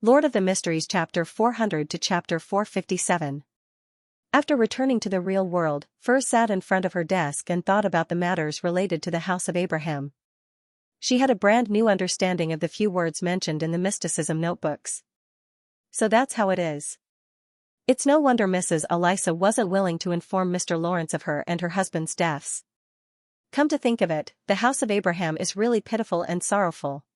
Lord of the Mysteries Chapter 400 to Chapter 457. After returning to the real world, Furs sat in front of her desk and thought about the matters related to the House of Abraham. She had a brand new understanding of the few words mentioned in the mysticism notebooks. So that's how it is. It's no wonder Mrs. Elisa wasn't willing to inform Mr. Lawrence of her and her husband's deaths. Come to think of it, the House of Abraham is really pitiful and sorrowful.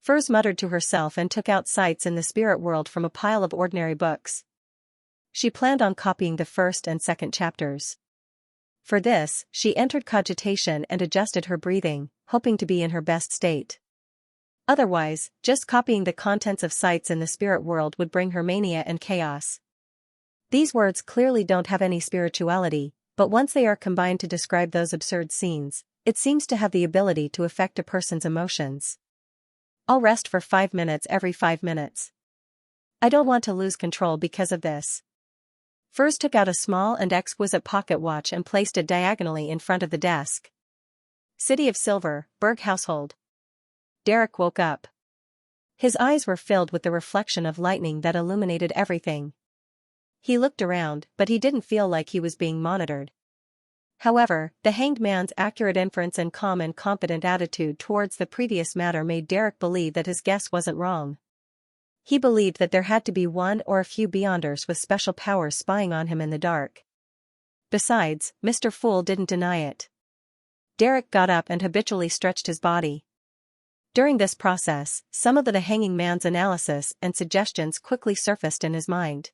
Furs muttered to herself and took out sights in the spirit world from a pile of ordinary books. She planned on copying the first and second chapters. For this, she entered cogitation and adjusted her breathing, hoping to be in her best state. Otherwise, just copying the contents of sights in the spirit world would bring her mania and chaos. These words clearly don't have any spirituality, but once they are combined to describe those absurd scenes, it seems to have the ability to affect a person's emotions. I'll rest for 5 minutes every 5 minutes. I don't want to lose control because of this. Furs took out a small and exquisite pocket watch and placed it diagonally in front of the desk. City of Silver, Berg household. Derek woke up. His eyes were filled with the reflection of lightning that illuminated everything. He looked around, but he didn't feel like he was being monitored. However, the hanged man's accurate inference and calm and confident attitude towards the previous matter made Derek believe that his guess wasn't wrong. He believed that there had to be one or a few Beyonders with special powers spying on him in the dark. Besides, Mr. Fool didn't deny it. Derek got up and habitually stretched his body. During this process, some of the hanging man's analysis and suggestions quickly surfaced in his mind.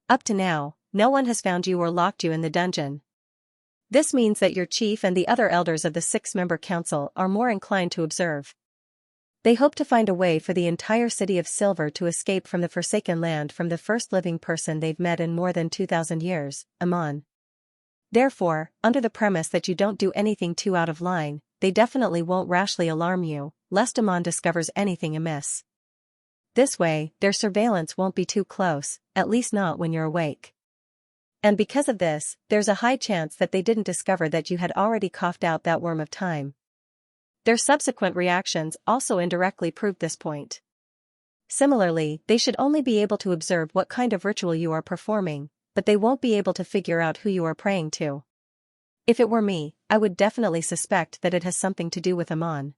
Up to now, no one has found you or locked you in the dungeon. This means that your chief and the other elders of the 6-member council are more inclined to observe. They hope to find a way for the entire City of Silver to escape from the Forsaken Land from the first living person they've met in more than 2,000 years, Amon. Therefore, under the premise that you don't do anything too out of line, they definitely won't rashly alarm you, lest Amon discovers anything amiss. This way, their surveillance won't be too close, at least not when you're awake. And because of this, there's a high chance that they didn't discover that you had already coughed out that worm of time. Their subsequent reactions also indirectly proved this point. Similarly, they should only be able to observe what kind of ritual you are performing, but they won't be able to figure out who you are praying to. If it were me, I would definitely suspect that it has something to do with Amon.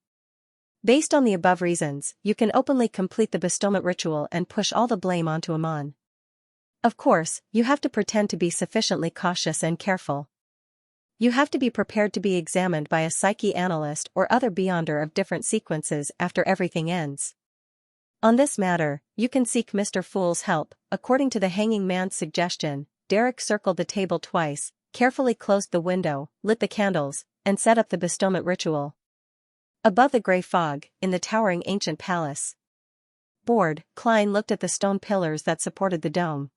Based on the above reasons, you can openly complete the bestowment ritual and push all the blame onto Amon. Of course, you have to pretend to be sufficiently cautious and careful. You have to be prepared to be examined by a psyche analyst or other Beyonder of different sequences after everything ends. On this matter, you can seek Mr. Fool's help. According to the hanging man's suggestion, Derek circled the table twice, carefully closed the window, lit the candles, and set up the bestowment ritual. Above the gray fog, in the towering ancient palace. Bored, Klein looked at the stone pillars that supported the dome.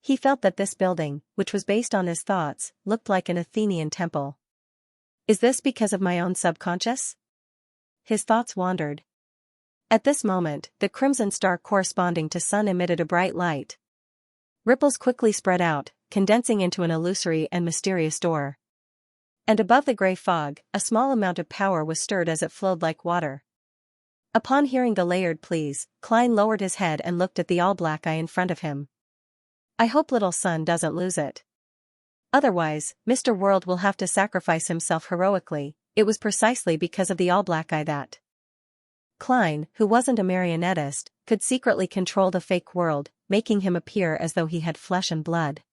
He felt that this building, which was based on his thoughts, looked like an Athenian temple. Is this because of my own subconscious? His thoughts wandered. At this moment, the crimson star corresponding to sun emitted a bright light. Ripples quickly spread out, condensing into an illusory and mysterious door. And above the gray fog, a small amount of power was stirred as it flowed like water. Upon hearing the layered pleas, Klein lowered his head and looked at the all-black eye in front of him. I hope little son doesn't lose it. Otherwise, Mr. World will have to sacrifice himself heroically. It was precisely because of the all-black eye that Klein, who wasn't a marionettist, could secretly control the fake world, making him appear as though he had flesh and blood.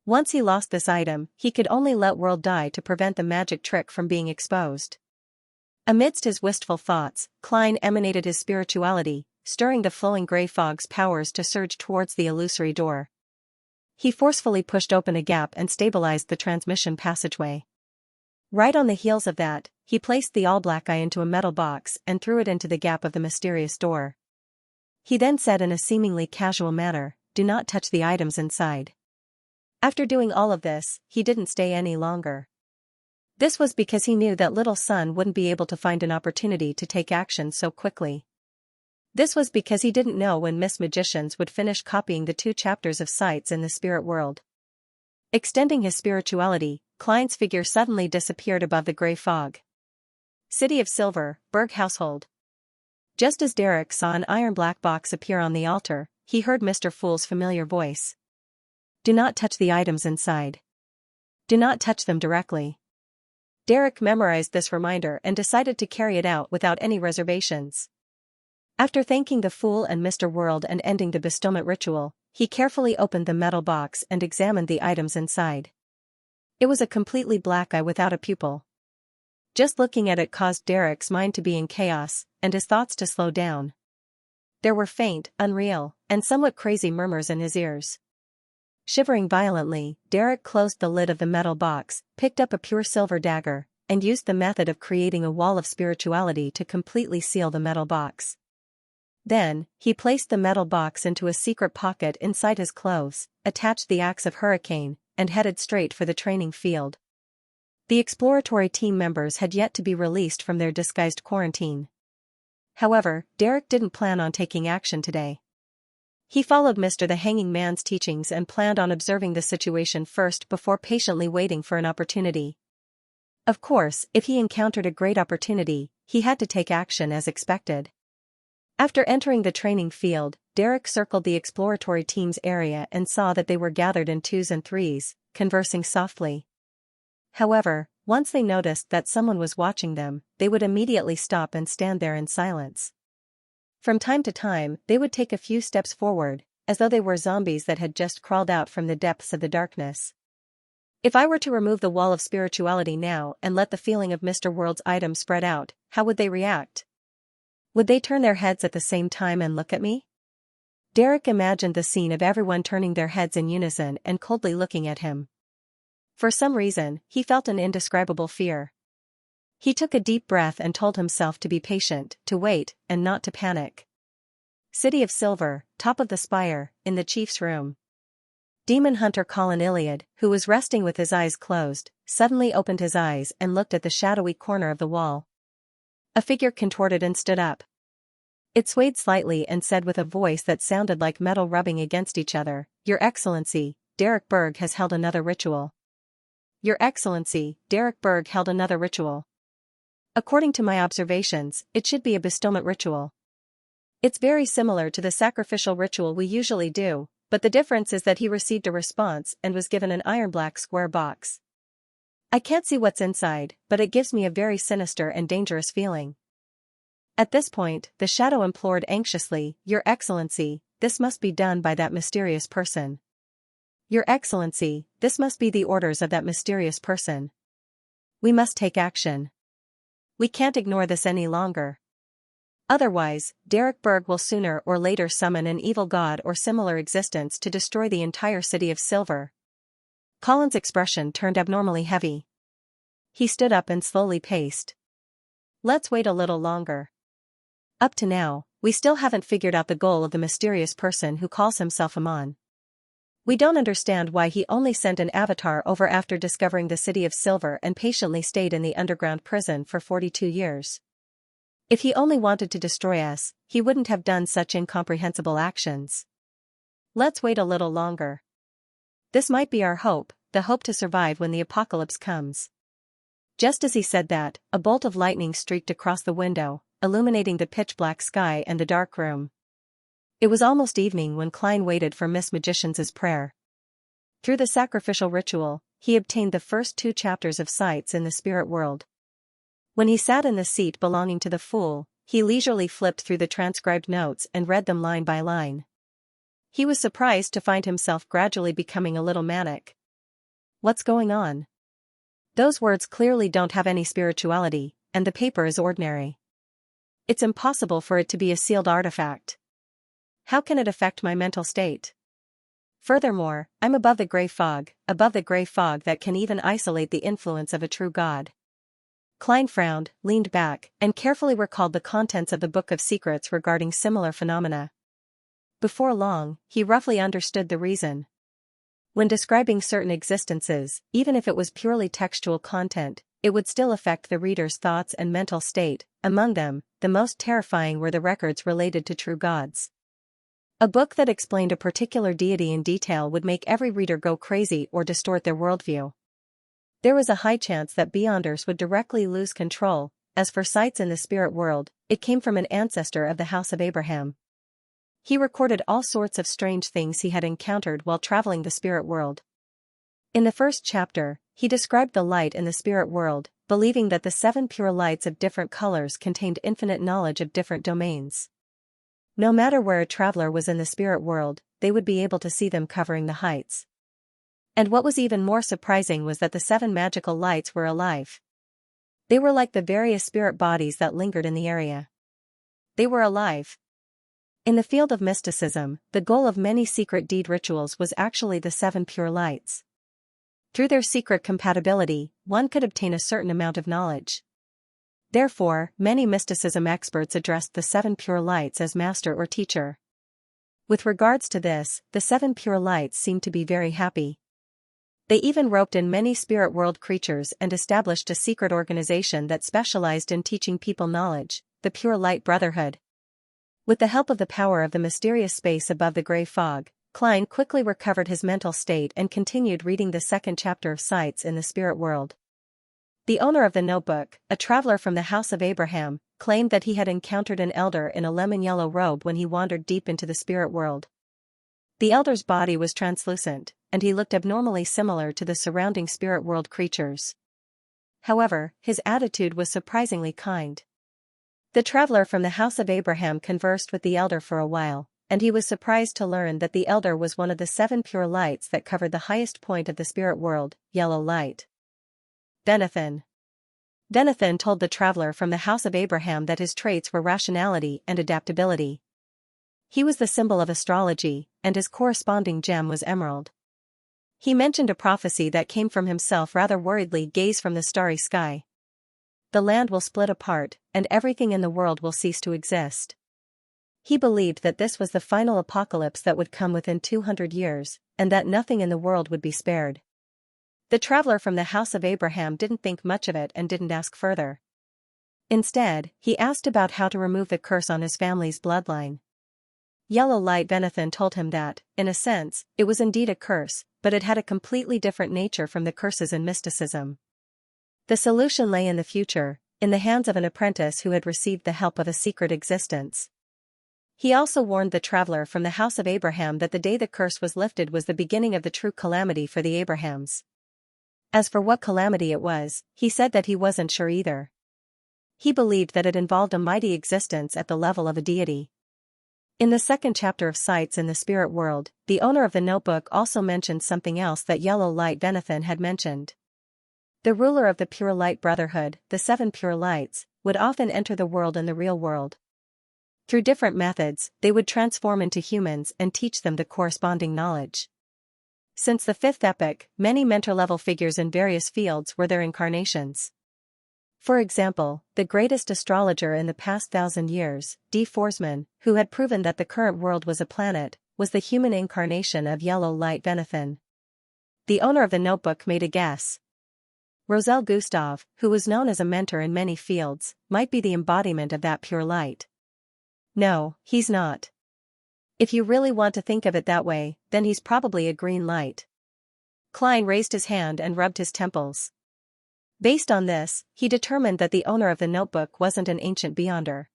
Once he lost this item, he could only let World die to prevent the magic trick from being exposed. Amidst his wistful thoughts, Klein emanated his spirituality, stirring the flowing gray fog's powers to surge towards the illusory door. He forcefully pushed open a gap and stabilized the transmission passageway. Right on the heels of that, he placed the all-black eye into a metal box and threw it into the gap of the mysterious door. He then said in a seemingly casual manner, "Do not touch the items inside." After doing all of this, he didn't stay any longer. This was because he knew that little son wouldn't be able to find an opportunity to take action so quickly. This was because he didn't know when Miss Magicians would finish copying the 2 chapters of sights in the spirit world. Extending his spirituality, Klein's figure suddenly disappeared above the gray fog. City of Silver, Berg household. Just as Derek saw an iron black box appear on the altar, he heard Mr. Fool's familiar voice. Do not touch the items inside. Do not touch them directly. Derek memorized this reminder and decided to carry it out without any reservations. After thanking the Fool and Mr. World and ending the bestowment ritual, he carefully opened the metal box and examined the items inside. It was a completely black eye without a pupil. Just looking at it caused Derek's mind to be in chaos, and his thoughts to slow down. There were faint, unreal, and somewhat crazy murmurs in his ears. Shivering violently, Derek closed the lid of the metal box, picked up a pure silver dagger, and used the method of creating a wall of spirituality to completely seal the metal box. Then, he placed the metal box into a secret pocket inside his clothes, attached the axe of Hurricane, and headed straight for the training field. The exploratory team members had yet to be released from their disguised quarantine. However, Derek didn't plan on taking action today. He followed Mr. the Hanging Man's teachings and planned on observing the situation first before patiently waiting for an opportunity. Of course, if he encountered a great opportunity, he had to take action as expected. After entering the training field, Derek circled the exploratory team's area and saw that they were gathered in twos and threes, conversing softly. However, once they noticed that someone was watching them, they would immediately stop and stand there in silence. From time to time, they would take a few steps forward, as though they were zombies that had just crawled out from the depths of the darkness. If I were to remove the wall of spirituality now and let the feeling of Mr. World's item spread out, how would they react? Would they turn their heads at the same time and look at me? Derek imagined the scene of everyone turning their heads in unison and coldly looking at him. For some reason, he felt an indescribable fear. He took a deep breath and told himself to be patient, to wait, and not to panic. City of Silver, top of the spire, in the chief's room. Demon hunter Colin Iliad, who was resting with his eyes closed, suddenly opened his eyes and looked at the shadowy corner of the wall. A figure contorted and stood up. It swayed slightly and said with a voice that sounded like metal rubbing against each other, Your Excellency, Derek Berg has held another ritual. Your Excellency, Derek Berg held another ritual. According to my observations, it should be a bestowment ritual. It's very similar to the sacrificial ritual we usually do, but the difference is that he received a response and was given an iron black square box. I can't see what's inside, but it gives me a very sinister and dangerous feeling. At this point, the shadow implored anxiously, Your Excellency, this must be done by that mysterious person. Your Excellency, this must be the orders of that mysterious person. We must take action. We can't ignore this any longer. Otherwise, Derek Berg will sooner or later summon an evil god or similar existence to destroy the entire City of Silver. Colin's expression turned abnormally heavy. He stood up and slowly paced. Let's wait a little longer. Up to now, we still haven't figured out the goal of the mysterious person who calls himself Amon. We don't understand why he only sent an avatar over after discovering the City of Silver and patiently stayed in the underground prison for 42 years. If he only wanted to destroy us, he wouldn't have done such incomprehensible actions. Let's wait a little longer. This might be our hope, the hope to survive when the apocalypse comes. Just as he said that, a bolt of lightning streaked across the window, illuminating the pitch-black sky and the dark room. It was almost evening when Klein waited for Miss Magician's prayer. Through the sacrificial ritual, he obtained the first 2 chapters of sights in the spirit world. When he sat in the seat belonging to the Fool, he leisurely flipped through the transcribed notes and read them line by line. He was surprised to find himself gradually becoming a little manic. What's going on? Those words clearly don't have any spirituality, and the paper is ordinary. It's impossible for it to be a sealed artifact. How can it affect my mental state? Furthermore, I'm above the gray fog that can even isolate the influence of a true god. Klein frowned, leaned back, and carefully recalled the contents of the Book of Secrets regarding similar phenomena. Before long, he roughly understood the reason. When describing certain existences, even if it was purely textual content, it would still affect the reader's thoughts and mental state. Among them, the most terrifying were the records related to true gods. A book that explained a particular deity in detail would make every reader go crazy or distort their worldview. There was a high chance that Beyonders would directly lose control, As for sights in the spirit world, it came from an ancestor of the house of Abraham. He recorded all sorts of strange things he had encountered while traveling the spirit world. In the first chapter, he described the light in the spirit world, believing that the 7 pure lights of different colors contained infinite knowledge of different domains. No matter where a traveler was in the spirit world, they would be able to see them covering the heights. And what was even more surprising was that the 7 magical lights were alive. They were like the various spirit bodies that lingered in the area. They were alive. In the field of mysticism, the goal of many secret deed rituals was actually the 7 pure lights. Through their secret compatibility, one could obtain a certain amount of knowledge. Therefore, many mysticism experts addressed the 7 pure lights as master or teacher. With regards to this, the 7 pure lights seemed to be very happy. They even roped in many spirit world creatures and established a secret organization that specialized in teaching people knowledge, the Pure Light Brotherhood. With the help of the power of the mysterious space above the gray fog, Klein quickly recovered his mental state and continued reading the second chapter of Sights in the Spirit World. The owner of the notebook, a traveler from the house of Abraham, claimed that he had encountered an elder in a lemon-yellow robe when he wandered deep into the spirit world. The elder's body was translucent, and he looked abnormally similar to the surrounding spirit world creatures. However, his attitude was surprisingly kind. The traveler from the house of Abraham conversed with the elder for a while, and he was surprised to learn that the elder was one of the 7 pure lights that covered the highest point of the spirit world, yellow light. Denathan told the traveler from the house of Abraham that his traits were rationality and adaptability. He was the symbol of astrology, and his corresponding gem was emerald. He mentioned a prophecy that came from himself rather worriedly: gaze from the starry sky. The land will split apart, and everything in the world will cease to exist. He believed that this was the final apocalypse that would come within 200 years, and that nothing in the world would be spared. The traveler from the house of Abraham didn't think much of it and didn't ask further. Instead, he asked about how to remove the curse on his family's bloodline. Yellow Light Venathan told him that, in a sense, it was indeed a curse, but it had a completely different nature from the curses in mysticism. The solution lay in the future, in the hands of an apprentice who had received the help of a secret existence. He also warned the traveler from the house of Abraham that the day the curse was lifted was the beginning of the true calamity for the Abrahams. As for what calamity it was, he said that he wasn't sure either. He believed that it involved a mighty existence at the level of a deity. In the second chapter of Sights in the Spirit World, the owner of the notebook also mentioned something else that Yellow Light Venathan had mentioned. The ruler of the Pure Light Brotherhood, the 7 pure lights, would often enter the world in the real world. Through different methods, they would transform into humans and teach them the corresponding knowledge. Since the 5th epoch, many mentor-level figures in various fields were their incarnations. For example, the greatest astrologer in the past 1,000 years, D. Forsman, who had proven that the current world was a planet, was the human incarnation of Yellow Light Venathan. The owner of the notebook made a guess. Roselle Gustav, who was known as a mentor in many fields, might be the embodiment of that pure light. No, he's not. If you really want to think of it that way, then he's probably a green light. Klein raised his hand and rubbed his temples. Based on this, he determined that the owner of the notebook wasn't an ancient beyonder.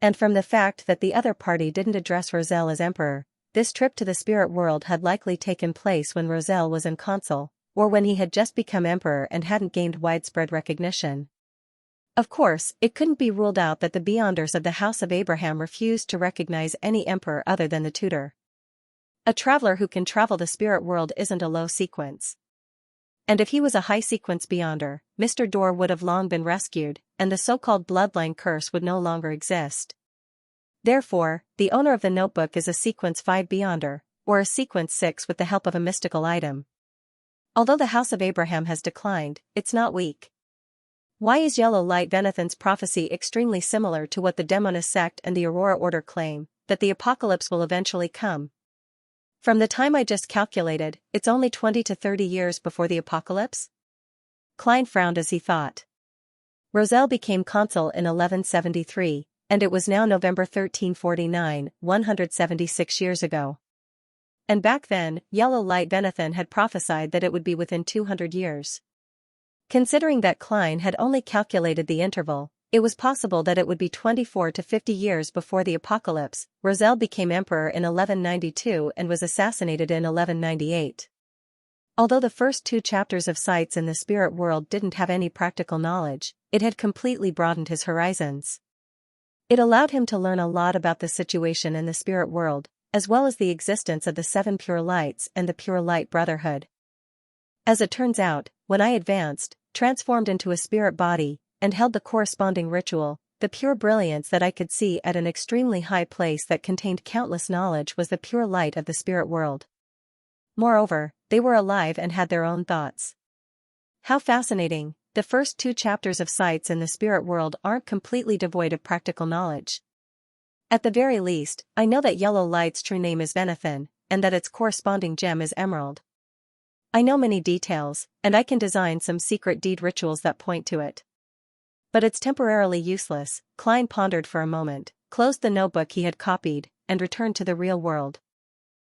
And from the fact that the other party didn't address Roselle as emperor, this trip to the spirit world had likely taken place when Roselle was in consul, or when he had just become emperor and hadn't gained widespread recognition. Of course, it couldn't be ruled out that the beyonders of the House of Abraham refused to recognize any emperor other than the tutor. A traveler who can travel the spirit world isn't a low sequence. And if he was a high-sequence beyonder, Mr. Dorr would have long been rescued, and the so-called bloodline curse would no longer exist. Therefore, the owner of the notebook is a sequence 5 beyonder, or a sequence 6 with the help of a mystical item. Although the House of Abraham has declined, it's not weak. Why is Yellow Light Venathan's prophecy extremely similar to what the Demonist sect and the Aurora Order claim, that the apocalypse will eventually come? From the time I just calculated, it's only 20 to 30 years before the apocalypse? Klein frowned as he thought. Roselle became consul in 1173, and it was now November 1349, 176 years ago. And back then, Yellow Light Venathan had prophesied that it would be within 200 years. Considering that Klein had only calculated the interval, it was possible that it would be 24 to 50 years before the apocalypse. Roselle became emperor in 1192 and was assassinated in 1198. Although the first 2 chapters of Sights in the Spirit World didn't have any practical knowledge, it had completely broadened his horizons. It allowed him to learn a lot about the situation in the spirit world, as well as the existence of the 7 pure lights and the Pure Light Brotherhood. As it turns out, when I advanced, transformed into a spirit body, and held the corresponding ritual, the pure brilliance that I could see at an extremely high place that contained countless knowledge was the pure light of the spirit world. Moreover, they were alive and had their own thoughts. How fascinating! The first 2 chapters of Sights in the Spirit World aren't completely devoid of practical knowledge. At the very least, I know that Yellow Light's true name is Venethan, and that its corresponding gem is Emerald. I know many details, and I can design some secret deed rituals that point to it. But it's temporarily useless. Klein pondered for a moment, closed the notebook he had copied, and returned to the real world.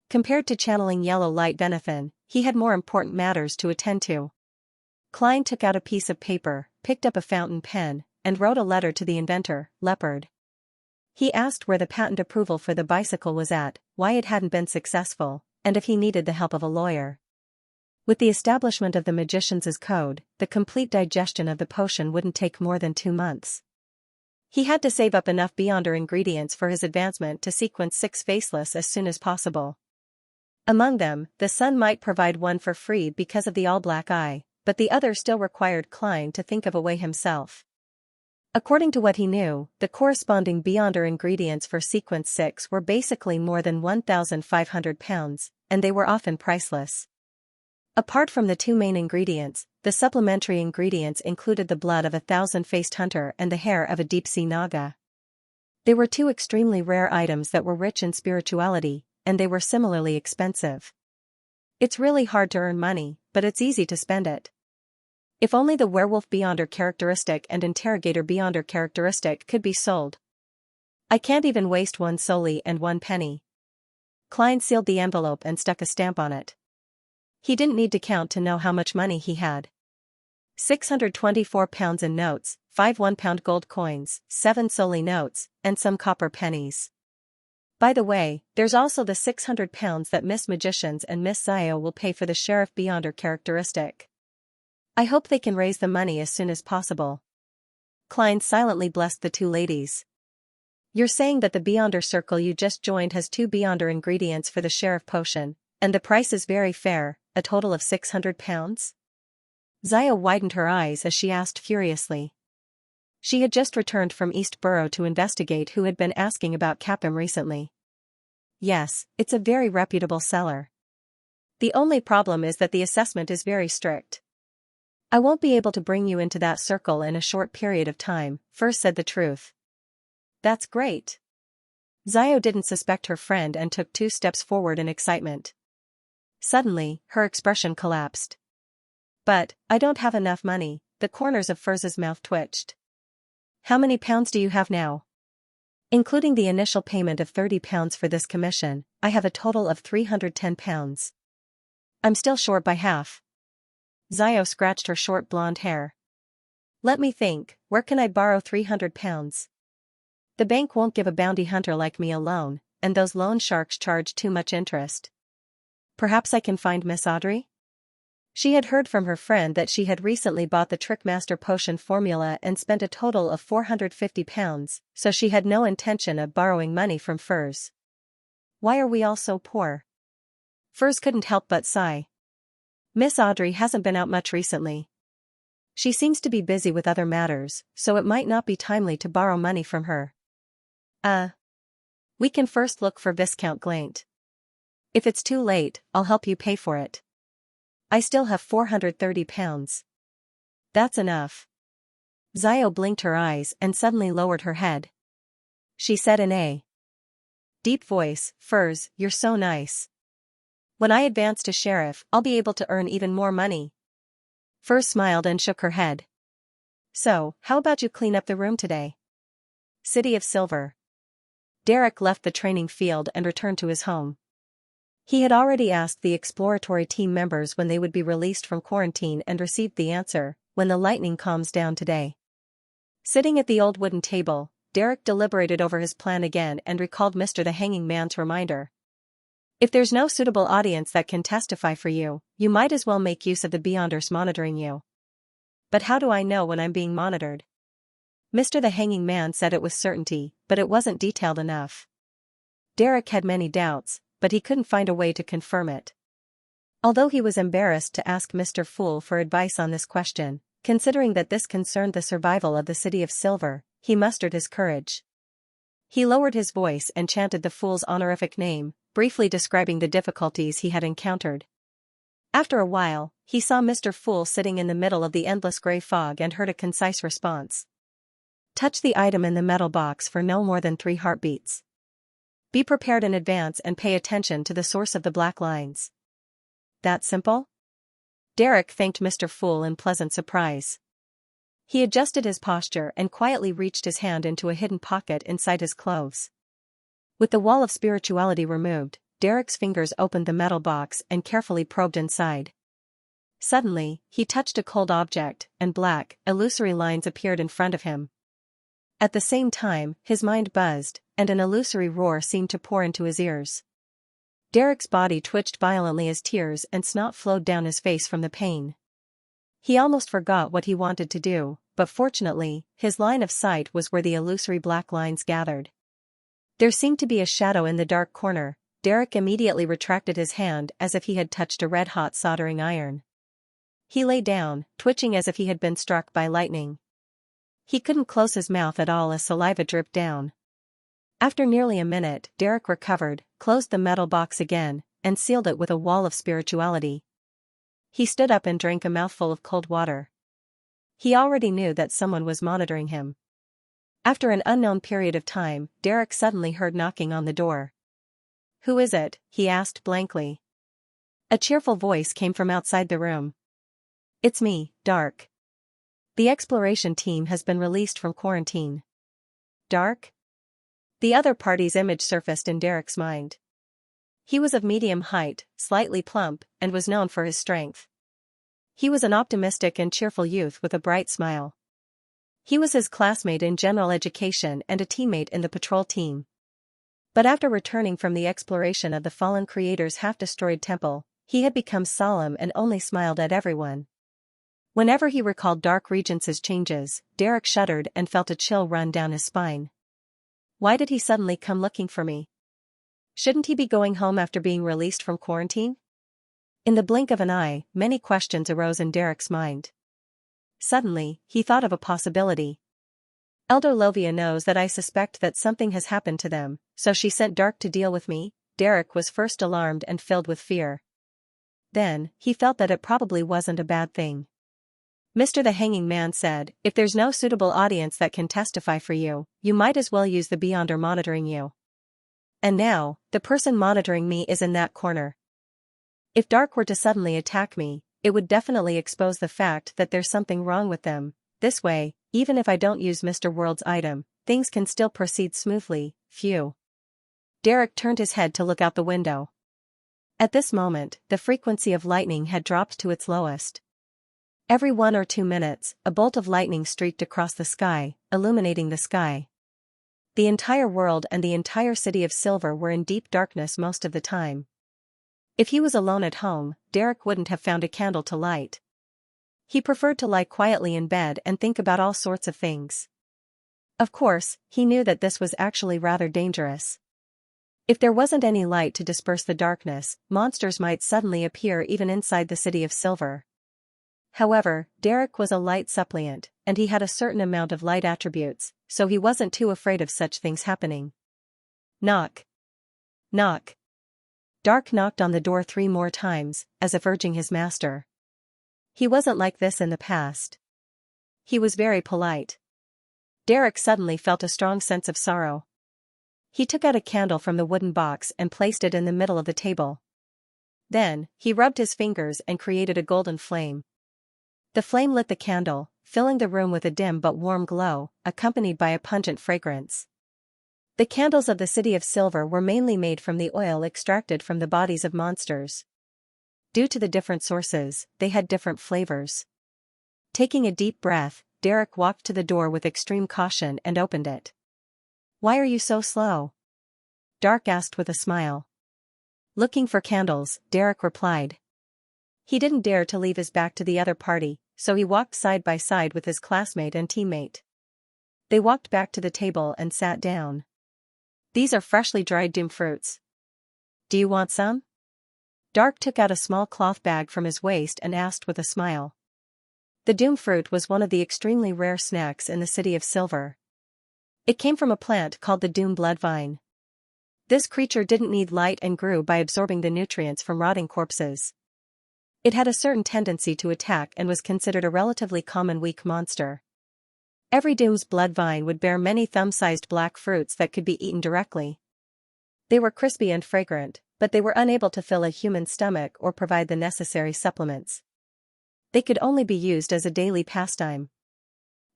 Compared to channeling Yellow Light Venethan, he had more important matters to attend to. Klein took out a piece of paper, picked up a fountain pen, and wrote a letter to the inventor, Leopard. He asked where the patent approval for the bicycle was at, why it hadn't been successful, and if he needed the help of a lawyer. With the establishment of the Magician's Code, the complete digestion of the potion wouldn't take more than 2 months. He had to save up enough Beyonder ingredients for his advancement to sequence 6 faceless as soon as possible. Among them, the sun might provide one for free because of the all-black eye, but the other still required Klein to think of a way himself. According to what he knew, the corresponding Beyonder ingredients for sequence 6 were basically more than 1,500 pounds, and they were often priceless. Apart from the 2 main ingredients, the supplementary ingredients included the blood of a 1,000-faced hunter and the hair of a deep-sea naga. They were 2 extremely rare items that were rich in spirituality, and they were similarly expensive. It's really hard to earn money, but it's easy to spend it. If only the werewolf Beyonder characteristic and interrogator Beyonder characteristic could be sold. I can't even waste 1 solely and 1 penny. Klein sealed the envelope and stuck a stamp on it. He didn't need to count to know how much money he had. 624 pounds in notes, 5 1-pound gold coins, 7 solely notes, and some copper pennies. By the way, there's also the 600 pounds that Miss Magicians and Miss Zio will pay for the Sheriff Beyonder characteristic. I hope they can raise the money as soon as possible. Klein silently blessed the 2 ladies. You're saying that the Beyonder circle you just joined has 2 Beyonder ingredients for the Sheriff potion, and the price is very fair, a total of 600 pounds? Zio widened her eyes as she asked furiously. She had just returned from East Borough to investigate who had been asking about Capim recently. Yes, it's a very reputable seller. The only problem is that the assessment is very strict. I won't be able to bring you into that circle in a short period of time, Furs said the truth. That's great. Zio didn't suspect her friend and took 2 steps forward in excitement. Suddenly, her expression collapsed. But, I don't have enough money, the corners of Furs's mouth twitched. How many pounds do you have now? Including the initial payment of 30 pounds for this commission, I have a total of 310 pounds. I'm still short by half. Zio scratched her short blonde hair. Let me think, where can I borrow 300 pounds? The bank won't give a bounty hunter like me a loan, and those loan sharks charge too much interest. Perhaps I can find Miss Audrey? She had heard from her friend that she had recently bought the Trickmaster potion formula and spent a total of 450 pounds, so she had no intention of borrowing money from Furs. Why are we all so poor? Furs couldn't help but sigh. Miss Audrey hasn't been out much recently. She seems to be busy with other matters, so it might not be timely to borrow money from her. We can first look for Viscount Glaint. If it's too late, I'll help you pay for it. I still have 430 pounds. That's enough. Zio blinked her eyes and suddenly lowered her head. She said in a deep voice, Furs, you're so nice. When I advance to sheriff, I'll be able to earn even more money. Furs smiled and shook her head. So, how about you clean up the room today? City of Silver. Derek left the training field and returned to his home. He had already asked the exploratory team members when they would be released from quarantine and received the answer, when the lightning calms down today. Sitting at the old wooden table, Derek deliberated over his plan again and recalled Mr. the Hanging Man's reminder. If there's no suitable audience that can testify for you, you might as well make use of the Beyonders monitoring you. But how do I know when I'm being monitored? Mr. the Hanging Man said it with certainty, but it wasn't detailed enough. Derek had many doubts, but he couldn't find a way to confirm it. Although he was embarrassed to ask Mr. Fool for advice on this question, considering that this concerned the survival of the City of Silver, he mustered his courage. He lowered his voice and chanted the Fool's honorific name, briefly describing the difficulties he had encountered. After a while, he saw Mr. Fool sitting in the middle of the endless gray fog and heard a concise response. Touch the item in the metal box for no more than 3 heartbeats. Be prepared in advance and pay attention to the source of the black lines. That simple? Derek thanked Mr. Fool in pleasant surprise. He adjusted his posture and quietly reached his hand into a hidden pocket inside his clothes. With the wall of spirituality removed, Derek's fingers opened the metal box and carefully probed inside. Suddenly, he touched a cold object, and black, illusory lines appeared in front of him. At the same time, his mind buzzed, and an illusory roar seemed to pour into his ears. Derek's body twitched violently as tears and snot flowed down his face from the pain. He almost forgot what he wanted to do, but fortunately, his line of sight was where the illusory black lines gathered. There seemed to be a shadow in the dark corner. Derek immediately retracted his hand as if he had touched a red-hot soldering iron. He lay down, twitching as if he had been struck by lightning. He couldn't close his mouth at all as saliva dripped down. After nearly a minute, Derek recovered, closed the metal box again, and sealed it with a wall of spirituality. He stood up and drank a mouthful of cold water. He already knew that someone was monitoring him. After an unknown period of time, Derek suddenly heard knocking on the door. "Who is it?" he asked blankly. A cheerful voice came from outside the room. "It's me, Dark. The exploration team has been released from quarantine." Dark? The other party's image surfaced in Derek's mind. He was of medium height, slightly plump, and was known for his strength. He was an optimistic and cheerful youth with a bright smile. He was his classmate in general education and a teammate in the patrol team. But after returning from the exploration of the fallen creator's half-destroyed temple, he had become solemn and only smiled at everyone. Whenever he recalled Dark Regence's changes, Derek shuddered and felt a chill run down his spine. Why did he suddenly come looking for me? Shouldn't he be going home after being released from quarantine? In the blink of an eye, many questions arose in Derek's mind. Suddenly, he thought of a possibility. Elder Lovia knows that I suspect that something has happened to them, so she sent Dark to deal with me. Derek was first alarmed and filled with fear. Then, he felt that it probably wasn't a bad thing. Mr. the Hanging Man said, "If there's no suitable audience that can testify for you, you might as well use the Beyonder monitoring you. And now, the person monitoring me is in that corner. If Dark were to suddenly attack me, it would definitely expose the fact that there's something wrong with them. This way, even if I don't use Mr. World's item, things can still proceed smoothly." Phew. Derek turned his head to look out the window. At this moment, the frequency of lightning had dropped to its lowest. Every 1 or 2 minutes, a bolt of lightning streaked across the sky, illuminating the sky. The entire world and the entire City of Silver were in deep darkness most of the time. If he was alone at home, Derek wouldn't have found a candle to light. He preferred to lie quietly in bed and think about all sorts of things. Of course, he knew that this was actually rather dangerous. If there wasn't any light to disperse the darkness, monsters might suddenly appear even inside the City of Silver. However, Derek was a light suppliant, and he had a certain amount of light attributes, so he wasn't too afraid of such things happening. Knock. Knock. Dark knocked on the door 3 more times, as if urging his master. He wasn't like this in the past. He was very polite. Derek suddenly felt a strong sense of sorrow. He took out a candle from the wooden box and placed it in the middle of the table. Then, he rubbed his fingers and created a golden flame. The flame lit the candle, filling the room with a dim but warm glow, accompanied by a pungent fragrance. The candles of the City of Silver were mainly made from the oil extracted from the bodies of monsters. Due to the different sources, they had different flavors. Taking a deep breath, Derek walked to the door with extreme caution and opened it. "Why are you so slow?" Dark asked with a smile. "Looking for candles," Derek replied. He didn't dare to leave his back to the other party, so he walked side by side with his classmate and teammate. They walked back to the table and sat down. "These are freshly dried doom fruits. Do you want some?" Dark took out a small cloth bag from his waist and asked with a smile. The doom fruit was one of the extremely rare snacks in the City of Silver. It came from a plant called the doom blood vine. This creature didn't need light and grew by absorbing the nutrients from rotting corpses. It had a certain tendency to attack and was considered a relatively common weak monster. Every doom's blood vine would bear many thumb-sized black fruits that could be eaten directly. They were crispy and fragrant, but they were unable to fill a human stomach or provide the necessary supplements. They could only be used as a daily pastime.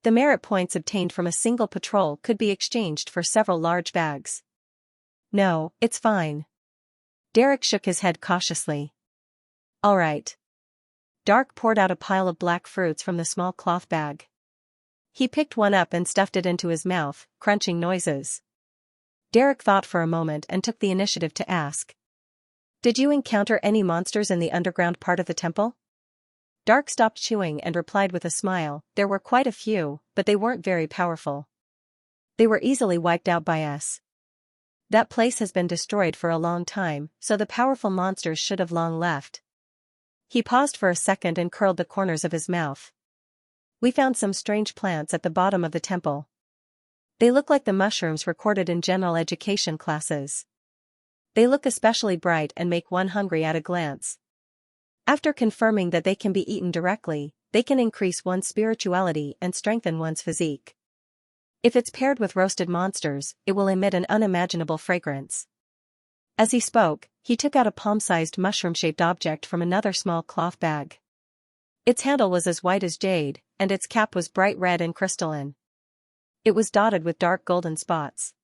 The merit points obtained from a single patrol could be exchanged for several large bags. "No, it's fine." Derek shook his head cautiously. "All right." Dark poured out a pile of black fruits from the small cloth bag. He picked one up and stuffed it into his mouth, crunching noises. Derek thought for a moment and took the initiative to ask. "Did you encounter any monsters in the underground part of the temple?" Dark stopped chewing and replied with a smile, "There were quite a few, but they weren't very powerful. They were easily wiped out by us. That place has been destroyed for a long time, so the powerful monsters should have long left." He paused for a second and curled the corners of his mouth. "We found some strange plants at the bottom of the temple. They look like the mushrooms recorded in general education classes. They look especially bright and make one hungry at a glance. After confirming that they can be eaten directly, they can increase one's spirituality and strengthen one's physique. If it's paired with roasted monsters, it will emit an unimaginable fragrance." As he spoke, he took out a palm-sized mushroom-shaped object from another small cloth bag. Its handle was as white as jade, and its cap was bright red and crystalline. It was dotted with dark golden spots.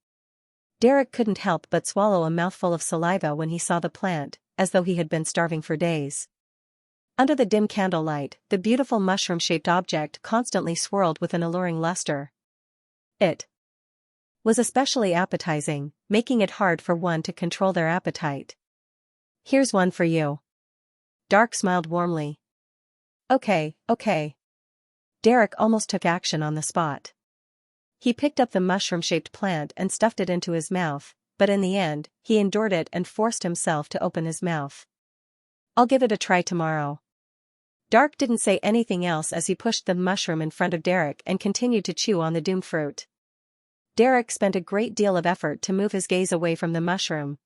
Derek couldn't help but swallow a mouthful of saliva when he saw the plant, as though he had been starving for days. Under the dim candlelight, the beautiful mushroom-shaped object constantly swirled with an alluring luster. It was especially appetizing, making it hard for one to control their appetite. "Here's one for you." Dark smiled warmly. Okay. Derek almost took action on the spot. He picked up the mushroom-shaped plant and stuffed it into his mouth, but in the end, he endured it and forced himself to open his mouth. "I'll give it a try tomorrow." Dark didn't say anything else as he pushed the mushroom in front of Derek and continued to chew on the doom fruit. Derek spent a great deal of effort to move his gaze away from the mushroom.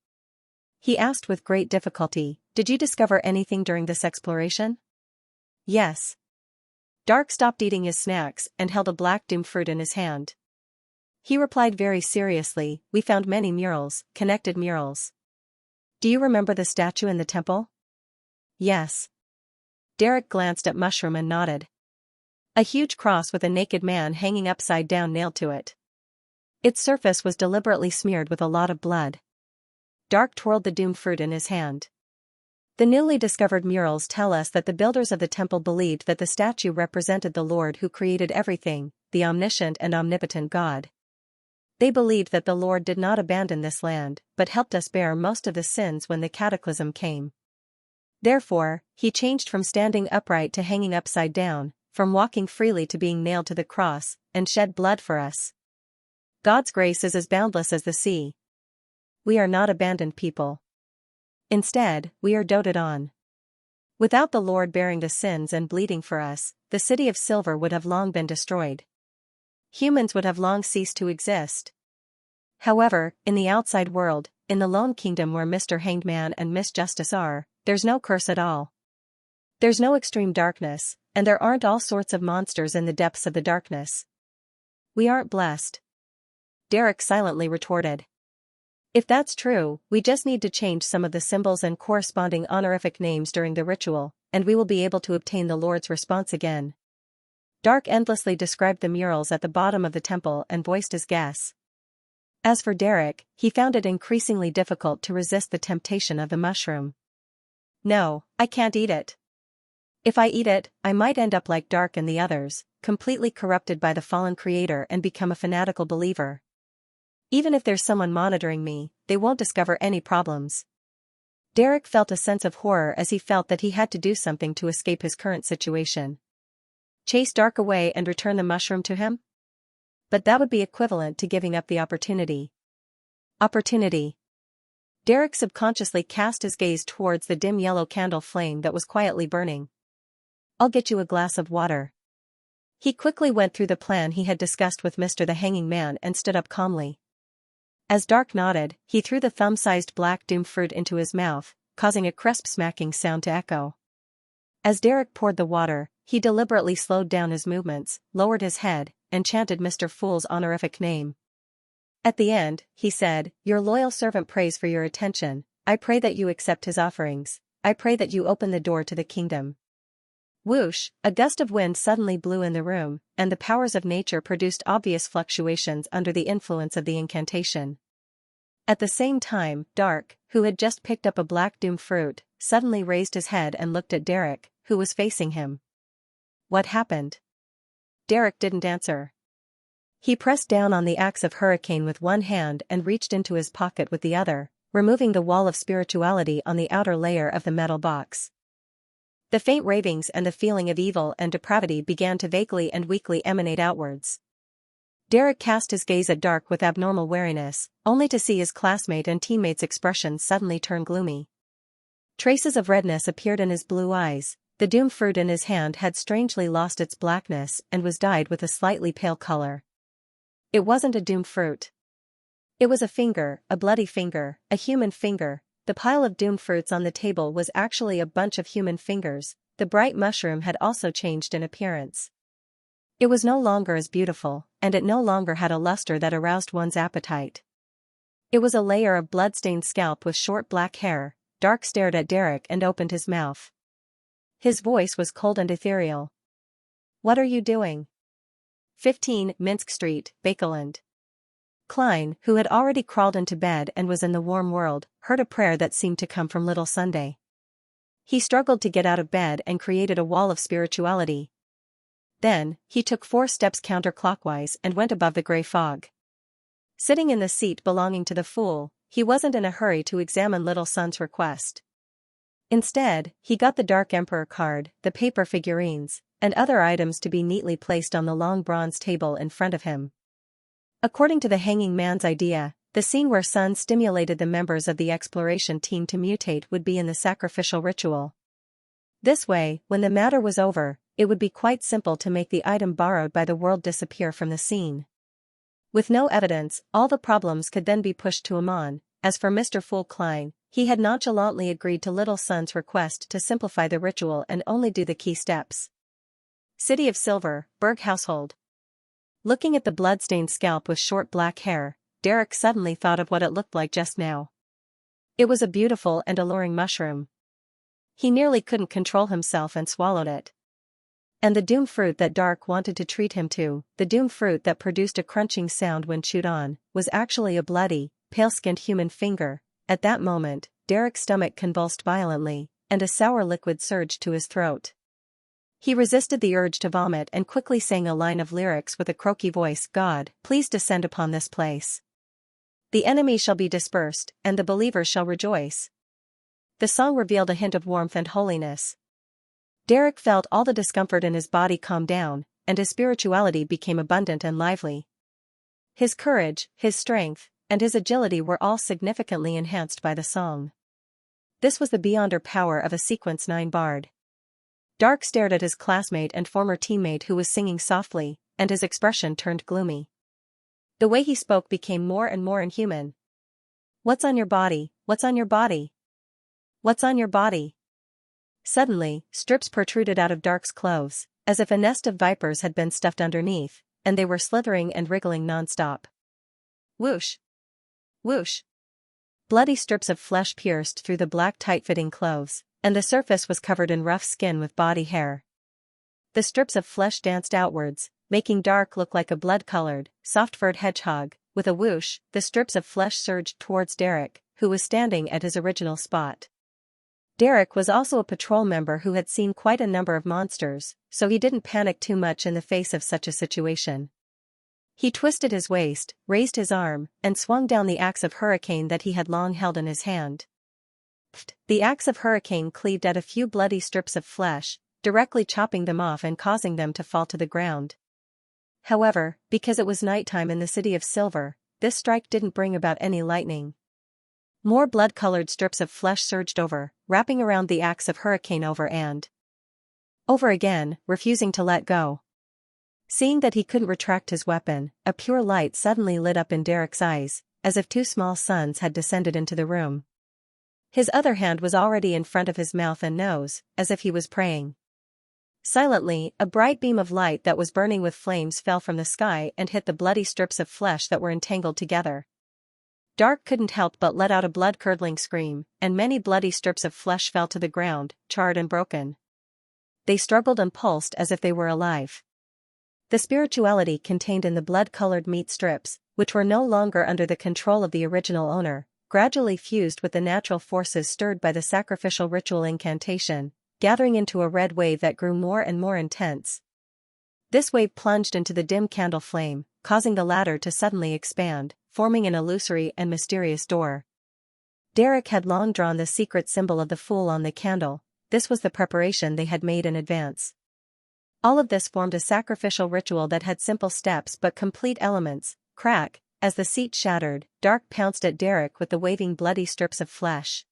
He asked with great difficulty, "Did you discover anything during this exploration?" "Yes." Dark stopped eating his snacks and held a black doom fruit in his hand. He replied very seriously, "We found many murals, connected murals." "Do you remember the statue in the temple?" "Yes." Derek glanced at Mushroom and nodded. A huge cross with a naked man hanging upside down nailed to it. Its surface was deliberately smeared with a lot of blood. Dark twirled the doom fruit in his hand. The newly discovered murals tell us that the builders of the temple believed that the statue represented the Lord who created everything, the omniscient and omnipotent God. They believed that the Lord did not abandon this land, but helped us bear most of the sins when the cataclysm came. Therefore, he changed from standing upright to hanging upside down, from walking freely to being nailed to the cross, and shed blood for us. God's grace is as boundless as the sea. We are not abandoned people. Instead, we are doted on. Without the Lord bearing the sins and bleeding for us, the City of Silver would have long been destroyed. Humans would have long ceased to exist. However, in the outside world, in the lone kingdom where Mr. Hangman and Miss Justice are, there's no curse at all. There's no extreme darkness, and there aren't all sorts of monsters in the depths of the darkness. We aren't blessed. Derek silently retorted. If that's true, we just need to change some of the symbols and corresponding honorific names during the ritual, and we will be able to obtain the Lord's response again. Dark endlessly described the murals at the bottom of the temple and voiced his guess. As for Derek, he found it increasingly difficult to resist the temptation of the mushroom. "No, I can't eat it. If I eat it, I might end up like Dark and the others, completely corrupted by the fallen creator and become a fanatical believer. Even if there's someone monitoring me, they won't discover any problems. Derek felt a sense of horror as he felt that he had to do something to escape his current situation. Chase Dark away and return the mushroom to him? But that would be equivalent to giving up the opportunity. Opportunity. Derek subconsciously cast his gaze towards the dim yellow candle flame that was quietly burning. I'll get you a glass of water. He quickly went through the plan he had discussed with Mr. the Hanging Man and stood up calmly. As Dark nodded, he threw the thumb-sized black doom fruit into his mouth, causing a crisp smacking sound to echo. As Derek poured the water, he deliberately slowed down his movements, lowered his head, and chanted Mr. Fool's honorific name. At the end, he said, "Your loyal servant prays for your attention. I pray that you accept his offerings. I pray that you open the door to the kingdom." Whoosh, a gust of wind suddenly blew in the room, and the powers of nature produced obvious fluctuations under the influence of the incantation. At the same time, Dark, who had just picked up a black doom fruit, suddenly raised his head and looked at Derek, who was facing him. What happened? Derek didn't answer. He pressed down on the axe of Hurricane with one hand and reached into his pocket with the other, removing the wall of spirituality on the outer layer of the metal box. The faint ravings and the feeling of evil and depravity began to vaguely and weakly emanate outwards. Derek cast his gaze at Dark with abnormal wariness, only to see his classmate and teammate's expressions suddenly turn gloomy. Traces of redness appeared in his blue eyes, the doom fruit in his hand had strangely lost its blackness and was dyed with a slightly pale color. It wasn't a doom fruit. It was a finger, a bloody finger, a human finger. The pile of doom fruits on the table was actually a bunch of human fingers. The bright mushroom had also changed in appearance. It was no longer as beautiful, and it no longer had a luster that aroused one's appetite. It was a layer of blood-stained scalp with short black hair. Dark stared at Derek and opened his mouth. His voice was cold and ethereal. "What are you doing?" 15 Minsk Street, Bakeland. Klein, who had already crawled into bed and was in the warm world, heard a prayer that seemed to come from Little Sunday. He struggled to get out of bed and created a wall of spirituality. Then, he took 4 steps counterclockwise and went above the gray fog. Sitting in the seat belonging to the Fool, he wasn't in a hurry to examine Little Sun's request. Instead, he got the Dark Emperor card, the paper figurines, and other items to be neatly placed on the long bronze table in front of him. According to the Hanging Man's idea, the scene where Sun stimulated the members of the exploration team to mutate would be in the sacrificial ritual. This way, when the matter was over, it would be quite simple to make the item borrowed by the world disappear from the scene. With no evidence, all the problems could then be pushed to Amon. As for Mr. Fool Klein, he had nonchalantly agreed to Little Sun's request to simplify the ritual and only do the key steps. City of Silver, Berg household. Looking at the blood-stained scalp with short black hair, Derek suddenly thought of what it looked like just now. It was a beautiful and alluring mushroom. He nearly couldn't control himself and swallowed it. And the doom fruit that Dark wanted to treat him to, the doom fruit that produced a crunching sound when chewed on, was actually a bloody, pale-skinned human finger. At that moment, Derek's stomach convulsed violently, and a sour liquid surged to his throat. He resisted the urge to vomit and quickly sang a line of lyrics with a croaky voice. "God, please descend upon this place. The enemy shall be dispersed, and the believers shall rejoice." The song revealed a hint of warmth and holiness. Derek felt all the discomfort in his body calm down, and his spirituality became abundant and lively. His courage, his strength, and his agility were all significantly enhanced by the song. This was the beyonder power of a Sequence 9 bard. Dark stared at his classmate and former teammate who was singing softly, and his expression turned gloomy. The way he spoke became more and more inhuman. "What's on your body? What's on your body? What's on your body?" Suddenly, strips protruded out of Dark's clothes, as if a nest of vipers had been stuffed underneath, and they were slithering and wriggling non-stop. Whoosh! Whoosh! Bloody strips of flesh pierced through the black tight-fitting clothes, and the surface was covered in rough skin with body hair. The strips of flesh danced outwards, making Dark look like a blood-colored, soft-furred hedgehog. With a whoosh, the strips of flesh surged towards Derek, who was standing at his original spot. Derek was also a patrol member who had seen quite a number of monsters, so he didn't panic too much in the face of such a situation. He twisted his waist, raised his arm, and swung down the axe of hurricane that he had long held in his hand. The axe of hurricane cleaved at a few bloody strips of flesh, directly chopping them off and causing them to fall to the ground. However, because it was nighttime in the City of Silver, this strike didn't bring about any lightning. More blood-colored strips of flesh surged over, wrapping around the axe of hurricane over and over again, refusing to let go. Seeing that he couldn't retract his weapon, a pure light suddenly lit up in Derek's eyes, as if two small suns had descended into the room. His other hand was already in front of his mouth and nose, as if he was praying. Silently, a bright beam of light that was burning with flames fell from the sky and hit the bloody strips of flesh that were entangled together. Dark couldn't help but let out a blood-curdling scream, and many bloody strips of flesh fell to the ground, charred and broken. They struggled and pulsed as if they were alive. The spirituality contained in the blood-colored meat strips, which were no longer under the control of the original owner, gradually fused with the natural forces stirred by the sacrificial ritual incantation, gathering into a red wave that grew more and more intense. This wave plunged into the dim candle flame, causing the latter to suddenly expand, forming an illusory and mysterious door. Derek had long drawn the secret symbol of the fool on the candle. This was the preparation they had made in advance. All of this formed a sacrificial ritual that had simple steps but complete elements. Crack, as the seat shattered, Dark pounced at Derek with the waving bloody strips of flesh.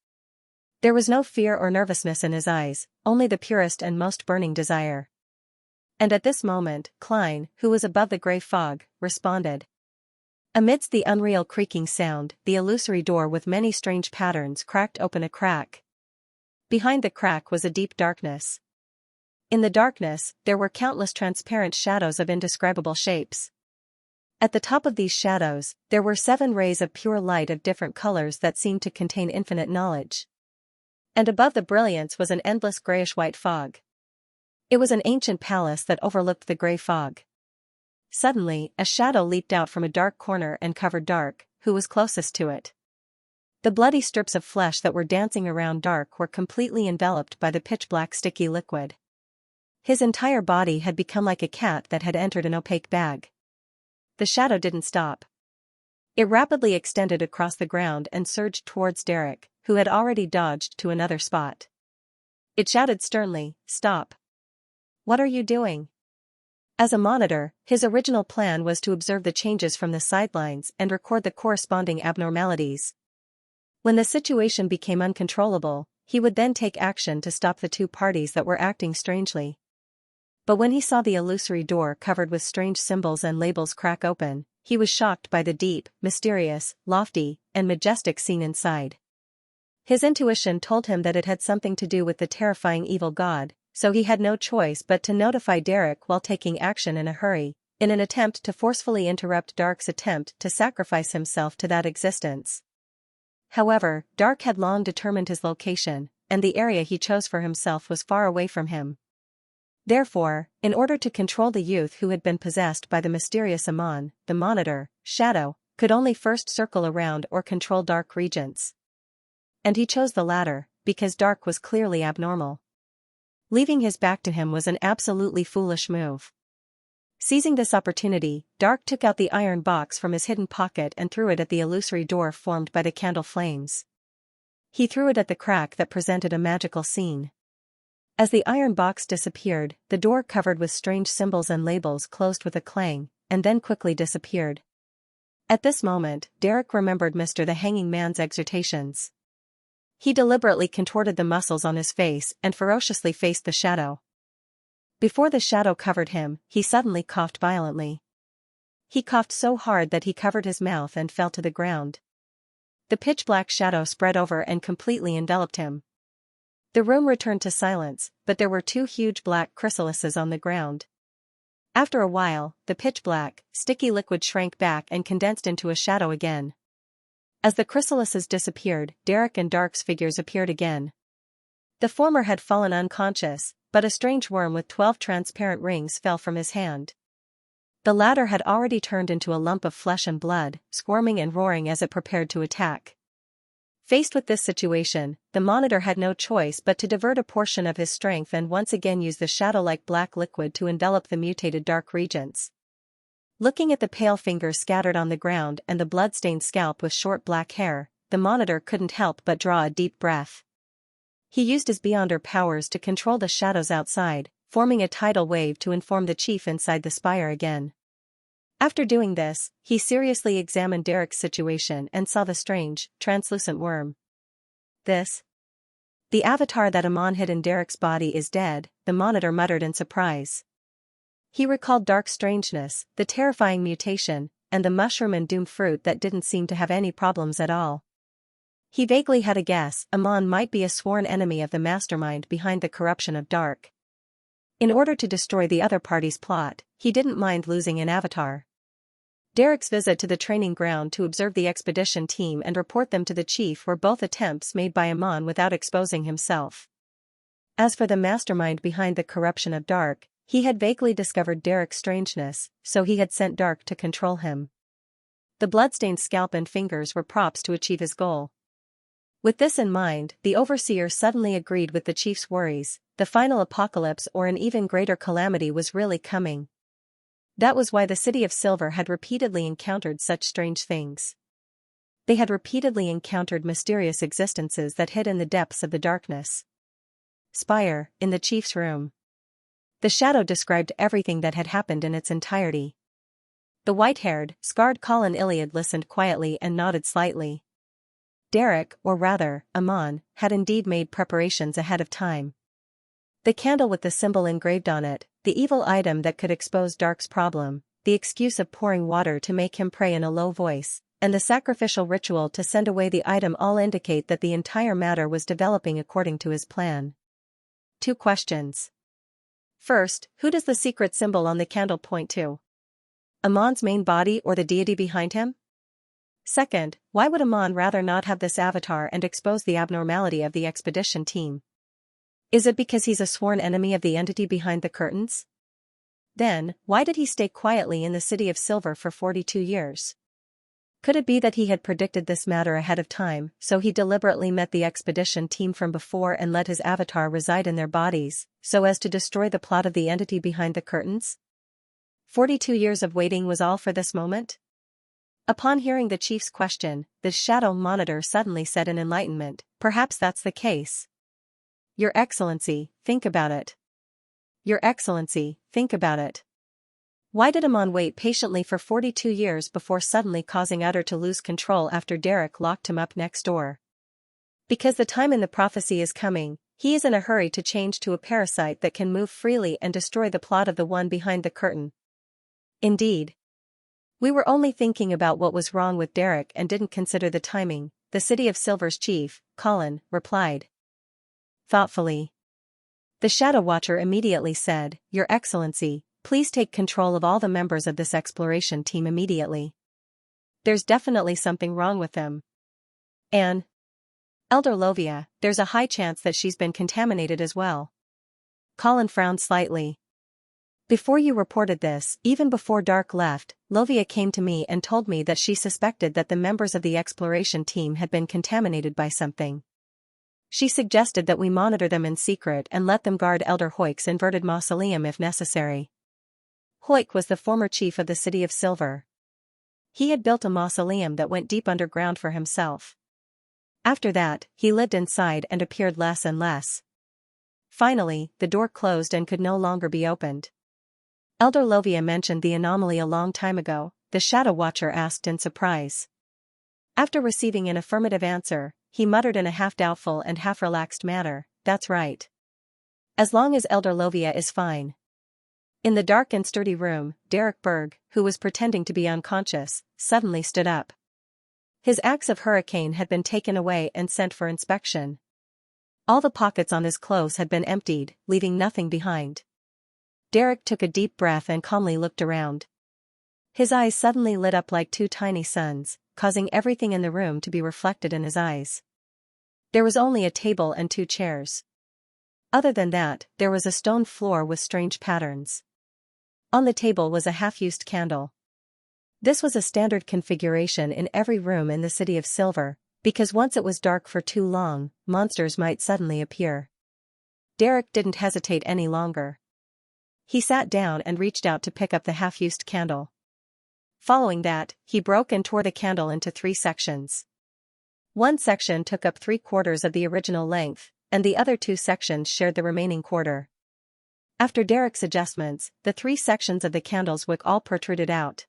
There was no fear or nervousness in his eyes, only the purest and most burning desire. And at this moment, Klein, who was above the gray fog, responded. Amidst the unreal creaking sound, the illusory door with many strange patterns cracked open a crack. Behind the crack was a deep darkness. In the darkness, there were countless transparent shadows of indescribable shapes. At the top of these shadows, there were 7 rays of pure light of different colors that seemed to contain infinite knowledge. And above the brilliance was an endless grayish-white fog. It was an ancient palace that overlooked the gray fog. Suddenly, a shadow leaped out from a dark corner and covered Dark, who was closest to it. The bloody strips of flesh that were dancing around Dark were completely enveloped by the pitch-black sticky liquid. His entire body had become like a cat that had entered an opaque bag. The shadow didn't stop. It rapidly extended across the ground and surged towards Derek, who had already dodged to another spot. It shouted sternly, "Stop! What are you doing?" As a monitor, his original plan was to observe the changes from the sidelines and record the corresponding abnormalities. When the situation became uncontrollable, he would then take action to stop the two parties that were acting strangely. But when he saw the illusory door covered with strange symbols and labels crack open, he was shocked by the deep, mysterious, lofty, and majestic scene inside. His intuition told him that it had something to do with the terrifying evil god, so he had no choice but to notify Derek while taking action in a hurry, in an attempt to forcefully interrupt Dark's attempt to sacrifice himself to that existence. However, Dark had long determined his location, and the area he chose for himself was far away from him. Therefore, in order to control the youth who had been possessed by the mysterious Amon, the monitor, Shadow, could only first circle around or control Dark regents. And he chose the latter, because Dark was clearly abnormal. Leaving his back to him was an absolutely foolish move. Seizing this opportunity, Dark took out the iron box from his hidden pocket and threw it at the illusory door formed by the candle flames. He threw it at the crack that presented a magical scene. As the iron box disappeared, the door covered with strange symbols and labels closed with a clang, and then quickly disappeared. At this moment, Derek remembered Mr. the Hanging Man's exhortations. He deliberately contorted the muscles on his face and ferociously faced the shadow. Before the shadow covered him, he suddenly coughed violently. He coughed so hard that he covered his mouth and fell to the ground. The pitch-black shadow spread over and completely enveloped him. The room returned to silence, but there were 2 huge black chrysalises on the ground. After a while, the pitch-black, sticky liquid shrank back and condensed into a shadow again. As the chrysalises disappeared, Derek and Dark's figures appeared again. The former had fallen unconscious, but a strange worm with 12 transparent rings fell from his hand. The latter had already turned into a lump of flesh and blood, squirming and roaring as it prepared to attack. Faced with this situation, the monitor had no choice but to divert a portion of his strength and once again use the shadow-like black liquid to envelop the mutated dark regions. Looking at the pale fingers scattered on the ground and the blood-stained scalp with short black hair, the monitor couldn't help but draw a deep breath. He used his Beyonder powers to control the shadows outside, forming a tidal wave to inform the chief inside the spire again. After doing this, he seriously examined Derek's situation and saw the strange, translucent worm. The avatar that Amon hid in Derek's body is dead, the monitor muttered in surprise. He recalled Dark's strangeness, the terrifying mutation, and the mushroom and doom fruit that didn't seem to have any problems at all. He vaguely had a guess Amon might be a sworn enemy of the mastermind behind the corruption of Dark. In order to destroy the other party's plot, he didn't mind losing an avatar. Derek's visit to the training ground to observe the expedition team and report them to the chief were both attempts made by Amon without exposing himself. As for the mastermind behind the corruption of Dark, he had vaguely discovered Derek's strangeness, so he had sent Dark to control him. The bloodstained scalp and fingers were props to achieve his goal. With this in mind, the overseer suddenly agreed with the chief's worries. The final apocalypse or an even greater calamity was really coming. That was why the City of Silver had repeatedly encountered such strange things. They had repeatedly encountered mysterious existences that hid in the depths of the darkness. Spire, in the chief's room. The shadow described everything that had happened in its entirety. The white-haired, scarred Colin Iliad listened quietly and nodded slightly. Derek, or rather, Amon, had indeed made preparations ahead of time. The candle with the symbol engraved on it, the evil item that could expose Dark's problem, the excuse of pouring water to make him pray in a low voice, and the sacrificial ritual to send away the item all indicate that the entire matter was developing according to his plan. 2 questions. First, who does the secret symbol on the candle point to? Amon's main body or the deity behind him? Second, why would Amon rather not have this avatar and expose the abnormality of the expedition team? Is it because he's a sworn enemy of the entity behind the curtains? Then, why did he stay quietly in the City of Silver for 42 years? Could it be that he had predicted this matter ahead of time, so he deliberately met the expedition team from before and let his avatar reside in their bodies, so as to destroy the plot of the entity behind the curtains? 42 years of waiting was all for this moment? Upon hearing the chief's question, the shadow monitor suddenly said in enlightenment, "Perhaps that's the case. Your Excellency, think about it. Your Excellency, think about it." Why did Amon wait patiently for 42 years before suddenly causing Utter to lose control after Derek locked him up next door? Because the time in the prophecy is coming, he is in a hurry to change to a parasite that can move freely and destroy the plot of the one behind the curtain. Indeed. We were only thinking about what was wrong with Derek and didn't consider the timing, the City of Silver's chief, Colin, replied. Thoughtfully. The Shadow Watcher immediately said, "Your Excellency, please take control of all the members of this exploration team immediately. There's definitely something wrong with them. And Elder Lovia, there's a high chance that she's been contaminated as well." Colin frowned slightly. "Before you reported this, even before Dark left, Lovia came to me and told me that she suspected that the members of the exploration team had been contaminated by something. She suggested that we monitor them in secret and let them guard Elder Hoyk's inverted mausoleum if necessary." Hoyk was the former chief of the City of Silver. He had built a mausoleum that went deep underground for himself. After that, he lived inside and appeared less and less. Finally, the door closed and could no longer be opened. Elder Lovia mentioned the anomaly a long time ago, the Shadow Watcher asked in surprise. After receiving an affirmative answer, he muttered in a half-doubtful and half-relaxed manner, "That's right. As long as Elder Lovia is fine." In the dark and sturdy room, Derek Berg, who was pretending to be unconscious, suddenly stood up. His axe of hurricane had been taken away and sent for inspection. All the pockets on his clothes had been emptied, leaving nothing behind. Derek took a deep breath and calmly looked around. His eyes suddenly lit up like 2 tiny suns, causing everything in the room to be reflected in his eyes. There was only a table and 2 chairs. Other than that, there was a stone floor with strange patterns. On the table was a half-used candle. This was a standard configuration in every room in the City of Silver, because once it was dark for too long, monsters might suddenly appear. Derek didn't hesitate any longer. He sat down and reached out to pick up the half-used candle. Following that, he broke and tore the candle into 3 sections. One section took up 3/4 of the original length, and the other 2 sections shared the remaining quarter. After Derek's adjustments, the 3 sections of the candle's wick all protruded out.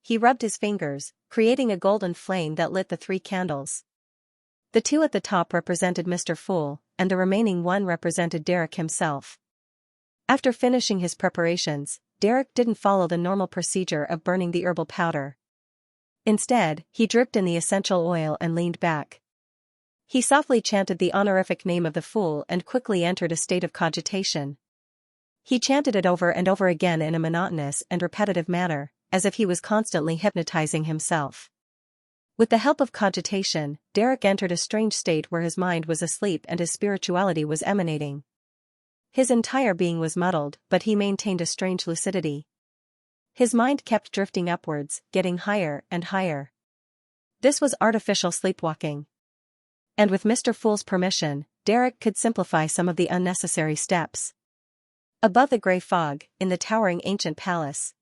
He rubbed his fingers, creating a golden flame that lit the 3 candles. The 2 at the top represented Mr. Fool, and the remaining 1 represented Derek himself. After finishing his preparations, Derek didn't follow the normal procedure of burning the herbal powder. Instead, he dripped in the essential oil and leaned back. He softly chanted the honorific name of the Fool and quickly entered a state of cogitation. He chanted it over and over again in a monotonous and repetitive manner, as if he was constantly hypnotizing himself. With the help of cogitation, Derek entered a strange state where his mind was asleep and his spirituality was emanating. His entire being was muddled, but he maintained a strange lucidity. His mind kept drifting upwards, getting higher and higher. This was artificial sleepwalking. And with Mr. Fool's permission, Derek could simplify some of the unnecessary steps. Above the grey fog, in the towering ancient palace,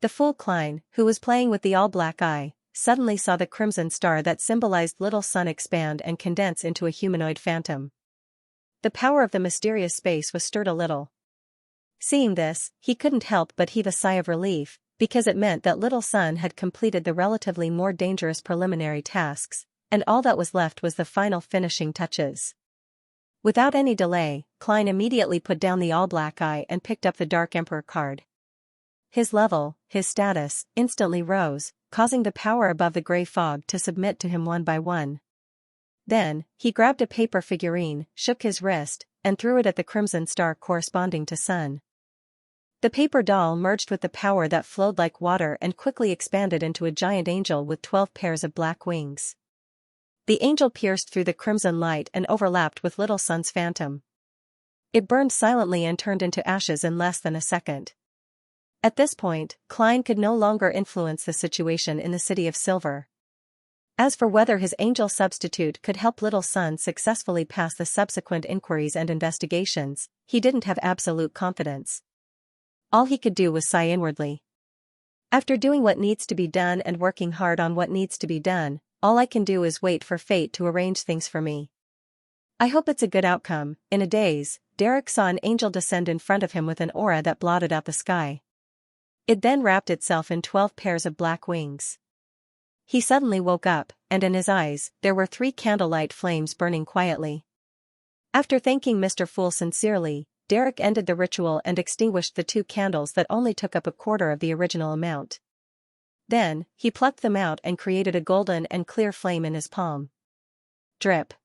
the Fool Klein, who was playing with the all-black eye, suddenly saw the crimson star that symbolized Little Sun expand and condense into a humanoid phantom. The power of the mysterious space was stirred a little. Seeing this, he couldn't help but heave a sigh of relief, because it meant that Little Sun had completed the relatively more dangerous preliminary tasks, and all that was left was the final finishing touches. Without any delay, Klein immediately put down the all-black eye and picked up the Dark Emperor card. His level, his status, instantly rose, causing the power above the grey fog to submit to him one by one. Then, he grabbed a paper figurine, shook his wrist, and threw it at the crimson star corresponding to Sun. The paper doll merged with the power that flowed like water and quickly expanded into a giant angel with 12 pairs of black wings. The angel pierced through the crimson light and overlapped with Little Sun's phantom. It burned silently and turned into ashes in less than a second. At this point, Klein could no longer influence the situation in the City of Silver. As for whether his angel substitute could help Little Sun successfully pass the subsequent inquiries and investigations, he didn't have absolute confidence. All he could do was sigh inwardly. After doing what needs to be done and working hard on what needs to be done, all I can do is wait for fate to arrange things for me. I hope it's a good outcome. In a daze, Derek saw an angel descend in front of him with an aura that blotted out the sky. It then wrapped itself in 12 pairs of black wings. He suddenly woke up, and in his eyes, there were 3 candlelight flames burning quietly. After thanking Mr. Fool sincerely, Derek ended the ritual and extinguished the 2 candles that only took up a quarter of the original amount. Then, he plucked them out and created a golden and clear flame in his palm. Drip.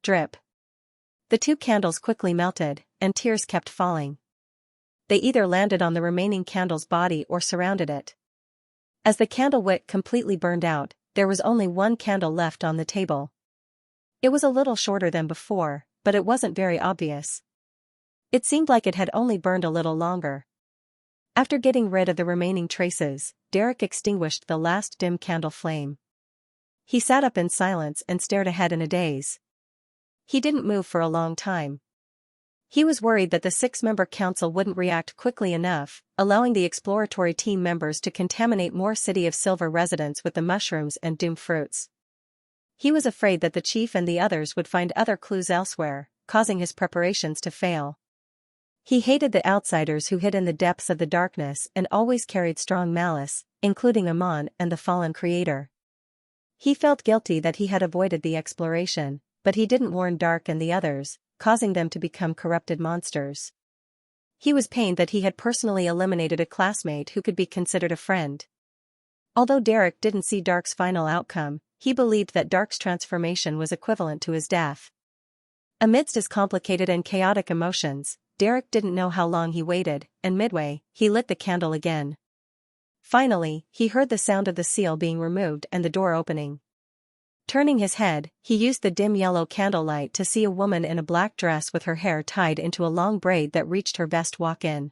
Drip. The 2 candles quickly melted, and tears kept falling. They either landed on the remaining candle's body or surrounded it. As the candle wick completely burned out, there was only 1 candle left on the table. It was a little shorter than before, but it wasn't very obvious. It seemed like it had only burned a little longer. After getting rid of the remaining traces, Derek extinguished the last dim candle flame. He sat up in silence and stared ahead in a daze. He didn't move for a long time. He was worried that the 6-member council wouldn't react quickly enough, allowing the exploratory team members to contaminate more City of Silver residents with the mushrooms and doomed fruits. He was afraid that the chief and the others would find other clues elsewhere, causing his preparations to fail. He hated the outsiders who hid in the depths of the darkness and always carried strong malice, including Amon and the fallen creator. He felt guilty that he had avoided the exploration, but he didn't warn Dark and the others, causing them to become corrupted monsters. He was pained that he had personally eliminated a classmate who could be considered a friend. Although Derek didn't see Dark's final outcome, he believed that Dark's transformation was equivalent to his death. Amidst his complicated and chaotic emotions, Derek didn't know how long he waited, and midway, he lit the candle again. Finally, he heard the sound of the seal being removed and the door opening. Turning his head, he used the dim yellow candlelight to see a woman in a black dress with her hair tied into a long braid that reached her vest walk in.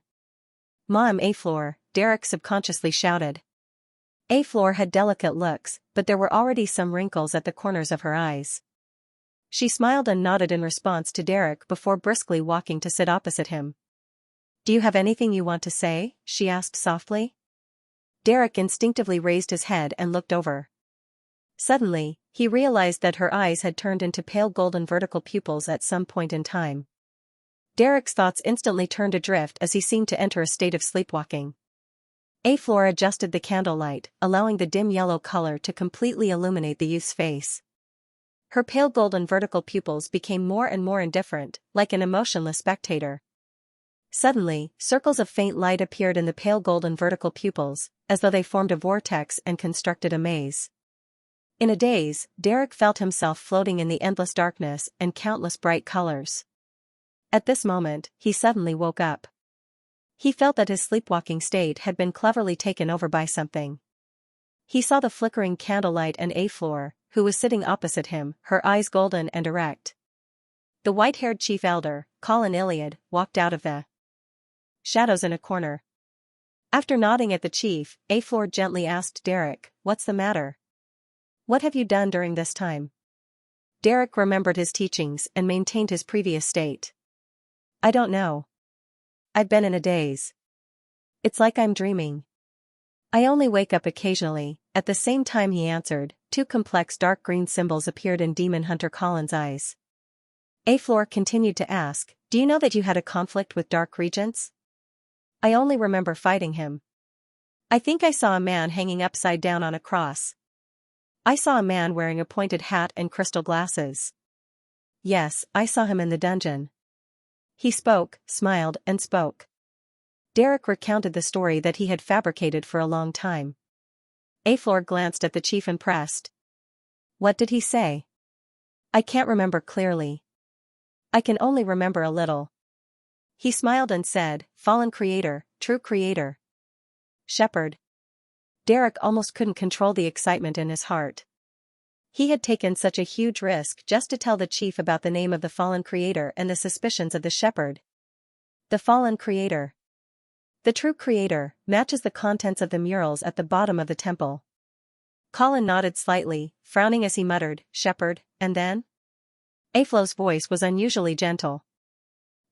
"Ma'am A floor," Derek subconsciously shouted. Aflor had delicate looks, but there were already some wrinkles at the corners of her eyes. She smiled and nodded in response to Derek before briskly walking to sit opposite him. "Do you have anything you want to say?" she asked softly. Derek instinctively raised his head and looked over. Suddenly, he realized that her eyes had turned into pale golden vertical pupils at some point in time. Derek's thoughts instantly turned adrift as he seemed to enter a state of sleepwalking. Aflor adjusted the candlelight, allowing the dim yellow color to completely illuminate the youth's face. Her pale golden vertical pupils became more and more indifferent, like an emotionless spectator. Suddenly, circles of faint light appeared in the pale golden vertical pupils, as though they formed a vortex and constructed a maze. In a daze, Derek felt himself floating in the endless darkness and countless bright colors. At this moment, he suddenly woke up. He felt that his sleepwalking state had been cleverly taken over by something. He saw the flickering candlelight and Aflor, who was sitting opposite him, her eyes golden and erect. The white-haired chief elder, Colin Iliad, walked out of the shadows in a corner. After nodding at the chief, Aflor gently asked Derek, "What's the matter? What have you done during this time?" Derek remembered his teachings and maintained his previous state. "I don't know. I've been in a daze. It's like I'm dreaming. I only wake up occasionally." At the same time he answered, two complex dark green symbols appeared in Demon Hunter Colin's eyes. Aflor continued to ask, "Do you know that you had a conflict with Dark Regents?" "I only remember fighting him. I think I saw a man hanging upside down on a cross. I saw a man wearing a pointed hat and crystal glasses. Yes, I saw him in the dungeon." He spoke, smiled, and spoke. Derek recounted the story that he had fabricated for a long time. Aflor glanced at the chief impressed. "What did he say?" "I can't remember clearly. I can only remember a little." He smiled and said, "Fallen creator, true creator. Shepherd." Derek almost couldn't control the excitement in his heart. He had taken such a huge risk just to tell the chief about the name of the fallen creator and the suspicions of the shepherd. The fallen creator. The true creator matches the contents of the murals at the bottom of the temple. Colin nodded slightly, frowning as he muttered, "Shepherd, and then?" Aflor's voice was unusually gentle.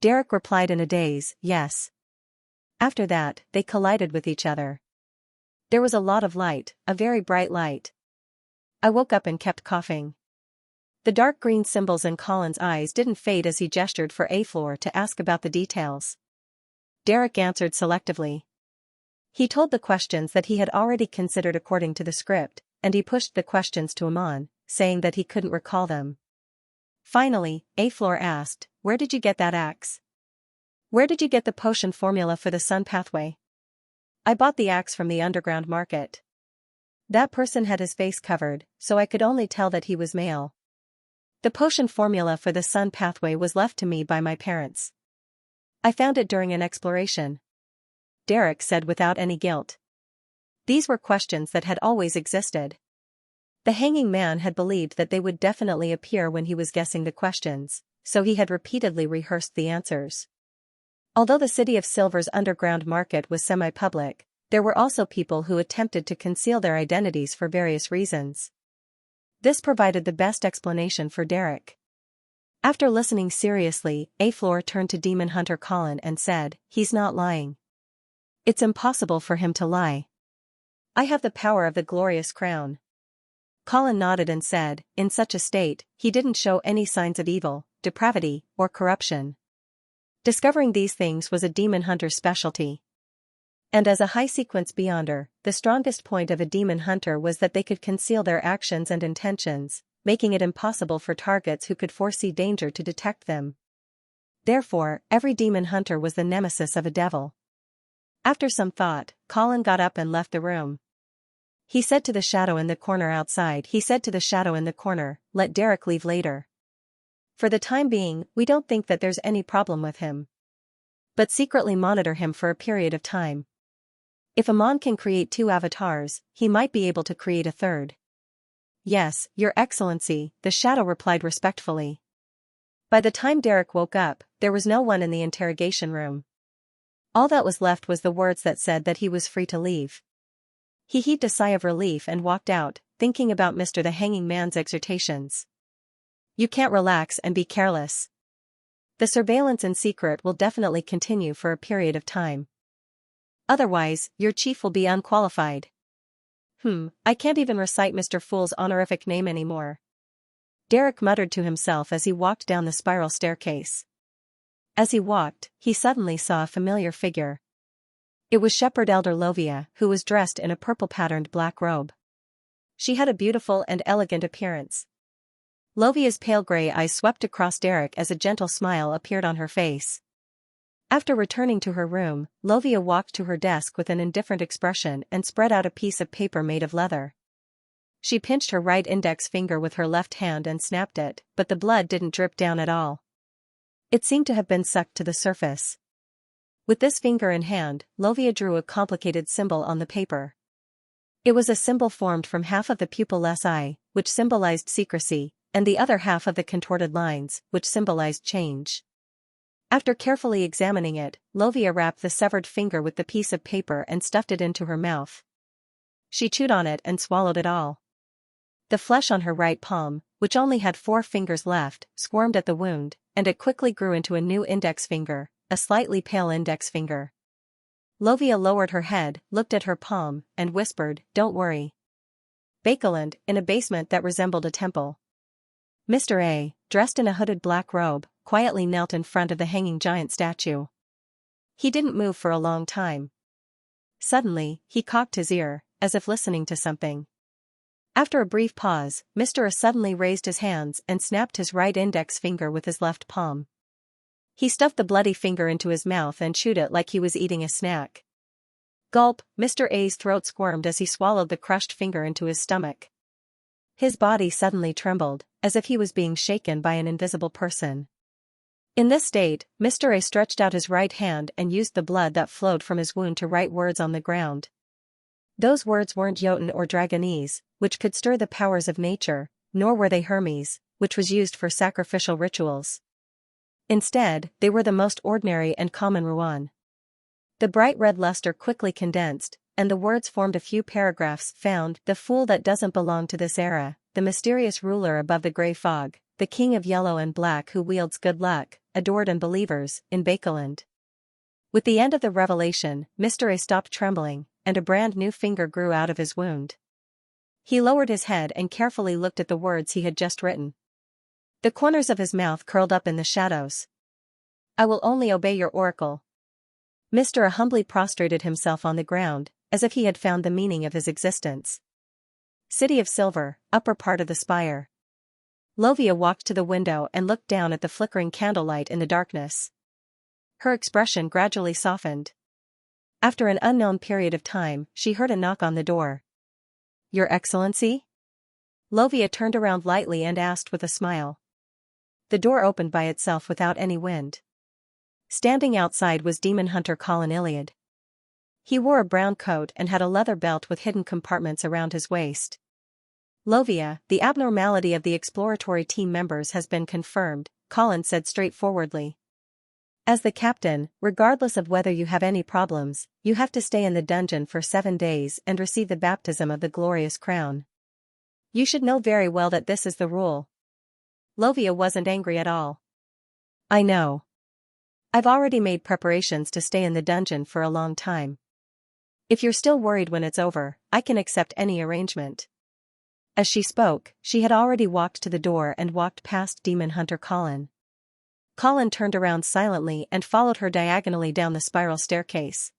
Derek replied in a daze, "Yes." After that, they collided with each other. There was a lot of light, a very bright light. I woke up and kept coughing. The dark green symbols in Colin's eyes didn't fade as he gestured for Aflor to ask about the details. Derek answered selectively. He told the questions that he had already considered according to the script, and he pushed the questions to Amon, saying that he couldn't recall them. Finally, Aflor asked, "Where did you get that axe? Where did you get the potion formula for the sun pathway?" "I bought the axe from the underground market." That person had his face covered, so I could only tell that he was male. The potion formula for the sun pathway was left to me by my parents. I found it during an exploration. Derek said without any guilt. These were questions that had always existed. The hanging man had believed that they would definitely appear when he was guessing the questions, so he had repeatedly rehearsed the answers. Although the City of Silver's underground market was semi-public, there were also people who attempted to conceal their identities for various reasons. This provided the best explanation for Derek. After listening seriously, Aflor turned to Demon Hunter Colin and said, "He's not lying. It's impossible for him to lie. I have the power of the glorious crown." Colin nodded and said, "In such a state, he didn't show any signs of evil, depravity, or corruption." Discovering these things was a demon hunter's specialty. And as a high-sequence beyonder, the strongest point of a demon hunter was that they could conceal their actions and intentions, making it impossible for targets who could foresee danger to detect them. Therefore, every demon hunter was the nemesis of a devil. After some thought, Colin got up and left the room. He said to the shadow in the corner outside, "Let Derek leave later. For the time being, we don't think that there's any problem with him. But secretly monitor him for a period of time. If Amon can create 2 avatars, he might be able to create a third." "Yes, Your Excellency," the shadow replied respectfully. By the time Derek woke up, there was no one in the interrogation room. All that was left was the words that said that he was free to leave. He heaved a sigh of relief and walked out, thinking about Mr. the Hanging Man's exhortations. You can't relax and be careless. The surveillance in secret will definitely continue for a period of time. Otherwise, your chief will be unqualified. I can't even recite Mr. Fool's honorific name anymore. Derek muttered to himself as he walked down the spiral staircase. As he walked, he suddenly saw a familiar figure. It was Shepherd Elder Lovia, who was dressed in a purple-patterned black robe. She had a beautiful and elegant appearance. Lovia's pale gray eyes swept across Derek as a gentle smile appeared on her face. After returning to her room, Lovia walked to her desk with an indifferent expression and spread out a piece of paper made of leather. She pinched her right index finger with her left hand and snapped it, but the blood didn't drip down at all. It seemed to have been sucked to the surface. With this finger in hand, Lovia drew a complicated symbol on the paper. It was a symbol formed from half of the pupilless eye, which symbolized secrecy, and the other half of the contorted lines, which symbolized change. After carefully examining it, Lovia wrapped the severed finger with the piece of paper and stuffed it into her mouth. She chewed on it and swallowed it all. The flesh on her right palm, which only had 4 fingers left, squirmed at the wound, and it quickly grew into a new index finger, a slightly pale index finger. Lovia lowered her head, looked at her palm, and whispered, "Don't worry." Bakeland, in a basement that resembled a temple. Mr. A, dressed in a hooded black robe, quietly knelt in front of the hanging giant statue. He didn't move for a long time. Suddenly, he cocked his ear, as if listening to something. After a brief pause, Mr. A suddenly raised his hands and snapped his right index finger with his left palm. He stuffed the bloody finger into his mouth and chewed it like he was eating a snack. Gulp, Mr. A's throat squirmed as he swallowed the crushed finger into his stomach. His body suddenly trembled, as if he was being shaken by an invisible person. In this state, Mr. A stretched out his right hand and used the blood that flowed from his wound to write words on the ground. Those words weren't Jotun or Dragonese, which could stir the powers of nature, nor were they Hermes, which was used for sacrificial rituals. Instead, they were the most ordinary and common Ruan. The bright red luster quickly condensed, and the words formed a few paragraphs found: the fool that doesn't belong to this era, the mysterious ruler above the gray fog, the king of yellow and black who wields good luck, adored and believers, in Bakeland. With the end of the revelation, Mr. A stopped trembling, and a brand new finger grew out of his wound. He lowered his head and carefully looked at the words he had just written. The corners of his mouth curled up in the shadows. "I will only obey your oracle." Mr. A humbly prostrated himself on the ground, as if he had found the meaning of his existence. City of Silver, upper part of the spire. Lovia walked to the window and looked down at the flickering candlelight in the darkness. Her expression gradually softened. After an unknown period of time, she heard a knock on the door. "Your Excellency?" Lovia turned around lightly and asked with a smile. The door opened by itself without any wind. Standing outside was demon hunter Colin Iliad. He wore a brown coat and had a leather belt with hidden compartments around his waist. "Lovia, the abnormality of the exploratory team members has been confirmed," Colin said straightforwardly. "As the captain, regardless of whether you have any problems, you have to stay in the dungeon for 7 days and receive the baptism of the glorious crown. You should know very well that this is the rule." Lovia wasn't angry at all. "I know. I've already made preparations to stay in the dungeon for a long time. If you're still worried when it's over, I can accept any arrangement." As she spoke, she had already walked to the door and walked past demon hunter Colin. Colin turned around silently and followed her diagonally down the spiral staircase.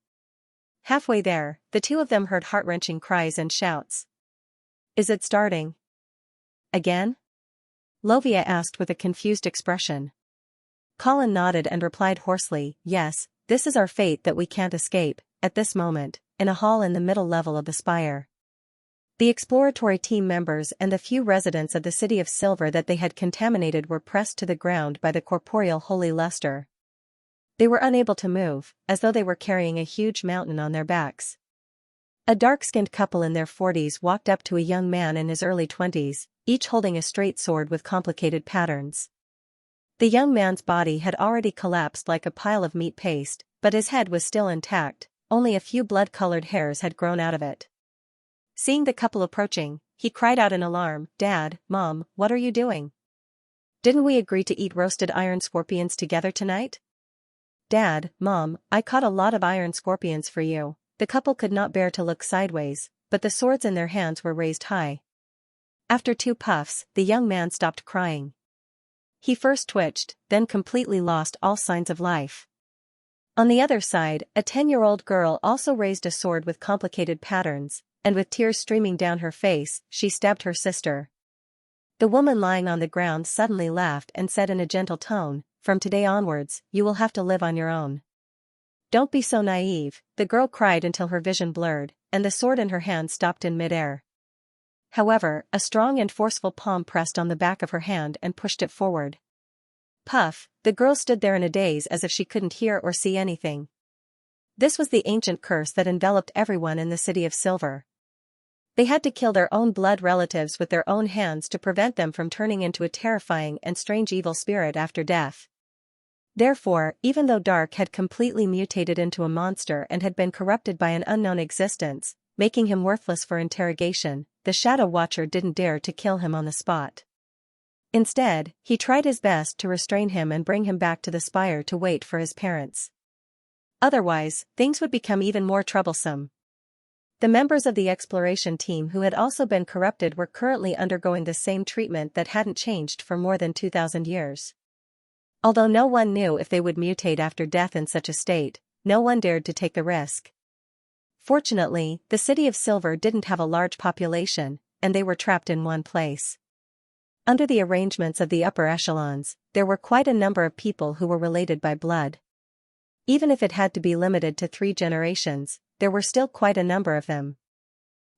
Halfway there, the two of them heard heart-wrenching cries and shouts. "Is it starting again?" Lovia asked with a confused expression. Colin nodded and replied hoarsely, "Yes, this is our fate that we can't escape," at this moment, in a hall in the middle level of the spire. The exploratory team members and the few residents of the City of Silver that they had contaminated were pressed to the ground by the corporeal holy luster. They were unable to move, as though they were carrying a huge mountain on their backs. A dark-skinned couple in their 40s walked up to a young man in his early 20s, each holding a straight sword with complicated patterns. The young man's body had already collapsed like a pile of meat paste, but his head was still intact, only a few blood-colored hairs had grown out of it. Seeing the couple approaching, he cried out in alarm, "Dad, Mom, what are you doing? Didn't we agree to eat roasted iron scorpions together tonight?" "Dad, Mom, I caught a lot of iron scorpions for you." The couple could not bear to look sideways, but the swords in their hands were raised high. After 2 puffs, the young man stopped crying. He first twitched, then completely lost all signs of life. On the other side, a 10-year-old girl also raised a sword with complicated patterns, and with tears streaming down her face, she stabbed her sister. The woman lying on the ground suddenly laughed and said in a gentle tone, "From today onwards, you will have to live on your own." "Don't be so naive," the girl cried until her vision blurred, and the sword in her hand stopped in midair. However, a strong and forceful palm pressed on the back of her hand and pushed it forward. Puff, the girl stood there in a daze as if she couldn't hear or see anything. This was the ancient curse that enveloped everyone in the City of Silver. They had to kill their own blood relatives with their own hands to prevent them from turning into a terrifying and strange evil spirit after death. Therefore, even though Dark had completely mutated into a monster and had been corrupted by an unknown existence, making him worthless for interrogation, the Shadow Watcher didn't dare to kill him on the spot. Instead, he tried his best to restrain him and bring him back to the spire to wait for his parents. Otherwise, things would become even more troublesome. The members of the exploration team who had also been corrupted were currently undergoing the same treatment that hadn't changed for more than 2,000 years. Although no one knew if they would mutate after death in such a state, no one dared to take the risk. Fortunately, the City of Silver didn't have a large population, and they were trapped in one place. Under the arrangements of the upper echelons, there were quite a number of people who were related by blood. Even if it had to be limited to 3 generations, there were still quite a number of them.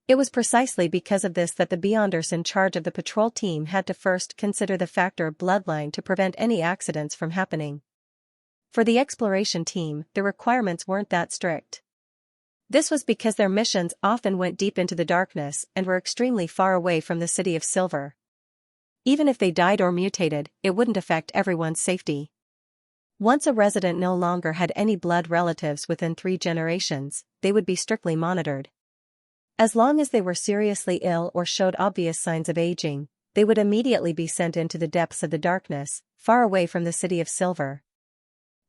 It was precisely because of this that the Beyonders in charge of the patrol team had to first consider the factor of bloodline to prevent any accidents from happening. For the exploration team, the requirements weren't that strict. This was because their missions often went deep into the darkness and were extremely far away from the City of Silver. Even if they died or mutated, it wouldn't affect everyone's safety. Once a resident no longer had any blood relatives within 3 generations, they would be strictly monitored. As long as they were seriously ill or showed obvious signs of aging, they would immediately be sent into the depths of the darkness, far away from the City of Silver.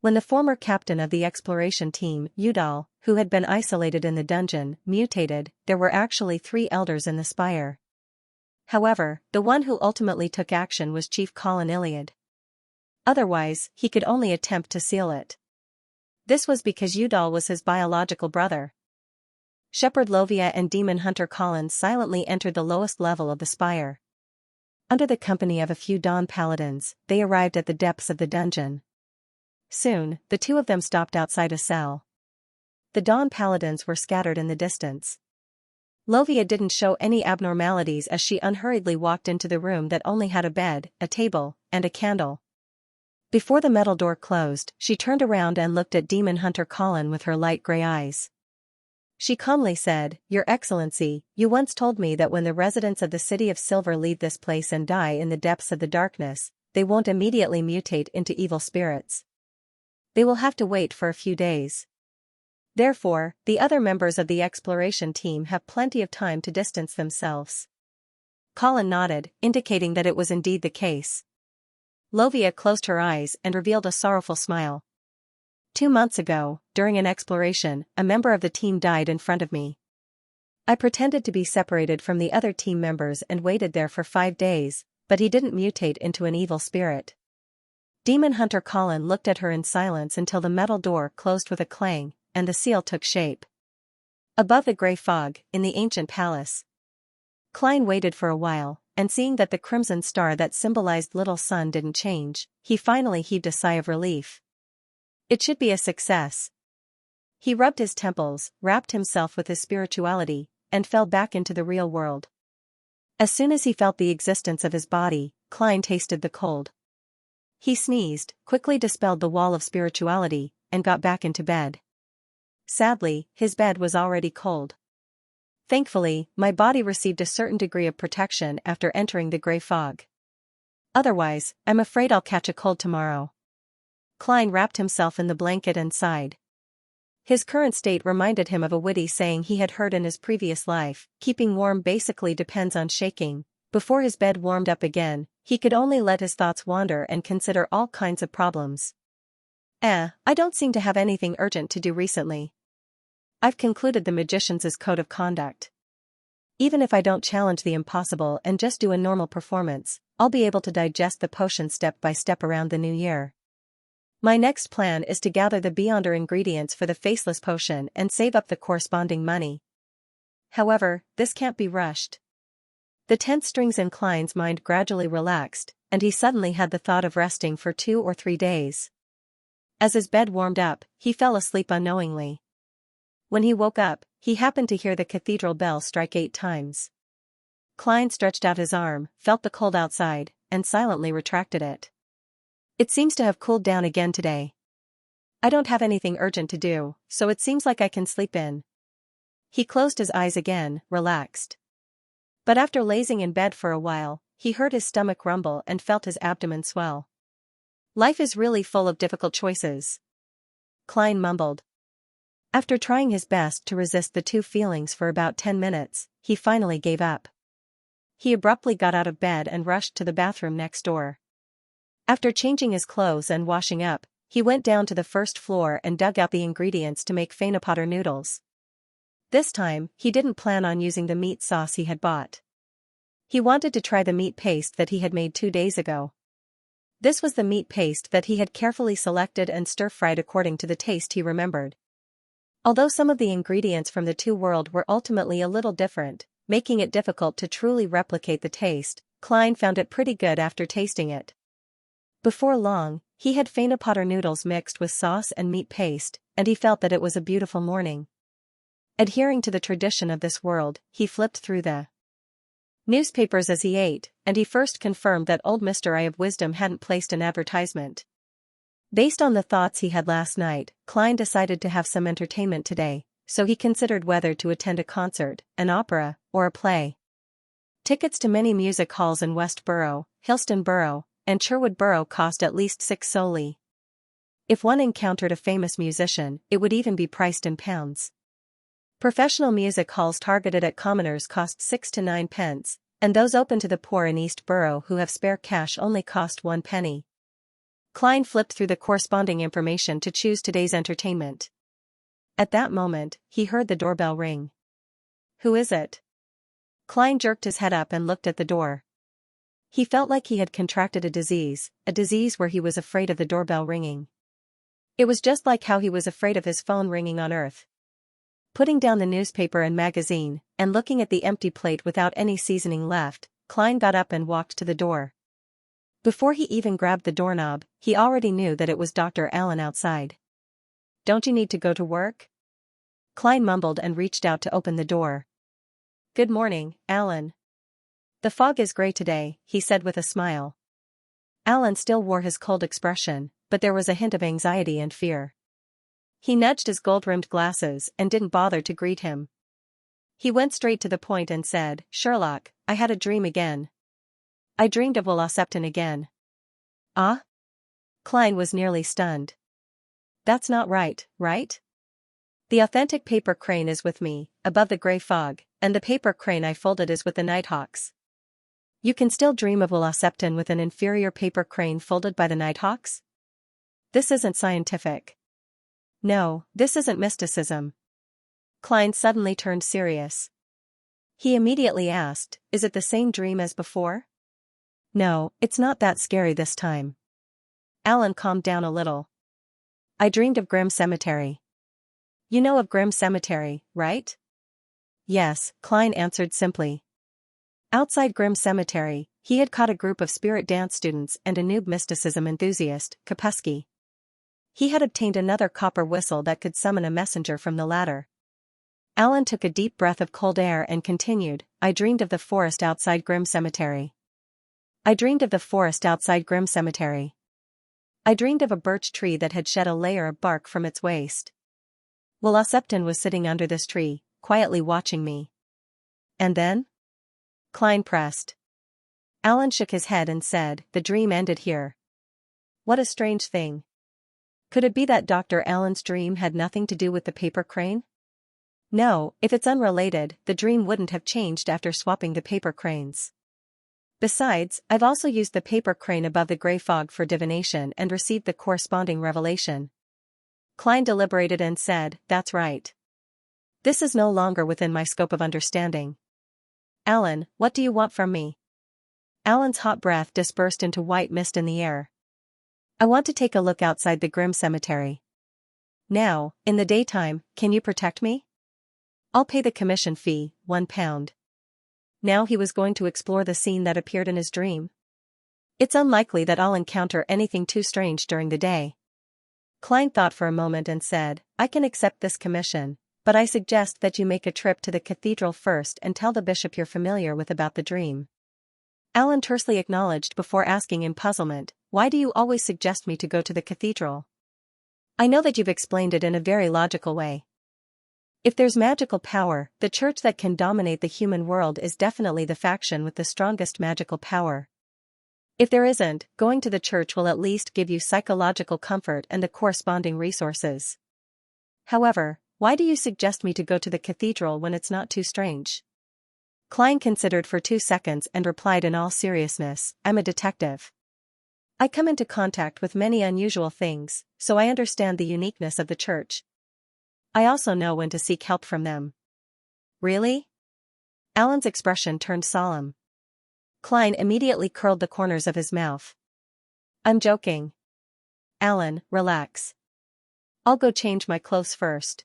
When the former captain of the exploration team, Udal, who had been isolated in the dungeon, mutated, there were actually 3 elders in the spire. However, the one who ultimately took action was Chief Colin Iliad. Otherwise, he could only attempt to seal it. This was because Udal was his biological brother. Shepherd Lovia and Demon Hunter Collins silently entered the lowest level of the spire. Under the company of a few Dawn Paladins, they arrived at the depths of the dungeon. Soon, the 2 of them stopped outside a cell. The Dawn Paladins were scattered in the distance. Lovia didn't show any abnormalities as she unhurriedly walked into the room that only had a bed, a table, and a candle. Before the metal door closed, she turned around and looked at Demon Hunter Colin with her light gray eyes. She calmly said, "Your Excellency, you once told me that when the residents of the City of Silver leave this place and die in the depths of the darkness, they won't immediately mutate into evil spirits. They will have to wait for a few days. Therefore, the other members of the exploration team have plenty of time to distance themselves." Colin nodded, indicating that it was indeed the case. Lovia closed her eyes and revealed a sorrowful smile. 2 months ago, during an exploration, a member of the team died in front of me. I pretended to be separated from the other team members and waited there for 5 days, but he didn't mutate into an evil spirit. Demon Hunter Colin looked at her in silence until the metal door closed with a clang, and the seal took shape. Above the grey fog, in the ancient palace, Klein waited for a while, and seeing that the crimson star that symbolized Little Sun didn't change, he finally heaved a sigh of relief. It should be a success. He rubbed his temples, wrapped himself with his spirituality, and fell back into the real world. As soon as he felt the existence of his body, Klein tasted the cold. He sneezed, quickly dispelled the wall of spirituality, and got back into bed. Sadly, his bed was already cold. Thankfully, my body received a certain degree of protection after entering the grey fog. Otherwise, I'm afraid I'll catch a cold tomorrow. Klein wrapped himself in the blanket and sighed. His current state reminded him of a witty saying he had heard in his previous life: keeping warm basically depends on shaking. Before his bed warmed up again, he could only let his thoughts wander and consider all kinds of problems. I don't seem to have anything urgent to do recently. I've concluded the magician's code of conduct. Even if I don't challenge the impossible and just do a normal performance, I'll be able to digest the potion step by step around the new year. My next plan is to gather the beyonder ingredients for the faceless potion and save up the corresponding money. However, this can't be rushed. The tense strings in Klein's mind gradually relaxed, and he suddenly had the thought of resting for 2 or 3 days. As his bed warmed up, he fell asleep unknowingly. When he woke up, he happened to hear the cathedral bell strike 8 times. Klein stretched out his arm, felt the cold outside, and silently retracted it. It seems to have cooled down again today. I don't have anything urgent to do, so it seems like I can sleep in. He closed his eyes again, relaxed. But after lazing in bed for a while, he heard his stomach rumble and felt his abdomen swell. Life is really full of difficult choices, Klein mumbled. After trying his best to resist the 2 feelings for about 10 minutes, he finally gave up. He abruptly got out of bed and rushed to the bathroom next door. After changing his clothes and washing up, he went down to the first floor and dug out the ingredients to make Phaenopotter noodles. This time, he didn't plan on using the meat sauce he had bought. He wanted to try the meat paste that he had made 2 days ago. This was the meat paste that he had carefully selected and stir-fried according to the taste he remembered. Although some of the ingredients from the 2 worlds were ultimately a little different, making it difficult to truly replicate the taste, Klein found it pretty good after tasting it. Before long, he had Phaenopotter noodles mixed with sauce and meat paste, and he felt that it was a beautiful morning. Adhering to the tradition of this world, he flipped through the newspapers as he ate, and he first confirmed that old Mr. Eye of Wisdom hadn't placed an advertisement. Based on the thoughts he had last night, Klein decided to have some entertainment today, so he considered whether to attend a concert, an opera, or a play. Tickets to many music halls in Westborough, Hillstonborough, and Sherwoodborough cost at least 6 soldi. If one encountered a famous musician, it would even be priced in pounds. Professional music halls targeted at commoners cost 6 to 9 pence, and those open to the poor in East Borough who have spare cash only cost 1 penny. Klein flipped through the corresponding information to choose today's entertainment. At that moment, he heard the doorbell ring. Who is it? Klein jerked his head up and looked at the door. He felt like he had contracted a disease where he was afraid of the doorbell ringing. It was just like how he was afraid of his phone ringing on Earth. Putting down the newspaper and magazine, and looking at the empty plate without any seasoning left, Klein got up and walked to the door. Before he even grabbed the doorknob, he already knew that it was Dr. Allen outside. Don't you need to go to work? Klein mumbled and reached out to open the door. Good morning, Allen. The fog is gray today, he said with a smile. Allen still wore his cold expression, but there was a hint of anxiety and fear. He nudged his gold-rimmed glasses and didn't bother to greet him. He went straight to the point and said, Sherlock, I had a dream again. I dreamed of Will again. Ah? Klein was nearly stunned. That's not right, right? The authentic paper crane is with me, above the gray fog, and the paper crane I folded is with the Nighthawks. You can still dream of Will with an inferior paper crane folded by the Nighthawks? This isn't scientific. No, this isn't mysticism. Klein suddenly turned serious. He immediately asked, is it the same dream as before? No, it's not that scary this time. Allen calmed down a little. I dreamed of Grim Cemetery. You know of Grim Cemetery, right? Yes, Klein answered simply. Outside Grim Cemetery, he had caught a group of spirit dance students and a noob mysticism enthusiast, Kapusky. He had obtained another copper whistle that could summon a messenger from the latter. Allen took a deep breath of cold air and continued, I dreamed of the forest outside Grim Cemetery. I dreamed of the forest outside Grim Cemetery. I dreamed of a birch tree that had shed a layer of bark from its waist. Will was sitting under this tree, quietly watching me. And then? Klein pressed. Allen shook his head and said, the dream ended here. What a strange thing. Could it be that Dr. Allen's dream had nothing to do with the paper crane? No, if it's unrelated, the dream wouldn't have changed after swapping the paper cranes. Besides, I've also used the paper crane above the gray fog for divination and received the corresponding revelation. Klein deliberated and said, "That's right. This is no longer within my scope of understanding. Allen, what do you want from me?" Allen's hot breath dispersed into white mist in the air. "I want to take a look outside the grim cemetery. Now, in the daytime, can you protect me? I'll pay the commission fee, £1. Now he was going to explore the scene that appeared in his dream. It's unlikely that I'll encounter anything too strange during the day. Klein thought for a moment and said, "I can accept this commission, but I suggest that you make a trip to the cathedral first and tell the bishop you're familiar with about the dream." Allen tersely acknowledged before asking in puzzlement, "Why do you always suggest me to go to the cathedral? I know that you've explained it in a very logical way. If there's magical power, the church that can dominate the human world is definitely the faction with the strongest magical power. If there isn't, going to the church will at least give you psychological comfort and the corresponding resources. However, why do you suggest me to go to the cathedral when it's not too strange?" Klein considered for 2 seconds and replied in all seriousness, "I'm a detective. I come into contact with many unusual things, so I understand the uniqueness of the church. I also know when to seek help from them." "Really?" Allen's expression turned solemn. Klein immediately curled the corners of his mouth. "I'm joking. Allen, relax. I'll go change my clothes first.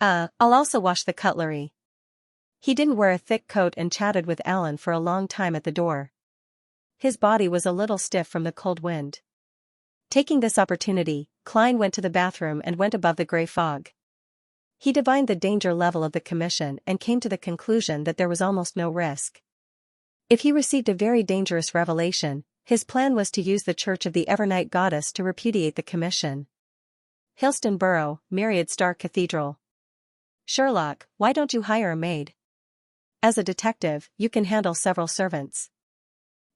I'll also wash the cutlery." He didn't wear a thick coat and chatted with Allen for a long time at the door. His body was a little stiff from the cold wind. Taking this opportunity, Klein went to the bathroom and went above the gray fog. He divined the danger level of the commission and came to the conclusion that there was almost no risk. If he received a very dangerous revelation, his plan was to use the Church of the Evernight Goddess to repudiate the commission. Hillstonborough, Myriad Star Cathedral. "Sherlock, why don't you hire a maid? As a detective, you can handle several servants."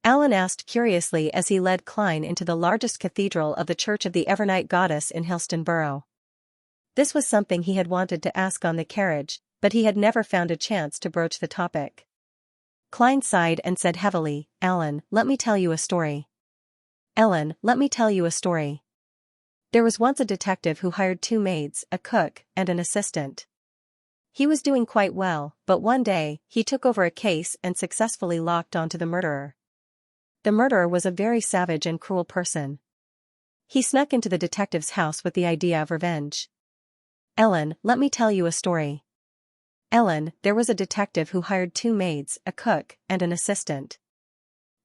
Allen asked curiously as he led Klein into the largest cathedral of the Church of the Evernight Goddess in Hillstonborough. This was something he had wanted to ask on the carriage, but he had never found a chance to broach the topic. Klein sighed and said heavily, "Allen, let me tell you a story. Ellen, let me tell you a story. There was once a detective who hired 2 maids, a cook, and an assistant. He was doing quite well, but one day, he took over a case and successfully locked onto the murderer. The murderer was a very savage and cruel person. He snuck into the detective's house with the idea of revenge. Ellen, let me tell you a story. Ellen, there was a detective who hired 2 maids, a cook, and an assistant.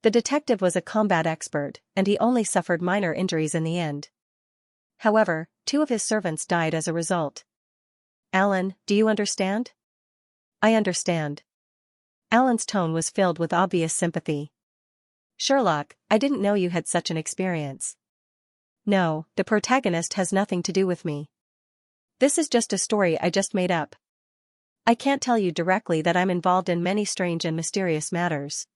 The detective was a combat expert, and he only suffered minor injuries in the end. However, 2 of his servants died as a result. Allen, do you understand?" "I understand." Allen's tone was filled with obvious sympathy. "Sherlock, I didn't know you had such an experience." "No, the protagonist has nothing to do with me. This is just a story I just made up. I can't tell you directly that I'm involved in many strange and mysterious matters.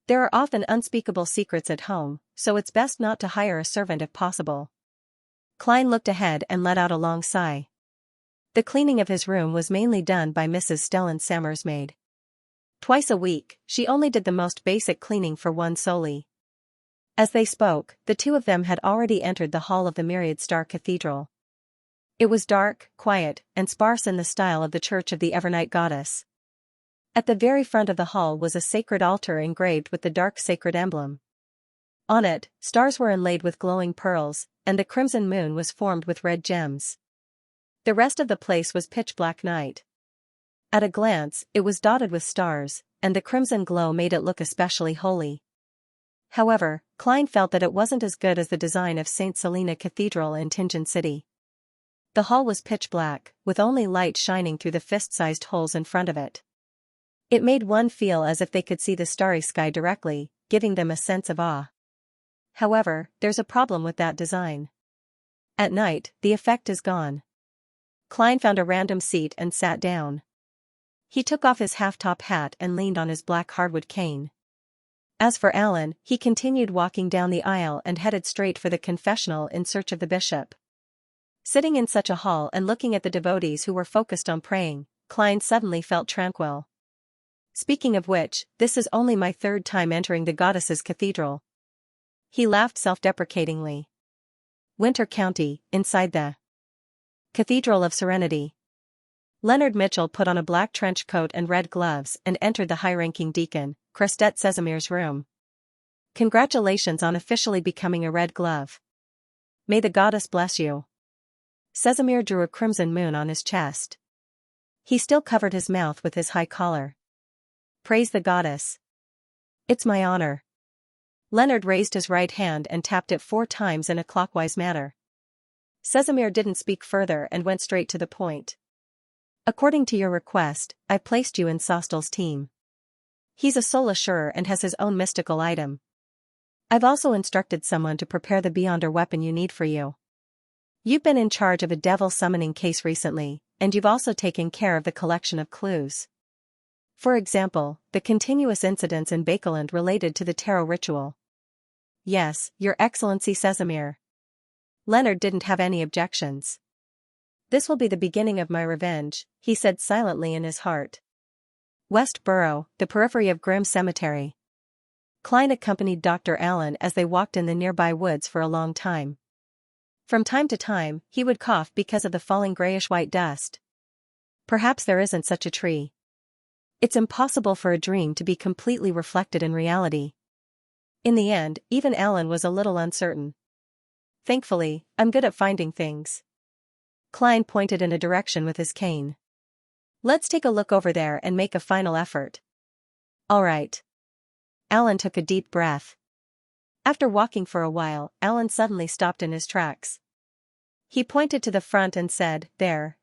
There are often unspeakable secrets at home, so it's best not to hire a servant if possible." Klein looked ahead and let out a long sigh. The cleaning of his room was mainly done by Mrs. Stellan Sammer's maid. Twice a week, she only did the most basic cleaning for one solely. As they spoke, the 2 of them had already entered the hall of the Myriad Star Cathedral. It was dark, quiet, and sparse in the style of the Church of the Evernight Goddess. At the very front of the hall was a sacred altar engraved with the dark sacred emblem. On it, stars were inlaid with glowing pearls, and the crimson moon was formed with red gems. The rest of the place was pitch-black night. At a glance, it was dotted with stars, and the crimson glow made it look especially holy. However, Klein felt that it wasn't as good as the design of St. Selena Cathedral in Tingen City. The hall was pitch black, with only light shining through the fist-sized holes in front of it. It made one feel as if they could see the starry sky directly, giving them a sense of awe. However, there's a problem with that design. At night, the effect is gone. Klein found a random seat and sat down. He took off his half-top hat and leaned on his black hardwood cane. As for Alan, he continued walking down the aisle and headed straight for the confessional in search of the bishop. Sitting in such a hall and looking at the devotees who were focused on praying, Klein suddenly felt tranquil. Speaking of which, this is only my third time entering the goddess's cathedral. He laughed self-deprecatingly. Winter County, inside the Cathedral of Serenity. Leonard Mitchell put on a black trench coat and red gloves and entered the high-ranking deacon, Crestet Sesamir's room. Congratulations on officially becoming a Red Glove. May the goddess bless you. Sesamir drew a crimson moon on his chest. He still covered his mouth with his high collar. Praise the goddess. It's my honor. Leonard raised his right hand and tapped it 4 times in a clockwise manner. Sesamir didn't speak further and went straight to the point. According to your request, I placed you in Sostel's team. He's a soul assurer and has his own mystical item. I've also instructed someone to prepare the beyonder weapon you need for you. You've been in charge of a devil summoning case recently, and you've also taken care of the collection of clues. For example, the continuous incidents in Bakeland related to the tarot ritual. Yes, Your Excellency Sesamir. Leonard didn't have any objections. This will be the beginning of my revenge, he said silently in his heart. West Borough, the periphery of Grimm Cemetery. Klein accompanied Dr. Allen as they walked in the nearby woods for a long time. From time to time, he would cough because of the falling grayish-white dust. Perhaps there isn't such a tree. It's impossible for a dream to be completely reflected in reality. In the end, even Allen was a little uncertain. Thankfully, I'm good at finding things. Klein pointed in a direction with his cane. Let's take a look over there and make a final effort. All right. Allen took a deep breath. After walking for a while, Allen suddenly stopped in his tracks. He pointed to the front and said, There.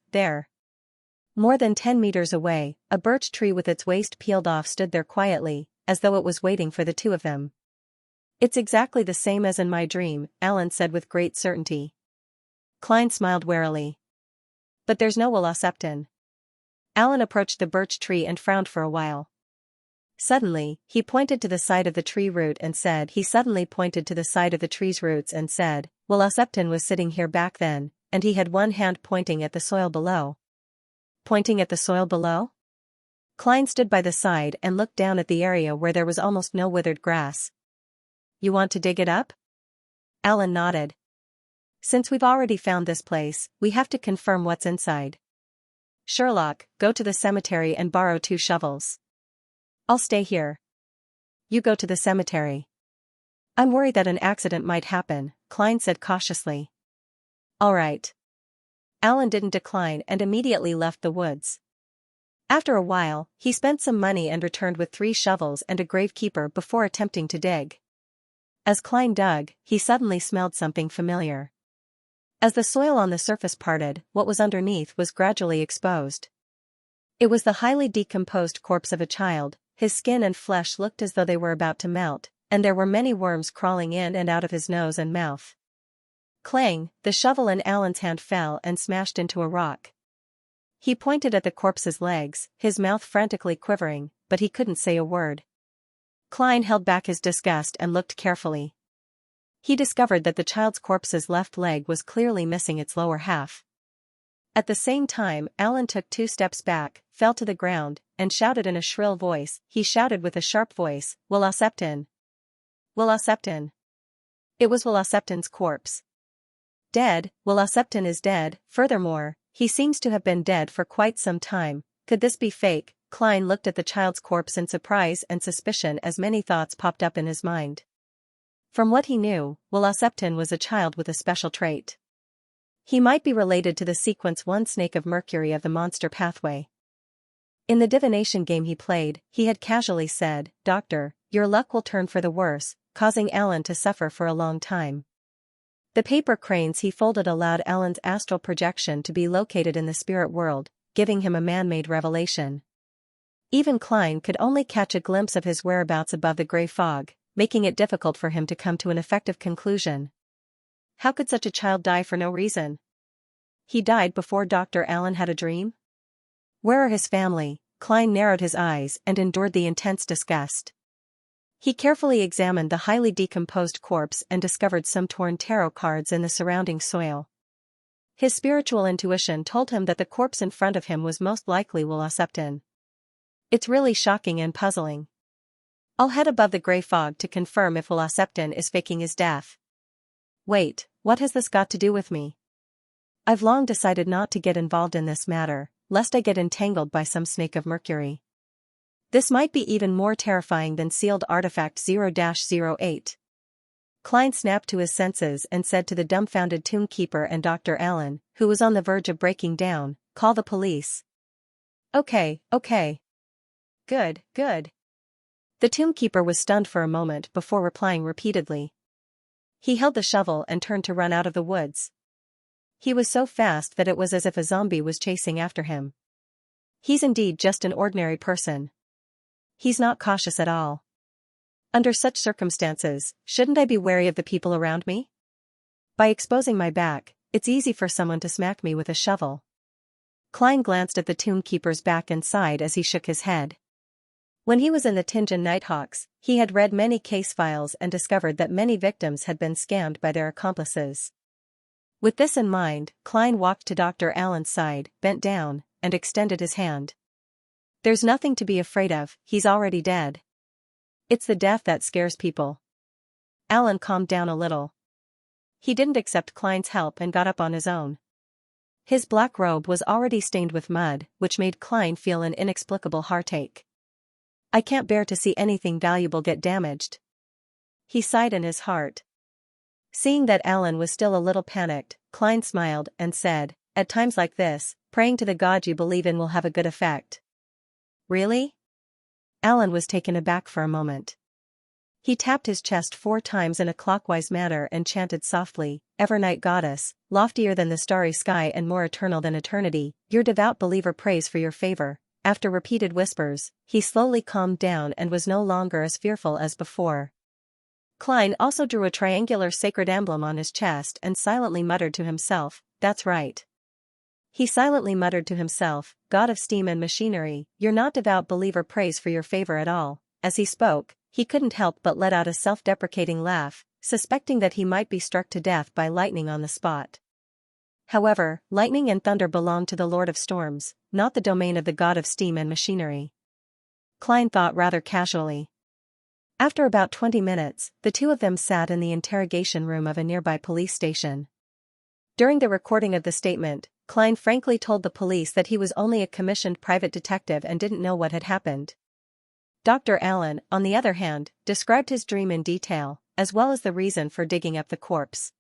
More than 10 meters away, a birch tree with its waist peeled off stood there quietly, as though it was waiting for the two of them. It's exactly the same as in my dream, Allen said with great certainty. Klein smiled warily. But there's no Welosepton. Allen approached the birch tree and frowned for a while. Suddenly, he pointed to the side of the tree root and said Welosepton was sitting here back then, and he had one hand pointing at the soil below. Pointing at the soil below? Klein stood by the side and looked down at the area where there was almost no withered grass. You want to dig it up? Allen nodded. Since we've already found this place, we have to confirm what's inside. Sherlock, go to the cemetery and borrow 2 shovels. I'll stay here. You go to the cemetery. I'm worried that an accident might happen, Klein said cautiously. All right. Allen didn't decline and immediately left the woods. After a while, he spent some money and returned with 3 shovels and a gravekeeper before attempting to dig. As Klein dug, he suddenly smelled something familiar. As the soil on the surface parted, what was underneath was gradually exposed. It was the highly decomposed corpse of a child. His skin and flesh looked as though they were about to melt, and there were many worms crawling in and out of his nose and mouth. Clang, the shovel in Allen's hand fell and smashed into a rock. He pointed at the corpse's legs, his mouth frantically quivering, but he couldn't say a word. Klein held back his disgust and looked carefully. He discovered that the child's corpse's left leg was clearly missing its lower half. At the same time, Allen took 2 steps back, fell to the ground, and shouted in a shrill voice. He shouted with a sharp voice, Welosepton! Welosepton! It was Welosepton's corpse. Dead, Welosepton is dead. Furthermore, he seems to have been dead for quite some time. Could this be fake? Klein looked at the child's corpse in surprise and suspicion as many thoughts popped up in his mind. From what he knew, Welosepton was a child with a special trait. He might be related to the sequence 1 Snake of Mercury of the Monster Pathway. In the divination game he played, he had casually said, Doctor, your luck will turn for the worse, causing Allen to suffer for a long time. The paper cranes he folded allowed Allen's astral projection to be located in the spirit world, giving him a man-made revelation. Even Klein could only catch a glimpse of his whereabouts above the gray fog, making it difficult for him to come to an effective conclusion. How could such a child die for no reason? He died before Dr. Allen had a dream? Where are his family? Klein narrowed his eyes and endured the intense disgust. He carefully examined the highly decomposed corpse and discovered some torn tarot cards in the surrounding soil. His spiritual intuition told him that the corpse in front of him was most likely Will Septon. It's really shocking and puzzling. I'll head above the grey fog to confirm if Will Septon is faking his death. Wait, what has this got to do with me? I've long decided not to get involved in this matter, lest I get entangled by some snake of mercury. This might be even more terrifying than sealed artifact 0-08. Klein snapped to his senses and said to the dumbfounded tombkeeper and Dr. Allen, who was on the verge of breaking down, "Call the police." Okay. Good. The tombkeeper was stunned for a moment before replying repeatedly. He held the shovel and turned to run out of the woods. He was so fast that it was as if a zombie was chasing after him. He's indeed just an ordinary person. He's not cautious at all. Under such circumstances, shouldn't I be wary of the people around me? By exposing my back, it's easy for someone to smack me with a shovel. Klein glanced at the tombkeeper's back and sighed as he shook his head. When he was in the Tingen Nighthawks, he had read many case files and discovered that many victims had been scammed by their accomplices. With this in mind, Klein walked to Dr. Allen's side, bent down, and extended his hand. There's nothing to be afraid of, he's already dead. It's the death that scares people. Allen calmed down a little. He didn't accept Klein's help and got up on his own. His black robe was already stained with mud, which made Klein feel an inexplicable heartache. I can't bear to see anything valuable get damaged. He sighed in his heart. Seeing that Allen was still a little panicked, Klein smiled and said, "At times like this, praying to the God you believe in will have a good effect." Really? Allen was taken aback for a moment. He tapped his chest 4 times in a clockwise manner and chanted softly, "Evernight goddess, loftier than the starry sky and more eternal than eternity, your devout believer prays for your favor." After repeated whispers, he slowly calmed down and was no longer as fearful as before. Klein also drew a triangular sacred emblem on his chest and silently muttered to himself, "That's right." He silently muttered to himself, "God of steam and machinery, your not devout believer prays for your favor at all." As he spoke, he couldn't help but let out a self-deprecating laugh, suspecting that he might be struck to death by lightning on the spot. However, lightning and thunder belonged to the Lord of Storms, not the domain of the God of steam and machinery. Klein thought rather casually. After about 20 minutes, the two of them sat in the interrogation room of a nearby police station. During the recording of the statement, Klein frankly told the police that he was only a commissioned private detective and didn't know what had happened. Dr. Allen, on the other hand, described his dream in detail, as well as the reason for digging up the corpse.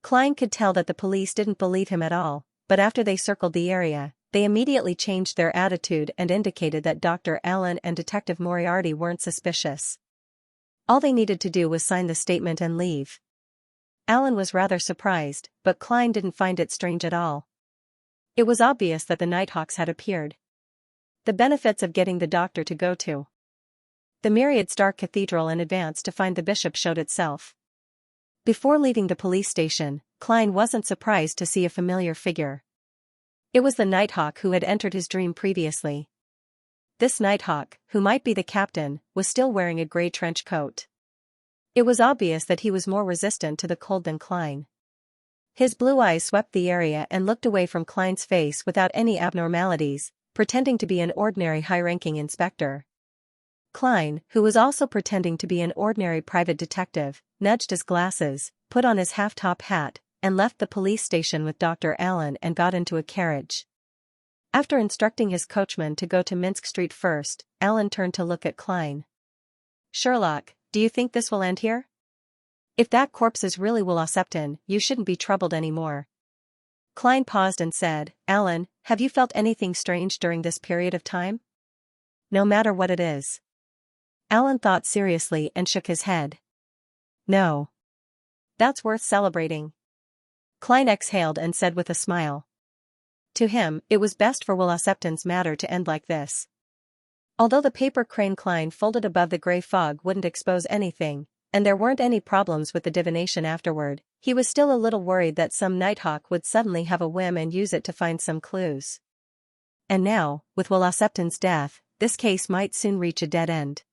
Klein could tell that the police didn't believe him at all, but after they circled the area, they immediately changed their attitude and indicated that Dr. Allen and Detective Moriarty weren't suspicious. All they needed to do was sign the statement and leave. Allen was rather surprised, but Klein didn't find it strange at all. It was obvious that the Nighthawks had appeared. The benefits of getting the doctor to go to the Myriad Star Cathedral in advance to find the bishop showed itself. Before leaving the police station, Klein wasn't surprised to see a familiar figure. It was the Nighthawk who had entered his dream previously. This Nighthawk, who might be the captain, was still wearing a gray trench coat. It was obvious that he was more resistant to the cold than Klein. His blue eyes swept the area and looked away from Klein's face without any abnormalities, pretending to be an ordinary high-ranking inspector. Klein, who was also pretending to be an ordinary private detective, nudged his glasses, put on his half-top hat, and left the police station with Dr. Allen and got into a carriage. After instructing his coachman to go to Minsk Street first, Allen turned to look at Klein. "Sherlock, do you think this will end here? If that corpse is really Will Septon, you shouldn't be troubled anymore." Klein paused and said, "Allen, have you felt anything strange during this period of time?" "No matter what it is." Allen thought seriously and shook his head. "No. That's worth celebrating." Klein exhaled and said with a smile. To him, it was best for Will Septon's matter to end like this. Although the paper crane Klein folded above the grey fog wouldn't expose anything, and there weren't any problems with the divination afterward, he was still a little worried that some Nighthawk would suddenly have a whim and use it to find some clues. And now, with Will Septon's death, this case might soon reach a dead end.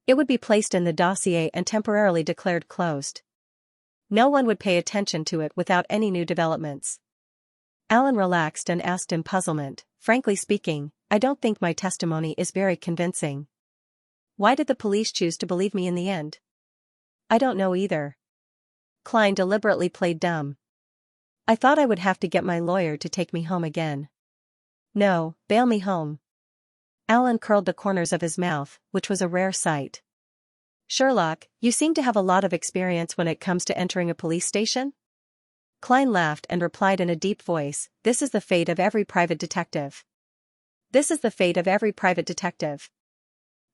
It would be placed in the dossier and temporarily declared closed. No one would pay attention to it without any new developments. Alan relaxed and asked in puzzlement, "Frankly speaking, I don't think my testimony is very convincing. Why did the police choose to believe me in the end?" "I don't know either." Klein deliberately played dumb. "I thought I would have to get my lawyer to take me home again." "No, bail me home." Alan curled the corners of his mouth, which was a rare sight. "Sherlock, you seem to have a lot of experience when it comes to entering a police station?" Klein laughed and replied in a deep voice, "This is the fate of every private detective. This is the fate of every private detective."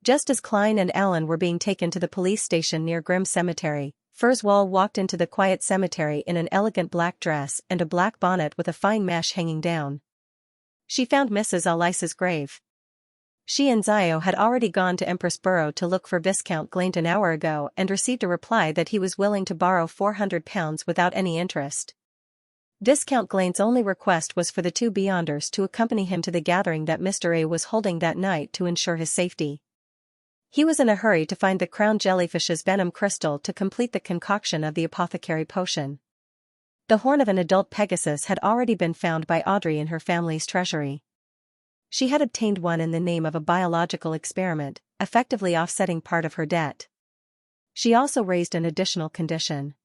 Just as Klein and Alan were being taken to the police station near Grimm Cemetery, Furswall walked into the quiet cemetery in an elegant black dress and a black bonnet with a fine mesh hanging down. She found Mrs. Alice's grave. She and Zio had already gone to Empress Borough to look for Viscount Glaint an hour ago and received a reply that he was willing to borrow £400 without any interest. Viscount Glaint's only request was for the two Beyonders to accompany him to the gathering that Mr. A was holding that night to ensure his safety. He was in a hurry to find the crown jellyfish's venom crystal to complete the concoction of the apothecary potion. The horn of an adult Pegasus had already been found by Audrey in her family's treasury. She had obtained one in the name of a biological experiment, effectively offsetting part of her debt. She also raised an additional condition.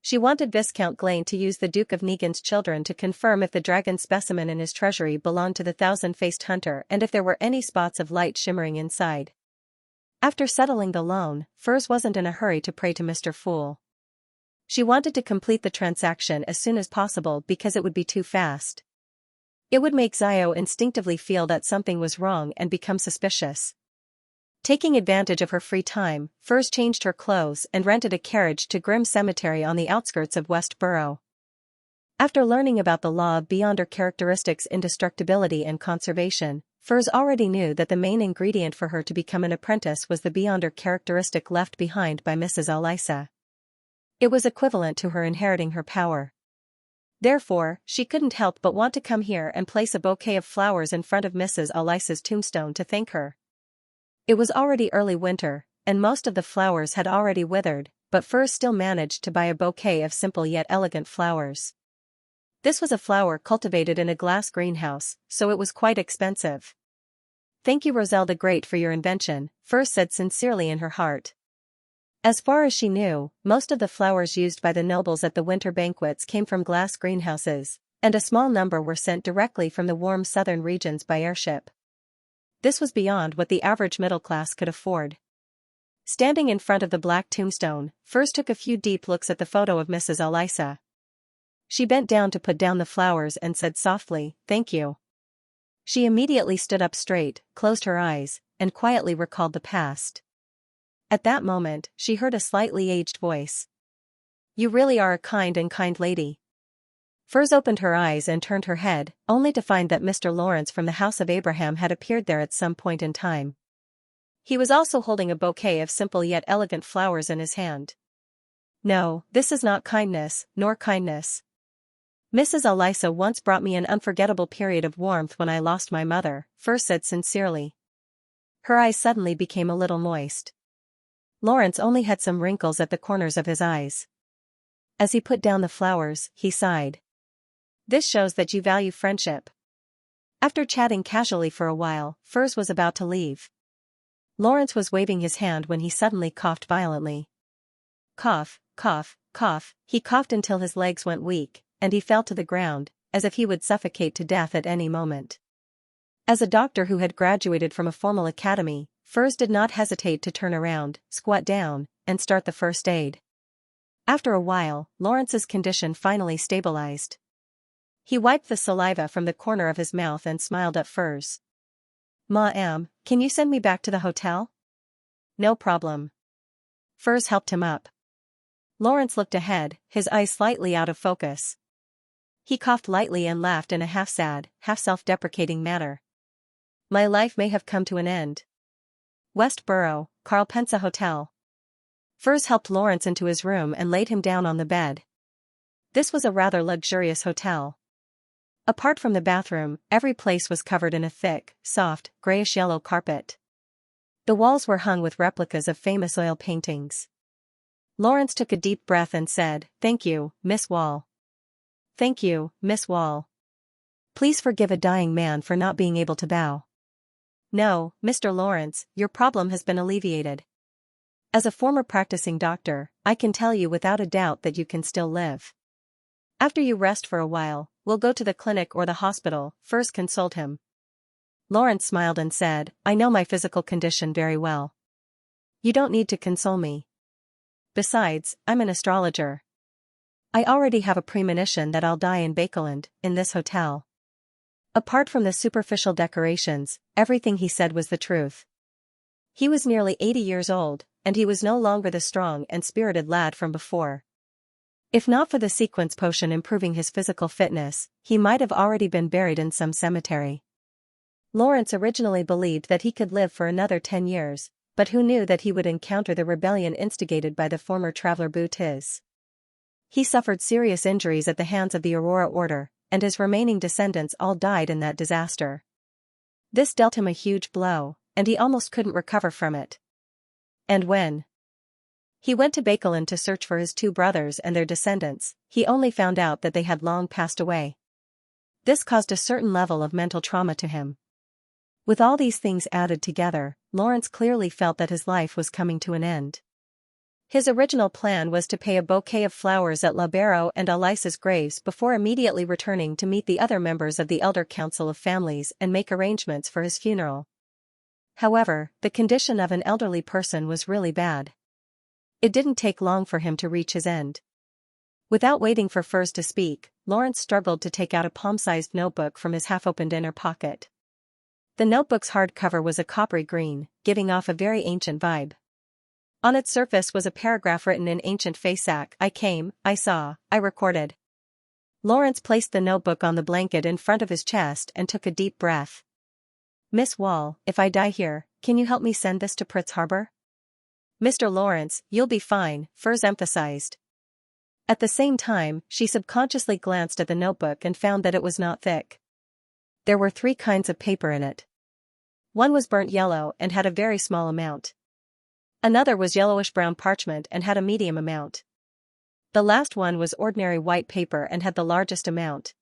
She wanted Viscount Glaint to use the Duke of Negan's children to confirm if the dragon specimen in his treasury belonged to the thousand-faced hunter and if there were any spots of light shimmering inside. After settling the loan, Furs wasn't in a hurry to pray to Mr. Fool. She wanted to complete the transaction as soon as possible because it would be too fast. It would make Zio instinctively feel that something was wrong and become suspicious. Taking advantage of her free time, Furs changed her clothes and rented a carriage to Grimm Cemetery on the outskirts of West Borough. After learning about the law of Beyonder characteristics indestructibility and conservation, Furs already knew that the main ingredient for her to become an apprentice was the Beyonder characteristic left behind by Mrs. Alisa. It was equivalent to her inheriting her power. Therefore, she couldn't help but want to come here and place a bouquet of flowers in front of Mrs. Alisa's tombstone to thank her. It was already early winter, and most of the flowers had already withered, but Furs still managed to buy a bouquet of simple yet elegant flowers. This was a flower cultivated in a glass greenhouse, so it was quite expensive. "Thank you, Roselle the Great, for your invention," Furs said sincerely in her heart. As far as she knew, most of the flowers used by the nobles at the winter banquets came from glass greenhouses, and a small number were sent directly from the warm southern regions by airship. This was beyond what the average middle class could afford. Standing in front of the black tombstone, Furs took a few deep looks at the photo of Mrs. Alisa. She bent down to put down the flowers and said softly, "Thank you." She immediately stood up straight, closed her eyes, and quietly recalled the past. At that moment, she heard a slightly aged voice. "You really are a kind lady." Furs opened her eyes and turned her head, only to find that Mr. Lawrence from the House of Abraham had appeared there at some point in time. He was also holding a bouquet of simple yet elegant flowers in his hand. "No, this is not kindness, nor kindness. Mrs. Alisa once brought me an unforgettable period of warmth when I lost my mother," Furs said sincerely. Her eyes suddenly became a little moist. Lawrence only had some wrinkles at the corners of his eyes. As he put down the flowers, he sighed. "This shows that you value friendship." After chatting casually for a while, Furs was about to leave. Lawrence was waving his hand when he suddenly coughed violently. Cough, cough, cough, he coughed until his legs went weak, and he fell to the ground, as if he would suffocate to death at any moment. As a doctor who had graduated from a formal academy, Furs did not hesitate to turn around, squat down, and start the first aid. After a while, Lawrence's condition finally stabilized. He wiped the saliva from the corner of his mouth and smiled at Furs. "Ma'am, can you send me back to the hotel?" "No problem." Furs helped him up. Lawrence looked ahead, his eyes slightly out of focus. He coughed lightly and laughed in a half-sad, half-self-deprecating manner. "My life may have come to an end." West Borough, Carl Pensa Hotel. Furs helped Lawrence into his room and laid him down on the bed. This was a rather luxurious hotel. Apart from the bathroom, every place was covered in a thick, soft, grayish-yellow carpet. The walls were hung with replicas of famous oil paintings. Lawrence took a deep breath and said, "Thank you, Miss Wall. Thank you, Miss Wall. Please forgive a dying man for not being able to bow." "No, Mr. Lawrence, your problem has been alleviated. As a former practicing doctor, I can tell you without a doubt that you can still live. After you rest for a while, we'll go to the clinic or the hospital," Furs consoled him. Lawrence smiled and said, "I know my physical condition very well. You don't need to console me. Besides, I'm an astrologer. I already have a premonition that I'll die in Bakeland, in this hotel." Apart from the superficial decorations, everything he said was the truth. He was nearly 80 years old, and he was no longer the strong and spirited lad from before. If not for the sequence potion improving his physical fitness, he might have already been buried in some cemetery. Lawrence originally believed that he could live for another 10 years, but who knew that he would encounter the rebellion instigated by the former traveler Butiz. He suffered serious injuries at the hands of the Aurora Order, and his remaining descendants all died in that disaster. This dealt him a huge blow, and he almost couldn't recover from it. And when he went to Bakeland to search for his 2 brothers and their descendants, he only found out that they had long passed away. This caused a certain level of mental trauma to him. With all these things added together, Lawrence clearly felt that his life was coming to an end. His original plan was to pay a bouquet of flowers at Labero and Elisa's graves before immediately returning to meet the other members of the Elder Council of Families and make arrangements for his funeral. However, the condition of an elderly person was really bad. It didn't take long for him to reach his end. Without waiting for Furs to speak, Lawrence struggled to take out a palm-sized notebook from his half-opened inner pocket. The notebook's hardcover was a coppery green, giving off a very ancient vibe. On its surface was a paragraph written in ancient Fasak: "I came, I saw, I recorded." Lawrence placed the notebook on the blanket in front of his chest and took a deep breath. "Miss Wall, if I die here, can you help me send this to Pritz Harbor?" "Mr. Lawrence, you'll be fine," Furs emphasized. At the same time, she subconsciously glanced at the notebook and found that it was not thick. There were 3 kinds of paper in it. One was burnt yellow and had a very small amount. Another was yellowish-brown parchment and had a medium amount. The last one was ordinary white paper and had the largest amount.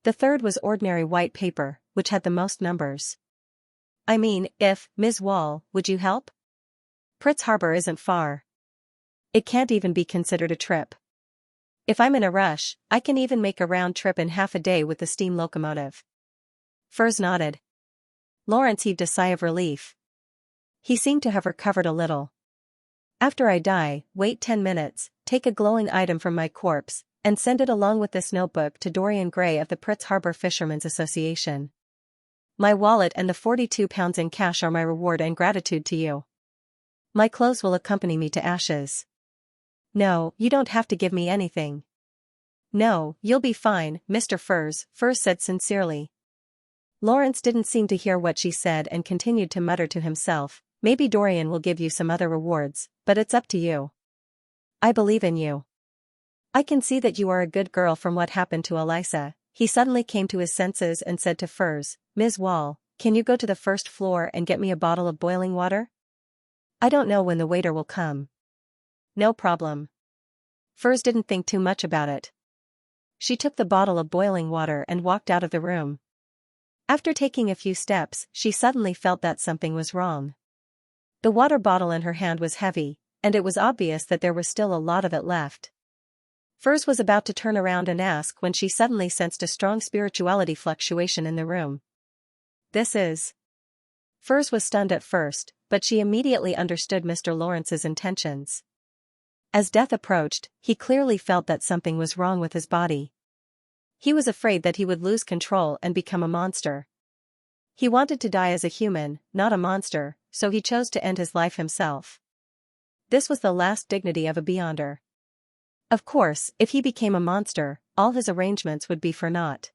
The third was ordinary white paper, which had the most numbers. "I mean, if, Ms. Wall, would you help? Pritz Harbor isn't far. It can't even be considered a trip. If I'm in a rush, I can even make a round trip in half a day with the steam locomotive." Furs nodded. Lawrence heaved a sigh of relief. He seemed to have recovered a little. "After I die, wait 10 minutes, take a glowing item from my corpse, and send it along with this notebook to Dorian Gray of the Pritz Harbor Fishermen's Association. My wallet and the 42 pounds in cash are my reward and gratitude to you. My clothes will accompany me to Ashes." "No, you don't have to give me anything." "No, you'll be fine, Mr. Furs," Furs said sincerely. Lawrence didn't seem to hear what she said and continued to mutter to himself, "Maybe Dorian will give you some other rewards, but it's up to you. I believe in you. I can see that you are a good girl from what happened to Elisa." He suddenly came to his senses and said to Furs, "Ms. Wall, can you go to the first floor and get me a bottle of boiling water? I don't know when the waiter will come." "No problem." Furs didn't think too much about it. She took the bottle of boiling water and walked out of the room. After taking a few steps, she suddenly felt that something was wrong. The water bottle in her hand was heavy, and it was obvious that there was still a lot of it left. Furs was about to turn around and ask when she suddenly sensed a strong spirituality fluctuation in the room. "This is..." Furs was stunned at first, but she immediately understood Mr. Lawrence's intentions. As death approached, he clearly felt that something was wrong with his body. He was afraid that he would lose control and become a monster. He wanted to die as a human, not a monster, so he chose to end his life himself. This was the last dignity of a Beyonder. Of course, if he became a monster, all his arrangements would be for naught.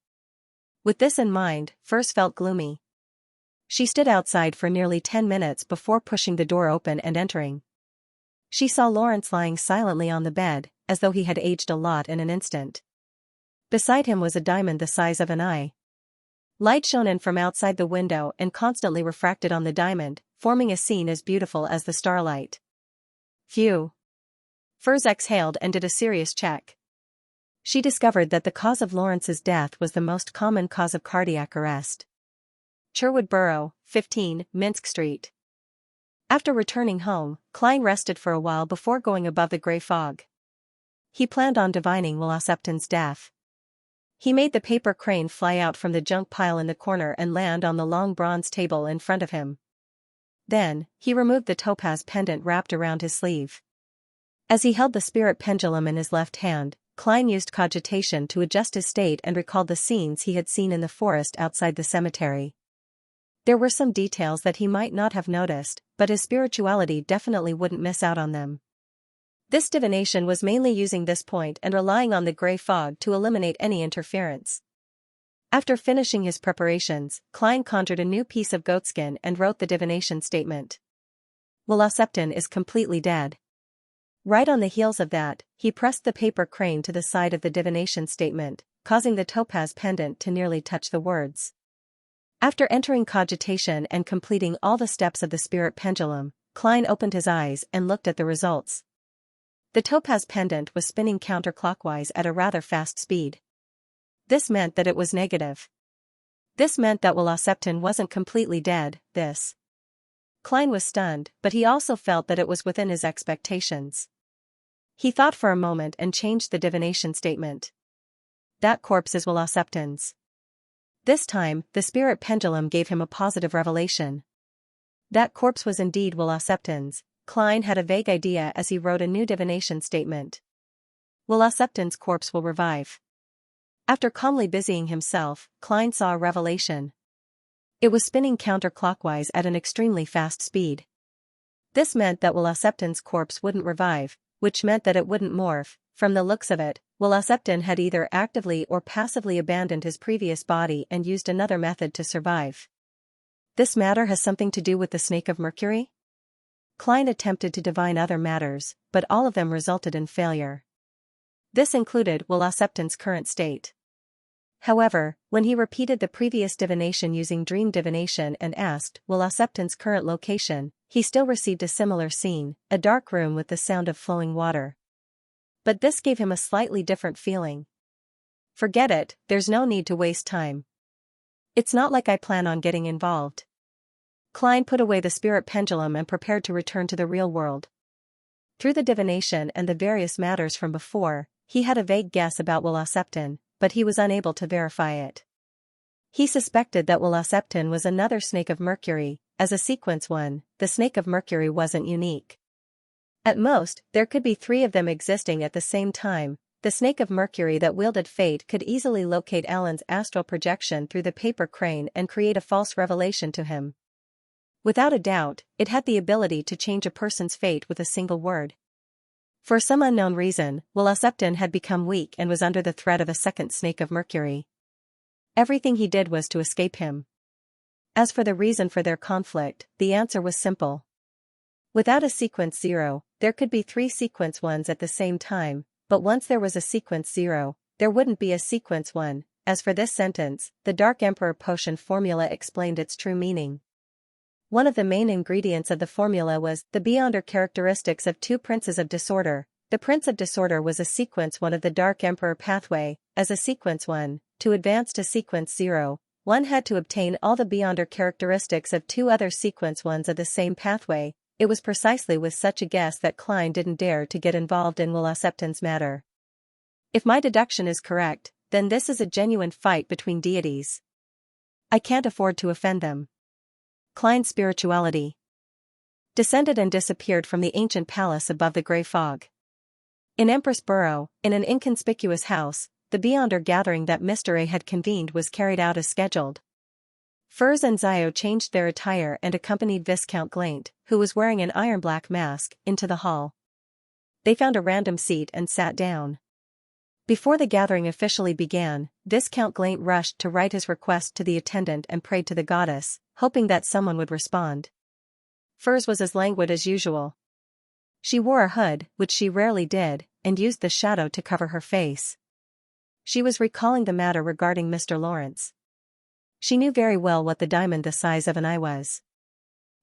With this in mind, Furs felt gloomy. She stood outside for nearly 10 minutes before pushing the door open and entering. She saw Lawrence lying silently on the bed, as though he had aged a lot in an instant. Beside him was a diamond the size of an eye. Light shone in from outside the window and constantly refracted on the diamond, forming a scene as beautiful as the starlight. Phew. Furs exhaled and did a serious check. She discovered that the cause of Lawrence's death was the most common cause of cardiac arrest. Sherwood Borough, 15, Minsk Street. After returning home, Klein rested for a while before going above the gray fog. He planned on divining Will Septon's death. He made the paper crane fly out from the junk pile in the corner and land on the long bronze table in front of him. Then, he removed the topaz pendant wrapped around his sleeve. As he held the spirit pendulum in his left hand, Klein used cogitation to adjust his state and recalled the scenes he had seen in the forest outside the cemetery. There were some details that he might not have noticed, but his spirituality definitely wouldn't miss out on them. This divination was mainly using this point and relying on the gray fog to eliminate any interference. After finishing his preparations, Klein conjured a new piece of goatskin and wrote the divination statement. Will Septon is completely dead. Right on the heels of that, he pressed the paper crane to the side of the divination statement, causing the topaz pendant to nearly touch the words. After entering cogitation and completing all the steps of the spirit pendulum, Klein opened his eyes and looked at the results. The topaz pendant was spinning counterclockwise at a rather fast speed. This meant that it was negative. This meant that Will Septon wasn't completely dead. Klein was stunned, but he also felt that it was within his expectations. He thought for a moment and changed the divination statement. That corpse is Will Septon's. This time, the spirit pendulum gave him a positive revelation. That corpse was indeed Will Septon's. Klein had a vague idea as he wrote a new divination statement. Will Septon's corpse will revive. After calmly busying himself, Klein saw a revelation. It was spinning counterclockwise at an extremely fast speed. This meant that Will Septon's corpse wouldn't revive, which meant that it wouldn't morph. From the looks of it, Will Septon had either actively or passively abandoned his previous body and used another method to survive. This matter has something to do with the Snake of Mercury? Klein attempted to divine other matters, but all of them resulted in failure. This included Will Septon's current state. However, when he repeated the previous divination using dream divination and asked Will Septon's current location, he still received a similar scene, a dark room with the sound of flowing water. But this gave him a slightly different feeling. Forget it, there's no need to waste time. It's not like I plan on getting involved. Klein put away the spirit pendulum and prepared to return to the real world. Through the divination and the various matters from before, he had a vague guess about Will Septon, but he was unable to verify it. He suspected that Will Septon was another Snake of Mercury. As a sequence one, the Snake of Mercury wasn't unique. At most, there could be 3 of them existing at the same time. The Snake of Mercury that wielded fate could easily locate Alan's astral projection through the paper crane and create a false revelation to him. Without a doubt, it had the ability to change a person's fate with a single word. For some unknown reason, Will Septon had become weak and was under the threat of a second Snake of Mercury. Everything he did was to escape him. As for the reason for their conflict, the answer was simple. Without a sequence 0, there could be 3 sequence 1s at the same time, but once there was a sequence 0, there wouldn't be a sequence 1. As for this sentence, the Dark Emperor potion formula explained its true meaning. One of the main ingredients of the formula was the beyonder characteristics of 2 princes of disorder. The Prince of Disorder was a sequence 1 of the Dark Emperor pathway. As a sequence 1, to advance to sequence 0, one had to obtain all the beyonder characteristics of 2 other sequence 1s of the same pathway. It was precisely with such a guess that Klein didn't dare to get involved in Will Septon's matter. If my deduction is correct, then this is a genuine fight between deities. I can't afford to offend them. Klein's spirituality descended and disappeared from the ancient palace above the gray fog. In Empress Borough, in an inconspicuous house, the beyonder gathering that Mr. A had convened was carried out as scheduled. Furs and Zio changed their attire and accompanied Viscount Glaint, who was wearing an iron-black mask, into the hall. They found a random seat and sat down. Before the gathering officially began, Viscount Glaint rushed to write his request to the attendant and prayed to the goddess, hoping that someone would respond. Furs was as languid as usual. She wore a hood, which she rarely did, and used the shadow to cover her face. She was recalling the matter regarding Mr. Lawrence. She knew very well what the diamond the size of an eye was.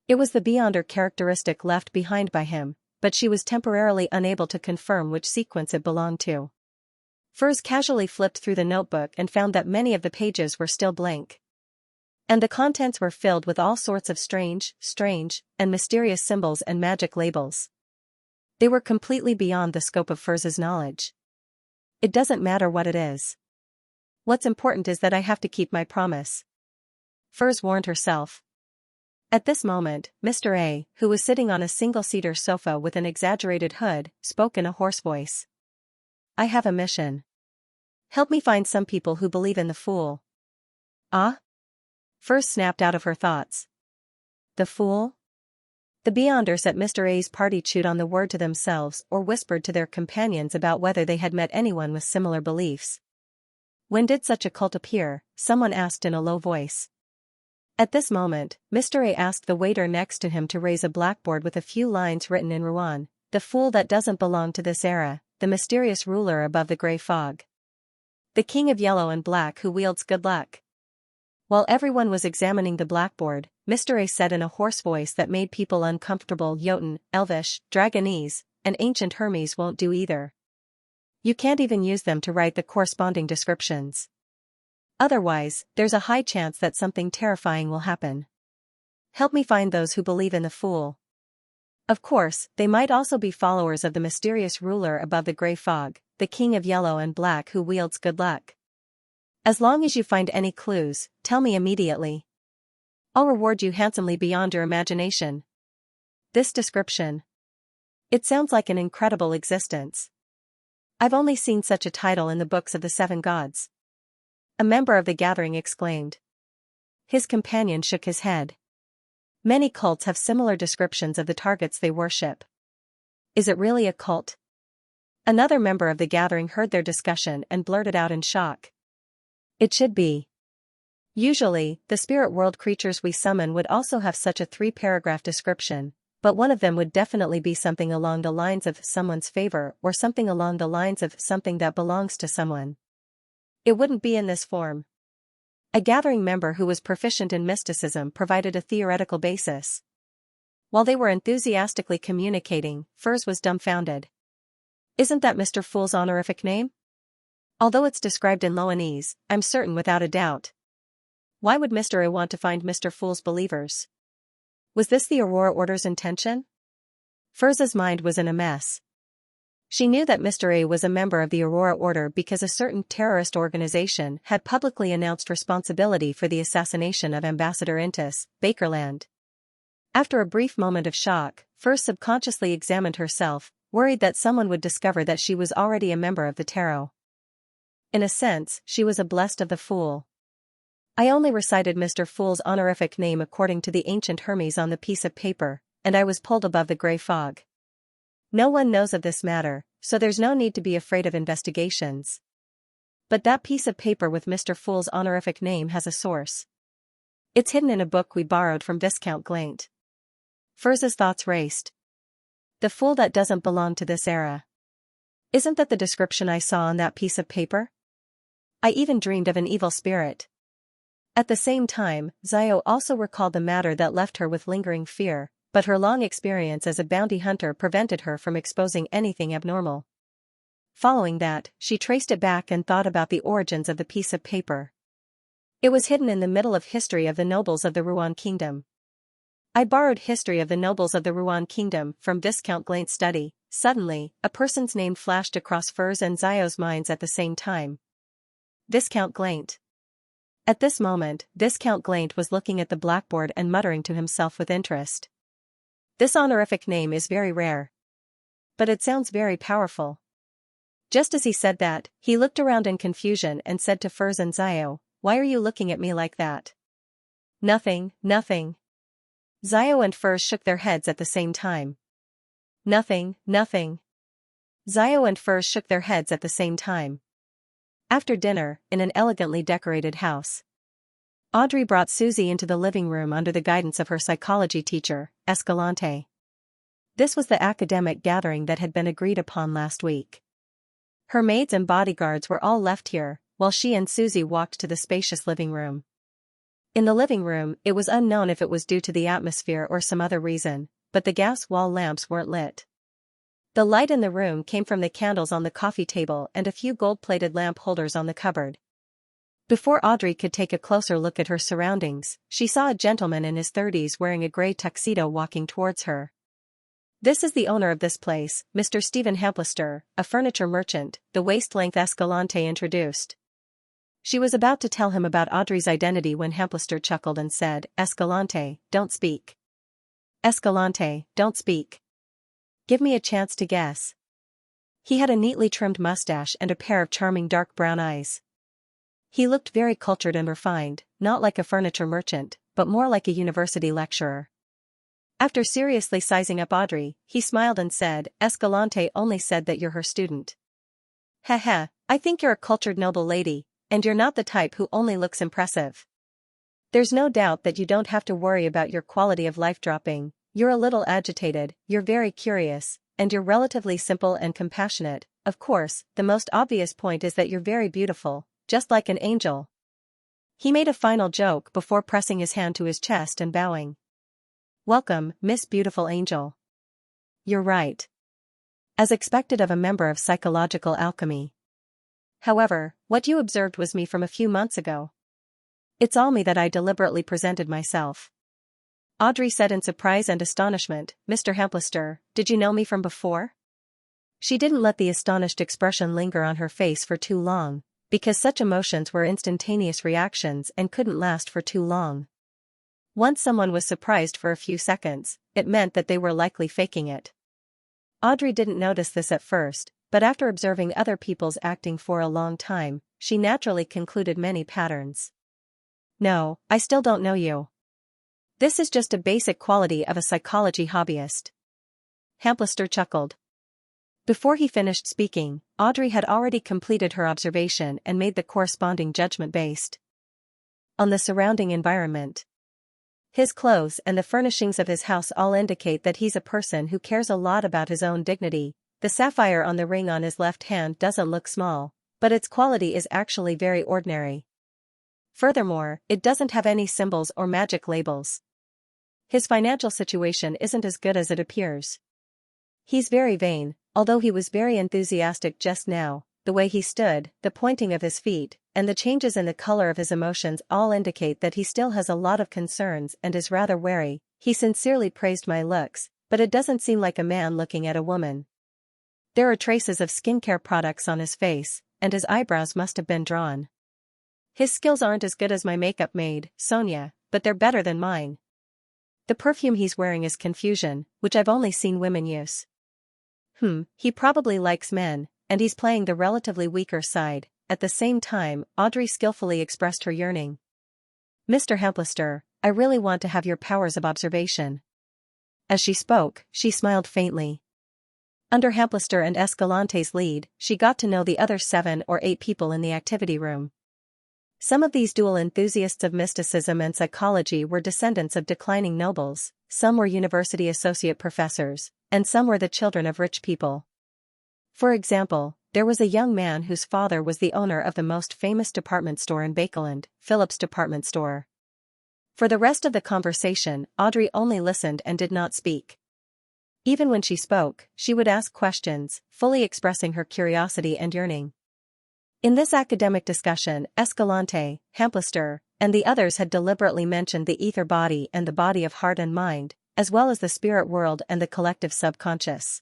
It was the beyonder characteristic left behind by him, but she was temporarily unable to confirm which sequence it belonged to. Furs casually flipped through the notebook and found that many of the pages were still blank. And the contents were filled with all sorts of strange, and mysterious symbols and magic labels. They were completely beyond the scope of Furs's knowledge. It doesn't matter what it is. What's important is that I have to keep my promise, Furs warned herself. At this moment, Mr. A, who was sitting on a single-seater sofa with an exaggerated hood, spoke in a hoarse voice. I have a mission. Help me find some people who believe in the Fool. Ah? Furs snapped out of her thoughts. The Fool? The Beyonders at Mr. A's party chewed on the word to themselves or whispered to their companions about whether they had met anyone with similar beliefs. When did such a cult appear? Someone asked in a low voice. At this moment, Mr. A asked the waiter next to him to raise a blackboard with a few lines written in Ruan, the fool that doesn't belong to this era, the mysterious ruler above the grey fog. The king of yellow and black who wields good luck. While everyone was examining the blackboard, Mr. A said in a hoarse voice that made people uncomfortable, Jotun, Elvish, Dragonese, and ancient Hermes won't do either. You can't even use them to write the corresponding descriptions. Otherwise, there's a high chance that something terrifying will happen. Help me find those who believe in the Fool. Of course, they might also be followers of the mysterious ruler above the grey fog, the king of yellow and black who wields good luck. As long as you find any clues, tell me immediately. I'll reward you handsomely beyond your imagination. This description. It sounds like an incredible existence. I've only seen such a title in the books of the seven gods. A member of the gathering exclaimed. His companion shook his head. Many cults have similar descriptions of the targets they worship. Is it really a cult? Another member of the gathering heard their discussion and blurted out in shock. It should be. Usually, the spirit world creatures we summon would also have such a 3-paragraph description, but one of them would definitely be something along the lines of someone's favor or something along the lines of something that belongs to someone. It wouldn't be in this form. A gathering member who was proficient in mysticism provided a theoretical basis. While they were enthusiastically communicating, Furs was dumbfounded. Isn't that Mr. Fool's honorific name? Although it's described in Loanese, I'm certain without a doubt. Why would Mr. A want to find Mr. Fool's believers? Was this the Aurora Order's intention? Furs's mind was in a mess. She knew that Mr. A was a member of the Aurora Order because a certain terrorist organization had publicly announced responsibility for the assassination of Ambassador Intis, Bakerland. After a brief moment of shock, Furs subconsciously examined herself, worried that someone would discover that she was already a member of the Tarot. In a sense, she was a blessed of the Fool. I only recited Mr. Fool's honorific name according to the ancient Hermes on the piece of paper, and I was pulled above the grey fog. No one knows of this matter, so there's no need to be afraid of investigations. But that piece of paper with Mr. Fool's honorific name has a source. It's hidden in a book we borrowed from Viscount Glaint. Furs's thoughts raced. The Fool that doesn't belong to this era. Isn't that the description I saw on that piece of paper? I even dreamed of an evil spirit. At the same time, Xiao also recalled the matter that left her with lingering fear, but her long experience as a bounty hunter prevented her from exposing anything abnormal. Following that, she traced it back and thought about the origins of the piece of paper. It was hidden in the middle of History of the Nobles of the Ruan Kingdom. I borrowed History of the Nobles of the Ruan Kingdom from Viscount Glaint's study. Suddenly, a person's name flashed across Furs and Xiao's minds at the same time. Viscount Glaint. At this moment, Viscount Glaint was looking at the blackboard and muttering to himself with interest. This honorific name is very rare. But it sounds very powerful. Just as he said that, he looked around in confusion and said to Furs and Xiao, "Why are you looking at me like that?" "Nothing, nothing." Xiao and Furs shook their heads at the same time. "Nothing, nothing." Xiao and Furs shook their heads at the same time. After dinner, in an elegantly decorated house, Audrey brought Susie into the living room under the guidance of her psychology teacher, Escalante. This was the academic gathering that had been agreed upon last week. Her maids and bodyguards were all left here, while she and Susie walked to the spacious living room. In the living room, it was unknown if it was due to the atmosphere or some other reason, but the gas wall lamps weren't lit. The light in the room came from the candles on the coffee table and a few gold-plated lamp holders on the cupboard. Before Audrey could take a closer look at her surroundings, she saw a gentleman in his 30s wearing a gray tuxedo walking towards her. "This is the owner of this place, Mr. Stephen Hamplister, a furniture merchant," the waist-length Escalante introduced. She was about to tell him about Audrey's identity when Hamplister chuckled and said, "Escalante, don't speak. Escalante, don't speak. Give me a chance to guess." He had a neatly trimmed mustache and a pair of charming dark brown eyes. He looked very cultured and refined, not like a furniture merchant, but more like a university lecturer. After seriously sizing up Audrey, he smiled and said, "Escalante only said that you're her student." "Heh, I think you're a cultured noble lady, and you're not the type who only looks impressive. There's no doubt that you don't have to worry about your quality of life dropping. You're a little agitated, you're very curious, and you're relatively simple and compassionate. Of course, the most obvious point is that you're very beautiful, just like an angel." He made a final joke before pressing his hand to his chest and bowing. "Welcome, Miss Beautiful Angel. You're right. As expected of a member of psychological alchemy. However, what you observed was me from a few months ago. It's all me that I deliberately presented myself." Audrey said in surprise and astonishment, "Mr. Hamplister, did you know me from before?" She didn't let the astonished expression linger on her face for too long, because such emotions were instantaneous reactions and couldn't last for too long. Once someone was surprised for a few seconds, it meant that they were likely faking it. Audrey didn't notice this at first, but after observing other people's acting for a long time, she naturally concluded many patterns. "No, I still don't know you. This is just a basic quality of a psychology hobbyist." Hamplister chuckled. Before he finished speaking, Audrey had already completed her observation and made the corresponding judgment based on the surrounding environment. His clothes and the furnishings of his house all indicate that he's a person who cares a lot about his own dignity. The sapphire on the ring on his left hand doesn't look small, but its quality is actually very ordinary. Furthermore, it doesn't have any symbols or magic labels. His financial situation isn't as good as it appears. He's very vain, although he was very enthusiastic just now. The way he stood, the pointing of his feet, and the changes in the color of his emotions all indicate that he still has a lot of concerns and is rather wary. He sincerely praised my looks, but it doesn't seem like a man looking at a woman. There are traces of skincare products on his face, and his eyebrows must have been drawn. His skills aren't as good as my makeup maid, Sonia, but they're better than mine. The perfume he's wearing is Confusion, which I've only seen women use. He probably likes men, and he's playing the relatively weaker side." At the same time, Audrey skillfully expressed her yearning. "Mr. Hamplister, I really want to have your powers of observation." As she spoke, she smiled faintly. Under Hamplister and Escalante's lead, she got to know the other 7 or 8 people in the activity room. Some of these dual enthusiasts of mysticism and psychology were descendants of declining nobles, some were university associate professors, and some were the children of rich people. For example, there was a young man whose father was the owner of the most famous department store in Bakeland, Philip's department store. For the rest of the conversation, Audrey only listened and did not speak. Even when she spoke, she would ask questions, fully expressing her curiosity and yearning. In this academic discussion, Escalante, Hamplister, and the others had deliberately mentioned the ether body and the body of heart and mind, as well as the spirit world and the collective subconscious.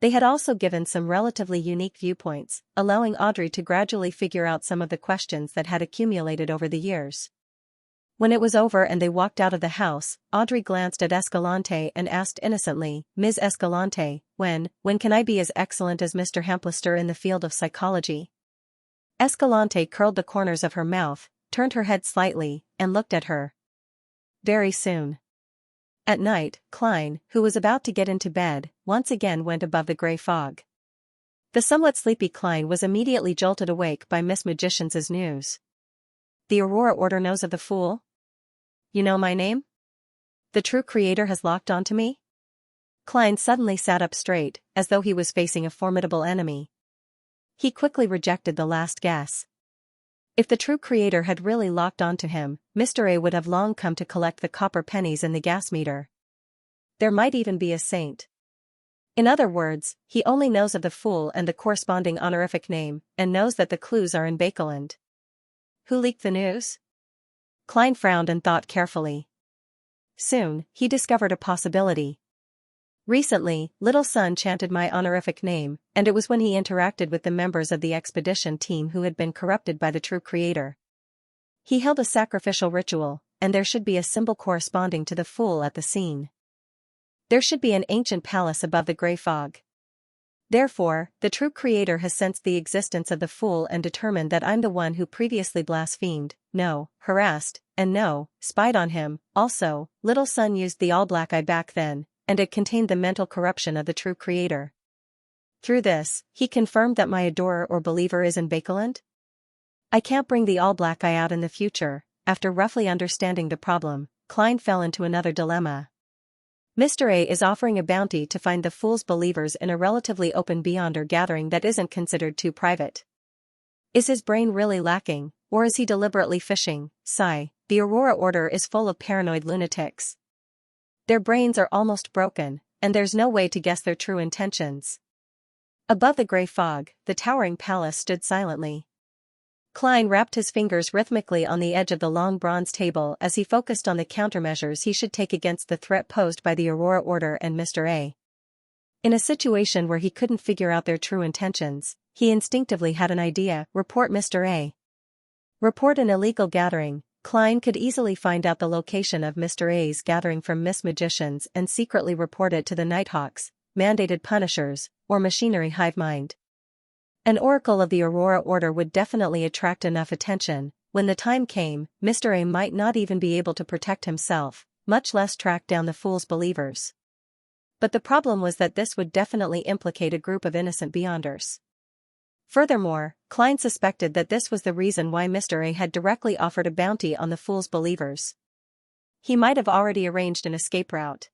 They had also given some relatively unique viewpoints, allowing Audrey to gradually figure out some of the questions that had accumulated over the years. When it was over and they walked out of the house, Audrey glanced at Escalante and asked innocently, "Ms. Escalante, when can I be as excellent as Mr. Hamplister in the field of psychology?" Escalante curled the corners of her mouth, turned her head slightly, and looked at her. "Very soon." At night, Klein, who was about to get into bed, once again went above the gray fog. The somewhat sleepy Klein was immediately jolted awake by Miss Magician's news. "The Aurora Order knows of the fool? You know my name? The true creator has locked onto me?" Klein suddenly sat up straight, as though he was facing a formidable enemy. He quickly rejected the last guess. If the true creator had really locked onto him, Mr. A would have long come to collect the copper pennies in the gas meter. There might even be a saint. In other words, he only knows of the fool and the corresponding honorific name, and knows that the clues are in Bakeland. Who leaked the news? Klein frowned and thought carefully. Soon, he discovered a possibility. Recently, Little Sun chanted my honorific name, and it was when he interacted with the members of the expedition team who had been corrupted by the true creator. He held a sacrificial ritual, and there should be a symbol corresponding to the fool at the scene. There should be an ancient palace above the gray fog. Therefore, the true creator has sensed the existence of the fool and determined that I'm the one who previously blasphemed, harassed, and spied on him. Also, Little Sun used the all-black eye back then, and it contained the mental corruption of the true creator. Through this, he confirmed that my adorer or believer is in Bakeland? I can't bring the all-black eye out in the future. After roughly understanding the problem, Klein fell into another dilemma. Mr. A is offering a bounty to find the fool's believers in a relatively open Beyonder gathering that isn't considered too private. Is his brain really lacking, or is he deliberately fishing? Sigh, the Aurora Order is full of paranoid lunatics. Their brains are almost broken, and there's no way to guess their true intentions. Above the gray fog, the towering palace stood silently. Klein wrapped his fingers rhythmically on the edge of the long bronze table as he focused on the countermeasures he should take against the threat posed by the Aurora Order and Mr. A. In a situation where he couldn't figure out their true intentions, he instinctively had an idea: report Mr. A. Report an illegal gathering. Klein could easily find out the location of Mr. A's gathering from Miss Magicians and secretly report it to the Nighthawks, mandated punishers, or machinery hive mind. An oracle of the Aurora Order would definitely attract enough attention. When the time came, Mr. A might not even be able to protect himself, much less track down the fool's believers. But the problem was that this would definitely implicate a group of innocent Beyonders. Furthermore, Klein suspected that this was the reason why Mr. A had directly offered a bounty on the fool's believers. He might have already arranged an escape route.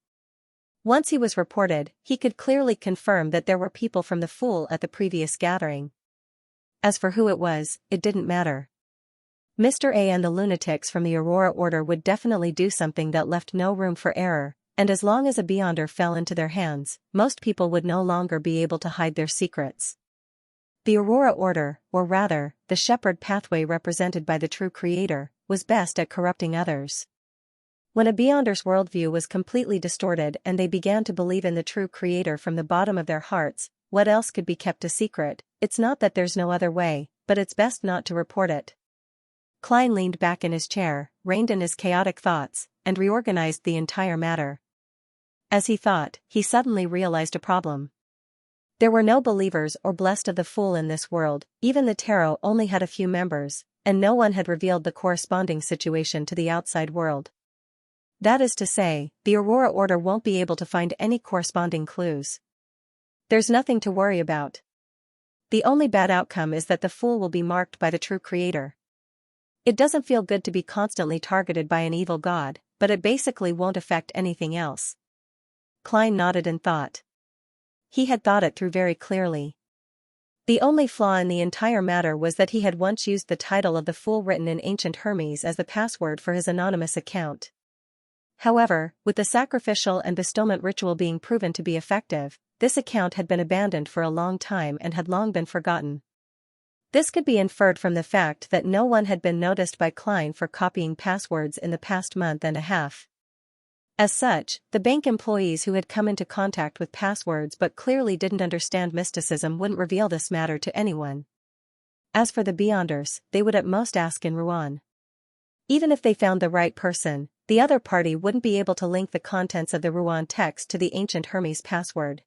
Once he was reported, he could clearly confirm that there were people from the fool at the previous gathering. As for who it was, it didn't matter. Mr. A and the lunatics from the Aurora Order would definitely do something that left no room for error, and as long as a Beyonder fell into their hands, most people would no longer be able to hide their secrets. The Aurora Order, or rather, the shepherd pathway represented by the true creator, was best at corrupting others. When a Beyonder's worldview was completely distorted and they began to believe in the true creator from the bottom of their hearts, what else could be kept a secret? It's not that there's no other way, but it's best not to report it. Klein leaned back in his chair, reined in his chaotic thoughts, and reorganized the entire matter. As he thought, he suddenly realized a problem. There were no believers or blessed of the fool in this world, even the tarot only had a few members, and no one had revealed the corresponding situation to the outside world. That is to say, the Aurora Order won't be able to find any corresponding clues. There's nothing to worry about. The only bad outcome is that the fool will be marked by the true creator. It doesn't feel good to be constantly targeted by an evil god, but it basically won't affect anything else. Klein nodded in thought. He had thought it through very clearly. The only flaw in the entire matter was that he had once used the title of the fool written in ancient Hermes as the password for his anonymous account. However, with the sacrificial and bestowment ritual being proven to be effective, this account had been abandoned for a long time and had long been forgotten. This could be inferred from the fact that no one had been noticed by Klein for copying passwords in the past month and a half. As such, the bank employees who had come into contact with passwords but clearly didn't understand mysticism wouldn't reveal this matter to anyone. As for the Beyonders, they would at most ask in Rouen. Even if they found the right person, the other party wouldn't be able to link the contents of the Rouen text to the ancient Hermes password.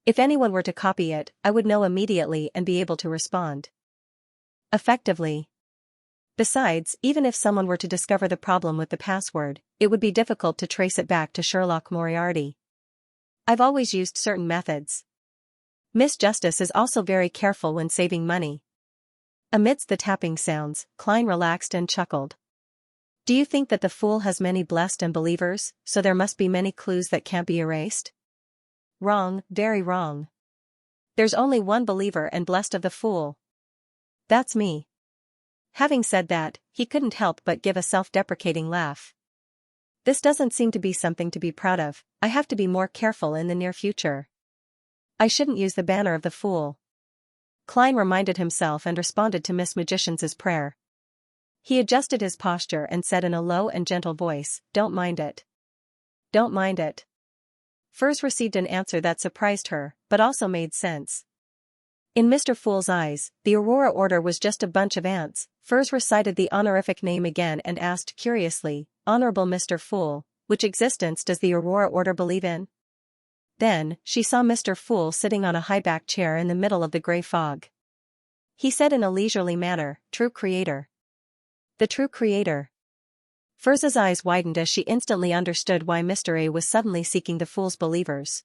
If anyone were to copy it, I would know immediately and be able to respond effectively. Besides, even if someone were to discover the problem with the password, it would be difficult to trace it back to Sherlock Moriarty. I've always used certain methods. Miss Justice is also very careful when saving money. Amidst the tapping sounds, Klein relaxed and chuckled. Do you think that the fool has many blessed and believers, so there must be many clues that can't be erased? Wrong, very wrong. There's only one believer and blessed of the fool. That's me. Having said that, he couldn't help but give a self-deprecating laugh. This doesn't seem to be something to be proud of. I have to be more careful in the near future. I shouldn't use the banner of the fool. Klein reminded himself and responded to Miss Magician's prayer. He adjusted his posture and said in a low and gentle voice, "Don't mind it. Don't mind it." Furs received an answer that surprised her, but also made sense. In Mr. Fool's eyes, the Aurora Order was just a bunch of ants. Furs recited the honorific name again and asked curiously, "Honorable Mr. Fool, which existence does the Aurora Order believe in?" Then, she saw Mr. Fool sitting on a high-backed chair in the middle of the gray fog. He said in a leisurely manner, "True Creator. The True Creator." Furz's eyes widened as she instantly understood why Mr. A was suddenly seeking the Fool's believers.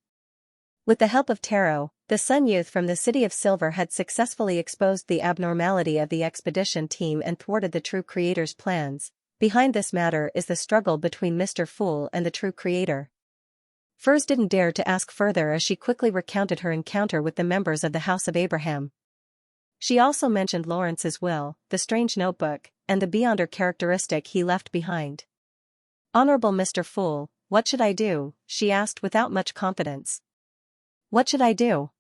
With the help of tarot, the Sun Youth from the City of Silver had successfully exposed the abnormality of the expedition team and thwarted the True Creator's plans. Behind this matter is the struggle between Mr. Fool and the True Creator. Furs didn't dare to ask further as she quickly recounted her encounter with the members of the House of Abraham. She also mentioned Lawrence's will, the strange notebook, and the Beyonder characteristic he left behind. "Honorable Mr. Fool, what should I do?" she asked without much confidence. "What should I do?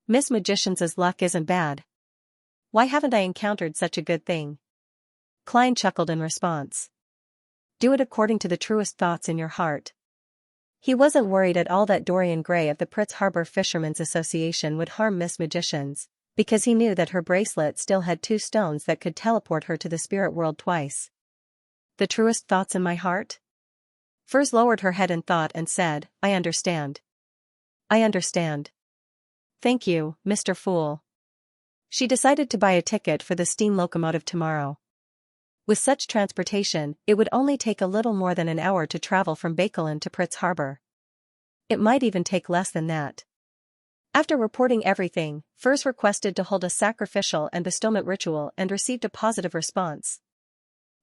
Miss Magician's luck isn't bad. Why haven't I encountered such a good thing?" Klein chuckled in response. "Do it according to the truest thoughts in your heart." He wasn't worried at all that Dorian Gray of the Pritz Harbor Fishermen's Association would harm Miss Magician's, because he knew that her bracelet still had 2 stones that could teleport her to the spirit world twice. "The truest thoughts in my heart?" Furs lowered her head in thought and said, "I understand. I understand. Thank you, Mr. Fool." She decided to buy a ticket for the steam locomotive tomorrow. With such transportation, it would only take a little more than an hour to travel from Bakelin to Pritz Harbor. It might even take less than that. After reporting everything, Furs requested to hold a sacrificial and bestowment ritual and received a positive response.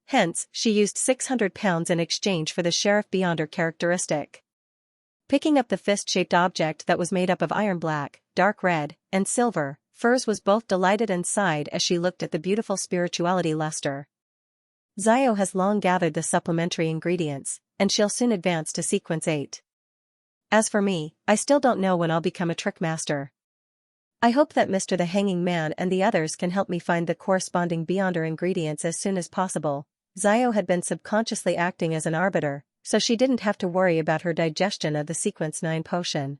Hence, she used £600 in exchange for the Sheriff Beyonder characteristic. Picking up the fist-shaped object that was made up of iron black, dark red, and silver, Furs was both delighted and sighed as she looked at the beautiful spirituality luster. Zio has long gathered the supplementary ingredients, and she'll soon advance to sequence 8. As for me, I still don't know when I'll become a trick master. I hope that Mr. the Hanging Man and the others can help me find the corresponding Beyonder ingredients as soon as possible. Zio had been subconsciously acting as an arbiter, so she didn't have to worry about her digestion of the Sequence 9 potion.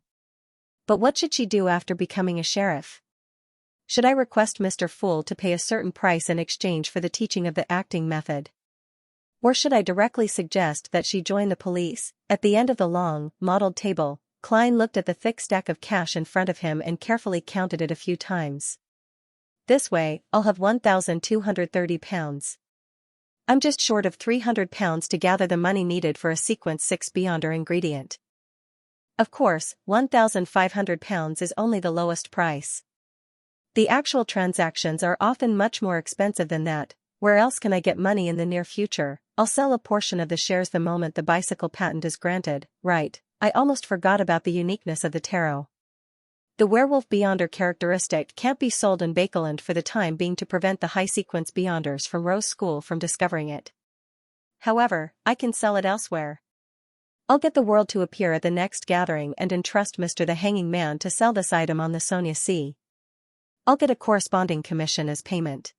But what should she do after becoming a sheriff? Should I request Mr. Fool to pay a certain price in exchange for the teaching of the acting method? Or should I directly suggest that she join the police? At the end of the long, mottled table, Klein looked at the thick stack of cash in front of him and carefully counted it a few times. "This way, I'll have £1,230. I'm just short of £300 to gather the money needed for a Sequence 6 Beyonder ingredient. Of course, £1,500 is only the lowest price. The actual transactions are often much more expensive than that. Where else can I get money in the near future? I'll sell a portion of the shares the moment the bicycle patent is granted." Right, I almost forgot about the uniqueness of the tarot. The werewolf Beyonder characteristic can't be sold in Bakeland for the time being to prevent the high-sequence Beyonders from Rose School from discovering it. However, I can sell it elsewhere. I'll get the world to appear at the next gathering and entrust Mr. the Hanging Man to sell this item on the Sonia Sea. I'll get a corresponding commission as payment.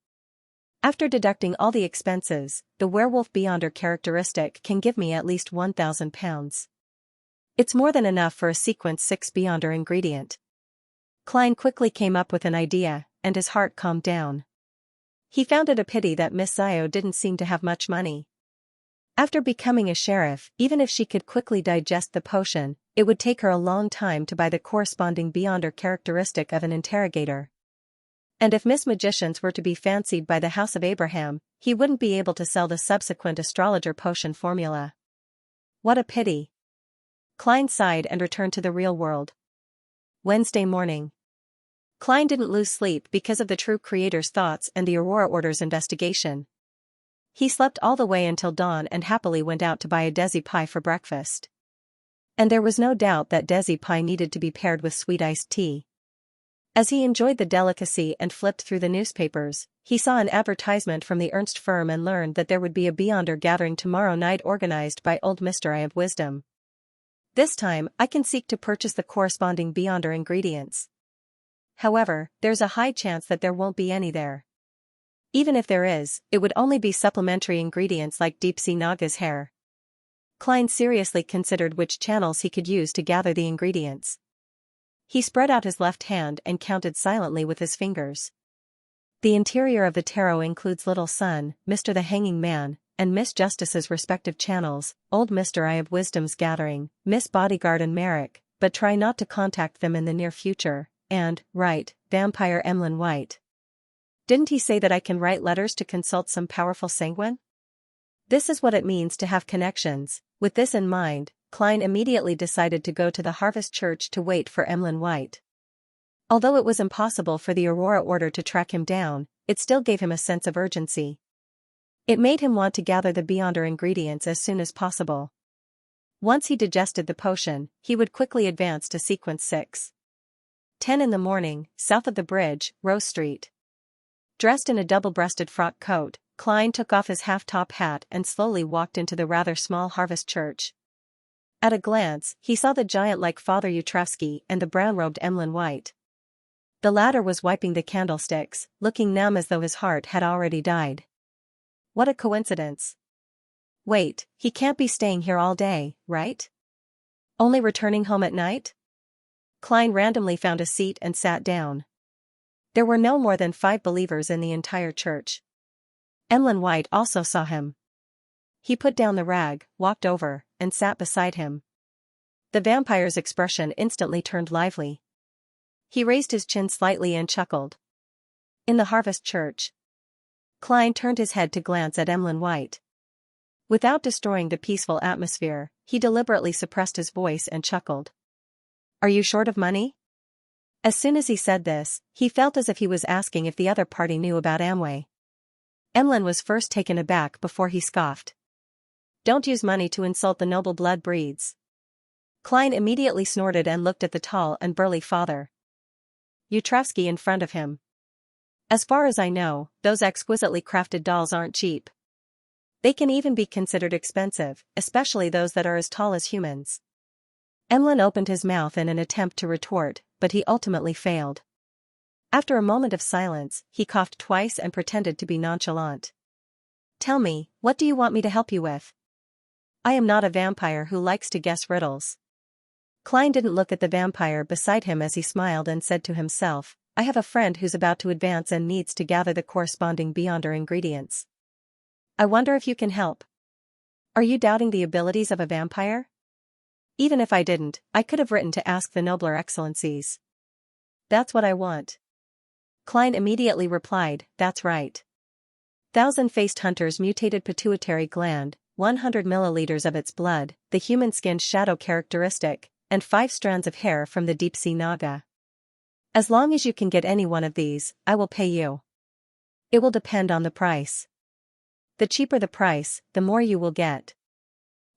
After deducting all the expenses, the werewolf Beyonder characteristic can give me at least £1,000. It's more than enough for a Sequence 6 Beyonder ingredient. Klein quickly came up with an idea, and his heart calmed down. He found it a pity that Miss Zio didn't seem to have much money. After becoming a sheriff, even if she could quickly digest the potion, it would take her a long time to buy the corresponding Beyonder characteristic of an interrogator. And if Miss Magicians were to be fancied by the House of Abraham, he wouldn't be able to sell the subsequent astrologer potion formula. What a pity. Klein sighed and returned to the real world. Wednesday morning. Klein didn't lose sleep because of the True Creator's thoughts and the Aurora Order's investigation. He slept all the way until dawn and happily went out to buy a Desi pie for breakfast. And there was no doubt that Desi pie needed to be paired with sweet iced tea. As he enjoyed the delicacy and flipped through the newspapers, he saw an advertisement from the Ernst firm and learned that there would be a Beyonder gathering tomorrow night organized by old Mr. Eye of Wisdom. This time, I can seek to purchase the corresponding Beyonder ingredients. However, there's a high chance that there won't be any there. Even if there is, it would only be supplementary ingredients like deep-sea Naga's hair. Klein seriously considered which channels he could use to gather the ingredients. He spread out his left hand and counted silently with his fingers. The interior of the tarot includes Little Sun, Mr. the Hanging Man, and Miss Justice's respective channels, Old Mr. Eye of Wisdom's gathering, Miss Bodyguard and Merrick, but try not to contact them in the near future, and, right, Vampire Emlyn White. Didn't he say that I can write letters to consult some powerful sanguine? This is what it means to have connections. With this in mind, Klein immediately decided to go to the Harvest Church to wait for Emlyn White. Although it was impossible for the Aurora Order to track him down, it still gave him a sense of urgency. It made him want to gather the Beyonder ingredients as soon as possible. Once he digested the potion, he would quickly advance to Sequence 6. 10 in the morning, south of the bridge, Rose Street. Dressed in a double-breasted frock coat, Klein took off his half-top hat and slowly walked into the rather small Harvest Church. At a glance, he saw the giant-like Father Yutrovsky and the brown-robed Emlyn White. The latter was wiping the candlesticks, looking numb as though his heart had already died. What a coincidence. Wait, he can't be staying here all day, right? Only returning home at night? Klein randomly found a seat and sat down. There were no more than 5 believers in the entire church. Emlyn White also saw him. He put down the rag, walked over, and sat beside him. The vampire's expression instantly turned lively. He raised his chin slightly and chuckled. In the Harvest Church. Klein turned his head to glance at Emlyn White. Without destroying the peaceful atmosphere, he deliberately suppressed his voice and chuckled. Are you short of money? As soon as he said this, he felt as if he was asking if the other party knew about Amway. Emlyn was first taken aback before he scoffed. Don't use money to insult the noble blood breeds. Klein immediately snorted and looked at the tall and burly father Yutrovsky in front of him. As far as I know, those exquisitely crafted dolls aren't cheap. They can even be considered expensive, especially those that are as tall as humans. Emlyn opened his mouth in an attempt to retort, but he ultimately failed. After a moment of silence, he coughed twice and pretended to be nonchalant. Tell me, what do you want me to help you with? I am not a vampire who likes to guess riddles. Klein didn't look at the vampire beside him as he smiled and said to himself, I have a friend who's about to advance and needs to gather the corresponding Beyonder ingredients. I wonder if you can help. Are you doubting the abilities of a vampire? Even if I didn't, I could have written to ask the nobler excellencies. That's what I want. Klein immediately replied, that's right. Thousand-faced hunter's mutated pituitary gland, 100 milliliters of its blood, the human skin's shadow characteristic, and 5 strands of hair from the deep-sea Naga. As long as you can get any one of these, I will pay you. It will depend on the price. The cheaper the price, the more you will get.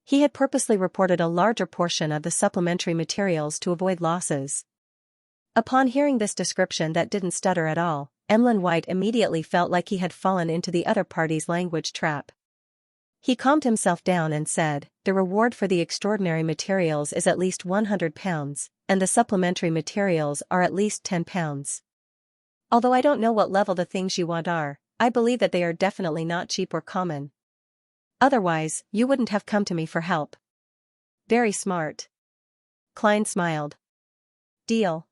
He had purposely reported a larger portion of the supplementary materials to avoid losses. Upon hearing this description that didn't stutter at all, Emlyn White immediately felt like he had fallen into the other party's language trap. He calmed himself down and said, the reward for the extraordinary materials is at least £100, and the supplementary materials are at least £10. Although I don't know what level the things you want are, I believe that they are definitely not cheap or common. Otherwise, you wouldn't have come to me for help. Very smart. Klein smiled. Deal.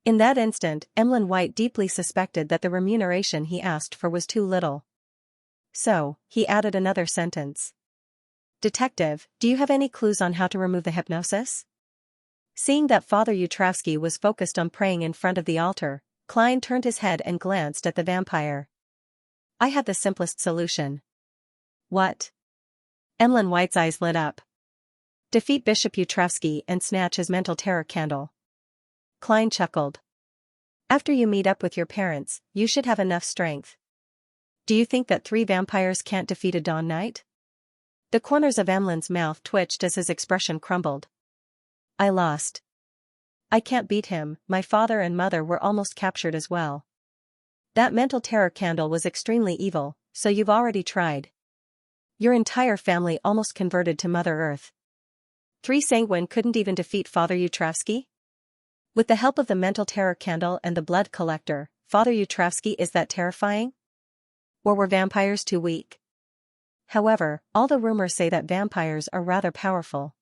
In that instant, Emlyn White deeply suspected that the remuneration he asked for was too little. So, he added another sentence. Detective, do you have any clues on how to remove the hypnosis? Seeing that Father Yutrovsky was focused on praying in front of the altar, Klein turned his head and glanced at the vampire. I have the simplest solution. What? Emlyn White's eyes lit up. Defeat Bishop Yutrovsky and snatch his mental terror candle. Klein chuckled. After you meet up with your parents, you should have enough strength. Do you think that 3 vampires can't defeat a Dawn Knight? The corners of Emlyn's mouth twitched as his expression crumbled. I lost. I can't beat him, my father and mother were almost captured as well. That mental terror candle was extremely evil, so you've already tried. Your entire family almost converted to Mother Earth. 3 Sanguine couldn't even defeat Father Yutravsky? With the help of the mental terror candle and the blood collector, Father Yutravsky is that terrifying? Or were vampires too weak? However, all the rumors say that vampires are rather powerful.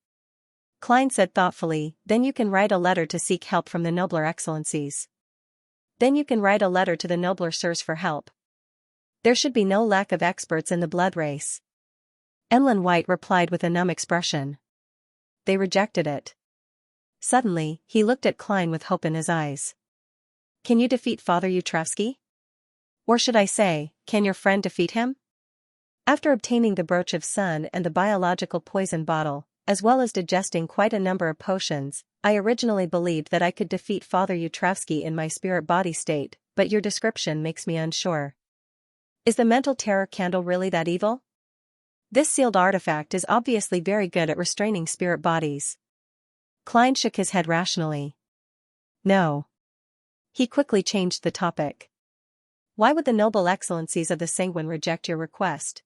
Klein said thoughtfully, then you can write a letter to seek help from the nobler excellencies. Then you can write a letter to the nobler sirs for help. There should be no lack of experts in the blood race. Emlyn White replied with a numb expression. They rejected it. Suddenly, he looked at Klein with hope in his eyes. Can you defeat Father Yutravsky? Or should I say, can your friend defeat him? After obtaining the brooch of sun and the biological poison bottle, as well as digesting quite a number of potions, I originally believed that I could defeat Father Yutravsky in my spirit-body state, but your description makes me unsure. Is the mental terror candle really that evil? This sealed artifact is obviously very good at restraining spirit bodies. Klein shook his head rationally. No. He quickly changed the topic. Why would the noble excellencies of the Sanguine reject your request?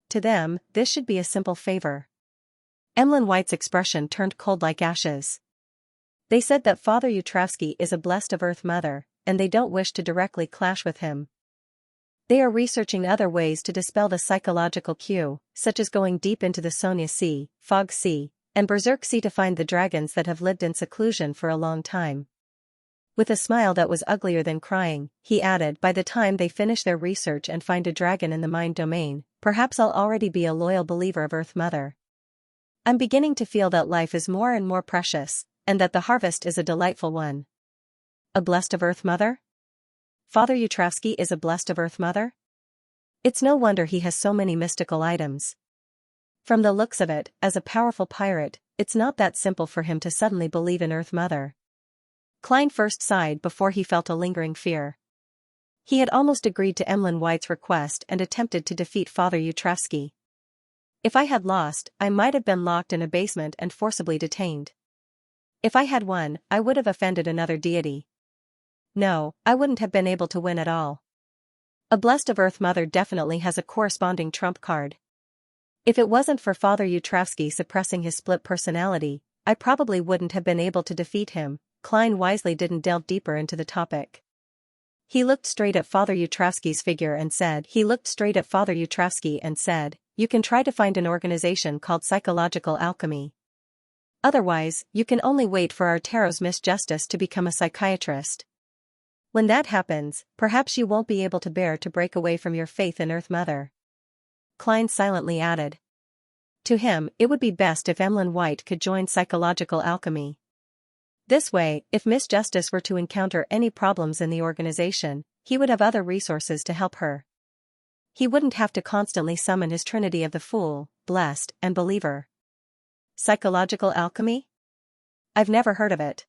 To them, this should be a simple favor. Emlyn White's expression turned cold like ashes. They said that Father Yutravsky is a blessed of Earth Mother, and they don't wish to directly clash with him. They are researching other ways to dispel the psychological cue, such as going deep into the Sonia Sea, Fog Sea, and Berserk Sea to find the dragons that have lived in seclusion for a long time. With a smile that was uglier than crying, he added, by the time they finish their research and find a dragon in the mind domain, perhaps I'll already be a loyal believer of Earth Mother. I'm beginning to feel that life is more and more precious, and that the harvest is a delightful one. A blessed of Earth Mother? Father Yutravsky is a blessed of Earth Mother? It's no wonder he has so many mystical items. From the looks of it, as a powerful pirate, it's not that simple for him to suddenly believe in Earth Mother. Klein first sighed before he felt a lingering fear. He had almost agreed to Emlyn White's request and attempted to defeat Father Yutravsky. If I had lost, I might have been locked in a basement and forcibly detained. If I had won, I would have offended another deity. No, I wouldn't have been able to win at all. A blessed of Earth Mother definitely has a corresponding trump card. If it wasn't for Father Yutravsky suppressing his split personality, I probably wouldn't have been able to defeat him. Klein wisely didn't delve deeper into the topic. He looked straight at Father Yutravsky's figure and said, you can try to find an organization called Psychological Alchemy. Otherwise, you can only wait for Artero's Miss Justice to become a psychiatrist. When that happens, perhaps you won't be able to bear to break away from your faith in Earth Mother. Klein silently added. To him, it would be best if Emlyn White could join Psychological Alchemy. This way, if Miss Justice were to encounter any problems in the organization, he would have other resources to help her. He wouldn't have to constantly summon his trinity of the Fool, Blessed, and Believer. Psychological Alchemy? I've never heard of it.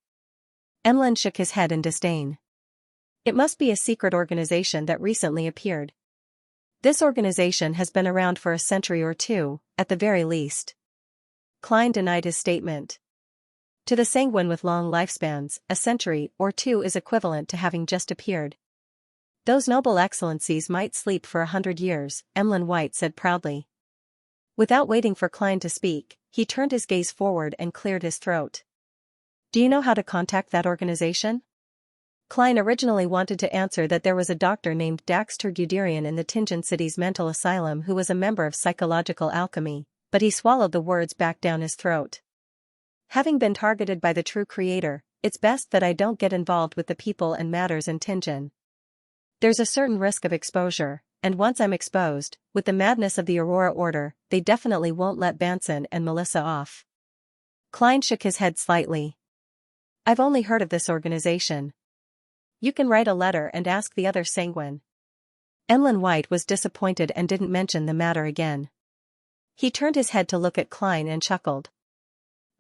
Emlyn shook his head in disdain. It must be a secret organization that recently appeared. This organization has been around for a century or two, at the very least. Klein denied his statement. To the Sanguine with long lifespans, a century or two is equivalent to having just appeared. Those noble excellencies might sleep for 100 years, Emlyn White said proudly. Without waiting for Klein to speak, he turned his gaze forward and cleared his throat. Do you know how to contact that organization? Klein originally wanted to answer that there was a doctor named Daxter Guderian in the Tingen City's mental asylum who was a member of Psychological Alchemy, but he swallowed the words back down his throat. Having been targeted by the true creator, it's best that I don't get involved with the people and matters in Tingen. There's a certain risk of exposure, and once I'm exposed, with the madness of the Aurora Order, they definitely won't let Banson and Melissa off. Klein shook his head slightly. I've only heard of this organization. You can write a letter and ask the other Sanguine. Emlyn White was disappointed and didn't mention the matter again. He turned his head to look at Klein and chuckled.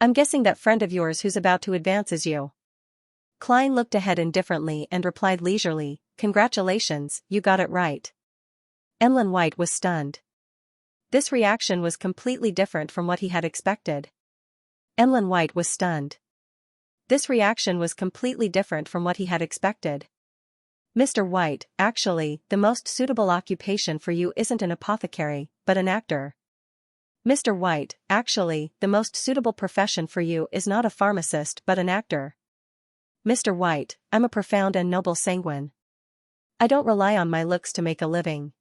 I'm guessing that friend of yours who's about to advance is you. Klein looked ahead indifferently and replied leisurely, Congratulations, you got it right. Emlyn White was stunned. This reaction was completely different from what he had expected. Emlyn White was stunned. This reaction was completely different from what he had expected. "Mr. White, actually, the most suitable occupation for you isn't an apothecary, but an actor. Mr. White, actually, the most suitable profession for you is not a pharmacist but an actor. Mr. White, I'm a profound and noble sanguine. I don't rely on my looks to make a living."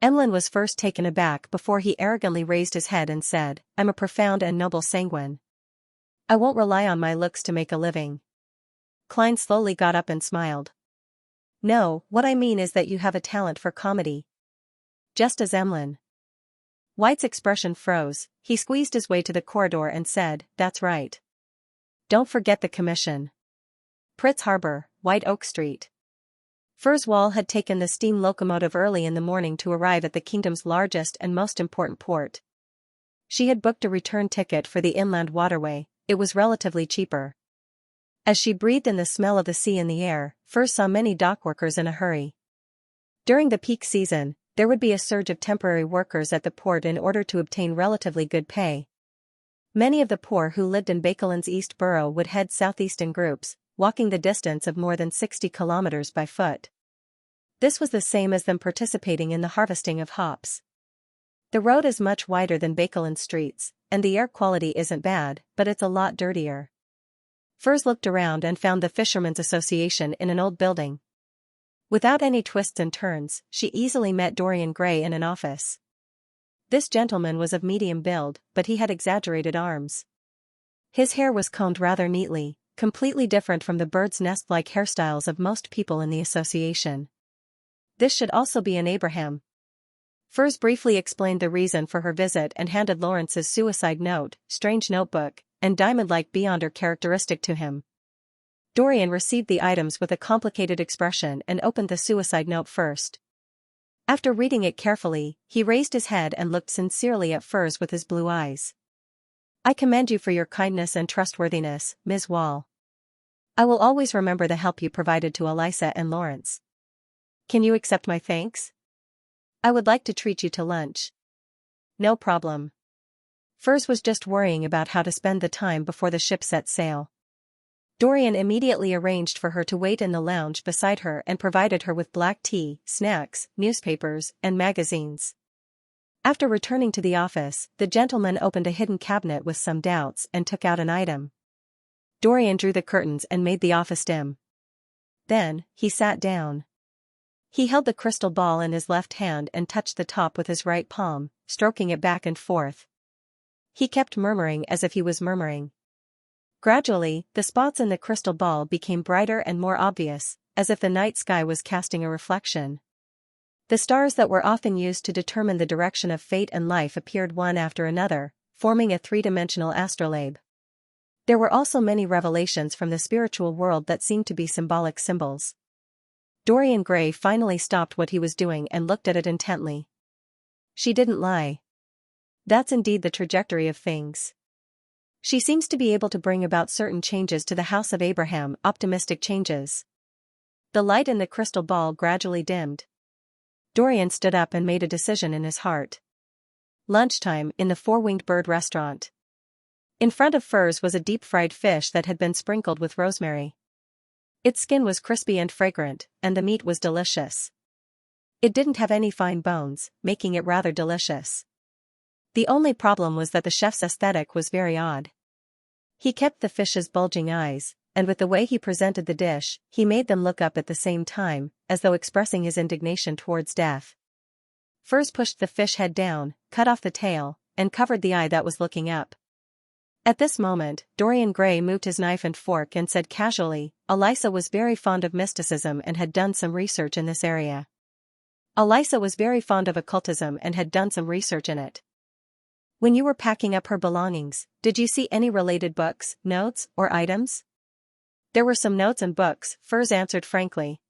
Emlyn was first taken aback before he arrogantly raised his head and said, "I'm a profound and noble sanguine. I won't rely on my looks to make a living." Klein slowly got up and smiled. "No, what I mean is that you have a talent for comedy." Just as Emlyn White's expression froze, he squeezed his way to the corridor and said, "That's right. Don't forget the commission. Pritz Harbor, White Oak Street." Furswall had taken the steam locomotive early in the morning to arrive at the kingdom's largest and most important port. She had booked a return ticket for the inland waterway. It was relatively cheaper. As she breathed in the smell of the sea in the air, Furs saw many dockworkers in a hurry. During the peak season, there would be a surge of temporary workers at the port in order to obtain relatively good pay. Many of the poor who lived in Baekeland's East Borough would head southeast in groups, walking the distance of more than 60 kilometers by foot. This was the same as them participating in the harvesting of hops. The road is much wider than Baekeland's streets, and the air quality isn't bad, but it's a lot dirtier. Furs looked around and found the Fishermen's Association in an old building. Without any twists and turns, she easily met Dorian Gray in an office. This gentleman was of medium build, but he had exaggerated arms. His hair was combed rather neatly, completely different from the bird's nest-like hairstyles of most people in the association. This should also be an Abraham. Furs briefly explained the reason for her visit and handed Lawrence's suicide note, strange notebook, and diamond-like beyonder characteristic to him. Dorian received the items with a complicated expression and opened the suicide note first. After reading it carefully, he raised his head and looked sincerely at Furs with his blue eyes. "I commend you for your kindness and trustworthiness, Ms. Wall. I will always remember the help you provided to Elisa and Lawrence. Can you accept my thanks? I would like to treat you to lunch." "No problem." Furs was just worrying about how to spend the time before the ship set sail. Dorian immediately arranged for her to wait in the lounge beside her and provided her with black tea, snacks, newspapers, and magazines. After returning to the office, the gentleman opened a hidden cabinet with some doubts and took out an item. Dorian drew the curtains and made the office dim. Then, he sat down. He held the crystal ball in his left hand and touched the top with his right palm, stroking it back and forth. He kept murmuring as if he was murmuring. Gradually, the spots in the crystal ball became brighter and more obvious, as if the night sky was casting a reflection. The stars that were often used to determine the direction of fate and life appeared one after another, forming a three-dimensional astrolabe. There were also many revelations from the spiritual world that seemed to be symbolic symbols. Dorian Gray finally stopped what he was doing and looked at it intently. She didn't lie. That's indeed the trajectory of things. She seems to be able to bring about certain changes to the House of Abraham, optimistic changes. The light in the crystal ball gradually dimmed. Dorian stood up and made a decision in his heart. Lunchtime in the Four-Winged Bird restaurant. In front of Furs was a deep-fried fish that had been sprinkled with rosemary. Its skin was crispy and fragrant, and the meat was delicious. It didn't have any fine bones, making it rather delicious. The only problem was that the chef's aesthetic was very odd. He kept the fish's bulging eyes, and with the way he presented the dish, he made them look up at the same time, as though expressing his indignation towards death. Furs pushed the fish head down, cut off the tail, and covered the eye that was looking up. At this moment, Dorian Gray moved his knife and fork and said casually, "Elisa was very fond of mysticism and had done some research in this area." Elisa was very fond of occultism and had done some research in it. "When you were packing up her belongings, did you see any related books, notes, or items?" "There were some notes and books," Furs answered frankly.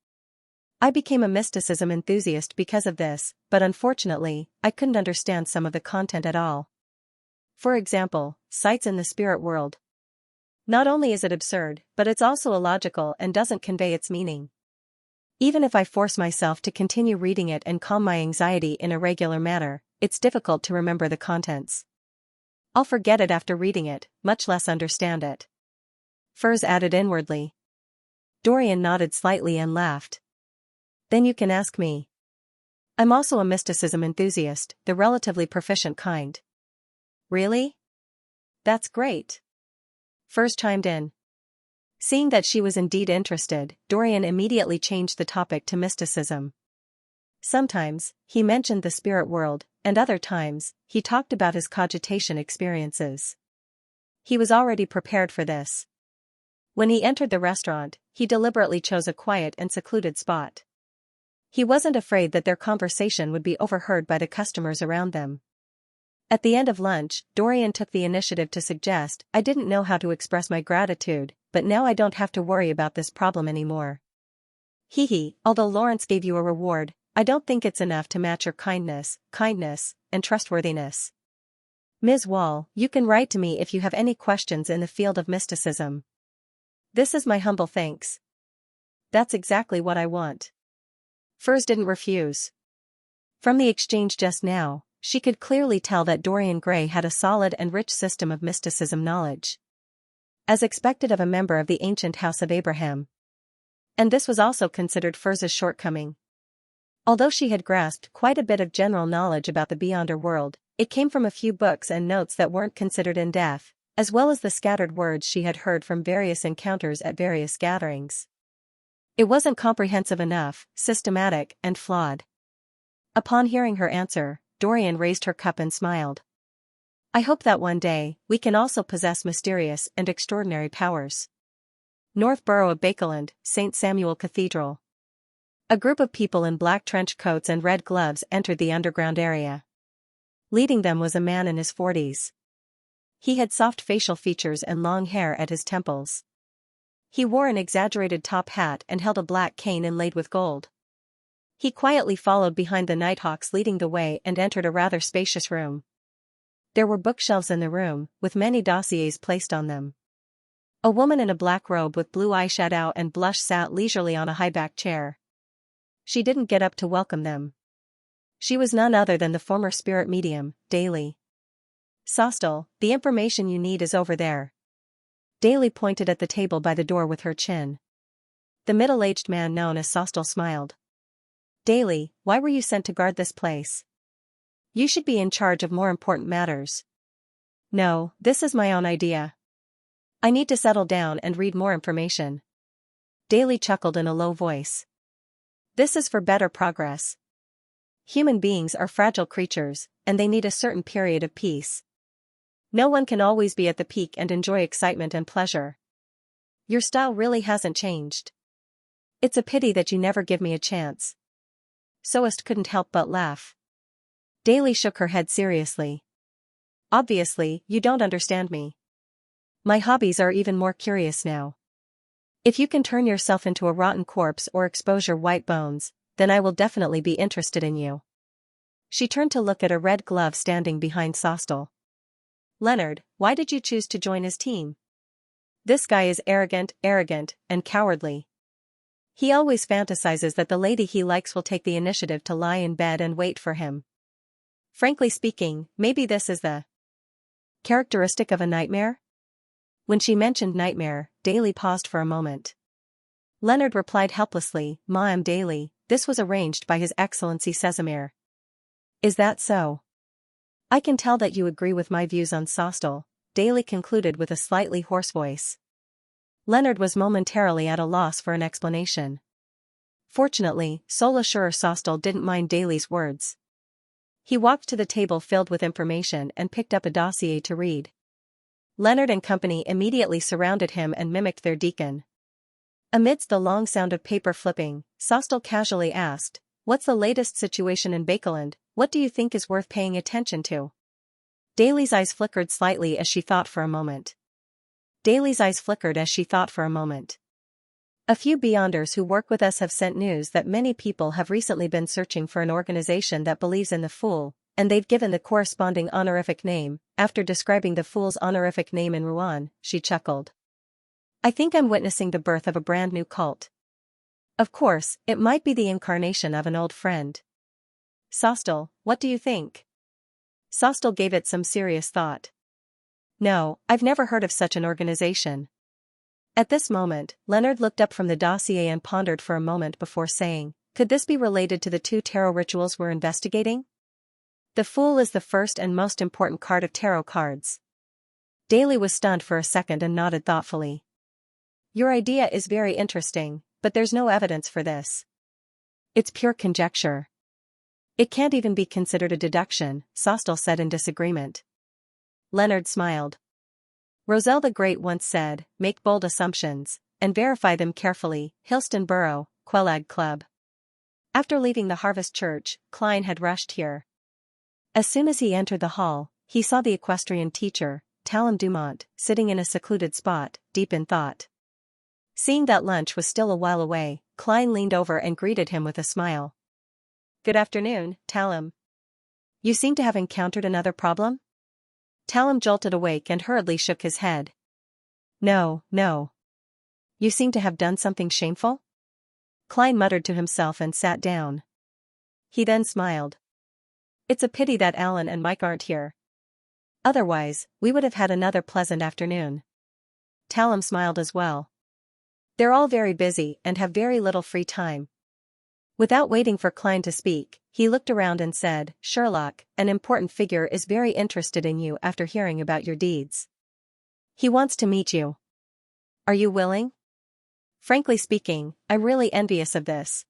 "I became a mysticism enthusiast because of this, but unfortunately, I couldn't understand some of the content at all. For example, sights in the spirit world. Not only is it absurd, but it's also illogical and doesn't convey its meaning. Even if I force myself to continue reading it and calm my anxiety in a regular manner, it's difficult to remember the contents. I'll forget it after reading it, much less understand it." Furs added inwardly. Dorian nodded slightly and laughed. Then you can ask me. I'm also a mysticism enthusiast, the relatively proficient kind. Really? That's great. Furs chimed in. Seeing that she was indeed interested, Dorian immediately changed the topic to mysticism. Sometimes, he mentioned the spirit world, and other times, he talked about his cogitation experiences. He was already prepared for this. When he entered the restaurant, he deliberately chose a quiet and secluded spot. He wasn't afraid that their conversation would be overheard by the customers around them. At the end of lunch, Dorian took the initiative to suggest, I didn't know how to express my gratitude, but now I don't have to worry about this problem anymore. Although Lawrence gave you a reward, I don't think it's enough to match your kindness, and trustworthiness. Ms. Wall, you can write to me if you have any questions in the field of mysticism. This is my humble thanks. That's exactly what I want. Furs didn't refuse. From the exchange just now, she could clearly tell that Dorian Gray had a solid and rich system of mysticism knowledge. As expected of a member of the ancient House of Abraham. And this was also considered Furs's shortcoming. Although she had grasped quite a bit of general knowledge about the beyonder world, it came from a few books and notes that weren't considered in-depth, as well as the scattered words she had heard from various encounters at various gatherings. It wasn't comprehensive enough, systematic, and flawed. Upon hearing her answer, Dorian raised her cup and smiled. I hope that one day, we can also possess mysterious and extraordinary powers. Northborough of Bakeland, St. Samuel Cathedral. A group of people in black trench coats and red gloves entered the underground area. Leading them was a man in his 40s. He had soft facial features and long hair at his temples. He wore an exaggerated top hat and held a black cane inlaid with gold. He quietly followed behind the Nighthawks leading the way and entered a rather spacious room. There were bookshelves in the room, with many dossiers placed on them. A woman in a black robe with blue eyeshadow and blush sat leisurely on a high-backed chair. She didn't get up to welcome them. She was none other than the former spirit medium, Daly. Sostel, the information you need is over there. Daly pointed at the table by the door with her chin. The middle-aged man known as Sostel smiled. Daly, why were you sent to guard this place? You should be in charge of more important matters. No, this is my own idea. I need to settle down and read more information. Daly chuckled in a low voice. This is for better progress. Human beings are fragile creatures, and they need a certain period of peace. No one can always be at the peak and enjoy excitement and pleasure. Your style really hasn't changed. It's a pity that you never give me a chance. Soest couldn't help but laugh. Daly shook her head seriously. Obviously, you don't understand me. My hobbies are even more curious now. If you can turn yourself into a rotten corpse or expose your white bones, then I will definitely be interested in you. She turned to look at a red glove standing behind Sostel. Leonard, why did you choose to join his team? This guy is arrogant, and cowardly. He always fantasizes that the lady he likes will take the initiative to lie in bed and wait for him. Frankly speaking, maybe this is the characteristic of a nightmare? When she mentioned nightmare, Daly paused for a moment. Leonard replied helplessly, Ma'am Daly, this was arranged by His Excellency Casimir. Is that so? I can tell that you agree with my views on Sostel, Daly concluded with a slightly hoarse voice. Leonard was momentarily at a loss for an explanation. Fortunately, Solashur Sostel didn't mind Daly's words. He walked to the table filled with information and picked up a dossier to read. Leonard and company immediately surrounded him and mimicked their deacon. Amidst the long sound of paper flipping, Sostel casually asked, What's the latest situation in Bakeland? What do you think is worth paying attention to? Daly's eyes flickered slightly as she thought for a moment. A few Beyonders who work with us have sent news that many people have recently been searching for an organization that believes in the Fool, and they've given the corresponding honorific name. After describing the Fool's honorific name in Rouen, she chuckled. I think I'm witnessing the birth of a brand new cult. Of course, it might be the incarnation of an old friend. Sostel, what do you think? Sostel gave it some serious thought. No, I've never heard of such an organization. At this moment, Leonard looked up from the dossier and pondered for a moment before saying, "Could this be related to the 2 tarot rituals we're investigating?" The Fool is the first and most important card of tarot cards. Daly was stunned for a second and nodded thoughtfully. "Your idea is very interesting, but there's no evidence for this. It's pure conjecture. It can't even be considered a deduction," Sostel said in disagreement. Leonard smiled. Roselle the Great once said, "Make bold assumptions, and verify them carefully." Hillston Borough, Quelag Club. After leaving the Harvest Church, Klein had rushed here. As soon as he entered the hall, he saw the equestrian teacher, Talon Dumont, sitting in a secluded spot, deep in thought. Seeing that lunch was still a while away, Klein leaned over and greeted him with a smile. "Good afternoon, Talon. You seem to have encountered another problem?" Talon jolted awake and hurriedly shook his head. No. You seem to have done something shameful?" Klein muttered to himself and sat down. He then smiled. "It's a pity that Alan and Mike aren't here. Otherwise, we would have had another pleasant afternoon." Talon smiled as well. "They're all very busy and have very little free time." Without waiting for Klein to speak, he looked around and said, "Sherlock, an important figure is very interested in you after hearing about your deeds. He wants to meet you. Are you willing? Frankly speaking, I'm really envious of this.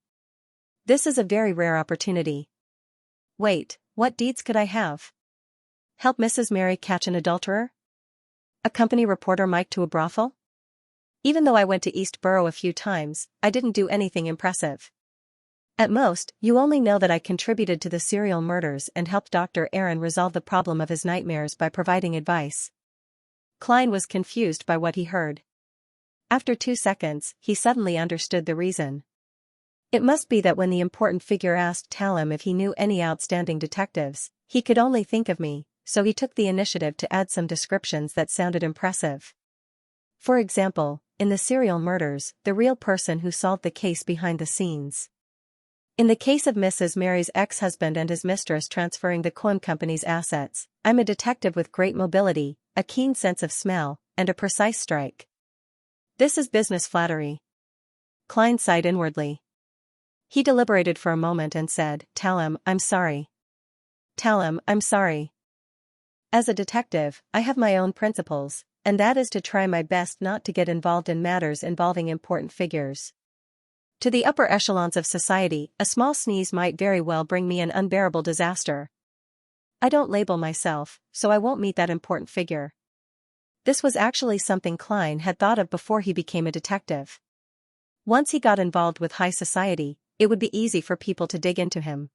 This is a very rare opportunity." "Wait, what deeds could I have? Help Mrs. Mary catch an adulterer? Accompany reporter Mike to a brothel? Even though I went to East Borough a few times, I didn't do anything impressive. At most, you only know that I contributed to the serial murders and helped Dr. Aaron resolve the problem of his nightmares by providing advice." Klein was confused by what he heard. After 2 seconds, he suddenly understood the reason. It must be that when the important figure asked Talon if he knew any outstanding detectives, he could only think of me, so he took the initiative to add some descriptions that sounded impressive. For example, in the serial murders, the real person who solved the case behind the scenes. In the case of Mrs. Mary's ex-husband and his mistress transferring the Cohen Company's assets, I'm a detective with great mobility, a keen sense of smell, and a precise strike. This is business flattery." Klein sighed inwardly. He deliberated for a moment and said, "Talon, I'm sorry. Talon, I'm sorry. As a detective, I have my own principles, and that is to try my best not to get involved in matters involving important figures. To the upper echelons of society, a small sneeze might very well bring me an unbearable disaster. I don't label myself, so I won't meet that important figure." This was actually something Klein had thought of before he became a detective. Once he got involved with high society, it would be easy for people to dig into him.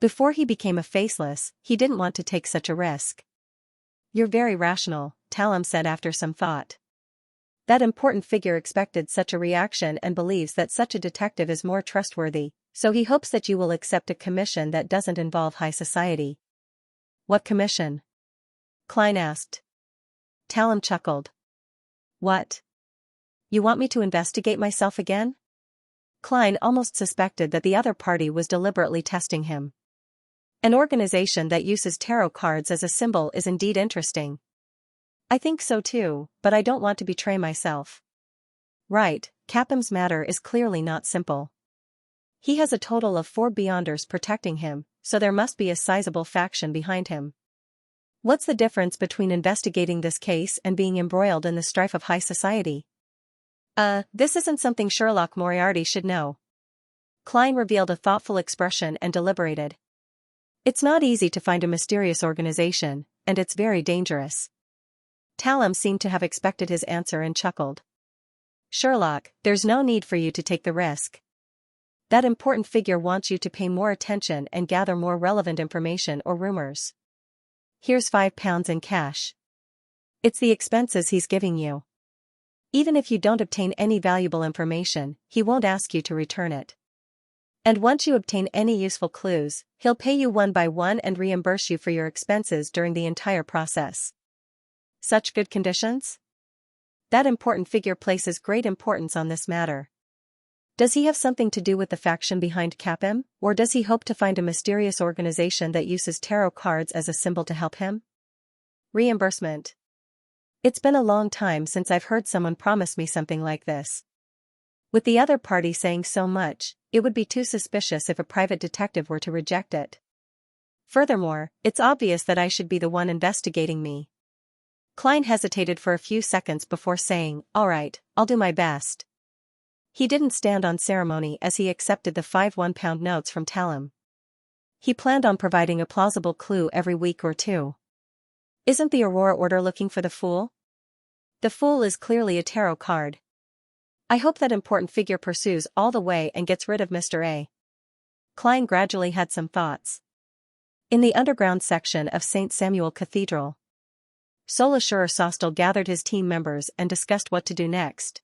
Before he became a faceless, he didn't want to take such a risk. "You're very rational," Talon said after some thought. "That important figure expected such a reaction and believes that such a detective is more trustworthy, so he hopes that you will accept a commission that doesn't involve high society." "What commission?" Klein asked. Talon chuckled. "What? You want me to investigate myself again?" Klein almost suspected that the other party was deliberately testing him. An organization that uses tarot cards as a symbol is indeed interesting. "I think so too, but I don't want to betray myself." "Right, Capham's matter is clearly not simple. He has a total of 4 Beyonders protecting him, so there must be a sizable faction behind him. What's the difference between investigating this case and being embroiled in the strife of high society?" This isn't something Sherlock Moriarty should know." Klein revealed a thoughtful expression and deliberated. "It's not easy to find a mysterious organization, and it's very dangerous." Talon seemed to have expected his answer and chuckled. "Sherlock, there's no need for you to take the risk. That important figure wants you to pay more attention and gather more relevant information or rumors. Here's £5 in cash. It's the expenses he's giving you. Even if you don't obtain any valuable information, he won't ask you to return it. And once you obtain any useful clues, he'll pay you one by one and reimburse you for your expenses during the entire process. Such good conditions? That important figure places great importance on this matter. Does he have something to do with the faction behind Capham, or does he hope to find a mysterious organization that uses tarot cards as a symbol to help him? Reimbursement. It's been a long time since I've heard someone promise me something like this. With the other party saying so much, it would be too suspicious if a private detective were to reject it. Furthermore, it's obvious that I should be the one investigating me. Klein hesitated for a few seconds before saying, "All right, I'll do my best." He didn't stand on ceremony as he accepted the 5 one-pound notes from Talim. He planned on providing a plausible clue every week or two. Isn't the Aurora Order looking for the Fool? The Fool is clearly a tarot card. I hope that important figure pursues all the way and gets rid of Mr. A. Klein gradually had some thoughts. In the underground section of St. Samuel Cathedral, Solashur Sostel gathered his team members and discussed what to do next.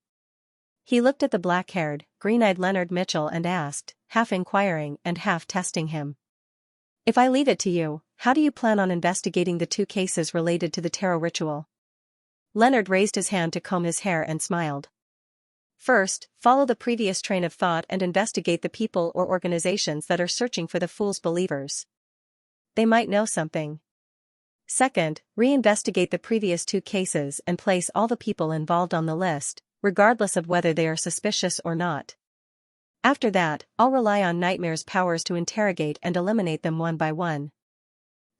He looked at the black-haired, green-eyed Leonard Mitchell and asked, half inquiring and half testing him. "If I leave it to you, how do you plan on investigating the 2 cases related to the tarot ritual?" Leonard raised his hand to comb his hair and smiled. "First, follow the previous train of thought and investigate the people or organizations that are searching for the Fool's believers. They might know something. Second, reinvestigate the previous 2 cases and place all the people involved on the list, regardless of whether they are suspicious or not. After that, I'll rely on Nightmare's powers to interrogate and eliminate them one by one.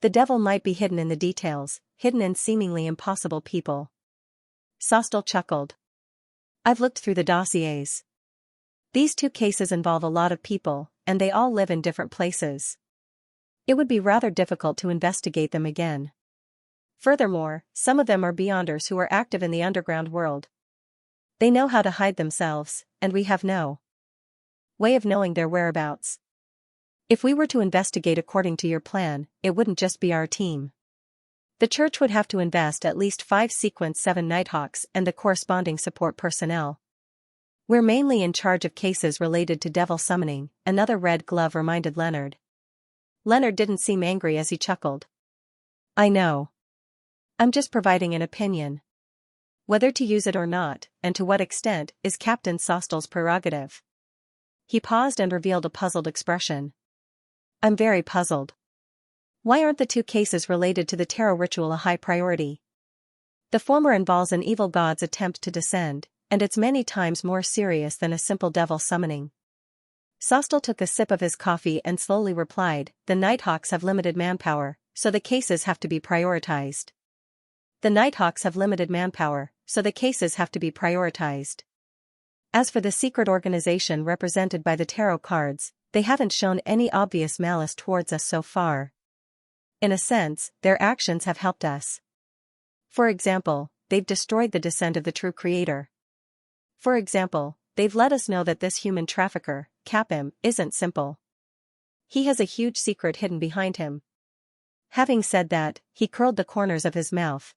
The devil might be hidden in the details, hidden in seemingly impossible people." Sostel chuckled. "I've looked through the dossiers. These 2 cases involve a lot of people, and they all live in different places. It would be rather difficult to investigate them again. Furthermore, some of them are beyonders who are active in the underground world. They know how to hide themselves, and we have no way of knowing their whereabouts. If we were to investigate according to your plan, it wouldn't just be our team. The church would have to invest at least 5 Sequence 7 Nighthawks and the corresponding support personnel. We're mainly in charge of cases related to devil summoning," another red glove reminded Leonard. Leonard didn't seem angry as he chuckled. "I know. I'm just providing an opinion. Whether to use it or not, and to what extent, is Captain Sostel's prerogative." He paused and revealed a puzzled expression. "I'm very puzzled. Why aren't the 2 cases related to the tarot ritual a high priority? The former involves an evil god's attempt to descend, and it's many times more serious than a simple devil summoning." Sostel took a sip of his coffee and slowly replied, "The Nighthawks have limited manpower, so the cases have to be prioritized." The Nighthawks have limited manpower, so the cases have to be prioritized. As for the secret organization represented by the tarot cards, they haven't shown any obvious malice towards us so far. In a sense, their actions have helped us. For example, they've destroyed the descent of the true creator. For example, they've let us know that this human trafficker, Capim, isn't simple. He has a huge secret hidden behind him. Having said that, he curled the corners of his mouth.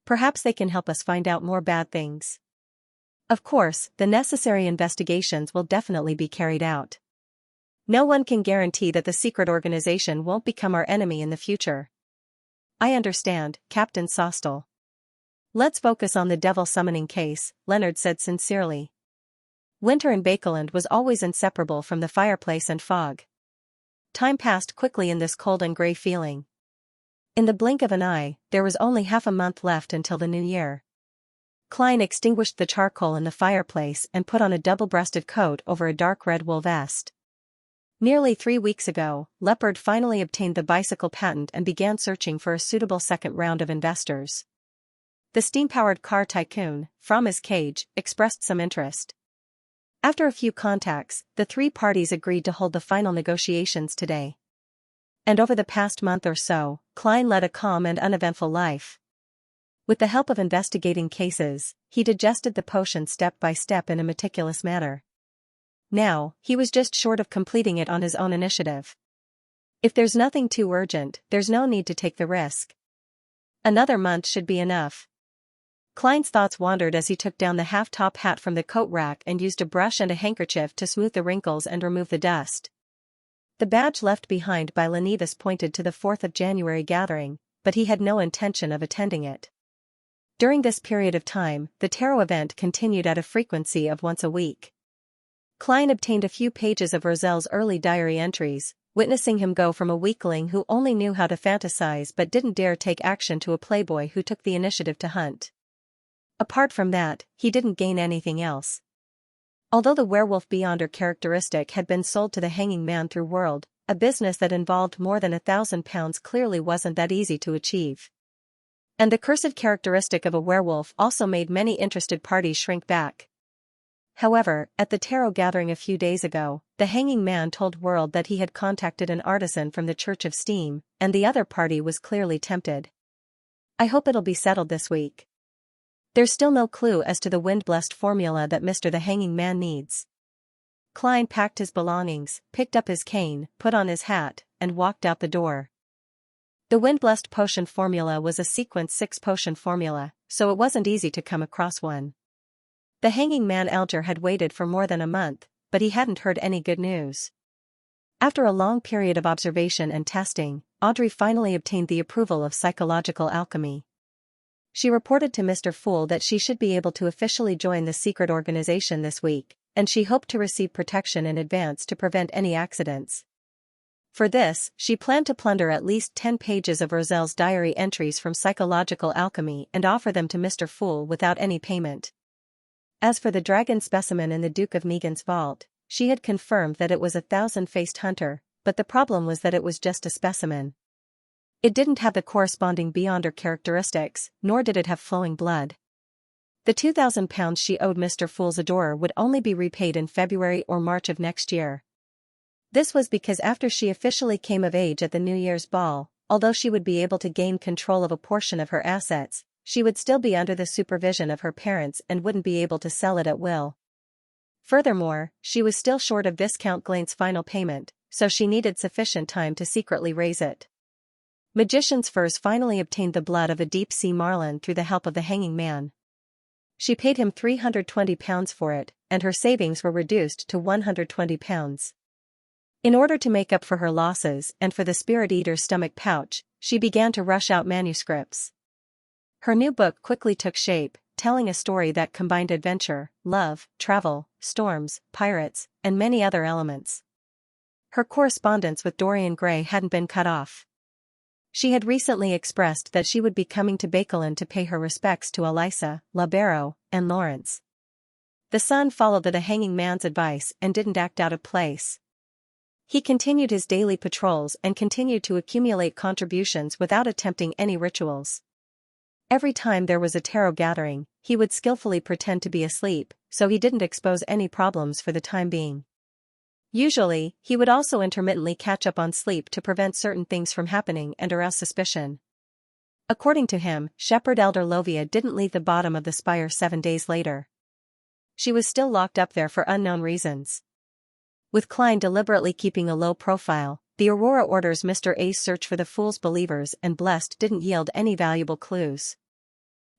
Perhaps they can help us find out more bad things. Of course, the necessary investigations will definitely be carried out. No one can guarantee that the secret organization won't become our enemy in the future. I understand, Captain Sostel. Let's focus on the devil summoning case, Leonard said sincerely. Winter in Bakeland was always inseparable from the fireplace and fog. Time passed quickly in this cold and grey feeling. In the blink of an eye, there was only half a month left until the new year. Klein extinguished the charcoal in the fireplace and put on a double-breasted coat over a dark red wool vest. Nearly 3 weeks ago, Leopard finally obtained the bicycle patent and began searching for a suitable second round of investors. The steam-powered car tycoon, from his cage, expressed some interest. After a few contacts, the 3 parties agreed to hold the final negotiations today. And over the past month or so, Klein led a calm and uneventful life. With the help of investigating cases, he digested the potion step by step in a meticulous manner. Now, he was just short of completing it on his own initiative. If there's nothing too urgent, there's no need to take the risk. Another month should be enough. Klein's thoughts wandered as he took down the half-top hat from the coat rack and used a brush and a handkerchief to smooth the wrinkles and remove the dust. The badge left behind by Leonidas pointed to the 4th of January gathering, but he had no intention of attending it. During this period of time, the tarot event continued at a frequency of once a week. Klein obtained a few pages of Roselle's early diary entries, witnessing him go from a weakling who only knew how to fantasize but didn't dare take action to a playboy who took the initiative to hunt. Apart from that, he didn't gain anything else. Although the werewolf Beyonder characteristic had been sold to the hanging man through World, a business that involved more than £1,000 clearly wasn't that easy to achieve. And the cursed characteristic of a werewolf also made many interested parties shrink back. However, at the tarot gathering a few days ago, the hanging man told World that he had contacted an artisan from the Church of Steam, and the other party was clearly tempted. I hope it'll be settled this week. There's still no clue as to the wind-blessed formula that Mr. the Hanging Man needs. Klein packed his belongings, picked up his cane, put on his hat, and walked out the door. The wind-blessed potion formula was a sequence 6 potion formula, so it wasn't easy to come across one. The hanging man Alger had waited for more than a month, but he hadn't heard any good news. After a long period of observation and testing, Audrey finally obtained the approval of psychological alchemy. She reported to Mr. Fool that she should be able to officially join the secret organization this week, and she hoped to receive protection in advance to prevent any accidents. For this, she planned to plunder at least 10 pages of Roselle's diary entries from psychological alchemy and offer them to Mr. Fool without any payment. As for the dragon specimen in the Duke of Megan's vault, she had confirmed that it was a 1,000-faced hunter, but the problem was that it was just a specimen. It didn't have the corresponding Beyonder characteristics, nor did it have flowing blood. The £2,000 she owed Mr. Fool's adorer would only be repaid in February or March of next year. This was because after she officially came of age at the New Year's ball, although she would be able to gain control of a portion of her assets, she would still be under the supervision of her parents and wouldn't be able to sell it at will. Furthermore, she was still short of Viscount Glaine's final payment, so she needed sufficient time to secretly raise it. Magician's Furs finally obtained the blood of a deep-sea marlin through the help of the hanging man. She paid him £320 for it, and her savings were reduced to £120. In order to make up for her losses and for the Spirit Eater's stomach pouch, she began to rush out manuscripts. Her new book quickly took shape, telling a story that combined adventure, love, travel, storms, pirates, and many other elements. Her correspondence with Dorian Gray hadn't been cut off. She had recently expressed that she would be coming to Bakelin to pay her respects to Elisa, Labero, and Lawrence. The son followed the hanging man's advice and didn't act out of place. He continued his daily patrols and continued to accumulate contributions without attempting any rituals. Every time there was a tarot gathering, he would skillfully pretend to be asleep, so he didn't expose any problems for the time being. Usually, he would also intermittently catch up on sleep to prevent certain things from happening and arouse suspicion. According to him, Shepherd Elder Lovia didn't leave the bottom of the spire 7 days later. She was still locked up there for unknown reasons. With Klein deliberately keeping a low profile, the Aurora Order's Mr. A's search for the Fool's believers and blessed didn't yield any valuable clues.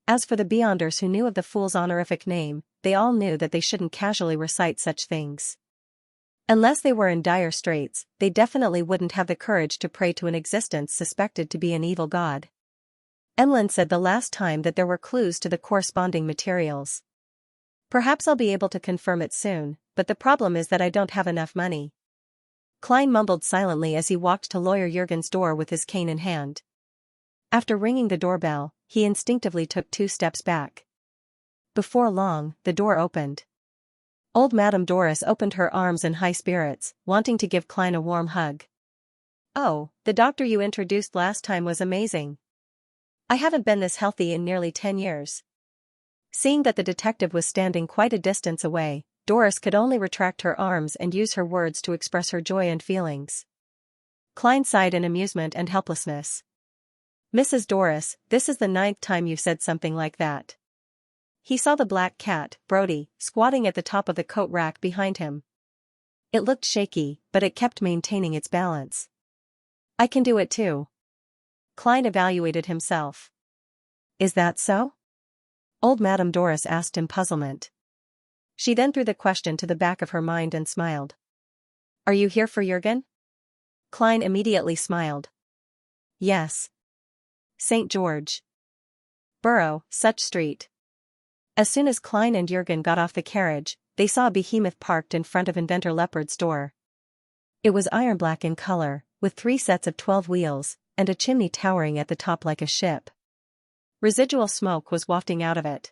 As for the Beyonders who knew of the Fool's honorific name, they all knew that they shouldn't casually recite such things. Unless they were in dire straits, they definitely wouldn't have the courage to pray to an existence suspected to be an evil god. Emlyn said the last time that there were clues to the corresponding materials. Perhaps I'll be able to confirm it soon, but the problem is that I don't have enough money. Klein mumbled silently as he walked to Lawyer Jurgen's door with his cane in hand. After ringing the doorbell, he instinctively took 2 steps back. Before long, the door opened. Old Madame Doris opened her arms in high spirits, wanting to give Klein a warm hug. "Oh, the doctor you introduced last time was amazing. I haven't been this healthy in nearly 10 years. Seeing that the detective was standing quite a distance away, Doris could only retract her arms and use her words to express her joy and feelings. Klein sighed in amusement and helplessness. "Mrs. Doris, this is the 9th time you've said something like that." He saw the black cat, Brody, squatting at the top of the coat rack behind him. It looked shaky, but it kept maintaining its balance. "I can do it too." Klein evaluated himself. "Is that so?" Old Madame Doris asked in puzzlement. She then threw the question to the back of her mind and smiled. "Are you here for Jurgen?" Klein immediately smiled. "Yes. St. George. Borough, Such Street." As soon as Klein and Jurgen got off the carriage, they saw a behemoth parked in front of Inventor Leopard's door. It was iron black in color, with 3 sets of 12 wheels, and a chimney towering at the top like a ship. Residual smoke was wafting out of it.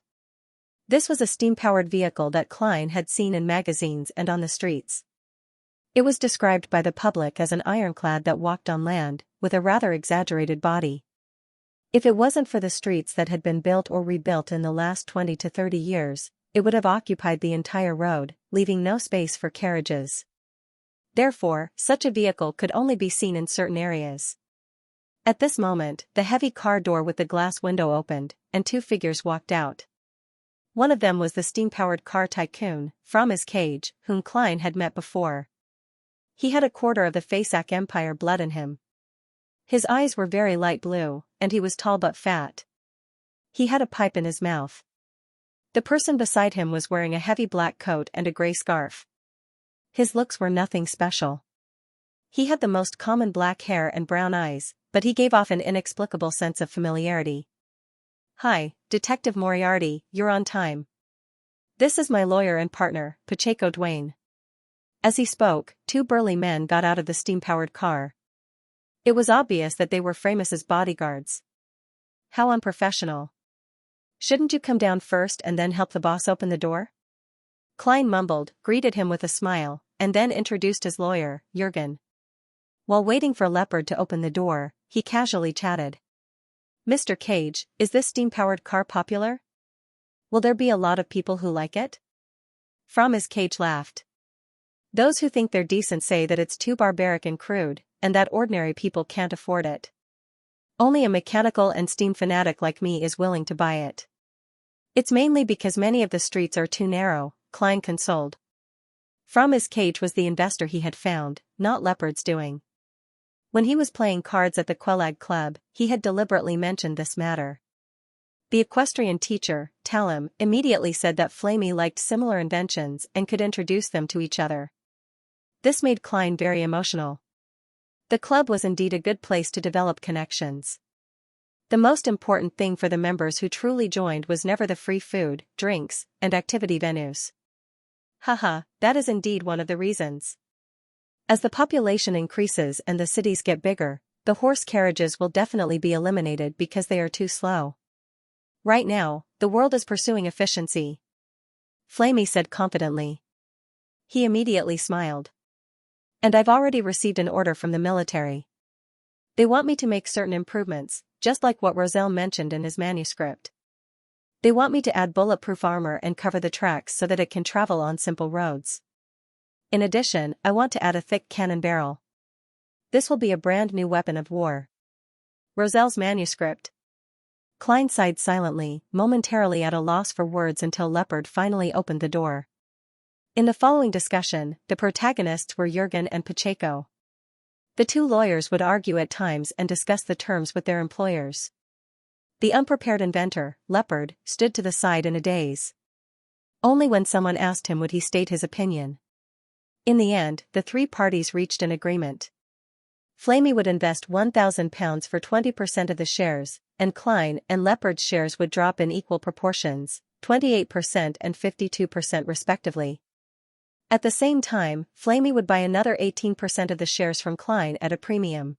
This was a steam-powered vehicle that Klein had seen in magazines and on the streets. It was described by the public as an ironclad that walked on land, with a rather exaggerated body. If it wasn't for the streets that had been built or rebuilt in the last 20 to 30 years, it would have occupied the entire road, leaving no space for carriages. Therefore, such a vehicle could only be seen in certain areas. At this moment, the heavy car door with the glass window opened, and 2 figures walked out. One of them was the steam-powered car tycoon, from his cage, whom Klein had met before. He had a quarter of the Fasak Empire blood in him. His eyes were very light blue, and he was tall but fat. He had a pipe in his mouth. The person beside him was wearing a heavy black coat and a gray scarf. His looks were nothing special. He had the most common black hair and brown eyes, but he gave off an inexplicable sense of familiarity. "Hi, Detective Moriarty, you're on time. This is my lawyer and partner, Pacheco Duane." As he spoke, 2 burly men got out of the steam-powered car. It was obvious that they were Framus's bodyguards. How unprofessional. "Shouldn't you come down first and then help the boss open the door?" Klein mumbled, greeted him with a smile, and then introduced his lawyer, Jurgen. While waiting for Leopard to open the door, he casually chatted. "Mr. Cage, is this steam-powered car popular? Will there be a lot of people who like it?" Framus Cage laughed. "Those who think they're decent say that it's too barbaric and crude, and that ordinary people can't afford it. Only a mechanical and steam fanatic like me is willing to buy it. It's mainly because many of the streets are too narrow," Klein consoled. Framus Cage was the investor he had found, not Leopard's doing. When he was playing cards at the Quelag Club, he had deliberately mentioned this matter. The equestrian teacher, Talim, immediately said that Flamey liked similar inventions and could introduce them to each other. This made Klein very emotional. The club was indeed a good place to develop connections. The most important thing for the members who truly joined was never the free food, drinks, and activity venues. Haha, that is indeed one of the reasons. As the population increases and the cities get bigger, the horse carriages will definitely be eliminated because they are too slow. Right now, the world is pursuing efficiency. Flamey said confidently. He immediately smiled. And I've already received an order from the military. They want me to make certain improvements, just like what Roselle mentioned in his manuscript. They want me to add bulletproof armor and cover the tracks so that it can travel on simple roads. In addition, I want to add a thick cannon barrel. This will be a brand new weapon of war. Roselle's manuscript. Klein sighed silently, momentarily at a loss for words until Leopard finally opened the door. In the following discussion, the protagonists were Jurgen and Pacheco. The 2 lawyers would argue at times and discuss the terms with their employers. The unprepared inventor, Leopard, stood to the side in a daze. Only when someone asked him would he state his opinion. In the end, the 3 parties reached an agreement. Flamey would invest £1,000 for 20% of the shares, and Klein and Leopard's shares would drop in equal proportions, 28% and 52% respectively. At the same time, Flamey would buy another 18% of the shares from Klein at a premium.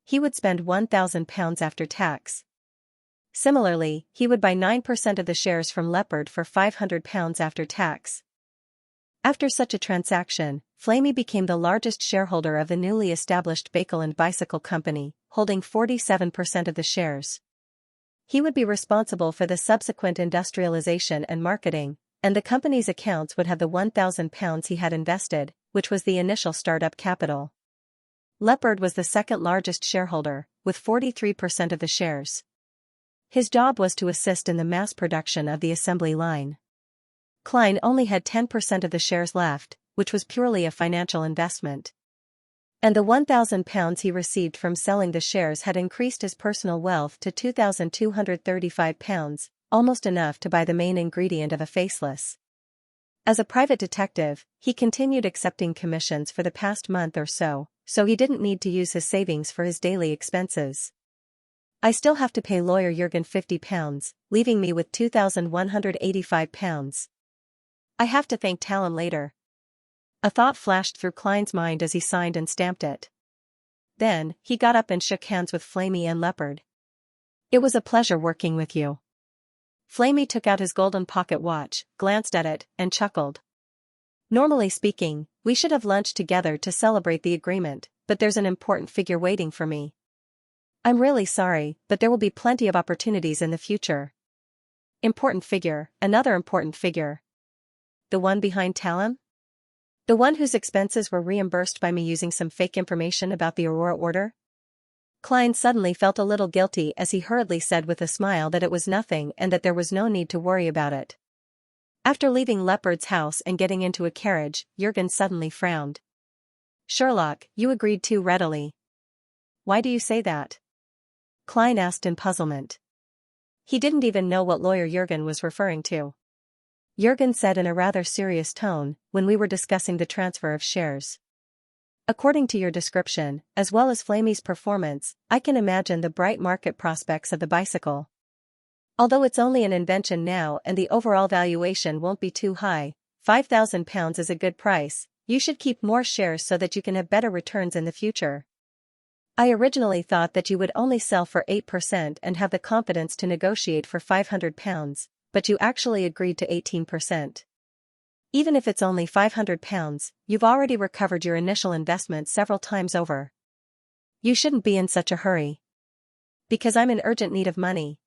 He would spend £1,000 after tax. Similarly, he would buy 9% of the shares from Leopard for £500 after tax. After such a transaction, Flamey became the largest shareholder of the newly established Bakeland Bicycle Company, holding 47% of the shares. He would be responsible for the subsequent industrialization and marketing, and the company's accounts would have the £1,000 he had invested, which was the initial startup capital. Leopard was the second largest shareholder, with 43% of the shares. His job was to assist in the mass production of the assembly line. Klein only had 10% of the shares left, which was purely a financial investment. And the £1,000 he received from selling the shares had increased his personal wealth to £2,235, almost enough to buy the main ingredient of a faceless. As a private detective, he continued accepting commissions for the past month or so he didn't need to use his savings for his daily expenses. I still have to pay lawyer Jurgen £50, leaving me with £2,185. I have to thank Talon later. A thought flashed through Klein's mind as he signed and stamped it. Then, he got up and shook hands with Flamey and Leopard. It was a pleasure working with you. Flamey took out his golden pocket watch, glanced at it, and chuckled. Normally speaking, we should have lunch together to celebrate the agreement, but there's an important figure waiting for me. I'm really sorry, but there will be plenty of opportunities in the future. Important figure, another important figure. The one behind Talon? The one whose expenses were reimbursed by me using some fake information about the Aurora Order? Klein suddenly felt a little guilty as he hurriedly said with a smile that it was nothing and that there was no need to worry about it. After leaving Leopard's house and getting into a carriage, Jurgen suddenly frowned. Sherlock, you agreed too readily. Why do you say that? Klein asked in puzzlement. He didn't even know what lawyer Jurgen was referring to. Jurgen said in a rather serious tone, when we were discussing the transfer of shares. According to your description, as well as Flamey's performance, I can imagine the bright market prospects of the bicycle. Although it's only an invention now and the overall valuation won't be too high, £5,000 is a good price. You should keep more shares so that you can have better returns in the future. I originally thought that you would only sell for 8% and have the confidence to negotiate for £500, but you actually agreed to 18%. Even if it's only £500, you've already recovered your initial investment several times over. You shouldn't be in such a hurry. Because I'm in urgent need of money.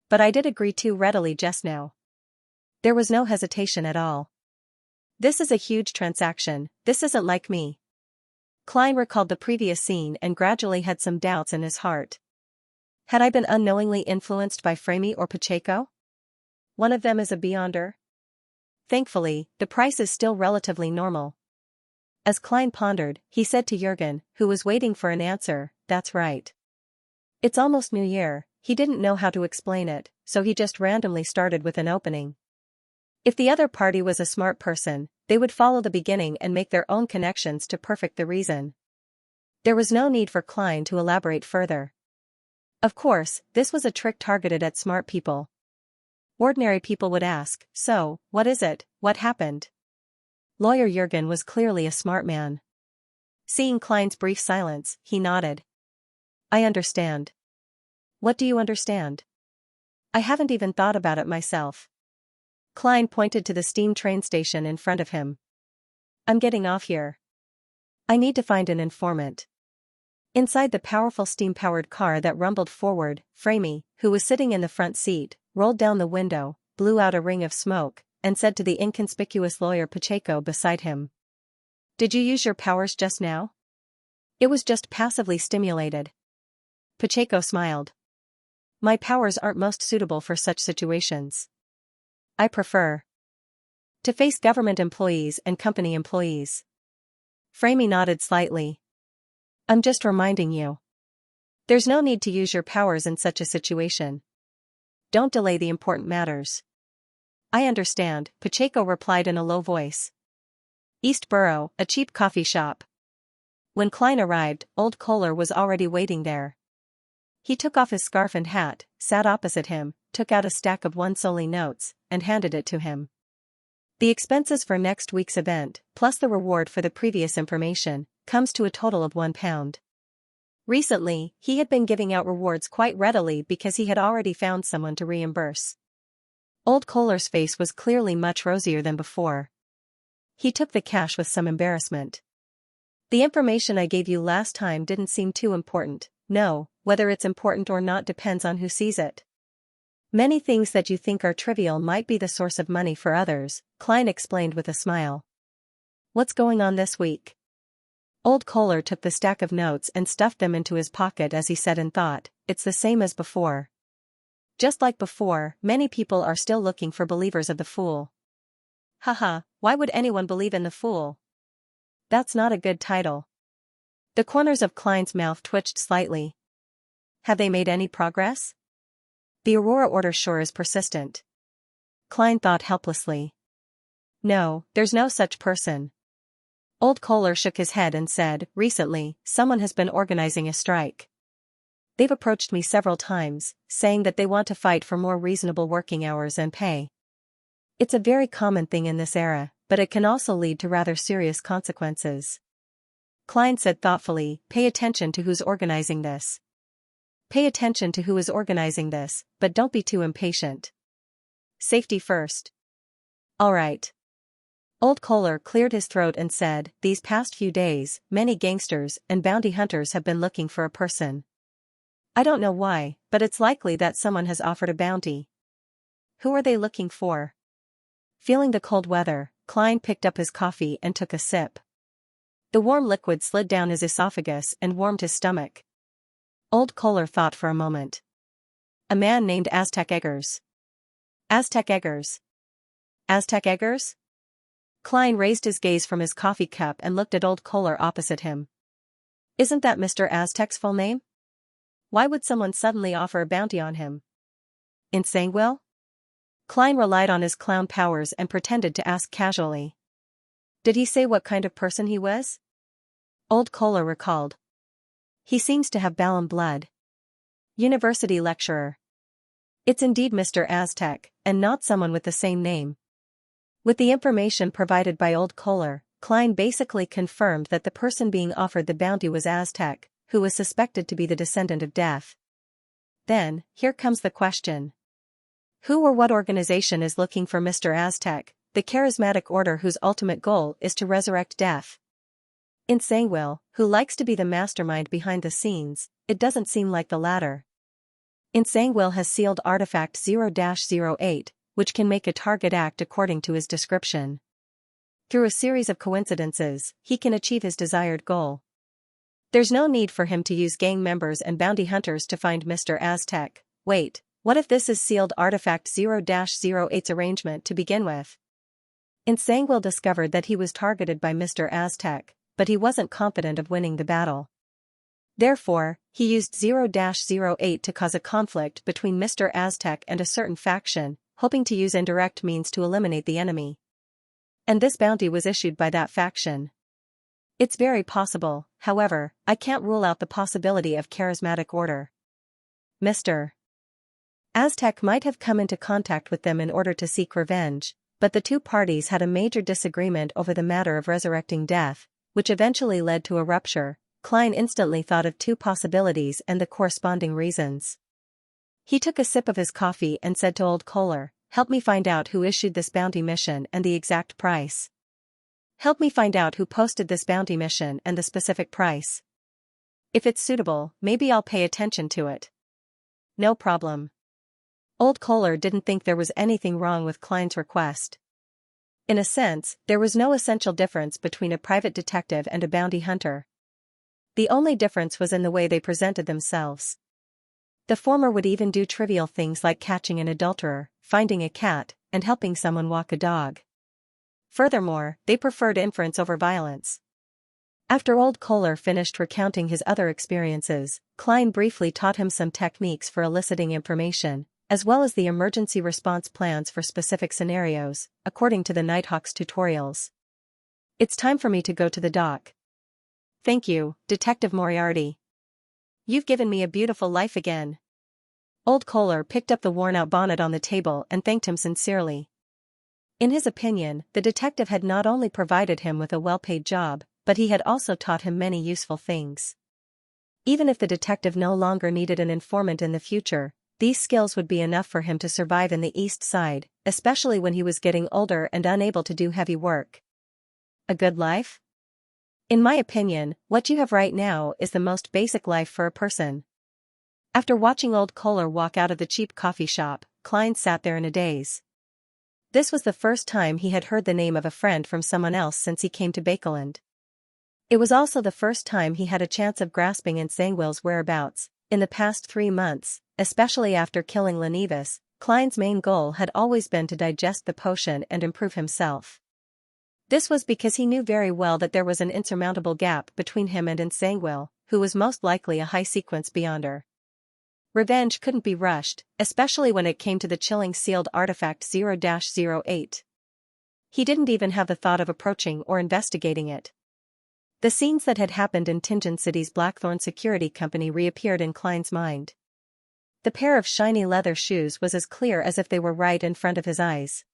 But I did agree too readily just now. There was no hesitation at all. This is a huge transaction, this isn't like me. Klein recalled the previous scene and gradually had some doubts in his heart. Had I been unknowingly influenced by Framey or Pacheco? One of them is a beyonder. Thankfully, the price is still relatively normal. As Klein pondered, he said to Jurgen, who was waiting for an answer, that's right. It's almost New Year, he didn't know how to explain it, so he just randomly started with an opening. If the other party was a smart person, they would follow the beginning and make their own connections to perfect the reason. There was no need for Klein to elaborate further. Of course, this was a trick targeted at smart people. Ordinary people would ask, so, what is it, what happened? Lawyer Jurgen was clearly a smart man. Seeing Klein's brief silence, he nodded. I understand. What do you understand? I haven't even thought about it myself. Klein pointed to the steam train station in front of him. I'm getting off here. I need to find an informant. Inside the powerful steam-powered car that rumbled forward, Framey, who was sitting in the front seat, rolled down the window, blew out a ring of smoke, and said to the inconspicuous lawyer Pacheco beside him. Did you use your powers just now? It was just passively stimulated. Pacheco smiled. My powers aren't most suitable for such situations. I prefer to face government employees and company employees. Framey nodded slightly. I'm just reminding you. There's no need to use your powers in such a situation. Don't delay the important matters. I understand, Pacheco replied in a low voice. East Borough, a cheap coffee shop. When Klein arrived, old Kohler was already waiting there. He took off his scarf and hat, sat opposite him, took out a stack of one-solly notes, and handed it to him. The expenses for next week's event, plus the reward for the previous information, comes to a total of £1. Recently, he had been giving out rewards quite readily because he had already found someone to reimburse. Old Kohler's face was clearly much rosier than before. He took the cash with some embarrassment. The information I gave you last time didn't seem too important. No, whether it's important or not depends on who sees it. Many things that you think are trivial might be the source of money for others, Klein explained with a smile. What's going on this week? Old Kohler took the stack of notes and stuffed them into his pocket as he said in thought, it's the same as before. Just like before, many people are still looking for believers of the fool. Haha, why would anyone believe in the fool? That's not a good title. The corners of Klein's mouth twitched slightly. Have they made any progress? The Aurora Order sure is persistent. Klein thought helplessly. No, there's no such person. Old Kohler shook his head and said, recently, someone has been organizing a strike. They've approached me several times, saying that they want to fight for more reasonable working hours and pay. It's a very common thing in this era, but it can also lead to rather serious consequences. Klein said thoughtfully, pay attention to who's organizing this. Pay attention to who is organizing this, but don't be too impatient. Safety first. All right. Old Kohler cleared his throat and said, these past few days, many gangsters and bounty hunters have been looking for a person. I don't know why, but it's likely that someone has offered a bounty. Who are they looking for? Feeling the cold weather, Klein picked up his coffee and took a sip. The warm liquid slid down his esophagus and warmed his stomach. Old Kohler thought for a moment. A man named Aztec Eggers. Aztec Eggers. Aztec Eggers? Klein raised his gaze from his coffee cup and looked at Old Kohler opposite him. Isn't that Mr. Aztec's full name? Why would someone suddenly offer a bounty on him? In Xianxia? Klein relied on his clown powers and pretended to ask casually. Did he say what kind of person he was? Old Kohler recalled. He seems to have Balam blood. University lecturer. It's indeed Mr. Aztec, and not someone with the same name. With the information provided by Old Kohler, Klein basically confirmed that the person being offered the bounty was Aztec, who was suspected to be the descendant of death. Then, here comes the question. Who or what organization is looking for Mr. Aztec, the charismatic order whose ultimate goal is to resurrect death? In Xianxia, who likes to be the mastermind behind the scenes, it doesn't seem like the latter. In Xianxia has sealed artifact 0-08, which can make a target act according to his description. Through a series of coincidences, he can achieve his desired goal. There's no need for him to use gang members and bounty hunters to find Mr. Aztec. Wait, what if this is sealed artifact 0-08's arrangement to begin with? In Xianxia discovered that he was targeted by Mr. Aztec, but he wasn't confident of winning the battle. Therefore, he used 0-08 to cause a conflict between Mr. Aztec and a certain faction, hoping to use indirect means to eliminate the enemy. And this bounty was issued by that faction. It's very possible, however, I can't rule out the possibility of charismatic order. Mr. Aztec might have come into contact with them in order to seek revenge, but the two parties had a major disagreement over the matter of resurrecting death, which eventually led to a rupture. Klein instantly thought of two possibilities and the corresponding reasons. He took a sip of his coffee and said to Old Kohler, help me find out who issued this bounty mission and the exact price. Help me find out who posted this bounty mission and the specific price. If it's suitable, maybe I'll pay attention to it. No problem. Old Kohler didn't think there was anything wrong with Klein's request. In a sense, there was no essential difference between a private detective and a bounty hunter. The only difference was in the way they presented themselves. The former would even do trivial things like catching an adulterer, finding a cat, and helping someone walk a dog. Furthermore, they preferred inference over violence. After Old Kohler finished recounting his other experiences, Klein briefly taught him some techniques for eliciting information, as well as the emergency response plans for specific scenarios, according to the Nighthawk's tutorials. It's time for me to go to the dock. Thank you, Detective Moriarty. You've given me a beautiful life again. Old Kohler picked up the worn-out bonnet on the table and thanked him sincerely. In his opinion, the detective had not only provided him with a well-paid job, but he had also taught him many useful things. Even if the detective no longer needed an informant in the future, these skills would be enough for him to survive in the East Side, especially when he was getting older and unable to do heavy work. A good life? In my opinion, what you have right now is the most basic life for a person. After watching Old Kohler walk out of the cheap coffee shop, Klein sat there in a daze. This was the first time he had heard the name of a friend from someone else since he came to Bakeland. It was also the first time he had a chance of grasping in Xianxia's whereabouts. In the past 3 months, especially after killing Lenevis, Klein's main goal had always been to digest the potion and improve himself. This was because he knew very well that there was an insurmountable gap between him and Xianxia, who was most likely a high-sequence beyonder. Revenge couldn't be rushed, especially when it came to the chilling sealed artifact 0-08. He didn't even have the thought of approaching or investigating it. The scenes that had happened in Tingen City's Blackthorn Security Company reappeared in Klein's mind. The pair of shiny leather shoes was as clear as if they were right in front of his eyes.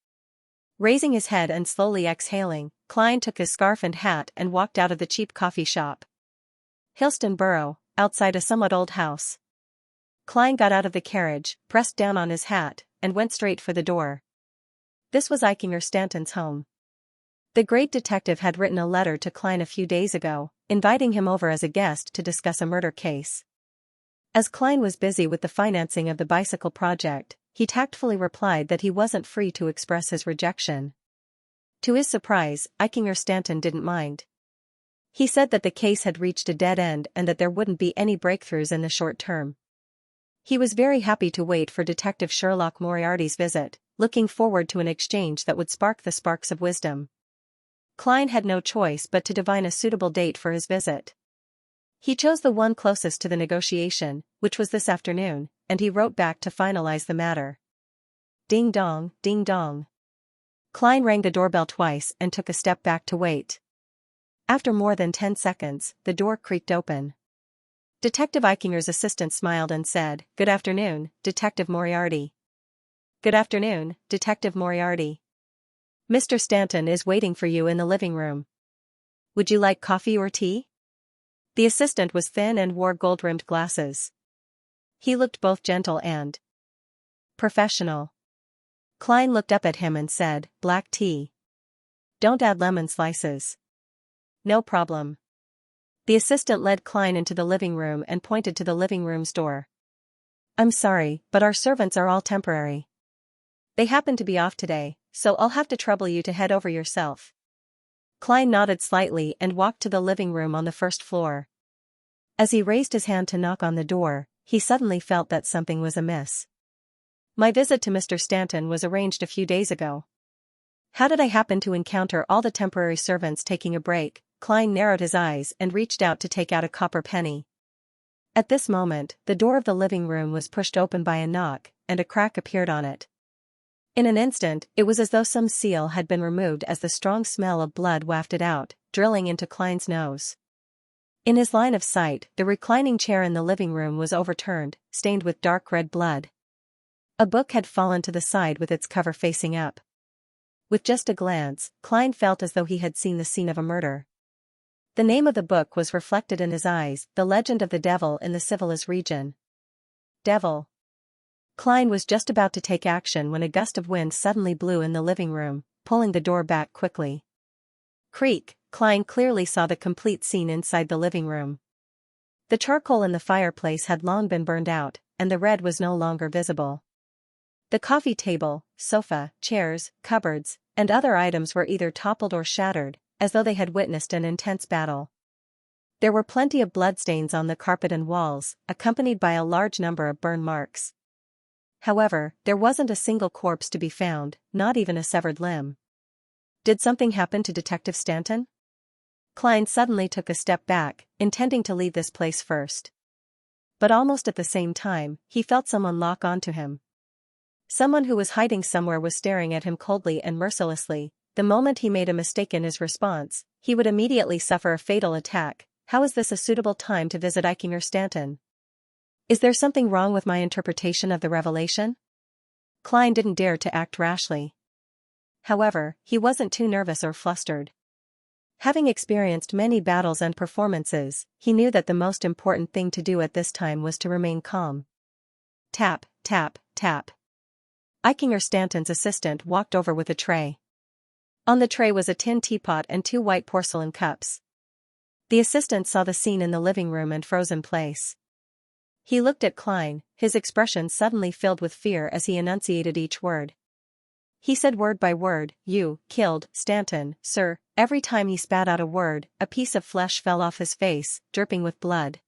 Raising his head and slowly exhaling, Klein took his scarf and hat and walked out of the cheap coffee shop. Hillston Borough, outside a somewhat old house. Klein got out of the carriage, pressed down on his hat, and went straight for the door. This was Eichinger Stanton's home. The great detective had written a letter to Klein a few days ago, inviting him over as a guest to discuss a murder case. As Klein was busy with the financing of the bicycle project, he tactfully replied that he wasn't free to express his rejection. To his surprise, Eichinger Stanton didn't mind. He said that the case had reached a dead end and that there wouldn't be any breakthroughs in the short term. He was very happy to wait for Detective Sherlock Moriarty's visit, looking forward to an exchange that would spark the sparks of wisdom. Klein had no choice but to divine a suitable date for his visit. He chose the one closest to the negotiation, which was this afternoon, and he wrote back to finalize the matter. Ding dong, ding dong. Klein rang the doorbell twice and took a step back to wait. After more than 10 seconds, the door creaked open. Detective Eichinger's assistant smiled and said, "Good afternoon, Detective Moriarty." "Good afternoon, Detective Moriarty. Mr. Stanton is waiting for you in the living room. Would you like coffee or tea?" The assistant was thin and wore gold-rimmed glasses. He looked both gentle and professional. Klein looked up at him and said, "Black tea. Don't add lemon slices." "No problem." The assistant led Klein into the living room and pointed to the living room's door. "I'm sorry, but our servants are all temporary. They happen to be off today, so I'll have to trouble you to head over yourself." Klein nodded slightly and walked to the living room on the first floor. As he raised his hand to knock on the door, he suddenly felt that something was amiss. "My visit to Mr. Stanton was arranged a few days ago. How did I happen to encounter all the temporary servants taking a break?" Klein narrowed his eyes and reached out to take out a copper penny. At this moment, the door of the living room was pushed open by a knock, and a crack appeared on it. In an instant, it was as though some seal had been removed as the strong smell of blood wafted out, drilling into Klein's nose. In his line of sight, the reclining chair in the living room was overturned, stained with dark red blood. A book had fallen to the side with its cover facing up. With just a glance, Klein felt as though he had seen the scene of a murder. The name of the book was reflected in his eyes, The Legend of the Devil in the Civilis region. Devil. Klein was just about to take action when a gust of wind suddenly blew in the living room, pulling the door back quickly. Creak. Klein clearly saw the complete scene inside the living room. The charcoal in the fireplace had long been burned out, and the red was no longer visible. The coffee table, sofa, chairs, cupboards, and other items were either toppled or shattered, as though they had witnessed an intense battle. There were plenty of bloodstains on the carpet and walls, accompanied by a large number of burn marks. However, there wasn't a single corpse to be found, not even a severed limb. Did something happen to Detective Stanton? Klein suddenly took a step back, intending to leave this place first. But almost at the same time, he felt someone lock onto him. Someone who was hiding somewhere was staring at him coldly and mercilessly. The moment he made a mistake in his response, he would immediately suffer a fatal attack. How is this a suitable time to visit Eichinger Stanton? Is there something wrong with my interpretation of the revelation? Klein didn't dare to act rashly. However, he wasn't too nervous or flustered. Having experienced many battles and performances, he knew that the most important thing to do at this time was to remain calm. Tap, tap, tap. Eichinger Stanton's assistant walked over with a tray. On the tray was a tin teapot and 2 white porcelain cups. The assistant saw the scene in the living room and froze in place. He looked at Klein, his expression suddenly filled with fear as he enunciated each word. He said word by word, "You killed Stanton, sir." Every time he spat out a word, a piece of flesh fell off his face, dripping with blood.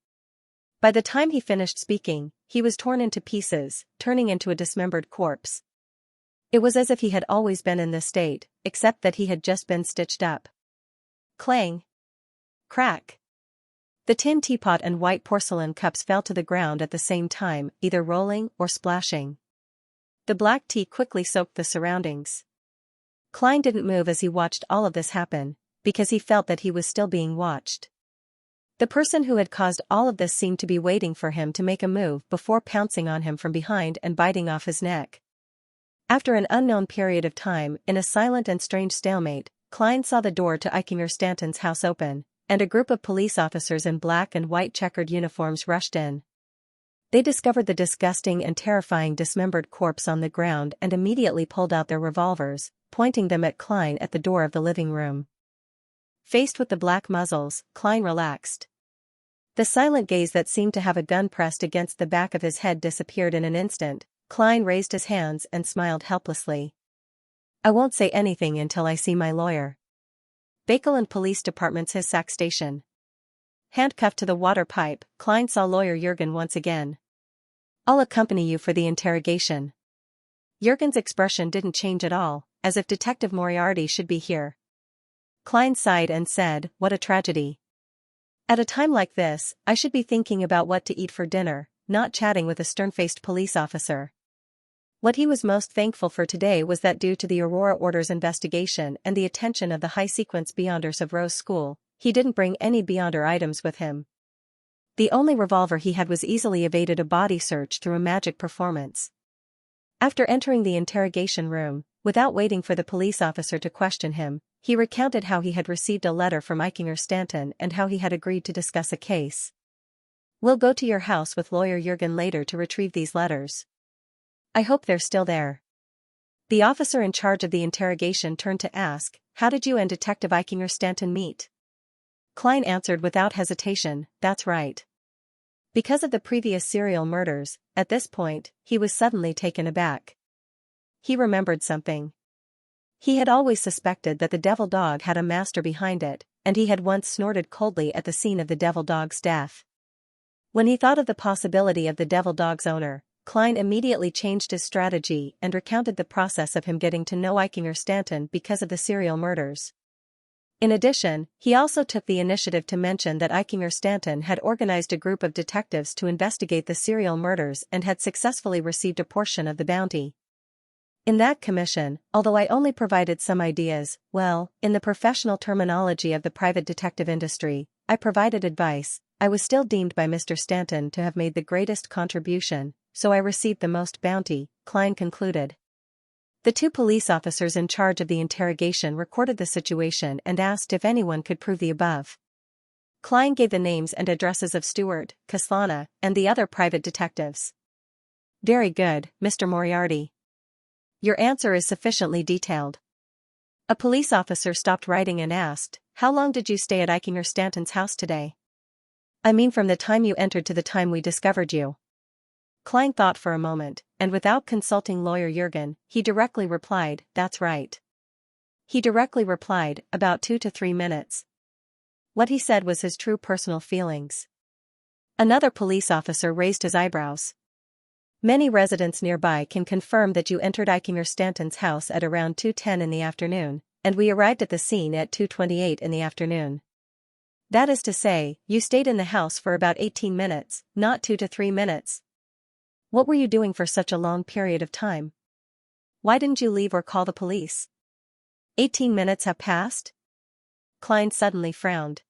By the time he finished speaking, he was torn into pieces, turning into a dismembered corpse. It was as if he had always been in this state, except that he had just been stitched up. Clang! Crack! The tin teapot and white porcelain cups fell to the ground at the same time, either rolling or splashing. The black tea quickly soaked the surroundings. Klein didn't move as he watched all of this happen, because he felt that he was still being watched. The person who had caused all of this seemed to be waiting for him to make a move before pouncing on him from behind and biting off his neck. After an unknown period of time, in a silent and strange stalemate, Klein saw the door to Eichinger Stanton's house open, and a group of police officers in black and white checkered uniforms rushed in. They discovered the disgusting and terrifying dismembered corpse on the ground and immediately pulled out their revolvers, pointing them at Klein at the door of the living room. Faced with the black muzzles, Klein relaxed. The silent gaze that seemed to have a gun pressed against the back of his head disappeared in an instant. Klein raised his hands and smiled helplessly. "I won't say anything until I see my lawyer." Bakelin Police Department's Xianxia station. Handcuffed to the water pipe, Klein saw lawyer Jurgen once again. "I'll accompany you for the interrogation." Jurgen's expression didn't change at all, as if Detective Moriarty should be here. Klein sighed and said, "What a tragedy. At a time like this, I should be thinking about what to eat for dinner, not chatting with a stern-faced police officer." What he was most thankful for today was that due to the Aurora Order's investigation and the attention of the high-sequence Beyonders of Rose School, he didn't bring any Beyonder items with him. The only revolver he had was easily evaded a body search through a magic performance. After entering the interrogation room, without waiting for the police officer to question him, he recounted how he had received a letter from Eichinger Stanton and how he had agreed to discuss a case. "We'll go to your house with lawyer Jurgen later to retrieve these letters. I hope they're still there." The officer in charge of the interrogation turned to ask, "How did you and Detective Eichinger Stanton meet?" Klein answered without hesitation, "That's right." Because of the previous serial murders, at this point, he was suddenly taken aback. He remembered something. He had always suspected that the devil dog had a master behind it, and he had once snorted coldly at the scene of the devil dog's death. When he thought of the possibility of the devil dog's owner, Klein immediately changed his strategy and recounted the process of him getting to know Eichinger Stanton because of the serial murders. In addition, he also took the initiative to mention that Eichinger Stanton had organized a group of detectives to investigate the serial murders and had successfully received a portion of the bounty. In that commission, although I only provided some ideas, well, in the professional terminology of the private detective industry, I provided advice, I was still deemed by Mr. Stanton to have made the greatest contribution, so I received the most bounty, Klein concluded. The two police officers in charge of the interrogation recorded the situation and asked if anyone could prove the above. Klein gave the names and addresses of Stewart, Kaslana, and the other private detectives. "Very good, Mr. Moriarty. Your answer is sufficiently detailed." A police officer stopped writing and asked, "How long did you stay at Eichinger Stanton's house today?" "I mean from the time you entered to the time we discovered you." Klein thought for a moment, and without consulting lawyer Jurgen, he directly replied, "That's right." He directly replied, "About 2 to 3 minutes." What he said was his true personal feelings. Another police officer raised his eyebrows. "Many residents nearby can confirm that you entered Eichinger Stanton's house at around 2:10 in the afternoon, and we arrived at the scene at 2:28 in the afternoon. That is to say, you stayed in the house for about 18 minutes, not 2 to 3 minutes. What were you doing for such a long period of time? Why didn't you leave or call the police? 18 minutes have passed?" Klein suddenly frowned.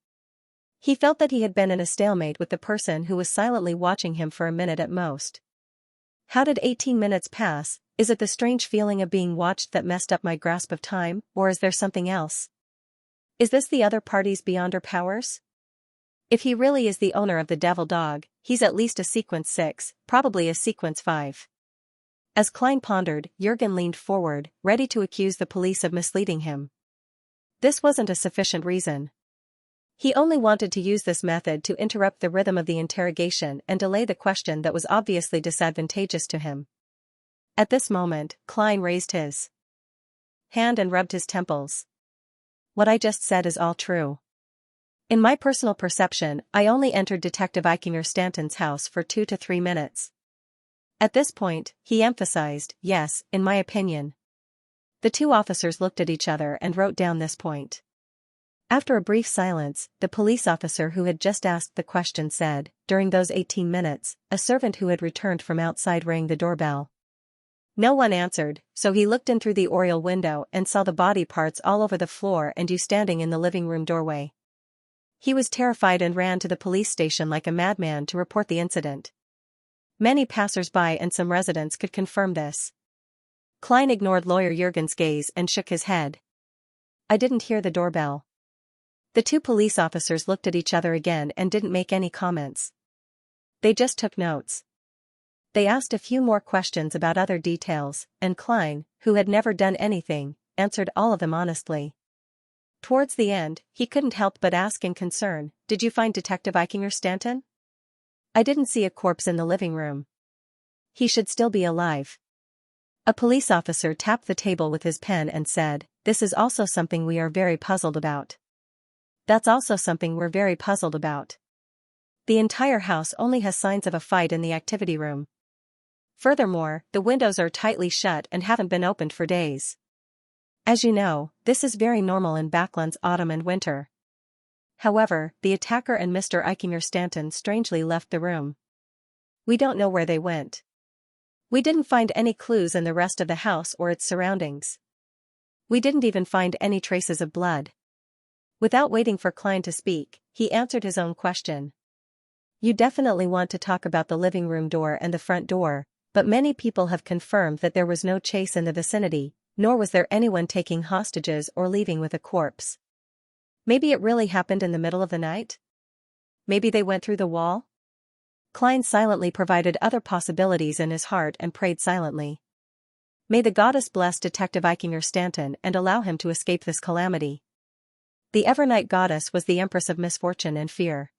He felt that he had been in a stalemate with the person who was silently watching him for a minute at most. How did 18 minutes pass? Is it the strange feeling of being watched that messed up my grasp of time, or is there something else? Is this the other party's beyonder powers? If he really is the owner of the devil dog, he's at least a sequence 6, probably a sequence 5. As Klein pondered, Jurgen leaned forward, ready to accuse the police of misleading him. This wasn't a sufficient reason. He only wanted to use this method to interrupt the rhythm of the interrogation and delay the question that was obviously disadvantageous to him. At this moment, Klein raised his hand and rubbed his temples. "What I just said is all true. In my personal perception, I only entered Detective Eichinger Stanton's house for 2 to 3 minutes. At this point, he emphasized, yes, in my opinion." The two officers looked at each other and wrote down this point. After a brief silence, the police officer who had just asked the question said, "During those 18 minutes, a servant who had returned from outside rang the doorbell. No one answered, so he looked in through the oriel window and saw the body parts all over the floor and you standing in the living room doorway. He was terrified and ran to the police station like a madman to report the incident. Many passers-by and some residents could confirm this. Klein ignored Lawyer Jurgen's gaze and shook his head. I didn't hear the doorbell. The two police officers looked at each other again and didn't make any comments. They just took notes. They asked a few more questions about other details, and Klein, who had never done anything, answered all of them honestly. Towards the end, he couldn't help but ask in concern, "Did you find Detective Eichinger Stanton? I didn't see a corpse in the living room. He should still be alive." A police officer tapped the table with his pen and said, "This is also something we are very puzzled about." That's also something we're very puzzled about. The entire house only has signs of a fight in the activity room. Furthermore, the windows are tightly shut and haven't been opened for days. As you know, this is very normal in Backland's autumn and winter. However, the attacker and Mr. Eichinger Stanton strangely left the room. We don't know where they went. We didn't find any clues in the rest of the house or its surroundings. We didn't even find any traces of blood. Without waiting for Klein to speak, he answered his own question. You definitely want to talk about the living room door and the front door, but many people have confirmed that there was no chase in the vicinity, nor was there anyone taking hostages or leaving with a corpse. Maybe it really happened in the middle of the night? Maybe they went through the wall? Klein silently provided other possibilities in his heart and prayed silently. May the goddess bless Detective Eichinger Stanton and allow him to escape this calamity. The Evernight goddess was the empress of misfortune and fear.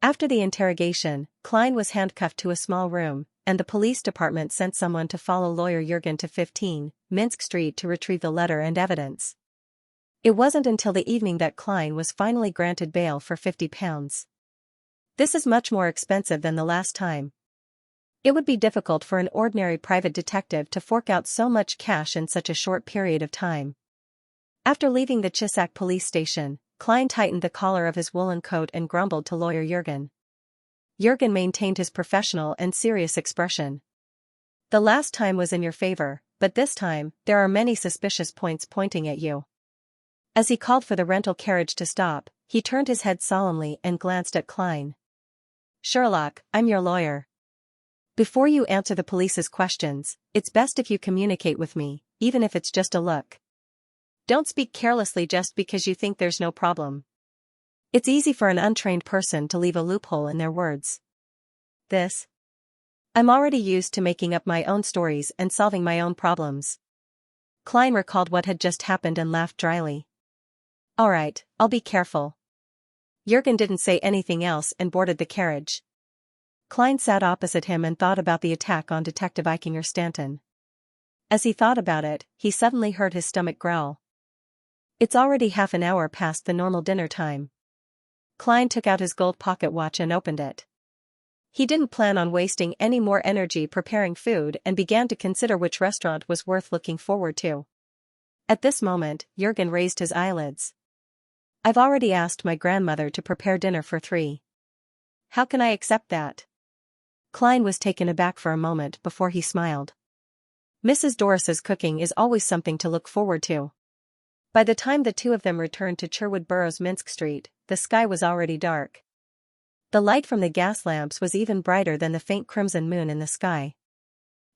After the interrogation, Klein was handcuffed to a small room, and the police department sent someone to follow Lawyer Jurgen to 15 Minsk Street to retrieve the letter and evidence. It wasn't until the evening that Klein was finally granted bail for £50. This is much more expensive than the last time. It would be difficult for an ordinary private detective to fork out so much cash in such a short period of time. After leaving the Chisak police station, Klein tightened the collar of his woolen coat and grumbled to Lawyer Jurgen. Jurgen maintained his professional and serious expression. The last time was in your favor, but this time, there are many suspicious points pointing at you. As he called for the rental carriage to stop, he turned his head solemnly and glanced at Klein. Sherlock, I'm your lawyer. Before you answer the police's questions, it's best if you communicate with me, even if it's just a look. Don't speak carelessly just because you think there's no problem. It's easy for an untrained person to leave a loophole in their words. I'm already used to making up my own stories and solving my own problems. Klein recalled what had just happened and laughed dryly. All right, I'll be careful. Jurgen didn't say anything else and boarded the carriage. Klein sat opposite him and thought about the attack on Detective Eichinger Stanton. As he thought about it, he suddenly heard his stomach growl. It's already half an hour past the normal dinner time. Klein took out his gold pocket watch and opened it. He didn't plan on wasting any more energy preparing food and began to consider which restaurant was worth looking forward to. At this moment, Jurgen raised his eyelids. I've already asked my grandmother to prepare dinner for 3. How can I accept that? Klein was taken aback for a moment before he smiled. Mrs. Doris's cooking is always something to look forward to. By the time the two of them returned to Cherwood Burroughs Minsk Street, the sky was already dark. The light from the gas lamps was even brighter than the faint crimson moon in the sky.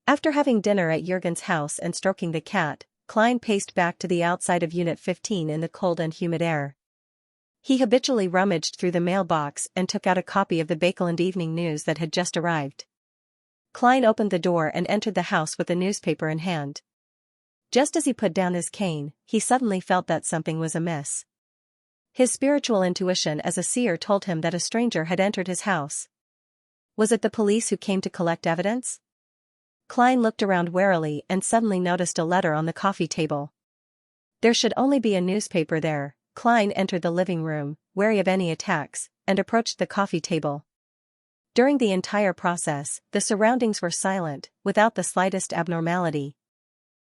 After having dinner at Jurgen's house and stroking the cat, Klein paced back to the outside of Unit 15 in the cold and humid air. He habitually rummaged through the mailbox and took out a copy of the Bakeland Evening News that had just arrived. Klein opened the door and entered the house with the newspaper in hand. Just as he put down his cane, he suddenly felt that something was amiss. His spiritual intuition as a seer told him that a stranger had entered his house. Was it the police who came to collect evidence? Klein looked around warily and suddenly noticed a letter on the coffee table. There should only be a newspaper there. Klein entered the living room, wary of any attacks, and approached the coffee table. During the entire process, the surroundings were silent, without the slightest abnormality.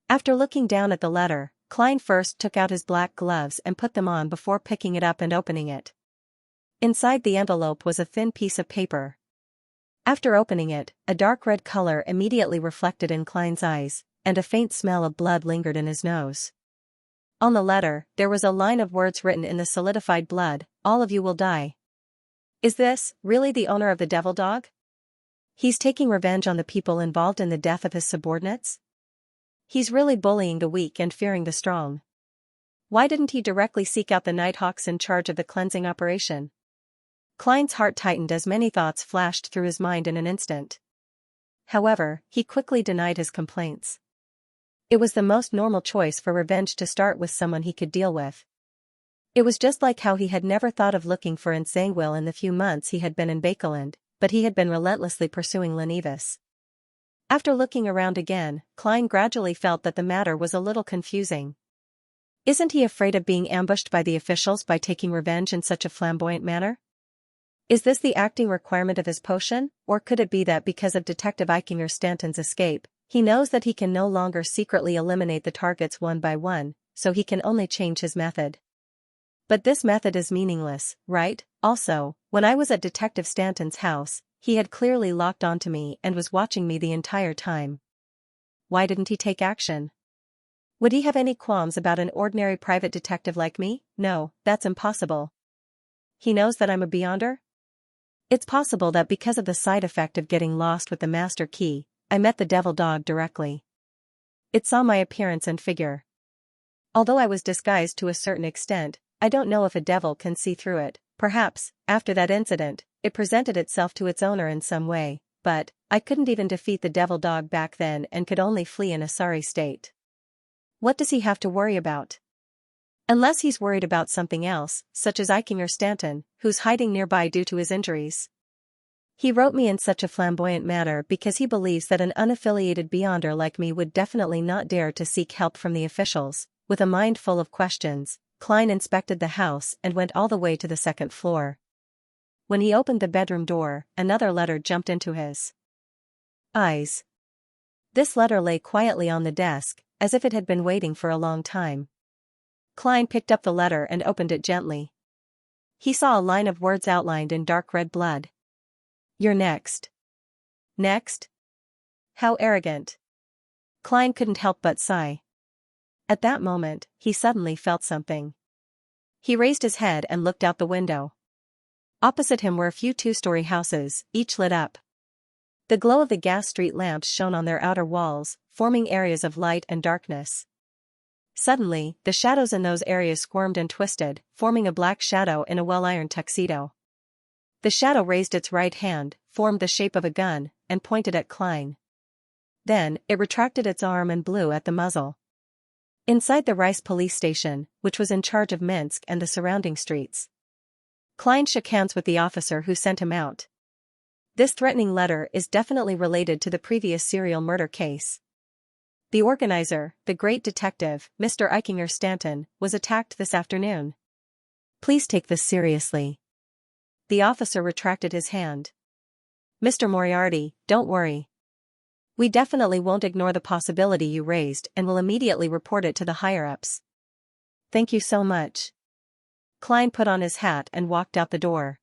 After looking down at the letter, Klein first took out his black gloves and put them on before picking it up and opening it. Inside the envelope was a thin piece of paper. After opening it, a dark red color immediately reflected in Klein's eyes, and a faint smell of blood lingered in his nose. On the letter, there was a line of words written in the solidified blood, "All of you will die." Is this really the owner of the devil dog? He's taking revenge on the people involved in the death of his subordinates? He's really bullying the weak and fearing the strong. Why didn't he directly seek out the Nighthawks in charge of the cleansing operation? Klein's heart tightened as many thoughts flashed through his mind in an instant. However, he quickly denied his complaints. It was the most normal choice for revenge to start with someone he could deal with. It was just like how he had never thought of looking for Xianxia in the few months he had been in Bakeland, but he had been relentlessly pursuing Lenevis. After looking around again, Klein gradually felt that the matter was a little confusing. Isn't he afraid of being ambushed by the officials by taking revenge in such a flamboyant manner? Is this the acting requirement of his potion, or could it be that because of Detective Eichinger Stanton's escape, he knows that he can no longer secretly eliminate the targets one by one, so he can only change his method? But this method is meaningless, right? Also, when I was at Detective Stanton's house, he had clearly locked onto me and was watching me the entire time. Why didn't he take action? Would he have any qualms about an ordinary private detective like me? No, that's impossible. He knows that I'm a Beyonder? It's possible that because of the side effect of getting lost with the master key, I met the devil dog directly. It saw my appearance and figure. Although I was disguised to a certain extent, I don't know if a devil can see through it. Perhaps, after that incident, it presented itself to its owner in some way, but I couldn't even defeat the devil dog back then and could only flee in a sorry state. What does he have to worry about? Unless he's worried about something else, such as Eichinger Stanton, who's hiding nearby due to his injuries. He wrote me in such a flamboyant manner because he believes that an unaffiliated Beyonder like me would definitely not dare to seek help from the officials. With a mind full of questions, Klein inspected the house and went all the way to the second floor. When he opened the bedroom door, another letter jumped into his eyes. This letter lay quietly on the desk, as if it had been waiting for a long time. Klein picked up the letter and opened it gently. He saw a line of words outlined in dark red blood. You're next. Next? How arrogant. Klein couldn't help but sigh. At that moment, he suddenly felt something. He raised his head and looked out the window. Opposite him were a few two-story houses, each lit up. The glow of the gas street lamps shone on their outer walls, forming areas of light and darkness. Suddenly, the shadows in those areas squirmed and twisted, forming a black shadow in a well-ironed tuxedo. The shadow raised its right hand, formed the shape of a gun, and pointed at Klein. Then, it retracted its arm and blew at the muzzle. Inside the Rice police station, which was in charge of Minsk and the surrounding streets, Klein shook hands with the officer who sent him out. This threatening letter is definitely related to the previous serial murder case. The organizer, the great detective, Mr. Eichinger Stanton, was attacked this afternoon. Please take this seriously. The officer retracted his hand. Mr. Moriarty, don't worry. We definitely won't ignore the possibility you raised and will immediately report it to the higher-ups. Thank you so much. Klein put on his hat and walked out the door.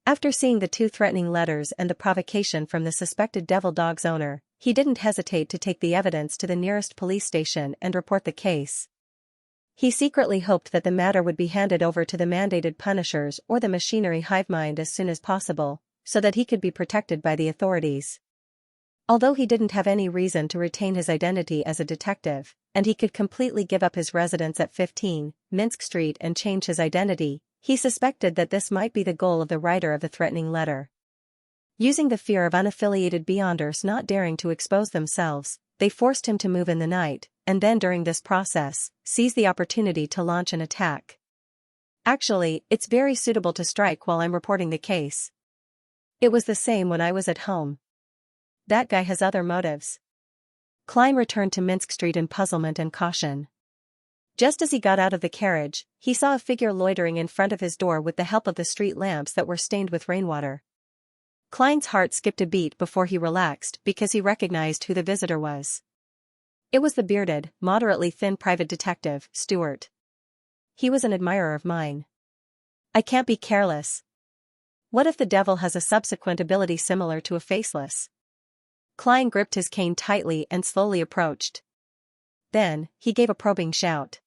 After seeing the two threatening letters and the provocation from the suspected devil dog's owner, he didn't hesitate to take the evidence to the nearest police station and report the case. He secretly hoped that the matter would be handed over to the mandated punishers or the machinery hive mind as soon as possible, so that he could be protected by the authorities. Although he didn't have any reason to retain his identity as a detective, and he could completely give up his residence at 15 Minsk Street and change his identity, he suspected that this might be the goal of the writer of the threatening letter. Using the fear of unaffiliated Beyonders not daring to expose themselves, they forced him to move in the night, and then during this process, seize the opportunity to launch an attack. Actually, it's very suitable to strike while I'm reporting the case. It was the same when I was at home. That guy has other motives. Klein returned to Minsk Street in puzzlement and caution. Just as he got out of the carriage, he saw a figure loitering in front of his door with the help of the street lamps that were stained with rainwater. Klein's heart skipped a beat before he relaxed because he recognized who the visitor was. It was the bearded, moderately thin private detective, Stewart. He was an admirer of mine. I can't be careless. What if the devil has a subsequent ability similar to a faceless? Klein gripped his cane tightly and slowly approached. Then, he gave a probing shout.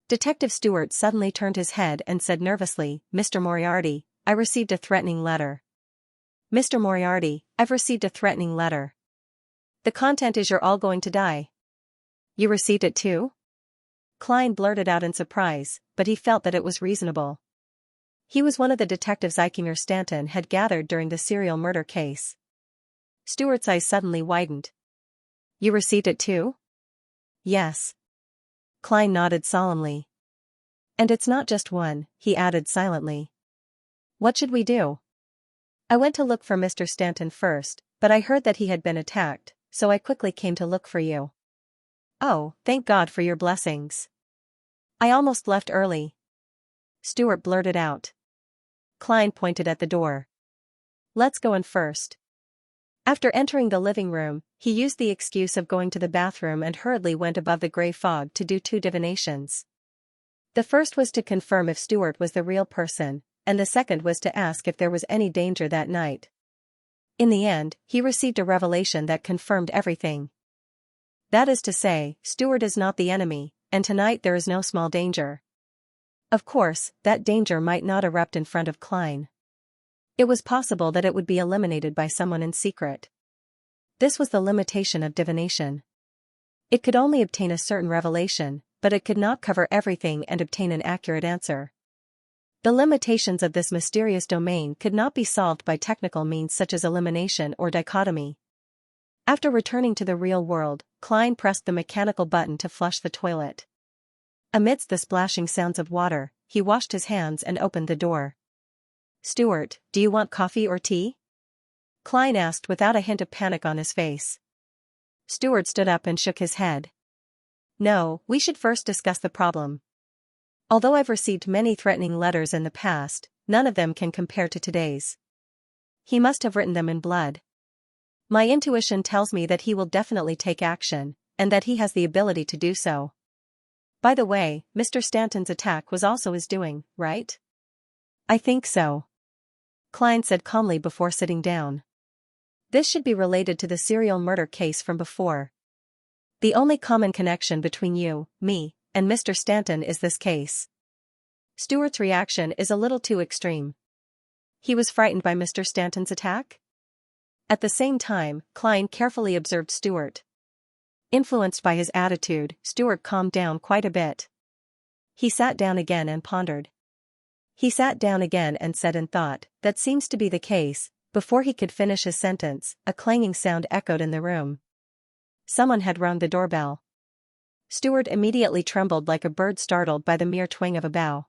Detective Stewart suddenly turned his head and said nervously, Mr. Moriarty, I received a threatening letter. Mr. Moriarty, I've received a threatening letter. The content is you're all going to die. You received it too? Klein blurted out in surprise, but he felt that it was reasonable. He was one of the detectives Xianxia Stanton had gathered during the serial murder case. Stuart's eyes suddenly widened. You received it too? Yes. Klein nodded solemnly. And it's not just one, he added silently. What should we do? I went to look for Mr. Stanton first, but I heard that he had been attacked, so I quickly came to look for you. Oh, thank God for your blessings. I almost left early. Stuart blurted out. Klein pointed at the door. Let's go in first. After entering the living room, he used the excuse of going to the bathroom and hurriedly went above the gray fog to do 2 divinations. The first was to confirm if Stuart was the real person, and the second was to ask if there was any danger that night. In the end, he received a revelation that confirmed everything. That is to say, Stuart is not the enemy, and tonight there is no small danger. Of course, that danger might not erupt in front of Klein. It was possible that it would be eliminated by someone in secret. This was the limitation of divination. It could only obtain a certain revelation, but it could not cover everything and obtain an accurate answer. The limitations of this mysterious domain could not be solved by technical means such as elimination or dichotomy. After returning to the real world, Klein pressed the mechanical button to flush the toilet. Amidst the splashing sounds of water, he washed his hands and opened the door. Stuart, do you want coffee or tea? Klein asked without a hint of panic on his face. Stuart stood up and shook his head. No, we should first discuss the problem. Although I've received many threatening letters in the past, none of them can compare to today's. He must have written them in blood. My intuition tells me that he will definitely take action, and that he has the ability to do so. By the way, Mr. Stanton's attack was also his doing, right? I think so. Klein said calmly before sitting down. This should be related to the serial murder case from before. The only common connection between you, me, and Mr. Stanton is this case. Stuart's reaction is a little too extreme. He was frightened by Mr. Stanton's attack? At the same time, Klein carefully observed Stuart. Influenced by his attitude, Stuart calmed down quite a bit. He sat down again and pondered. He sat down again and said in thought, that seems to be the case. Before he could finish his sentence, a clanging sound echoed in the room. Someone had rung the doorbell. Stuart immediately trembled like a bird startled by the mere twang of a bough.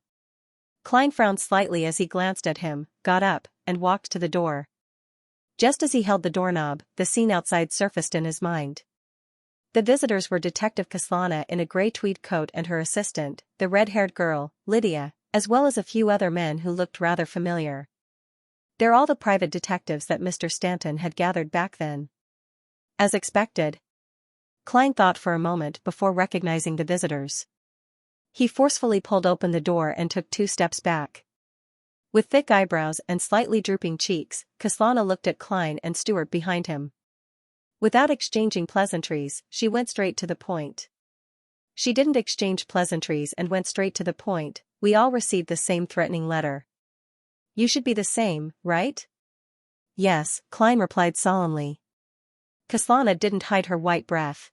Klein frowned slightly as he glanced at him, got up, and walked to the door. Just as he held the doorknob, the scene outside surfaced in his mind. The visitors were Detective Xianxia in a gray tweed coat and her assistant, the red-haired girl, Lydia, as well as a few other men who looked rather familiar. They're all the private detectives that Mr. Stanton had gathered back then. As expected. Klein thought for a moment before recognizing the visitors. He forcefully pulled open the door and took 2 steps back. With thick eyebrows and slightly drooping cheeks, Xianxia looked at Klein and Stuart behind him. Without exchanging pleasantries, she went straight to the point. She didn't exchange pleasantries and went straight to the point. We all received the same threatening letter. You should be the same, right? Yes, Klein replied solemnly. Xianxia didn't hide her white breath.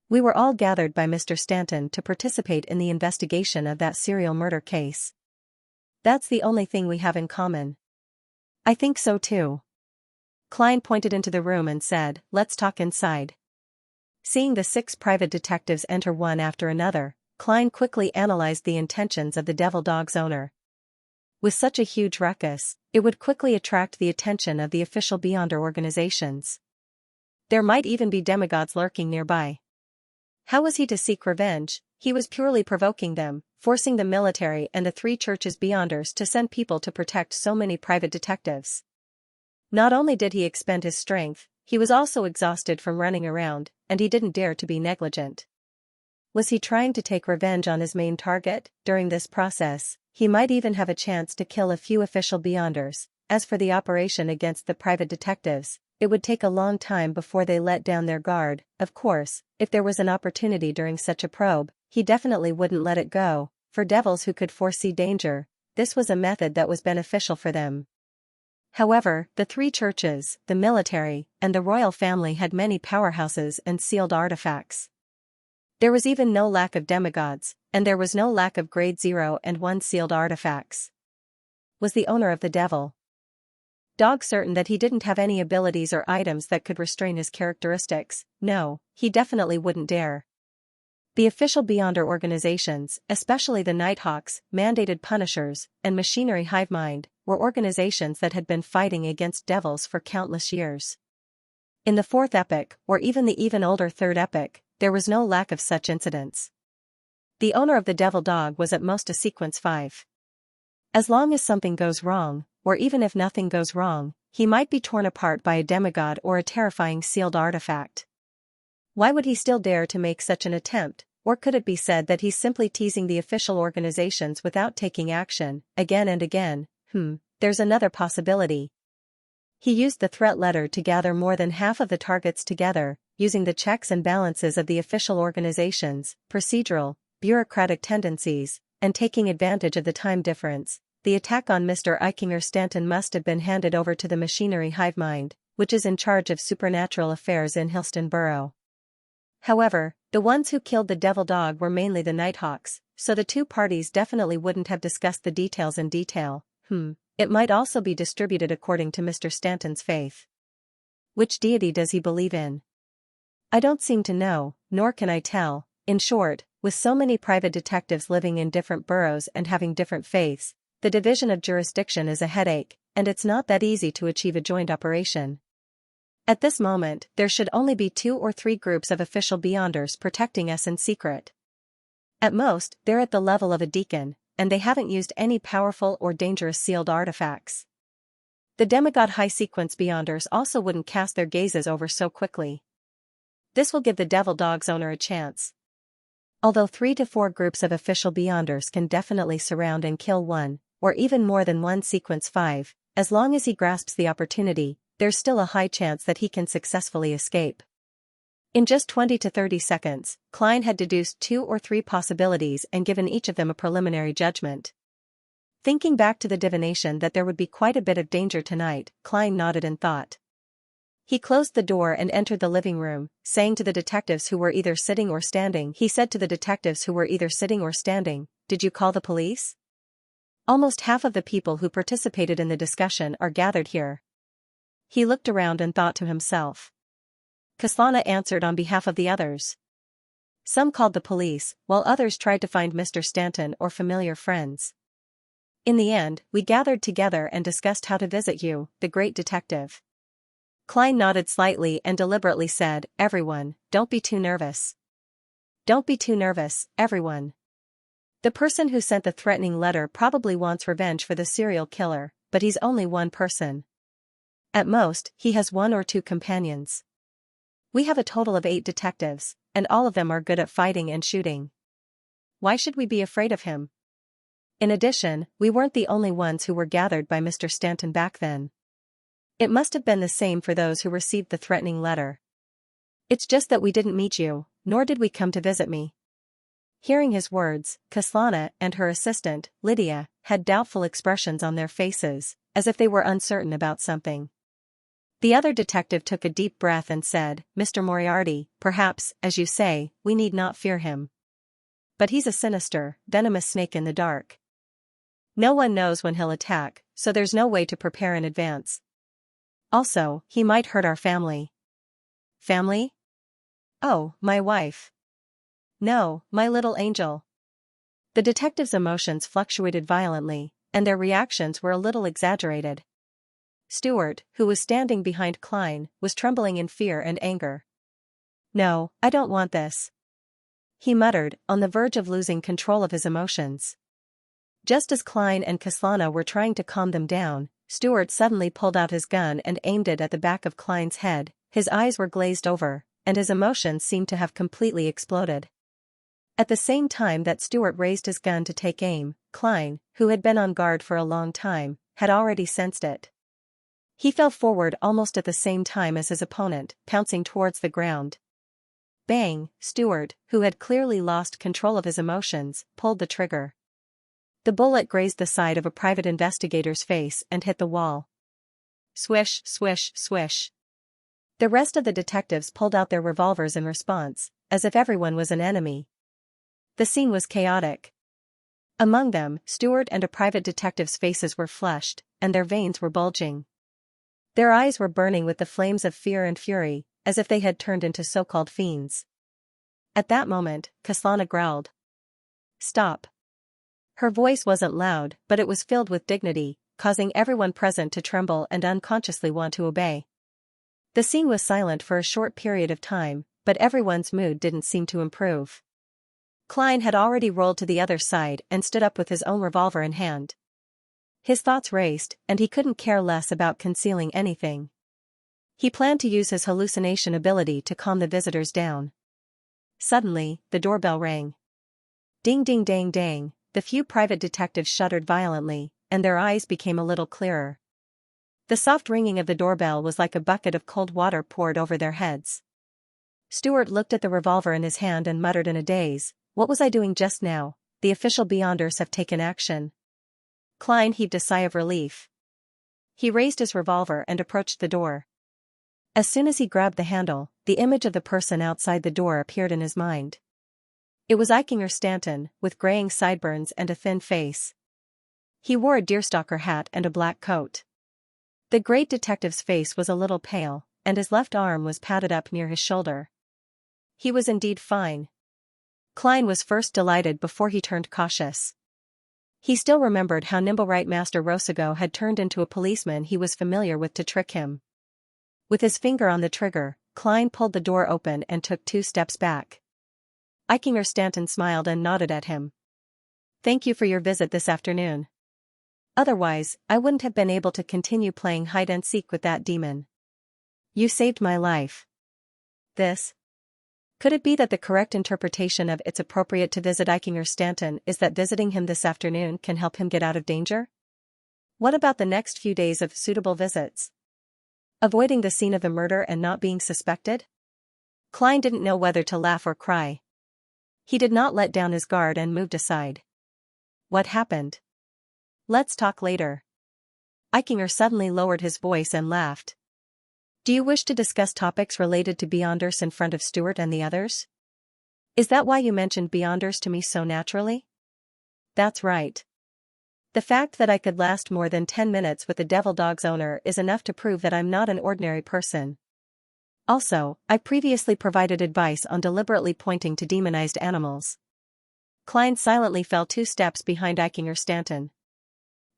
We were all gathered by Mr. Stanton to participate in the investigation of that serial murder case. That's the only thing we have in common. I think so too. Klein pointed into the room and said, let's talk inside. Seeing the 6 private detectives enter one after another, Klein quickly analyzed the intentions of the Devil Dog's owner. With such a huge ruckus, it would quickly attract the attention of the official Beyonder organizations. There might even be demigods lurking nearby. How was he to seek revenge? He was purely provoking them, forcing the military and the 3 churches Beyonders to send people to protect so many private detectives. Not only did he expend his strength, he was also exhausted from running around, and he didn't dare to be negligent. Was he trying to take revenge on his main target? During this process, he might even have a chance to kill a few official Beyonders. As for the operation against the private detectives, it would take a long time before they let down their guard. Of course, if there was an opportunity during such a probe, he definitely wouldn't let it go. For devils who could foresee danger, this was a method that was beneficial for them. However, the 3 churches, the military, and the royal family had many powerhouses and sealed artifacts. There was even no lack of demigods, and there was no lack of grade 0 and 1 sealed artifacts. Was the owner of the devil dog certain that he didn't have any abilities or items that could restrain his characteristics? No, he definitely wouldn't dare. The official Beyonder organizations, especially the Nighthawks, Mandated Punishers, and Machinery Hive Mind, were organizations that had been fighting against devils for countless years. In the fourth epoch, or even the even older third epoch, there was no lack of such incidents. The owner of the devil dog was at most a sequence 5. As long as something goes wrong, or even if nothing goes wrong, he might be torn apart by a demigod or a terrifying sealed artifact. Why would he still dare to make such an attempt, or could it be said that he's simply teasing the official organizations without taking action, again and again? There's another possibility. He used the threat letter to gather more than half of the targets together, using the checks and balances of the official organizations, procedural, bureaucratic tendencies, and taking advantage of the time difference. The attack on Mr. Eichinger Stanton must have been handed over to the Machinery Hive Mind, which is in charge of supernatural affairs in Hillston Borough. However, the ones who killed the devil dog were mainly the Nighthawks, so the two parties definitely wouldn't have discussed the details in detail. It might also be distributed according to Mr. Stanton's faith. Which deity does he believe in? I don't seem to know, nor can I tell. In short, with so many private detectives living in different boroughs and having different faiths, the division of jurisdiction is a headache, and it's not that easy to achieve a joint operation. At this moment, there should only be 2 or 3 groups of official Beyonders protecting us in secret. At most, they're at the level of a deacon, and they haven't used any powerful or dangerous sealed artifacts. The demigod high-sequence Beyonders also wouldn't cast their gazes over so quickly. This will give the devil dog's owner a chance. Although 3 to 4 groups of official Beyonders can definitely surround and kill one, or even more than one sequence 5, as long as he grasps the opportunity, there's still a high chance that he can successfully escape. In just 20 to 30 seconds, Klein had deduced 2 or 3 possibilities and given each of them a preliminary judgment. Thinking back to the divination that there would be quite a bit of danger tonight, Klein nodded in thought. He closed the door and entered the living room, saying to the detectives who were either sitting or standing, "Did you call the police? Almost half of the people who participated in the discussion are gathered here." He looked around and thought to himself. Kaslana answered on behalf of the others. Some called the police, while others tried to find Mr. Stanton or familiar friends. In the end, we gathered together and discussed how to visit you, the great detective. Klein nodded slightly and deliberately said, "Everyone, don't be too nervous. Don't be too nervous, everyone. The person who sent the threatening letter probably wants revenge for the serial killer, but he's only one person. At most, he has 1 or 2 companions. We have a total of 8 detectives, and all of them are good at fighting and shooting. Why should we be afraid of him? In addition, we weren't the only ones who were gathered by Mr. Stanton back then. It must have been the same for those who received the threatening letter. It's just that we didn't meet you, nor did we come to visit me." Hearing his words, Kaslana and her assistant, Lydia, had doubtful expressions on their faces, as if they were uncertain about something. The other detective took a deep breath and said, "Mr. Moriarty, perhaps, as you say, we need not fear him. But he's a sinister, venomous snake in the dark. No one knows when he'll attack, so there's no way to prepare in advance. Also, he might hurt our family." "Family? Oh, my wife. No, my little angel." The detectives' emotions fluctuated violently, and their reactions were a little exaggerated. Stewart, who was standing behind Klein, was trembling in fear and anger. "No, I don't want this," he muttered, on the verge of losing control of his emotions. Just as Klein and Kaslana were trying to calm them down, Stewart suddenly pulled out his gun and aimed it at the back of Klein's head. His eyes were glazed over, and his emotions seemed to have completely exploded. At the same time that Stewart raised his gun to take aim, Klein, who had been on guard for a long time, had already sensed it. He fell forward almost at the same time as his opponent, pouncing towards the ground. Bang! Stewart, who had clearly lost control of his emotions, pulled the trigger. The bullet grazed the side of a private investigator's face and hit the wall. Swish, swish, swish. The rest of the detectives pulled out their revolvers in response, as if everyone was an enemy. The scene was chaotic. Among them, Stewart and a private detective's faces were flushed, and their veins were bulging. Their eyes were burning with the flames of fear and fury, as if they had turned into so-called fiends. At that moment, Xianxia growled. "Stop." Her voice wasn't loud, but it was filled with dignity, causing everyone present to tremble and unconsciously want to obey. The scene was silent for a short period of time, but everyone's mood didn't seem to improve. Klein had already rolled to the other side and stood up with his own revolver in hand. His thoughts raced, and he couldn't care less about concealing anything. He planned to use his hallucination ability to calm the visitors down. Suddenly, the doorbell rang. Ding ding dang dang, the few private detectives shuddered violently, and their eyes became a little clearer. The soft ringing of the doorbell was like a bucket of cold water poured over their heads. Stewart looked at the revolver in his hand and muttered in a daze, "What was I doing just now? The official Beyonders have taken action." Klein heaved a sigh of relief. He raised his revolver and approached the door. As soon as he grabbed the handle, the image of the person outside the door appeared in his mind. It was Stanton, with graying sideburns and a thin face. He wore a deerstalker hat and a black coat. The great detective's face was a little pale, and his left arm was padded up near his shoulder. He was indeed fine. Klein was first delighted before he turned cautious. He still remembered how nimble Right Master Rosago had turned into a policeman he was familiar with to trick him. With his finger on the trigger, Klein pulled the door open and took 2 steps back. Stanton smiled and nodded at him. "Thank you for your visit this afternoon. Otherwise, I wouldn't have been able to continue playing hide-and-seek with that demon. You saved my life." This? Could it be that the correct interpretation of "it's appropriate to visit Stanton" is that visiting him this afternoon can help him get out of danger? What about the next few days of suitable visits? Avoiding the scene of the murder and not being suspected? Klein didn't know whether to laugh or cry. He did not let down his guard and moved aside. "What happened?" "Let's talk later." Suddenly lowered his voice and laughed. "Do you wish to discuss topics related to Beyonders in front of Stewart and the others? Is that why you mentioned Beyonders to me so naturally?" "That's right. The fact that I could last more than 10 minutes with the Devil Dog's owner is enough to prove that I'm not an ordinary person. Also, I previously provided advice on deliberately pointing to demonized animals." Klein silently fell 2 steps behind Stanton.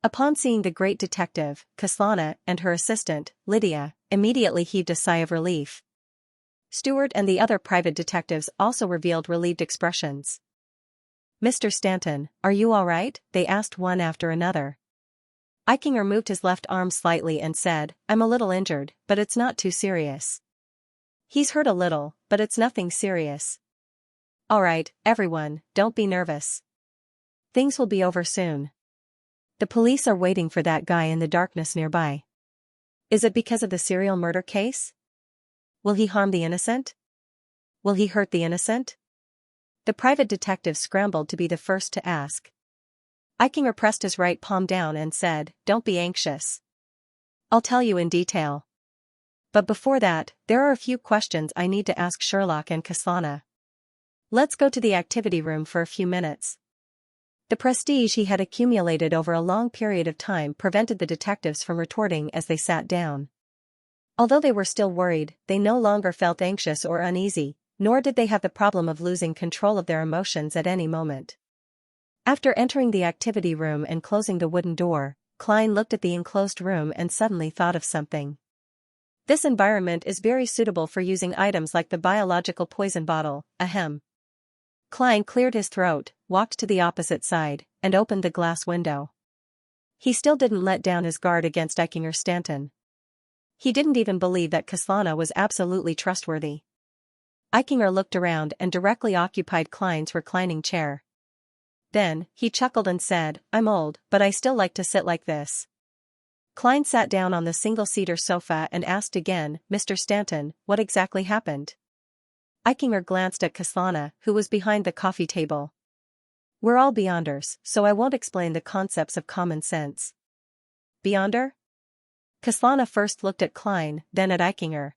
Upon seeing the great detective, Xianxia, and her assistant, Lydia, immediately heaved a sigh of relief. Stewart and the other private detectives also revealed relieved expressions. "Mr. Stanton, are you all right?" they asked one after another. Moved his left arm slightly and said, "I'm a little injured, but it's not too serious." "He's hurt a little, but it's nothing serious." "All right, everyone, don't be nervous. Things will be over soon. The police are waiting for that guy in the darkness nearby." "Is it because of the serial murder case? Will he harm the innocent? Will he hurt the innocent?" The private detective scrambled to be the first to ask. Pressed his right palm down and said, "Don't be anxious. I'll tell you in detail. But before that, there are a few questions I need to ask Sherlock and Xianxia. Let's go to the activity room for a few minutes." The prestige he had accumulated over a long period of time prevented the detectives from retorting as they sat down. Although they were still worried, they no longer felt anxious or uneasy, nor did they have the problem of losing control of their emotions at any moment. After entering the activity room and closing the wooden door, Klein looked at the enclosed room and suddenly thought of something. "This environment is very suitable for using items like the biological poison bottle, ahem." Klein cleared his throat, walked to the opposite side, and opened the glass window. He still didn't let down his guard against Stanton. He didn't even believe that Xianxia was absolutely trustworthy. Looked around and directly occupied Klein's reclining chair. Then, he chuckled and said, "I'm old, but I still like to sit like this." Klein sat down on the single-seater sofa and asked again, "Mr. Stanton, what exactly happened?" Glanced at Xianxia, who was behind the coffee table. "We're all Beyonders, so I won't explain the concepts of common sense." "Beyonder?" Xianxia first looked at Klein, then at Eichinger.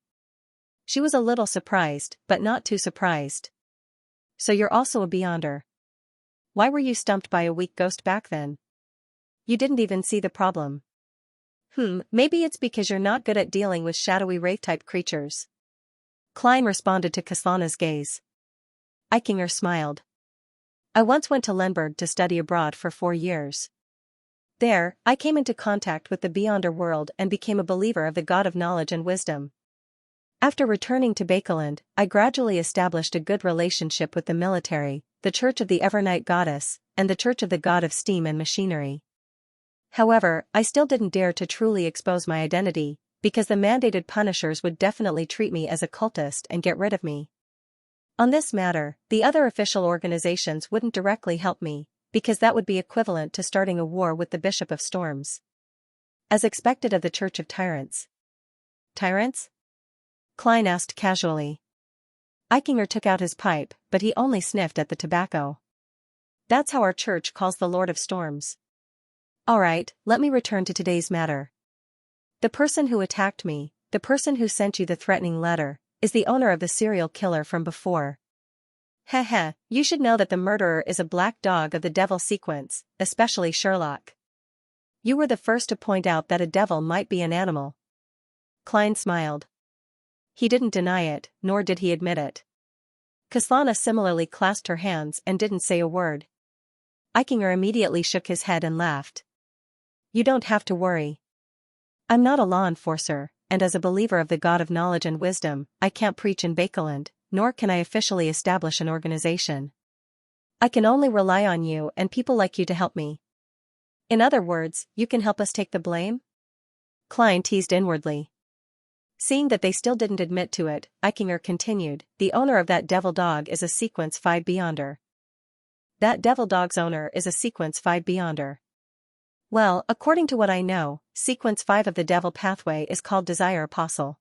She was a little surprised, but not too surprised. So you're also a Beyonder. Why were you stumped by a weak ghost back then? You didn't even see the problem. Maybe it's because you're not good at dealing with shadowy wraith-type creatures. Klein responded to Kaslana's gaze. Eichinger smiled. I once went to Lemberg to study abroad for 4 years. There, I came into contact with the Beyonder world and became a believer of the God of knowledge and wisdom. After returning to Bakeland, I gradually established a good relationship with the military, the Church of the Evernight Goddess, and the Church of the God of Steam and Machinery. However, I still didn't dare to truly expose my identity, because the mandated punishers would definitely treat me as a cultist and get rid of me. On this matter, the other official organizations wouldn't directly help me, because that would be equivalent to starting a war with the Bishop of Storms. As expected of the Church of Tyrants. Tyrants? Klein asked casually. Eichinger took out his pipe, but he only sniffed at the tobacco. That's how our church calls the Lord of Storms. Alright, let me return to today's matter. The person who attacked me, the person who sent you the threatening letter, is the owner of the serial killer from before. Heh, you should know that the murderer is a black dog of the devil sequence, especially Sherlock. You were the first to point out that a devil might be an animal. Klein smiled. He didn't deny it, nor did he admit it. Kaslana similarly clasped her hands and didn't say a word. Eichinger immediately shook his head and laughed. You don't have to worry. I'm not a law enforcer, and as a believer of the God of knowledge and wisdom, I can't preach in Bakeland, nor can I officially establish an organization. I can only rely on you and people like you to help me. In other words, you can help us take the blame? Klein teased inwardly. Seeing that they still didn't admit to it, Eichinger continued, the owner of that devil dog is a Sequence 5 Beyonder. That devil dog's owner is a Sequence 5 Beyonder. Well, according to what I know, Sequence 5 of the Devil Pathway is called Desire Apostle.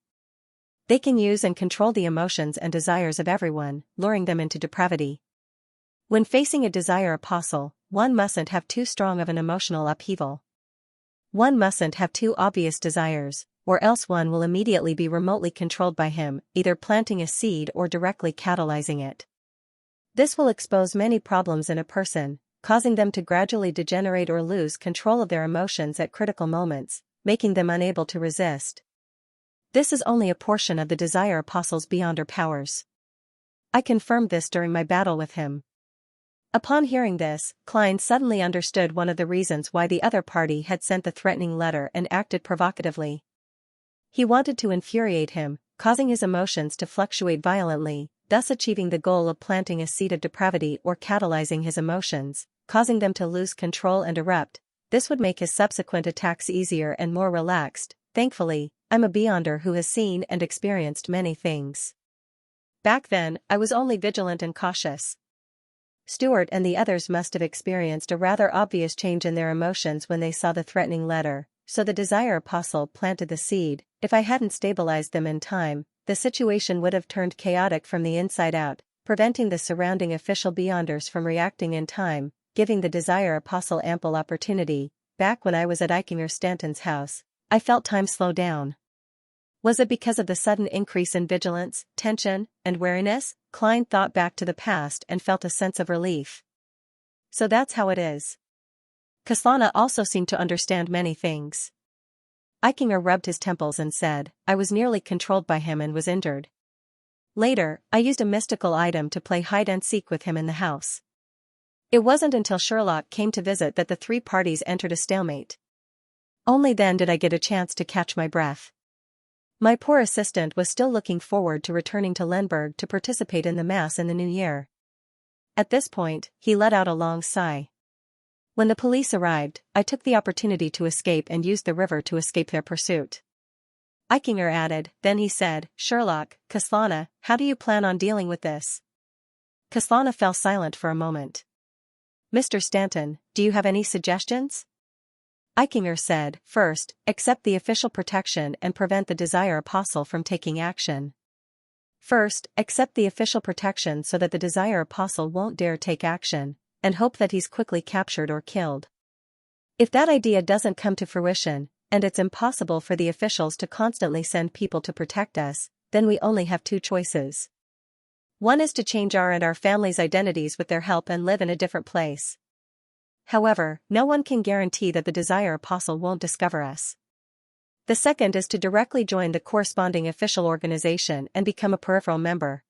They can use and control the emotions and desires of everyone, luring them into depravity. When facing a Desire Apostle, one mustn't have too strong of an emotional upheaval. One mustn't have too obvious desires, or else one will immediately be remotely controlled by him, either planting a seed or directly catalyzing it. This will expose many problems in a person, causing them to gradually degenerate or lose control of their emotions at critical moments, making them unable to resist. This is only a portion of the Desire Apostle's Beyonder powers. I confirmed this during my battle with him. Upon hearing this, Klein suddenly understood one of the reasons why the other party had sent the threatening letter and acted provocatively. He wanted to infuriate him, causing his emotions to fluctuate violently, thus achieving the goal of planting a seed of depravity or catalyzing his emotions, causing them to lose control and erupt. This would make his subsequent attacks easier and more relaxed. Thankfully, I'm a Beyonder who has seen and experienced many things. Back then, I was only vigilant and cautious. Stewart and the others must have experienced a rather obvious change in their emotions when they saw the threatening letter, so the Desire Apostle planted the seed. If I hadn't stabilized them in time, the situation would have turned chaotic from the inside out, preventing the surrounding official Beyonders from reacting in time, giving the Desire Apostle ample opportunity. Back when I was at Eichinger Stanton's house, I felt time slow down. Was it because of the sudden increase in vigilance, tension, and wariness? Klein thought back to the past and felt a sense of relief. So that's how it is. Kaslana also seemed to understand many things. Eichinger rubbed his temples and said, I was nearly controlled by him and was injured. Later, I used a mystical item to play hide-and-seek with him in the house. It wasn't until Sherlock came to visit that the three parties entered a stalemate. Only then did I get a chance to catch my breath. My poor assistant was still looking forward to returning to Lemberg to participate in the Mass in the new year. At this point, he let out a long sigh. When the police arrived, I took the opportunity to escape and used the river to escape their pursuit. Eichinger added, then he said, Sherlock, Kaslana, how do you plan on dealing with this? Kaslana fell silent for a moment. Mr. Stanton, do you have any suggestions? Eichinger said, first, accept the official protection and prevent the Desire Apostle from taking action. First, accept the official protection so that the Desire Apostle won't dare take action, and hope that he's quickly captured or killed. If that idea doesn't come to fruition, and it's impossible for the officials to constantly send people to protect us, then we only have two choices. One is to change our and our family's identities with their help and live in a different place. However, no one can guarantee that the Desire Apostle won't discover us. The second is to directly join the corresponding official organization and become a peripheral member.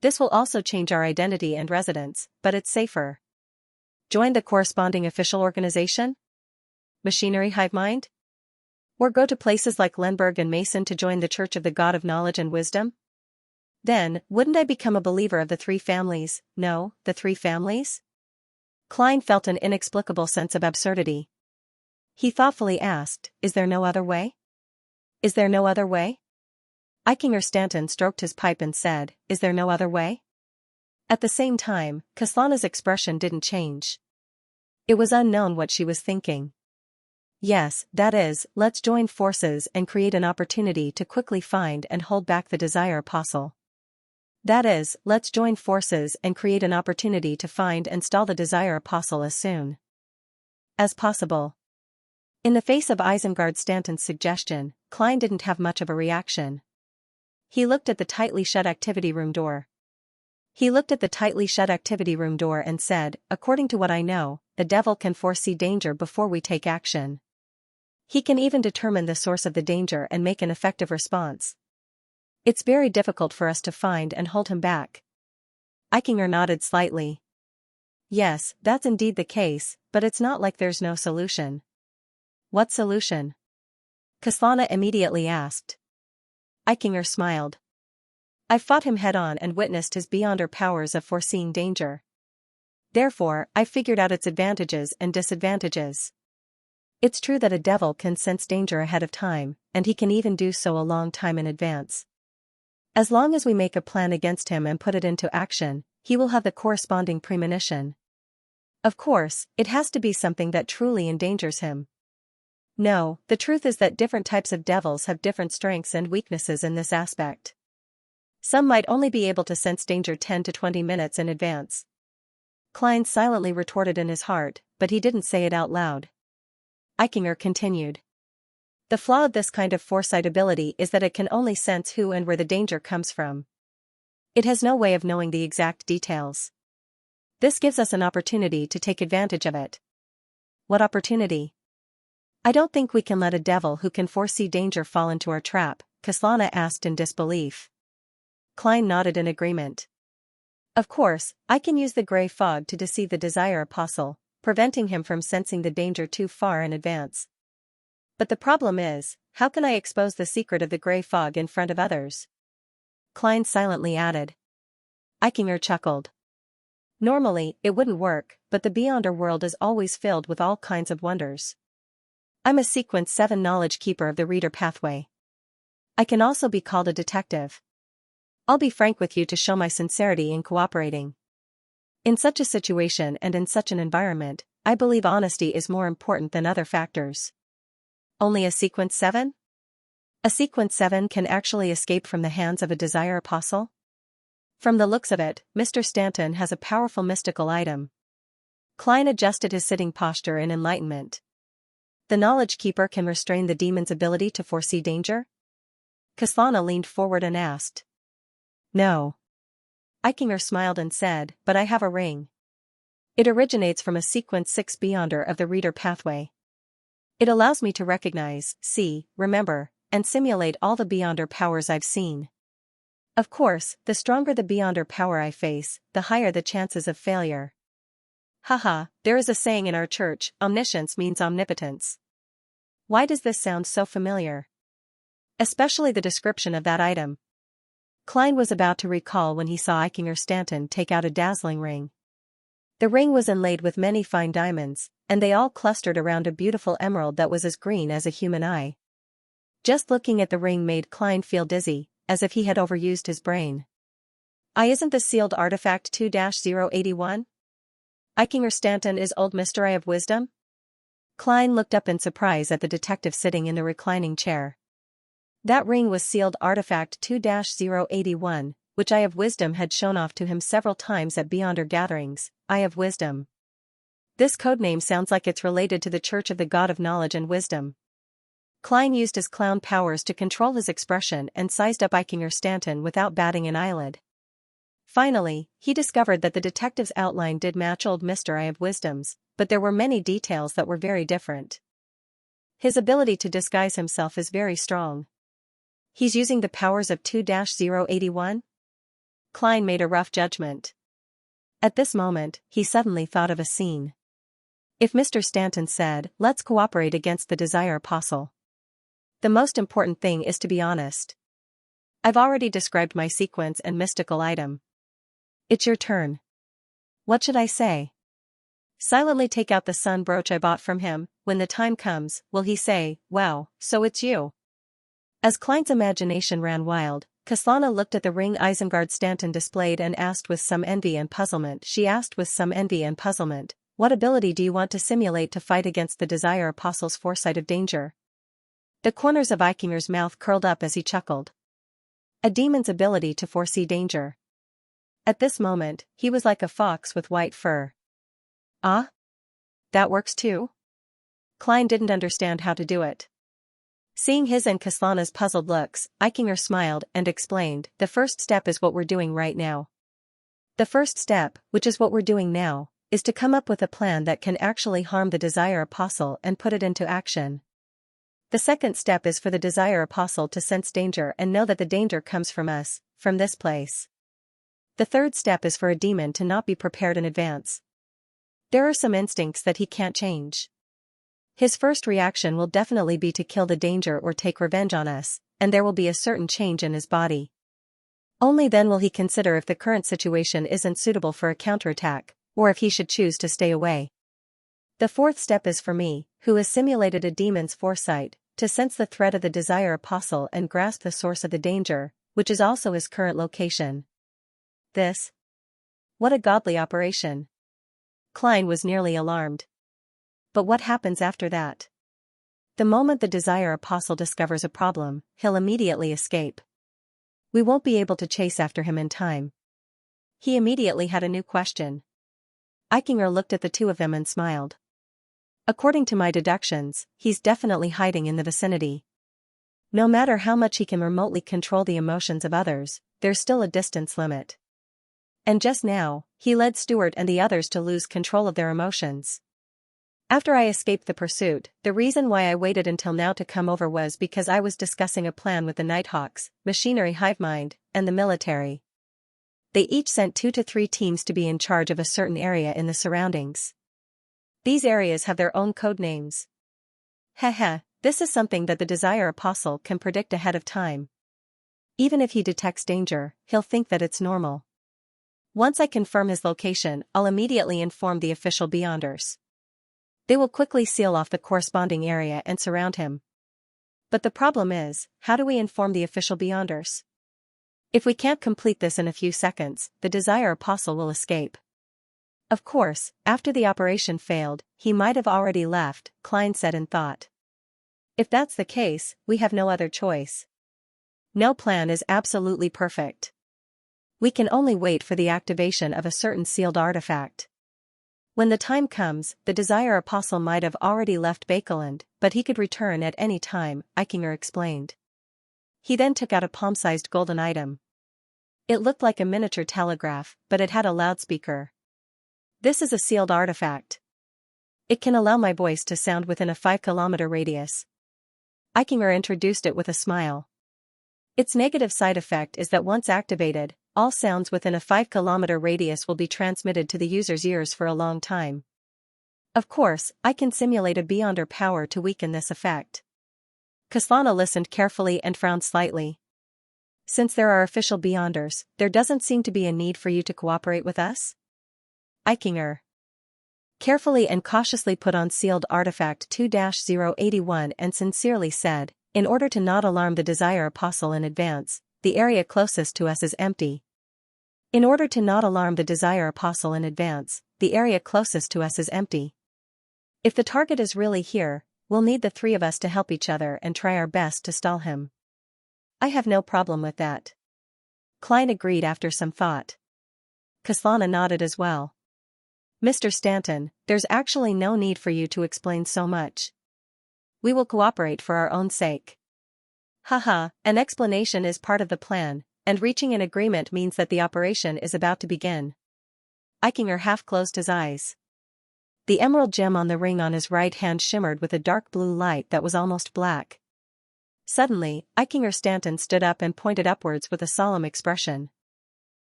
This will also change our identity and residence, but it's safer. Join the corresponding official organization? Machinery hive mind? Or go to places like Lemberg and Mason to join the Church of the God of Knowledge and Wisdom? Then, wouldn't I become a believer of the three families? No, the three families? Klein felt an inexplicable sense of absurdity. He thoughtfully asked, is there no other way? Is there no other way? Eichinger Stanton stroked his pipe and said, is there no other way? At the same time, Kaslana's expression didn't change. It was unknown what she was thinking. Yes, that is, let's join forces and create an opportunity to quickly find and hold back the Desire Apostle. That is, let's join forces and create an opportunity to find and stall the Desire Apostle as soon as possible. In the face of Isengard Stanton's suggestion, Klein didn't have much of a reaction. He looked at the tightly shut activity room door. And said, according to what I know, the devil can foresee danger before we take action. He can even determine the source of the danger and make an effective response. It's very difficult for us to find and hold him back. Eichinger nodded slightly. Yes, that's indeed the case, but it's not like there's no solution. What solution? Kaslana immediately asked. Eichinger smiled. I've fought him head-on and witnessed his beyonder powers of foreseeing danger. Therefore, I've figured out its advantages and disadvantages. It's true that a devil can sense danger ahead of time, and he can even do so a long time in advance. As long as we make a plan against him and put it into action, he will have the corresponding premonition. Of course, it has to be something that truly endangers him. No, the truth is that different types of devils have different strengths and weaknesses in this aspect. Some might only be able to sense danger 10 to 20 minutes in advance. Klein silently retorted in his heart, but he didn't say it out loud. Eichinger continued. The flaw of this kind of foresight ability is that it can only sense who and where the danger comes from. It has no way of knowing the exact details. This gives us an opportunity to take advantage of it. What opportunity? I don't think we can let a devil who can foresee danger fall into our trap, Kaslana asked in disbelief. Klein nodded in agreement. Of course, I can use the gray fog to deceive the Desire Apostle, preventing him from sensing the danger too far in advance. But the problem is, how can I expose the secret of the gray fog in front of others? Klein silently added. Eichinger chuckled. Normally, it wouldn't work, but the Beyonder world is always filled with all kinds of wonders. I'm a Sequence 7 knowledge keeper of the reader pathway. I can also be called a detective. I'll be frank with you to show my sincerity in cooperating. In such a situation and in such an environment, I believe honesty is more important than other factors. Only a Sequence 7? A Sequence 7 can actually escape from the hands of a Desire Apostle? From the looks of it, Mr. Stanton has a powerful mystical item. Klein adjusted his sitting posture in enlightenment. The knowledge keeper can restrain the demon's ability to foresee danger? Kaslana leaned forward and asked. No. Eichinger smiled and said, but I have a ring. It originates from a Sequence 6 Beyonder of the reader pathway. It allows me to recognize, see, remember, and simulate all the Beyonder powers I've seen. Of course, the stronger the Beyonder power I face, the higher the chances of failure. Haha, there is a saying in our church, omniscience means omnipotence. Why does this sound so familiar? Especially the description of that item. Klein was about to recall when he saw Eichinger Stanton take out a dazzling ring. The ring was inlaid with many fine diamonds, and they all clustered around a beautiful emerald that was as green as a human eye. Just looking at the ring made Klein feel dizzy, as if he had overused his brain. Isn't the sealed artifact 2-081? Eichinger Stanton is old Mr. Eye of Wisdom? Klein looked up in surprise at the detective sitting in the reclining chair. That ring was sealed artifact 2-081, which Eye of Wisdom had shown off to him several times at Beyonder gatherings. Eye of Wisdom. This codename sounds like it's related to the Church of the God of Knowledge and Wisdom. Klein used his clown powers to control his expression and sized up Eichinger Stanton without batting an eyelid. Finally, he discovered that the detective's outline did match old Mr. I of Wisdom's, but there were many details that were very different. His ability to disguise himself is very strong. He's using the powers of 2-081? Klein made a rough judgment. At this moment, he suddenly thought of a scene. If Mr. Stanton said, "Let's cooperate against the Desire Apostle," the most important thing is to be honest. I've already described my sequence and mystical item. It's your turn. What should I say? Silently take out the sun brooch I bought from him. When the time comes, will he say, "Wow, so it's you"? As Klein's imagination ran wild, Kaslana looked at the ring Isengard Stanton displayed and asked with some envy and puzzlement. What ability do you want to simulate to fight against the Desire Apostle's foresight of danger? The corners of Eikinger's mouth curled up as he chuckled. A demon's ability to foresee danger. At this moment, he was like a fox with white fur. Ah? That works too? Klein didn't understand how to do it. Seeing his and Kaslana's puzzled looks, Eikinger smiled and explained, "The first step is what we're doing right now. The first step, which is what we're doing now, is to come up with a plan that can actually harm the Desire Apostle and put it into action. The second step is for the Desire Apostle to sense danger and know that the danger comes from us, from this place. The third step is for a demon to not be prepared in advance. There are some instincts that he can't change. His first reaction will definitely be to kill the danger or take revenge on us, and there will be a certain change in his body. Only then will he consider if the current situation isn't suitable for a counterattack, or if he should choose to stay away. The fourth step is for me, who has simulated a demon's foresight, to sense the threat of the Desire Apostle and grasp the source of the danger, which is also his current location. This? What a godly operation. Klein was nearly alarmed. But what happens after that? The moment the Desire Apostle discovers a problem, he'll immediately escape. We won't be able to chase after him in time. He immediately had a new question. Eikinger looked at the two of them and smiled. According to my deductions, he's definitely hiding in the vicinity. No matter how much he can remotely control the emotions of others, there's still a distance limit. And just now, he led Stuart and the others to lose control of their emotions. After I escaped the pursuit, the reason why I waited until now to come over was because I was discussing a plan with the Nighthawks, Machinery Hivemind, and the military. They each sent 2 to 3 teams to be in charge of a certain area in the surroundings. These areas have their own code names. This is something that the Desire Apostle can predict ahead of time. Even if he detects danger, he'll think that it's normal. Once I confirm his location, I'll immediately inform the official Beyonders. They will quickly seal off the corresponding area and surround him. But the problem is, how do we inform the official Beyonders? If we can't complete this in a few seconds, the Desire Apostle will escape. Of course, after the operation failed, he might have already left, Klein said in thought. If that's the case, we have no other choice. No plan is absolutely perfect. We can only wait for the activation of a certain sealed artifact. When the time comes, the Desire Apostle might have already left Bakeland, but he could return at any time, Eikinger explained. He then took out a palm-sized golden item. It looked like a miniature telegraph, but it had a loudspeaker. This is a sealed artifact. It can allow my voice to sound within a 5-kilometer radius. Eikinger introduced it with a smile. Its negative side effect is that once activated, all sounds within a 5-kilometer radius will be transmitted to the user's ears for a long time. Of course, I can simulate a Beyonder power to weaken this effect. Kaslana listened carefully and frowned slightly. Since there are official Beyonders, there doesn't seem to be a need for you to cooperate with us? Eikinger carefully and cautiously put on sealed artifact 2-081 and sincerely said, in order to not alarm the Desire Apostle in advance, the area closest to us is empty. In order to not alarm the Desire Apostle in advance, the area closest to us is empty. If the target is really here, we'll need the 3 of us to help each other and try our best to stall him. I have no problem with that. Klein agreed after some thought. Kaslana nodded as well. Mr. Stanton, there's actually no need for you to explain so much. We will cooperate for our own sake. An explanation is part of the plan, and reaching an agreement means that the operation is about to begin. Eichinger half closed his eyes. The emerald gem on the ring on his right hand shimmered with a dark blue light that was almost black. Suddenly, Eichinger Stanton stood up and pointed upwards with a solemn expression.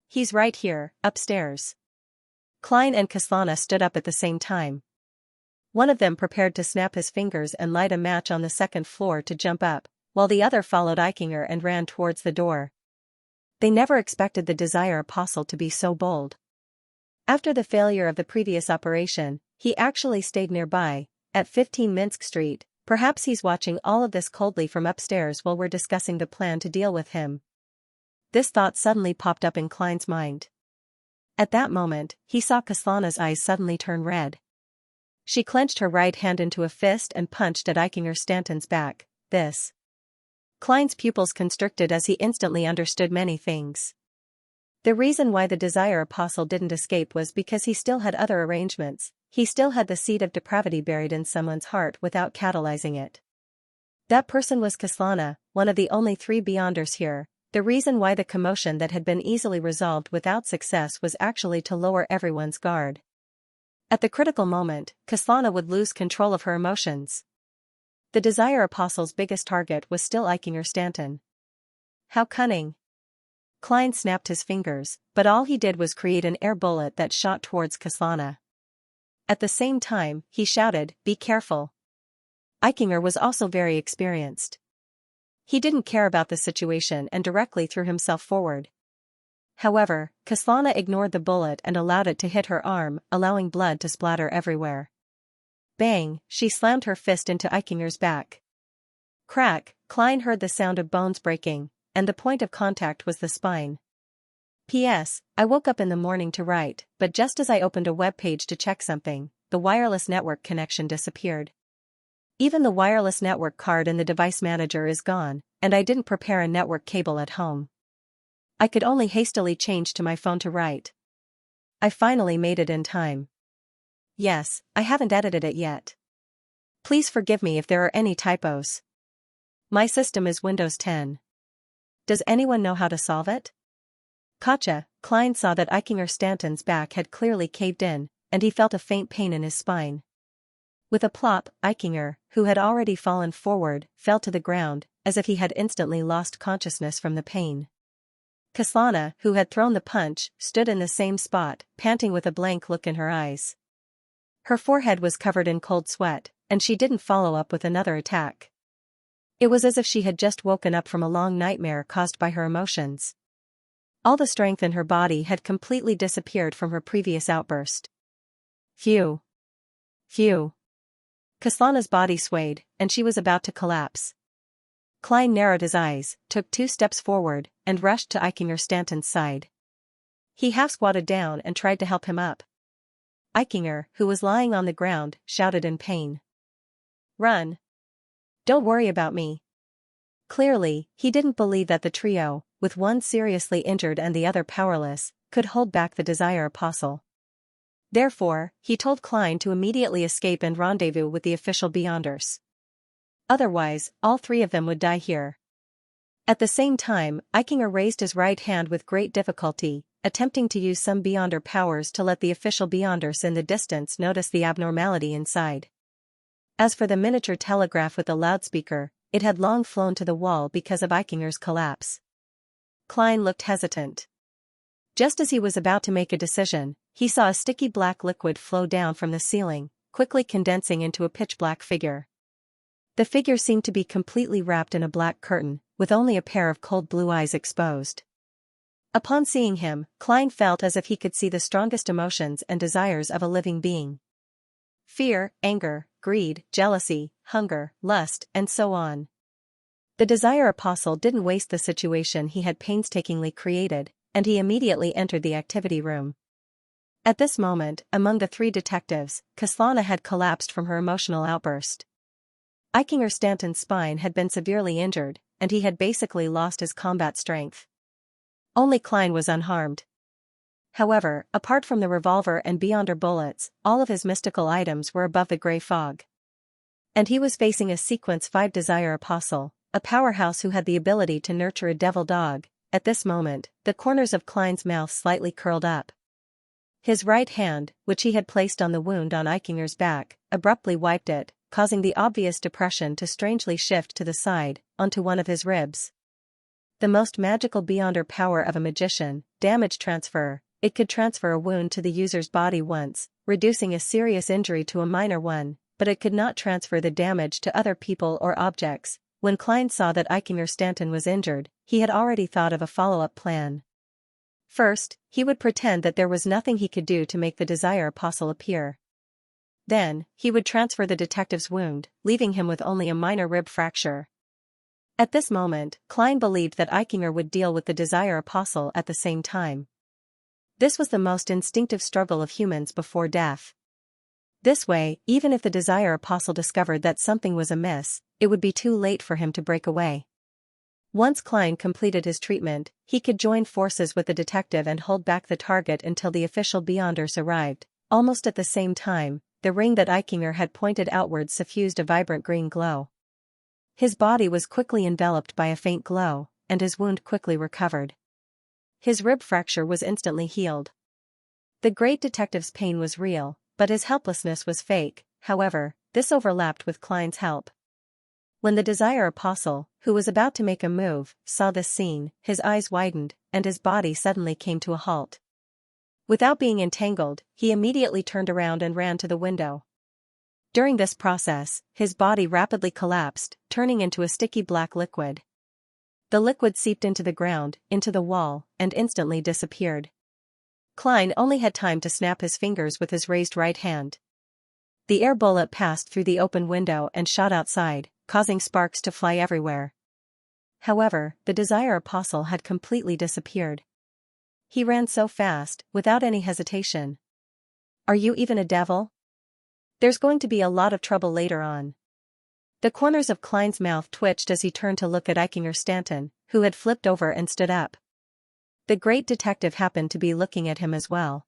"He's right here, upstairs." Klein and Kaslana stood up at the same time. One of them prepared to snap his fingers and light a match on the second floor to jump up, while the other followed Eichinger and ran towards the door. They never expected the Desire Apostle to be so bold. After the failure of the previous operation, he actually stayed nearby, at 15 Minsk Street. Perhaps he's watching all of this coldly from upstairs while we're discussing the plan to deal with him. This thought suddenly popped up in Klein's mind. At that moment, he saw Kaslana's eyes suddenly turn red. She clenched her right hand into a fist and punched at Eichinger Stanton's back. This. Klein's pupils constricted as he instantly understood many things. The reason why the Desire Apostle didn't escape was because he still had other arrangements. He still had the seed of depravity buried in someone's heart without catalyzing it. That person was Kaslana, one of the only 3 Beyonders here. The reason why the commotion that had been easily resolved without success was actually to lower everyone's guard. At the critical moment, Kaslana would lose control of her emotions. The Desire Apostle's biggest target was still Eichinger Stanton. How cunning! Klein snapped his fingers, but all he did was create an air bullet that shot towards Kaslana. At the same time, he shouted, "Be careful." Eichinger was also very experienced. He didn't care about the situation and directly threw himself forward. However, Kaslana ignored the bullet and allowed it to hit her arm, allowing blood to splatter everywhere. Bang, she slammed her fist into Eichinger's back. Crack, Klein heard the sound of bones breaking, and the point of contact was the spine. P.S. I woke up in the morning to write, but just as I opened a web page to check something, the wireless network connection disappeared. Even the wireless network card in the device manager is gone, and I didn't prepare a network cable at home. I could only hastily change to my phone to write. I finally made it in time. Yes, I haven't edited it yet. Please forgive me if there are any typos. My system is Windows 10. Does anyone know how to solve it? Gotcha. Klein saw that Eichinger Stanton's back had clearly caved in, and he felt a faint pain in his spine. With a plop, Eichinger, who had already fallen forward, fell to the ground, as if he had instantly lost consciousness from the pain. Kaslana, who had thrown the punch, stood in the same spot, panting with a blank look in her eyes. Her forehead was covered in cold sweat, and she didn't follow up with another attack. It was as if she had just woken up from a long nightmare caused by her emotions. All the strength in her body had completely disappeared from her previous outburst. Phew. Phew. Kaslana's body swayed, and she was about to collapse. Klein narrowed his eyes, took 2 steps forward, and rushed to Eichinger Stanton's side. He half-squatted down and tried to help him up. Eichinger, who was lying on the ground, shouted in pain. "Run. Don't worry about me." Clearly, he didn't believe that the trio, with one seriously injured and the other powerless, could hold back the Desire Apostle. Therefore, he told Klein to immediately escape and rendezvous with the official Beyonders. Otherwise, all 3 of them would die here. At the same time, Eichinger raised his right hand with great difficulty, attempting to use some Beyonder powers to let the official Beyonders in the distance notice the abnormality inside. As for the miniature telegraph with the loudspeaker, it had long flown to the wall because of Eichinger's collapse. Klein looked hesitant. Just as he was about to make a decision, he saw a sticky black liquid flow down from the ceiling, quickly condensing into a pitch-black figure. The figure seemed to be completely wrapped in a black curtain, with only a pair of cold blue eyes exposed. Upon seeing him, Klein felt as if he could see the strongest emotions and desires of a living being. Fear, anger, greed, jealousy, hunger, lust, and so on. The Desire Apostle didn't waste the situation he had painstakingly created, and he immediately entered the activity room. At this moment, among the 3 detectives, Kaslana had collapsed from her emotional outburst. Eichinger Stanton's spine had been severely injured, and he had basically lost his combat strength. Only Klein was unharmed. However, apart from the revolver and Beyonder bullets, all of his mystical items were above the gray fog. And he was facing a Sequence 5 Desire Apostle, a powerhouse who had the ability to nurture a devil dog, At this moment, the corners of Klein's mouth slightly curled up. His right hand, which he had placed on the wound on Eichinger's back, abruptly wiped it, causing the obvious depression to strangely shift to the side, onto one of his ribs. The most magical beyonder power of a magician, damage transfer. It could transfer a wound to the user's body once, reducing a serious injury to a minor one, but it could not transfer the damage to other people or objects. When Klein saw that Eichinger Stanton was injured, he had already thought of a follow-up plan. First, he would pretend that there was nothing he could do to make the Desire Apostle appear. Then, he would transfer the detective's wound, leaving him with only a minor rib fracture. At this moment, Klein believed that Eichinger would deal with the Desire Apostle at the same time. This was the most instinctive struggle of humans before death. This way, even if the Desire Apostle discovered that something was amiss, it would be too late for him to break away. Once Klein completed his treatment, he could join forces with the detective and hold back the target until the official Beyonders arrived. Almost at the same time, the ring that Eichinger had pointed outwards suffused a vibrant green glow. His body was quickly enveloped by a faint glow, and his wound quickly recovered. His rib fracture was instantly healed. The great detective's pain was real, but his helplessness was fake. However, this overlapped with Klein's help. When the Desire Apostle, who was about to make a move, saw this scene, his eyes widened, and his body suddenly came to a halt. Without being entangled, he immediately turned around and ran to the window. During this process, his body rapidly collapsed, turning into a sticky black liquid. The liquid seeped into the ground, into the wall, and instantly disappeared. Klein only had time to snap his fingers with his raised right hand. The air bullet passed through the open window and shot outside, causing sparks to fly everywhere. However, the Desire Apostle had completely disappeared. He ran so fast, without any hesitation. Are you even a devil? There's going to be a lot of trouble later on. The corners of Klein's mouth twitched as he turned to look at Eichinger Stanton, who had flipped over and stood up. The great detective happened to be looking at him as well.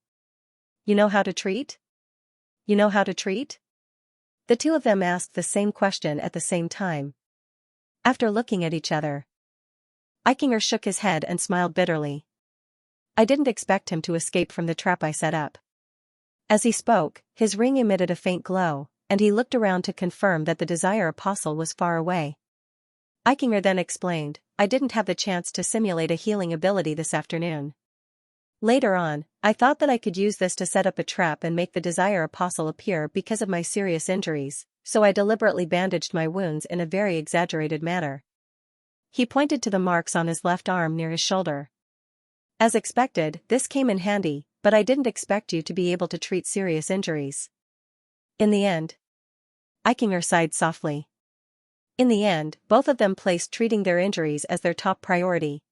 You know how to treat? You know how to treat? The two of them asked the same question at the same time. After looking at each other, Eichinger shook his head and smiled bitterly. I didn't expect him to escape from the trap I set up. As he spoke, his ring emitted a faint glow, and he looked around to confirm that the Desire Apostle was far away. Eichinger then explained, I didn't have the chance to simulate a healing ability this afternoon. Later on, I thought that I could use this to set up a trap and make the Desire Apostle appear because of my serious injuries, so I deliberately bandaged my wounds in a very exaggerated manner. He pointed to the marks on his left arm near his shoulder. As expected, this came in handy, but I didn't expect you to be able to treat serious injuries. In the end, Eichinger sighed softly. In the end, both of them placed treating their injuries as their top priority.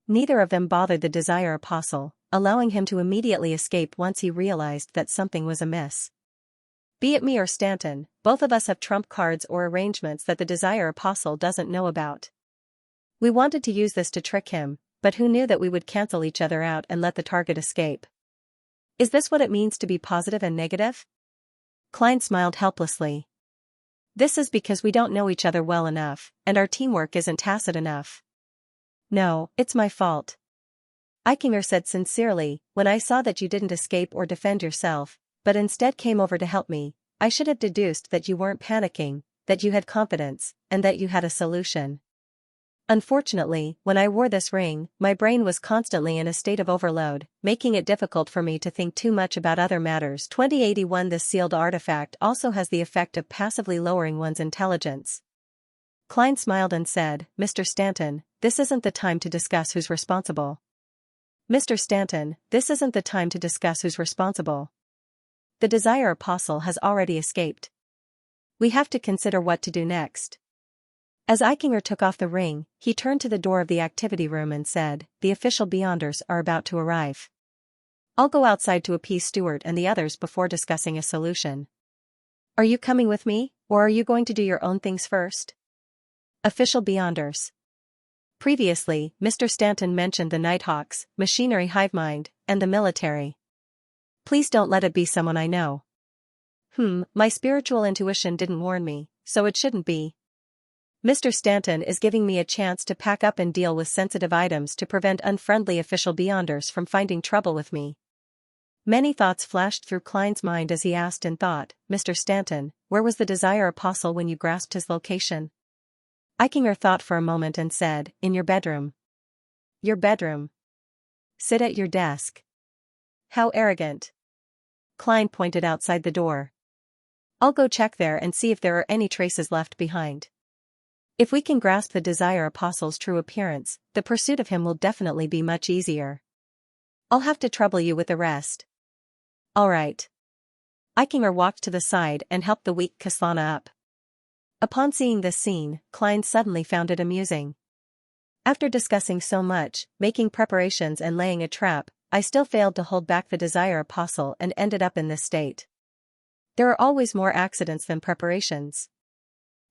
Neither of them bothered the Desire Apostle, allowing him to immediately escape once he realized that something was amiss. Be it me or Stanton, both of us have trump cards or arrangements that the Desire Apostle doesn't know about. We wanted to use this to trick him, but who knew that we would cancel each other out and let the target escape? Is this what it means to be positive and negative? Klein smiled helplessly. This is because we don't know each other well enough, and our teamwork isn't tacit enough. No, it's my fault. Eichinger said sincerely, when I saw that you didn't escape or defend yourself, but instead came over to help me, I should have deduced that you weren't panicking, that you had confidence, and that you had a solution. Unfortunately, when I wore this ring, my brain was constantly in a state of overload, making it difficult for me to think too much about other matters. 2081 This sealed artifact also has the effect of passively lowering one's intelligence. Klein smiled and said, Mr. Stanton, this isn't the time to discuss who's responsible. Mr. Stanton, this isn't the time to discuss who's responsible. The Desire Apostle has already escaped. We have to consider what to do next. As Eichinger took off the ring, he turned to the door of the activity room and said, the official Beyonders are about to arrive. I'll go outside to appease Stewart and the others before discussing a solution. Are you coming with me, or are you going to do your own things first? Official Beyonders. Previously, Mr. Stanton mentioned the Nighthawks, Machinery Hivemind, and the military. Please don't let it be someone I know. My spiritual intuition didn't warn me, so it shouldn't be. Mr. Stanton is giving me a chance to pack up and deal with sensitive items to prevent unfriendly official beyonders from finding trouble with me. Many thoughts flashed through Klein's mind as he asked in thought, Mr. Stanton, where was the Desire Apostle when you grasped his location? Eichinger thought for a moment and said, in your bedroom. Your bedroom. Sit at your desk. How arrogant. Klein pointed outside the door. I'll go check there and see if there are any traces left behind. If we can grasp the Desire Apostle's true appearance, the pursuit of him will definitely be much easier. I'll have to trouble you with the rest. All right. Eichinger walked to the side and helped the weak Kaslana up. Upon seeing this scene, Klein suddenly found it amusing. After discussing so much, making preparations and laying a trap, I still failed to hold back the Desire Apostle and ended up in this state. There are always more accidents than preparations.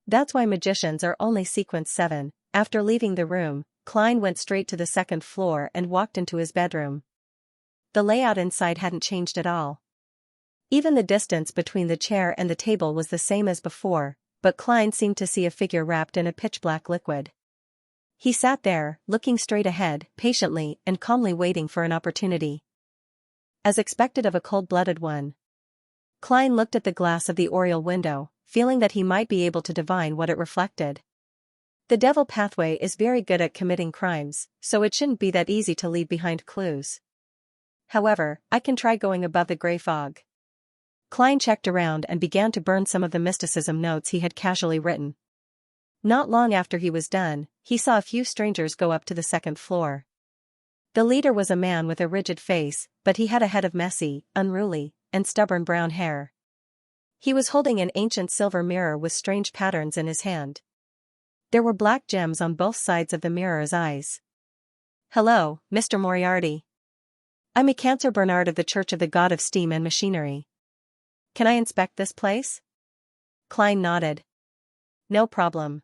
That's why magicians are only sequence 7. After leaving the room, Klein went straight to the second floor and walked into his bedroom. The layout inside hadn't changed at all. Even the distance between the chair and the table was the same as before, but Klein seemed to see a figure wrapped in a pitch-black liquid. He sat there, looking straight ahead, patiently and calmly waiting for an opportunity. As expected of a cold-blooded one. Klein looked at the glass of the oriel window, feeling that he might be able to divine what it reflected. The devil pathway is very good at committing crimes, so it shouldn't be that easy to leave behind clues. However, I can try going above the gray fog. Klein checked around and began to burn some of the mysticism notes he had casually written. Not long after he was done, he saw a few strangers go up to the second floor. The leader was a man with a rigid face, but he had a head of messy, unruly, and stubborn brown hair. He was holding an ancient silver mirror with strange patterns in his hand. There were black gems on both sides of the mirror's eyes. Hello, Mr. Moriarty. I'm a Cancer Bernard of the Church of the God of Steam and Machinery. Can I inspect this place? Klein nodded. No problem.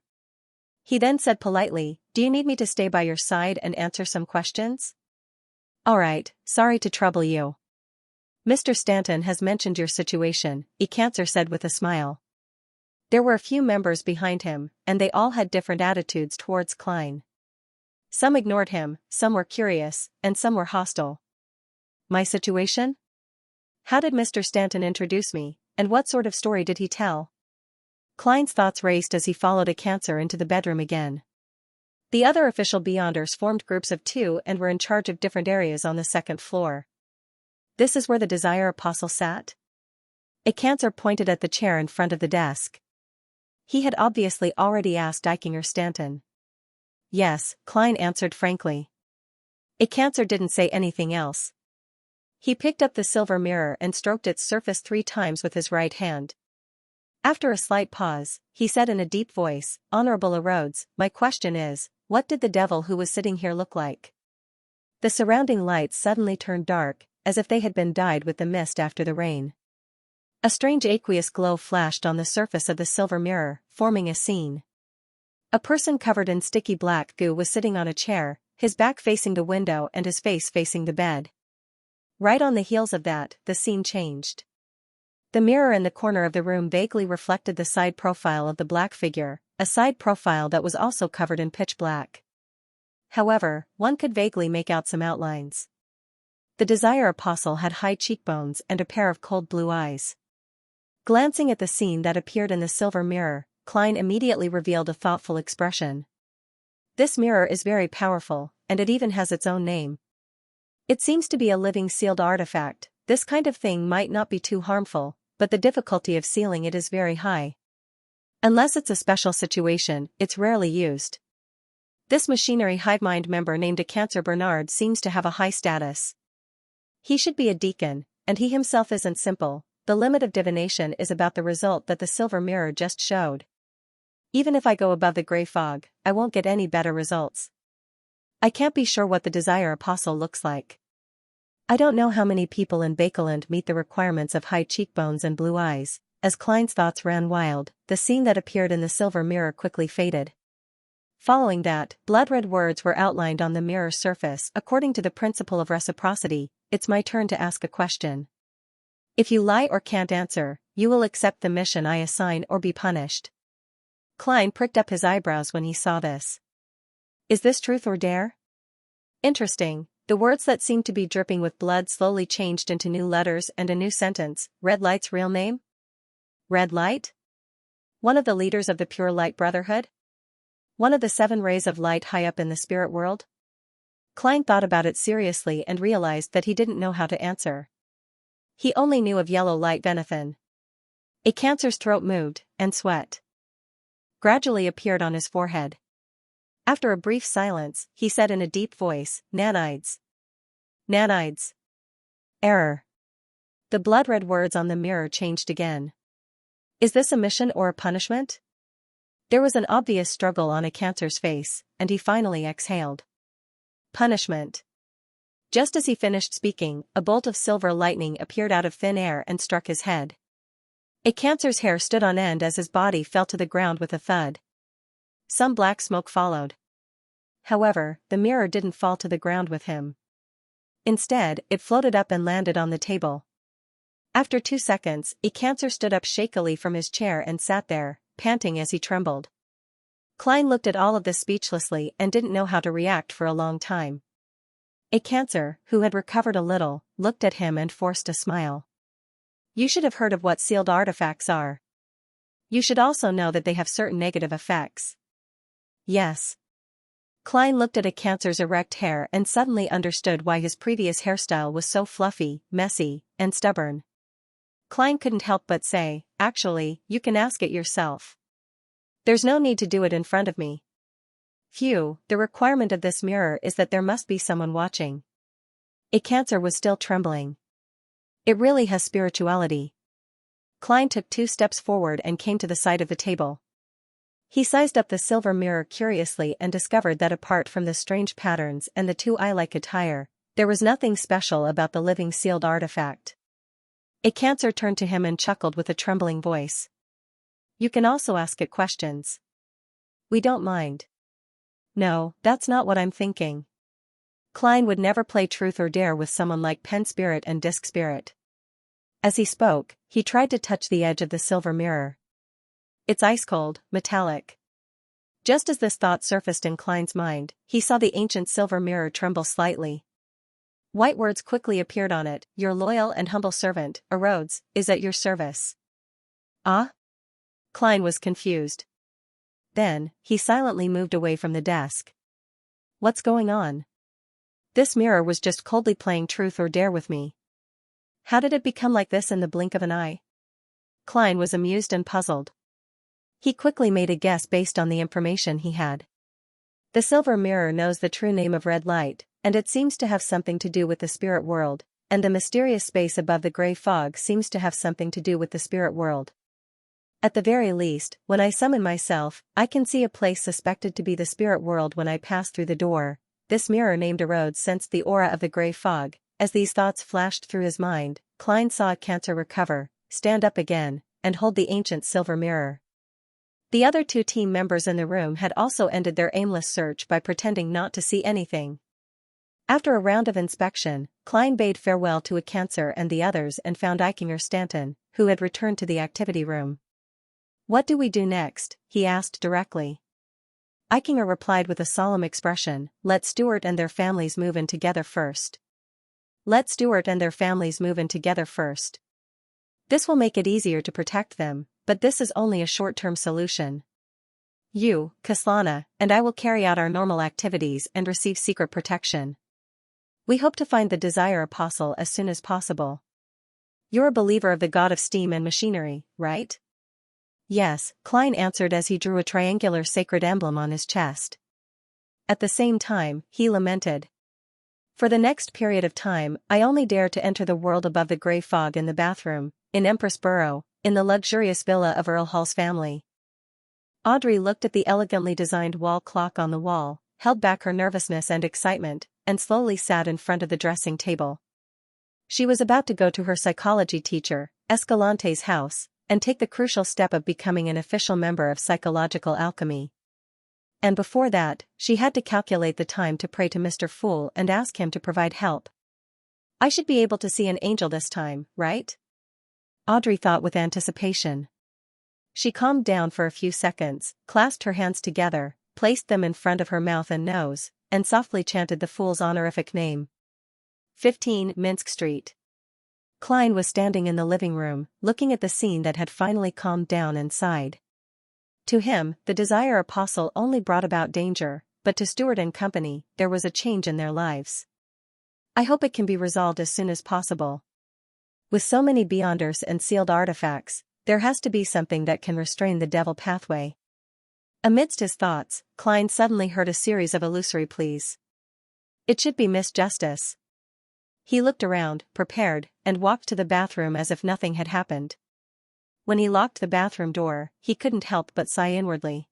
He then said politely, do you need me to stay by your side and answer some questions? All right, sorry to trouble you. Mr. Stanton has mentioned your situation, Cancer said with a smile. There were a few members behind him, and they all had different attitudes towards Klein. Some ignored him, some were curious, and some were hostile. My situation? How did Mr. Stanton introduce me, and what sort of story did he tell? Klein's thoughts raced as he followed Cancer into the bedroom again. The other official beyonders formed groups of 2 and were in charge of different areas on the second floor. This is where the Desire Apostle sat? Cancer pointed at the chair in front of the desk. He had obviously already asked Eichinger Stanton. Yes, Klein answered frankly. Cancer didn't say anything else. He picked up the silver mirror and stroked its surface 3 times with his right hand. After a slight pause, he said in a deep voice, Honorable Rhodes, my question is, what did the devil who was sitting here look like? The surrounding lights suddenly turned dark, as if they had been dyed with the mist after the rain. A strange aqueous glow flashed on the surface of the silver mirror, forming a scene. A person covered in sticky black goo was sitting on a chair, his back facing the window and his face facing the bed. Right on the heels of that, the scene changed. The mirror in the corner of the room vaguely reflected the side profile of the black figure, a side profile that was also covered in pitch black. However, one could vaguely make out some outlines. The Desire Apostle had high cheekbones and a pair of cold blue eyes. Glancing at the scene that appeared in the silver mirror, Klein immediately revealed a thoughtful expression. This mirror is very powerful, and it even has its own name. It seems to be a living sealed artifact. This kind of thing might not be too harmful, but the difficulty of sealing it is very high. Unless it's a special situation, it's rarely used. This machinery hive mind member named Cancer Bernard seems to have a high status. He should be a deacon, and he himself isn't simple. The limit of divination is about the result that the silver mirror just showed. Even if I go above the gray fog, I won't get any better results. I can't be sure what the Desire Apostle looks like. I don't know how many people in Bakeland meet the requirements of high cheekbones and blue eyes. As Klein's thoughts ran wild, the scene that appeared in the silver mirror quickly faded. Following that, blood-red words were outlined on the mirror's surface. According to the principle of reciprocity, it's my turn to ask a question. If you lie or can't answer, you will accept the mission I assign or be punished. Klein pricked up his eyebrows when he saw this. Is this truth or dare? Interesting. The words that seemed to be dripping with blood slowly changed into new letters and a new sentence. Red Light's real name? Red Light? One of the leaders of the Pure Light Brotherhood? One of the 7 rays of light high up in the spirit world? Klein thought about it seriously and realized that he didn't know how to answer. He only knew of Yellow Light Venathan. A Cancer's throat moved, and sweat gradually appeared on his forehead. After a brief silence, he said in a deep voice, Nanides. Nanides. Error. The blood-red words on the mirror changed again. Is this a mission or a punishment? There was an obvious struggle on a Cancer's face, and he finally exhaled. Punishment. Just as he finished speaking, a bolt of silver lightning appeared out of thin air and struck his head. A Cancer's hair stood on end as his body fell to the ground with a thud. Some black smoke followed. However, the mirror didn't fall to the ground with him. Instead, it floated up and landed on the table. After 2 seconds, a Cancer stood up shakily from his chair and sat there, panting as he trembled. Klein looked at all of this speechlessly and didn't know how to react for a long time. A Cancer, who had recovered a little, looked at him and forced a smile. You should have heard of what sealed artifacts are. You should also know that they have certain negative effects. Yes. Klein looked at a Cancer's erect hair and suddenly understood why his previous hairstyle was so fluffy, messy, and stubborn. Klein couldn't help but say, actually, you can ask it yourself. There's no need to do it in front of me. Phew, the requirement of this mirror is that there must be someone watching. A Cancer was still trembling. It really has spirituality. Klein took 2 steps forward and came to the side of the table. He sized up the silver mirror curiously and discovered that apart from the strange patterns and the 2 eye-like attire, there was nothing special about the living sealed artifact. A Cancer turned to him and chuckled with a trembling voice. You can also ask it questions. We don't mind. No, that's not what I'm thinking. Klein would never play truth or dare with someone like Pen Spirit and Disc Spirit. As he spoke, he tried to touch the edge of the silver mirror. It's ice-cold, metallic. Just as this thought surfaced in Klein's mind, he saw the ancient silver mirror tremble slightly. White words quickly appeared on it. Your loyal and humble servant, Rhodes, is at your service. Ah? Klein was confused. Then, he silently moved away from the desk. What's going on? This mirror was just coldly playing truth or dare with me. How did it become like this in the blink of an eye? Klein was amused and puzzled. He quickly made a guess based on the information he had. The silver mirror knows the true name of Red Light, and it seems to have something to do with the spirit world, and the mysterious space above the gray fog seems to have something to do with the spirit world. At the very least, when I summon myself, I can see a place suspected to be the spirit world when I pass through the door. This mirror named Erode sensed the aura of the gray fog. As these thoughts flashed through his mind, Klein saw a Cancer recover, stand up again, and hold the ancient silver mirror. The other 2 team members in the room had also ended their aimless search by pretending not to see anything. After a round of inspection, Klein bade farewell to a Cancer and the others and found Eichinger Stanton, who had returned to the activity room. What do we do next? He asked directly. Eichinger replied with a solemn expression, let Stewart and their families move in together first. Let Stewart and their families move in together first. This will make it easier to protect them, but this is only a short-term solution. You, Kaslana, and I will carry out our normal activities and receive secret protection. We hope to find the Desire Apostle as soon as possible. You're a believer of the god of steam and machinery, right? Yes, Klein answered as he drew a triangular sacred emblem on his chest. At the same time, he lamented. For the next period of time, I only dare to enter the world above the gray fog in the bathroom, in Empress Borough, in the luxurious villa of Earl Hall's family. Audrey looked at the elegantly designed wall clock on the wall, held back her nervousness and excitement, and slowly sat in front of the dressing table. She was about to go to her psychology teacher, Escalante's house, and take the crucial step of becoming an official member of psychological alchemy. And before that, she had to calculate the time to pray to Mr. Fool and ask him to provide help. I should be able to see an angel this time, right? Audrey thought with anticipation. She calmed down for a few seconds, clasped her hands together, placed them in front of her mouth and nose, and softly chanted the fool's honorific name. 15 Minsk Street. Klein was standing in the living room, looking at the scene that had finally calmed down and sighed. To him, the Desire Apostle only brought about danger, but to Stewart and company, there was a change in their lives. I hope it can be resolved as soon as possible. With so many Beyonders and sealed artifacts, there has to be something that can restrain the devil pathway. Amidst his thoughts, Klein suddenly heard a series of illusory pleas. It should be Miss Justice. He looked around, prepared, and walked to the bathroom as if nothing had happened. When he locked the bathroom door, he couldn't help but sigh inwardly.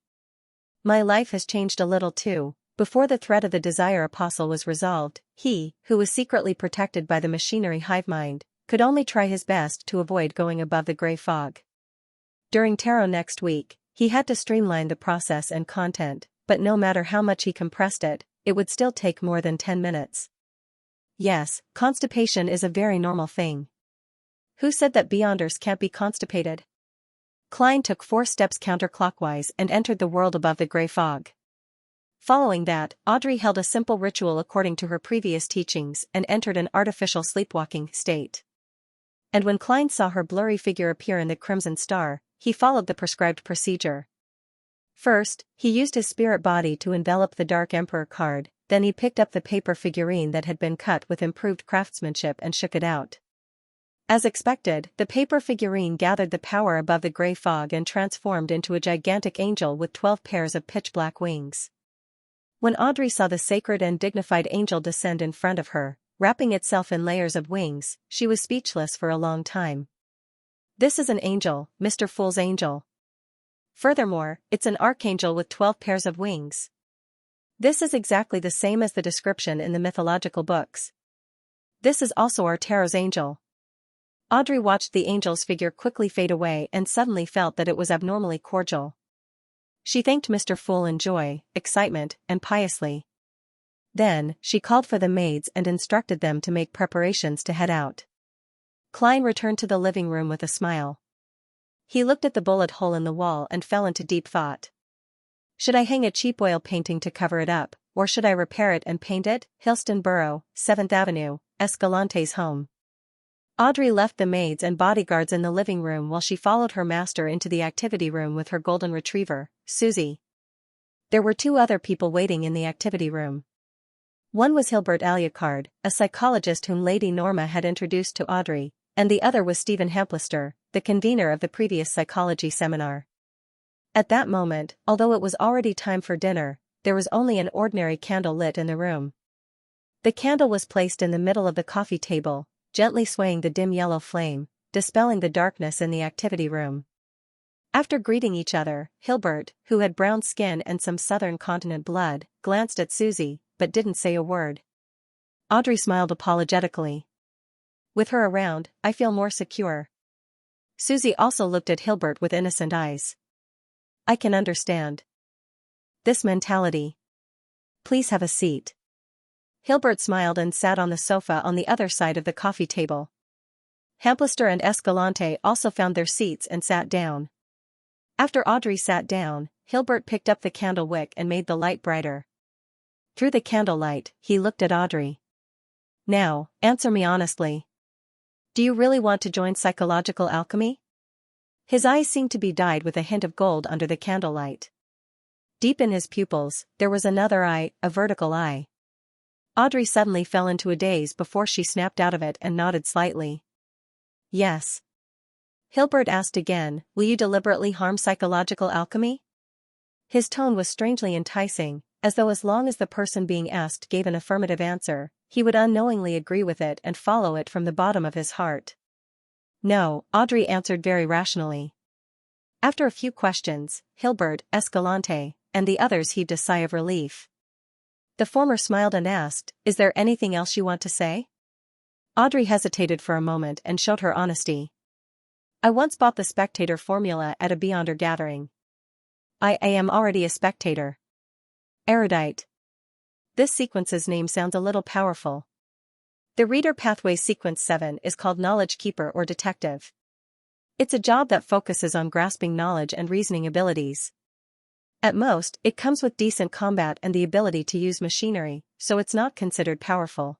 My life has changed a little too. Before the threat of the Desire Apostle was resolved, he, who was secretly protected by the machinery hive mind, could only try his best to avoid going above the gray fog. During tarot next week, he had to streamline the process and content, but no matter how much he compressed it, it would still take more than 10 minutes. Yes, constipation is a very normal thing. Who said that Beyonders can't be constipated? Klein took 4 steps counterclockwise and entered the world above the gray fog. Following that, Audrey held a simple ritual according to her previous teachings and entered an artificial sleepwalking state. And when Klein saw her blurry figure appear in the Crimson Star, he followed the prescribed procedure. First, he used his spirit body to envelop the Dark Emperor card, then he picked up the paper figurine that had been cut with improved craftsmanship and shook it out. As expected, the paper figurine gathered the power above the gray fog and transformed into a gigantic angel with 12 pairs of pitch-black wings. When Audrey saw the sacred and dignified angel descend in front of her, wrapping itself in layers of wings, she was speechless for a long time. This is an angel, Mr. Fool's angel. Furthermore, it's an archangel with 12 pairs of wings. This is exactly the same as the description in the mythological books. This is also our tarot's angel. Audrey watched the angel's figure quickly fade away and suddenly felt that it was abnormally cordial. She thanked Mr. Fool in joy, excitement, and piously. Then, she called for the maids and instructed them to make preparations to head out. Klein returned to the living room with a smile. He looked at the bullet hole in the wall and fell into deep thought. Should I hang a cheap oil painting to cover it up, or should I repair it and paint it? Hillston Borough, 7th Avenue, Escalante's home. Audrey left the maids and bodyguards in the living room while she followed her master into the activity room with her golden retriever, Susie. There were 2 other people waiting in the activity room. One was Hilbert Alucard, a psychologist whom Lady Norma had introduced to Audrey, and the other was Stephen Hamplister, the convener of the previous psychology seminar. At that moment, although it was already time for dinner, there was only an ordinary candle lit in the room. The candle was placed in the middle of the coffee table, gently swaying the dim yellow flame, dispelling the darkness in the activity room. After greeting each other, Hilbert, who had brown skin and some southern continent blood, glanced at Susie, but didn't say a word. Audrey smiled apologetically. With her around, I feel more secure. Susie also looked at Hilbert with innocent eyes. I can understand this mentality. Please have a seat. Hilbert smiled and sat on the sofa on the other side of the coffee table. Hamplister and Escalante also found their seats and sat down. After Audrey sat down, Hilbert picked up the candle wick and made the light brighter. Through the candlelight, he looked at Audrey. Now, answer me honestly. Do you really want to join psychological alchemy? His eyes seemed to be dyed with a hint of gold under the candlelight. Deep in his pupils, there was another eye, a vertical eye. Audrey suddenly fell into a daze before she snapped out of it and nodded slightly. Yes. Hilbert asked again, will you deliberately harm psychological alchemy? His tone was strangely enticing, as though as long as the person being asked gave an affirmative answer, he would unknowingly agree with it and follow it from the bottom of his heart. No, Audrey answered very rationally. After a few questions, Hilbert, Escalante, and the others heaved a sigh of relief. The former smiled and asked, is there anything else you want to say? Audrey hesitated for a moment and showed her honesty. I once bought the spectator formula at a Beyonder gathering. I am already a spectator. Erudite. This sequence's name sounds a little powerful. The Reader Pathway Sequence 7 is called Knowledge Keeper or Detective. It's a job that focuses on grasping knowledge and reasoning abilities. At most, it comes with decent combat and the ability to use machinery, so it's not considered powerful.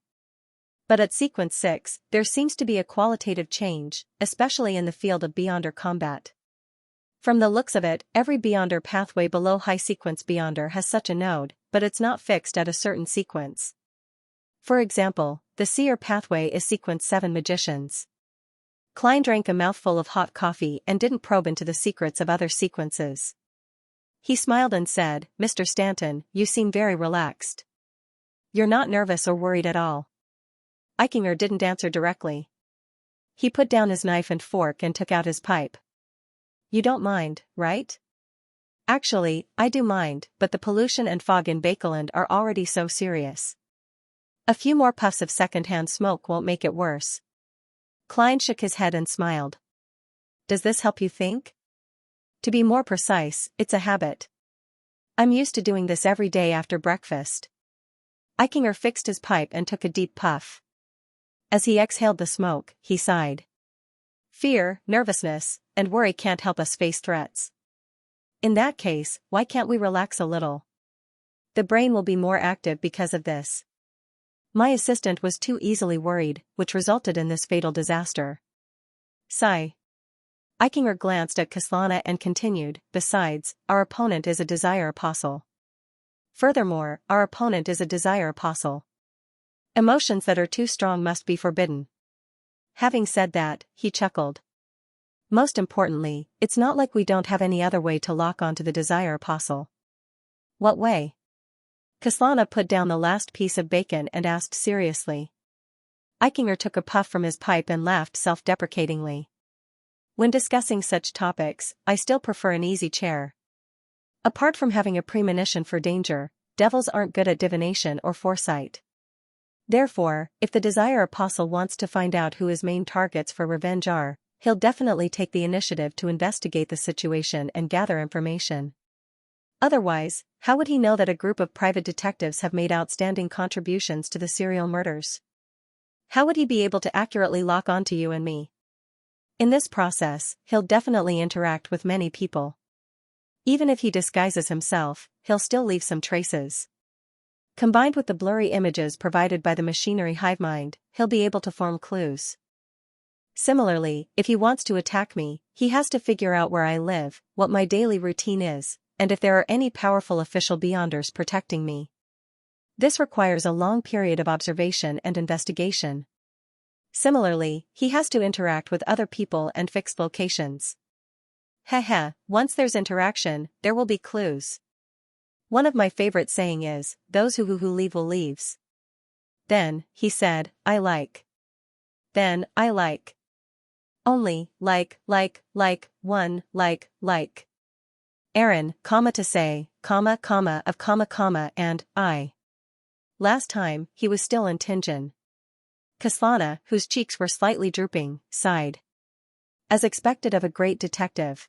But at Sequence 6, there seems to be a qualitative change, especially in the field of Beyonder combat. From the looks of it, every Beyonder pathway below High Sequence Beyonder has such a node, but it's not fixed at a certain sequence. For example, the Seer pathway is Sequence 7 Magicians. Klein drank a mouthful of hot coffee and didn't probe into the secrets of other sequences. He smiled and said, "Mr. Stanton, you seem very relaxed. You're not nervous or worried at all." Eichinger didn't answer directly. He put down his knife and fork and took out his pipe. "You don't mind, right?" "Actually, I do mind, but the pollution and fog in Bakeland are already so serious. A few more puffs of second-hand smoke won't make it worse." Klein shook his head and smiled. "Does this help you think?" "To be more precise, it's a habit. I'm used to doing this every day after breakfast." Eichinger fixed his pipe and took a deep puff. As he exhaled the smoke, he sighed. "Fear, nervousness, and worry can't help us face threats. In that case, why can't we relax a little? The brain will be more active because of this. My assistant was too easily worried, which resulted in this fatal disaster." Sigh. Eichinger glanced at Kaslana and continued, "Besides, our opponent is a desire apostle. Furthermore, our opponent is a desire apostle. Emotions that are too strong must be forbidden." Having said that, he chuckled. "Most importantly, it's not like we don't have any other way to lock onto the desire apostle." "What way?" Kaslana put down the last piece of bacon and asked seriously. Eichinger took a puff from his pipe and laughed self-deprecatingly. "When discussing such topics, I still prefer an easy chair. Apart from having a premonition for danger, devils aren't good at divination or foresight. Therefore, if the desire apostle wants to find out who his main targets for revenge are, he'll definitely take the initiative to investigate the situation and gather information. Otherwise, how would he know that a group of private detectives have made outstanding contributions to the serial murders? How would he be able to accurately lock onto you and me? In this process, he'll definitely interact with many people. Even if he disguises himself, he'll still leave some traces. Combined with the blurry images provided by the machinery hive mind, he'll be able to form clues. Similarly, if he wants to attack me, he has to figure out where I live, what my daily routine is, and if there are any powerful official Beyonders protecting me. This requires a long period of observation and investigation. Similarly, he has to interact with other people and fixed locations. Once there's interaction, there will be clues. One of my favorite saying is, "Those who leave will leaves." "Then," he said, I like. Only, like, one, like. Aaron, to say, of, and, I. Last time, he was still in Tingen. Kaslana, whose cheeks were slightly drooping, sighed. As expected of a great detective.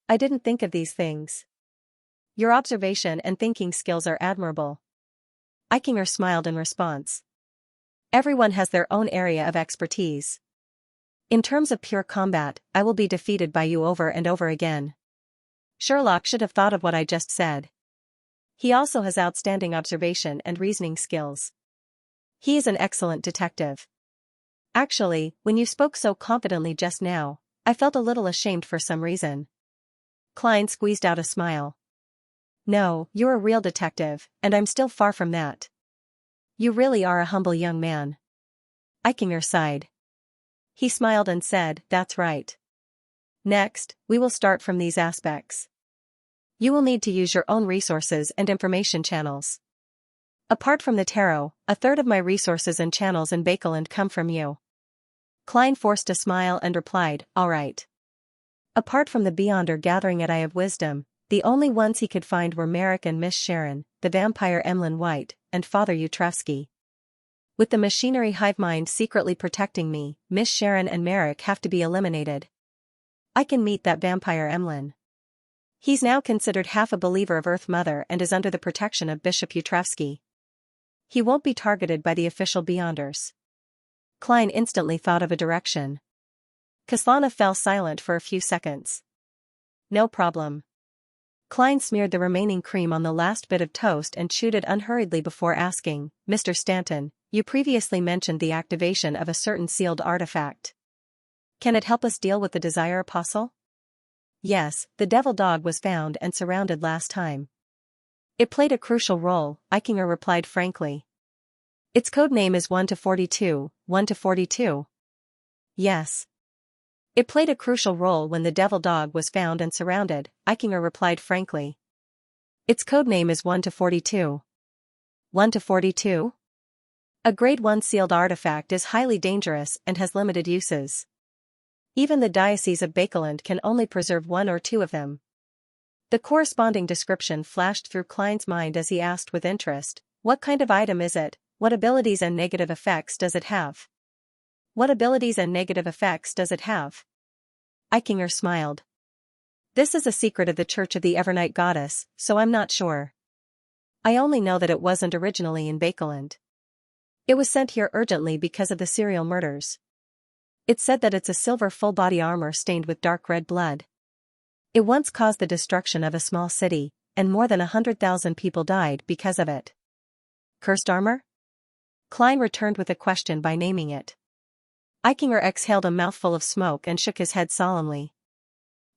"I didn't think of these things. Your observation and thinking skills are admirable." Eichinger smiled in response. "Everyone has their own area of expertise. In terms of pure combat, I will be defeated by you over and over again." Sherlock should have thought of what I just said. He also has outstanding observation and reasoning skills. He is an excellent detective. Actually, when you spoke so confidently just now, I felt a little ashamed for some reason. Klein squeezed out a smile. "No, you're a real detective, and I'm still far from that. You really are a humble young man." Eichinger sighed. He smiled and said, "That's right. Next, we will start from these aspects. You will need to use your own resources and information channels. Apart from the tarot, a third of my resources and channels in Bakeland come from you." Klein forced a smile and replied, "All right." Apart from the Beyonder gathering at Eye of Wisdom, the only ones he could find were Merrick and Miss Sharon, the vampire Emlyn White, and Father Utrevsky. With the machinery hive mind secretly protecting me, Miss Sharon and Merrick have to be eliminated. I can meet that vampire Emlyn. He's now considered half a believer of Earth Mother and is under the protection of Bishop Utrevsky. He won't be targeted by the official Beyonders. Klein instantly thought of a direction. Kaslana fell silent for a few seconds. No problem. Klein smeared the remaining cream on the last bit of toast and chewed it unhurriedly before asking, Mr. Stanton, you previously mentioned the activation of a certain sealed artifact. Can it help us deal with the Desire Apostle? Yes, the devil dog was found and surrounded last time. It played a crucial role, Eichinger replied frankly. Its code name is 1-42, 1-42. Yes. It played a crucial role when the devil dog was found and surrounded, Eichinger replied frankly. Its code name is 1-42. 1-42? A Grade 1 sealed artifact is highly dangerous and has limited uses. Even the Diocese of Bakeland can only preserve one or two of them. The corresponding description flashed through Klein's mind as he asked with interest, what kind of item is it? What abilities and negative effects does it have? What abilities and negative effects does it have? Eichinger smiled. This is a secret of the Church of the Evernight Goddess, so I'm not sure. I only know that it wasn't originally in Bakeland. It was sent here urgently because of the serial murders. It said that it's a silver full-body armor stained with dark red blood. It once caused the destruction of a small city, and more than 100,000 people died because of it. Cursed armor? Klein returned with a question by naming it. Eichinger exhaled a mouthful of smoke and shook his head solemnly.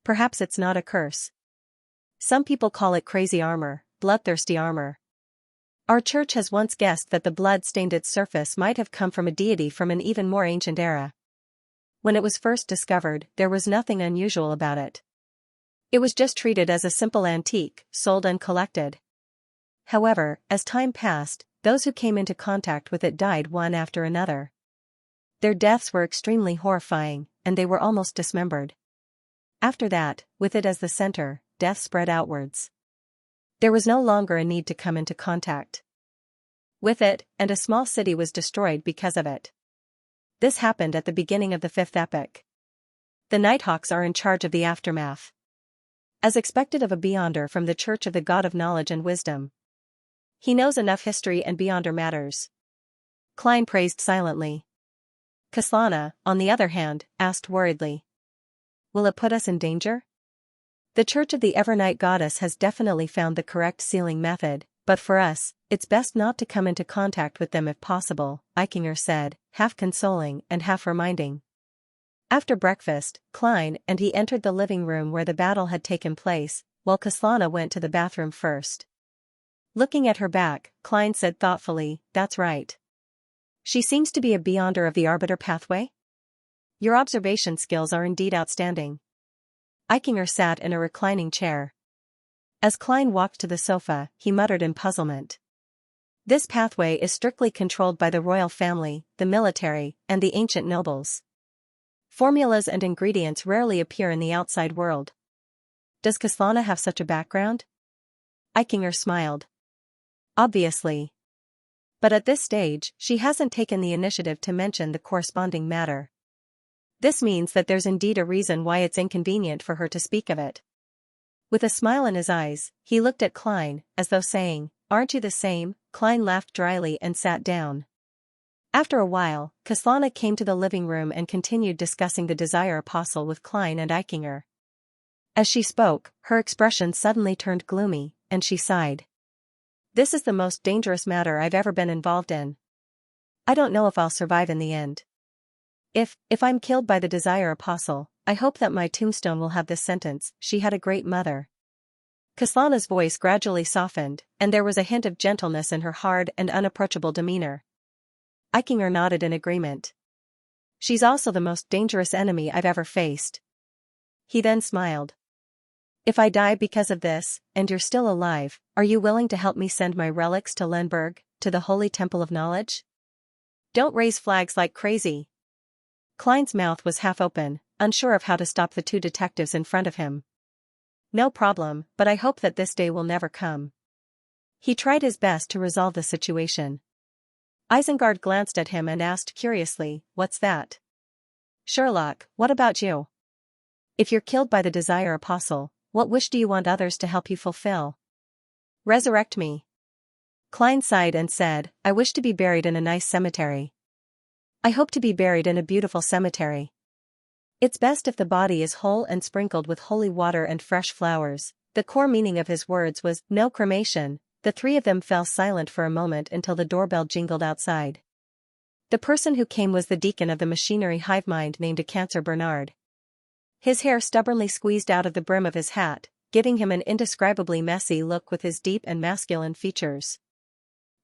Perhaps it's not a curse. Some people call it crazy armor, bloodthirsty armor. Our church has once guessed that the blood stained its surface might have come from a deity from an even more ancient era. When it was first discovered, there was nothing unusual about it. It was just treated as a simple antique, sold and collected. However, as time passed, those who came into contact with it died one after another. Their deaths were extremely horrifying, and they were almost dismembered. After that, with it as the center, death spread outwards. There was no longer a need to come into contact with it, and a small city was destroyed because of it. This happened at the beginning of the fifth epoch. The Nighthawks are in charge of the aftermath. As expected of a Beyonder from the Church of the God of Knowledge and Wisdom. He knows enough history and Beyonder matters. Klein praised silently. Kaslana, on the other hand, asked worriedly. Will it put us in danger? The Church of the Evernight Goddess has definitely found the correct sealing method, but for us, it's best not to come into contact with them if possible, Eichinger said, half consoling and half reminding. After breakfast, Klein and he entered the living room where the battle had taken place, while Kaslana went to the bathroom first. Looking at her back, Klein said thoughtfully, that's right. She seems to be a Beyonder of the Arbiter pathway? Your observation skills are indeed outstanding. Eichinger sat in a reclining chair. As Klein walked to the sofa, he muttered in puzzlement. This pathway is strictly controlled by the royal family, the military, and the ancient nobles. Formulas and ingredients rarely appear in the outside world. Does Kaslana have such a background? Eichinger smiled. Obviously. But at this stage, she hasn't taken the initiative to mention the corresponding matter. This means that there's indeed a reason why it's inconvenient for her to speak of it. With a smile in his eyes, he looked at Klein, as though saying, aren't you the same? Klein laughed dryly and sat down. After a while, Kaslana came to the living room and continued discussing the Desire Apostle with Klein and Eichinger. As she spoke, her expression suddenly turned gloomy, and she sighed. This is the most dangerous matter I've ever been involved in. I don't know if I'll survive in the end. If I'm killed by the Desire Apostle, I hope that my tombstone will have this sentence, she had a great mother. Kaslana's voice gradually softened, and there was a hint of gentleness in her hard and unapproachable demeanor. Eichinger nodded in agreement. She's also the most dangerous enemy I've ever faced. He then smiled. If I die because of this, and you're still alive, are you willing to help me send my relics to Lemberg, to the Holy Temple of Knowledge? Don't raise flags like crazy. Klein's mouth was half open, unsure of how to stop the two detectives in front of him. No problem, but I hope that this day will never come. He tried his best to resolve the situation. Isengard glanced at him and asked curiously, what's that? Sherlock, what about you? If you're killed by the Desire Apostle, what wish do you want others to help you fulfill? Resurrect me. Klein sighed and said, I wish to be buried in a nice cemetery. I hope to be buried in a beautiful cemetery. It's best if the body is whole and sprinkled with holy water and fresh flowers. The core meaning of his words was, no cremation. The three of them fell silent for a moment until the doorbell jingled outside. The person who came was the deacon of the machinery hive mind named Xianxia Bernard. His hair stubbornly squeezed out of the brim of his hat, giving him an indescribably messy look with his deep and masculine features.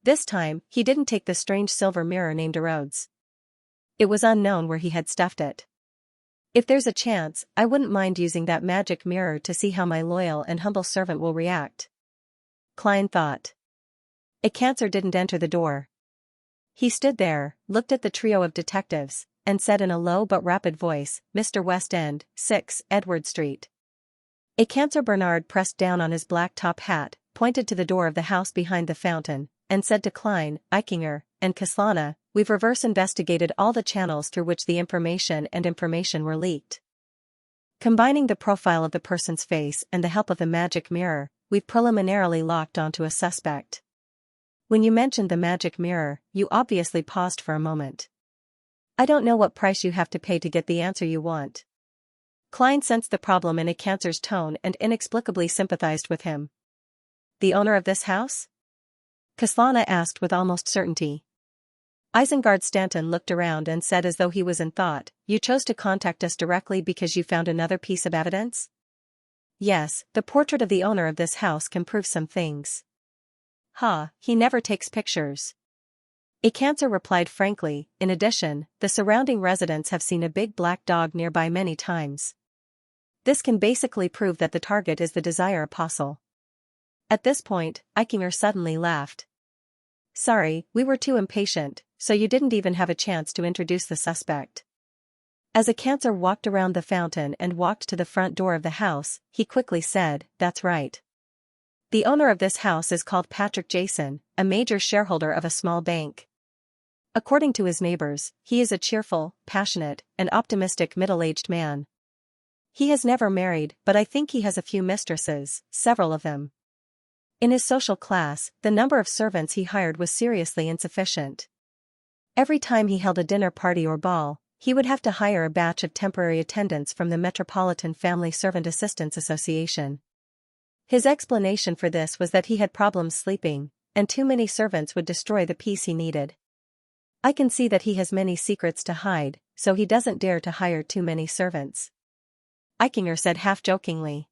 This time, he didn't take the strange silver mirror named Rhodes. It was unknown where he had stuffed it. If there's a chance, I wouldn't mind using that magic mirror to see how my loyal and humble servant will react. Klein thought. Xianxia didn't enter the door. He stood there, looked at the trio of detectives, and said in a low but rapid voice, Mr. West End, 6, Edward Street. Xianxia Bernard pressed down on his black top hat, pointed to the door of the house behind the fountain, and said to Klein, Eichinger, and Kaslana, we've reverse investigated all the channels through which the information were leaked. Combining the profile of the person's face and the help of the magic mirror, we've preliminarily locked onto a suspect. When you mentioned the magic mirror, you obviously paused for a moment. I don't know what price you have to pay to get the answer you want. Klein sensed the problem in Xianxia's tone and inexplicably sympathized with him. The owner of this house? Kaslana asked with almost certainty. Isengard Stanton looked around and said as though he was in thought, you chose to contact us directly because you found another piece of evidence? Yes, the portrait of the owner of this house can prove some things. He never takes pictures. Xianxia replied frankly, in addition, the surrounding residents have seen a big black dog nearby many times. This can basically prove that the target is the Desire Apostle. At this point, Eichinger suddenly laughed. Sorry, we were too impatient, so you didn't even have a chance to introduce the suspect. As Xianxia walked around the fountain and walked to the front door of the house, he quickly said, that's right. The owner of this house is called Patrick Jason, a major shareholder of a small bank. According to his neighbors, he is a cheerful, passionate, and optimistic middle-aged man. He has never married, but I think he has a few mistresses, several of them. In his social class, the number of servants he hired was seriously insufficient. Every time he held a dinner party or ball, he would have to hire a batch of temporary attendants from the Metropolitan Family Servant Assistants Association. His explanation for this was that he had problems sleeping, and too many servants would destroy the peace he needed. I can see that he has many secrets to hide, so he doesn't dare to hire too many servants. Eichinger said half-jokingly.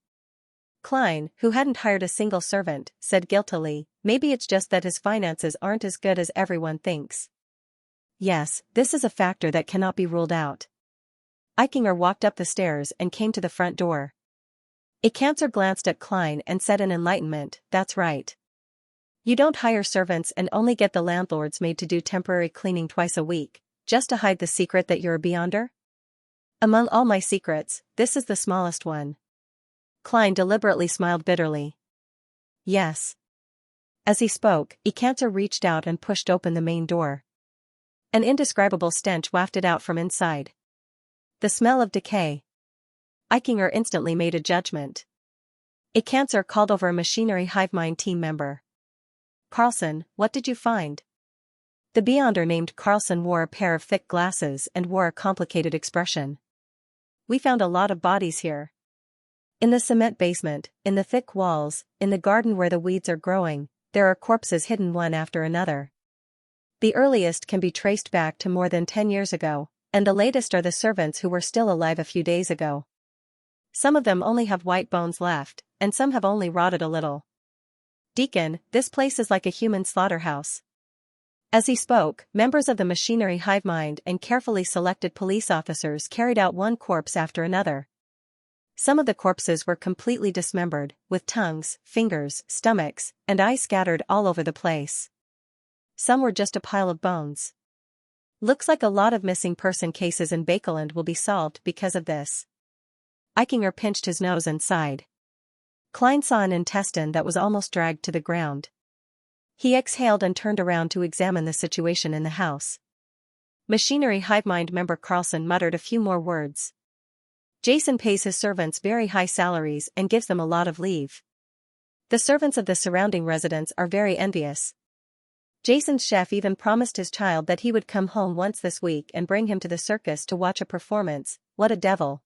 Klein, who hadn't hired a single servant, said guiltily, maybe it's just that his finances aren't as good as everyone thinks. Yes, this is a factor that cannot be ruled out. Eichinger walked up the stairs and came to the front door. Xianxia glanced at Klein and said in enlightenment, that's right. You don't hire servants and only get the landlord's maid to do temporary cleaning twice a week, just to hide the secret that you're a beyonder? Among all my secrets, this is the smallest one. Klein deliberately smiled bitterly. Yes. As he spoke, Xianxia reached out and pushed open the main door. An indescribable stench wafted out from inside. The smell of decay. Eichinger instantly made a judgment. Xianxia called over a machinery hive mind team member. Carlson, what did you find? The beyonder named Carlson wore a pair of thick glasses and wore a complicated expression. We found a lot of bodies here. In the cement basement, in the thick walls, in the garden where the weeds are growing, there are corpses hidden one after another. The earliest can be traced back to more than 10 years ago, and the latest are the servants who were still alive a few days ago. Some of them only have white bones left, and some have only rotted a little. Deacon, this place is like a human slaughterhouse. As he spoke, members of the machinery hive mind and carefully selected police officers carried out one corpse after another. Some of the corpses were completely dismembered, with tongues, fingers, stomachs, and eyes scattered all over the place. Some were just a pile of bones. Looks like a lot of missing person cases in Bakeland will be solved because of this. Eichinger pinched his nose and sighed. Klein saw an intestine that was almost dragged to the ground. He exhaled and turned around to examine the situation in the house. Machinery hive mind member Carlson muttered a few more words. Jason pays his servants very high salaries and gives them a lot of leave. The servants of the surrounding residents are very envious. Jason's chef even promised his child that he would come home once this week and bring him to the circus to watch a performance, what a devil.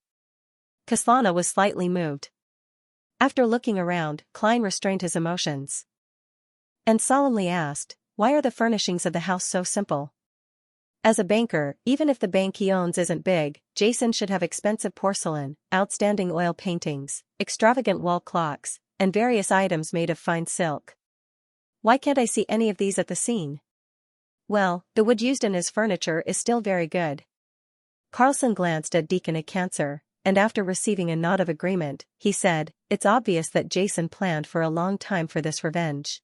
Kaslana was slightly moved. After looking around, Klein restrained his emotions and solemnly asked, why are the furnishings of the house so simple? As a banker, even if the bank he owns isn't big, Jason should have expensive porcelain, outstanding oil paintings, extravagant wall clocks, and various items made of fine silk. Why can't I see any of these at the scene? Well, the wood used in his furniture is still very good. Carlson glanced at Deacon Xianxia, and after receiving a nod of agreement, he said, it's obvious that Jason planned for a long time for this revenge.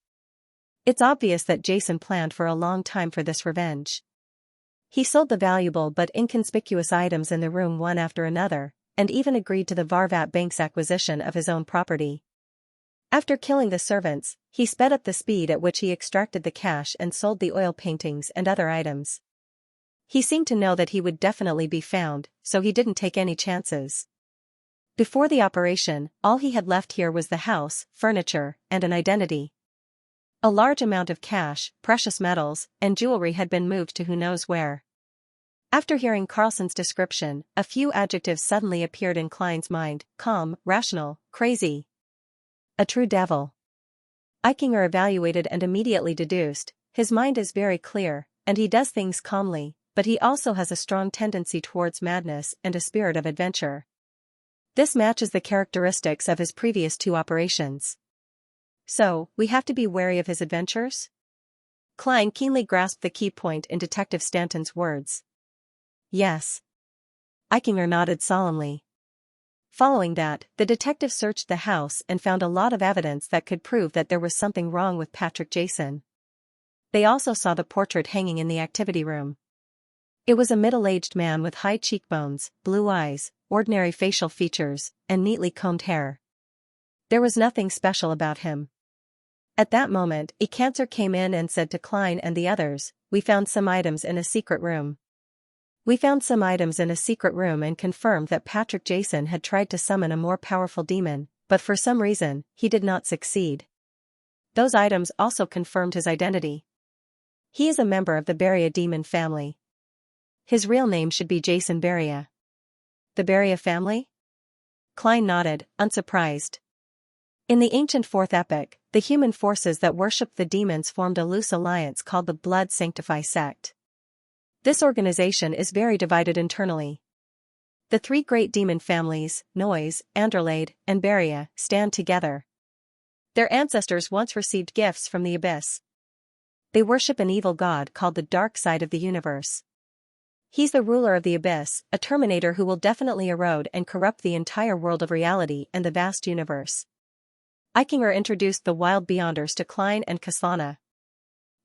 It's obvious that Jason planned for a long time for this revenge. He sold the valuable but inconspicuous items in the room one after another, and even agreed to the Varvat Bank's acquisition of his own property. After killing the servants, he sped up the speed at which he extracted the cash and sold the oil paintings and other items. He seemed to know that he would definitely be found, so he didn't take any chances. Before the operation, all he had left here was the house, furniture, and an identity. A large amount of cash, precious metals, and jewelry had been moved to who knows where. After hearing Carlson's description, a few adjectives suddenly appeared in Klein's mind: calm, rational, crazy. A true devil. Eichinger evaluated and immediately deduced, his mind is very clear, and he does things calmly, but he also has a strong tendency towards madness and a spirit of adventure. This matches the characteristics of his previous two operations. So, we have to be wary of his adventures? Klein keenly grasped the key point in Detective Stanton's words. Yes. Eichinger nodded solemnly. Following that, the detective searched the house and found a lot of evidence that could prove that there was something wrong with Patrick Jason. They also saw the portrait hanging in the activity room. It was a middle-aged man with high cheekbones, blue eyes, ordinary facial features, and neatly combed hair. There was nothing special about him. At that moment, Xianxia came in and said to Klein and the others, we found some items in a secret room. We found some items in a secret room and confirmed that Patrick Jason had tried to summon a more powerful demon, but for some reason, he did not succeed. Those items also confirmed his identity. He is a member of the Beria demon family. His real name should be Jason Beria. The Beria family? Klein nodded, unsurprised. In the ancient Fourth Epoch, the human forces that worshipped the demons formed a loose alliance called the Blood Sanctify sect. This organization is very divided internally. The three great demon families, Noise, Androlade, and Beria, stand together. Their ancestors once received gifts from the abyss. They worship an evil god called the dark side of the universe. He's the ruler of the abyss, a terminator who will definitely erode and corrupt the entire world of reality and the vast universe. Eichinger introduced the wild beyonders to Klein and Kaslana.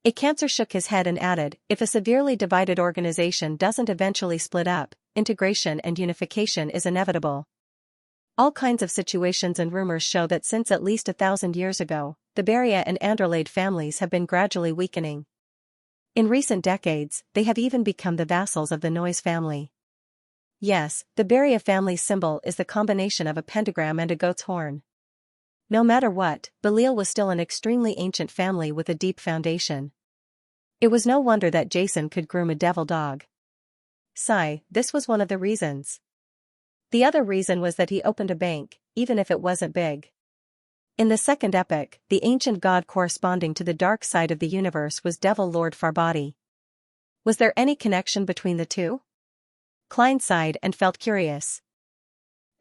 Xianxia shook his head and added, if a severely divided organization doesn't eventually split up, integration and unification is inevitable. All kinds of situations and rumors show that since at least 1,000 years ago, the Beria and Androlade families have been gradually weakening. In recent decades, they have even become the vassals of the Noise family. Yes, the Beria family's symbol is the combination of a pentagram and a goat's horn. No matter what, Belial was still an extremely ancient family with a deep foundation. It was no wonder that Jason could groom a devil dog. This was one of the reasons. The other reason was that he opened a bank, even if it wasn't big. In the Second Epoch, the ancient god corresponding to the dark side of the universe was Devil Lord Farbati. Was there any connection between the two? Klein sighed and felt curious.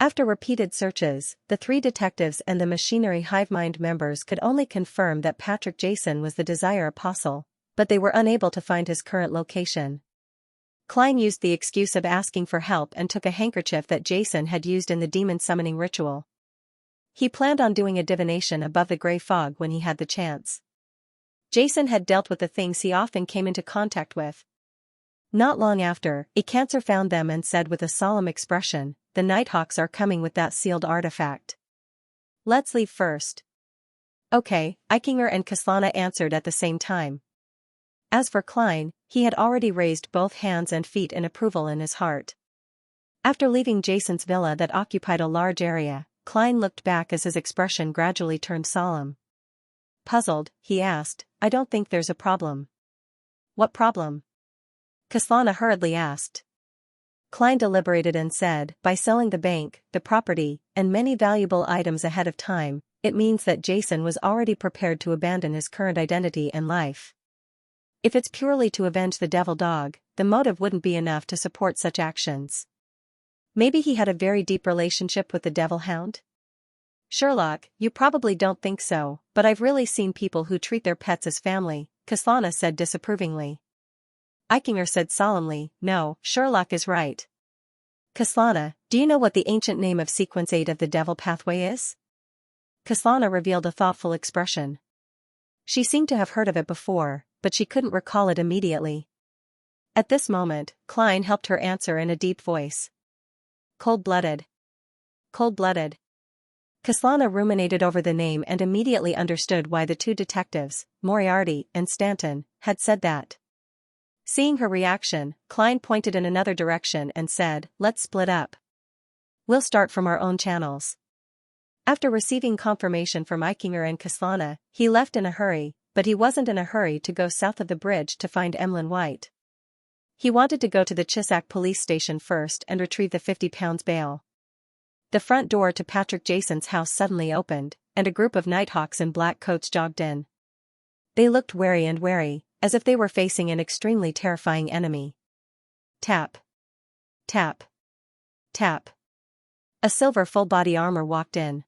After repeated searches, the three detectives and the Machinery Hivemind members could only confirm that Patrick Jason was the Desire Apostle, but they were unable to find his current location. Klein used the excuse of asking for help and took a handkerchief that Jason had used in the demon summoning ritual. He planned on doing a divination above the gray fog when he had the chance. Jason had dealt with the things he often came into contact with. Not long after, Xianxia found them and said with a solemn expression, the Nighthawks are coming with that sealed artifact. Let's leave first. Okay, Eichinger and Kaslana answered at the same time. As for Klein, he had already raised both hands and feet in approval in his heart. After leaving Jason's villa that occupied a large area, Klein looked back as his expression gradually turned solemn. Puzzled, he asked, I don't think there's a problem. What problem? Kaslana hurriedly asked. Klein deliberated and said, by selling the bank, the property, and many valuable items ahead of time, it means that Jason was already prepared to abandon his current identity and life. If it's purely to avenge the devil dog, the motive wouldn't be enough to support such actions. Maybe he had a very deep relationship with the devil hound? Sherlock, you probably don't think so, but I've really seen people who treat their pets as family, Xianxia said disapprovingly. Eichinger said solemnly, no, Sherlock is right. Xianxia, do you know what the ancient name of sequence 8 of the devil pathway is? Xianxia revealed a thoughtful expression. She seemed to have heard of it before, but she couldn't recall it immediately. At this moment, Klein helped her answer in a deep voice. Cold-blooded. Cold-blooded. Xianxia ruminated over the name and immediately understood why the two detectives, Moriarty and Stanton, had said that. Seeing her reaction, Klein pointed in another direction and said, let's split up. We'll start from our own channels. After receiving confirmation from Eichinger and Xianxia, he left in a hurry, but he wasn't in a hurry to go south of the bridge to find Emlyn White. He wanted to go to the Chisac police station first and retrieve the £50 bail. The front door to Patrick Jason's house suddenly opened, and a group of Nighthawks in black coats jogged in. They looked wary, as if they were facing an extremely terrifying enemy. Tap. Tap. Tap. A silver full-body armor walked in.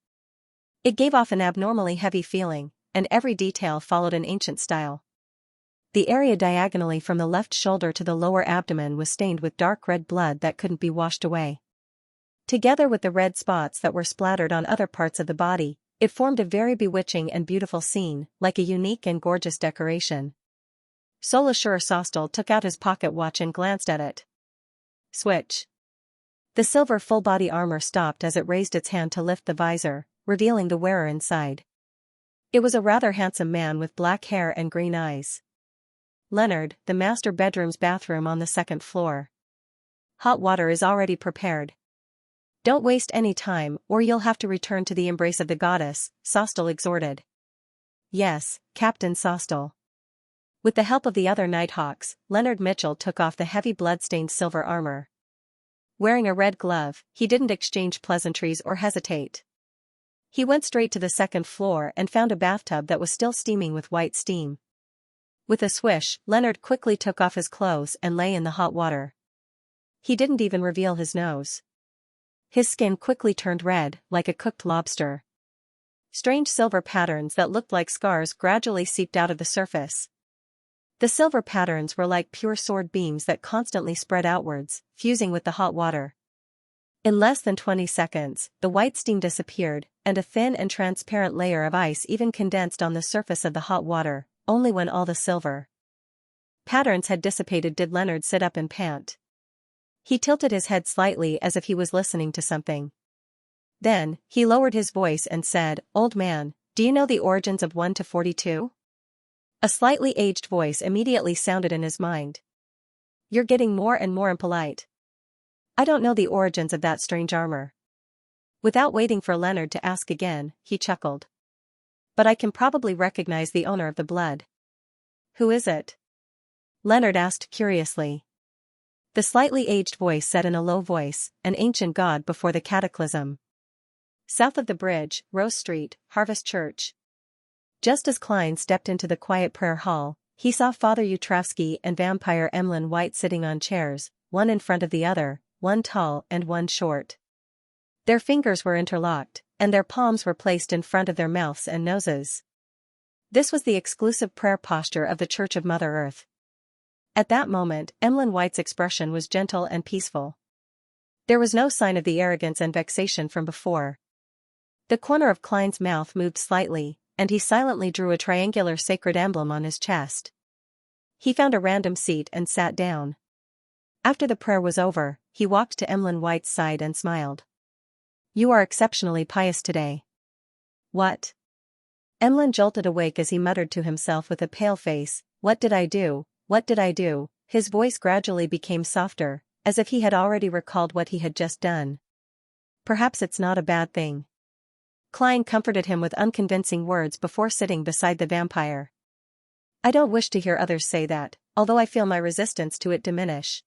It gave off an abnormally heavy feeling, and every detail followed an ancient style. The area diagonally from the left shoulder to the lower abdomen was stained with dark red blood that couldn't be washed away. Together with the red spots that were splattered on other parts of the body, it formed a very bewitching and beautiful scene, like a unique and gorgeous decoration. Solashur Sostel took out his pocket watch and glanced at it. Switch. The silver full-body armor stopped as it raised its hand to lift the visor, revealing the wearer inside. It was a rather handsome man with black hair and green eyes. Leonard, the master bedroom's bathroom on the second floor. Hot water is already prepared. Don't waste any time, or you'll have to return to the embrace of the goddess, Sostel exhorted. Yes, Captain Sostel. With the help of the other Nighthawks, Leonard Mitchell took off the heavy blood-stained silver armor. Wearing a red glove, he didn't exchange pleasantries or hesitate. He went straight to the second floor and found a bathtub that was still steaming with white steam. With a swish, Leonard quickly took off his clothes and lay in the hot water. He didn't even reveal his nose. His skin quickly turned red, like a cooked lobster. Strange silver patterns that looked like scars gradually seeped out of the surface. The silver patterns were like pure sword beams that constantly spread outwards, fusing with the hot water. In less than 20 seconds, the white steam disappeared, and a thin and transparent layer of ice even condensed on the surface of the hot water. Only when all the silver patterns had dissipated did Leonard sit up and pant. He tilted his head slightly as if he was listening to something. Then, he lowered his voice and said, "Old man, do you know the origins of 1 to 42? A slightly aged voice immediately sounded in his mind. You're getting more and more impolite. I don't know the origins of that strange armor. Without waiting for Leonard to ask again, he chuckled. But I can probably recognize the owner of the blood. Who is it? Leonard asked curiously. The slightly aged voice said in a low voice, an ancient god before the cataclysm. South of the bridge, Rose Street, Harvest Church. Just as Klein stepped into the quiet prayer hall, he saw Father Utravsky and vampire Emlyn White sitting on chairs, one in front of the other, one tall and one short. Their fingers were interlocked, and their palms were placed in front of their mouths and noses. This was the exclusive prayer posture of the Church of Mother Earth. At that moment, Emlyn White's expression was gentle and peaceful. There was no sign of the arrogance and vexation from before. The corner of Klein's mouth moved slightly, and he silently drew a triangular sacred emblem on his chest. He found a random seat and sat down. After the prayer was over, he walked to Emlyn White's side and smiled. "You are exceptionally pious today." "What?" Emlyn jolted awake as he muttered to himself with a pale face, "What did I do? What did I do?" His voice gradually became softer, as if he had already recalled what he had just done. "Perhaps it's not a bad thing." Klein comforted him with unconvincing words before sitting beside the vampire. "I don't wish to hear others say that, although I feel my resistance to it diminish."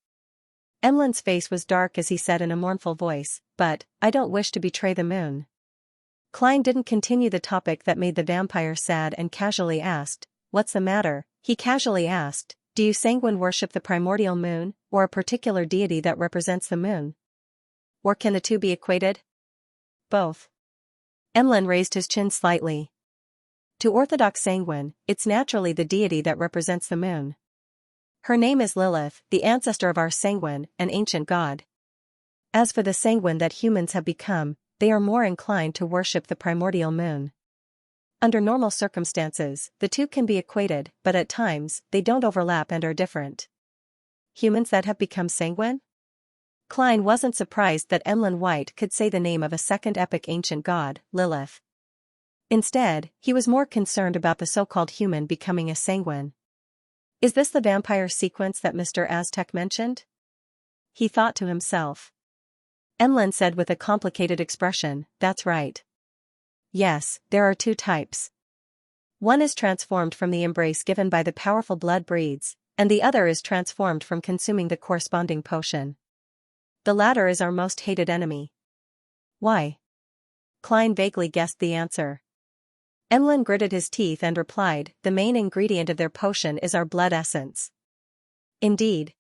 Emlyn's face was dark as he said in a mournful voice, but, I don't wish to betray the moon. Klein didn't continue the topic that made the vampire sad and casually asked, what's the matter? He casually asked, do you sanguine worship the primordial moon, or a particular deity that represents the moon? Or can the two be equated? Both. Emlyn raised his chin slightly. To orthodox sanguine, it's naturally the deity that represents the moon. Her name is Lilith, the ancestor of our sanguine, an ancient god. As for the sanguine that humans have become, they are more inclined to worship the primordial moon. Under normal circumstances, the two can be equated, but at times, they don't overlap and are different. Humans that have become sanguine? Klein wasn't surprised that Emlyn White could say the name of a second epic ancient god, Lilith. Instead, he was more concerned about the so-called human becoming a sanguine. Is this the vampire sequence that Mr. Aztec mentioned? He thought to himself. Emlyn said with a complicated expression, that's right. Yes, there are two types. One is transformed from the embrace given by the powerful blood breeds, and the other is transformed from consuming the corresponding potion. The latter is our most hated enemy. Why? Klein vaguely guessed the answer. Emlyn gritted his teeth and replied, the main ingredient of their potion is our blood essence. Indeed.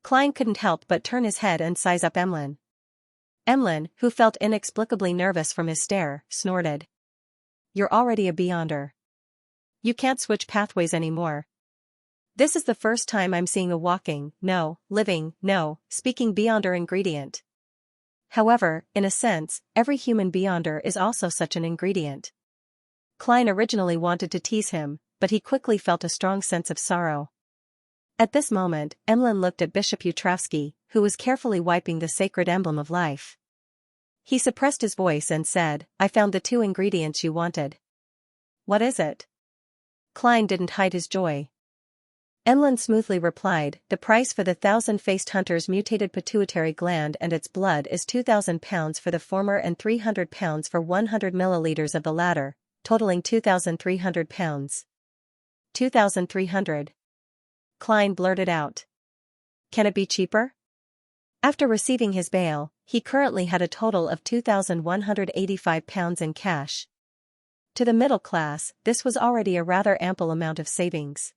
Klein couldn't help but turn his head and size up Emlyn. Emlyn, who felt inexplicably nervous from his stare, snorted. You're already a beyonder. You can't switch pathways anymore. This is the first time I'm seeing a walking, no, living, no, speaking beyonder ingredient. However, in a sense, every human beyonder is also such an ingredient. Klein originally wanted to tease him, but he quickly felt a strong sense of sorrow. At this moment, Emlyn looked at Bishop Utravsky, who was carefully wiping the sacred emblem of life. He suppressed his voice and said, I found the two ingredients you wanted. What is it? Klein didn't hide his joy. Emlyn smoothly replied, the price for the 1,000-faced hunter's mutated pituitary gland and its blood is £2,000 for the former and £300 for 100 milliliters of the latter, totaling £2,300. 2,300. Klein blurted out. Can it be cheaper? After receiving his bail, he currently had a total of £2,185 in cash. To the middle class, this was already a rather ample amount of savings.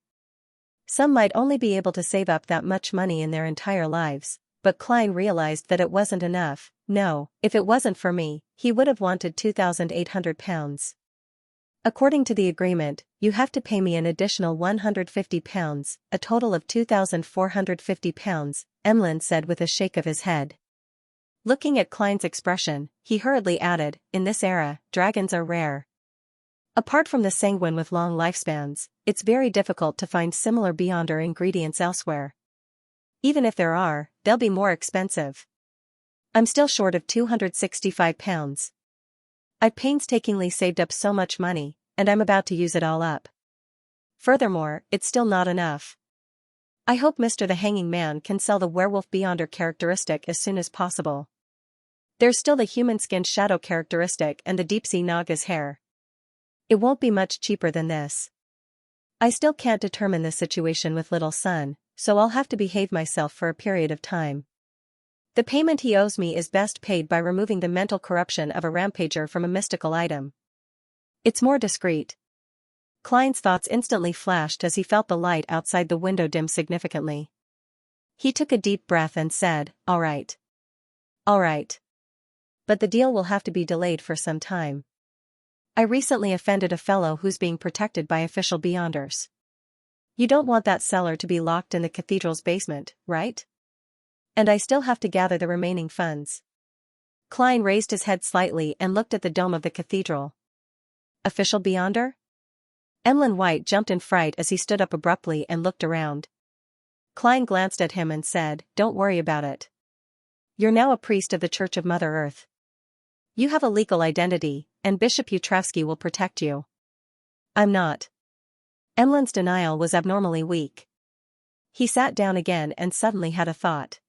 Some might only be able to save up that much money in their entire lives, but Klein realized that it wasn't enough. No, if it wasn't for me, he would have wanted £2,800. According to the agreement, you have to pay me an additional £150, a total of £2,450, Emlyn said with a shake of his head. Looking at Klein's expression, he hurriedly added, in this era, dragons are rare. Apart from the sanguine with long lifespans, it's very difficult to find similar beyonder ingredients elsewhere. Even if there are, they'll be more expensive. I'm still short of £265. I've painstakingly saved up so much money, and I'm about to use it all up. Furthermore, it's still not enough. I hope Mr. the Hanging Man can sell the werewolf beyonder characteristic as soon as possible. There's still the human-skinned shadow characteristic and the deep-sea Naga's hair. It won't be much cheaper than this. I still can't determine the situation with little son, so I'll have to behave myself for a period of time. The payment he owes me is best paid by removing the mental corruption of a rampager from a mystical item. It's more discreet. Klein's thoughts instantly flashed as he felt the light outside the window dim significantly. He took a deep breath and said, all right. All right. But the deal will have to be delayed for some time. I recently offended a fellow who's being protected by official beyonders. You don't want that cellar to be locked in the cathedral's basement, right? And I still have to gather the remaining funds. Klein raised his head slightly and looked at the dome of the cathedral. Official beyonder? Emlyn White jumped in fright as he stood up abruptly and looked around. Klein glanced at him and said, don't worry about it. You're now a priest of the Church of Mother Earth. You have a legal identity, and Bishop Utravsky will protect you. I'm not. Emlyn's denial was abnormally weak. He sat down again and suddenly had a thought.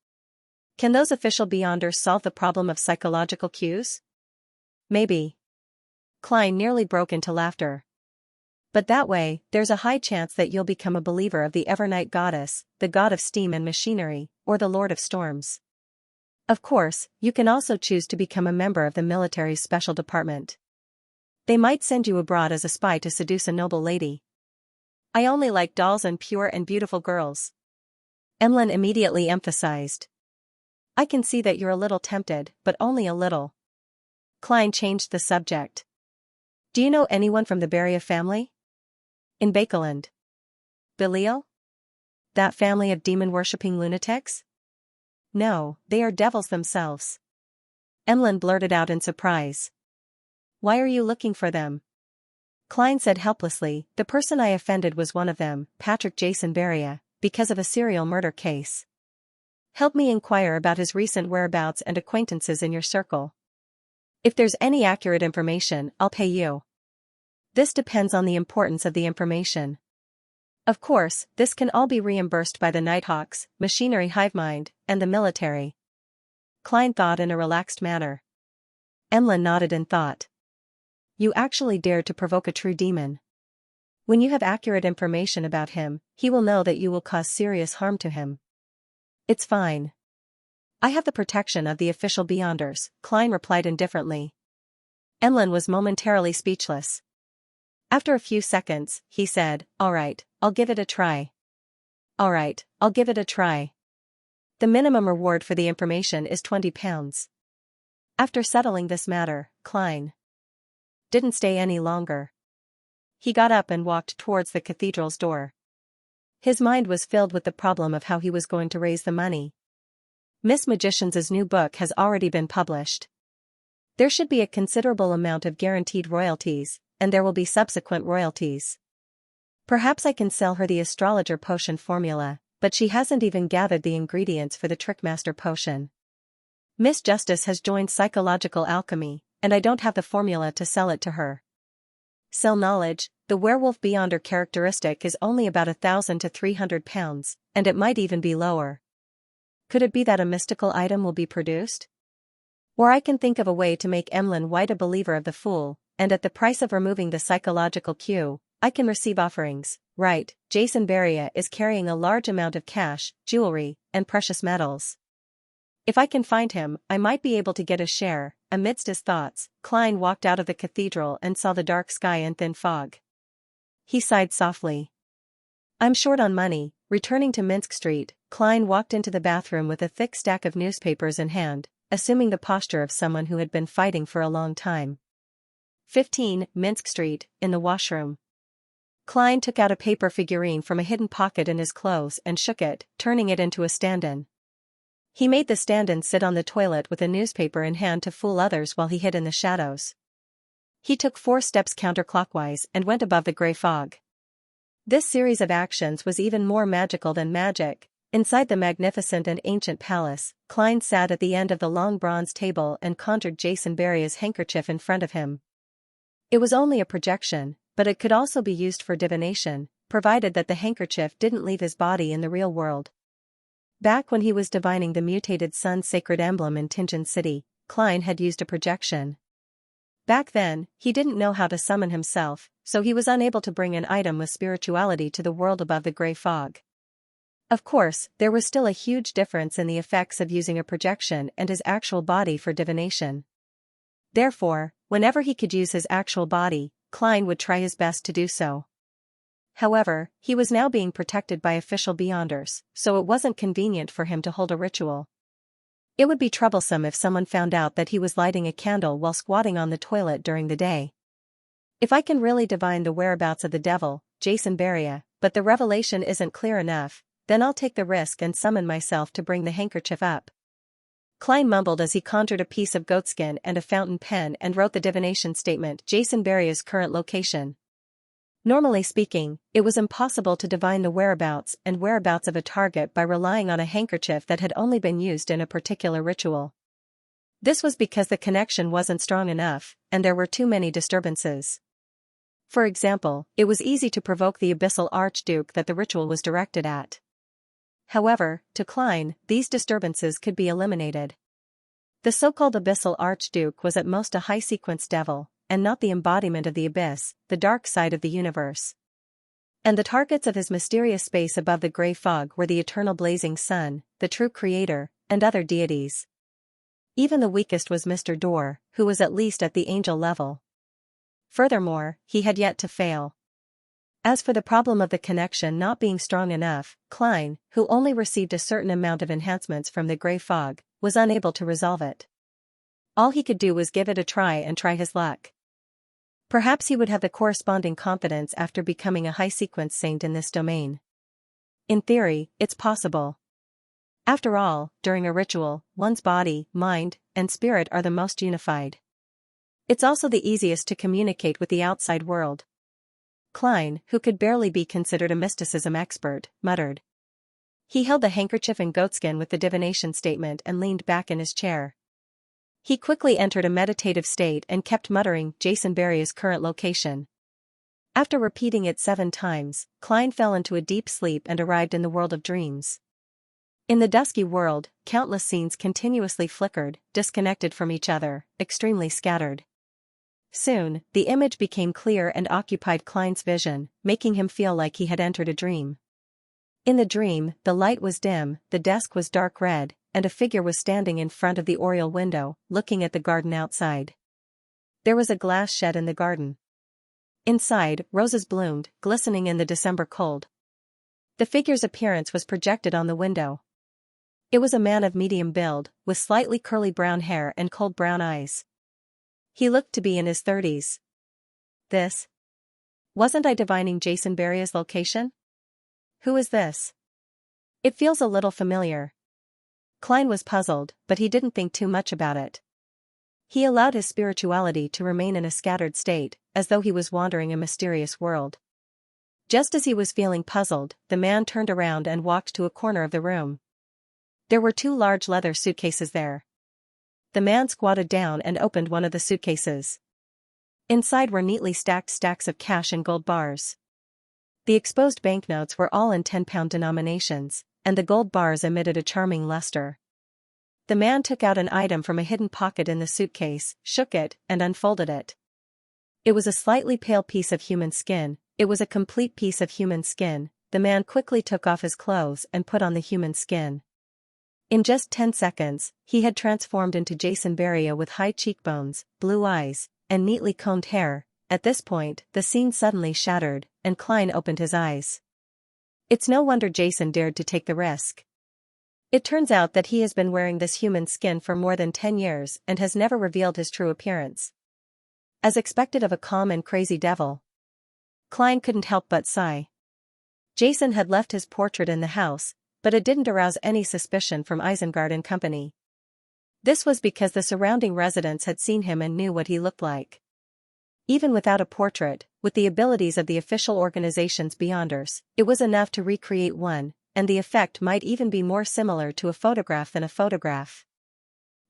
Can those official beyonders solve the problem of psychological cues? Maybe. Klein nearly broke into laughter. But that way, there's a high chance that you'll become a believer of the Evernight Goddess, the god of steam and machinery, or the Lord of Storms. Of course, you can also choose to become a member of the military's special department. They might send you abroad as a spy to seduce a noble lady. I only like dolls and pure and beautiful girls. Emlyn immediately emphasized. I can see that you're a little tempted, but only a little. Klein changed the subject. Do you know anyone from the Beria family? In Bakeland. Belial? That family of demon-worshipping lunatics? No, they are devils themselves. Emlyn blurted out in surprise. Why are you looking for them? Klein said helplessly, the person I offended was one of them, Patrick Jason Beria, because of a serial murder case. Help me inquire about his recent whereabouts and acquaintances in your circle. If there's any accurate information, I'll pay you. This depends on the importance of the information. Of course, this can all be reimbursed by the Nighthawks, Machinery Hivemind, and the military. Klein thought in a relaxed manner. Emlyn nodded in thought. You actually dared to provoke a true demon. When you have accurate information about him, he will know that you will cause serious harm to him. It's fine. I have the protection of the official Beyonders, Klein replied indifferently. Emlyn was momentarily speechless. After a few seconds, he said, All right, I'll give it a try. All right, I'll give it a try. The minimum reward for the information is £20. After settling this matter, Klein didn't stay any longer. He got up and walked towards the cathedral's door. His mind was filled with the problem of how he was going to raise the money. Miss Magician's new book has already been published. There should be a considerable amount of guaranteed royalties, and there will be subsequent royalties. Perhaps I can sell her the astrologer potion formula, but she hasn't even gathered the ingredients for the Trickmaster potion. Miss Justice has joined psychological alchemy, and I don't have the formula to sell it to her. Sell knowledge, the werewolf Beyonder characteristic is only about £1,000 to £300, and it might even be lower. Could it be that a mystical item will be produced? Or I can think of a way to make Emlyn White a believer of the Fool, and at the price of removing the psychological cue, I can receive offerings. Right, Jason Beria is carrying a large amount of cash, jewelry, and precious metals. If I can find him, I might be able to get a share. Amidst his thoughts, Klein walked out of the cathedral and saw the dark sky and thin fog. He sighed softly. I'm short on money. Returning to Minsk Street, Klein walked into the bathroom with a thick stack of newspapers in hand, assuming the posture of someone who had been fighting for a long time. 15, Minsk Street, in the washroom. Klein took out a paper figurine from a hidden pocket in his clothes and shook it, turning it into a stand-in. He made the stand-in sit on the toilet with a newspaper in hand to fool others while he hid in the shadows. He took 4 steps counterclockwise and went above the grey fog. This series of actions was even more magical than magic. Inside the magnificent and ancient palace, Klein sat at the end of the long bronze table and conjured Jason Beria's handkerchief in front of him. It was only a projection, but it could also be used for divination, provided that the handkerchief didn't leave his body in the real world. Back when he was divining the mutated sun's sacred emblem in Tingen City, Klein had used a projection. Back then, he didn't know how to summon himself, so he was unable to bring an item with spirituality to the world above the grey fog. Of course, there was still a huge difference in the effects of using a projection and his actual body for divination. Therefore, whenever he could use his actual body, Klein would try his best to do so. However, he was now being protected by official Beyonders, so it wasn't convenient for him to hold a ritual. It would be troublesome if someone found out that he was lighting a candle while squatting on the toilet during the day. If I can really divine the whereabouts of the devil, Jason Beria, but the revelation isn't clear enough, then I'll take the risk and summon myself to bring the handkerchief up. Klein mumbled as he conjured a piece of goatskin and a fountain pen and wrote the divination statement: Jason Beria's current location. Normally speaking, it was impossible to divine the whereabouts of a target by relying on a handkerchief that had only been used in a particular ritual. This was because the connection wasn't strong enough, and there were too many disturbances. For example, it was easy to provoke the abyssal archduke that the ritual was directed at. However, to Klein, these disturbances could be eliminated. The so-called abyssal archduke was at most a high-sequence devil, and not the embodiment of the abyss, the dark side of the universe. And the targets of his mysterious space above the gray fog were the eternal blazing sun, the true creator, and other deities. Even the weakest was Mr. Dorr, who was at least at the angel level. Furthermore, he had yet to fail. As for the problem of the connection not being strong enough, Klein, who only received a certain amount of enhancements from the gray fog, was unable to resolve it. All he could do was give it a try and try his luck. Perhaps he would have the corresponding confidence after becoming a high-sequence saint in this domain. In theory, it's possible. After all, during a ritual, one's body, mind, and spirit are the most unified. It's also the easiest to communicate with the outside world. Klein, who could barely be considered a mysticism expert, muttered. He held the handkerchief and goatskin with the divination statement and leaned back in his chair. He quickly entered a meditative state and kept muttering Jason Barria's current location. After repeating it 7 times, Klein fell into a deep sleep and arrived in the world of dreams. In the dusky world, countless scenes continuously flickered, disconnected from each other, extremely scattered. Soon, the image became clear and occupied Klein's vision, making him feel like he had entered a dream. In the dream, the light was dim, the desk was dark red, and a figure was standing in front of the oriel window, looking at the garden outside. There was a glass shed in the garden. Inside, roses bloomed, glistening in the December cold. The figure's appearance was projected on the window. It was a man of medium build, with slightly curly brown hair and cold brown eyes. He looked to be in his 30s. This? Wasn't I divining Jason Barria's location? Who is this? It feels a little familiar. Klein was puzzled, but he didn't think too much about it. He allowed his spirituality to remain in a scattered state, as though he was wandering a mysterious world. Just as he was feeling puzzled, the man turned around and walked to a corner of the room. There were 2 large leather suitcases there. The man squatted down and opened one of the suitcases. Inside were neatly stacked stacks of cash and gold bars. The exposed banknotes were all in 10-pound denominations, and the gold bars emitted a charming luster. The man took out an item from a hidden pocket in the suitcase, shook it, and unfolded it. It was a slightly pale piece of human skin. It was a complete piece of human skin. The man quickly took off his clothes and put on the human skin. In just 10 seconds, he had transformed into Jason Barria with high cheekbones, blue eyes, and neatly combed hair. At this point, the scene suddenly shattered, and Klein opened his eyes. It's no wonder Jason dared to take the risk. It turns out that he has been wearing this human skin for more than 10 years and has never revealed his true appearance. As expected of a calm and crazy devil. Klein couldn't help but sigh. Jason had left his portrait in the house, but it didn't arouse any suspicion from Isengard and company. This was because the surrounding residents had seen him and knew what he looked like. Even without a portrait, with the abilities of the official organization's Beyonders, it was enough to recreate one, and the effect might even be more similar to a photograph than a photograph.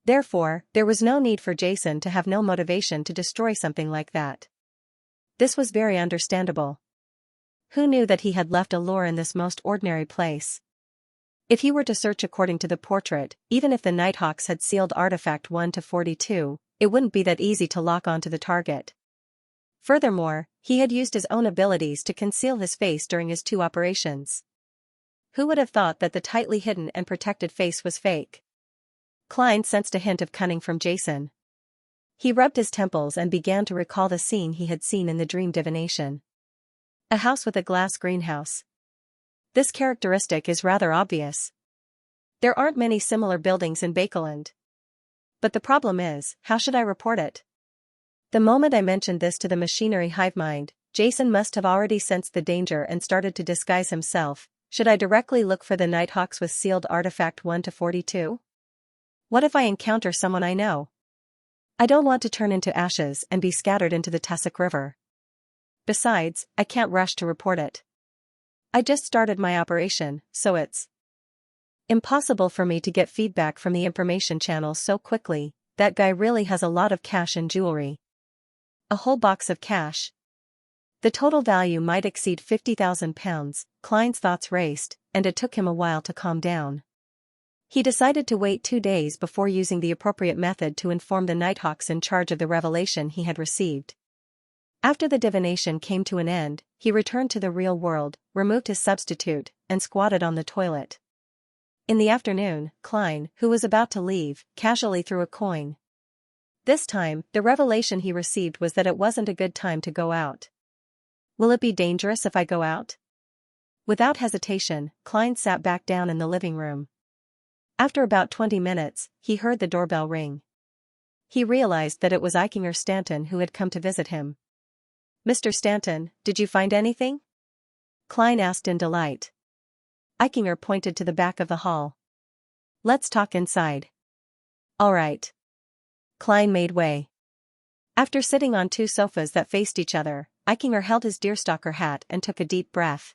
Therefore, there was no need for Jason to have no motivation to destroy something like that. This was very understandable. Who knew that he had left a lure in this most ordinary place? If he were to search according to the portrait, even if the Nighthawks had sealed artifact 1 to 42, it wouldn't be that easy to lock onto the target. Furthermore, he had used his own abilities to conceal his face during his 2 operations. Who would have thought that the tightly hidden and protected face was fake? Klein sensed a hint of cunning from Jason. He rubbed his temples and began to recall the scene he had seen in the dream divination. A house with a glass greenhouse. This characteristic is rather obvious. There aren't many similar buildings in Bakeland. But the problem is, how should I report it? The moment I mentioned this to the machinery hive mind, Jason must have already sensed the danger and started to disguise himself. Should I directly look for the Nighthawks with sealed artifact 1 to 42? What if I encounter someone I know? I don't want to turn into ashes and be scattered into the Tussock River. Besides, I can't rush to report it. I just started my operation, so it's impossible for me to get feedback from the information channel so quickly. That guy really has a lot of cash and jewelry. A whole box of cash. The total value might exceed £50,000. Klein's thoughts raced, and it took him a while to calm down. He decided to wait 2 days before using the appropriate method to inform the Nighthawks in charge of the revelation he had received. After the divination came to an end, he returned to the real world, removed his substitute, and squatted on the toilet. In the afternoon, Klein, who was about to leave, casually threw a coin. This time, the revelation he received was that it wasn't a good time to go out. Will it be dangerous if I go out? Without hesitation, Klein sat back down in the living room. After about 20 minutes, he heard the doorbell ring. He realized that it was Eichinger Stanton who had come to visit him. "Mr. Stanton, did you find anything?" Klein asked in delight. Eichinger pointed to the back of the hall. "Let's talk inside." "All right." Klein made way. After sitting on 2 sofas that faced each other, Eichinger held his deerstalker hat and took a deep breath.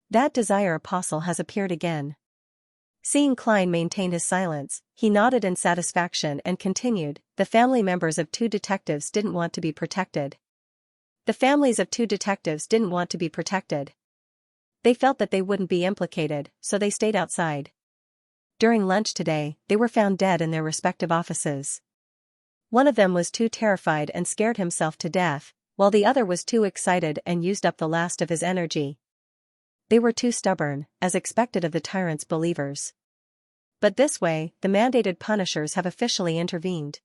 "That desire apostle has appeared again." Seeing Klein maintain his silence, he nodded in satisfaction and continued, "The family members of 2 detectives didn't want to be protected. The families of 2 detectives didn't want to be protected. They felt that they wouldn't be implicated, so they stayed outside. During lunch today, they were found dead in their respective offices. One of them was too terrified and scared himself to death, while the other was too excited and used up the last of his energy. They were too stubborn, as expected of the tyrant's believers. But this way, the mandated punishers have officially intervened.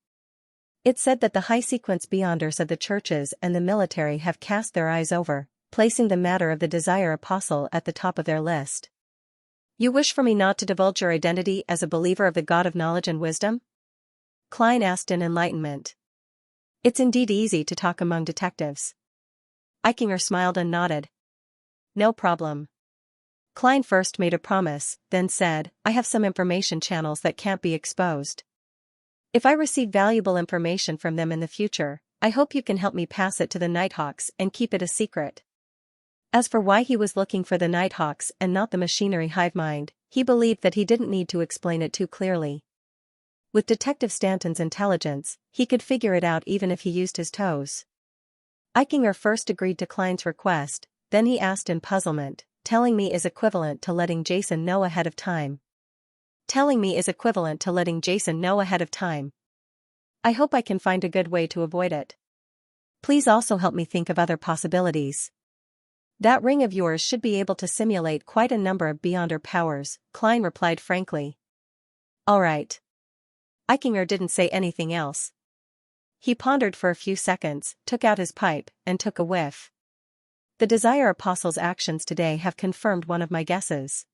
It's said that the high-sequence beyonders of the churches and the military have cast their eyes over, placing the matter of the desire apostle at the top of their list." "You wish for me not to divulge your identity as a believer of the God of knowledge and wisdom?" Klein asked in enlightenment. "It's indeed easy to talk among detectives." Eichinger smiled and nodded. "No problem." Klein first made a promise, then said, "I have some information channels that can't be exposed. If I receive valuable information from them in the future, I hope you can help me pass it to the Nighthawks and keep it a secret." As for why he was looking for the Nighthawks and not the machinery hive mind, he believed that he didn't need to explain it too clearly. With Detective Stanton's intelligence, he could figure it out even if he used his toes. Eichinger first agreed to Klein's request, then he asked in puzzlement, "Telling me is equivalent to letting Jason know ahead of time." "Telling me is equivalent to letting Jason know ahead of time. I hope I can find a good way to avoid it. Please also help me think of other possibilities." "That ring of yours should be able to simulate quite a number of beyonder powers," Klein replied frankly. "All right." Eichinger didn't say anything else. He pondered for a few seconds, took out his pipe, and took a whiff. "The Desire Apostle's actions today have confirmed one of my guesses."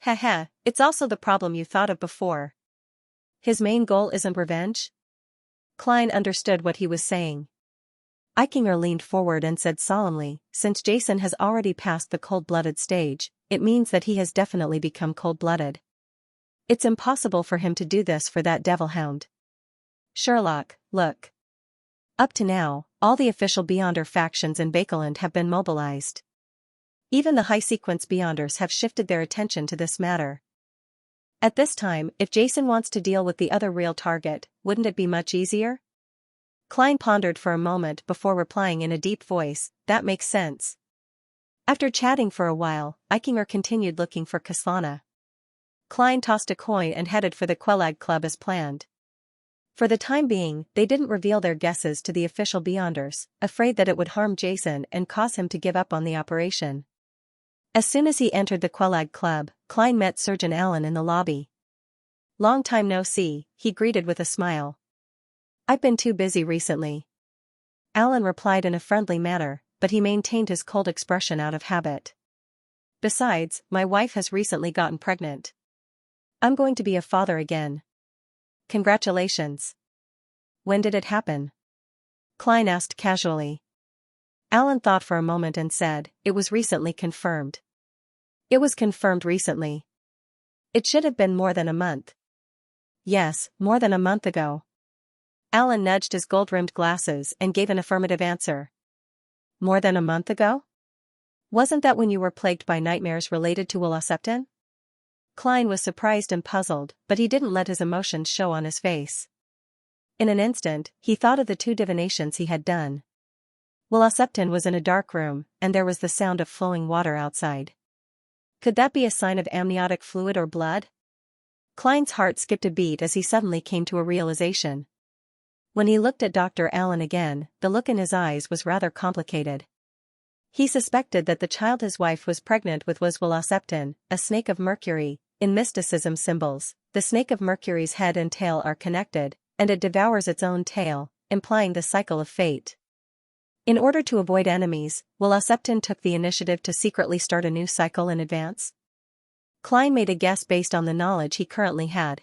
"Heh, it's also the problem you thought of before. His main goal isn't revenge?" Klein understood what he was saying. Eichinger leaned forward and said solemnly, "Since Jason has already passed the cold-blooded stage, it means that he has definitely become cold-blooded. It's impossible for him to do this for that devil-hound. Sherlock, look. Up to now, all the official Beyonder factions in Bakeland have been mobilized. Even the high-sequence Beyonders have shifted their attention to this matter. At this time, if Jason wants to deal with the other real target, wouldn't it be much easier?" Klein pondered for a moment before replying in a deep voice, "That makes sense." After chatting for a while, Eichinger continued looking for Kaslana. Klein tossed a coin and headed for the Quelag Club as planned. For the time being, they didn't reveal their guesses to the official Beyonders, afraid that it would harm Jason and cause him to give up on the operation. As soon as he entered the Quelag Club, Klein met Surgeon Allen in the lobby. "Long time no see," he greeted with a smile. "I've been too busy recently." Allen replied in a friendly manner, but he maintained his cold expression out of habit. "Besides, my wife has recently gotten pregnant. I'm going to be a father again." "Congratulations." "When did it happen?" Klein asked casually. Allen thought for a moment and said, "It was recently confirmed." "It was confirmed recently. It should have been more than a month." "Yes, more than a month ago." Allen nudged his gold-rimmed glasses and gave an affirmative answer. "More than a month ago? Wasn't that when you were plagued by nightmares related to Will-Septon?" Klein was surprised and puzzled, but he didn't let his emotions show on his face. In an instant, he thought of the 2 divinations he had done. Will-Septon was in a dark room, and there was the sound of flowing water outside. Could that be a sign of amniotic fluid or blood? Klein's heart skipped a beat as he suddenly came to a realization. When he looked at Dr. Allen again, the look in his eyes was rather complicated. He suspected that the child his wife was pregnant with was Velocipton, a snake of Mercury. In mysticism symbols, the snake of Mercury's head and tail are connected, and it devours its own tail, implying the cycle of fate. In order to avoid enemies, Velocipton took the initiative to secretly start a new cycle in advance. Klein made a guess based on the knowledge he currently had.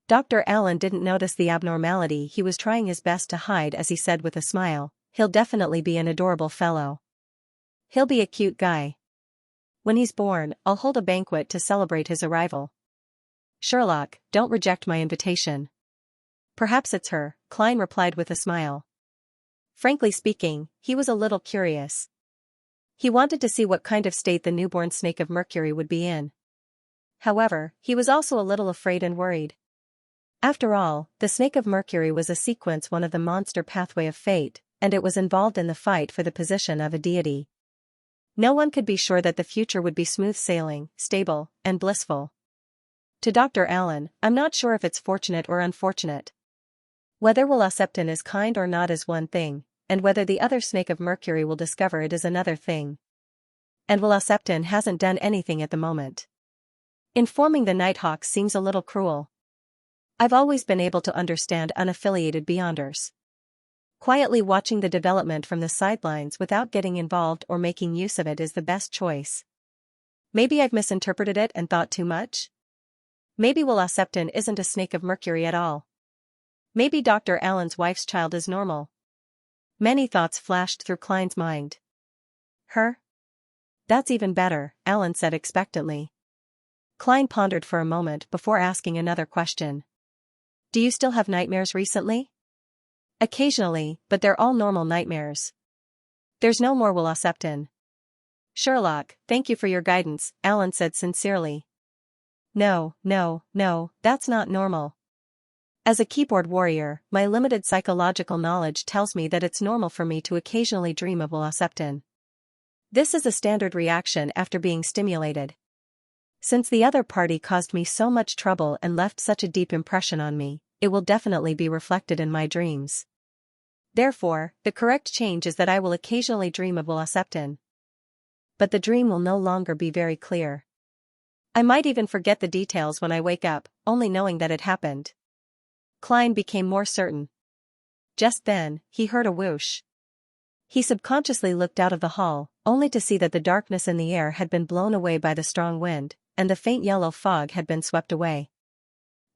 Dr. Allen didn't notice the abnormality he was trying his best to hide as he said with a smile, "He'll definitely be an adorable fellow. He'll be a cute guy. When he's born, I'll hold a banquet to celebrate his arrival." "Sherlock, don't reject my invitation." "Perhaps it's her," Klein replied with a smile. Frankly speaking, he was a little curious. He wanted to see what kind of state the newborn snake of Mercury would be in. However, he was also a little afraid and worried. After all, the snake of Mercury was a sequence one of the monster pathway of fate, and it was involved in the fight for the position of a deity. No one could be sure that the future would be smooth sailing, stable, and blissful. To Dr. Allen, "I'm not sure if it's fortunate or unfortunate. Whether Velocipton is kind or not is one thing, and whether the other snake of Mercury will discover it is another thing. And Velocipton hasn't done anything at the moment. Informing the Nighthawks seems a little cruel. I've always been able to understand unaffiliated Beyonders. Quietly watching the development from the sidelines without getting involved or making use of it is the best choice. Maybe I've misinterpreted it and thought too much? Maybe Velocipton isn't a snake of Mercury at all. Maybe Dr. Allen's wife's child is normal." Many thoughts flashed through Klein's mind. "Her? That's even better," Allen said expectantly. Klein pondered for a moment before asking another question. "Do you still have nightmares recently?" "Occasionally, but they're all normal nightmares. There's no more Velocipton." "Sherlock, thank you for your guidance," Allen said sincerely. No, that's not normal. As a keyboard warrior, my limited psychological knowledge tells me that it's normal for me to occasionally dream of Velocipton. This is a standard reaction after being stimulated. Since the other party caused me so much trouble and left such a deep impression on me, it will definitely be reflected in my dreams. Therefore, the correct change is that I will occasionally dream of Velocipton. But the dream will no longer be very clear. I might even forget the details when I wake up, only knowing that it happened." Klein became more certain. Just then, he heard a whoosh. He subconsciously looked out of the hall, only to see that the darkness in the air had been blown away by the strong wind, and the faint yellow fog had been swept away.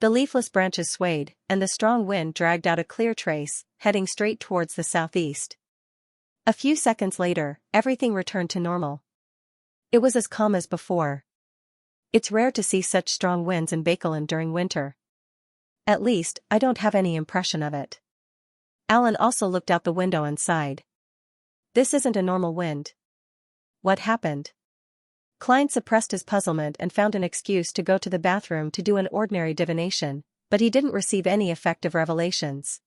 The leafless branches swayed, and the strong wind dragged out a clear trace, heading straight towards the southeast. A few seconds later, everything returned to normal. It was as calm as before. It's rare to see such strong winds in Bakelin during winter. At least, I don't have any impression of it. Allen also looked out the window and sighed. This isn't a normal wind. What happened? Klein suppressed his puzzlement and found an excuse to go to the bathroom to do an ordinary divination, but he didn't receive any effective revelations.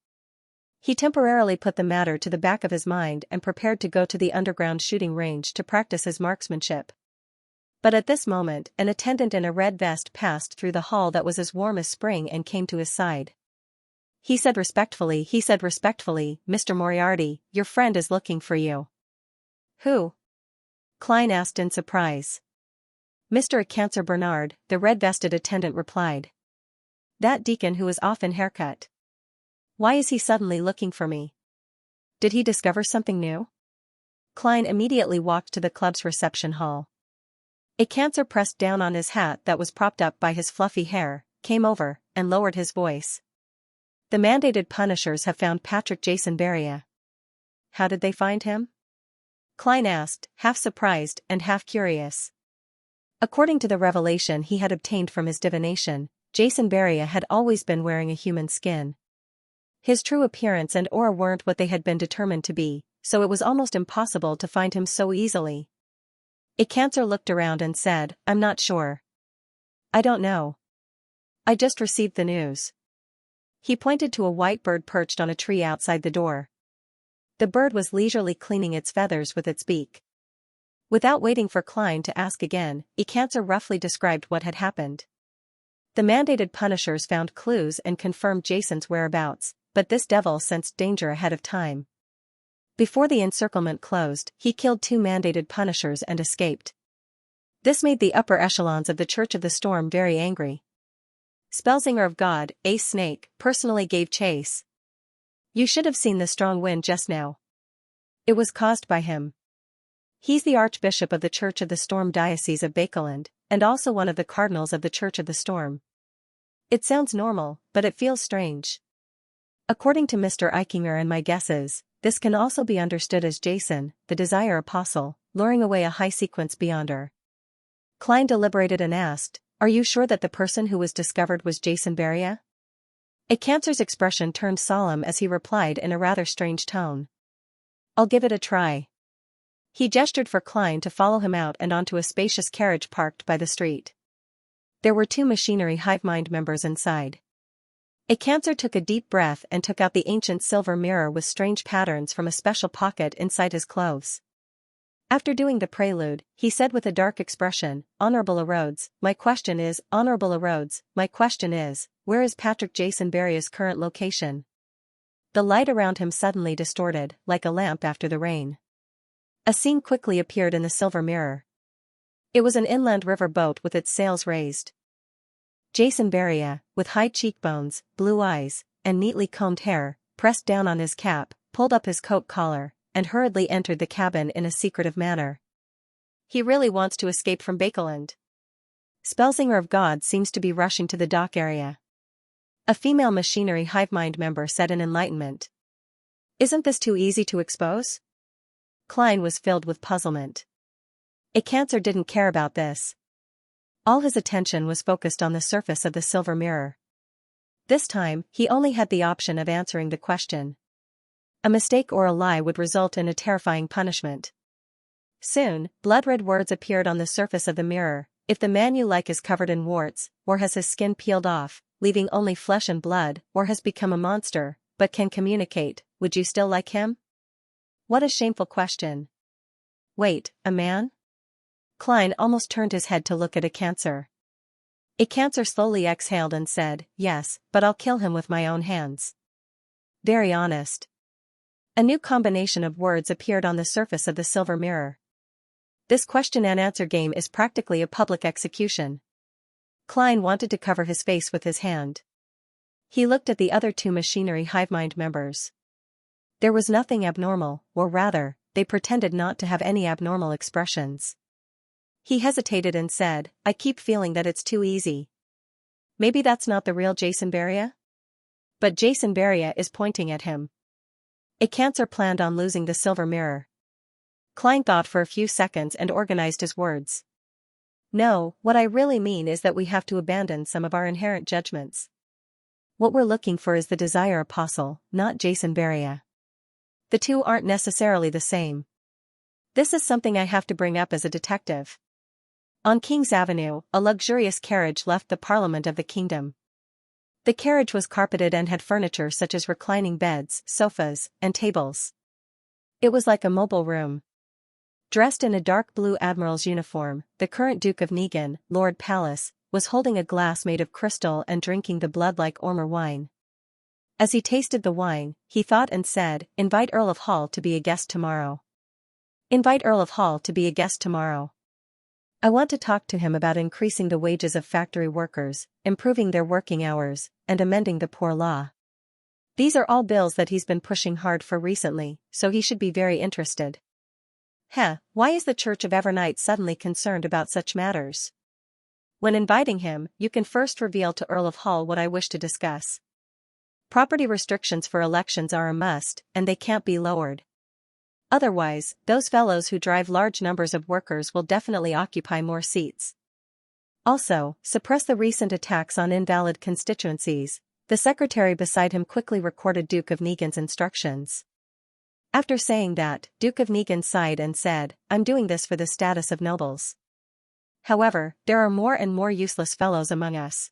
He temporarily put the matter to the back of his mind and prepared to go to the underground shooting range to practice his marksmanship. But at this moment, an attendant in a red vest passed through the hall that was as warm as spring and came to his side. He said respectfully, "Mr. Moriarty, your friend is looking for you." "Who?" Klein asked in surprise. "Mr. Xianxia Bernard," the red-vested attendant replied. "That deacon who is often haircut. Why is he suddenly looking for me? Did he discover something new?" Klein immediately walked to the club's reception hall. Xianxia pressed down on his hat that was propped up by his fluffy hair, came over, and lowered his voice. "The mandated punishers have found Patrick Jason Beria." "How did they find him?" Klein asked, half surprised and half curious. According to the revelation he had obtained from his divination, Jason Beria had always been wearing a human skin. His true appearance and aura weren't what they had been determined to be, so it was almost impossible to find him so easily. Xianxia looked around and said, "I'm not sure. I don't know. I just received the news." He pointed to a white bird perched on a tree outside the door. The bird was leisurely cleaning its feathers with its beak. Without waiting for Klein to ask again, Xianxia roughly described what had happened. The mandated punishers found clues and confirmed Jason's whereabouts, but this devil sensed danger ahead of time. Before the encirclement closed, he killed 2 mandated punishers and escaped. This made the upper echelons of the Church of the Storm very angry. Spellsinger of God, Ace Snake, personally gave chase. You should have seen the strong wind just now. It was caused by him. He's the Archbishop of the Church of the Storm Diocese of Bakeland, and also one of the cardinals of the Church of the Storm. It sounds normal, but it feels strange. According to Mr. Eichinger and my guesses, this can also be understood as Jason, the Desire Apostle, luring away a high-sequence beyonder. Klein deliberated and asked, "Are you sure that the person who was discovered was Jason Beria?" A Cancer's expression turned solemn as he replied in a rather strange tone. "I'll give it a try." He gestured for Klein to follow him out and onto a spacious carriage parked by the street. There were 2 Machinery Hive Mind members inside. A Cancer took a deep breath and took out the ancient silver mirror with strange patterns from a special pocket inside his clothes. After doing the prelude, he said with a dark expression, "Honorable Erodes, my question is, where is Patrick Jason Beria's current location?" The light around him suddenly distorted, like a lamp after the rain. A scene quickly appeared in the silver mirror. It was an inland river boat with its sails raised. Jason Beria, with high cheekbones, blue eyes, and neatly combed hair, pressed down on his cap, pulled up his coat collar, and hurriedly entered the cabin in a secretive manner. He really wants to escape from Bakeland. Spellsinger of God seems to be rushing to the dock area. A female Machinery Hive Mind member said in enlightenment. Isn't this too easy to expose? Klein was filled with puzzlement. A Cancer didn't care about this. All his attention was focused on the surface of the silver mirror. This time, he only had the option of answering the question. A mistake or a lie would result in a terrifying punishment. Soon, blood-red words appeared on the surface of the mirror. If the man you like is covered in warts, or has his skin peeled off, leaving only flesh and blood, or has become a monster, but can communicate, would you still like him? What a shameful question. Wait, a man? Klein almost turned his head to look at A Cancer. A Cancer slowly exhaled and said, "Yes, but I'll kill him with my own hands." Very honest. A new combination of words appeared on the surface of the silver mirror. This question and answer game is practically a public execution. Klein wanted to cover his face with his hand. He looked at the other 2 Machinery Hive Mind members. There was nothing abnormal, or rather, they pretended not to have any abnormal expressions. He hesitated and said, "I keep feeling that it's too easy. Maybe that's not the real Jason Beria?" But Jason Beria is pointing at him. A Cancer planned on losing the silver mirror. Klein thought for a few seconds and organized his words. "No, what I really mean is that we have to abandon some of our inherent judgments. What we're looking for is the Desire Apostle, not Jason Beria. The 2 aren't necessarily the same. This is something I have to bring up as a detective." On King's Avenue, a luxurious carriage left the Parliament of the Kingdom. The carriage was carpeted and had furniture such as reclining beds, sofas, and tables. It was like a mobile room. Dressed in a dark blue admiral's uniform, the current Duke of Negan, Lord Palace, was holding a glass made of crystal and drinking the blood-like Ormer wine. As he tasted the wine, he thought and said, "Invite Earl of Hall to be a guest tomorrow. Invite Earl of Hall to be a guest tomorrow. I want to talk to him about increasing the wages of factory workers, improving their working hours, and amending the poor law. These are all bills that he's been pushing hard for recently, so he should be very interested." Why is the Church of Evernight suddenly concerned about such matters? When inviting him, you can first reveal to Earl of Hall what I wish to discuss. Property restrictions for elections are a must, and they can't be lowered. Otherwise, those fellows who drive large numbers of workers will definitely occupy more seats. Also, suppress the recent attacks on invalid constituencies. The secretary beside him quickly recorded Duke of Negan's instructions. After saying that, Duke of Negan sighed and said, "I'm doing this for the status of nobles. However, there are more and more useless fellows among us.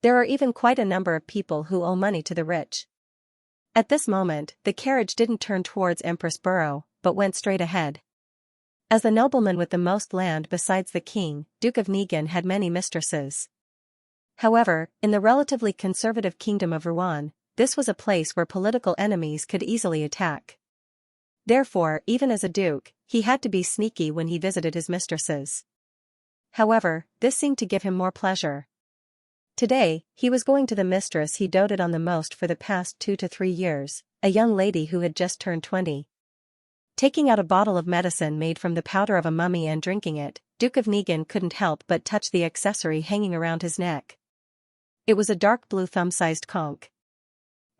There are even quite a number of people who owe money to the rich." At this moment, the carriage didn't turn towards Empress Borough, but went straight ahead. As the nobleman with the most land besides the king, Duke of Negan had many mistresses. However, in the relatively conservative kingdom of Rouen, this was a place where political enemies could easily attack. Therefore, even as a duke, he had to be sneaky when he visited his mistresses. However, this seemed to give him more pleasure. Today, he was going to the mistress he doted on the most for the past 2 to 3 years, a young lady who had just turned 20. Taking out a bottle of medicine made from the powder of a mummy and drinking it, Duke of Negan couldn't help but touch the accessory hanging around his neck. It was a dark blue thumb-sized conch.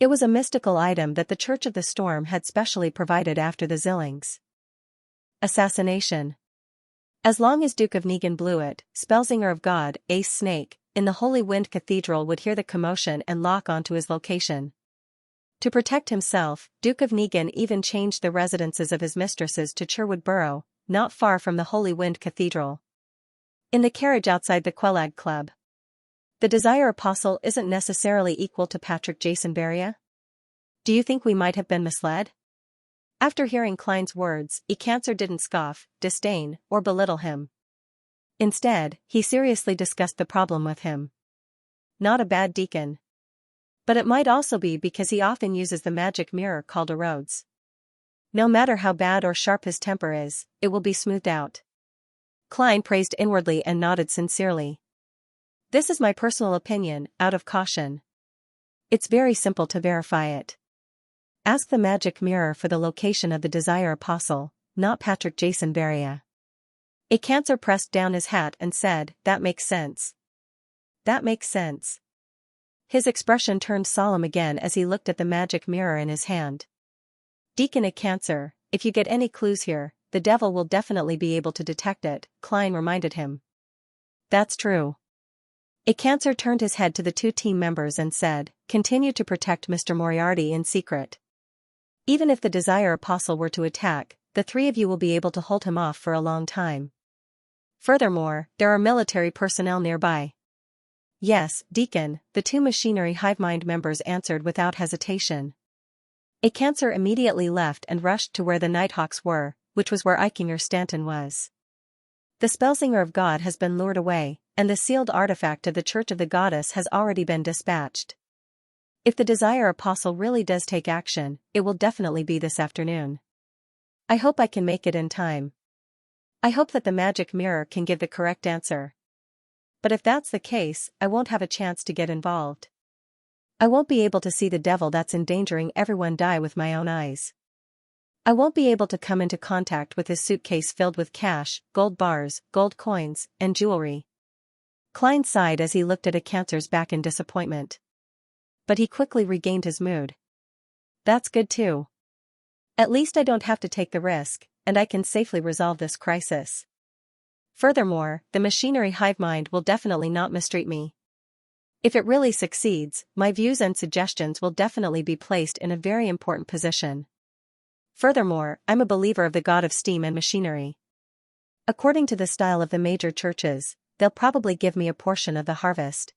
It was a mystical item that the Church of the Storm had specially provided after the Zillings assassination. As long as Duke of Negan blew it, Spellsinger of God, Ace Snake, in the Holy Wind Cathedral would hear the commotion and lock onto his location. To protect himself, Duke of Negan even changed the residences of his mistresses to Cherwood Borough, not far from the Holy Wind Cathedral. In the carriage outside the Quelag Club. The Desire Apostle isn't necessarily equal to Patrick Jason Beria? Do you think we might have been misled? After hearing Klein's words, Xianxia didn't scoff, disdain, or belittle him. Instead, he seriously discussed the problem with him. Not a bad deacon. But it might also be because he often uses the magic mirror called a Rhodes. No matter how bad or sharp his temper is, it will be smoothed out. Klein praised inwardly and nodded sincerely. This is my personal opinion, out of caution. It's very simple to verify it. Ask the magic mirror for the location of the Desire Apostle, not Patrick Jason Beria. Xianxia pressed down his hat and said, "That makes sense." That makes sense. His expression turned solemn again as he looked at the magic mirror in his hand. Deacon Xianxia, if you get any clues here, the devil will definitely be able to detect it, Klein reminded him. That's true. Xianxia turned his head to the 2 team members and said, "Continue to protect Mr. Moriarty in secret. Even if the Desire Apostle were to attack, the 3 of you will be able to hold him off for a long time. Furthermore, there are military personnel nearby." "Yes, Deacon," the 2 Machinery Hivemind members answered without hesitation. Xianxia immediately left and rushed to where the Nighthawks were, which was where Eichinger Stanton was. The Spellsinger of God has been lured away, and the sealed artifact of the Church of the Goddess has already been dispatched. If the Desire Apostle really does take action, it will definitely be this afternoon. I hope I can make it in time. I hope that the magic mirror can give the correct answer. But if that's the case, I won't have a chance to get involved. I won't be able to see the devil that's endangering everyone die with my own eyes. I won't be able to come into contact with his suitcase filled with cash, gold bars, gold coins, and jewelry. Klein sighed as he looked at Xianxia's back in disappointment. But he quickly regained his mood. That's good too. At least I don't have to take the risk, and I can safely resolve this crisis. Furthermore, the Machinery Hivemind will definitely not mistreat me. If it really succeeds, my views and suggestions will definitely be placed in a very important position. Furthermore, I'm a believer of the God of steam and machinery. According to the style of the major churches, they'll probably give me a portion of the harvest.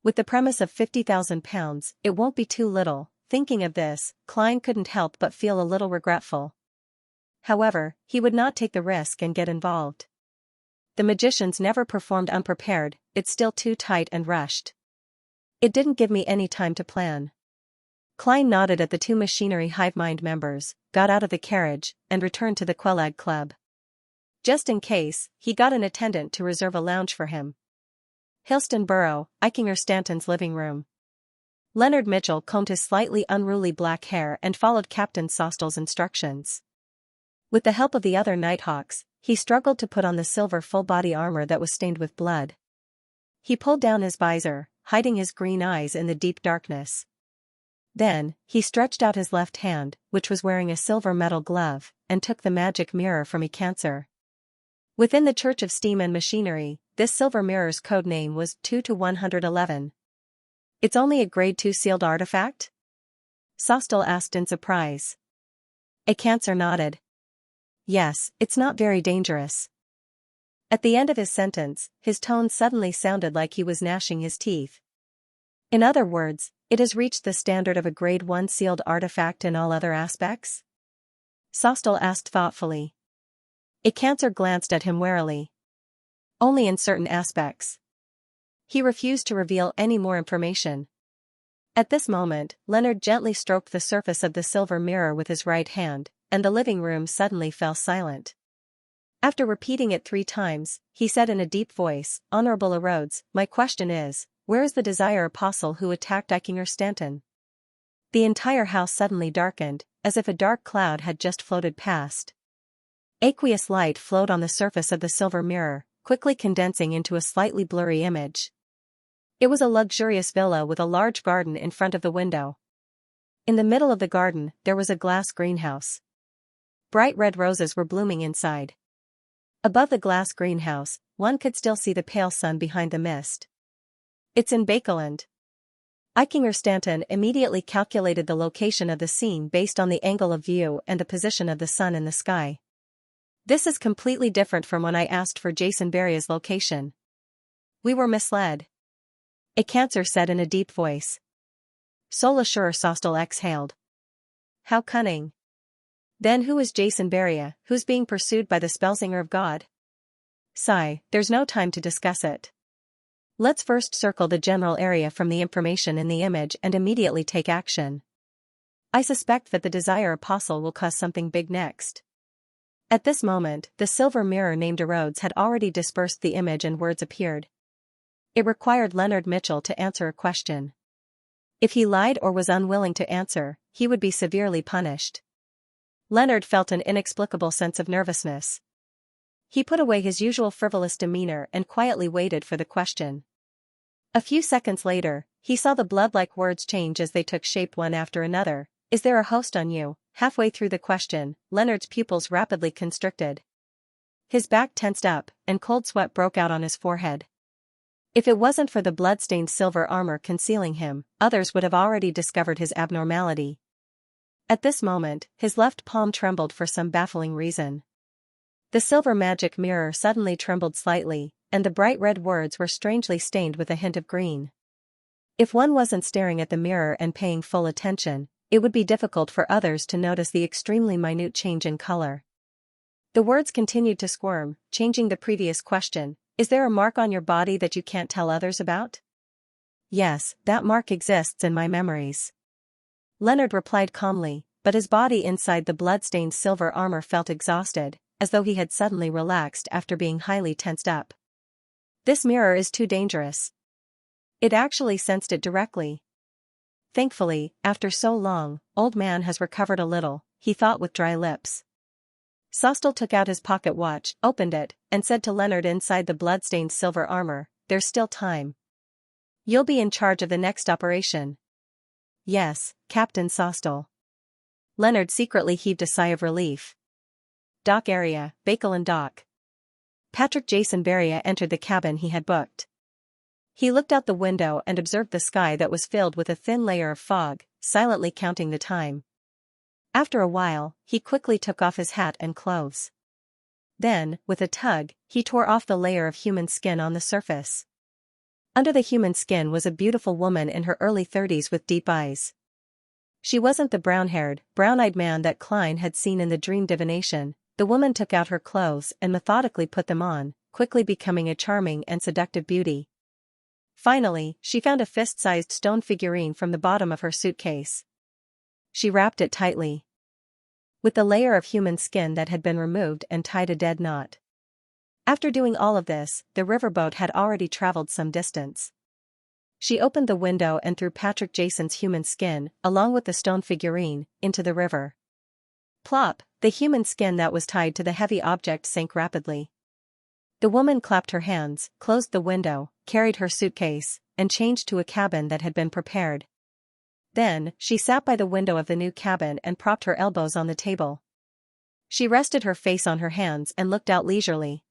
With the premise of £50,000, it won't be too little. Thinking of this, Klein couldn't help but feel a little regretful. However, he would not take the risk and get involved. The magicians never performed unprepared, it's still too tight and rushed. It didn't give me any time to plan. Klein nodded at the 2 Machinery Hivemind members, got out of the carriage, and returned to the Quelag Club. Just in case, he got an attendant to reserve a lounge for him. Hillston Borough, Eichinger Stanton's living room. Leonard Mitchell combed his slightly unruly black hair and followed Captain Sostel's instructions. With the help of the other Nighthawks, he struggled to put on the silver full-body armor that was stained with blood. He pulled down his visor, hiding his green eyes in the deep darkness. Then, he stretched out his left hand, which was wearing a silver metal glove, and took the magic mirror from Xianxia. Within the Church of Steam and Machinery, this silver mirror's code name was 2-111. It's only a grade 2 sealed artifact? Sostel asked in surprise. Xianxia nodded. Yes, it's not very dangerous. At the end of his sentence, his tone suddenly sounded like he was gnashing his teeth. In other words, it has reached the standard of a grade 1 sealed artifact in all other aspects? Sostel asked thoughtfully. Xianxia glanced at him warily. Only in certain aspects. He refused to reveal any more information. At this moment, Leonard gently stroked the surface of the silver mirror with his right hand, and the living room suddenly fell silent. After repeating it 3 times, he said in a deep voice, "Honorable Erodes, my question is, where is the Desire Apostle who attacked Ikinger Stanton?" The entire house suddenly darkened, as if a dark cloud had just floated past. Aqueous light flowed on the surface of the silver mirror, quickly condensing into a slightly blurry image. It was a luxurious villa with a large garden in front of the window. In the middle of the garden, there was a glass greenhouse. Bright red roses were blooming inside. Above the glass greenhouse, one could still see the pale sun behind the mist. "It's in Bakeland." Ikinger Stanton immediately calculated the location of the scene based on the angle of view and the position of the sun in the sky. "This is completely different from when I asked for Jason Beria's location. We were misled," a Cancer said in a deep voice. Solashur Sostal exhaled. "How cunning. Then who is Jason Beria, who's being pursued by the Spellsinger of God?" "Sigh, there's no time to discuss it. Let's first circle the general area from the information in the image and immediately take action. I suspect that the Desire Apostle will cause something big next." At this moment, the silver mirror named Erodes had already dispersed the image and words appeared. It required Leonard Mitchell to answer a question. If he lied or was unwilling to answer, he would be severely punished. Leonard felt an inexplicable sense of nervousness. He put away his usual frivolous demeanor and quietly waited for the question. A few seconds later, he saw the blood-like words change as they took shape one after another. "Is there a host on you?" Halfway through the question, Leonard's pupils rapidly constricted. His back tensed up, and cold sweat broke out on his forehead. If it wasn't for the blood-stained silver armor concealing him, others would have already discovered his abnormality. At this moment, his left palm trembled for some baffling reason. The silver magic mirror suddenly trembled slightly, and the bright red words were strangely stained with a hint of green. If one wasn't staring at the mirror and paying full attention, it would be difficult for others to notice the extremely minute change in color. The words continued to squirm, changing the previous question. "Is there a mark on your body that you can't tell others about?" "Yes, that mark exists in my memories." Leonard replied calmly, but his body inside the blood-stained silver armor felt exhausted, as though he had suddenly relaxed after being highly tensed up. "This mirror is too dangerous. It actually sensed it directly." Thankfully, after so long, old man has recovered a little, he thought with dry lips. Sostal took out his pocket watch, opened it, and said to Leonard inside the blood-stained silver armor, "There's still time. You'll be in charge of the next operation." "Yes, Captain Sostal." Leonard secretly heaved a sigh of relief. Dock area, Bakeland Dock. Patrick Jason Beria entered the cabin he had booked. He looked out the window and observed the sky that was filled with a thin layer of fog, silently counting the time. After a while, he quickly took off his hat and clothes. Then, with a tug, he tore off the layer of human skin on the surface. Under the human skin was a beautiful woman in her early 30s with deep eyes. She wasn't the brown-haired, brown-eyed man that Klein had seen in the dream divination. The woman took out her clothes and methodically put them on, quickly becoming a charming and seductive beauty. Finally, she found a fist-sized stone figurine from the bottom of her suitcase. She wrapped it tightly with the layer of human skin that had been removed and tied a dead knot. After doing all of this, the riverboat had already traveled some distance. She opened the window and threw Patrick Jason's human skin, along with the stone figurine, into the river. Plop, the human skin that was tied to the heavy object sank rapidly. The woman clapped her hands, closed the window, carried her suitcase, and changed to a cabin that had been prepared. Then, she sat by the window of the new cabin and propped her elbows on the table. She rested her face on her hands and looked out leisurely.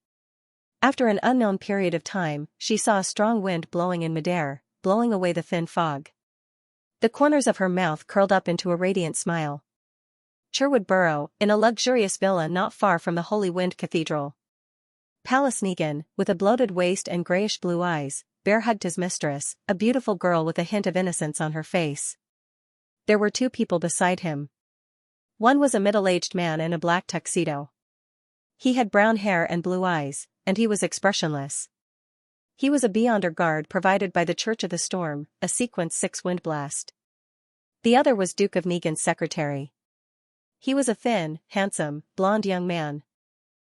After an unknown period of time, she saw a strong wind blowing in midair, blowing away the thin fog. The corners of her mouth curled up into a radiant smile. Sherwood Borough, in a luxurious villa not far from the Holy Wind Cathedral. Palace Negan, with a bloated waist and grayish-blue eyes, bear-hugged his mistress, a beautiful girl with a hint of innocence on her face. There were 2 people beside him. One was a middle-aged man in a black tuxedo. He had brown hair and blue eyes, and he was expressionless. He was a beyonder guard provided by the Church of the Storm, a sequence 6 windblast. The other was Duke of Negan's secretary. He was a thin, handsome, blonde young man.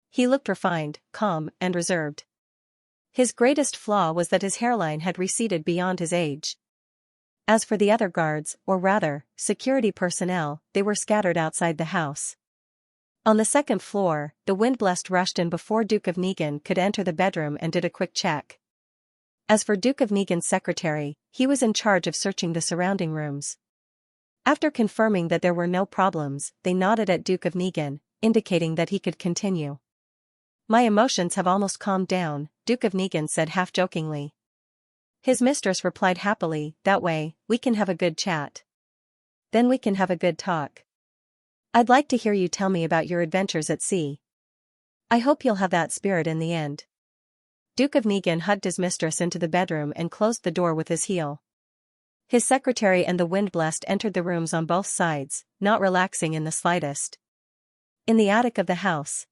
He looked refined, calm, and reserved. His greatest flaw was that his hairline had receded beyond his age. As for the other guards, or rather, security personnel, they were scattered outside the house. On the second floor, the windblast rushed in before Duke of Negan could enter the bedroom and did a quick check. As for Duke of Negan's secretary, he was in charge of searching the surrounding rooms. After confirming that there were no problems, they nodded at Duke of Negan, indicating that he could continue. "My emotions have almost calmed down," Duke of Negan said half-jokingly. His mistress replied happily, "That way, we can have a good chat. Then we can have a good talk. I'd like to hear you tell me about your adventures at sea. I hope you'll have that spirit in the end." Duke of Negan hugged his mistress into the bedroom and closed the door with his heel. His secretary and the windblast entered the rooms on both sides, not relaxing in the slightest. In the attic of the house,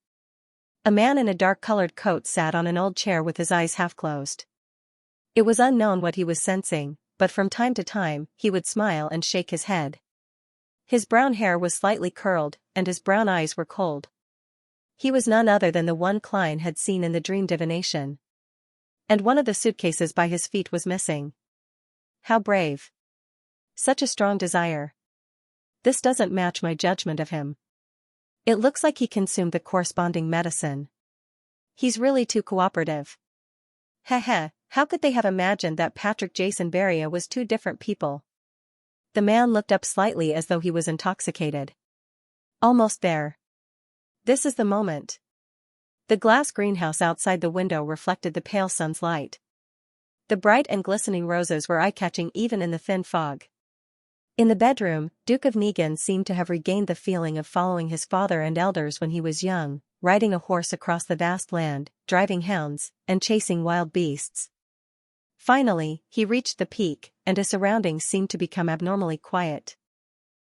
a man in a dark-colored coat sat on an old chair with his eyes half-closed. It was unknown what he was sensing, but from time to time, he would smile and shake his head. His brown hair was slightly curled, and his brown eyes were cold. He was none other than the one Klein had seen in the dream divination. And one of the suitcases by his feet was missing. How brave. Such a strong desire. This doesn't match my judgment of him. It looks like he consumed the corresponding medicine. He's really too cooperative. Heh. How could they have imagined that Patrick Jason Beria was two different people? The man looked up slightly as though he was intoxicated. Almost there. This is the moment. The glass greenhouse outside the window reflected the pale sun's light. The bright and glistening roses were eye-catching even in the thin fog. In the bedroom, Duke of Negan seemed to have regained the feeling of following his father and elders when he was young, riding a horse across the vast land, driving hounds, and chasing wild beasts. Finally, he reached the peak, and his surroundings seemed to become abnormally quiet.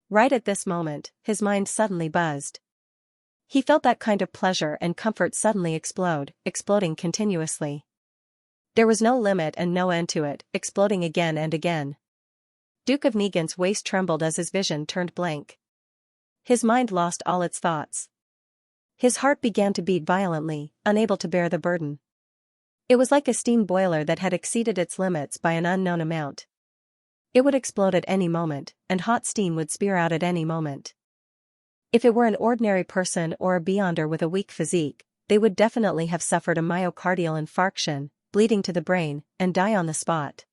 Right at this moment, his mind suddenly buzzed. He felt that kind of pleasure and comfort suddenly exploding continuously. There was no limit and no end to it, exploding again and again. Duke of Negan's waist trembled as his vision turned blank. His mind lost all its thoughts. His heart began to beat violently, unable to bear the burden. It was like a steam boiler that had exceeded its limits by an unknown amount. It would explode at any moment, and hot steam would spew out at any moment. If it were an ordinary person or a beyonder with a weak physique, they would definitely have suffered a myocardial infarction, bleeding to the brain, and die on the spot.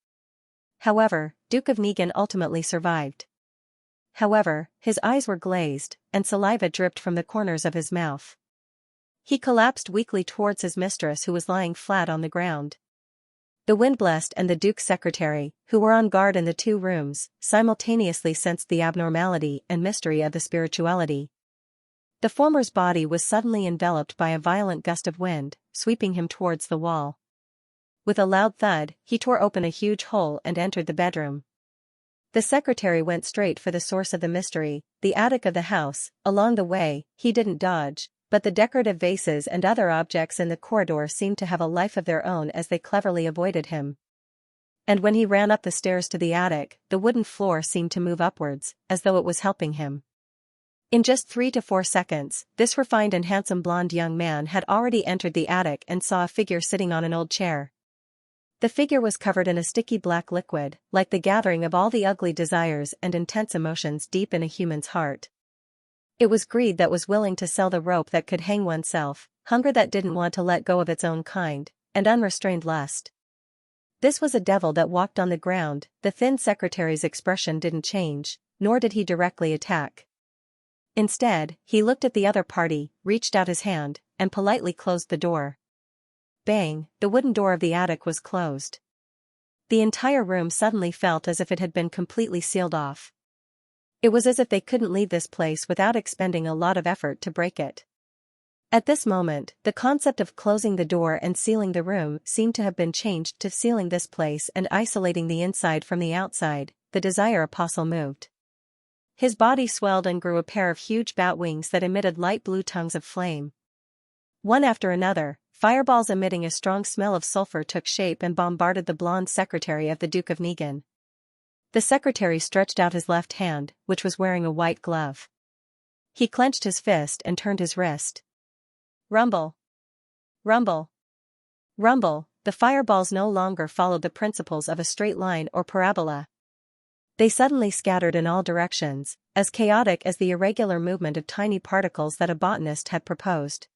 However, Duke of Negan ultimately survived. However, his eyes were glazed, and saliva dripped from the corners of his mouth. He collapsed weakly towards his mistress who was lying flat on the ground. The windblast and the Duke's secretary, who were on guard in the two rooms, simultaneously sensed the abnormality and mystery of the spirituality. The former's body was suddenly enveloped by a violent gust of wind, sweeping him towards the wall. With a loud thud, he tore open a huge hole and entered the bedroom. The secretary went straight for the source of the mystery, the attic of the house. Along the way, he didn't dodge, but the decorative vases and other objects in the corridor seemed to have a life of their own as they cleverly avoided him. And when he ran up the stairs to the attic, the wooden floor seemed to move upwards, as though it was helping him. In just 3 to 4 seconds, this refined and handsome blonde young man had already entered the attic and saw a figure sitting on an old chair. The figure was covered in a sticky black liquid, like the gathering of all the ugly desires and intense emotions deep in a human's heart. It was greed that was willing to sell the rope that could hang oneself, hunger that didn't want to let go of its own kind, and unrestrained lust. This was a devil that walked on the ground. The thin secretary's expression didn't change, nor did he directly attack. Instead, he looked at the other party, reached out his hand, and politely closed the door. Bang, the wooden door of the attic was closed. The entire room suddenly felt as if it had been completely sealed off. It was as if they couldn't leave this place without expending a lot of effort to break it. At this moment, the concept of closing the door and sealing the room seemed to have been changed to sealing this place and isolating the inside from the outside. The desire apostle moved. His body swelled and grew a pair of huge bat wings that emitted light blue tongues of flame. One after another, fireballs emitting a strong smell of sulfur took shape and bombarded the blonde secretary of the Duke of Negan. The secretary stretched out his left hand, which was wearing a white glove. He clenched his fist and turned his wrist. Rumble. Rumble. Rumble. The fireballs no longer followed the principles of a straight line or parabola. They suddenly scattered in all directions, as chaotic as the irregular movement of tiny particles that a botanist had proposed.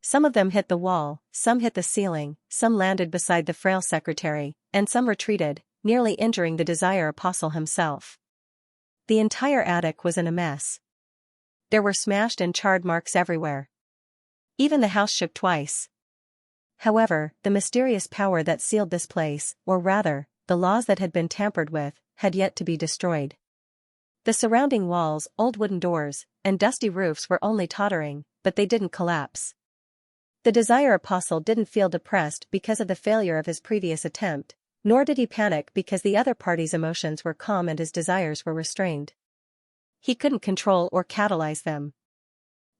Some of them hit the wall, some hit the ceiling, some landed beside the frail secretary, and some retreated, nearly injuring the Desire Apostle himself. The entire attic was in a mess. There were smashed and charred marks everywhere. Even the house shook twice. However, the mysterious power that sealed this place, or rather, the laws that had been tampered with, had yet to be destroyed. The surrounding walls, old wooden doors, and dusty roofs were only tottering, but they didn't collapse. The Desire Apostle didn't feel depressed because of the failure of his previous attempt, nor did he panic because the other party's emotions were calm and his desires were restrained. He couldn't control or catalyze them.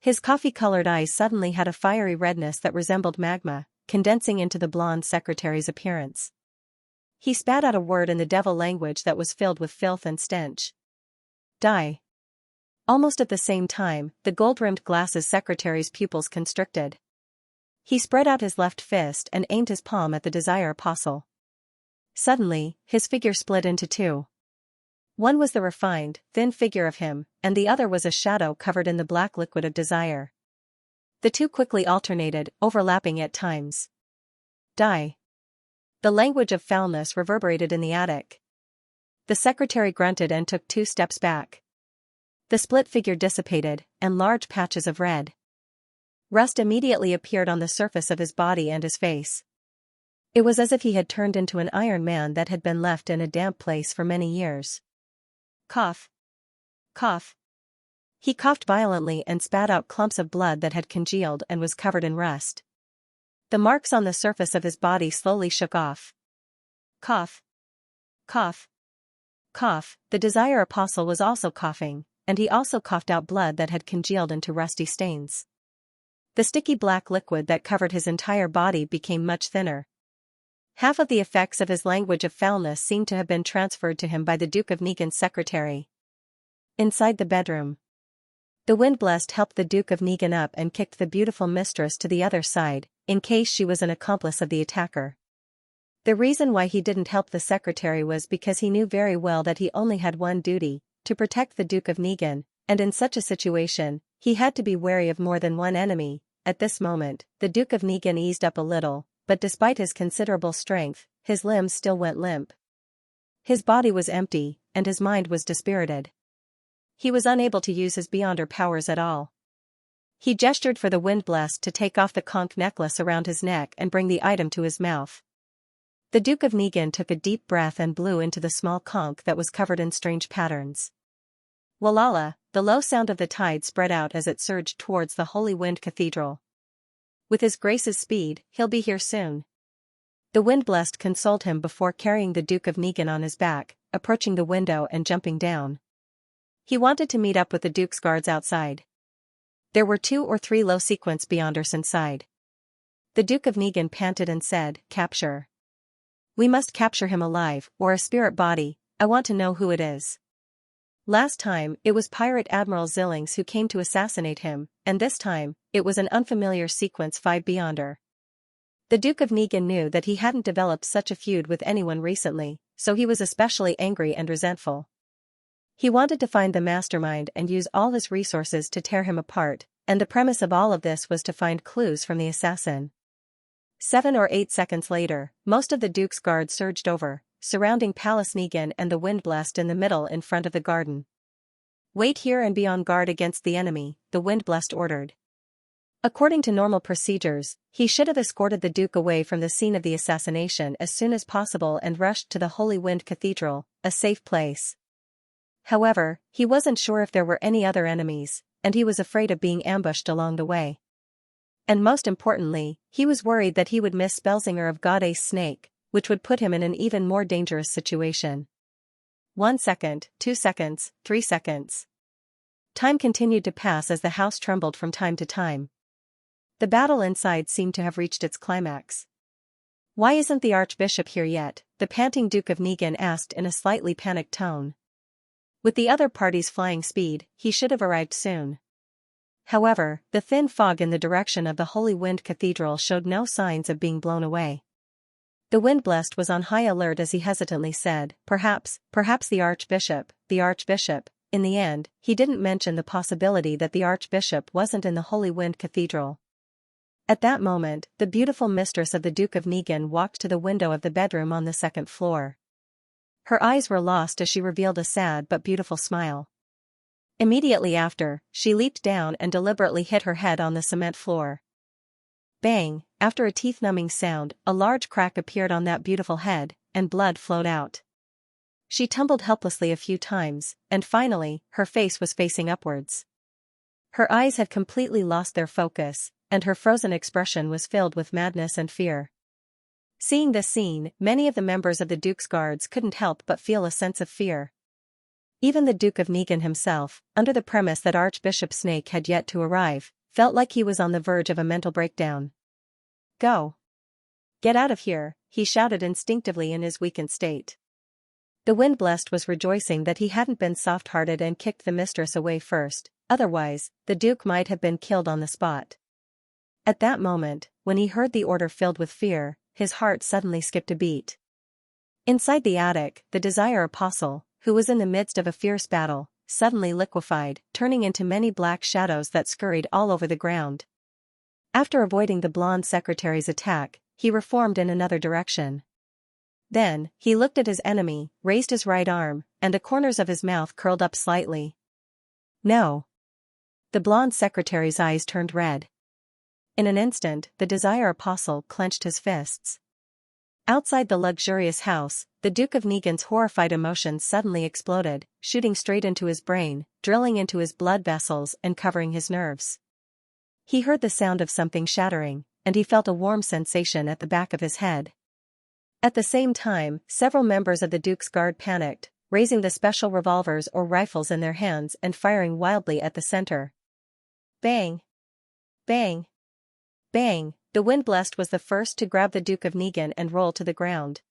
His coffee-colored eyes suddenly had a fiery redness that resembled magma, condensing into the blonde secretary's appearance. He spat out a word in the devil language that was filled with filth and stench. Die. Almost at the same time, the gold-rimmed glasses secretary's pupils constricted. He spread out his left fist and aimed his palm at the Desire Apostle. Suddenly, his figure split into two. One was the refined, thin figure of him, and the other was a shadow covered in the black liquid of desire. The two quickly alternated, overlapping at times. Die. The language of foulness reverberated in the attic. The secretary grunted and took 2 steps back. The split figure dissipated, and large patches of red rust immediately appeared on the surface of his body and his face. It was as if he had turned into an Iron Man that had been left in a damp place for many years. Cough. Cough. He coughed violently and spat out clumps of blood that had congealed and was covered in rust. The marks on the surface of his body slowly shook off. Cough. Cough. Cough. The Desire Apostle was also coughing, and he also coughed out blood that had congealed into rusty stains. The sticky black liquid that covered his entire body became much thinner. Half of the effects of his language of foulness seemed to have been transferred to him by the Duke of Negan's secretary. Inside the bedroom, the Windblessed helped the Duke of Negan up and kicked the beautiful mistress to the other side, in case she was an accomplice of the attacker. The reason why he didn't help the secretary was because he knew very well that he only had one duty, to protect the Duke of Negan, and in such a situation, he had to be wary of more than one enemy. At this moment, the Duke of Negan eased up a little, but despite his considerable strength, his limbs still went limp. His body was empty, and his mind was dispirited. He was unable to use his Beyonder powers at all. He gestured for the Windblessed to take off the conch necklace around his neck and bring the item to his mouth. The Duke of Negan took a deep breath and blew into the small conch that was covered in strange patterns. Walala, the low sound of the tide spread out as it surged towards the Holy Wind Cathedral. With his grace's speed, he'll be here soon. The Windblessed consoled him before carrying the Duke of Negan on his back, approaching the window and jumping down. He wanted to meet up with the Duke's guards outside. There were 2 or 3 low-sequence Beyonders inside. The Duke of Negan panted and said, "Capture. We must capture him alive, or a spirit body. I want to know who it is." Last time, it was Pirate Admiral Zillings who came to assassinate him, and this time, it was an unfamiliar Sequence 5 Beyonder. The Duke of Negan knew that he hadn't developed such a feud with anyone recently, so he was especially angry and resentful. He wanted to find the mastermind and use all his resources to tear him apart, and the premise of all of this was to find clues from the assassin. 7 or 8 seconds later, most of the Duke's guards surged over, surrounding Palace Negan and the Windblessed in the middle in front of the garden. "Wait here and be on guard against the enemy," the Windblessed ordered. According to normal procedures, he should have escorted the Duke away from the scene of the assassination as soon as possible and rushed to the Holy Wind Cathedral, a safe place. However, he wasn't sure if there were any other enemies, and he was afraid of being ambushed along the way. And most importantly, he was worried that he would miss Spellsinger of God Ace Snake, which would put him in an even more dangerous situation. 1 second, 2 seconds, 3 seconds. Time continued to pass as the house trembled from time to time. The battle inside seemed to have reached its climax. "Why isn't the Archbishop here yet?" the panting Duke of Negan asked in a slightly panicked tone. With the other party's flying speed, he should have arrived soon. However, the thin fog in the direction of the Holy Wind Cathedral showed no signs of being blown away. The Windblessed was on high alert as he hesitantly said, perhaps the Archbishop. In the end, he didn't mention the possibility that the Archbishop wasn't in the Holy Wind Cathedral. At that moment, the beautiful mistress of the Duke of Negan walked to the window of the bedroom on the second floor. Her eyes were lost as she revealed a sad but beautiful smile. Immediately after, she leaped down and deliberately hit her head on the cement floor. Bang! After a teeth-numbing sound, a large crack appeared on that beautiful head, and blood flowed out. She tumbled helplessly a few times, and finally, her face was facing upwards. Her eyes had completely lost their focus, and her frozen expression was filled with madness and fear. Seeing this scene, many of the members of the Duke's guards couldn't help but feel a sense of fear. Even the Duke of Negan himself, under the premise that Archbishop Snake had yet to arrive, felt like he was on the verge of a mental breakdown. "Go! Get out of here," he shouted instinctively in his weakened state. The Windblessed was rejoicing that he hadn't been soft-hearted and kicked the mistress away first, otherwise, the Duke might have been killed on the spot. At that moment, when he heard the order filled with fear, his heart suddenly skipped a beat. Inside the attic, the Desire Apostle, who was in the midst of a fierce battle, suddenly liquefied, turning into many black shadows that scurried all over the ground. After avoiding the blonde secretary's attack, he reformed in another direction. Then, he looked at his enemy, raised his right arm, and the corners of his mouth curled up slightly. "No." The blonde secretary's eyes turned red. In an instant, the Desire Apostle clenched his fists. Outside the luxurious house, the Duke of Negan's horrified emotions suddenly exploded, shooting straight into his brain, drilling into his blood vessels and covering his nerves. He heard the sound of something shattering, and he felt a warm sensation at the back of his head. At the same time, several members of the Duke's guard panicked, raising the special revolvers or rifles in their hands and firing wildly at the center. Bang! Bang! Bang! The Windblessed was the first to grab the Duke of Negan and roll to the ground.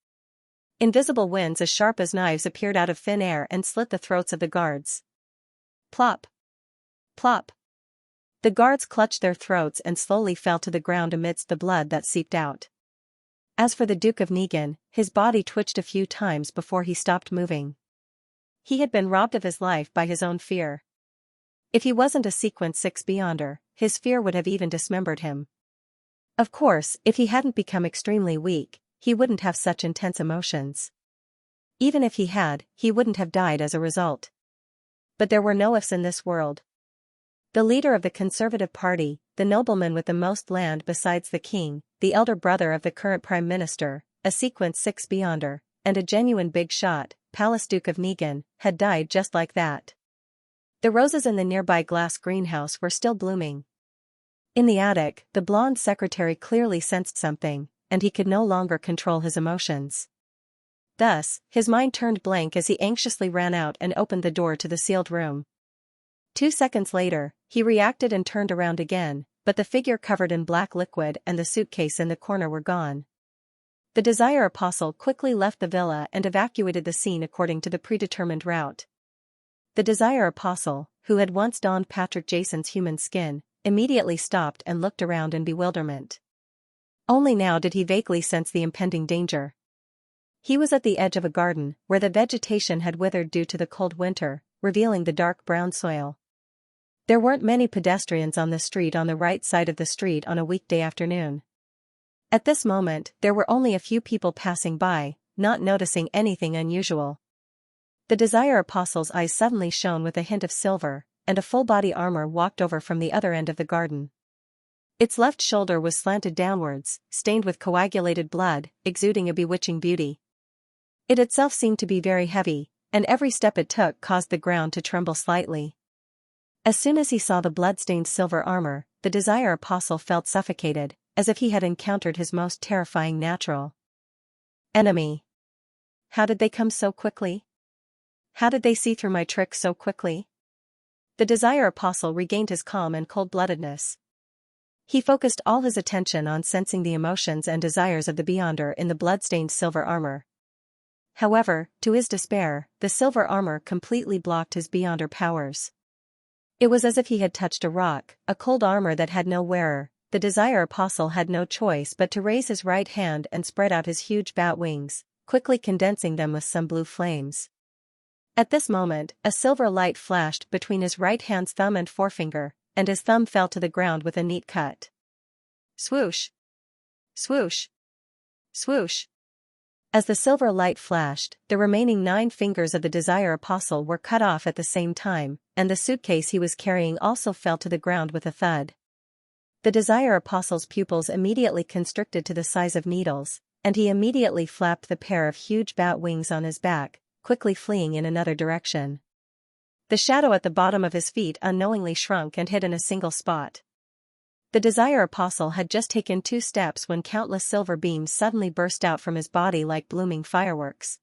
Invisible winds as sharp as knives appeared out of thin air and slit the throats of the guards. Plop! Plop! The guards clutched their throats and slowly fell to the ground amidst the blood that seeped out. As for the Duke of Negan, his body twitched a few times before he stopped moving. He had been robbed of his life by his own fear. If he wasn't a Sequence 6 Beyonder, his fear would have even dismembered him. Of course, if he hadn't become extremely weak, he wouldn't have such intense emotions. Even if he had, he wouldn't have died as a result. But there were no ifs in this world. The leader of the Conservative Party, the nobleman with the most land besides the king, the elder brother of the current prime minister, a Sequence 6 Beyonder, and a genuine big shot, Palace Duke of Negan, had died just like that. The roses in the nearby glass greenhouse were still blooming. In the attic, the blonde secretary clearly sensed something, and he could no longer control his emotions. Thus, his mind turned blank as he anxiously ran out and opened the door to the sealed room. 2 seconds later, he reacted and turned around again, but the figure covered in black liquid and the suitcase in the corner were gone. The Desire Apostle quickly left the villa and evacuated the scene according to the predetermined route. The Desire Apostle, who had once donned Patrick Jason's human skin, immediately stopped and looked around in bewilderment. Only now did he vaguely sense the impending danger. He was at the edge of a garden, where the vegetation had withered due to the cold winter, revealing the dark brown soil. There weren't many pedestrians on the street on the right side of the street on a weekday afternoon. At this moment, there were only a few people passing by, not noticing anything unusual. The Desire Apostle's eyes suddenly shone with a hint of silver, and a full-body armor walked over from the other end of the garden. Its left shoulder was slanted downwards, stained with coagulated blood, exuding a bewitching beauty. It itself seemed to be very heavy, and every step it took caused the ground to tremble slightly. As soon as he saw the blood-stained silver armor, the Desire Apostle felt suffocated, as if he had encountered his most terrifying natural enemy. How did they come so quickly? How did they see through my trick so quickly? The Desire Apostle regained his calm and cold-bloodedness. He focused all his attention on sensing the emotions and desires of the Beyonder in the bloodstained silver armor. However, to his despair, the silver armor completely blocked his Beyonder powers. It was as if he had touched a rock, a cold armor that had no wearer. The Desire Apostle had no choice but to raise his right hand and spread out his huge bat wings, quickly condensing them with some blue flames. At this moment, a silver light flashed between his right hand's thumb and forefinger, and his thumb fell to the ground with a neat cut. Swoosh! Swoosh! Swoosh! As the silver light flashed, the remaining 9 fingers of the Desire Apostle were cut off at the same time, and the suitcase he was carrying also fell to the ground with a thud. The Desire Apostle's pupils immediately constricted to the size of needles, and he immediately flapped the pair of huge bat wings on his back, quickly fleeing in another direction. The shadow at the bottom of his feet unknowingly shrunk and hid in a single spot. The Desire Apostle had just taken 2 steps when countless silver beams suddenly burst out from his body like blooming fireworks.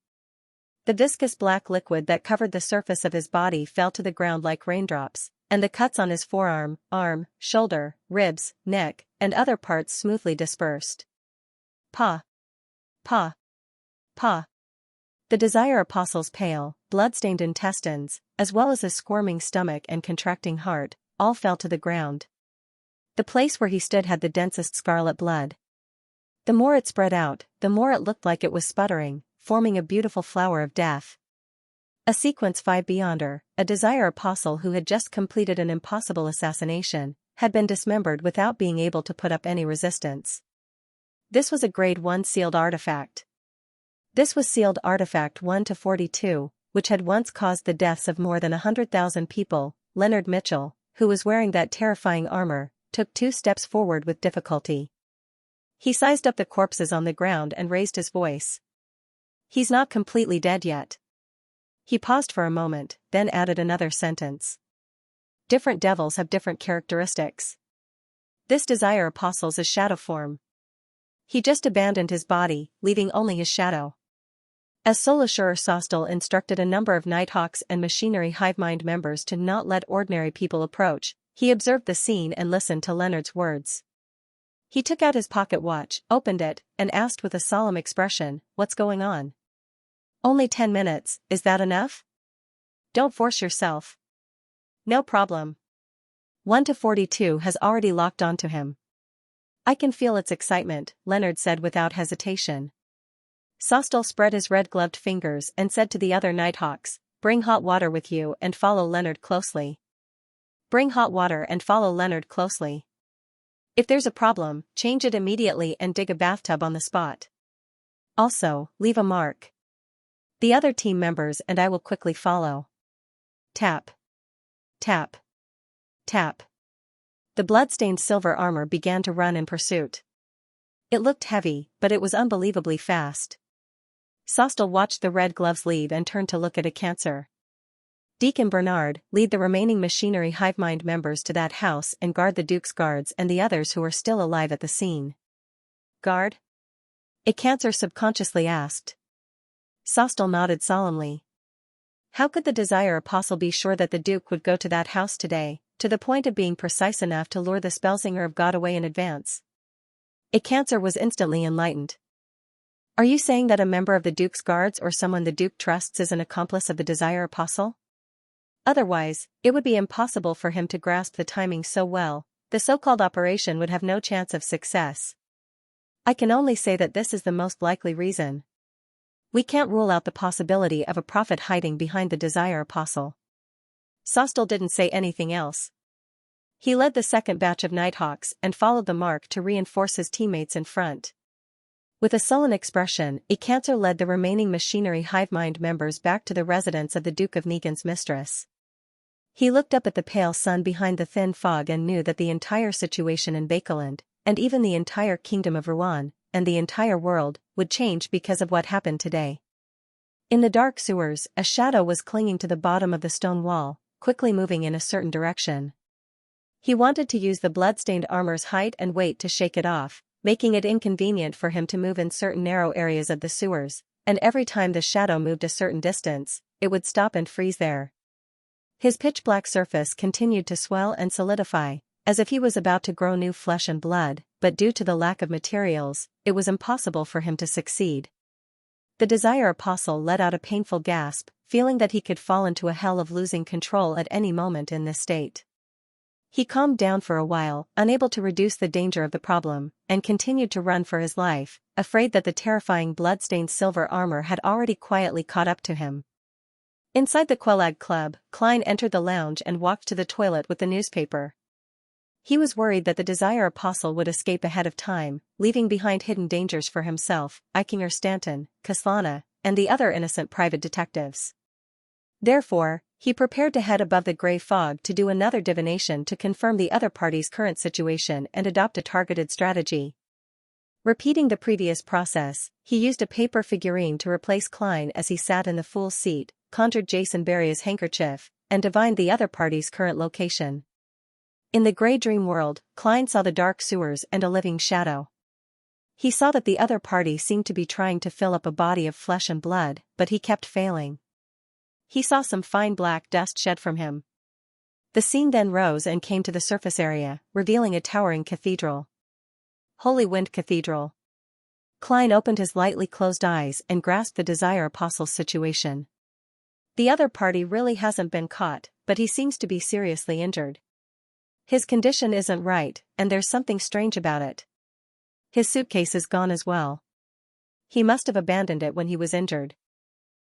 The viscous black liquid that covered the surface of his body fell to the ground like raindrops, and the cuts on his forearm, arm, shoulder, ribs, neck, and other parts smoothly dispersed. Pa! Pa! Pa! The Desire Apostle's pale, blood-stained intestines, as well as his squirming stomach and contracting heart, all fell to the ground. The place where he stood had the densest scarlet blood. The more it spread out, the more it looked like it was sputtering, forming a beautiful flower of death. A Sequence 5 Beyonder, a Desire Apostle who had just completed an impossible assassination, had been dismembered without being able to put up any resistance. This was a Grade 1 sealed artifact. This was sealed artifact 1-42, which had once caused the deaths of more than 100,000 people. Leonard Mitchell, who was wearing that terrifying armor, took 2 steps forward with difficulty. He sized up the corpses on the ground and raised his voice. He's not completely dead yet. He paused for a moment, then added another sentence. Different devils have different characteristics. This Desire Apostle's a shadow form. He just abandoned his body, leaving only his shadow. As Soul Assurer Sostal instructed a number of Nighthawks and Machinery Hivemind members to not let ordinary people approach, he observed the scene and listened to Leonard's words. He took out his pocket watch, opened it, and asked with a solemn expression, "What's going on?" "Only 10 minutes, is that enough?" "Don't force yourself." "No problem. 1-42 has already locked onto him." "I can feel its excitement," Leonard said without hesitation. Sostal spread his red-gloved fingers and said to the other Nighthawks, "Bring hot water with you and follow Leonard closely. Bring hot water and follow Leonard closely. If there's a problem, change it immediately and dig a bathtub on the spot. Also, leave a mark. The other team members and I will quickly follow." Tap. Tap. Tap. The blood-stained silver armor began to run in pursuit. It looked heavy, but it was unbelievably fast. Sostal watched the red gloves leave and turned to look at a Cancer. Deacon Bernard, lead the remaining Machinery Hivemind members to that house and guard the Duke's guards and the others who are still alive at the scene. Guard? A Cancer subconsciously asked. Sostal nodded solemnly. How could the Desire Apostle be sure that the Duke would go to that house today, to the point of being precise enough to lure the Spellsinger of God away in advance? A Cancer was instantly enlightened. Are you saying that a member of the Duke's guards or someone the Duke trusts is an accomplice of the Desire Apostle? Otherwise, it would be impossible for him to grasp the timing so well. The so-called operation would have no chance of success. I can only say that this is the most likely reason. We can't rule out the possibility of a prophet hiding behind the Desire Apostle. Sostal didn't say anything else. He led the second batch of Nighthawks and followed the mark to reinforce his teammates in front. With a sullen expression, a Cancer led the remaining Machinery Hivemind members back to the residence of the Duke of Negan's mistress. He looked up at the pale sun behind the thin fog and knew that the entire situation in Bakeland, and even the entire kingdom of Rouen, and the entire world, would change because of what happened today. In the dark sewers, a shadow was clinging to the bottom of the stone wall, quickly moving in a certain direction. He wanted to use the blood-stained armor's height and weight to shake it off, making it inconvenient for him to move in certain narrow areas of the sewers, and every time the shadow moved a certain distance, it would stop and freeze there. His pitch-black surface continued to swell and solidify, as if he was about to grow new flesh and blood, but due to the lack of materials, it was impossible for him to succeed. The Desire Apostle let out a painful gasp, feeling that he could fall into a hell of losing control at any moment in this state. He calmed down for a while, unable to reduce the danger of the problem, and continued to run for his life, afraid that the terrifying blood-stained silver armor had already quietly caught up to him. Inside the Quelag Club, Klein entered the lounge and walked to the toilet with the newspaper. He was worried that the Desire Apostle would escape ahead of time, leaving behind hidden dangers for himself, Eichinger Stanton, Kaslana, and the other innocent private detectives. Therefore, he prepared to head above the gray fog to do another divination to confirm the other party's current situation and adopt a targeted strategy. Repeating the previous process, he used a paper figurine to replace Klein as he sat in the fool's seat, conjured Jason Berry's handkerchief, and divined the other party's current location. In the gray dream world, Klein saw the dark sewers and a living shadow. He saw that the other party seemed to be trying to fill up a body of flesh and blood, but he kept failing. He saw some fine black dust shed from him. The scene then rose and came to the surface area, revealing a towering cathedral. Holy Wind Cathedral. Klein opened his lightly closed eyes and grasped the Desire Apostle's situation. The other party really hasn't been caught, but he seems to be seriously injured. His condition isn't right, and there's something strange about it. His suitcase is gone as well. He must have abandoned it when he was injured.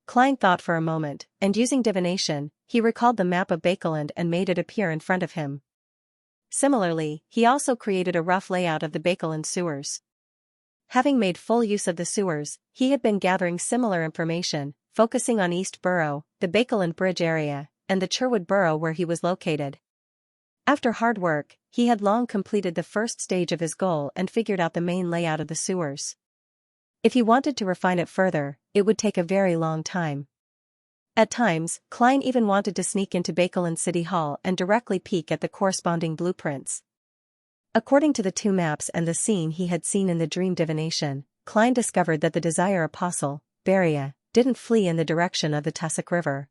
Klein thought for a moment, and using divination, he recalled the map of Bakeland and made it appear in front of him. Similarly, he also created a rough layout of the Bakeland sewers. Having made full use of the sewers, he had been gathering similar information, focusing on East Borough, the Bakeland Bridge area, and the Cherwood Borough where he was located. After hard work, he had long completed the first stage of his goal and figured out the main layout of the sewers. If he wanted to refine it further, it would take a very long time. At times, Klein even wanted to sneak into Bakeland City Hall and directly peek at the corresponding blueprints. According to the two maps and the scene he had seen in the dream divination, Klein discovered that the Desire Apostle, Beria, didn't flee in the direction of the Tussock River.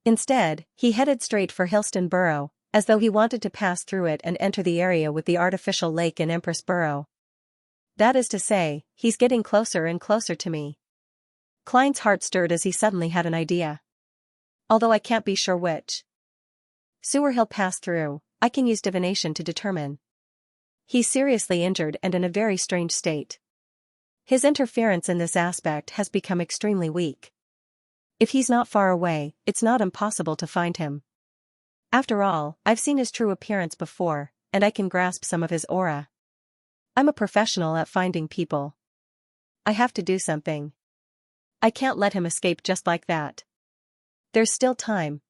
Instead, he headed straight for Hillston Borough, as though he wanted to pass through it and enter the area with the artificial lake in Empress Borough. That is to say, he's getting closer and closer to me. Klein's heart stirred as he suddenly had an idea. Although I can't be sure which sewer he'll pass through, I can use divination to determine. He's seriously injured and in a very strange state. His interference in this aspect has become extremely weak. If he's not far away, it's not impossible to find him. After all, I've seen his true appearance before, and I can grasp some of his aura. I'm a professional at finding people. I have to do something. I can't let him escape just like that. There's still time.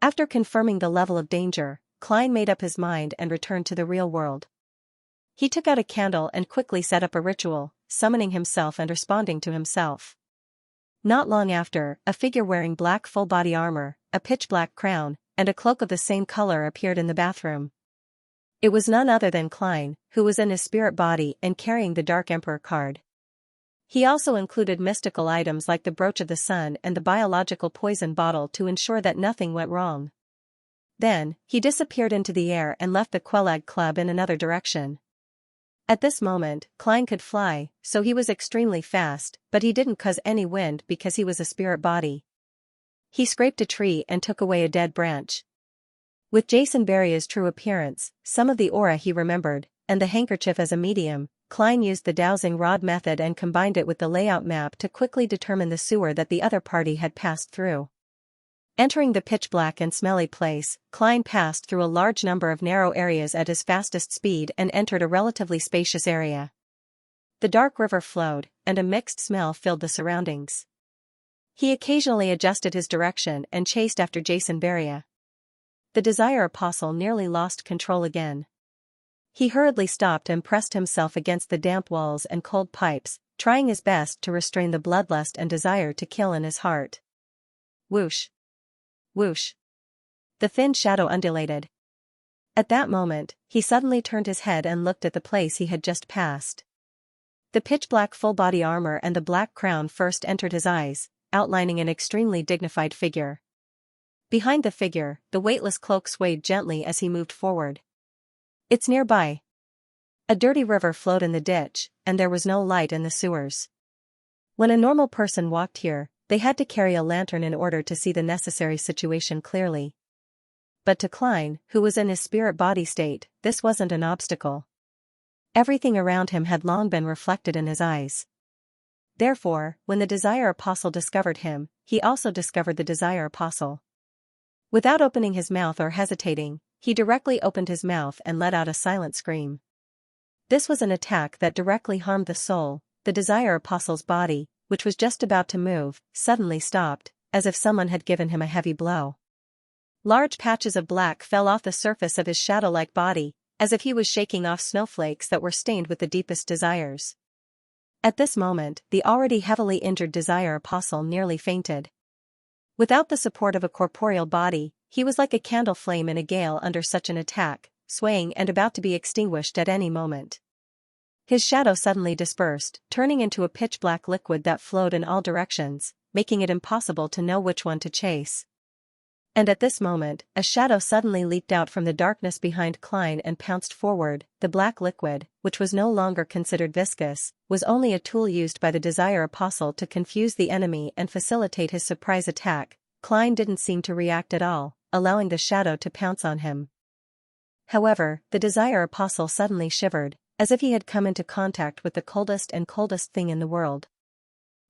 After confirming the level of danger, Klein made up his mind and returned to the real world. He took out a candle and quickly set up a ritual, summoning himself and responding to himself. Not long after, a figure wearing black full-body armor, a pitch-black crown, and a cloak of the same color appeared in the bathroom. It was none other than Klein, who was in his spirit body and carrying the Dark Emperor card. He also included mystical items like the Brooch of the Sun and the biological poison bottle to ensure that nothing went wrong. Then, he disappeared into the air and left the Quelag Club in another direction. At this moment, Klein could fly, so he was extremely fast, but he didn't cause any wind because he was a spirit body. He scraped a tree and took away a dead branch. With Jason Berry's true appearance, some of the aura he remembered, and the handkerchief as a medium, Klein used the dowsing rod method and combined it with the layout map to quickly determine the sewer that the other party had passed through. Entering the pitch-black and smelly place, Klein passed through a large number of narrow areas at his fastest speed and entered a relatively spacious area. The dark river flowed, and a mixed smell filled the surroundings. He occasionally adjusted his direction and chased after Jason Beria. The Desire Apostle nearly lost control again. He hurriedly stopped and pressed himself against the damp walls and cold pipes, trying his best to restrain the bloodlust and desire to kill in his heart. Whoosh! Whoosh! The thin shadow undulated. At that moment, he suddenly turned his head and looked at the place he had just passed. The pitch-black full-body armor and the black crown first entered his eyes, outlining an extremely dignified figure. Behind the figure, the weightless cloak swayed gently as he moved forward. It's nearby. A dirty river flowed in the ditch, and there was no light in the sewers. When a normal person walked here, they had to carry a lantern in order to see the necessary situation clearly. But to Klein, who was in his spirit-body state, this wasn't an obstacle. Everything around him had long been reflected in his eyes. Therefore, when the Desire Apostle discovered him, he also discovered the Desire Apostle. Without opening his mouth or hesitating, he directly opened his mouth and let out a silent scream. This was an attack that directly harmed the soul. The Desire Apostle's body, which was just about to move, suddenly stopped, as if someone had given him a heavy blow. Large patches of black fell off the surface of his shadow-like body, as if he was shaking off snowflakes that were stained with the deepest desires. At this moment, the already heavily injured Desire Apostle nearly fainted. Without the support of a corporeal body, he was like a candle flame in a gale under such an attack, swaying and about to be extinguished at any moment. His shadow suddenly dispersed, turning into a pitch-black liquid that flowed in all directions, making it impossible to know which one to chase. And at this moment, a shadow suddenly leaped out from the darkness behind Klein and pounced forward. The black liquid, which was no longer considered viscous, was only a tool used by the Desire Apostle to confuse the enemy and facilitate his surprise attack. Klein didn't seem to react at all, allowing the shadow to pounce on him. However, the Desire Apostle suddenly shivered, as if he had come into contact with the coldest thing in the world.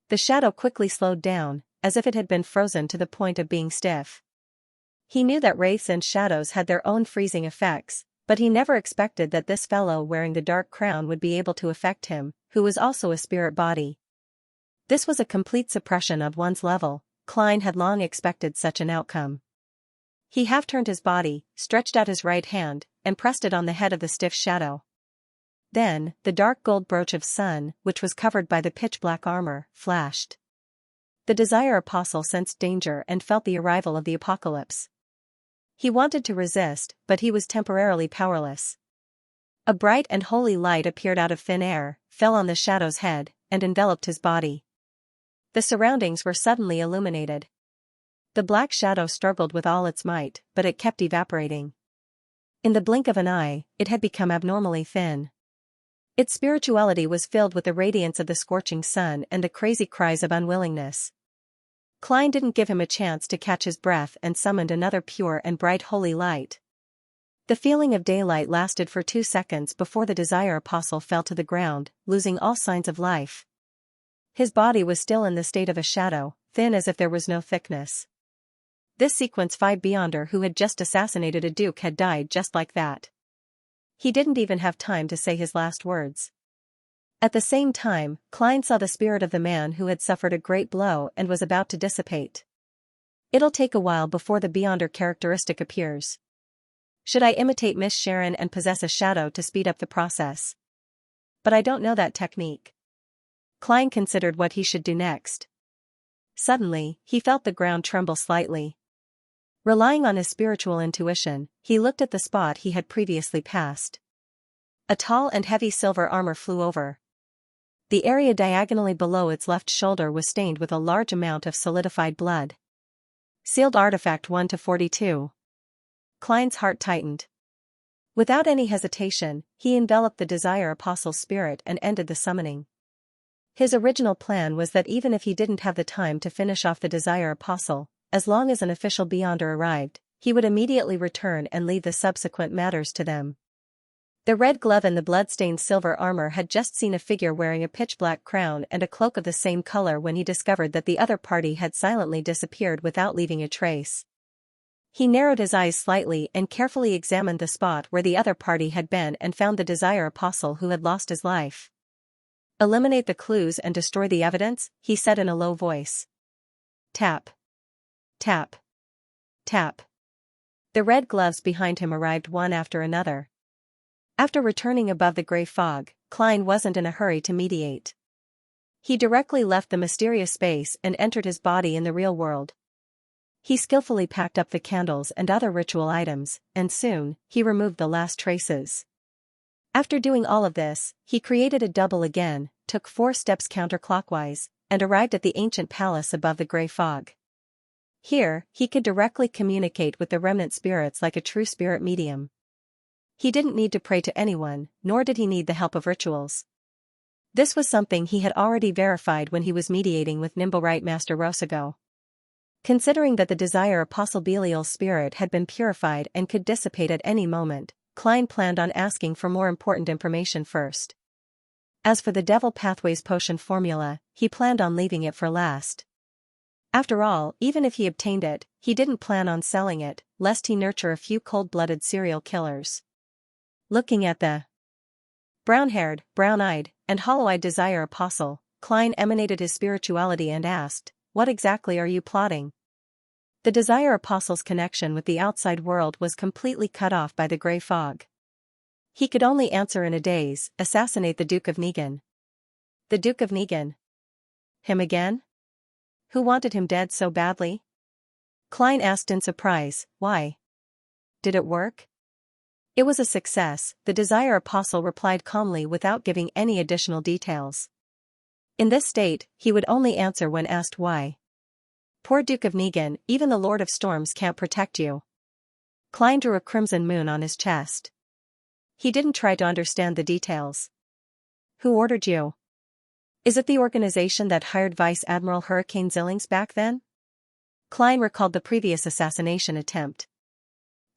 The shadow quickly slowed down, as if it had been frozen to the point of being stiff. He knew that wraiths and shadows had their own freezing effects, but he never expected that this fellow wearing the dark crown would be able to affect him, who was also a spirit body. This was a complete suppression of one's level. Klein had long expected such an outcome. He half-turned his body, stretched out his right hand, and pressed it on the head of the stiff shadow. Then, the dark gold brooch of sun, which was covered by the pitch-black armor, flashed. The Desire Apostle sensed danger and felt the arrival of the apocalypse. He wanted to resist, but he was temporarily powerless. A bright and holy light appeared out of thin air, fell on the shadow's head, and enveloped his body. The surroundings were suddenly illuminated. The black shadow struggled with all its might, but it kept evaporating. In the blink of an eye, it had become abnormally thin. Its spirituality was filled with the radiance of the scorching sun and the crazy cries of unwillingness. Klein didn't give him a chance to catch his breath and summoned another pure and bright holy light. The feeling of daylight lasted for 2 seconds before the Desire Apostle fell to the ground, losing all signs of life. His body was still in the state of a shadow, thin as if there was no thickness. This sequence 5 Beyonder who had just assassinated a duke had died just like that. He didn't even have time to say his last words. At the same time, Klein saw the spirit of the man who had suffered a great blow and was about to dissipate. It'll take a while before the Beyonder characteristic appears. Should I imitate Miss Sharon and possess a shadow to speed up the process? But I don't know that technique. Klein considered what he should do next. Suddenly, he felt the ground tremble slightly. Relying on his spiritual intuition, he looked at the spot he had previously passed. A tall and heavy silver armor flew over. The area diagonally below its left shoulder was stained with a large amount of solidified blood. Sealed Artifact 1-42. Klein's heart tightened. Without any hesitation, he enveloped the Desire Apostle's spirit and ended the summoning. His original plan was that even if he didn't have the time to finish off the Desire Apostle, as long as an official Beyonder arrived, he would immediately return and leave the subsequent matters to them. The red glove and the blood-stained silver armor had just seen a figure wearing a pitch-black crown and a cloak of the same color when he discovered that the other party had silently disappeared without leaving a trace. He narrowed his eyes slightly and carefully examined the spot where the other party had been and found the Desire Apostle who had lost his life. "Eliminate the clues and destroy the evidence," he said in a low voice. Tap. Tap. Tap. The red gloves behind him arrived one after another. After returning above the gray fog, Klein wasn't in a hurry to mediate. He directly left the mysterious space and entered his body in the real world. He skillfully packed up the candles and other ritual items, and soon, he removed the last traces. After doing all of this, he created a double again, took 4 steps counterclockwise, and arrived at the ancient palace above the gray fog. Here, he could directly communicate with the remnant spirits like a true spirit medium. He didn't need to pray to anyone, nor did he need the help of rituals. This was something he had already verified when he was mediating with Nimble-Rite Master Rosago. Considering that the Desire Apostle Belial's spirit had been purified and could dissipate at any moment, Klein planned on asking for more important information first. As for the Devil Pathways potion formula, he planned on leaving it for last. After all, even if he obtained it, he didn't plan on selling it, lest he nurture a few cold-blooded serial killers. Looking at the brown-haired, brown-eyed, and hollow-eyed Desire Apostle, Klein emanated his spirituality and asked, "What exactly are you plotting?" The Desire Apostle's connection with the outside world was completely cut off by the gray fog. He could only answer in a daze, assassinate the Duke of Negan. The Duke of Negan? Him again? Who wanted him dead so badly? Klein asked in surprise, why? Did it work? It was a success, the Desire Apostle replied calmly without giving any additional details. In this state, he would only answer when asked why. Poor Duke of Negan, even the Lord of Storms can't protect you. Klein drew a crimson moon on his chest. He didn't try to understand the details. Who ordered you? Is it the organization that hired Vice Admiral Hurricane Zillings back then? Klein recalled the previous assassination attempt.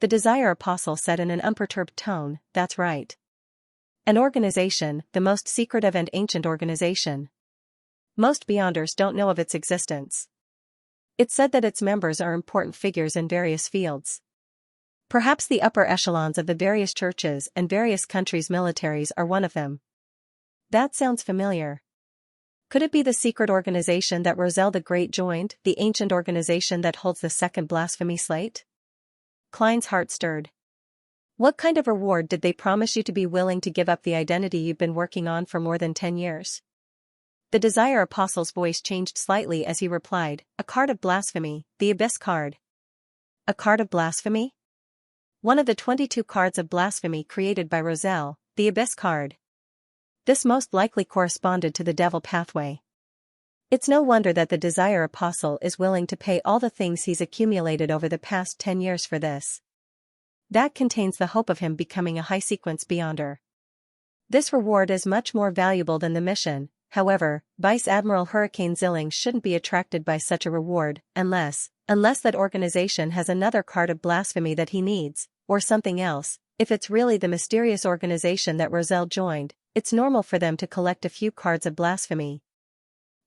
The Desire Apostle said in an unperturbed tone, "That's right. An organization, the most secretive and ancient organization. Most Beyonders don't know of its existence. It's said that its members are important figures in various fields. Perhaps the upper echelons of the various churches and various countries' militaries are one of them." That sounds familiar. Could it be the secret organization that Roselle the Great joined, the ancient organization that holds the second blasphemy slate? Klein's heart stirred. What kind of reward did they promise you to be willing to give up the identity you've been working on for more than 10 years? The Desire Apostle's voice changed slightly as he replied, "A card of blasphemy, the Abyss card." A card of blasphemy? One of the 22 cards of blasphemy created by Roselle, the Abyss card. This most likely corresponded to the Devil Pathway. It's no wonder that the Desire Apostle is willing to pay all the things he's accumulated over the past 10 years for this. That contains the hope of him becoming a high-sequence Beyonder. This reward is much more valuable than the mission, however. Vice Admiral Hurricane Zillings shouldn't be attracted by such a reward, unless that organization has another card of blasphemy that he needs, or something else. If it's really the mysterious organization that Roselle joined, it's normal for them to collect a few cards of blasphemy.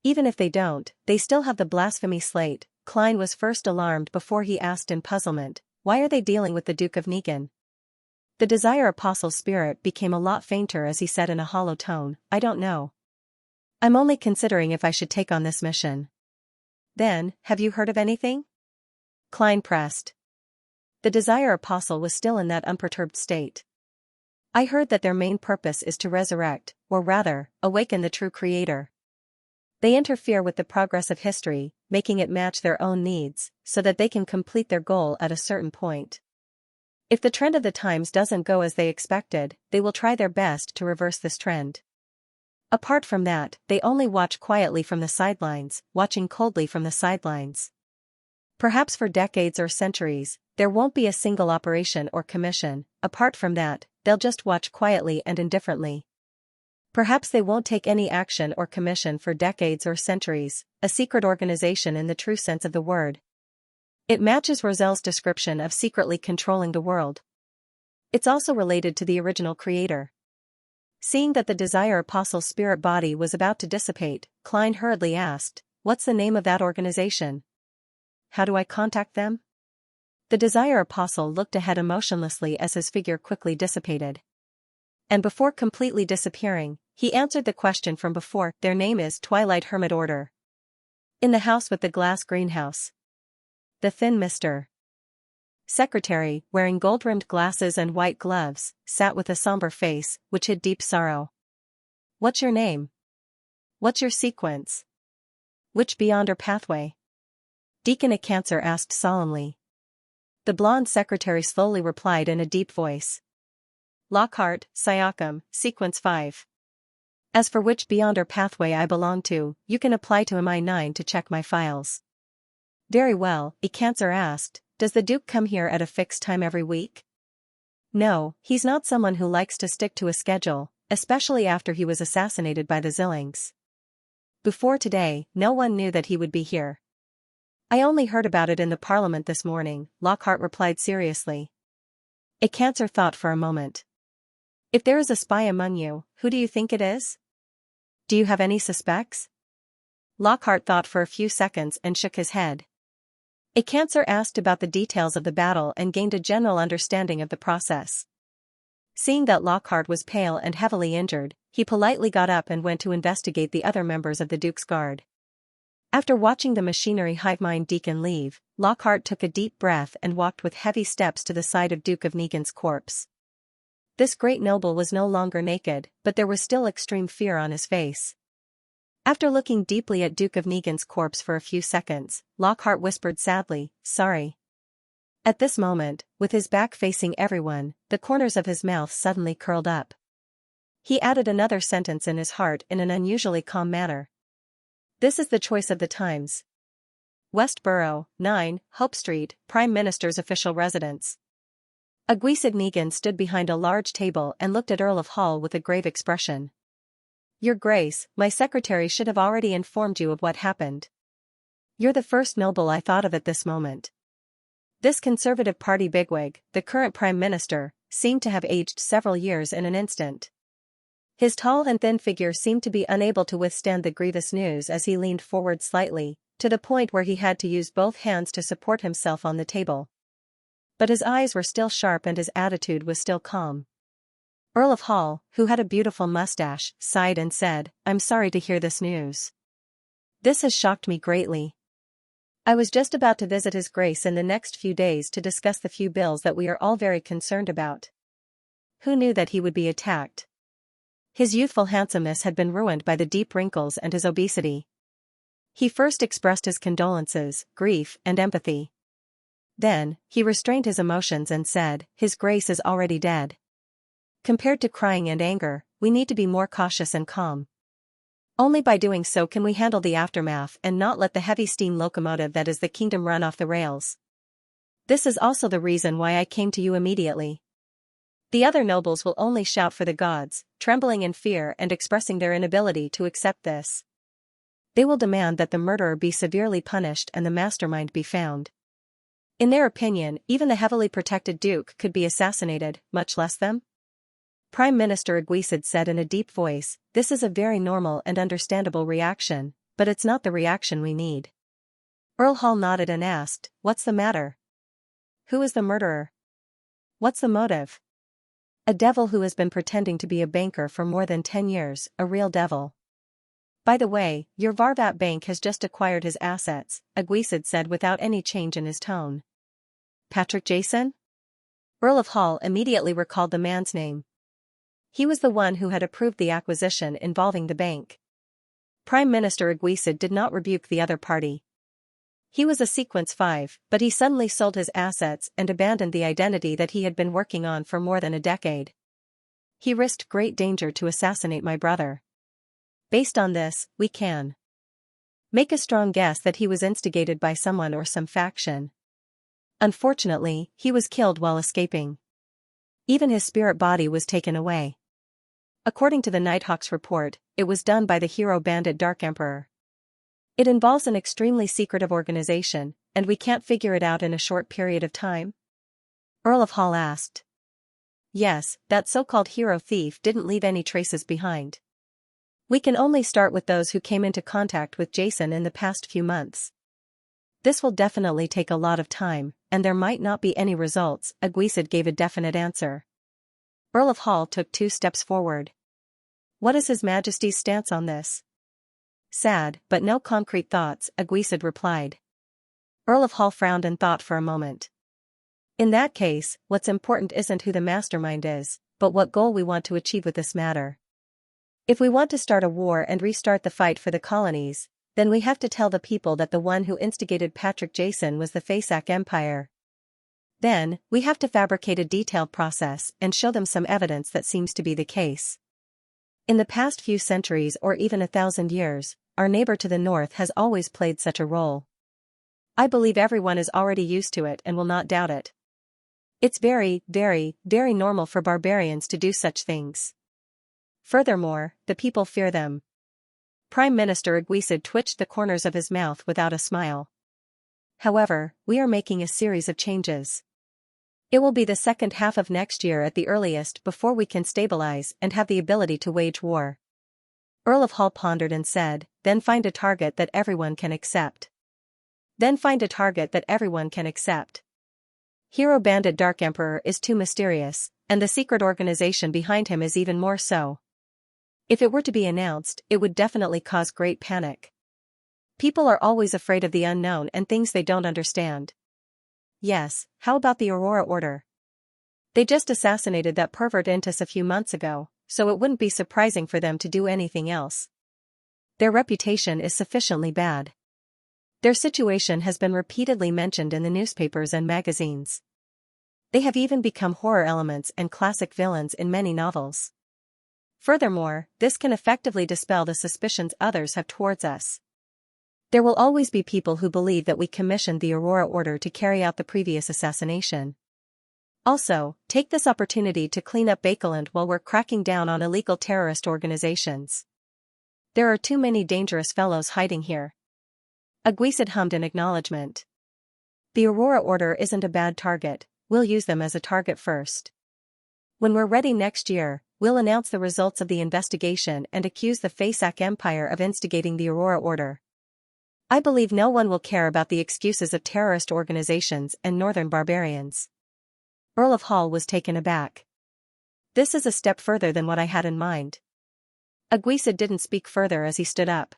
Even if they don't, they still have the blasphemy slate. Klein was first alarmed before he asked in puzzlement, why are they dealing with the Duke of Negan? The Desire Apostle's spirit became a lot fainter as he said in a hollow tone, "I don't know. I'm only considering if I should take on this mission." Then, have you heard of anything? Klein pressed. The Desire Apostle was still in that unperturbed state. I heard that their main purpose is to resurrect, or rather, awaken the true Creator. They interfere with the progress of history, making it match their own needs, so that they can complete their goal at a certain point. If the trend of the times doesn't go as they expected, they will try their best to reverse this trend. Apart from that, they only watch quietly from the sidelines, watching coldly from the sidelines. Perhaps for decades or centuries, there won't be a single operation or commission. Apart from that, they'll just watch quietly and indifferently. Perhaps they won't take any action or commission for decades or centuries, a secret organization in the true sense of the word. It matches Roselle's description of secretly controlling the world. It's also related to the original creator. Seeing that the Desire Apostle's spirit body was about to dissipate, Klein hurriedly asked, "What's the name of that organization? How do I contact them?" The Desire Apostle looked ahead emotionlessly as his figure quickly dissipated. And before completely disappearing, he answered the question from before, "Their name is Twilight Hermit Order. In the house with the glass greenhouse." The thin Mr. Secretary, wearing gold-rimmed glasses and white gloves, sat with a somber face, which hid deep sorrow. "What's your name? What's your sequence? Which Beyonder pathway?" Deacon Xianxia asked solemnly. The blonde secretary slowly replied in a deep voice. "Lockhart, Siakam, Sequence 5. As for which Beyonder pathway I belong to, you can apply to MI9 to check my files." "Very well," Xianxia asked, "does the Duke come here at a fixed time every week?" No, he's not someone who likes to stick to a schedule, especially after he was assassinated by the Xianxia. Before today, no one knew that he would be here. I only heard about it in the parliament this morning, Lockhart replied seriously. Xianxia thought for a moment. If there is a spy among you, who do you think it is? Do you have any suspects? Lockhart thought for a few seconds and shook his head. Xianxia asked about the details of the battle and gained a general understanding of the process. Seeing that Lockhart was pale and heavily injured, he politely got up and went to investigate the other members of the Duke's guard. After watching the machinery hive mind deacon leave, Lockhart took a deep breath and walked with heavy steps to the side of Duke of Negan's corpse. This great noble was no longer naked, but there was still extreme fear on his face. After looking deeply at Duke of Negan's corpse for a few seconds, Lockhart whispered sadly, "Sorry." At this moment, with his back facing everyone, the corners of his mouth suddenly curled up. He added another sentence in his heart in an unusually calm manner. "This is the choice of the times. Westboro, 9, Hope Street, Prime Minister's official residence." Aguisid Negan stood behind a large table and looked at Earl of Hall with a grave expression. "Your Grace, my secretary should have already informed you of what happened. You're the first noble I thought of at this moment." This Conservative Party bigwig, the current Prime Minister, seemed to have aged several years in an instant. His tall and thin figure seemed to be unable to withstand the grievous news as he leaned forward slightly, to the point where he had to use both hands to support himself on the table. But his eyes were still sharp and his attitude was still calm. Earl of Hall, who had a beautiful mustache, sighed and said, "I'm sorry to hear this news. This has shocked me greatly. I was just about to visit His Grace in the next few days to discuss the few bills that we are all very concerned about. Who knew that he would be attacked?" His youthful handsomeness had been ruined by the deep wrinkles and his obesity. He first expressed his condolences, grief, and empathy. Then, he restrained his emotions and said, "His Grace is already dead. Compared to crying and anger, we need to be more cautious and calm. Only by doing so can we handle the aftermath and not let the heavy steam locomotive that is the kingdom run off the rails. This is also the reason why I came to you immediately. The other nobles will only shout for the gods, trembling in fear and expressing their inability to accept this. They will demand that the murderer be severely punished and the mastermind be found. In their opinion, even the heavily protected Duke could be assassinated, much less them." Prime Minister Aguisid said in a deep voice, "This is a very normal and understandable reaction, but it's not the reaction we need." Earl Hall nodded and asked, "What's the matter? Who is the murderer? What's the motive?" "A devil who has been pretending to be a banker for more than 10 years, a real devil. By the way, your Varvat Bank has just acquired his assets," Aguisid said without any change in his tone. "Patrick Jason?" Earl of Hall immediately recalled the man's name. He was the one who had approved the acquisition involving the bank. Prime Minister Aguisid did not rebuke the other party. He was a Sequence 5, but he suddenly sold his assets and abandoned the identity that he had been working on for more than a decade. He risked great danger to assassinate my brother. Based on this, we can make a strong guess that he was instigated by someone or some faction. Unfortunately, he was killed while escaping. Even his spirit body was taken away. According to the Nighthawk's report, it was done by the hero bandit Dark Emperor. It involves an extremely secretive organization, and we can't figure it out in a short period of time?" Earl of Hall asked. "Yes, that so-called hero thief didn't leave any traces behind. We can only start with those who came into contact with Jason in the past few months. This will definitely take a lot of time, and there might not be any results," Aguisid gave a definite answer. Earl of Hall took 2 steps forward. "What is His Majesty's stance on this?" "Sad, but no concrete thoughts," Aguisid replied. Earl of Hall frowned and thought for a moment. "In that case, what's important isn't who the mastermind is, but what goal we want to achieve with this matter. If we want to start a war and restart the fight for the colonies, then we have to tell the people that the one who instigated Patrick Jason was the Fasak Empire. Then, we have to fabricate a detailed process and show them some evidence that seems to be the case. In the past few centuries or even 1,000 years, our neighbor to the north has always played such a role. I believe everyone is already used to it and will not doubt it. It's very, very, very normal for barbarians to do such things. Furthermore, the people fear them. Prime Minister Aguisid twitched the corners of his mouth without a smile. However, we are making a series of changes. It will be the second half of next year at the earliest before we can stabilize and have the ability to wage war. Earl of Hull pondered and said, then find a target that everyone can accept. Then find a target that everyone can accept. Hero Bandit Dark Emperor is too mysterious, and the secret organization behind him is even more so. If it were to be announced, it would definitely cause great panic. People are always afraid of the unknown and things they don't understand. Yes, how about the Aurora Order? They just assassinated that pervert Intis a few months ago, so it wouldn't be surprising for them to do anything else. Their reputation is sufficiently bad. Their situation has been repeatedly mentioned in the newspapers and magazines. They have even become horror elements and classic villains in many novels. Furthermore, this can effectively dispel the suspicions others have towards us. There will always be people who believe that we commissioned the Aurora Order to carry out the previous assassination. Also, take this opportunity to clean up Bakeland while we're cracking down on illegal terrorist organizations. There are too many dangerous fellows hiding here. Aguisid hummed in acknowledgement. The Aurora Order isn't a bad target, we'll use them as a target first. When we're ready next year, we'll announce the results of the investigation and accuse the Fasak Empire of instigating the Aurora Order. I believe no one will care about the excuses of terrorist organizations and northern barbarians. Earl of Hull was taken aback. This is a step further than what I had in mind. Aguisid didn't speak further as he stood up.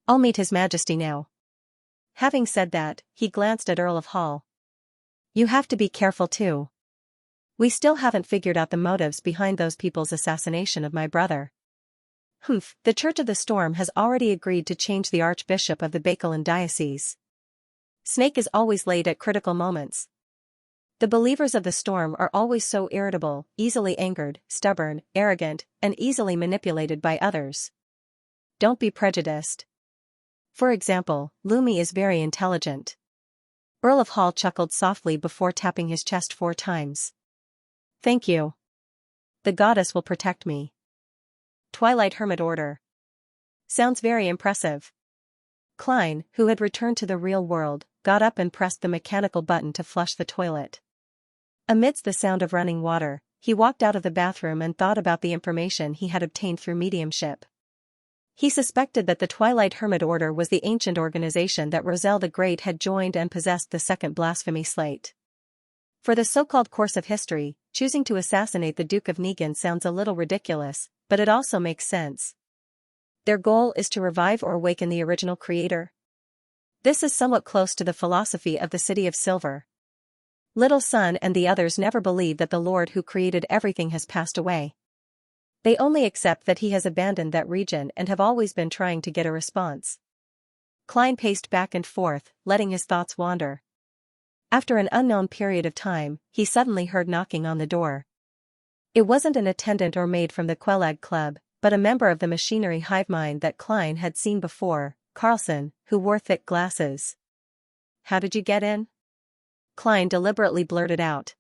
I'll meet His Majesty now. Having said that, he glanced at Earl of Hull. You have to be careful too. We still haven't figured out the motives behind those people's assassination of my brother. Humph, the Church of the Storm has already agreed to change the Archbishop of the Bakeland Diocese. Snake is always late at critical moments. The believers of the Storm are always so irritable, easily angered, stubborn, arrogant, and easily manipulated by others. Don't be prejudiced. For example, Lumi is very intelligent. Earl of Hull chuckled softly before tapping his chest 4 times. Thank you. The goddess will protect me. Twilight Hermit Order. Sounds very impressive. Klein, who had returned to the real world, got up and pressed the mechanical button to flush the toilet. Amidst the sound of running water, he walked out of the bathroom and thought about the information he had obtained through mediumship. He suspected that the Twilight Hermit Order was the ancient organization that Roselle the Great had joined and possessed the second blasphemy slate. For the so-called course of history, choosing to assassinate the Duke of Negan sounds a little ridiculous, but it also makes sense. Their goal is to revive or awaken the original creator. This is somewhat close to the philosophy of the City of Silver. Little Sun and the others never believe that the Lord who created everything has passed away. They only accept that he has abandoned that region and have always been trying to get a response. Klein paced back and forth, letting his thoughts wander. After an unknown period of time, he suddenly heard knocking on the door. It wasn't an attendant or maid from the Quelag Club, but a member of the machinery hive mind that Klein had seen before, Carlson, who wore thick glasses. How did you get in? Klein deliberately blurted out.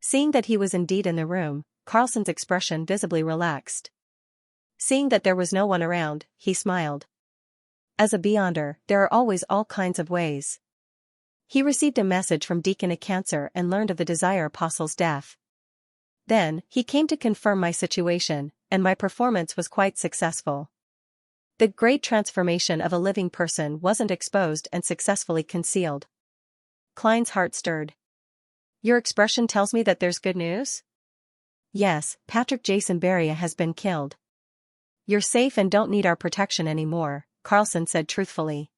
Seeing that he was indeed in the room, Carlson's expression visibly relaxed. Seeing that there was no one around, he smiled. As a Beyonder, there are always all kinds of ways. He received a message from Deacon Acancer and learned of the Desire Apostle's death. Then, he came to confirm my situation, and my performance was quite successful. The great transformation of a living person wasn't exposed and successfully concealed. Klein's heart stirred. Your expression tells me that there's good news? Yes, Patrick Jason Beria has been killed. You're safe and don't need our protection anymore, Carlson said truthfully.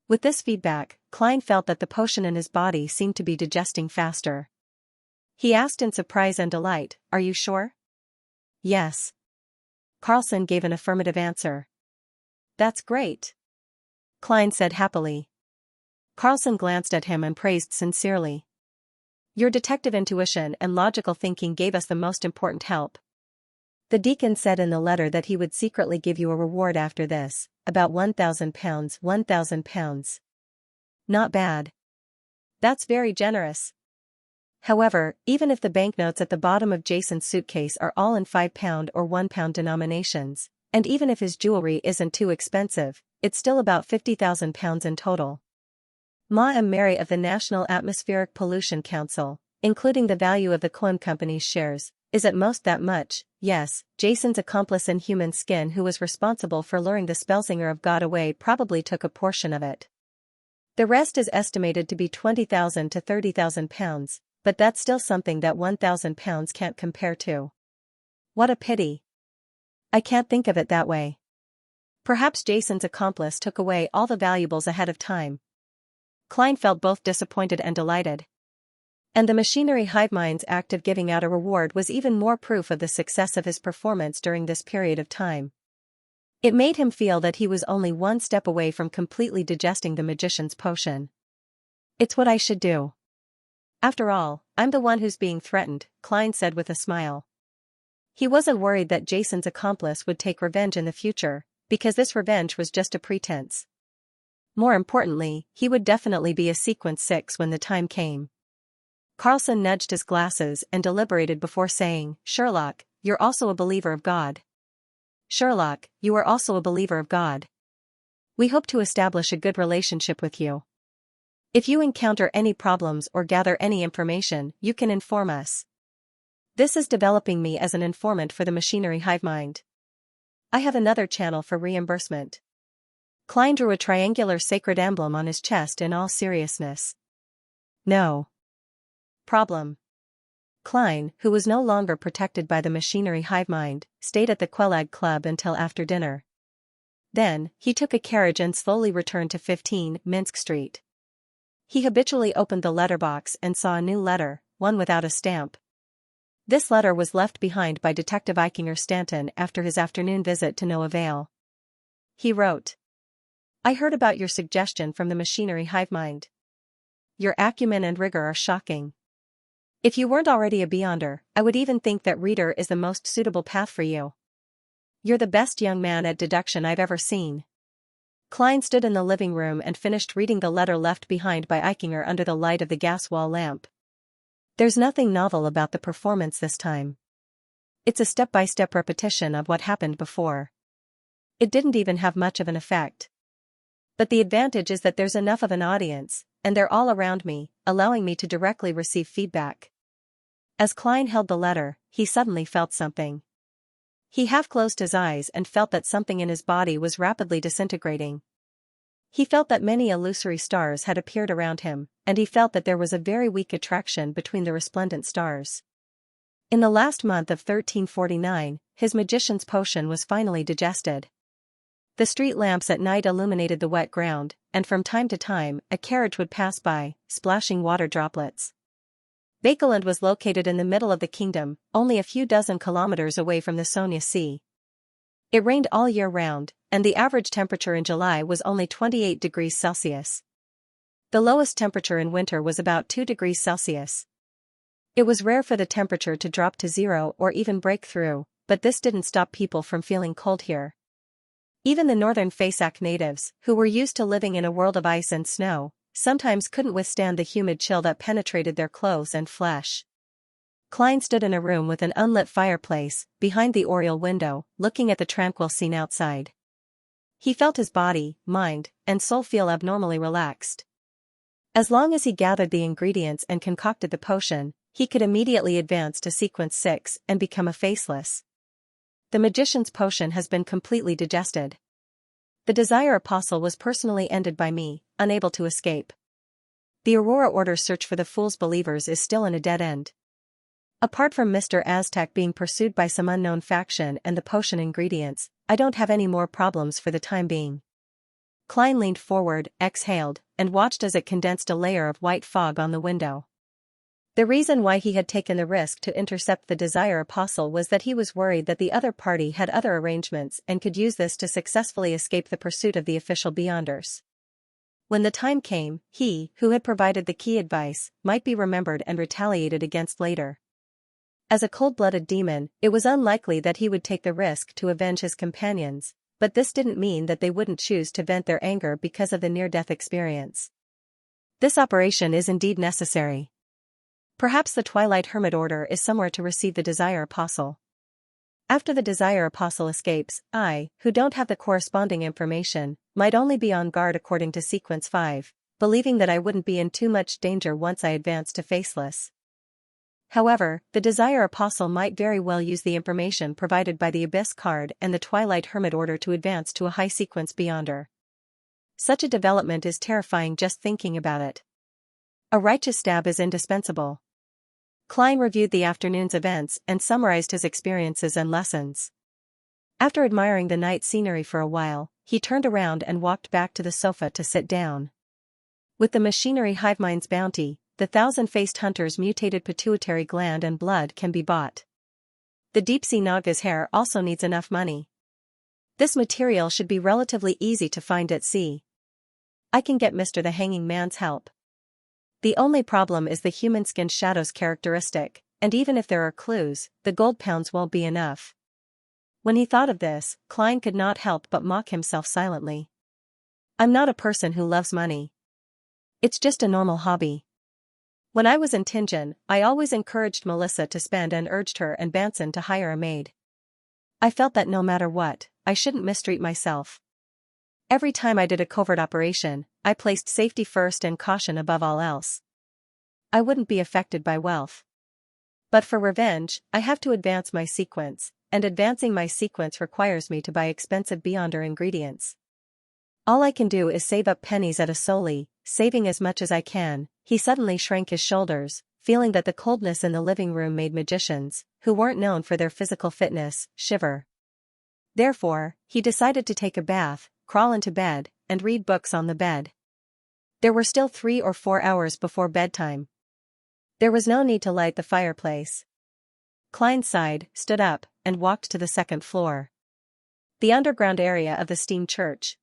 With this feedback, Klein felt that the potion in his body seemed to be digesting faster. He asked in surprise and delight, "Are you sure?" "Yes." Carlson gave an affirmative answer. "That's great," Klein said happily. Carlson glanced at him and praised sincerely. "Your detective intuition and logical thinking gave us the most important help. The deacon said in the letter that he would secretly give you a reward after this, about £1,000. £1,000. Not bad. That's very generous. However, even if the banknotes at the bottom of Jason's suitcase are all in £5 or £1 denominations, and even if his jewelry isn't too expensive, it's still about £50,000 in total. Ma and Mary of the National Atmospheric Pollution Council, including the value of the coin company's shares, is at most that much. Yes, Jason's accomplice in human skin who was responsible for luring the Spellsinger of God away probably took a portion of it. The rest is estimated to be £20,000 to £30,000, but that's still something that £1,000 can't compare to. What a pity. I can't think of it that way. Perhaps Jason's accomplice took away all the valuables ahead of time. Klein felt both disappointed and delighted. And the Machinery Hive Mind's act of giving out a reward was even more proof of the success of his performance during this period of time. It made him feel that he was only one step away from completely digesting the magician's potion. It's what I should do. After all, I'm the one who's being threatened, Klein said with a smile. He wasn't worried that Jason's accomplice would take revenge in the future, because this revenge was just a pretense. More importantly, he would definitely be a Sequence 6 when the time came. Carlson nudged his glasses and deliberated before saying, "Sherlock, you're also a believer of God." "Sherlock, you are also a believer of God. We hope to establish a good relationship with you. If you encounter any problems or gather any information, you can inform us. This is developing me as an informant for the Machinery Hive Mind. I have another channel for reimbursement." Klein drew a triangular sacred emblem on his chest in all seriousness. "No problem." Klein, who was no longer protected by the Machinery Hive Mind, stayed at the Quelag Club until after dinner. Then, he took a carriage and slowly returned to 15 Minsk Street. He habitually opened the letterbox and saw a new letter, one without a stamp. This letter was left behind by Detective Eichinger Stanton after his afternoon visit to no avail. He wrote, "I heard about your suggestion from the Machinery Hive Mind. Your acumen and rigor are shocking. If you weren't already a Beyonder, I would even think that Reader is the most suitable path for you. You're the best young man at deduction I've ever seen." Klein stood in the living room and finished reading the letter left behind by Eichinger under the light of the gas wall lamp. There's nothing novel about the performance this time. It's a step-by-step repetition of what happened before. It didn't even have much of an effect. But the advantage is that there's enough of an audience, and they're all around me, allowing me to directly receive feedback. As Klein held the letter, he suddenly felt something. He half closed his eyes and felt that something in his body was rapidly disintegrating. He felt that many illusory stars had appeared around him, and he felt that there was a very weak attraction between the resplendent stars. In the last month of 1349, his magician's potion was finally digested. The street lamps at night illuminated the wet ground, and from time to time, a carriage would pass by, splashing water droplets. Bakeland was located in the middle of the kingdom, only a few dozen kilometers away from the Sonia Sea. It rained all year round, and the average temperature in July was only 28 degrees Celsius. The lowest temperature in winter was about 2 degrees Celsius. It was rare for the temperature to drop to zero or even break through, but this didn't stop people from feeling cold here. Even the northern Fasak natives, who were used to living in a world of ice and snow, sometimes couldn't withstand the humid chill that penetrated their clothes and flesh. Klein stood in a room with an unlit fireplace, behind the oriel window, looking at the tranquil scene outside. He felt his body, mind, and soul feel abnormally relaxed. As long as he gathered the ingredients and concocted the potion, he could immediately advance to Sequence 6 and become a faceless. The magician's potion has been completely digested. The Desire Apostle was personally ended by me, unable to escape. The Aurora Order's search for the Fool's Believers is still in a dead end. Apart from Mr. Aztec being pursued by some unknown faction and the potion ingredients, I don't have any more problems for the time being. Klein leaned forward, exhaled, and watched as it condensed a layer of white fog on the window. The reason why he had taken the risk to intercept the Desire Apostle was that he was worried that the other party had other arrangements and could use this to successfully escape the pursuit of the official Beyonders. When the time came, he, who had provided the key advice, might be remembered and retaliated against later. As a cold-blooded demon, it was unlikely that he would take the risk to avenge his companions, but this didn't mean that they wouldn't choose to vent their anger because of the near-death experience. This operation is indeed necessary. Perhaps the Twilight Hermit Order is somewhere to receive the Desire Apostle. After the Desire Apostle escapes, I, who don't have the corresponding information, might only be on guard according to Sequence 5, believing that I wouldn't be in too much danger once I advance to Faceless. However, the Desire Apostle might very well use the information provided by the Abyss card and the Twilight Hermit Order to advance to a high sequence beyonder. Such a development is terrifying just thinking about it. A righteous stab is indispensable. Klein reviewed the afternoon's events and summarized his experiences and lessons. After admiring the night scenery for a while, he turned around and walked back to the sofa to sit down. With the machinery hivemind's bounty, the thousand-faced hunter's mutated pituitary gland and blood can be bought. The deep-sea Naga's hair also needs enough money. This material should be relatively easy to find at sea. I can get Mr. the Hanging Man's help. The only problem is the human-skinned shadow's characteristic, and even if there are clues, the gold pounds won't be enough. When he thought of this, Klein could not help but mock himself silently. I'm not a person who loves money. It's just a normal hobby. When I was in Tianjin, I always encouraged Melissa to spend and urged her and Banson to hire a maid. I felt that no matter what, I shouldn't mistreat myself. Every time I did a covert operation, I placed safety first and caution above all else. I wouldn't be affected by wealth. But for revenge, I have to advance my sequence, and advancing my sequence requires me to buy expensive beyonder ingredients. All I can do is save up pennies at a solely, saving as much as I can. He suddenly shrank his shoulders, feeling that the coldness in the living room made magicians, who weren't known for their physical fitness, shiver. Therefore, he decided to take a bath, crawl into bed, and read books on the bed. There were still 3 or 4 hours before bedtime. There was no need to light the fireplace. Klein sighed, stood up, and walked to the second floor. The underground area of the steam church.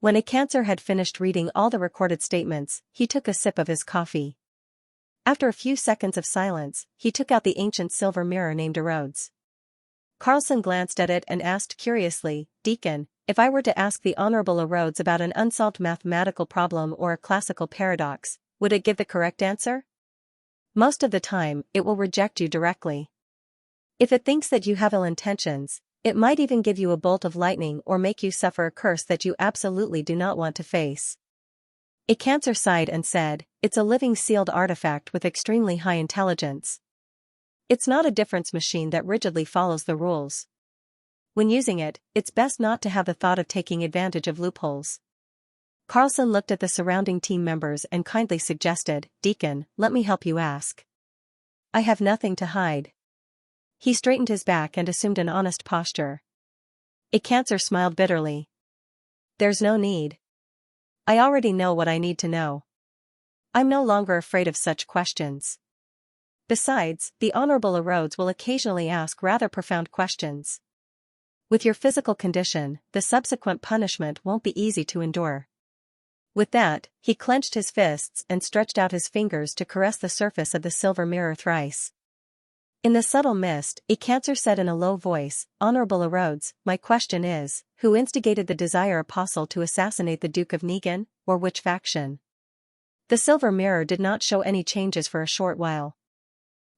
When Xianxia had finished reading all the recorded statements, he took a sip of his coffee. After a few seconds of silence, he took out the ancient silver mirror named Erodes. Carlson glanced at it and asked curiously, Deacon, if I were to ask the Honorable Erodes about an unsolved mathematical problem or a classical paradox, would it give the correct answer? Most of the time, it will reject you directly. If it thinks that you have ill intentions, it might even give you a bolt of lightning or make you suffer a curse that you absolutely do not want to face. Xianxia sighed and said, it's a living sealed artifact with extremely high intelligence. It's not a difference machine that rigidly follows the rules. When using it, it's best not to have the thought of taking advantage of loopholes. Carlson looked at the surrounding team members and kindly suggested, Deacon, let me help you ask. I have nothing to hide. He straightened his back and assumed an honest posture. Xianxia smiled bitterly. There's no need. I already know what I need to know. I'm no longer afraid of such questions. Besides, the Honorable Erodes will occasionally ask rather profound questions. With your physical condition, the subsequent punishment won't be easy to endure. With that, he clenched his fists and stretched out his fingers to caress the surface of the silver mirror thrice. In the subtle mist, Xianxia said in a low voice, Honorable Erodes, my question is, who instigated the Desire Apostle to assassinate the Duke of Negan, or which faction? The silver mirror did not show any changes for a short while.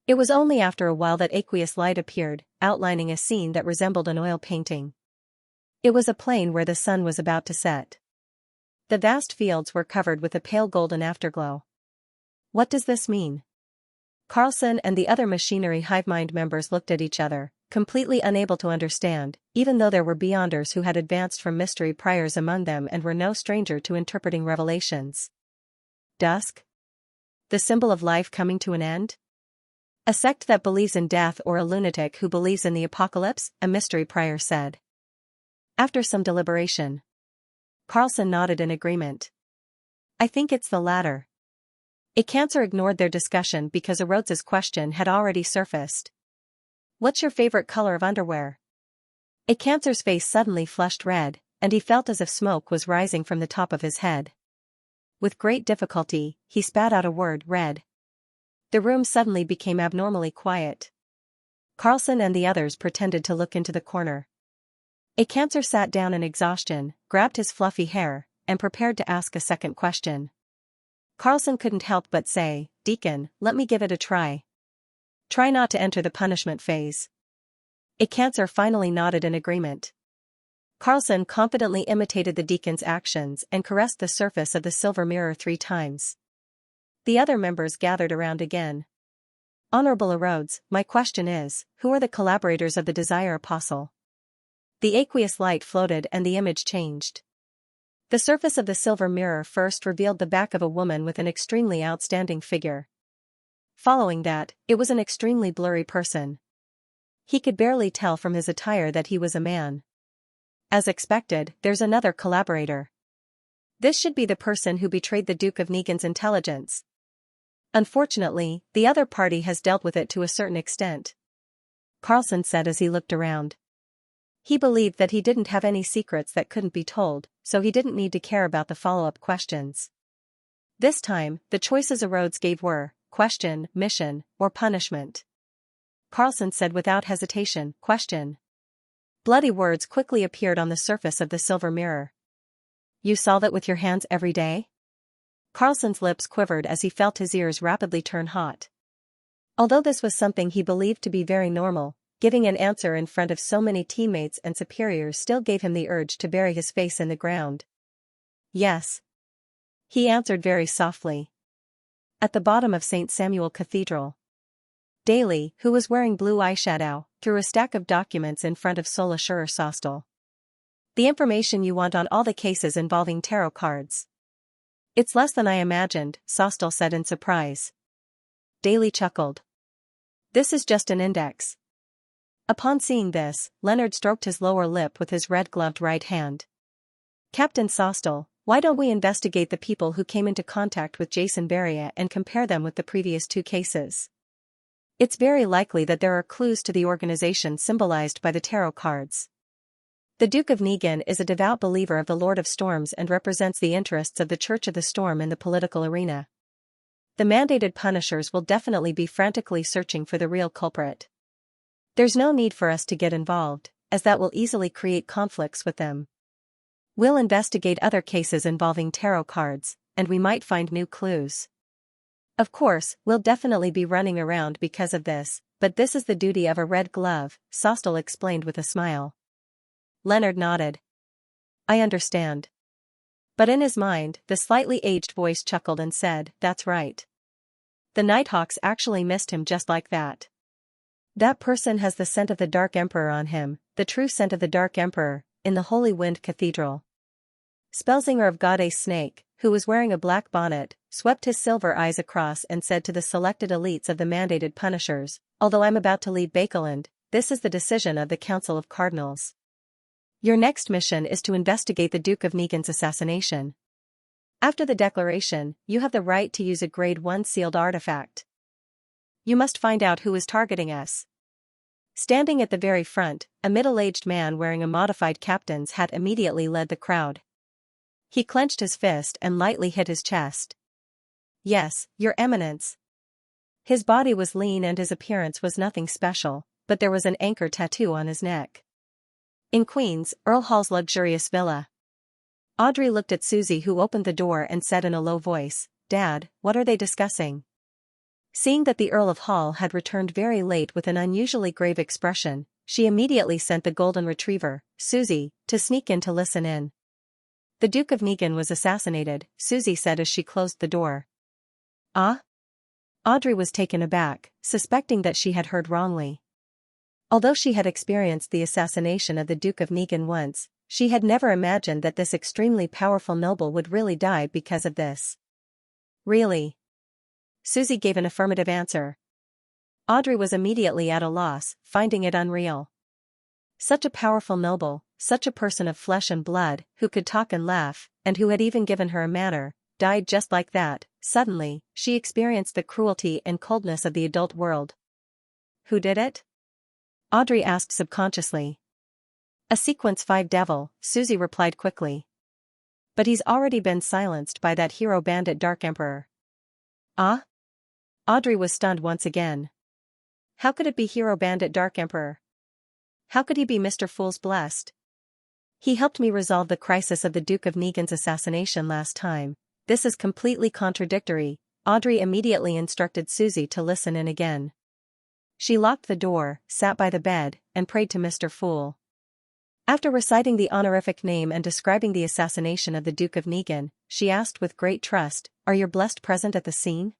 It was only after a while that aqueous light appeared, outlining a scene that resembled an oil painting. It was a plain where the sun was about to set. The vast fields were covered with a pale golden afterglow. What does this mean? Carlson and the other Machinery Hivemind members looked at each other, completely unable to understand, even though there were Beyonders who had advanced from mystery priors among them and were no stranger to interpreting revelations. Dusk? The symbol of life coming to an end? A sect that believes in death or a lunatic who believes in the apocalypse, a mystery prior said. After some deliberation, Carlson nodded in agreement. I think it's the latter. Xianxia ignored their discussion because Erodes's question had already surfaced. What's your favorite color of underwear? Xianxia's face suddenly flushed red, and he felt as if smoke was rising from the top of his head. With great difficulty, he spat out a word, red. The room suddenly became abnormally quiet. Carlson and the others pretended to look into the corner. Xianxia sat down in exhaustion, grabbed his fluffy hair, and prepared to ask a second question. Carlson couldn't help but say, Deacon, let me give it a try. Try not to enter the punishment phase. Xianxia finally nodded in agreement. Carlson confidently imitated the deacon's actions and caressed the surface of the silver mirror 3 times. The other members gathered around again. Honorable Erodes, my question is, who are the collaborators of the Desire Apostle? The aqueous light floated and the image changed. The surface of the silver mirror first revealed the back of a woman with an extremely outstanding figure. Following that, it was an extremely blurry person. He could barely tell from his attire that he was a man. As expected, there's another collaborator. This should be the person who betrayed the Duke of Negan's intelligence. Unfortunately, the other party has dealt with it to a certain extent, Carlson said as he looked around. He believed that he didn't have any secrets that couldn't be told, so he didn't need to care about the follow-up questions. This time, the choices Erodes gave were, question, mission, or punishment. Carlson said without hesitation, question. Bloody words quickly appeared on the surface of the silver mirror. You solve it with your hands every day? Carlson's lips quivered as he felt his ears rapidly turn hot. Although this was something he believed to be very normal, giving an answer in front of so many teammates and superiors still gave him the urge to bury his face in the ground. Yes. He answered very softly. At the bottom of St. Samuel Cathedral. Daly, who was wearing blue eyeshadow, threw a stack of documents in front of Sola Schurer Sostel. The information you want on all the cases involving tarot cards. It's less than I imagined, Sostel said in surprise. Daly chuckled. This is just an index. Upon seeing this, Leonard stroked his lower lip with his red-gloved right hand. Captain Sostel, why don't we investigate the people who came into contact with Jason Beria and compare them with the previous 2 cases? It's very likely that there are clues to the organization symbolized by the tarot cards. The Duke of Negan is a devout believer of the Lord of Storms and represents the interests of the Church of the Storm in the political arena. The mandated punishers will definitely be frantically searching for the real culprit. There's no need for us to get involved, as that will easily create conflicts with them. We'll investigate other cases involving tarot cards, and we might find new clues. Of course, we'll definitely be running around because of this, but this is the duty of a red glove, Sostel explained with a smile. Leonard nodded. I understand. But in his mind, the slightly aged voice chuckled and said, that's right. The Nighthawks actually missed him just like that. That person has the scent of the Dark Emperor on him, the true scent of the Dark Emperor, in the Holy Wind Cathedral. Spellsinger of Goddess Snake, who was wearing a black bonnet, swept his silver eyes across and said to the selected elites of the mandated punishers, although I'm about to leave Bakeland, this is the decision of the Council of Cardinals. Your next mission is to investigate the Duke of Negan's assassination. After the declaration, you have the right to use a Grade 1 sealed artifact. You must find out who is targeting us. Standing at the very front, a middle-aged man wearing a modified captain's hat immediately led the crowd. He clenched his fist and lightly hit his chest. Yes, Your Eminence. His body was lean and his appearance was nothing special, but there was an anchor tattoo on his neck. In Queens, Earl Hall's luxurious villa. Audrey looked at Susie, who opened the door and said in a low voice, Dad, what are they discussing? Seeing that the Earl of Hall had returned very late with an unusually grave expression, she immediately sent the golden retriever, Susie, to sneak in to listen in. The Duke of Negan was assassinated, Susie said as she closed the door. Ah? Audrey was taken aback, suspecting that she had heard wrongly. Although she had experienced the assassination of the Duke of Negan once, she had never imagined that this extremely powerful noble would really die because of this. Really? Susie gave an affirmative answer. Audrey was immediately at a loss, finding it unreal. Such a powerful noble, such a person of flesh and blood, who could talk and laugh, and who had even given her a manor, died just like that. Suddenly, she experienced the cruelty and coldness of the adult world. Who did it? Audrey asked subconsciously. A Sequence 5 devil, Susie replied quickly. But he's already been silenced by that hero bandit Dark Emperor. Ah? Audrey was stunned once again. How could it be hero bandit Dark Emperor? How could he be Mr. Fool's blessed? He helped me resolve the crisis of the Duke of Negan's assassination last time. This is completely contradictory. Audrey immediately instructed Susie to listen in again. She locked the door, sat by the bed, and prayed to Mr. Fool. After reciting the honorific name and describing the assassination of the Duke of Negan, she asked with great trust, "Are your blessed present at the scene?"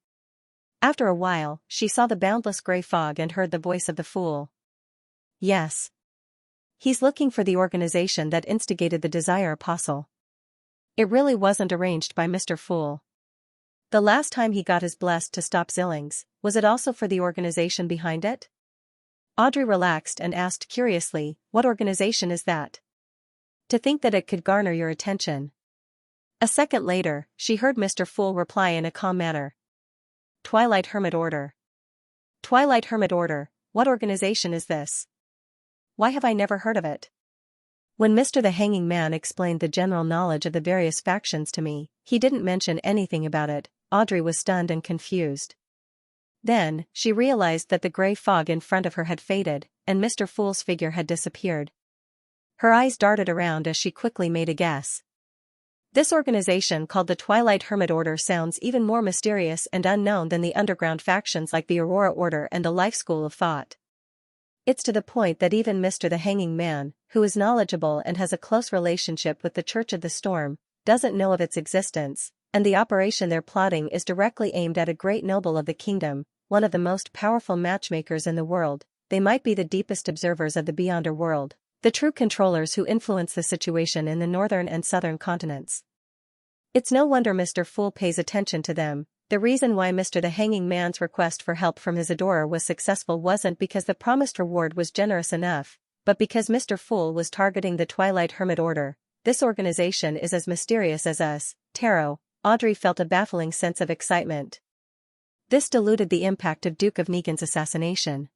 After a while, she saw the boundless grey fog and heard the voice of the Fool. "Yes. He's looking for the organization that instigated the Desire Apostle. It really wasn't arranged by Mr. Fool. The last time he got his blessed to stop Zillings, was it also for the organization behind it?" Audrey relaxed and asked curiously, "What organization is that? To think that it could garner your attention." A second later, she heard Mr. Fool reply in a calm manner. "Twilight Hermit Order." "Twilight Hermit Order, what organization is this? Why have I never heard of it?" When Mr. the Hanging Man explained the general knowledge of the various factions to me, he didn't mention anything about it. Audrey was stunned and confused. Then, she realized that the grey fog in front of her had faded, and Mr. Fool's figure had disappeared. Her eyes darted around as she quickly made a guess. This organization called the Twilight Hermit Order sounds even more mysterious and unknown than the underground factions like the Aurora Order and the Life School of Thought. It's to the point that even Mr. the Hanging Man, who is knowledgeable and has a close relationship with the Church of the Storm, doesn't know of its existence, and the operation they're plotting is directly aimed at a great noble of the kingdom, one of the most powerful matchmakers in the world. They might be the deepest observers of the Beyonder world, the true controllers who influence the situation in the northern and southern continents. It's no wonder Mr. Fool pays attention to them. The reason why Mr. the Hanging Man's request for help from his adorer was successful wasn't because the promised reward was generous enough, but because Mr. Fool was targeting the Twilight Hermit Order. This organization is as mysterious as us, tarot. Audrey felt a baffling sense of excitement. This diluted the impact of Duke of Negan's assassination.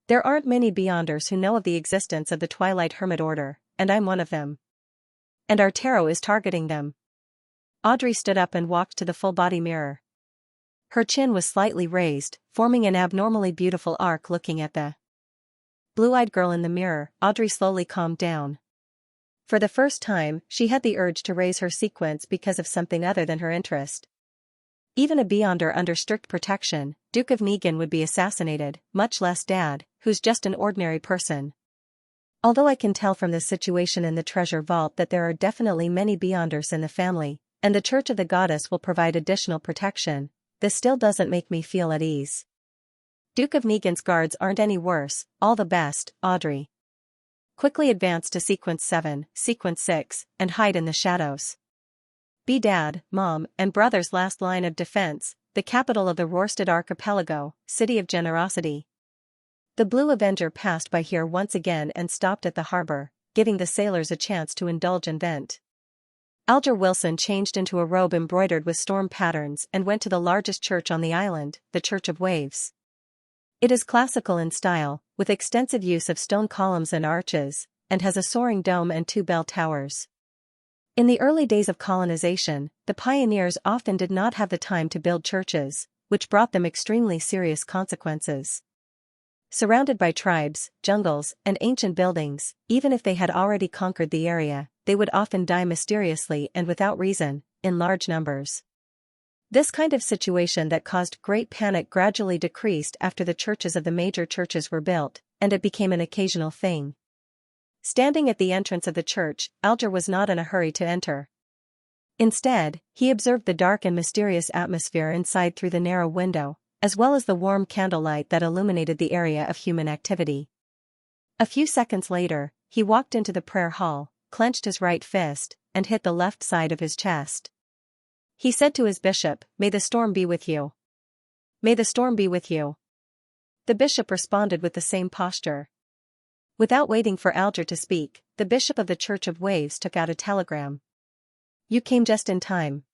There aren't many Beyonders who know of the existence of the Twilight Hermit Order, and I'm one of them. And our tarot is targeting them. Audrey stood up and walked to the full-body mirror. Her chin was slightly raised, forming an abnormally beautiful arc looking at the blue-eyed girl in the mirror. Audrey slowly calmed down. For the first time, she had the urge to raise her sequence because of something other than her interest. Even a Beyonder under strict protection, Duke of Negan would be assassinated, much less Dad, who's just an ordinary person. Although I can tell from this situation in the treasure vault that there are definitely many Beyonders in the family, and the Church of the Goddess will provide additional protection, this still doesn't make me feel at ease. Duke of Negan's guards aren't any worse. All the best, Audrey. Quickly advance to Sequence 7, Sequence 6, and hide in the shadows. Be Dad, Mom, and Brother's last line of defense, the capital of the Rorstad Archipelago, City of Generosity. The Blue Avenger passed by here once again and stopped at the harbor, giving the sailors a chance to indulge and vent. Alger Wilson changed into a robe embroidered with storm patterns and went to the largest church on the island, the Church of Waves. It is classical in style, with extensive use of stone columns and arches, and has a soaring dome and two bell towers. In the early days of colonization, the pioneers often did not have the time to build churches, which brought them extremely serious consequences. Surrounded by tribes, jungles, and ancient buildings, even if they had already conquered the area, they would often die mysteriously and without reason, in large numbers. This kind of situation that caused great panic gradually decreased after the churches of the major churches were built, and it became an occasional thing. Standing at the entrance of the church, Alger was not in a hurry to enter. Instead, he observed the dark and mysterious atmosphere inside through the narrow window, as well as the warm candlelight that illuminated the area of human activity. A few seconds later, he walked into the prayer hall, clenched his right fist, and hit the left side of his chest. He said to his bishop, "May the storm be with you. May the storm be with you." The bishop responded with the same posture. Without waiting for Alger to speak, the bishop of the Church of Waves took out a telegram. "You came just in time.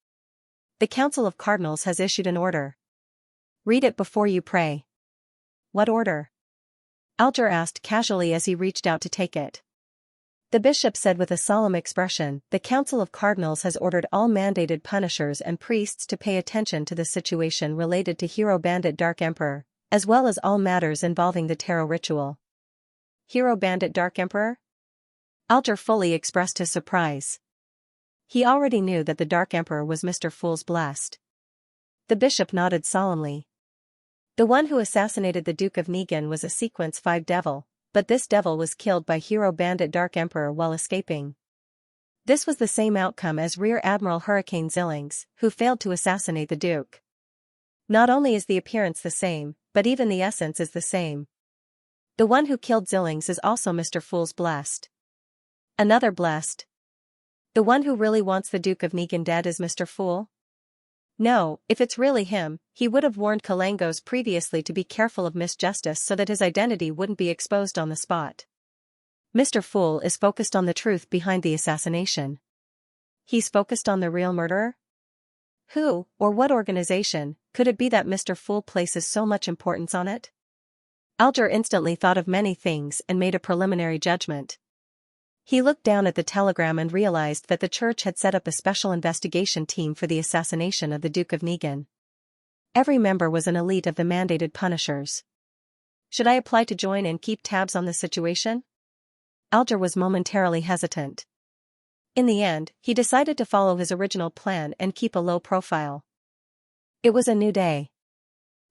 The Council of Cardinals has issued an order. Read it before you pray." "What order?" Alger asked casually as he reached out to take it. The bishop said with a solemn expression, "The Council of Cardinals has ordered all mandated punishers and priests to pay attention to the situation related to Hero Bandit Dark Emperor, as well as all matters involving the tarot ritual." Hero Bandit Dark Emperor? Alger fully expressed his surprise. He already knew that the Dark Emperor was Mr. Fool's blessed. The bishop nodded solemnly. The one who assassinated the Duke of Negan was a Sequence 5 devil, but this devil was killed by hero bandit Dark Emperor while escaping. This was the same outcome as Rear Admiral Hurricane Xianxia, who failed to assassinate the Duke. Not only is the appearance the same, but even the essence is the same. The one who killed Xianxia is also Mr. Fool's blessed. Another blessed. The one who really wants the Duke of Negan dead is Mr. Fool? No, if it's really him, he would have warned Kalangos previously to be careful of Miss Justice so that his identity wouldn't be exposed on the spot. Mr. Fool is focused on the truth behind the assassination. He's focused on the real murderer? Who, or what organization, could it be that Mr. Fool places so much importance on it? Alger instantly thought of many things and made a preliminary judgment. He looked down at the telegram and realized that the church had set up a special investigation team for the assassination of the Duke of Negan. Every member was an elite of the mandated punishers. Should I apply to join and keep tabs on the situation? Alger was momentarily hesitant. In the end, he decided to follow his original plan and keep a low profile. It was a new day.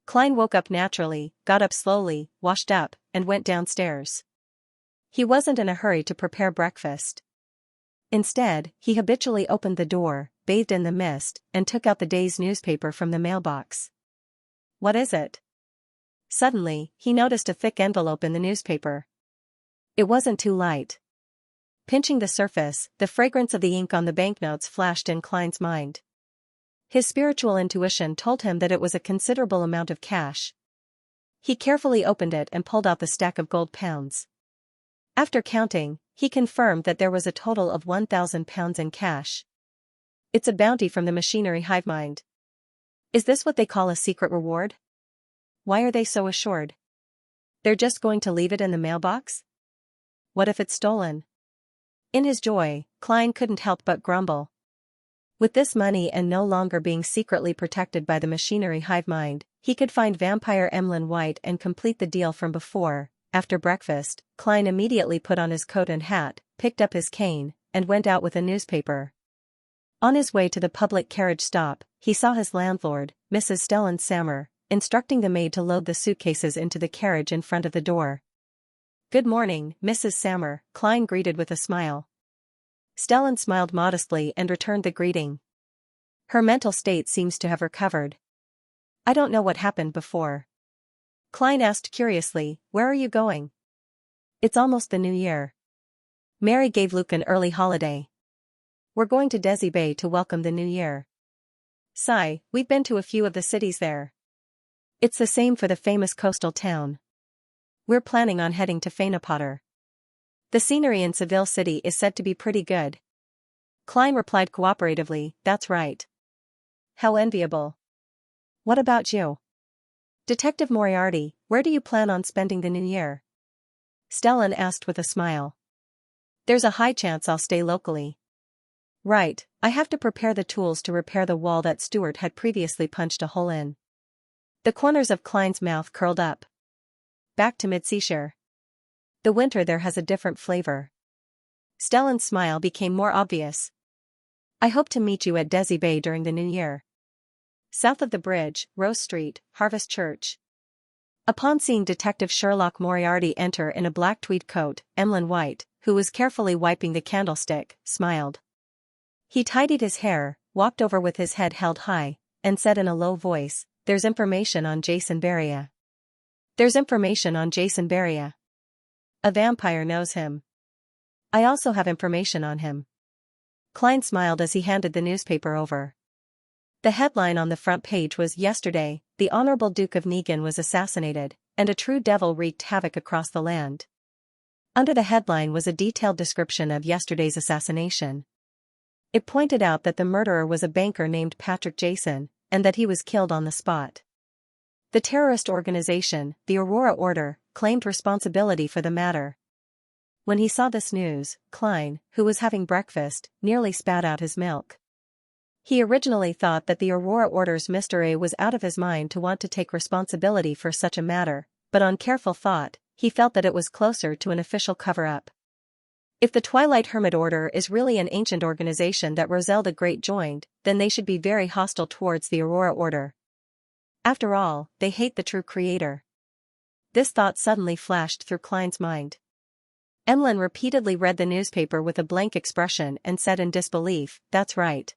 Klein woke up naturally, got up slowly, washed up, and went downstairs. He wasn't in a hurry to prepare breakfast. Instead, he habitually opened the door, bathed in the mist, and took out the day's newspaper from the mailbox. What is it? Suddenly, he noticed a thick envelope in the newspaper. It wasn't too light. Pinching the surface, the fragrance of the ink on the banknotes flashed in Klein's mind. His spiritual intuition told him that it was a considerable amount of cash. He carefully opened it and pulled out the stack of gold pounds. After counting, he confirmed that there was a total of 1,000 pounds in cash. It's a bounty from the machinery hive mind. Is this what they call a secret reward? Why are they so assured? They're just going to leave it in the mailbox? What if it's stolen? In his joy, Klein couldn't help but grumble. With this money and no longer being secretly protected by the machinery hive mind, he could find vampire Emlyn White and complete the deal from before. After breakfast, Klein immediately put on his coat and hat, picked up his cane, and went out with a newspaper. On his way to the public carriage stop, he saw his landlord, Mrs. Stellan Sammer, instructing the maid to load the suitcases into the carriage in front of the door. "Good morning, Mrs. Sammer," Klein greeted with a smile. Stellan smiled modestly and returned the greeting. Her mental state seems to have recovered. "I don't know what happened before." Klein asked curiously, "Where are you going?" "It's almost the new year. Mary gave Luke an early holiday. We're going to Desi Bay to welcome the new year." "Sigh, we've been to a few of the cities there. It's the same for the famous coastal town. We're planning on heading to Fainapotter. The scenery in Seville City is said to be pretty good." Klein replied cooperatively, "That's right. How enviable. What about you?" "Detective Moriarty, where do you plan on spending the new year?" Stellan asked with a smile. "There's a high chance I'll stay locally." "Right, I have to prepare the tools to repair the wall that Stuart had previously punched a hole in." The corners of Klein's mouth curled up. Back to Mid-Seashire. The winter there has a different flavor. Stellan's smile became more obvious. "I hope to meet you at Desi Bay during the new year. South of the bridge, Rose Street, Harvest Church." Upon seeing Detective Sherlock Moriarty enter in a black tweed coat, Emlyn White, who was carefully wiping the candlestick, smiled. He tidied his hair, walked over with his head held high, and said in a low voice, "There's information on Jason Beria." "There's information on Jason Beria. A vampire knows him. I also have information on him." Klein smiled as he handed the newspaper over. The headline on the front page was, "Yesterday, the Honorable Duke of Negan was assassinated, and a true devil wreaked havoc across the land." Under the headline was a detailed description of yesterday's assassination. It pointed out that the murderer was a banker named Patrick Jason, and that he was killed on the spot. The terrorist organization, the Aurora Order, claimed responsibility for the matter. When he saw this news, Klein, who was having breakfast, nearly spat out his milk. He originally thought that the Aurora Order's Mr. A was out of his mind to want to take responsibility for such a matter, but on careful thought, he felt that it was closer to an official cover-up. If the Twilight Hermit Order is really an ancient organization that Roselle the Great joined, then they should be very hostile towards the Aurora Order. After all, they hate the true creator. This thought suddenly flashed through Klein's mind. Emlyn repeatedly read the newspaper with a blank expression and said in disbelief, "That's right."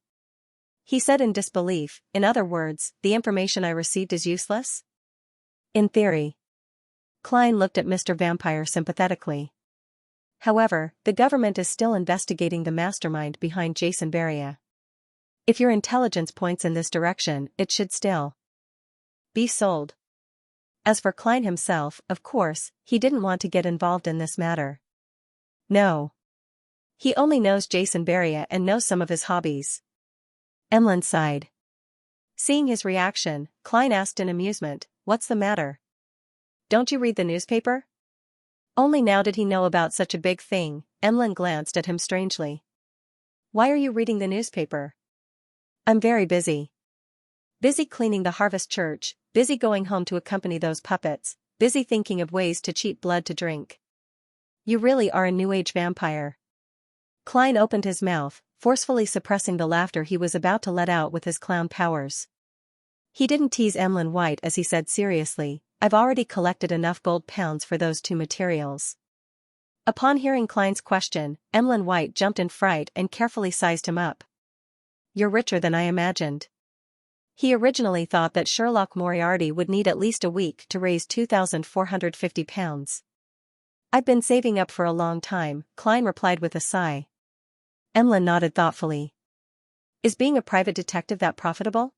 He said in disbelief, in other words, the information I received is useless? In theory. Klein looked at Mr. Vampire sympathetically. However, the government is still investigating the mastermind behind Jason Beria. If your intelligence points in this direction, it should still be sold. As for Klein himself, of course, he didn't want to get involved in this matter. No. He only knows Jason Beria and knows some of his hobbies. Emlyn sighed. Seeing his reaction, Klein asked in amusement, "What's the matter? Don't you read the newspaper?" Only now did he know about such a big thing. Emlyn glanced at him strangely. "Why are you reading the newspaper?" "I'm very busy. Busy cleaning the Harvest Church, busy going home to accompany those puppets, busy thinking of ways to cheat blood to drink." "You really are a New Age vampire." Klein opened his mouth, forcefully suppressing the laughter he was about to let out with his clown powers. He didn't tease Emlyn White as he said seriously, "I've already collected enough gold pounds for those two materials." Upon hearing Klein's question, Emlyn White jumped in fright and carefully sized him up. "You're richer than I imagined." He originally thought that Sherlock Moriarty would need at least a week to raise £2,450. "I've been saving up for a long time," Klein replied with a sigh. Emlyn nodded thoughtfully. "Is being a private detective that profitable?"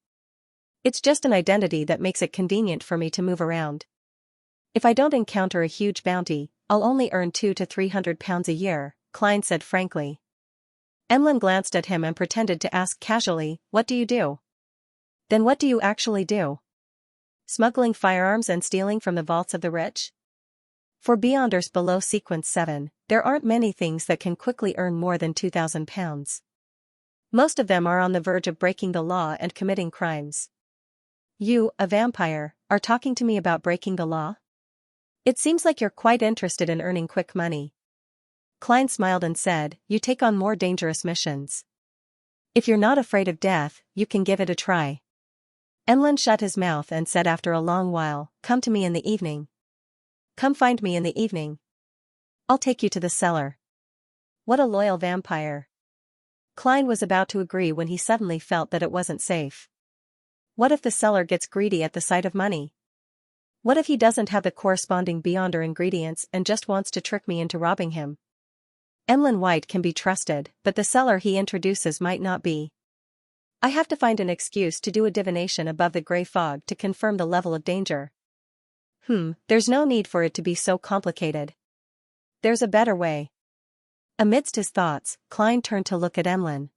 "It's just an identity that makes it convenient for me to move around. If I don't encounter a huge bounty, I'll only earn £200 to £300 a year," Klein said frankly. Emlyn glanced at him and pretended to ask casually, "What do you do?" "Then what do you actually do? Smuggling firearms and stealing from the vaults of the rich?" For Beyonders below sequence 7, there aren't many things that can quickly earn more than £2,000. Most of them are on the verge of breaking the law and committing crimes. You, a vampire, are talking to me about breaking the law? It seems like you're quite interested in earning quick money. Klein smiled and said, "You take on more dangerous missions. If you're not afraid of death, you can give it a try." Emlyn shut his mouth and said after a long while, "Come to me in the evening. Come find me in the evening. I'll take you to the cellar." What a loyal vampire. Klein was about to agree when he suddenly felt that it wasn't safe. What if the seller gets greedy at the sight of money? What if he doesn't have the corresponding Beyonder ingredients and just wants to trick me into robbing him? Emlyn White can be trusted, but the seller he introduces might not be. I have to find an excuse to do a divination above the grey fog to confirm the level of danger. There's no need for it to be so complicated. There's a better way. Amidst his thoughts, Klein turned to look at Emlyn.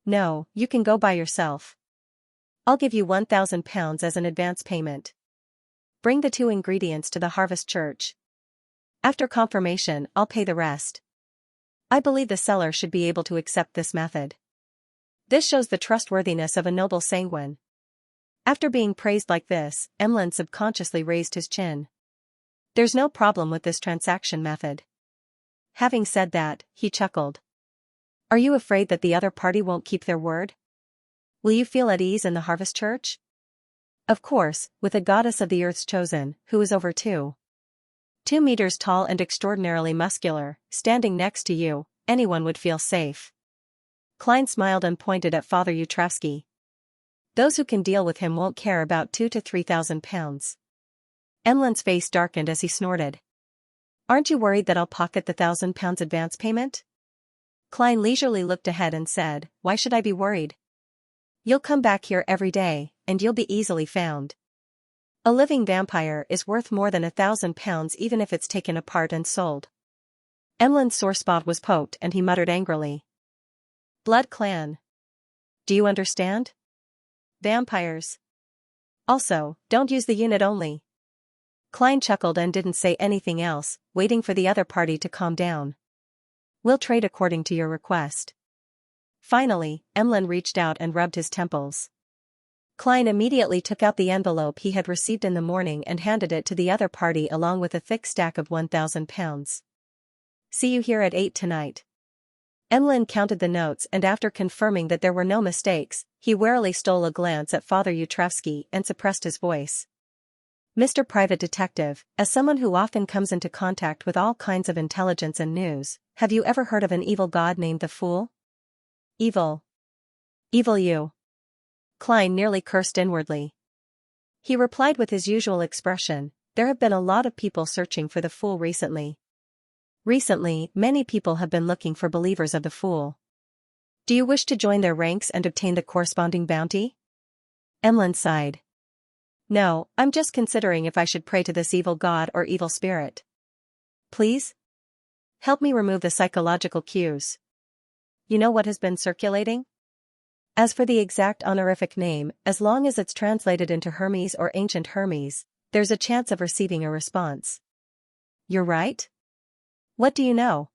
"No, you can go by yourself. I'll give you £1,000 as an advance payment. Bring the two ingredients to the Harvest Church. After confirmation, I'll pay the rest." I believe the seller should be able to accept this method. This shows the trustworthiness of a noble sanguine. After being praised like this, Emlyn subconsciously raised his chin. There's no problem with this transaction method. Having said that, he chuckled. "Are you afraid that the other party won't keep their word? Will you feel at ease in the Harvest Church? Of course, with a goddess of the earth's chosen, who is over 2 meters tall and extraordinarily muscular, standing next to you, anyone would feel safe." Klein smiled and pointed at Father Yutravsky. "Those who can deal with him won't care about £2,000 to £3,000. Emlyn's face darkened as he snorted. "Aren't you worried that I'll pocket the £1,000 advance payment?" Klein leisurely looked ahead and said, "Why should I be worried? You'll come back here every day, and you'll be easily found. A living vampire is worth more than £1,000 even if it's taken apart and sold." Emlyn's sore spot was poked and he muttered angrily. "Blood clan. Do you understand? Vampires. Also, don't use the unit only." Klein chuckled and didn't say anything else, waiting for the other party to calm down. "We'll trade according to your request." Finally, Emlyn reached out and rubbed his temples. Klein immediately took out the envelope he had received in the morning and handed it to the other party along with a thick stack of £1,000. "See you here at 8 tonight." Emlyn counted the notes, and after confirming that there were no mistakes, he warily stole a glance at Father Yudrowski and suppressed his voice. Mr. Private Detective, as someone who often comes into contact with all kinds of intelligence and news, have you ever heard of an evil god named the Fool? Evil. Evil you. Klein nearly cursed inwardly. He replied with his usual expression, there have been a lot of people searching for the Fool recently. Recently, many people have been looking for believers of the Fool. Do you wish to join their ranks and obtain the corresponding bounty? Emlyn sighed. No, I'm just considering if I should pray to this evil god or evil spirit. Please? Help me remove the psychological cues. You know what has been circulating? As for the exact honorific name, as long as it's translated into Hermes or Ancient Hermes, there's a chance of receiving a response. You're right? What do you know?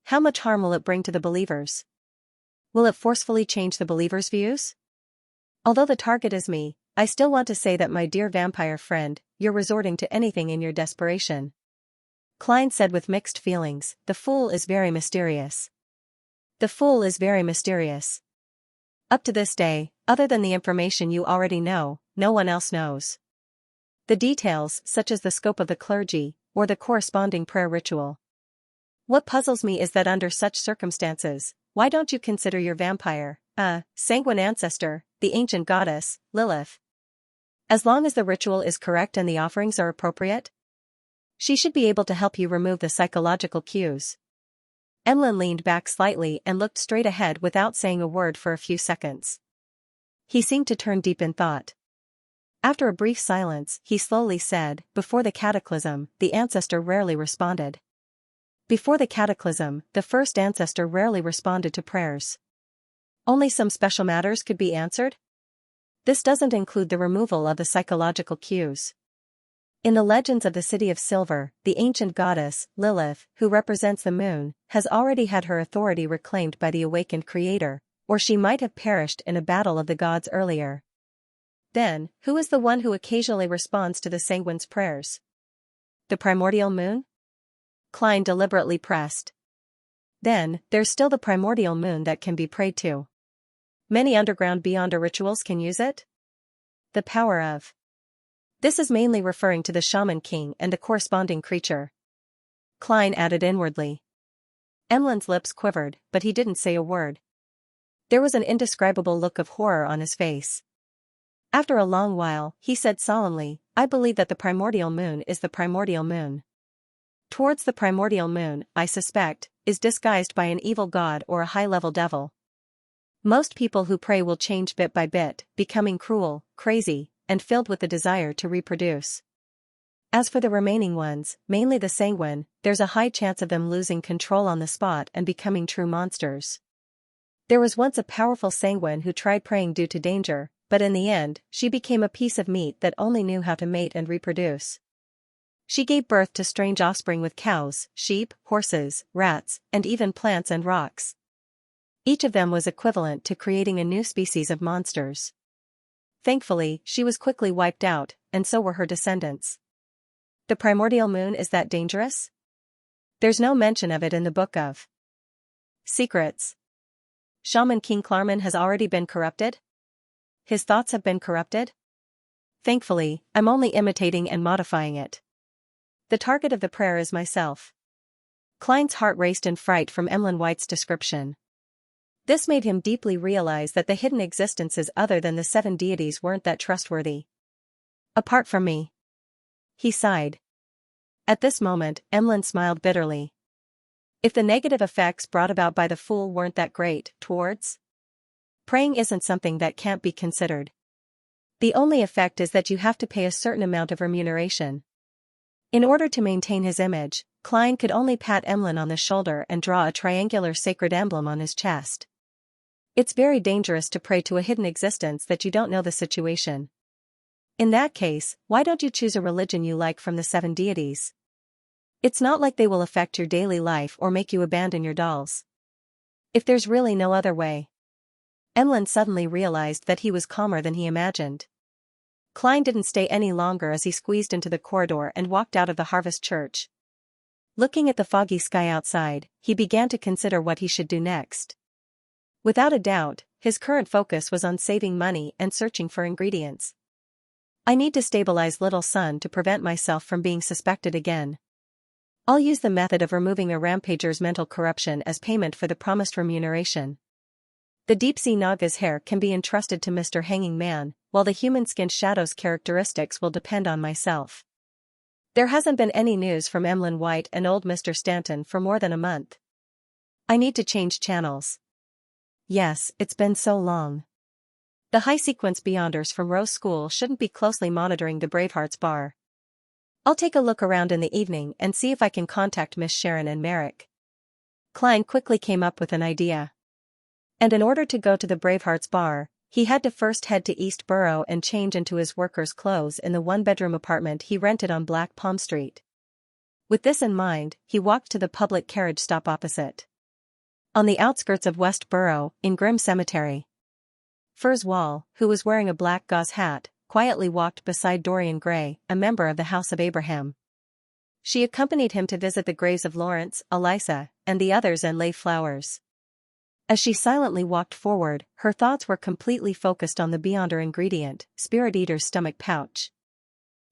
How much harm will it bring to the believers? Will it forcefully change the believers' views? Although the target is me, I still want to say that my dear vampire friend, you're resorting to anything in your desperation. Klein said with mixed feelings, the Fool is very mysterious. The Fool is very mysterious. Up to this day, other than the information you already know, no one else knows. The details, such as the scope of the clergy, or the corresponding prayer ritual. What puzzles me is that under such circumstances, why don't you consider your vampire, sanguine ancestor, the ancient goddess, Lilith? As long as the ritual is correct and the offerings are appropriate, she should be able to help you remove the psychological cues. Emlyn leaned back slightly and looked straight ahead without saying a word for a few seconds. He seemed to turn deep in thought. After a brief silence, he slowly said, before the cataclysm, the ancestor rarely responded. Before the cataclysm, the first ancestor rarely responded to prayers. Only some special matters could be answered? This doesn't include the removal of the psychological cues. In the legends of the City of Silver, the ancient goddess, Lilith, who represents the moon, has already had her authority reclaimed by the awakened creator, or she might have perished in a battle of the gods earlier. Then, who is the one who occasionally responds to the sanguine's prayers? The primordial moon? Klein deliberately pressed. Then, there's still the primordial moon that can be prayed to. Many underground Beyonder rituals can use it. The power of. This is mainly referring to the shaman king and the corresponding creature. Klein added inwardly. Emlyn's lips quivered, but he didn't say a word. There was an indescribable look of horror on his face. After a long while, he said solemnly, I believe that the primordial moon is the primordial moon. Towards the primordial moon, I suspect, is disguised by an evil god or a high-level devil. Most people who pray will change bit by bit, becoming cruel, crazy, and filled with the desire to reproduce. As for the remaining ones, mainly the sanguine, there's a high chance of them losing control on the spot and becoming true monsters. There was once a powerful sanguine who tried praying due to danger, but in the end, she became a piece of meat that only knew how to mate and reproduce. She gave birth to strange offspring with cows, sheep, horses, rats, and even plants and rocks. Each of them was equivalent to creating a new species of monsters. Thankfully, she was quickly wiped out, and so were her descendants. The primordial moon is that dangerous? There's no mention of it in the Book of Secrets. Shaman King Klarman has already been corrupted? His thoughts have been corrupted? Thankfully, I'm only imitating and modifying it. The target of the prayer is myself. Klein's heart raced in fright from Emlyn White's description. This made him deeply realize that the hidden existences other than the 7 deities weren't that trustworthy. Apart from me. He sighed. At this moment, Emlyn smiled bitterly. If the negative effects brought about by the Fool weren't that great, towards praying isn't something that can't be considered. The only effect is that you have to pay a certain amount of remuneration. In order to maintain his image, Klein could only pat Emlyn on the shoulder and draw a triangular sacred emblem on his chest. It's very dangerous to pray to a hidden existence that you don't know the situation. In that case, why don't you choose a religion you like from the 7 deities? It's not like they will affect your daily life or make you abandon your dolls. If there's really no other way. Emlyn suddenly realized that he was calmer than he imagined. Klein didn't stay any longer as he squeezed into the corridor and walked out of the Harvest Church. Looking at the foggy sky outside, he began to consider what he should do next. Without a doubt, his current focus was on saving money and searching for ingredients. I need to stabilize little son to prevent myself from being suspected again. I'll use the method of removing a rampager's mental corruption as payment for the promised remuneration. The deep-sea Naga's hair can be entrusted to Mr. Hanging Man, while the human-skinned Shadow's characteristics will depend on myself. There hasn't been any news from Emlyn White and old Mr. Stanton for more than a month. I need to change channels. Yes, it's been so long. The high-sequence Beyonders from Rose School shouldn't be closely monitoring the Bravehearts bar. I'll take a look around in the evening and see if I can contact Miss Sharon and Merrick. Klein quickly came up with an idea. And in order to go to the Bravehearts bar, he had to first head to East Borough and change into his worker's clothes in the one-bedroom apartment he rented on Black Palm Street. With this in mind, he walked to the public carriage stop opposite. On the outskirts of West Borough, in Grim Cemetery. Furs Wall, who was wearing a black gauze hat, quietly walked beside Dorian Gray, a member of the House of Abraham. She accompanied him to visit the graves of Lawrence, Eliza, and the others and lay flowers. As she silently walked forward, her thoughts were completely focused on the Beyonder ingredient, Spirit Eater's stomach pouch.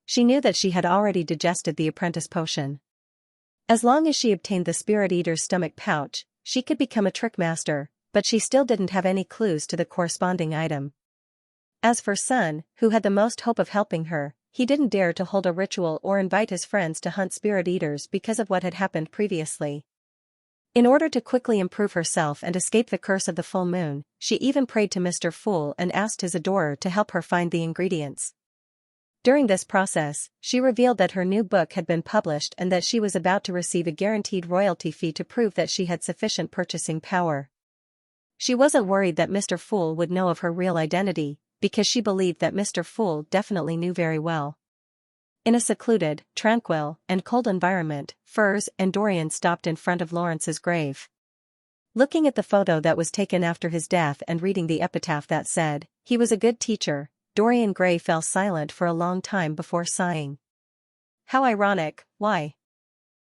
She knew that she had already digested the apprentice potion. As long as she obtained the Spirit Eater's stomach pouch, she could become a trick master, but she still didn't have any clues to the corresponding item. As for Sun, who had the most hope of helping her, he didn't dare to hold a ritual or invite his friends to hunt Spirit Eaters because of what had happened previously. In order to quickly improve herself and escape the curse of the full moon, she even prayed to Mr. Fool and asked his adorer to help her find the ingredients. During this process, she revealed that her new book had been published and that she was about to receive a guaranteed royalty fee to prove that she had sufficient purchasing power. She wasn't worried that Mr. Fool would know of her real identity, because she believed that Mr. Fool definitely knew very well. In a secluded, tranquil, and cold environment, Furs and Dorian stopped in front of Lawrence's grave. Looking at the photo that was taken after his death and reading the epitaph that said, "He was a good teacher," Dorian Gray fell silent for a long time before sighing. How ironic, why?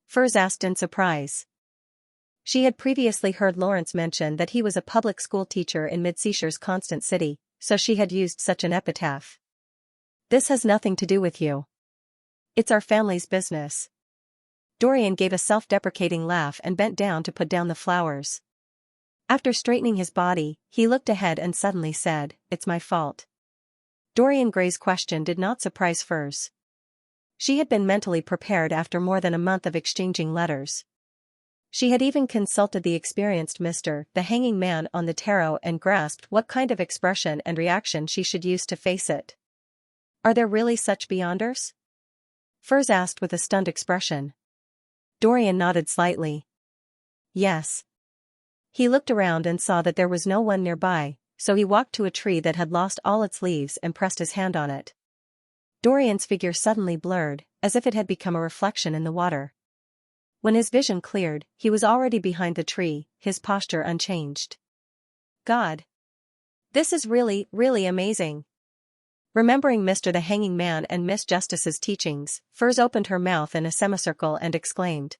Furs asked in surprise. She had previously heard Lawrence mention that he was a public school teacher in Midseshire's Constant City, so she had used such an epitaph. This has nothing to do with you. It's our family's business. Dorian gave a self-deprecating laugh and bent down to put down the flowers. After straightening his body, he looked ahead and suddenly said, "It's my fault." Dorian Gray's question did not surprise Furs. She had been mentally prepared after more than a month of exchanging letters. She had even consulted the experienced Mr. the Hanging Man on the tarot and grasped what kind of expression and reaction she should use to face it. Are there really such Beyonders? Furs asked with a stunned expression. Dorian nodded slightly. Yes. He looked around and saw that there was no one nearby, so he walked to a tree that had lost all its leaves and pressed his hand on it. Dorian's figure suddenly blurred, as if it had become a reflection in the water. When his vision cleared, he was already behind the tree, his posture unchanged. God! This is really, really amazing. Remembering Mr. the Hanging Man and Miss Justice's teachings, Furs opened her mouth in a semicircle and exclaimed.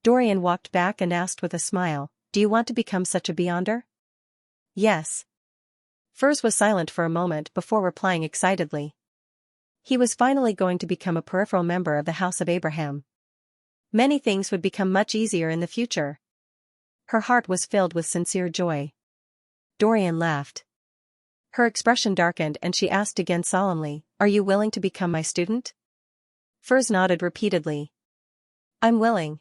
Dorian walked back and asked with a smile, "Do you want to become such a Beyonder?" Yes. Furs was silent for a moment before replying excitedly. He was finally going to become a peripheral member of the House of Abraham. Many things would become much easier in the future. Her heart was filled with sincere joy. Dorian laughed. Her expression darkened and she asked again solemnly, "Are you willing to become my student?" Furs nodded repeatedly. "I'm willing."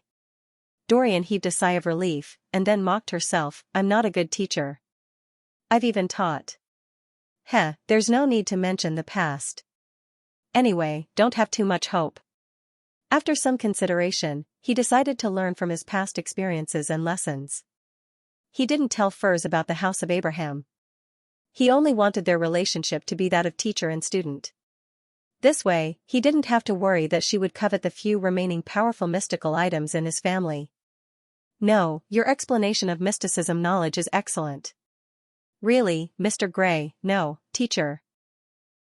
Dorian heaved a sigh of relief, and then mocked herself, "I'm not a good teacher. I've even taught. There's no need to mention the past. Anyway, don't have too much hope." After some consideration, he decided to learn from his past experiences and lessons. He didn't tell Furs about the House of Abraham. He only wanted their relationship to be that of teacher and student. This way, he didn't have to worry that she would covet the few remaining powerful mystical items in his family. "No, your explanation of mysticism knowledge is excellent." "Really, Mr. Gray, no, teacher."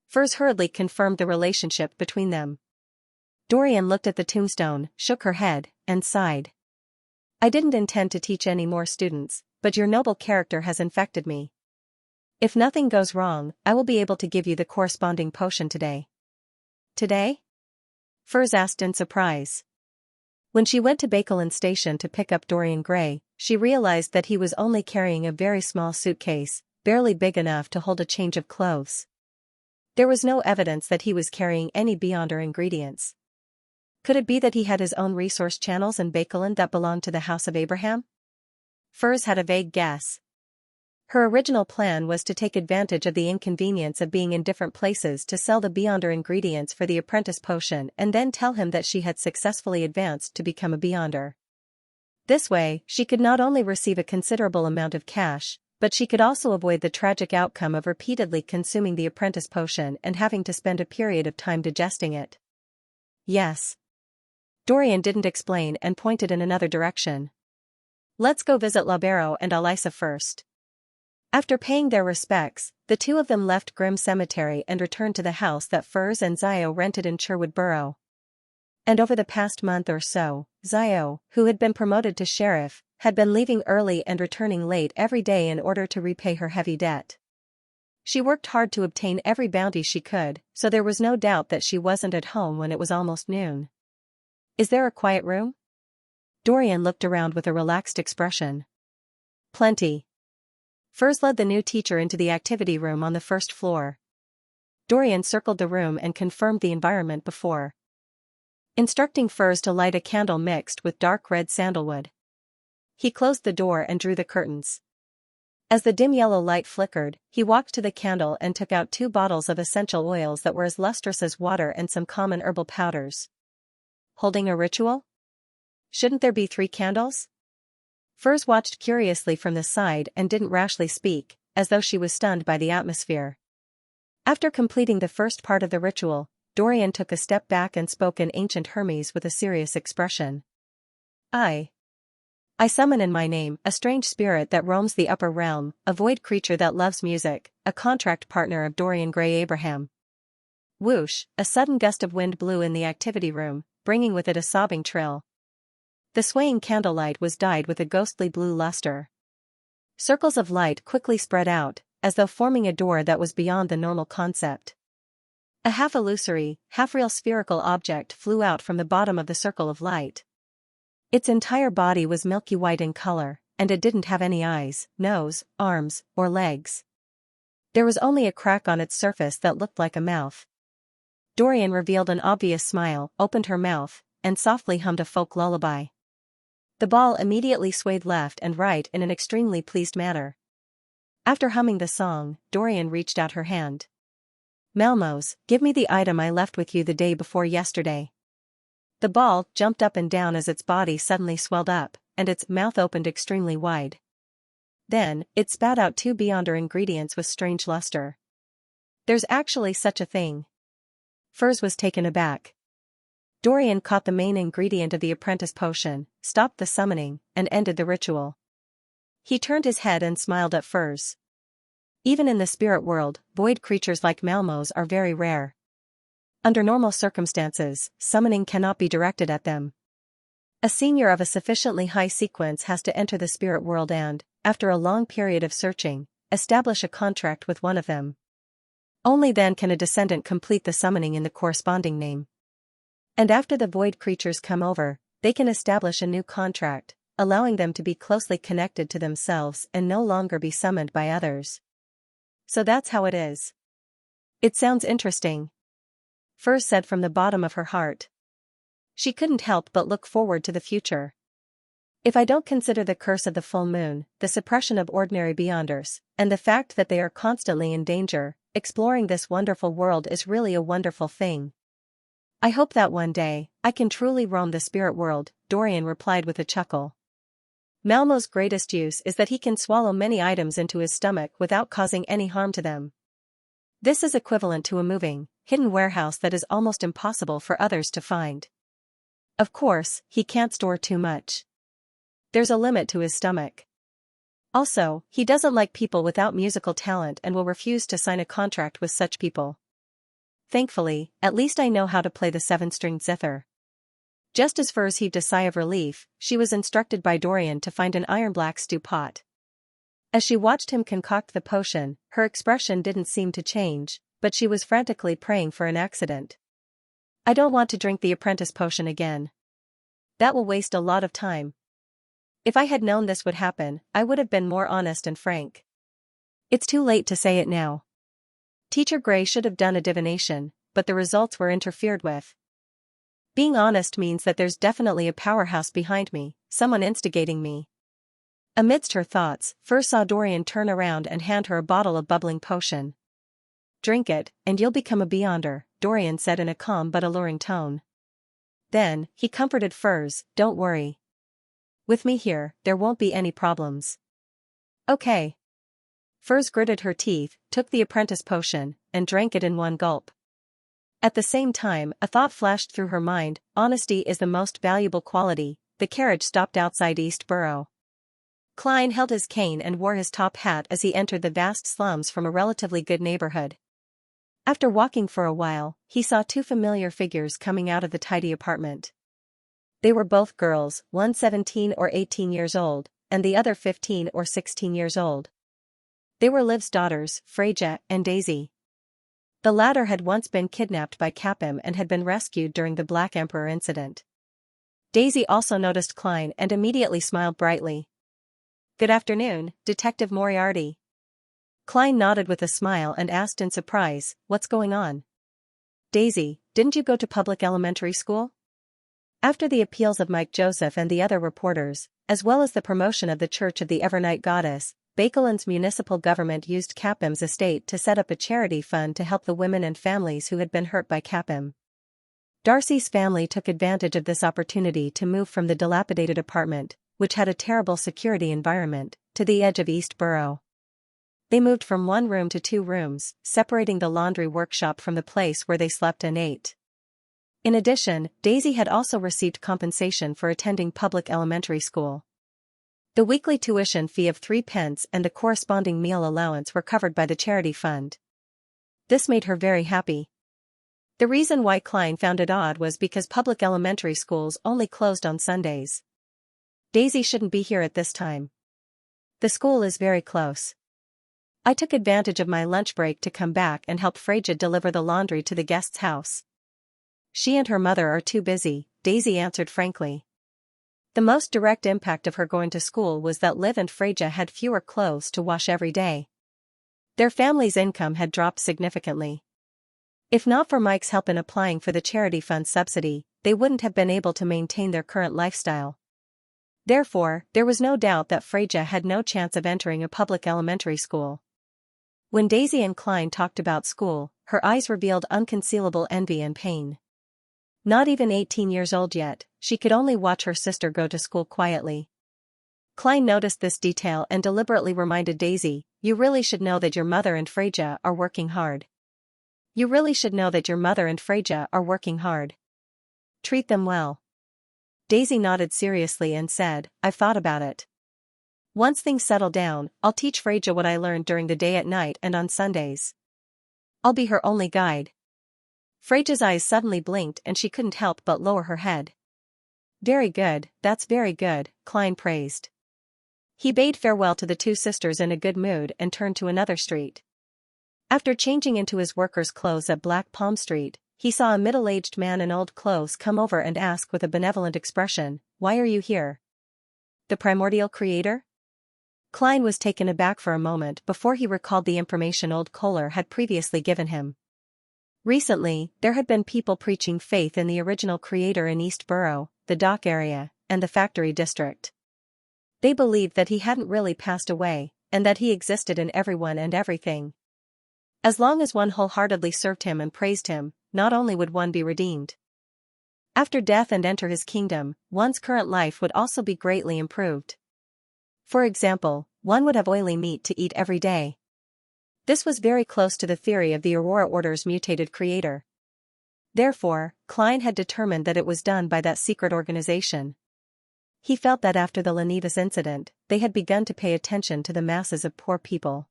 Furs hurriedly confirmed the relationship between them. Dorian looked at the tombstone, shook her head, and sighed. I didn't intend to teach any more students, but your noble character has infected me. If nothing goes wrong, I will be able to give you the corresponding potion today. Today? Furs asked in surprise. When she went to Bakelin Station to pick up Dorian Gray, she realized that he was only carrying a very small suitcase, barely big enough to hold a change of clothes. There was no evidence that he was carrying any Beyonder ingredients. Could it be that he had his own resource channels in Bakelin that belonged to the House of Abraham? Furs had a vague guess. Her original plan was to take advantage of the inconvenience of being in different places to sell the Beyonder ingredients for the apprentice potion and then tell him that she had successfully advanced to become a Beyonder. This way, she could not only receive a considerable amount of cash, but she could also avoid the tragic outcome of repeatedly consuming the apprentice potion and having to spend a period of time digesting it. Yes. Dorian didn't explain and pointed in another direction. Let's go visit Labero and Alisa first. After paying their respects, the two of them left Grim Cemetery and returned to the house that Furs and Zio rented in Sherwood Borough. And over the past month or so, Zio, who had been promoted to sheriff, had been leaving early and returning late every day in order to repay her heavy debt. She worked hard to obtain every bounty she could, so there was no doubt that she wasn't at home when it was almost noon. Is there a quiet room? Dorian looked around with a relaxed expression. Plenty. Furs led the new teacher into the activity room on the first floor. Dorian circled the room and confirmed the environment before instructing Furs to light a candle mixed with dark red sandalwood. He closed the door and drew the curtains. As the dim yellow light flickered, he walked to the candle and took out 2 bottles of essential oils that were as lustrous as water and some common herbal powders. Holding a ritual? Shouldn't there be 3 candles? Furs watched curiously from the side and didn't rashly speak, as though she was stunned by the atmosphere. After completing the first part of the ritual, Dorian took a step back and spoke in ancient Hermes with a serious expression. I summon in my name a strange spirit that roams the upper realm, a void creature that loves music, a contract partner of Dorian Gray Abraham. Whoosh, a sudden gust of wind blew in the activity room, bringing with it a sobbing trill. The swaying candlelight was dyed with a ghostly blue luster. Circles of light quickly spread out, as though forming a door that was beyond the normal concept. A half-illusory, half-real spherical object flew out from the bottom of the circle of light. Its entire body was milky white in color, and it didn't have any eyes, nose, arms, or legs. There was only a crack on its surface that looked like a mouth. Dorian revealed an obvious smile, opened her mouth, and softly hummed a folk lullaby. The ball immediately swayed left and right in an extremely pleased manner. After humming the song, Dorian reached out her hand. Malmos, give me the item I left with you the day before yesterday. The ball jumped up and down as its body suddenly swelled up, and its mouth opened extremely wide. Then, it spat out 2 Beyonder ingredients with strange luster. There's actually such a thing. Furs was taken aback. Dorian caught the main ingredient of the apprentice potion, stopped the summoning, and ended the ritual. He turned his head and smiled at Furs. Even in the spirit world, void creatures like Malmos are very rare. Under normal circumstances, summoning cannot be directed at them. A senior of a sufficiently high sequence has to enter the spirit world and, after a long period of searching, establish a contract with one of them. Only then can a descendant complete the summoning in the corresponding name. And after the void creatures come over, they can establish a new contract, allowing them to be closely connected to themselves and no longer be summoned by others. So that's how it is. It sounds interesting. Furs said from the bottom of her heart. She couldn't help but look forward to the future. If I don't consider the curse of the full moon, the suppression of ordinary Beyonders, and the fact that they are constantly in danger, exploring this wonderful world is really a wonderful thing. I hope that one day, I can truly roam the spirit world, Dorian replied with a chuckle. Malmo's greatest use is that he can swallow many items into his stomach without causing any harm to them. This is equivalent to a moving, hidden warehouse that is almost impossible for others to find. Of course, he can't store too much. There's a limit to his stomach. Also, he doesn't like people without musical talent and will refuse to sign a contract with such people. Thankfully, at least I know how to play the 7-string zither. Just as Furs heaved a sigh of relief, she was instructed by Dorian to find an iron-black stew pot. As she watched him concoct the potion, her expression didn't seem to change, but she was frantically praying for an accident. I don't want to drink the apprentice potion again. That will waste a lot of time. If I had known this would happen, I would have been more honest and frank. It's too late to say it now. Teacher Gray should have done a divination, but the results were interfered with. Being honest means that there's definitely a powerhouse behind me, someone instigating me. Amidst her thoughts, Furs saw Dorian turn around and hand her a bottle of bubbling potion. Drink it, and you'll become a beyonder, Dorian said in a calm but alluring tone. Then, he comforted Furs, don't worry. With me here, there won't be any problems. Okay. Furs gritted her teeth, took the apprentice potion, and drank it in one gulp. At the same time, a thought flashed through her mind, honesty is the most valuable quality. The carriage stopped outside East Borough. Klein held his cane and wore his top hat as he entered the vast slums from a relatively good neighborhood. After walking for a while, he saw two familiar figures coming out of the tidy apartment. They were both girls, one 17 or 18 years old, and the other 15 or 16 years old. They were Liv's daughters, Xianxia and Daisy. The latter had once been kidnapped by Capim and had been rescued during the Black Emperor incident. Daisy also noticed Klein and immediately smiled brightly. Good afternoon, Detective Moriarty. Klein nodded with a smile and asked in surprise, what's going on? Daisy, didn't you go to public elementary school? After the appeals of Mike Joseph and the other reporters, as well as the promotion of the Church of the Evernight Goddess, Bakeland's municipal government used Capim's estate to set up a charity fund to help the women and families who had been hurt by Capim. Darcy's family took advantage of this opportunity to move from the dilapidated apartment, which had a terrible security environment, to the edge of East Borough. They moved from one room to two rooms, separating the laundry workshop from the place where they slept and ate. In addition, Daisy had also received compensation for attending public elementary school. The weekly tuition fee of 3 pence and the corresponding meal allowance were covered by the charity fund. This made her very happy. The reason why Klein found it odd was because public elementary schools only closed on Sundays. Daisy shouldn't be here at this time. The school is very close. I took advantage of my lunch break to come back and help Xianxia deliver the laundry to the guest's house. She and her mother are too busy, Daisy answered frankly. The most direct impact of her going to school was that Liv and Xianxia had fewer clothes to wash every day. Their family's income had dropped significantly. If not for Mike's help in applying for the charity fund subsidy, they wouldn't have been able to maintain their current lifestyle. Therefore, there was no doubt that Xianxia had no chance of entering a public elementary school. When Daisy and Klein talked about school, her eyes revealed unconcealable envy and pain. Not even 18 years old yet, she could only watch her sister go to school quietly. Klein noticed this detail and deliberately reminded Daisy, you really should know that your mother and Xianxia are working hard. You really should know that your mother and Xianxia are working hard. Treat them well. Daisy nodded seriously and said, I've thought about it. Once things settle down, I'll teach Xianxia what I learned during the day at night and on Sundays. I'll be her only guide. Xianxia's eyes suddenly blinked and she couldn't help but lower her head. Very good, that's very good, Klein praised. He bade farewell to the two sisters in a good mood and turned to another street. After changing into his worker's clothes at Black Palm Street, he saw a middle-aged man in old clothes come over and ask with a benevolent expression, why are you here? The primordial creator? Klein was taken aback for a moment before he recalled the information old Kohler had previously given him. Recently, there had been people preaching faith in the original creator in East Borough, the dock area, and the factory district. They believed that he hadn't really passed away, and that he existed in everyone and everything. As long as one wholeheartedly served him and praised him, not only would one be redeemed after death and enter his kingdom, one's current life would also be greatly improved. For example, one would have oily meat to eat every day. This was very close to the theory of the Aurora Order's mutated creator. Therefore, Klein had determined that it was done by that secret organization. He felt that after the Lanitas incident, they had begun to pay attention to the masses of poor people.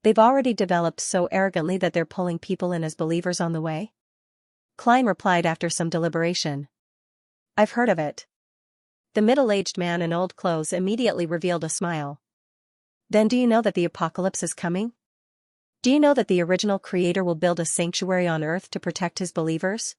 They've already developed so arrogantly that they're pulling people in as believers on the way? Klein replied after some deliberation. I've heard of it. The middle-aged man in old clothes immediately revealed a smile. Then do you know that the apocalypse is coming? Do you know that the original creator will build a sanctuary on earth to protect his believers?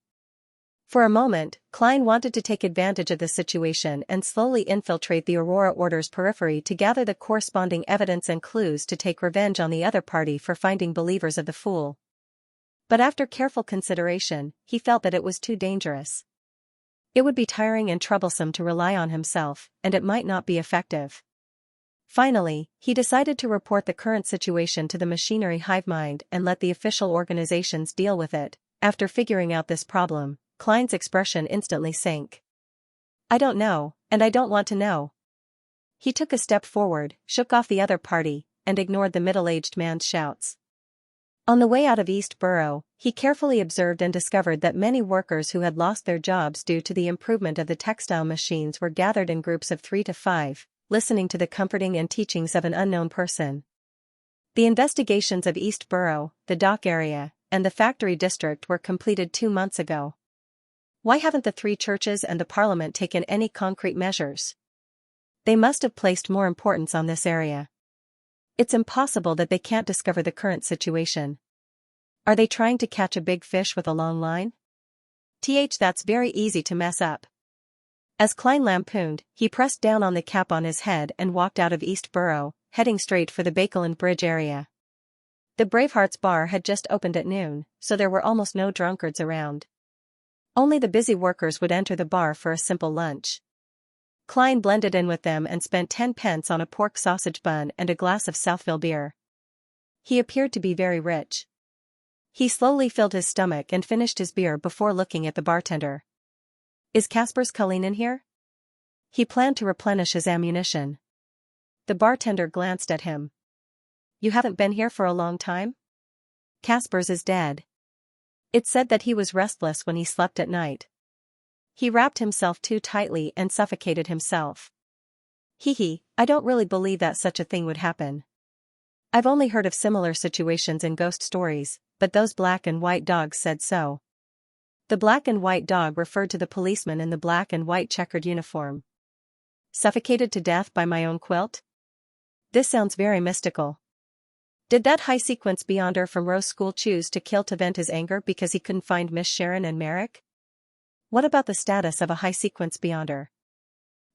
For a moment, Klein wanted to take advantage of the situation and slowly infiltrate the Aurora Order's periphery to gather the corresponding evidence and clues to take revenge on the other party for finding believers of the fool. But after careful consideration, he felt that it was too dangerous. It would be tiring and troublesome to rely on himself, and it might not be effective. Finally, he decided to report the current situation to the machinery hive mind and let the official organizations deal with it. After figuring out this problem, Klein's expression instantly sank. I don't know, and I don't want to know. He took a step forward, shook off the other party, and ignored the middle-aged man's shouts. On the way out of East Borough, he carefully observed and discovered that many workers who had lost their jobs due to the improvement of the textile machines were gathered in groups of 3 to 5, listening to the comforting and teachings of an unknown person. The investigations of East Borough, the dock area, and the factory district were completed 2 months ago. Why haven't the 3 churches and the parliament taken any concrete measures? They must have placed more importance on this area. It's impossible that they can't discover the current situation. Are they trying to catch a big fish with a long line? That's very easy to mess up. As Klein lampooned, he pressed down on the cap on his head and walked out of East Borough, heading straight for the Bakeland Bridge area. The Bravehearts bar had just opened at noon, so there were almost no drunkards around. Only the busy workers would enter the bar for a simple lunch. Klein blended in with them and spent 10 pence on a pork sausage bun and a glass of Southville beer. He appeared to be very rich. He slowly filled his stomach and finished his beer before looking at the bartender. Is Casper's Colleen in here? He planned to replenish his ammunition. The bartender glanced at him. You haven't been here for a long time? Casper's is dead. It said that he was restless when he slept at night. He wrapped himself too tightly and suffocated himself. I don't really believe that such a thing would happen. I've only heard of similar situations in ghost stories, but those black and white dogs said so. The black and white dog referred to the policeman in the black and white checkered uniform. Suffocated to death by my own quilt? This sounds very mystical. Did that high-sequence Beyonder from Rose School choose to kill to vent his anger because he couldn't find Miss Sharon and Merrick? What about the status of a high-sequence Beyonder?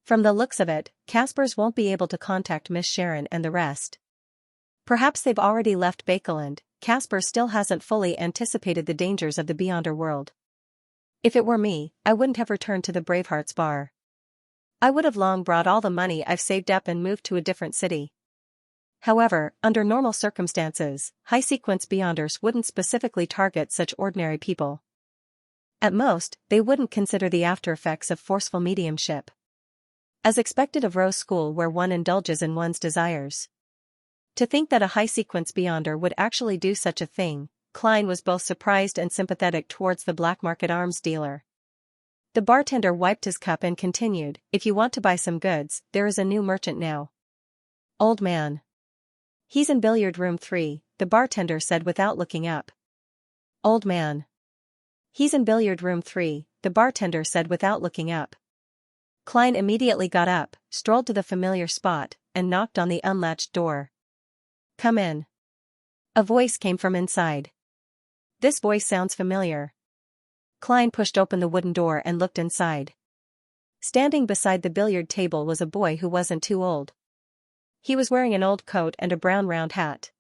From the looks of it, Casper's won't be able to contact Miss Sharon and the rest. Perhaps they've already left Bakeland. Casper still hasn't fully anticipated the dangers of the Beyonder world. If it were me, I wouldn't have returned to the Bravehearts bar. I would have long brought all the money I've saved up and moved to a different city. However, under normal circumstances, high-sequence Beyonders wouldn't specifically target such ordinary people. At most, they wouldn't consider the after-effects of forceful mediumship. As expected of Rose School where one indulges in one's desires. To think that a high-sequence Beyonder would actually do such a thing, Klein was both surprised and sympathetic towards the black market arms dealer. The bartender wiped his cup and continued, If you want to buy some goods, there is a new merchant now. Old man. He's in billiard room 3, the bartender said without looking up. Old man. He's in billiard room 3, the bartender said without looking up. Klein immediately got up, strolled to the familiar spot, and knocked on the unlatched door. Come in. A voice came from inside. This voice sounds familiar. Klein pushed open the wooden door and looked inside. Standing beside the billiard table was a boy who wasn't too old. He was wearing an old coat and a brown round hat.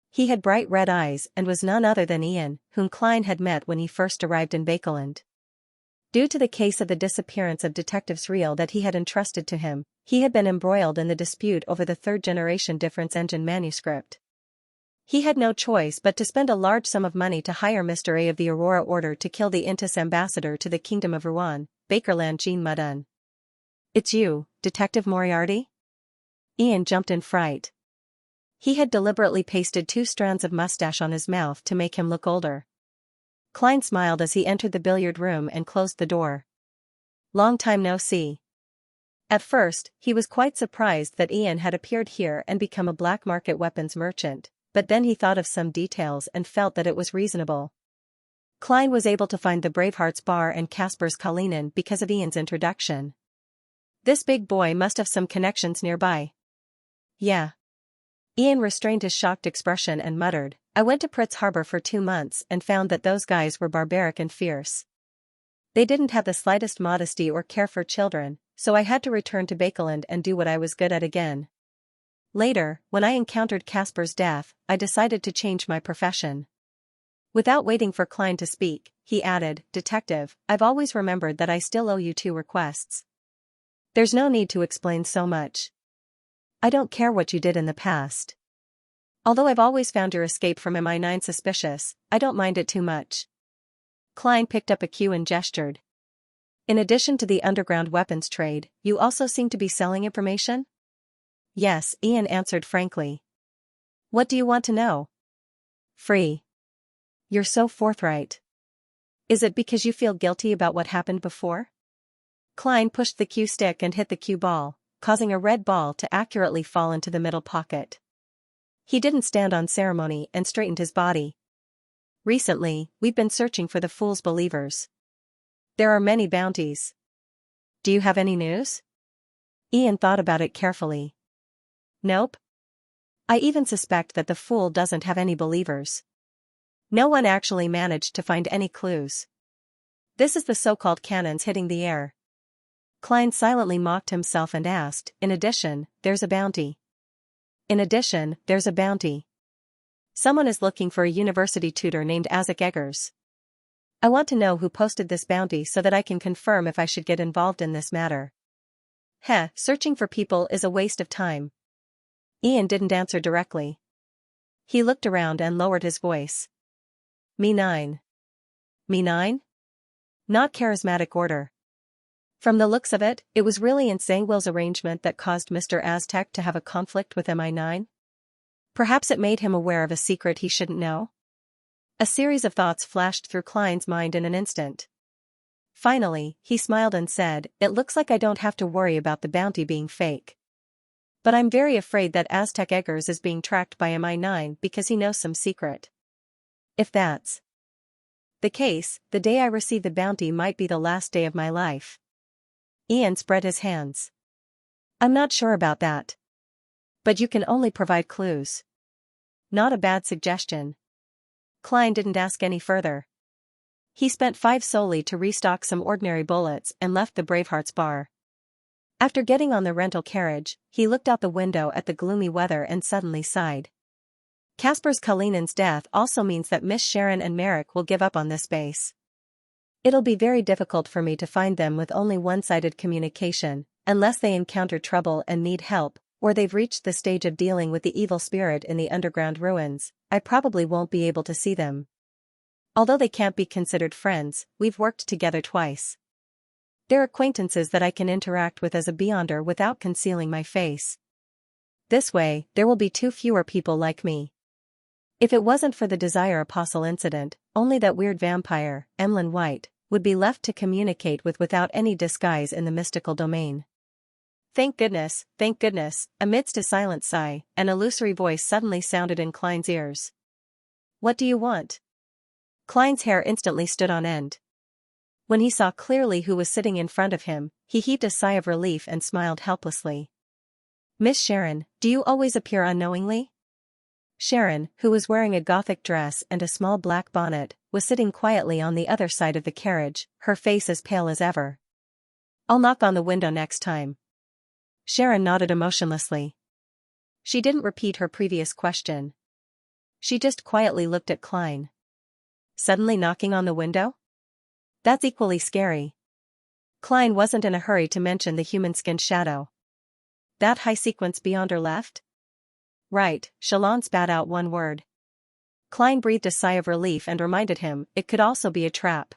He had bright red eyes and was none other than Ian, whom Klein had met when he first arrived in Bakeland. Due to the case of the disappearance of Detectives Reel that he had entrusted to him, he had been embroiled in the dispute over the third-generation difference engine manuscript. He had no choice but to spend a large sum of money to hire Mr. A of the Aurora Order to kill the Intis ambassador to the Kingdom of Rouen, Bakerland Jean Mudun. It's you, Detective Moriarty? Ian jumped in fright. He had deliberately pasted 2 strands of mustache on his mouth to make him look older. Klein smiled as he entered the billiard room and closed the door. Long time no see. At first, he was quite surprised that Ian had appeared here and become a black market weapons merchant, but then he thought of some details and felt that it was reasonable. Klein was able to find the Bravehearts bar and Casper's Kalinin because of Ian's introduction. This big boy must have some connections nearby. Yeah. Ian restrained his shocked expression and muttered, I went to Pritz Harbor for 2 months and found that those guys were barbaric and fierce. They didn't have the slightest modesty or care for children, so I had to return to Bakeland and do what I was good at again. Later, when I encountered Casper's death, I decided to change my profession. Without waiting for Klein to speak, he added, Detective, I've always remembered that I still owe you 2 requests. There's no need to explain so much. I don't care what you did in the past. Although I've always found your escape from MI9 suspicious, I don't mind it too much. Klein picked up a cue and gestured. In addition to the underground weapons trade, you also seem to be selling information? Yes, Ian answered frankly. What do you want to know? Free. You're so forthright. Is it because you feel guilty about what happened before? Klein pushed the cue stick and hit the cue ball, causing a red ball to accurately fall into the middle pocket. He didn't stand on ceremony and straightened his body. Recently, we've been searching for the fool's believers. There are many bounties. Do you have any news? Ian thought about it carefully. Nope. I even suspect that the fool doesn't have any believers. No one actually managed to find any clues. This is the so-called cannons hitting the air. Klein silently mocked himself and asked, In addition, there's a bounty. In addition, there's a bounty. Someone is looking for a university tutor named Isaac Eggers. I want to know who posted this bounty so that I can confirm if I should get involved in this matter. Searching for people is a waste of time. Ian didn't answer directly. He looked around and lowered his voice. Me 9. Me 9? Not charismatic order. From the looks of it, it was really Nsangwill's arrangement that caused Mr. Aztec to have a conflict with MI9? Perhaps it made him aware of a secret he shouldn't know? A series of thoughts flashed through Klein's mind in an instant. Finally, he smiled and said, It looks like I don't have to worry about the bounty being fake. But I'm very afraid that Aztec Eggers is being tracked by MI9 because he knows some secret. If that's the case, the day I receive the bounty might be the last day of my life. Ian spread his hands. I'm not sure about that. But you can only provide clues. Not a bad suggestion. Klein didn't ask any further. He spent 5 solely to restock some ordinary bullets and left the Bravehearts bar. After getting on the rental carriage, he looked out the window at the gloomy weather and suddenly sighed. Casper's Kalinin's death also means that Miss Sharon and Merrick will give up on this base. It'll be very difficult for me to find them with only one-sided communication, unless they encounter trouble and need help, or they've reached the stage of dealing with the evil spirit in the underground ruins. I probably won't be able to see them. Although they can't be considered friends, we've worked together twice. They're acquaintances that I can interact with as a beyonder without concealing my face. This way, there will be 2 fewer people like me. If it wasn't for the Desire Apostle incident, only that weird vampire, Emlyn White, would be left to communicate with without any disguise in the mystical domain. Thank goodness, amidst a silent sigh, an illusory voice suddenly sounded in Klein's ears. What do you want? Klein's hair instantly stood on end. When he saw clearly who was sitting in front of him, he heaved a sigh of relief and smiled helplessly. Miss Sharon, do you always appear unknowingly? Sharon, who was wearing a gothic dress and a small black bonnet, was sitting quietly on the other side of the carriage, her face as pale as ever. I'll knock on the window next time. Sharon nodded emotionlessly. She didn't repeat her previous question. She just quietly looked at Klein. Suddenly knocking on the window? That's equally scary. Klein wasn't in a hurry to mention the human-skinned shadow. That high sequence beyond her left? Right, Shalon spat out one word. Klein breathed a sigh of relief and reminded him it could also be a trap.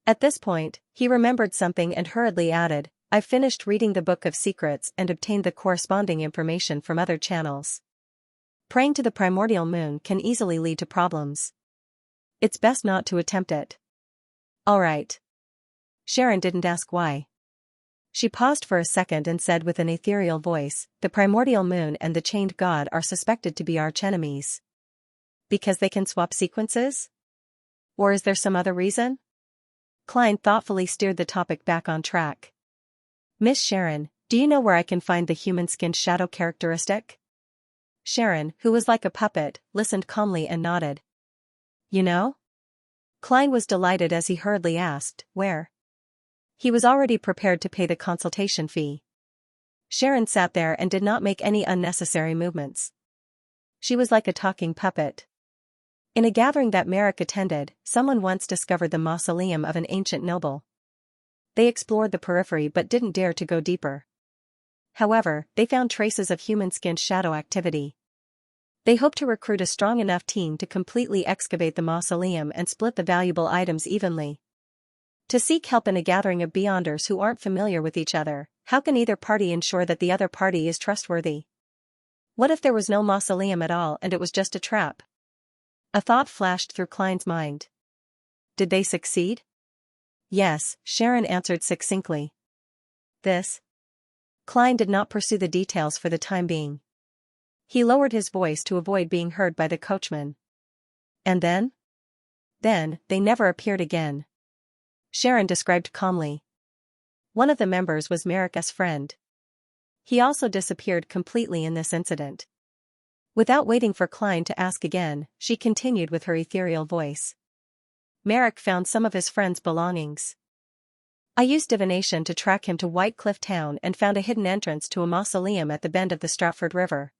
At this point, he remembered something and hurriedly added, I've finished reading the Book of Secrets and obtained the corresponding information from other channels. Praying to the primordial moon can easily lead to problems. It's best not to attempt it. All right. Sharon didn't ask why. She paused for a second and said with an ethereal voice, the primordial moon and the chained god are suspected to be archenemies. Because they can swap sequences? Or is there some other reason? Klein thoughtfully steered the topic back on track. Miss Sharon, do you know where I can find the human-skinned shadow characteristic? Sharon, who was like a puppet, listened calmly and nodded. You know? Klein was delighted as he hurriedly asked, where? He was already prepared to pay the consultation fee. Sharon sat there and did not make any unnecessary movements. She was like a talking puppet. In a gathering that Merrick attended, someone once discovered the mausoleum of an ancient noble. They explored the periphery but didn't dare to go deeper. However, they found traces of human-skinned shadow activity. They hoped to recruit a strong enough team to completely excavate the mausoleum and split the valuable items evenly. To seek help in a gathering of Beyonders who aren't familiar with each other, how can either party ensure that the other party is trustworthy? What if there was no mausoleum at all and it was just a trap? A thought flashed through Klein's mind. Did they succeed? Yes, Sharon answered succinctly. This? Klein did not pursue the details for the time being. He lowered his voice to avoid being heard by the coachman. And then? Then, they never appeared again. Sharon described calmly. One of the members was Merrick's friend. He also disappeared completely in this incident. Without waiting for Klein to ask again, she continued with her ethereal voice. Merrick found some of his friend's belongings. I used divination to track him to White Cliff Town and found a hidden entrance to a mausoleum at the bend of the Stratford River.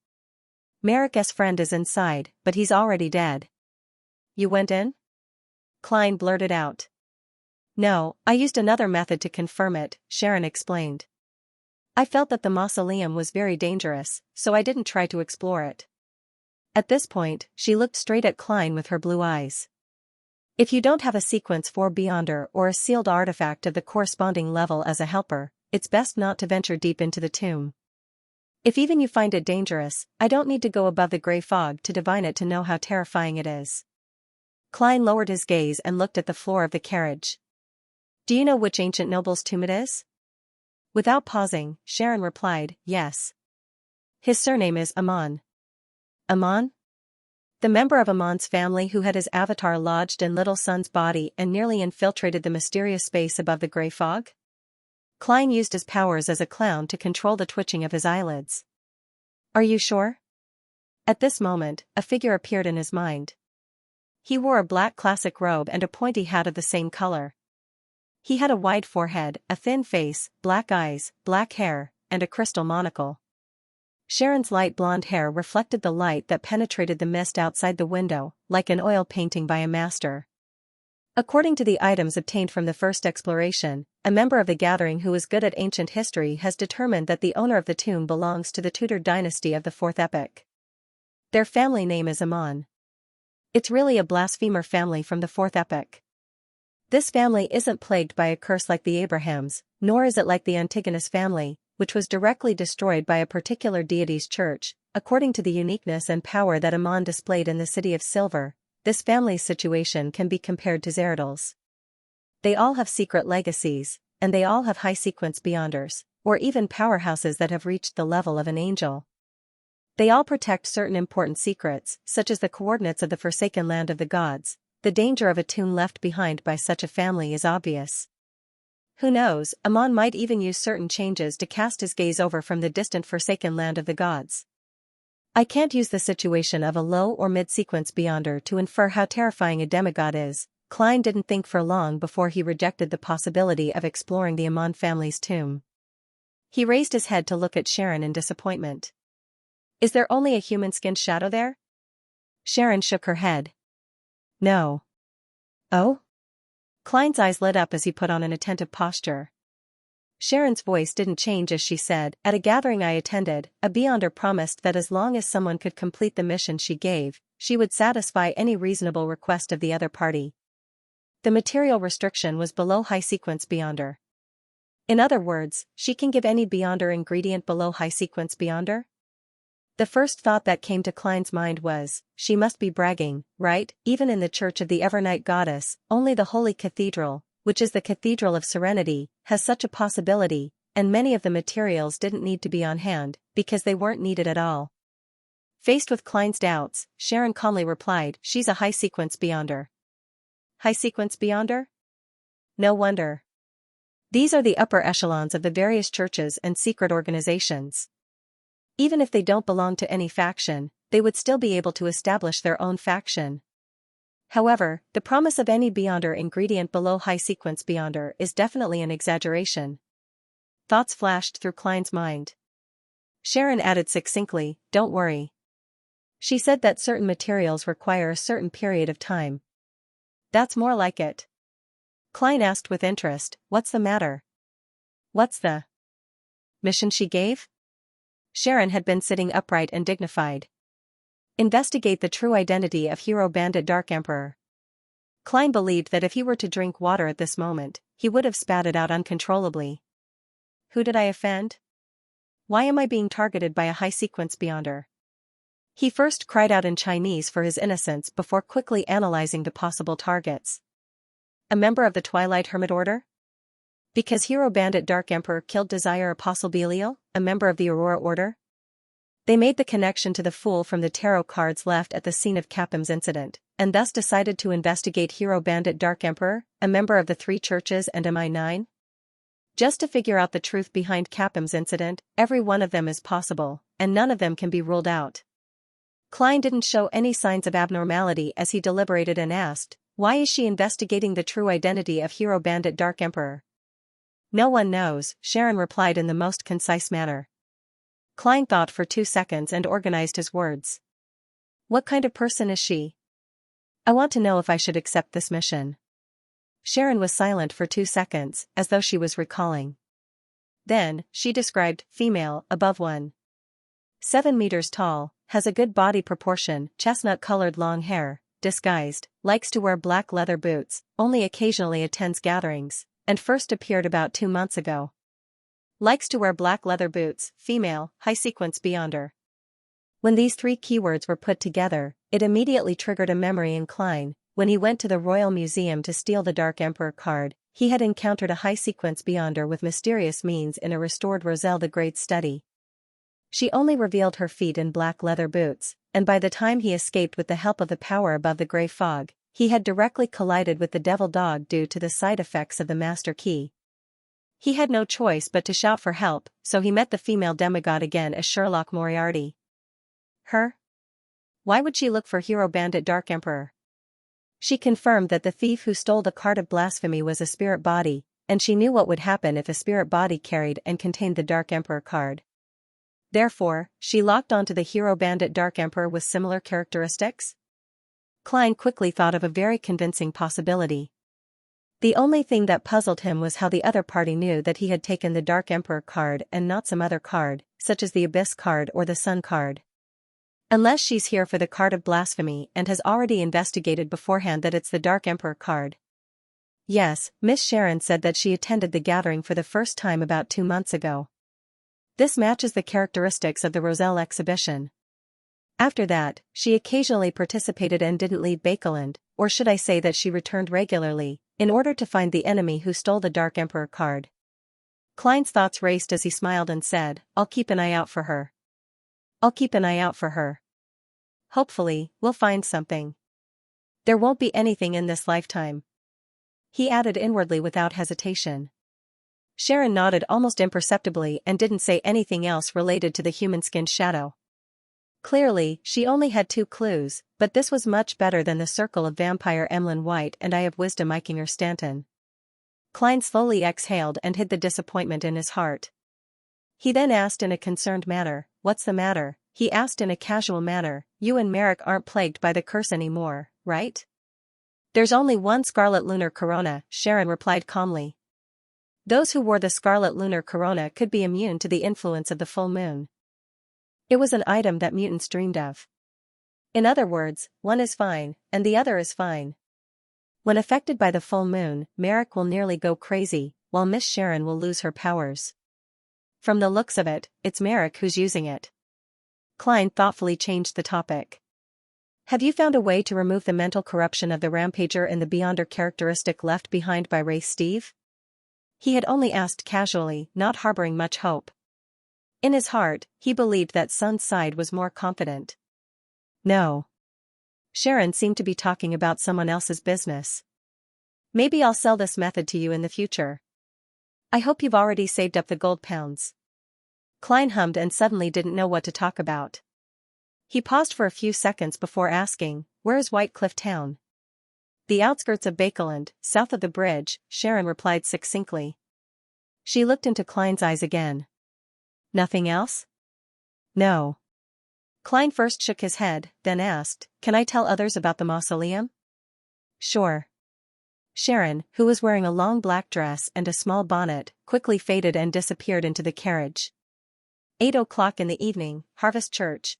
Merrick's friend is inside, but he's already dead. You went in? Klein blurted out. No, I used another method to confirm it, Sharon explained. I felt that the mausoleum was very dangerous, so I didn't try to explore it. At this point, she looked straight at Klein with her blue eyes. If you don't have a sequence 4 Beyonder or a sealed artifact of the corresponding level as a helper, it's best not to venture deep into the tomb. If even you find it dangerous, I don't need to go above the gray fog to divine it to know how terrifying it is. Klein lowered his gaze and looked at the floor of the carriage. Do you know which ancient noble's tomb it is? Without pausing, Sharon replied, yes. His surname is Amon. Amon? The member of Amon's family who had his avatar lodged in Little Sun's body and nearly infiltrated the mysterious space above the gray fog? Klein used his powers as a clown to control the twitching of his eyelids. Are you sure? At this moment, a figure appeared in his mind. He wore a black classic robe and a pointy hat of the same color. He had a wide forehead, a thin face, black eyes, black hair, and a crystal monocle. Sharon's light blonde hair reflected the light that penetrated the mist outside the window, like an oil painting by a master. According to the items obtained from the first exploration, a member of the gathering who is good at ancient history has determined that the owner of the tomb belongs to the Tudor dynasty of the 4th epoch. Their family name is Amon. It's really a blasphemer family from the 4th epoch. This family isn't plagued by a curse like the Abrahams, nor is it like the Antigonus family, which was directly destroyed by a particular deity's church. According to the uniqueness and power that Amon displayed in the City of Silver, this family's situation can be compared to Zeradol's. They all have secret legacies, and they all have high sequence Beyonders, or even powerhouses that have reached the level of an angel. They all protect certain important secrets, such as the coordinates of the Forsaken Land of the Gods. The danger of a tomb left behind by such a family is obvious. Who knows, Amon might even use certain changes to cast his gaze over from the distant Forsaken Land of the Gods. I can't use the situation of a low or mid-sequence Beyonder to infer how terrifying a demigod is. Klein didn't think for long before he rejected the possibility of exploring the Amon family's tomb. He raised his head to look at Sharon in disappointment. Is there only a human-skinned shadow there? Sharon shook her head. No. Oh? Klein's eyes lit up as he put on an attentive posture. Sharon's voice didn't change as she said, at a gathering I attended, a Beyonder promised that as long as someone could complete the mission she gave, she would satisfy any reasonable request of the other party. The material restriction was below high sequence Beyonder. In other words, she can give any Beyonder ingredient below high sequence Beyonder? The first thought that came to Klein's mind was, she must be bragging, right? Even in the Church of the Evernight Goddess, only the Holy Cathedral, which is the Cathedral of Serenity, has such a possibility, and many of the materials didn't need to be on hand, because they weren't needed at all. Faced with Klein's doubts, Sharon calmly replied, she's a high sequence Beyonder. High sequence beyonder? No wonder. These are the upper echelons of the various churches and secret organizations. Even if they don't belong to any faction, they would still be able to establish their own faction. However, the promise of any beyonder ingredient below high sequence beyonder is definitely an exaggeration. Thoughts flashed through Klein's mind. Sharon added succinctly, "Don't worry." She said that certain materials require a certain period of time. That's more like it. Klein asked with interest, "What's the matter?" "What's the mission she gave?" Sharon had been sitting upright and dignified. Investigate the true identity of Hero Bandit Dark Emperor. Klein believed that if he were to drink water at this moment, he would have spat it out uncontrollably. Who did I offend? Why am I being targeted by a high sequence beyonder? He first cried out in Chinese for his innocence before quickly analyzing the possible targets. A member of the Twilight Hermit Order? Because Hero Bandit Dark Emperor killed Desire Apostle Belial, a member of the Aurora Order? They made the connection to the Fool from the tarot cards left at the scene of Capham's incident, and thus decided to investigate Hero Bandit Dark Emperor, a member of the Three Churches and MI9? Just to figure out the truth behind Capham's incident, every one of them is possible, and none of them can be ruled out. Klein didn't show any signs of abnormality as he deliberated and asked, "Why is she investigating the true identity of Hero Bandit Dark Emperor?" "No one knows," Sharon replied in the most concise manner. Klein thought for 2 seconds and organized his words. "What kind of person is she? I want to know if I should accept this mission." Sharon was silent for 2 seconds, as though she was recalling. Then, she described, female, above 1.7 meters tall, has a good body proportion, chestnut-colored long hair, disguised, likes to wear black leather boots, only occasionally attends gatherings, and first appeared about 2 months ago. Likes to wear black leather boots, female, high sequence beyonder. When these 3 keywords were put together, it immediately triggered a memory in Klein. When he went to the Royal Museum to steal the Dark Emperor card, he had encountered a high sequence beyonder with mysterious means in a restored Roselle the Great's study. She only revealed her feet in black leather boots, and by the time he escaped with the help of the power above the grey fog, he had directly collided with the devil dog due to the side effects of the master key. He had no choice but to shout for help, so he met the female demigod again as Sherlock Moriarty. Her? Why would she look for Hero Bandit Dark Emperor? She confirmed that the thief who stole the card of blasphemy was a spirit body, and she knew what would happen if a spirit body carried and contained the Dark Emperor card. Therefore, she locked onto the Hero Bandit Dark Emperor with similar characteristics? Klein quickly thought of a very convincing possibility. The only thing that puzzled him was how the other party knew that he had taken the Dark Emperor card and not some other card, such as the Abyss card or the Sun card. Unless she's here for the card of blasphemy and has already investigated beforehand that it's the Dark Emperor card. Yes, Miss Sharon said that she attended the gathering for the first time about 2 months ago. This matches the characteristics of the Roselle exhibition. After that, she occasionally participated and didn't leave Bakeland, or should I say that she returned regularly, in order to find the enemy who stole the Dark Emperor card. Klein's thoughts raced as he smiled and said, "I'll keep an eye out for her. I'll keep an eye out for her. Hopefully, we'll find something. There won't be anything in this lifetime." He added inwardly without hesitation. Sharon nodded almost imperceptibly and didn't say anything else related to the human-skinned shadow. Clearly, she only had 2 clues, but this was much better than the circle of vampire Emlyn White and Eye of Wisdom Ikinger Stanton. Klein slowly exhaled and hid the disappointment in his heart. He then asked in a concerned manner, "What's the matter?" He asked in a casual manner, "You and Merrick aren't plagued by the curse anymore, right?" "There's only one scarlet lunar corona," Sharon replied calmly. Those who wore the scarlet lunar corona could be immune to the influence of the full moon. It was an item that mutants dreamed of. In other words, one is fine, and the other is fine. When affected by the full moon, Merrick will nearly go crazy, while Miss Sharon will lose her powers. From the looks of it, it's Merrick who's using it. Klein thoughtfully changed the topic. "Have you found a way to remove the mental corruption of the Rampager and the Beyonder characteristic left behind by Ray Steve?" He had only asked casually, not harboring much hope. In his heart, he believed that Sun's side was more confident. No. Sharon seemed to be talking about someone else's business. Maybe I'll sell this method to you in the future. I hope you've already saved up the gold pounds. Klein hummed and suddenly didn't know what to talk about. He paused for a few seconds before asking, "Where is White Cliff Town?" "The outskirts of Bakeland, south of the bridge," Sharon replied succinctly. She looked into Klein's eyes again. "Nothing else?" "No." Klein first shook his head, then asked, "Can I tell others about the mausoleum?" "Sure." Sharon, who was wearing a long black dress and a small bonnet, quickly faded and disappeared into the carriage. 8 o'clock in the evening, Harvest Church.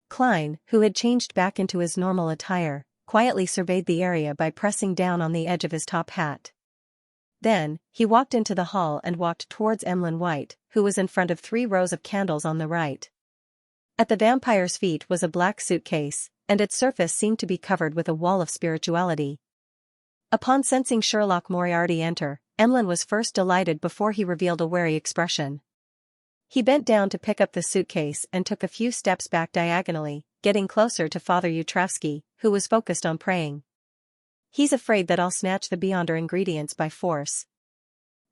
Klein, who had changed back into his normal attire, quietly surveyed the area by pressing down on the edge of his top hat. Then, he walked into the hall and walked towards Emlyn White, who was in front of 3 rows of candles on the right. At the vampire's feet was a black suitcase, and its surface seemed to be covered with a wall of spirituality. Upon sensing Sherlock Moriarty enter, Emlyn was first delighted before he revealed a wary expression. He bent down to pick up the suitcase and took a few steps back diagonally, getting closer to Father Yutravsky, who was focused on praying. "He's afraid that I'll snatch the Beyonder ingredients by force."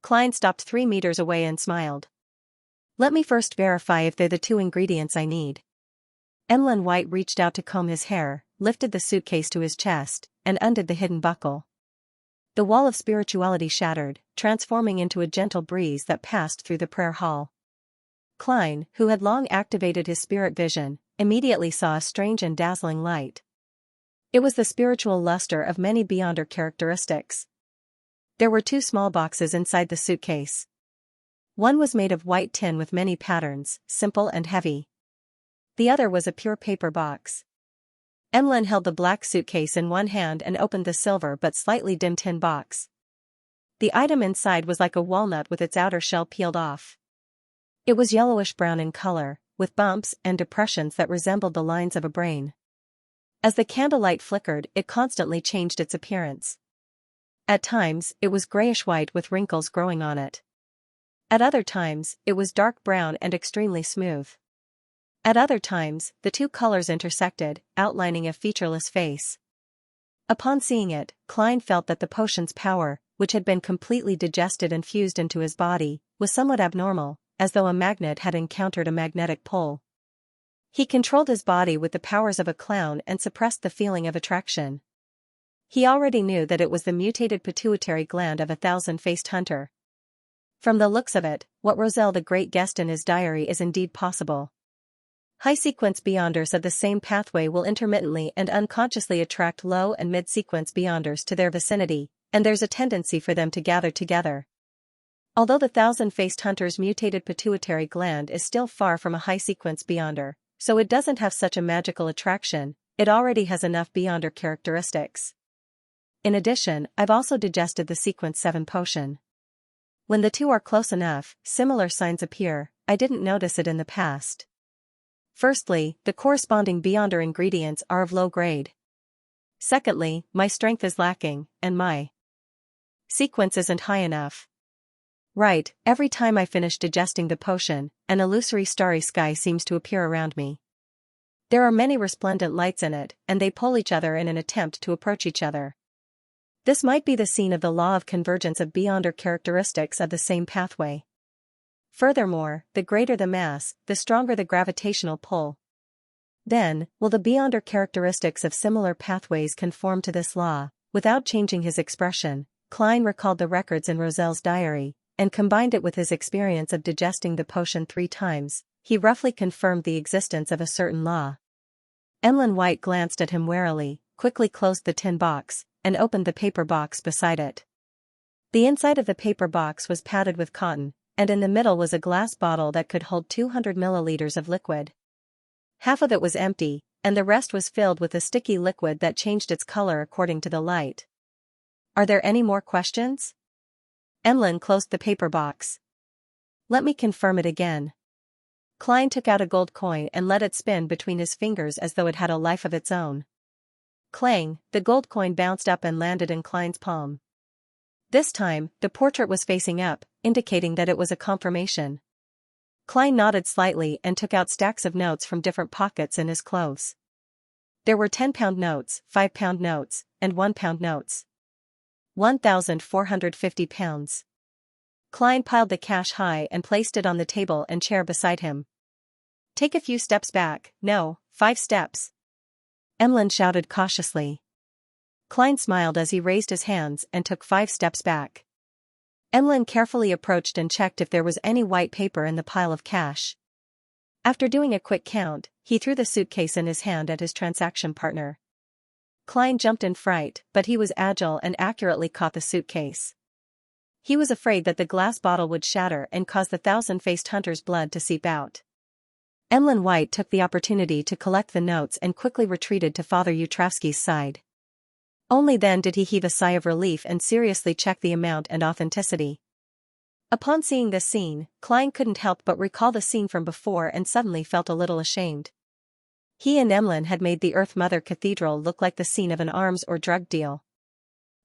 Klein stopped 3 meters away and smiled. "Let me first verify if they're the 2 ingredients I need." Emlyn White reached out to comb his hair, lifted the suitcase to his chest, and undid the hidden buckle. The wall of spirituality shattered, transforming into a gentle breeze that passed through the prayer hall. Klein, who had long activated his spirit vision, immediately saw a strange and dazzling light. It was the spiritual luster of many Beyonder characteristics. There were 2 small boxes inside the suitcase. One was made of white tin with many patterns, simple and heavy. The other was a pure paper box. Emlyn held the black suitcase in one hand and opened the silver but slightly dim tin box. The item inside was like a walnut with its outer shell peeled off. It was yellowish-brown in color, with bumps and depressions that resembled the lines of a brain. As the candlelight flickered, it constantly changed its appearance. At times, it was grayish-white with wrinkles growing on it. At other times, it was dark brown and extremely smooth. At other times, the 2 colors intersected, outlining a featureless face. Upon seeing it, Klein felt that the potion's power, which had been completely digested and fused into his body, was somewhat abnormal, as though a magnet had encountered a magnetic pull. He controlled his body with the powers of a clown and suppressed the feeling of attraction. He already knew that it was the mutated pituitary gland of a 1,000-faced hunter. From the looks of it, what Roselle the Great guessed in his diary is indeed possible. High-sequence Beyonders of the same pathway will intermittently and unconsciously attract low- and mid-sequence Beyonders to their vicinity, and there's a tendency for them to gather together. Although the 1,000-faced hunter's mutated pituitary gland is still far from a high-sequence Beyonder, so it doesn't have such a magical attraction, it already has enough Beyonder characteristics. In addition, I've also digested the Sequence 7 potion. When the 2 are close enough, similar signs appear. I didn't notice it in the past. Firstly, the corresponding Beyonder ingredients are of low grade. Secondly, my strength is lacking, and my sequence isn't high enough. Right, every time I finish digesting the potion, an illusory starry sky seems to appear around me. There are many resplendent lights in it, and they pull each other in an attempt to approach each other. This might be the scene of the law of convergence of Beyonder characteristics of the same pathway. Furthermore, the greater the mass, the stronger the gravitational pull. Then, will the Beyonder characteristics of similar pathways conform to this law? Without changing his expression, Klein recalled the records in Roselle's diary, and combined it with his experience of digesting the potion 3 times, he roughly confirmed the existence of a certain law. Emlyn White glanced at him warily, quickly closed the tin box, and opened the paper box beside it. The inside of the paper box was padded with cotton, and in the middle was a glass bottle that could hold 200 milliliters of liquid. Half of it was empty, and the rest was filled with a sticky liquid that changed its color according to the light. "Are there any more questions?" Emlyn closed the paper box. "Let me confirm it again." Klein took out a gold coin and let it spin between his fingers as though it had a life of its own. Clang, the gold coin bounced up and landed in Klein's palm. This time, the portrait was facing up, indicating that it was a confirmation. Klein nodded slightly and took out stacks of notes from different pockets in his clothes. There were 10-pound notes, 5-pound notes, and 1-pound notes. £1,450. Klein piled the cash high and placed it on the table and chair beside him. Take a few steps back. No, 5 steps. Emlyn shouted cautiously. Klein smiled as he raised his hands and took 5 steps back. Emlyn carefully approached and checked if there was any white paper in the pile of cash. After doing a quick count, he threw the suitcase in his hand at his transaction partner. Klein jumped in fright, but he was agile and accurately caught the suitcase. He was afraid that the glass bottle would shatter and cause the thousand-faced hunter's blood to seep out. Emlyn White took the opportunity to collect the notes and quickly retreated to Father Yutravsky's side. Only then did he heave a sigh of relief and seriously check the amount and authenticity. Upon seeing this scene, Klein couldn't help but recall the scene from before and suddenly felt a little ashamed. He and Emlyn had made the Earth Mother Cathedral look like the scene of an arms or drug deal.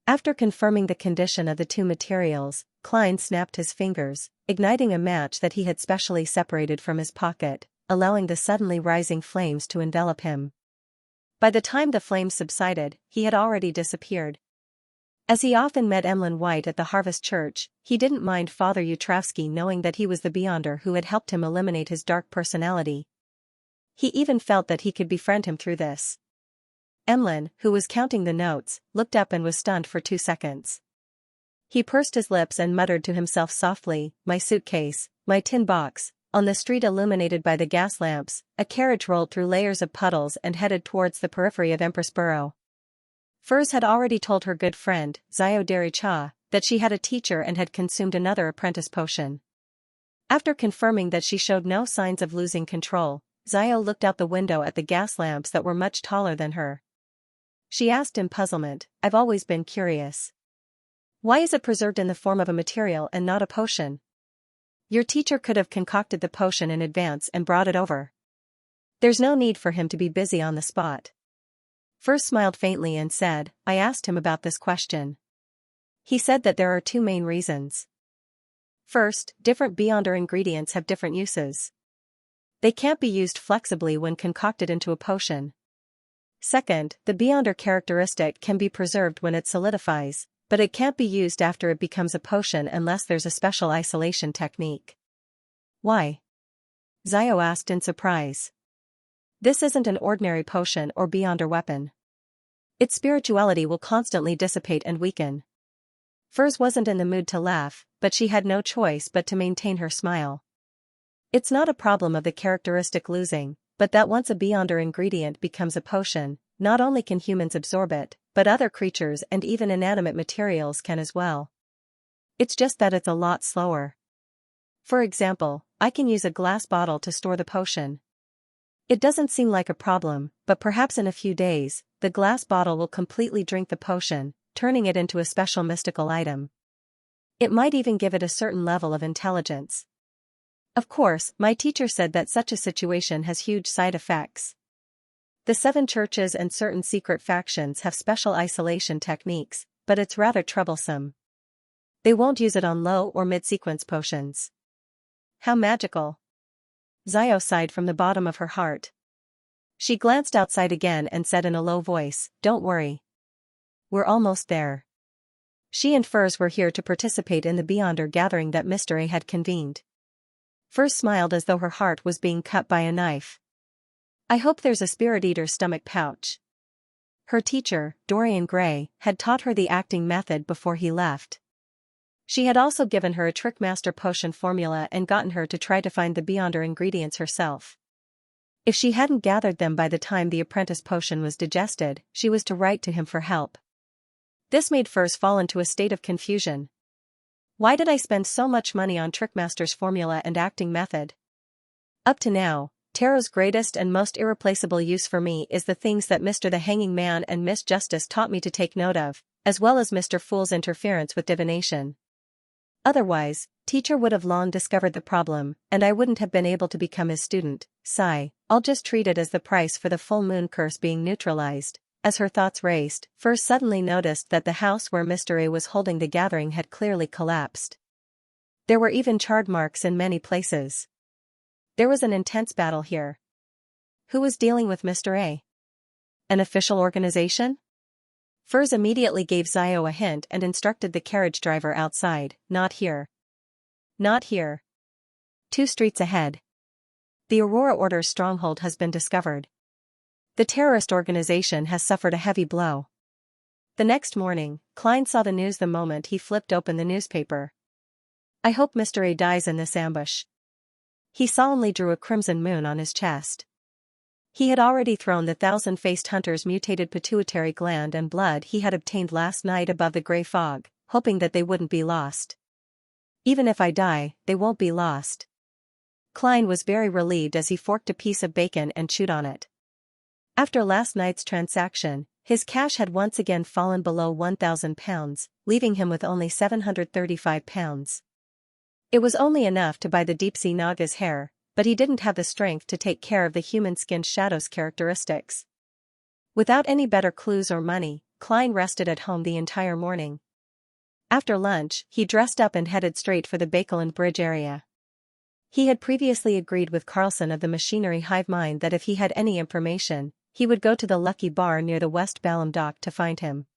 After confirming the condition of the two materials, Klein snapped his fingers, igniting a match that he had specially separated from his pocket, allowing the suddenly rising flames to envelop him. By the time the flames subsided, he had already disappeared. As he often met Emlyn White at the Harvest Church, he didn't mind Father Yutravsky knowing that he was the Beyonder who had helped him eliminate his dark personality. He even felt that he could befriend him through this. Emlyn, who was counting the notes, looked up and was stunned for 2 seconds. He pursed his lips and muttered to himself softly, "My suitcase, my tin box." On the street illuminated by the gas lamps, a carriage rolled through layers of puddles and headed towards the periphery of Empressboro. Furs had already told her good friend, Xiao Dericha, that she had a teacher and had consumed another apprentice potion. After confirming that she showed no signs of losing control, Xiao looked out the window at the gas lamps that were much taller than her. She asked in puzzlement, "I've always been curious. Why is it preserved in the form of a material and not a potion? Your teacher could have concocted the potion in advance and brought it over. There's no need for him to be busy on the spot." First smiled faintly and said, "I asked him about this question. He said that there are 2 main reasons. First, different Beyonder ingredients have different uses. They can't be used flexibly when concocted into a potion. Second, the Beyonder characteristic can be preserved when it solidifies, but it can't be used after it becomes a potion unless there's a special isolation technique." "Why?" Xiao asked in surprise. "This isn't an ordinary potion or Beyonder weapon. Its spirituality will constantly dissipate and weaken." Furs wasn't in the mood to laugh, but she had no choice but to maintain her smile. "It's not a problem of the characteristic losing, but that once a Beyonder ingredient becomes a potion, not only can humans absorb it, but other creatures and even inanimate materials can as well. It's just that it's a lot slower. For example, I can use a glass bottle to store the potion. It doesn't seem like a problem, but perhaps in a few days, the glass bottle will completely drink the potion, turning it into a special mystical item. It might even give it a certain level of intelligence. Of course, my teacher said that such a situation has huge side effects. The 7 churches and certain secret factions have special isolation techniques, but it's rather troublesome. They won't use it on low or mid-sequence potions." "How magical." Xiao sighed from the bottom of her heart. She glanced outside again and said in a low voice, "Don't worry. We're almost there." She and Furs were here to participate in the Beyonder gathering that Mr. A had convened. Furs smiled as though her heart was being cut by a knife. "I hope there's a Spirit Eater's stomach pouch." Her teacher, Dorian Gray, had taught her the acting method before he left. She had also given her a Trickmaster potion formula and gotten her to try to find the Beyonder ingredients herself. If she hadn't gathered them by the time the apprentice potion was digested, she was to write to him for help. This made Furs fall into a state of confusion. Why did I spend so much money on Trickmaster's formula and acting method? Up to now, Tarot's greatest and most irreplaceable use for me is the things that Mr. the Hanging Man and Miss Justice taught me to take note of, as well as Mr. Fool's interference with divination. Otherwise, teacher would have long discovered the problem, and I wouldn't have been able to become his student. Sigh, I'll just treat it as the price for the full moon curse being neutralized. As her thoughts raced, Furs suddenly noticed that the house where Mr. A was holding the gathering had clearly collapsed. There were even charred marks in many places. There was an intense battle here. Who was dealing with Mr. A? An official organization? Furs immediately gave Zio a hint and instructed the carriage driver outside, "Not here. Not here. 2 streets ahead. The Aurora Order's stronghold has been discovered. The terrorist organization has suffered a heavy blow." The next morning, Klein saw the news the moment he flipped open the newspaper. "I hope Mr. A dies in this ambush." He solemnly drew a crimson moon on his chest. He had already thrown the 1,000-faced hunter's mutated pituitary gland and blood he had obtained last night above the gray fog, hoping that they wouldn't be lost. "Even if I die, they won't be lost." Klein was very relieved as he forked a piece of bacon and chewed on it. After last night's transaction, his cash had once again fallen below £1,000, leaving him with only £735. It was only enough to buy the deep-sea Naga's hair, but he didn't have the strength to take care of the human-skinned shadow's characteristics. Without any better clues or money, Klein rested at home the entire morning. After lunch, he dressed up and headed straight for the Bakeland Bridge area. He had previously agreed with Carlson of the machinery hive mind that if he had any information, he would go to the Lucky Bar near the West Balham dock to find him.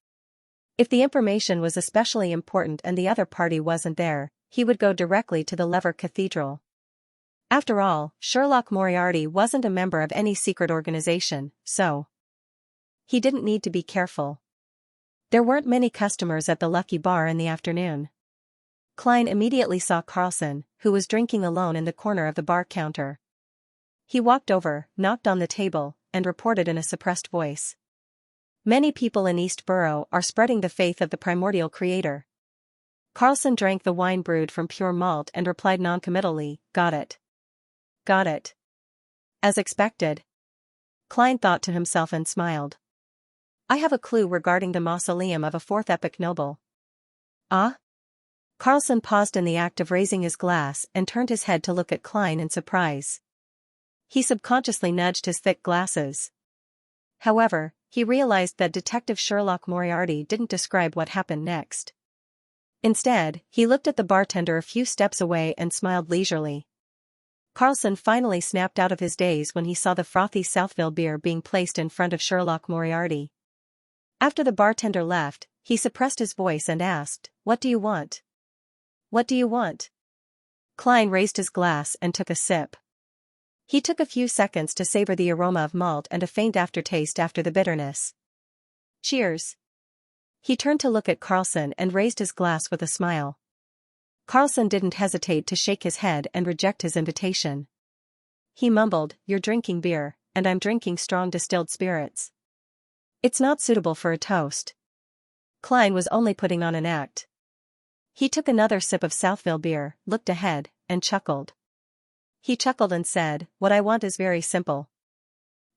If the information was especially important and the other party wasn't there, he would go directly to the Lever Cathedral. After all, Sherlock Moriarty wasn't a member of any secret organization, so he didn't need to be careful. There weren't many customers at the Lucky Bar in the afternoon. Klein immediately saw Carlson, who was drinking alone in the corner of the bar counter. He walked over, knocked on the table, and reported in a suppressed voice. "Many people in East Borough are spreading the faith of the primordial creator." Carlson drank the wine brewed from pure malt and replied noncommittally, "Got it. Got it." As expected. Klein thought to himself and smiled. "I have a clue regarding the mausoleum of a 4th epoch noble." "Ah?" Carlson paused in the act of raising his glass and turned his head to look at Klein in surprise. He subconsciously nudged his thick glasses. However, he realized that Detective Sherlock Moriarty didn't describe what happened next. Instead, he looked at the bartender a few steps away and smiled leisurely. Carlson finally snapped out of his daze when he saw the frothy Southville beer being placed in front of Sherlock Moriarty. After the bartender left, he suppressed his voice and asked, "What do you want? What do you want?" Klein raised his glass and took a sip. He took a few seconds to savor the aroma of malt and a faint aftertaste after the bitterness. "Cheers." He turned to look at Carlson and raised his glass with a smile. Carlson didn't hesitate to shake his head and reject his invitation. He mumbled, "You're drinking beer, and I'm drinking strong distilled spirits. It's not suitable for a toast." Klein was only putting on an act. He took another sip of Southville beer, looked ahead, and chuckled. He chuckled and said, "What I want is very simple.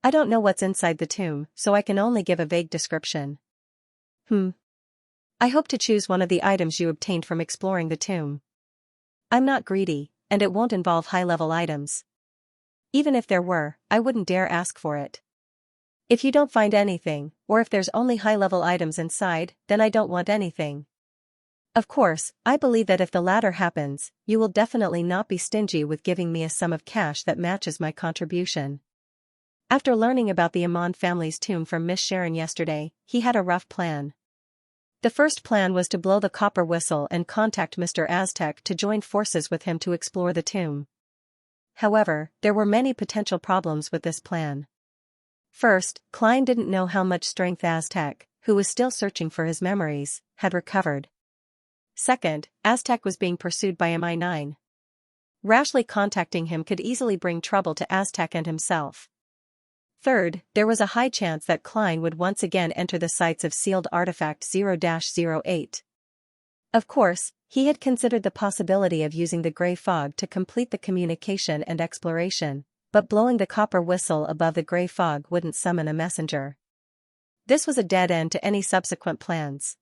I don't know what's inside the tomb, so I can only give a vague description. I hope to choose one of the items you obtained from exploring the tomb. I'm not greedy, and it won't involve high-level items. Even if there were, I wouldn't dare ask for it. If you don't find anything, or if there's only high-level items inside, then I don't want anything. Of course, I believe that if the latter happens, you will definitely not be stingy with giving me a sum of cash that matches my contribution." After learning about the Amon family's tomb from Miss Sharon yesterday, he had a rough plan. The first plan was to blow the copper whistle and contact Mr. Aztec to join forces with him to explore the tomb. However, there were many potential problems with this plan. First, Klein didn't know how much strength Aztec, who was still searching for his memories, had recovered. Second, Aztec was being pursued by MI9. Rashly contacting him could easily bring trouble to Aztec and himself. Third, there was a high chance that Klein would once again enter the sites of sealed artifact 0-08. Of course, he had considered the possibility of using the gray fog to complete the communication and exploration, but blowing the copper whistle above the gray fog wouldn't summon a messenger. This was a dead end to any subsequent plans.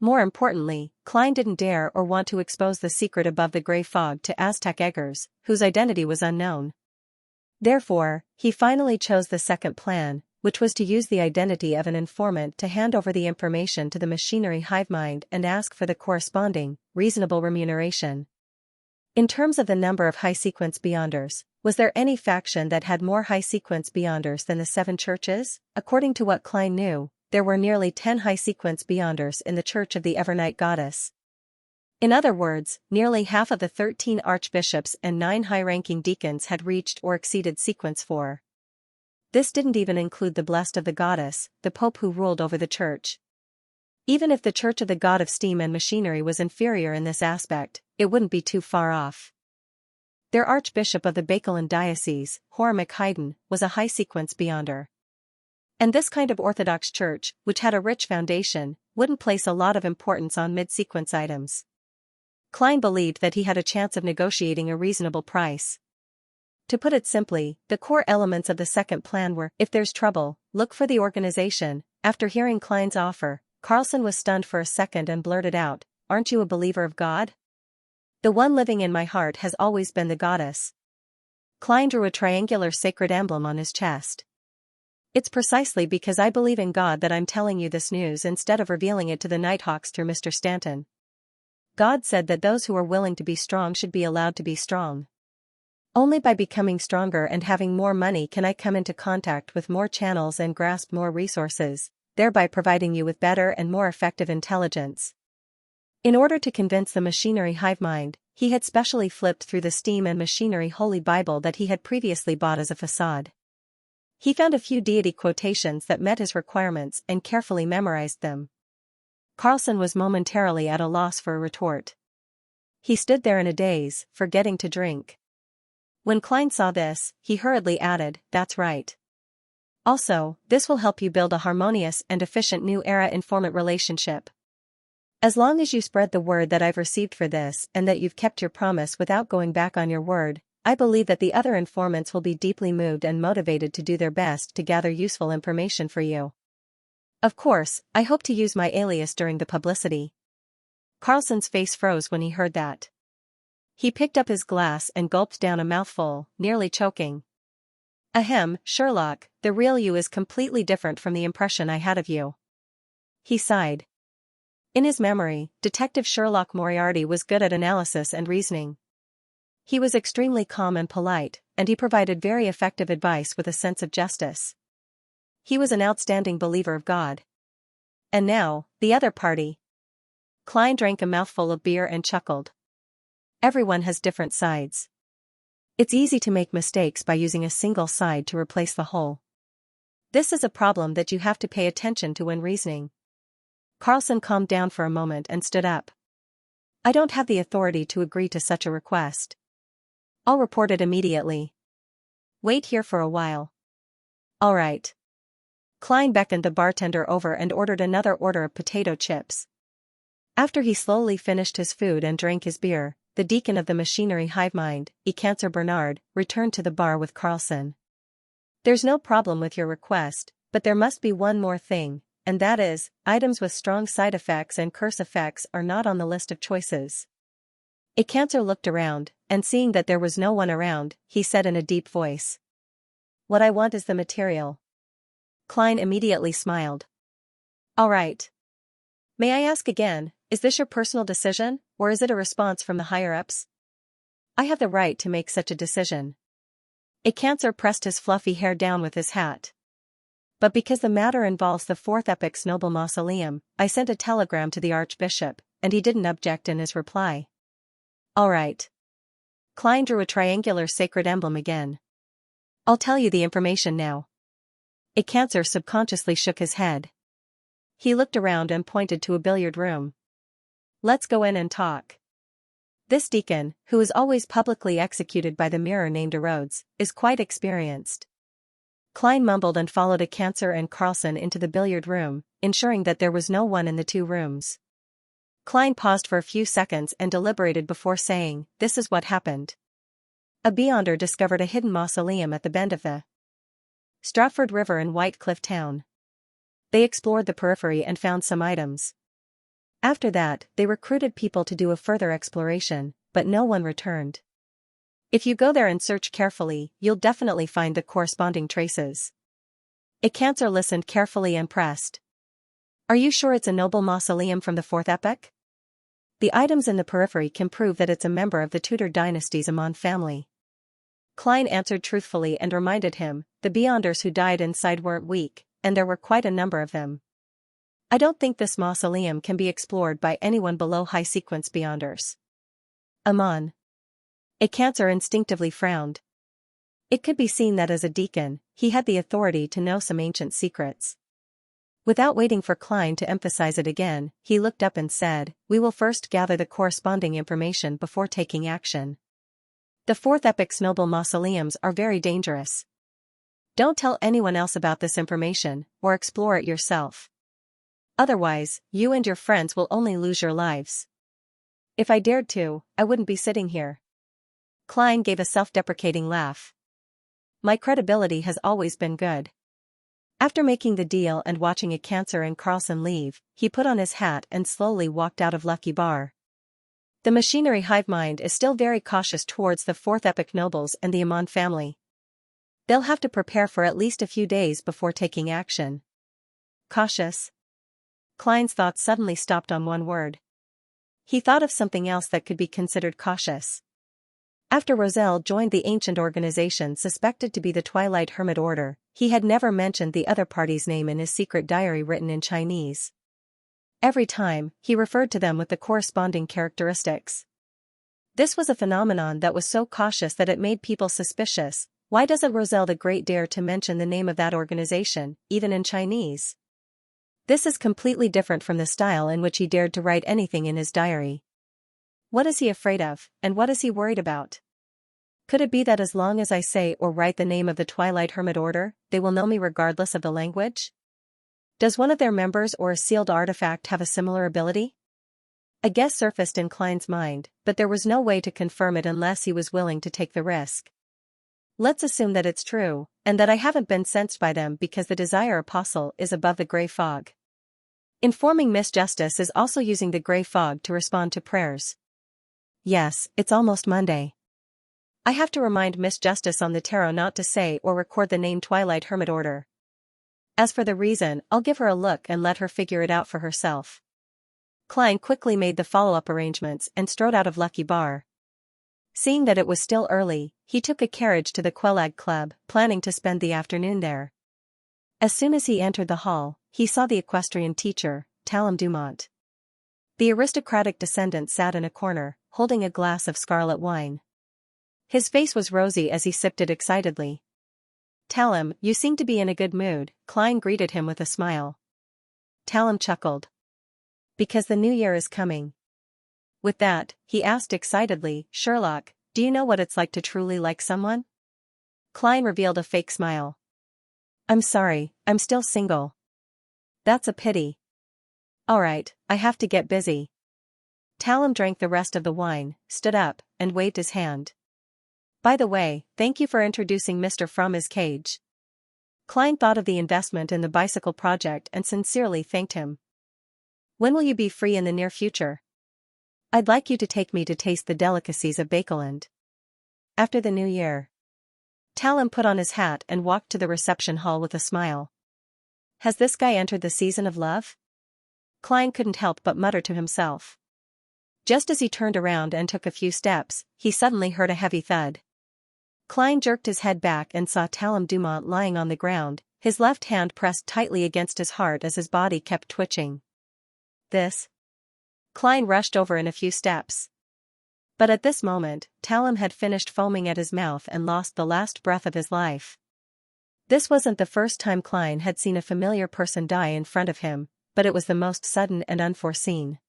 More importantly, Klein didn't dare or want to expose the secret above the gray fog to Aztec Eggers, whose identity was unknown. Therefore, he finally chose the second plan, which was to use the identity of an informant to hand over the information to the machinery hive mind and ask for the corresponding, reasonable remuneration. In terms of the number of high-sequence Beyonders, was there any faction that had more high-sequence Beyonders than the 7 churches? According to what Klein knew, there were nearly 10 high-sequence Beyonders in the Church of the Evernight Goddess. In other words, nearly half of the 13 archbishops and 9 high-ranking deacons had reached or exceeded sequence 4. This didn't even include the blessed of the goddess, the pope who ruled over the church. Even if the Church of the God of Steam and Machinery was inferior in this aspect, it wouldn't be too far off. Their archbishop of the Baekeland diocese, Horamic Haydn, was a high-sequence Beyonder. And this kind of Orthodox church, which had a rich foundation, wouldn't place a lot of importance on mid-sequence items. Klein believed that he had a chance of negotiating a reasonable price. To put it simply, the core elements of the second plan were, if there's trouble, look for the organization. After hearing Klein's offer, Carlson was stunned for a second and blurted out, "Aren't you a believer of God?" "The one living in my heart has always been the goddess." Klein drew a triangular sacred emblem on his chest. "It's precisely because I believe in God that I'm telling you this news instead of revealing it to the Nighthawks through Mr. Stanton. God said that those who are willing to be strong should be allowed to be strong. Only by becoming stronger and having more money can I come into contact with more channels and grasp more resources, thereby providing you with better and more effective intelligence." In order to convince the machinery hive mind, he had specially flipped through the Steam and Machinery Holy Bible that he had previously bought as a facade. He found a few deity quotations that met his requirements and carefully memorized them. Carlson was momentarily at a loss for a retort. He stood there in a daze, forgetting to drink. When Klein saw this, he hurriedly added, "That's right. Also, this will help you build a harmonious and efficient new era informant relationship. As long as you spread the word that I've received for this and that you've kept your promise without going back on your word, I believe that the other informants will be deeply moved and motivated to do their best to gather useful information for you. Of course, I hope to use my alias during the publicity." Carlson's face froze when he heard that. He picked up his glass and gulped down a mouthful, nearly choking. "Ahem, Sherlock, the real you is completely different from the impression I had of you." He sighed. In his memory, Detective Sherlock Moriarty was good at analysis and reasoning. He was extremely calm and polite, and he provided very effective advice with a sense of justice. He was an outstanding believer of God. And now, the other party. Klein drank a mouthful of beer and chuckled. Everyone has different sides. It's easy to make mistakes by using a single side to replace the whole. This is a problem that you have to pay attention to when reasoning. Carlson calmed down for a moment and stood up. "I don't have the authority to agree to such a request. I'll report it immediately. Wait here for a while." "All right." Klein beckoned the bartender over and ordered another order of potato chips. After he slowly finished his food and drank his beer, the deacon of the machinery hive mind, Xianxia Bernard, returned to the bar with Carlson. "There's no problem with your request, but there must be one more thing, and that is, items with strong side effects and curse effects are not on the list of choices." Xianxia looked around, and seeing that there was no one around, he said in a deep voice, "What I want is the material." Klein immediately smiled. "All right. May I ask again, is this your personal decision, or is it a response from the higher-ups?" "I have the right to make such a decision." Xianxia pressed his fluffy hair down with his hat. "But because the matter involves the Fourth Epoch's noble mausoleum, I sent a telegram to the Archbishop, and he didn't object in his reply." "All right." Klein drew a triangular sacred emblem again. "I'll tell you the information now." Xianxia subconsciously shook his head. He looked around and pointed to a billiard room. "Let's go in and talk. This deacon, who is always publicly executed by the mirror named Rhodes, is quite experienced." Klein mumbled and followed Xianxia and Carlson into the billiard room, ensuring that there was no one in the two rooms. Klein paused for a few seconds and deliberated before saying, "This is what happened. A Beyonder discovered a hidden mausoleum at the bend of the Stratford River in White Cliff Town. They explored the periphery and found some items. After that, they recruited people to do a further exploration, but no one returned. If you go there and search carefully, you'll definitely find the corresponding traces." Xianxia listened carefully and pressed. "Are you sure it's a noble mausoleum from the Fourth Epoch? The items in the periphery can prove that it's a member of the Tudor dynasty's Amon family." Klein answered truthfully and reminded him, the Beyonders who died inside weren't weak, and there were quite a number of them. I don't think this mausoleum can be explored by anyone below high sequence beyonders. Amon. A Cancer instinctively frowned. It could be seen that as a deacon, he had the authority to know some ancient secrets. Without waiting for Klein to emphasize it again, he looked up and said, "We will first gather the corresponding information before taking action. The Fourth Epoch's noble mausoleums are very dangerous. Don't tell anyone else about this information, or explore it yourself. Otherwise, you and your friends will only lose your lives. If I dared to, I wouldn't be sitting here." Klein gave a self-deprecating laugh. "My credibility has always been good." After making the deal and watching a Cancer and Carlson leave, he put on his hat and slowly walked out of Lucky Bar. The machinery hive mind is still very cautious towards the Fourth Epoch nobles and the Amon family. They'll have to prepare for at least a few days before taking action. Cautious? Klein's thoughts suddenly stopped on one word. He thought of something else that could be considered cautious. After Roselle joined the ancient organization suspected to be the Twilight Hermit Order, he had never mentioned the other party's name in his secret diary written in Chinese. Every time, he referred to them with the corresponding characteristics. This was a phenomenon that was so cautious that it made people suspicious. Why doesn't Roselle the Great dare to mention the name of that organization, even in Chinese? This is completely different from the style in which he dared to write anything in his diary. What is he afraid of, and what is he worried about? Could it be that as long as I say or write the name of the Twilight Hermit Order, they will know me regardless of the language? Does one of their members or a sealed artifact have a similar ability? A guess surfaced in Klein's mind, but there was no way to confirm it unless he was willing to take the risk. Let's assume that it's true, and that I haven't been sensed by them because the Desire Apostle is above the gray fog. Informing Miss Justice is also using the gray fog to respond to prayers. Yes, it's almost Monday. I have to remind Miss Justice on the tarot not to say or record the name Twilight Hermit Order. As for the reason, I'll give her a look and let her figure it out for herself. Klein quickly made the follow-up arrangements and strode out of Lucky Bar. Seeing that it was still early, he took a carriage to the Quelag Club, planning to spend the afternoon there. As soon as he entered the hall, he saw the equestrian teacher, Talem Dumont. The aristocratic descendant sat in a corner, holding a glass of scarlet wine. His face was rosy as he sipped it excitedly. "Talem, you seem to be in a good mood," Klein greeted him with a smile. Talem chuckled. "Because the new year is coming." With that, he asked excitedly, "Sherlock, do you know what it's like to truly like someone?" Klein revealed a fake smile. "I'm sorry, I'm still single." "That's a pity." "Alright, I have to get busy." Talem drank the rest of the wine, stood up, and waved his hand. "By the way, thank you for introducing Mr. From his cage." Klein thought of the investment in the bicycle project and sincerely thanked him. "When will you be free in the near future?" "I'd like you to take me to taste the delicacies of Bakeland." "After the new year." Talem put on his hat and walked to the reception hall with a smile. Has this guy entered the season of love? Klein couldn't help but mutter to himself. Just as he turned around and took a few steps, he suddenly heard a heavy thud. Klein jerked his head back and saw Talem Dumont lying on the ground, his left hand pressed tightly against his heart as his body kept twitching. This? Klein rushed over in a few steps. But at this moment, Talem had finished foaming at his mouth and lost the last breath of his life. This wasn't the first time Klein had seen a familiar person die in front of him, but it was the most sudden and unforeseen.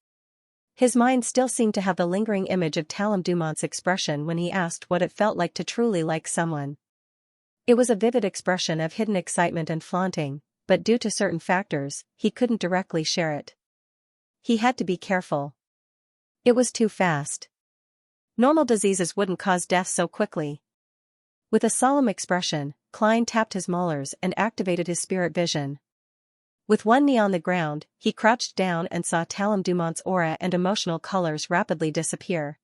His mind still seemed to have the lingering image of Talem Dumont's expression when he asked what it felt like to truly like someone. It was a vivid expression of hidden excitement and flaunting, but due to certain factors, he couldn't directly share it. He had to be careful. It was too fast. Normal diseases wouldn't cause death so quickly. With a solemn expression, Klein tapped his molars and activated his spirit vision. With one knee on the ground, he crouched down and saw Talem Dumont's aura and emotional colors rapidly disappear.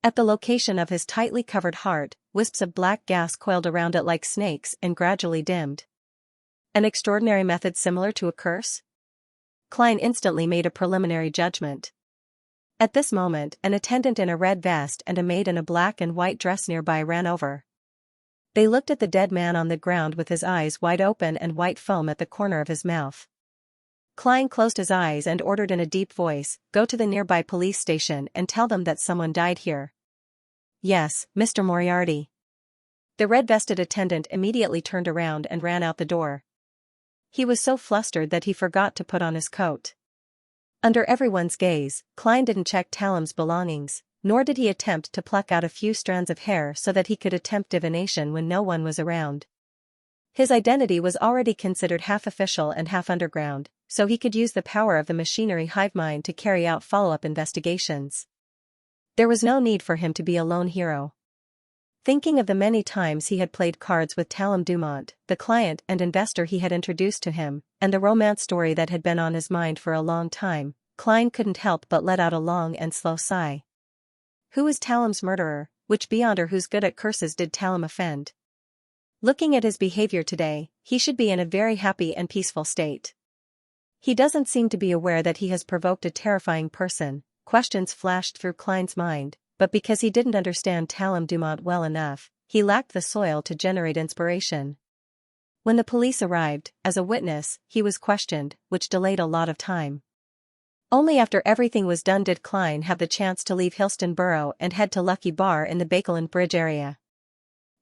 At the location of his tightly covered heart, wisps of black gas coiled around it like snakes and gradually dimmed. An extraordinary method similar to a curse? Klein instantly made a preliminary judgment. At this moment, an attendant in a red vest and a maid in a black and white dress nearby ran over. They looked at the dead man on the ground with his eyes wide open and white foam at the corner of his mouth. Klein closed his eyes and ordered in a deep voice, "Go to the nearby police station and tell them that someone died here." "Yes, Mr. Moriarty." The red-vested attendant immediately turned around and ran out the door. He was so flustered that he forgot to put on his coat. Under everyone's gaze, Klein didn't check Talam's belongings, nor did he attempt to pluck out a few strands of hair so that he could attempt divination when no one was around. His identity was already considered half official and half underground, so he could use the power of the machinery hive mind to carry out follow-up investigations. There was no need for him to be a lone hero. Thinking of the many times he had played cards with Talam Dumont, the client and investor he had introduced to him, and the romance story that had been on his mind for a long time, Klein couldn't help but let out a long and slow sigh. Who was Talam's murderer? Which beyonder whose good at curses did Talam offend? Looking at his behavior today, he should be in a very happy and peaceful state. He doesn't seem to be aware that he has provoked a terrifying person. Questions flashed through Klein's mind, but because he didn't understand Talam Dumont well enough, he lacked the soil to generate inspiration. When the police arrived, as a witness, he was questioned, which delayed a lot of time. Only after everything was done did Klein have the chance to leave Helstonborough and head to Lucky Bar in the Bakeland Bridge area.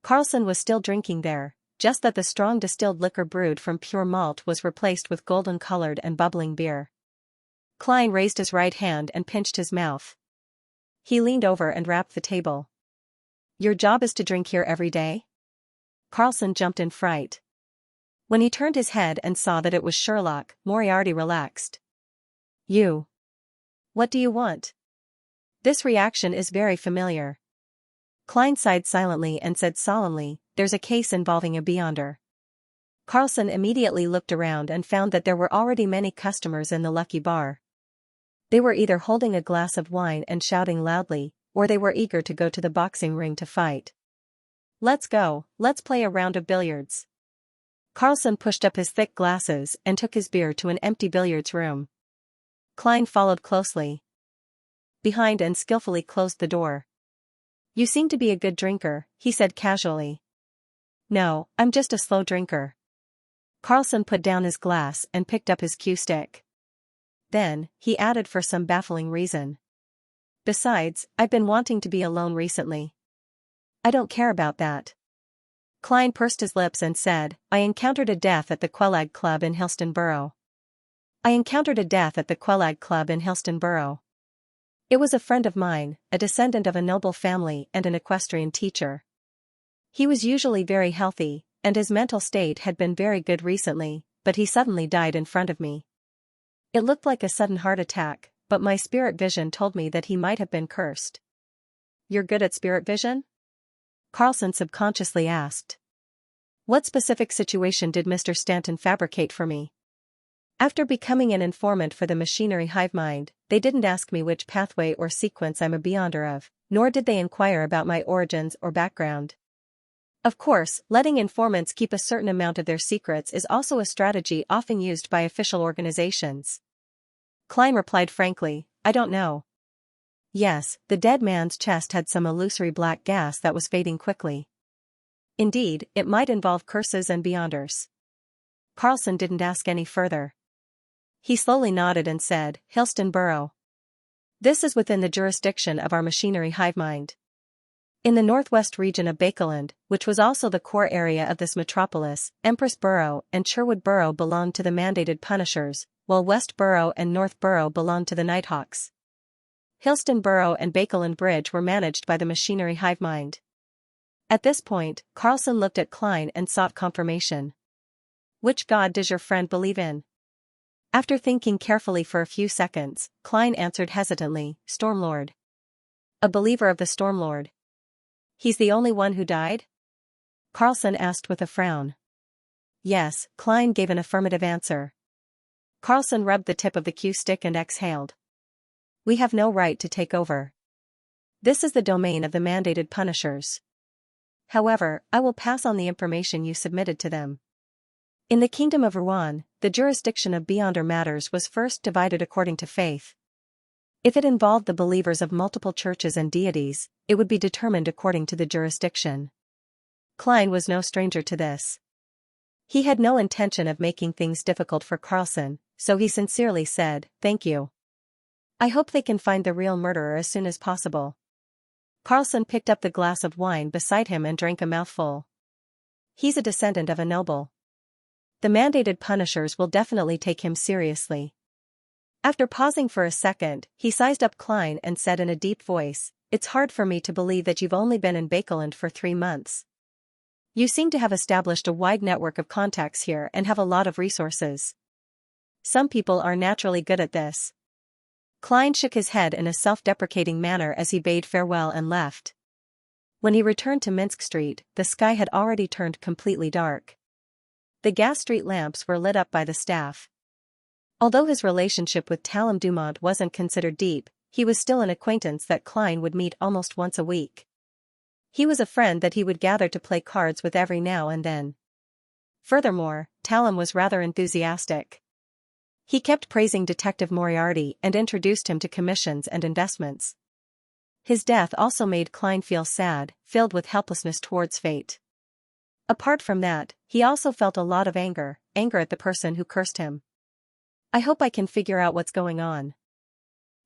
Carlson was still drinking there, just that the strong distilled liquor brewed from pure malt was replaced with golden-colored and bubbling beer. Klein raised his right hand and pinched his mouth. He leaned over and rapped the table. "Your job is to drink here every day?" Carlson jumped in fright. When he turned his head and saw that it was Sherlock, Moriarty relaxed. "You. What do you want?" "This reaction is very familiar." Klein sighed silently and said solemnly, "There's a case involving a beyonder." Carlson immediately looked around and found that there were already many customers in the Lucky Bar. They were either holding a glass of wine and shouting loudly, or they were eager to go to the boxing ring to fight. "Let's go, let's play a round of billiards." Carlson pushed up his thick glasses and took his beer to an empty billiards room. Klein followed closely behind and skillfully closed the door. "You seem to be a good drinker," he said casually. "No, I'm just a slow drinker." Carlson put down his glass and picked up his cue stick. Then, he added for some baffling reason. "Besides, I've been wanting to be alone recently." "I don't care about that." Klein pursed his lips and said, "I encountered a death at the Quelag Club in Helstonborough." "I encountered a death at the Quelag Club in Helstonborough. It was a friend of mine, a descendant of a noble family and an equestrian teacher. He was usually very healthy, and his mental state had been very good recently, but he suddenly died in front of me. It looked like a sudden heart attack, but my spirit vision told me that he might have been cursed." "You're good at spirit vision?" Carlson subconsciously asked. "What specific situation did Mr. Stanton fabricate for me?" "After becoming an informant for the machinery hive mind, they didn't ask me which pathway or sequence I'm a beyonder of, nor did they inquire about my origins or background. Of course, letting informants keep a certain amount of their secrets is also a strategy often used by official organizations." Klein replied frankly, "I don't know." Yes, the dead man's chest had some illusory black gas that was fading quickly. Indeed, it might involve curses and beyonders. Carlson didn't ask any further. He slowly nodded and said, "Helstonborough. This is within the jurisdiction of our machinery hive mind. In the northwest region of Bakeland, which was also the core area of this metropolis, Empress Borough and Sherwood Borough belonged to the mandated punishers, while West Borough and North Borough belonged to the Nighthawks. Helstonborough and Bakeland Bridge were managed by the machinery hive mind." At this point, Carlson looked at Klein and sought confirmation. "Which god does your friend believe in?" After thinking carefully for a few seconds, Klein answered hesitantly, "Stormlord." "A believer of the Stormlord. He's the only one who died?" Carlson asked with a frown. "Yes," Klein gave an affirmative answer. Carlson rubbed the tip of the cue stick and exhaled. "We have no right to take over. This is the domain of the mandated punishers. However, I will pass on the information you submitted to them. In the Kingdom of Rouen, the jurisdiction of beyonder matters was first divided according to faith. If it involved the believers of multiple churches and deities, it would be determined according to the jurisdiction." Klein was no stranger to this. He had no intention of making things difficult for Carlson, so he sincerely said, "Thank you. I hope they can find the real murderer as soon as possible." Carlson picked up the glass of wine beside him and drank a mouthful. He's a descendant of a noble. The mandated punishers will definitely take him seriously. After pausing for a second, he sized up Klein and said in a deep voice, "It's hard for me to believe that you've only been in Bakeland for 3 months. You seem to have established a wide network of contacts here and have a lot of resources. Some people are naturally good at this." Klein shook his head in a self-deprecating manner as he bade farewell and left. When he returned to Minsk Street, the sky had already turned completely dark. The gas street lamps were lit up by the staff. Although his relationship with Talem Dumont wasn't considered deep, he was still an acquaintance that Klein would meet almost once a week. He was a friend that he would gather to play cards with every now and then. Furthermore, Talem was rather enthusiastic. He kept praising Detective Moriarty and introduced him to commissions and investments. His death also made Klein feel sad, filled with helplessness towards fate. Apart from that, he also felt a lot of anger at the person who cursed him. "I hope I can figure out what's going on.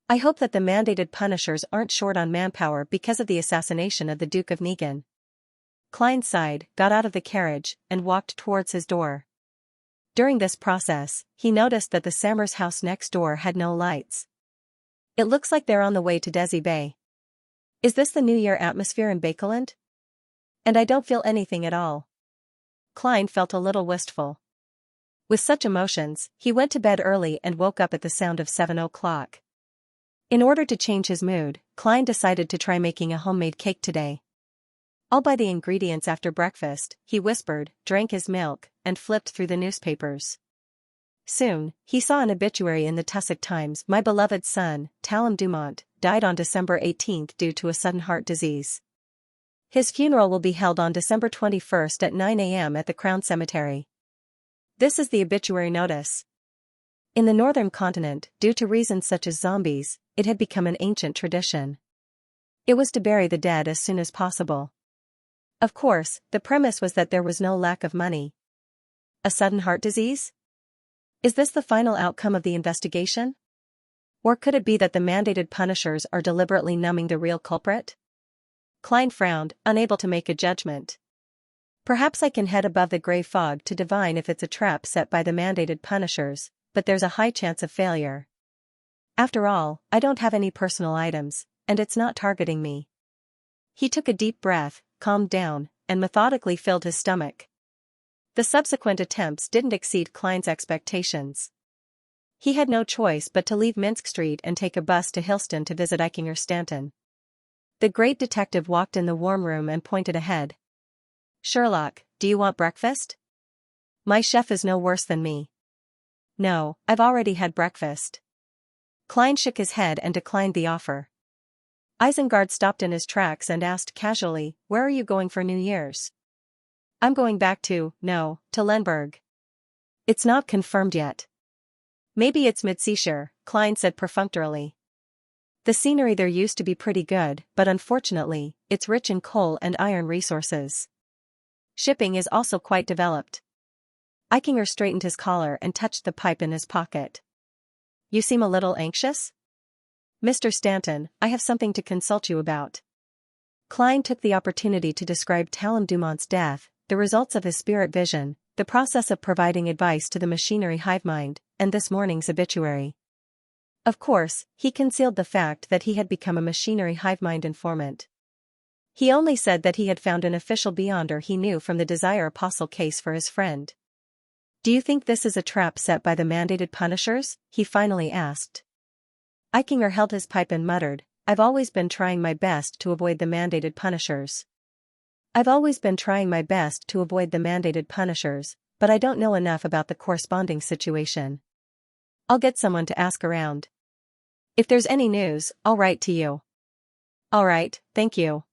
I hope that the mandated punishers aren't short on manpower because of the assassination of the Duke of Negan." Klein sighed, got out of the carriage, and walked towards his door. During this process, he noticed that the Sammers house next door had no lights. "It looks like they're on the way to Desi Bay. Is this the New Year atmosphere in Bakeland? And I don't feel anything at all." Klein felt a little wistful. With such emotions, he went to bed early and woke up at the sound of 7 o'clock. In order to change his mood, Klein decided to try making a homemade cake today. "I'll buy the ingredients after breakfast," he whispered, drank his milk, and flipped through the newspapers. Soon, he saw an obituary in the Tussock Times. "My beloved son, Talem Dumont, died on December 18 due to a sudden heart disease. His funeral will be held on December 21 at 9 a.m. at the Crown Cemetery." This is the obituary notice. In the northern continent, due to reasons such as zombies, it had become an ancient tradition. It was to bury the dead as soon as possible. Of course, the premise was that there was no lack of money. A sudden heart disease? Is this the final outcome of the investigation? Or could it be that the mandated punishers are deliberately numbing the real culprit? Klein frowned, unable to make a judgment. "Perhaps I can head above the gray fog to divine if it's a trap set by the mandated punishers, but there's a high chance of failure. After all, I don't have any personal items, and it's not targeting me." He took a deep breath, calmed down, and methodically filled his stomach. The subsequent attempts didn't exceed Klein's expectations. He had no choice but to leave Minsk Street and take a bus to Hillston to visit Eichinger Stanton. The great detective walked in the warm room and pointed ahead. "Sherlock, do you want breakfast? My chef is no worse than me." "No, I've already had breakfast." Klein shook his head and declined the offer. Isengard stopped in his tracks and asked casually, "Where are you going for New Year's?" "I'm going back to Lemberg. It's not confirmed yet." "Maybe it's Midseashire," Klein said perfunctorily. "The scenery there used to be pretty good, but unfortunately, it's rich in coal and iron resources. Shipping is also quite developed." Eichinger straightened his collar and touched the pipe in his pocket. "You seem a little anxious?" "Mr. Stanton, I have something to consult you about." Klein took the opportunity to describe Talem Dumont's death, the results of his spirit vision, the process of providing advice to the machinery hive mind, and this morning's obituary. Of course, he concealed the fact that he had become a machinery hive mind informant. He only said that he had found an official beyonder he knew from the Desire Apostle case for his friend. "Do you think this is a trap set by the mandated punishers?" he finally asked. Eichinger held his pipe and muttered, "I've always been trying my best to avoid the mandated punishers. I've always been trying my best to avoid the mandated punishers, but I don't know enough about the corresponding situation. I'll get someone to ask around. If there's any news, I'll write to you." "All right, thank you."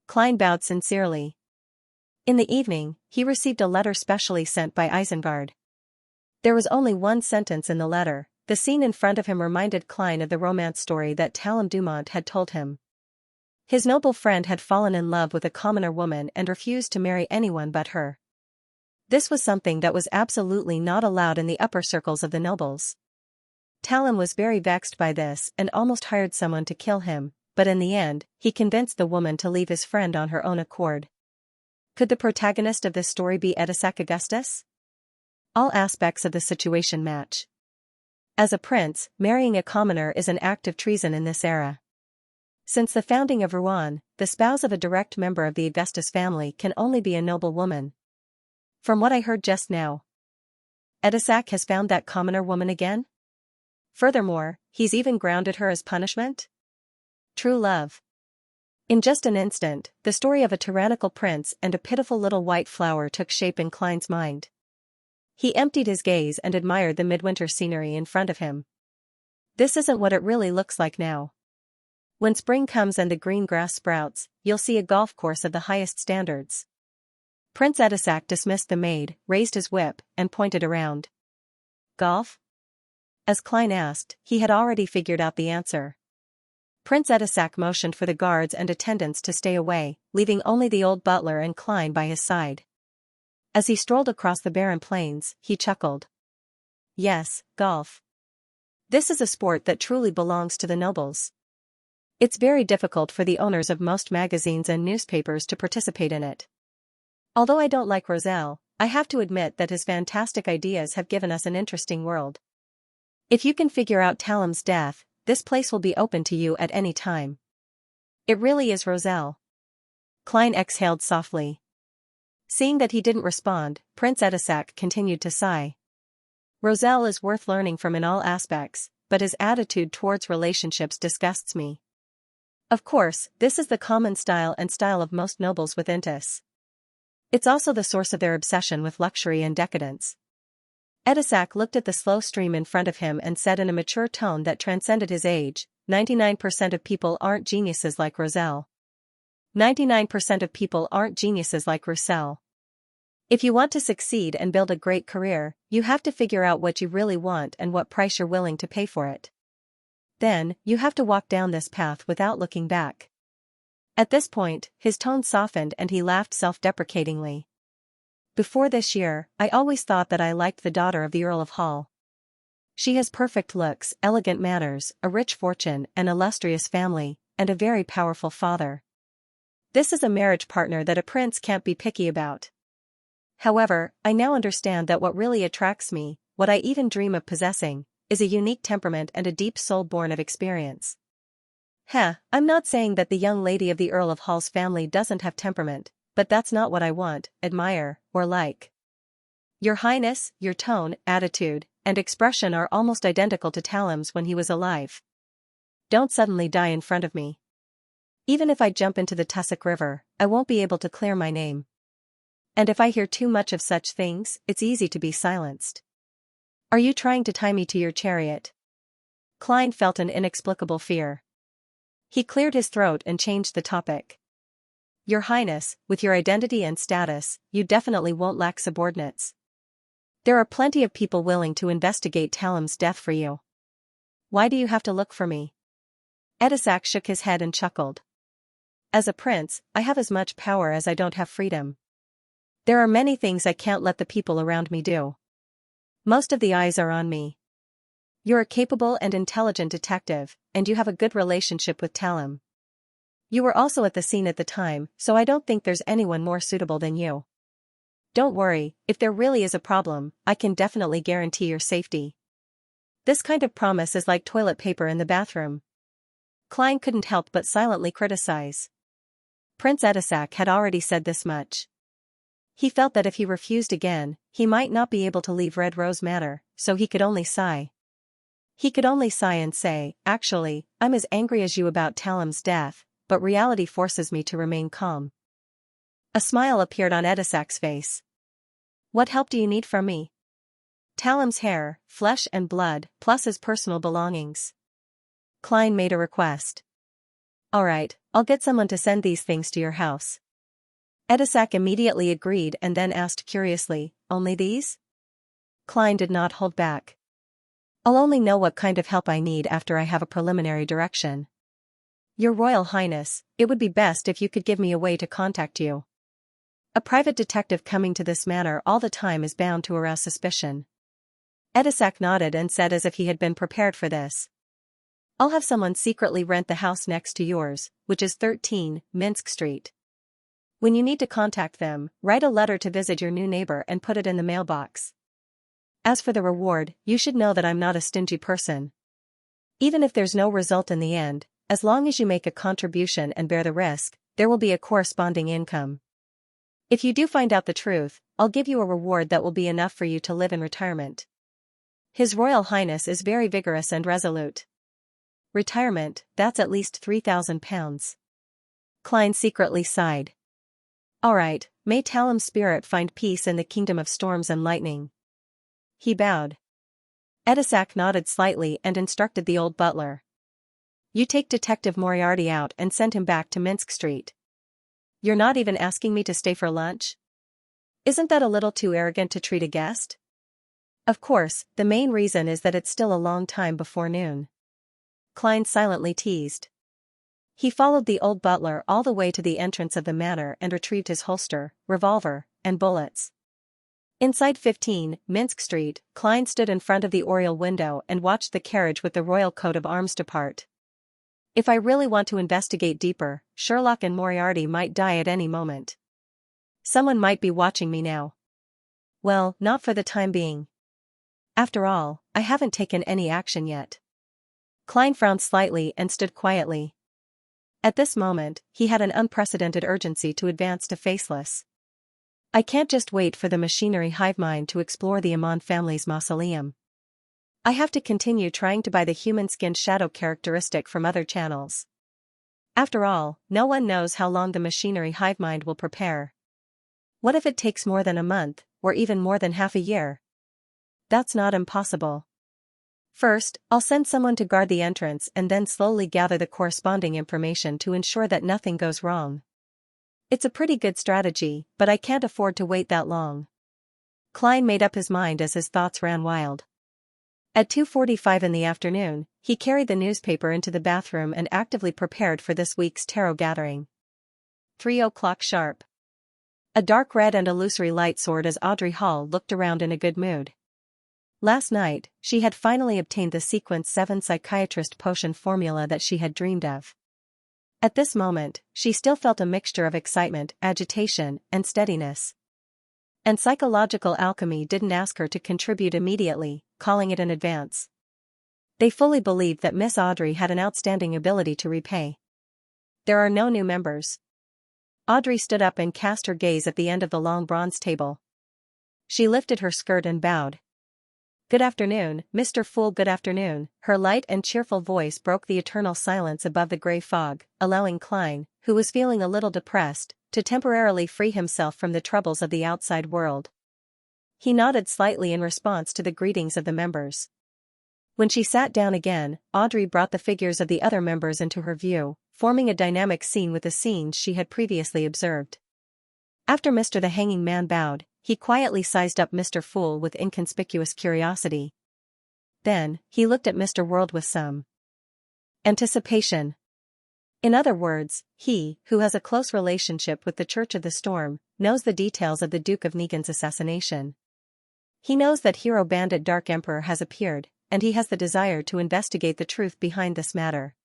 Klein bowed sincerely. In the evening, he received a letter specially sent by Isengard. There was only one sentence in the letter. The scene in front of him reminded Klein of the romance story that Talem Dumont had told him. His noble friend had fallen in love with a commoner woman and refused to marry anyone but her. This was something that was absolutely not allowed in the upper circles of the nobles. Talim was very vexed by this and almost hired someone to kill him, but in the end, he convinced the woman to leave his friend on her own accord. Could the protagonist of this story be Edisac Augustus? All aspects of the situation match. As a prince, marrying a commoner is an act of treason in this era. Since the founding of Rouen, the spouse of a direct member of the Augustus family can only be a noble woman. From what I heard just now, Edisac has found that commoner woman again? Furthermore, he's even grounded her as punishment? True love. In just an instant, the story of a tyrannical prince and a pitiful little white flower took shape in Klein's mind. He emptied his gaze and admired the midwinter scenery in front of him. This isn't what it really looks like now. When spring comes and the green grass sprouts, you'll see a golf course of the highest standards. Prince Edisac dismissed the maid, raised his whip, and pointed around. Golf? As Klein asked, he had already figured out the answer. Prince Edisac motioned for the guards and attendants to stay away, leaving only the old butler and Klein by his side. As he strolled across the barren plains, he chuckled. Yes, golf. This is a sport that truly belongs to the nobles. It's very difficult for the owners of most magazines and newspapers to participate in it. Although I don't like Roselle, I have to admit that his fantastic ideas have given us an interesting world. If you can figure out Talim's death, this place will be open to you at any time. It really is Roselle. Klein exhaled softly. Seeing that he didn't respond, Prince Edisac continued to sigh. Roselle is worth learning from in all aspects, but his attitude towards relationships disgusts me. Of course, this is the common style and style of most nobles with Intis. It's also the source of their obsession with luxury and decadence. Edisac looked at the slow stream in front of him and said in a mature tone that transcended his age, 99% of people aren't geniuses like Roselle. 99% of people aren't geniuses like Roussel. If you want to succeed and build a great career, you have to figure out what you really want and what price you're willing to pay for it. Then, you have to walk down this path without looking back. At this point, his tone softened and he laughed self-deprecatingly. Before this year, I always thought that I liked the daughter of the Earl of Hall. She has perfect looks, elegant manners, a rich fortune, an illustrious family, and a very powerful father. This is a marriage partner that a prince can't be picky about. However, I now understand that what really attracts me, what I even dream of possessing, is a unique temperament and a deep soul born of experience. I'm not saying that the young lady of the Earl of Hall's family doesn't have temperament, but that's not what I want, admire, or like. Your Highness, your tone, attitude, and expression are almost identical to Talim's when he was alive. Don't suddenly die in front of me. Even if I jump into the Tussock River, I won't be able to clear my name. And if I hear too much of such things, it's easy to be silenced. Are you trying to tie me to your chariot? Klein felt an inexplicable fear. He cleared his throat and changed the topic. Your Highness, with your identity and status, you definitely won't lack subordinates. There are plenty of people willing to investigate Talim's death for you. Why do you have to look for me? Edisac shook his head and chuckled. As a prince, I have as much power as I don't have freedom. There are many things I can't let the people around me do. Most of the eyes are on me. You're a capable and intelligent detective, and you have a good relationship with Talim. You were also at the scene at the time, so I don't think there's anyone more suitable than you. Don't worry, if there really is a problem, I can definitely guarantee your safety. This kind of promise is like toilet paper in the bathroom. Klein couldn't help but silently criticize. Prince Edisac had already said this much. He felt that if he refused again, he might not be able to leave Red Rose Manor, so he could only sigh. He could only sigh and say, actually, I'm as angry as you about Talim's death, but reality forces me to remain calm. A smile appeared on Edisac's face. What help do you need from me? Talim's hair, flesh and blood, plus his personal belongings. Klein made a request. All right, I'll get someone to send these things to your house. Edisac immediately agreed and then asked curiously, only these? Klein did not hold back. I'll only know what kind of help I need after I have a preliminary direction. Your Royal Highness, it would be best if you could give me a way to contact you. A private detective coming to this manor all the time is bound to arouse suspicion. Edisac nodded and said as if he had been prepared for this. I'll have someone secretly rent the house next to yours, which is 13, Minsk Street. When you need to contact them, write a letter to visit your new neighbor and put it in the mailbox. As for the reward, you should know that I'm not a stingy person. Even if there's no result in the end, as long as you make a contribution and bear the risk, there will be a corresponding income. If you do find out the truth, I'll give you a reward that will be enough for you to live in retirement. His Royal Highness is very vigorous and resolute. Retirement, that's at least £3,000. Klein secretly sighed. All right, may Talim's spirit find peace in the kingdom of storms and lightning. He bowed. Edisac nodded slightly and instructed the old butler. You take Detective Moriarty out and send him back to Minsk Street. You're not even asking me to stay for lunch? Isn't that a little too arrogant to treat a guest? Of course, the main reason is that it's still a long time before noon. Klein silently teased. He followed the old butler all the way to the entrance of the manor and retrieved his holster, revolver, and bullets. Inside 15, Minsk Street, Klein stood in front of the oriel window and watched the carriage with the royal coat of arms depart. If I really want to investigate deeper, Sherlock and Moriarty might die at any moment. Someone might be watching me now. Well, not for the time being. After all, I haven't taken any action yet. Klein frowned slightly and stood quietly. At this moment, he had an unprecedented urgency to advance to Faceless. I can't just wait for the machinery hive mind to explore the Amon family's mausoleum. I have to continue trying to buy the human-skinned shadow characteristic from other channels. After all, no one knows how long the machinery hive mind will prepare. What if it takes more than a month, or even more than half a year? That's not impossible. First, I'll send someone to guard the entrance and then slowly gather the corresponding information to ensure that nothing goes wrong. It's a pretty good strategy, but I can't afford to wait that long. Klein made up his mind as his thoughts ran wild. At 2:45 in the afternoon, he carried the newspaper into the bathroom and actively prepared for this week's tarot gathering. 3:00 sharp. A dark red and illusory light soared as Audrey Hall looked around in a good mood. Last night, she had finally obtained the Sequence 7 psychiatrist potion formula that she had dreamed of. At this moment, she still felt a mixture of excitement, agitation, and steadiness. And psychological alchemy didn't ask her to contribute immediately, calling it in advance. They fully believed that Miss Audrey had an outstanding ability to repay. There are no new members. Audrey stood up and cast her gaze at the end of the long bronze table. She lifted her skirt and bowed. Good afternoon, Mr. Fool, good afternoon. Her light and cheerful voice broke the eternal silence above the gray fog, allowing Klein, who was feeling a little depressed, to temporarily free himself from the troubles of the outside world. He nodded slightly in response to the greetings of the members. When she sat down again, Audrey brought the figures of the other members into her view, forming a dynamic scene with the scenes she had previously observed. After Mr. the Hanging Man bowed, he quietly sized up Mr. Fool with inconspicuous curiosity. Then, he looked at Mr. World with some anticipation. In other words, he, who has a close relationship with the Church of the Storm, knows the details of the Duke of Negan's assassination. He knows that hero bandit Dark Emperor has appeared, and he has the desire to investigate the truth behind this matter.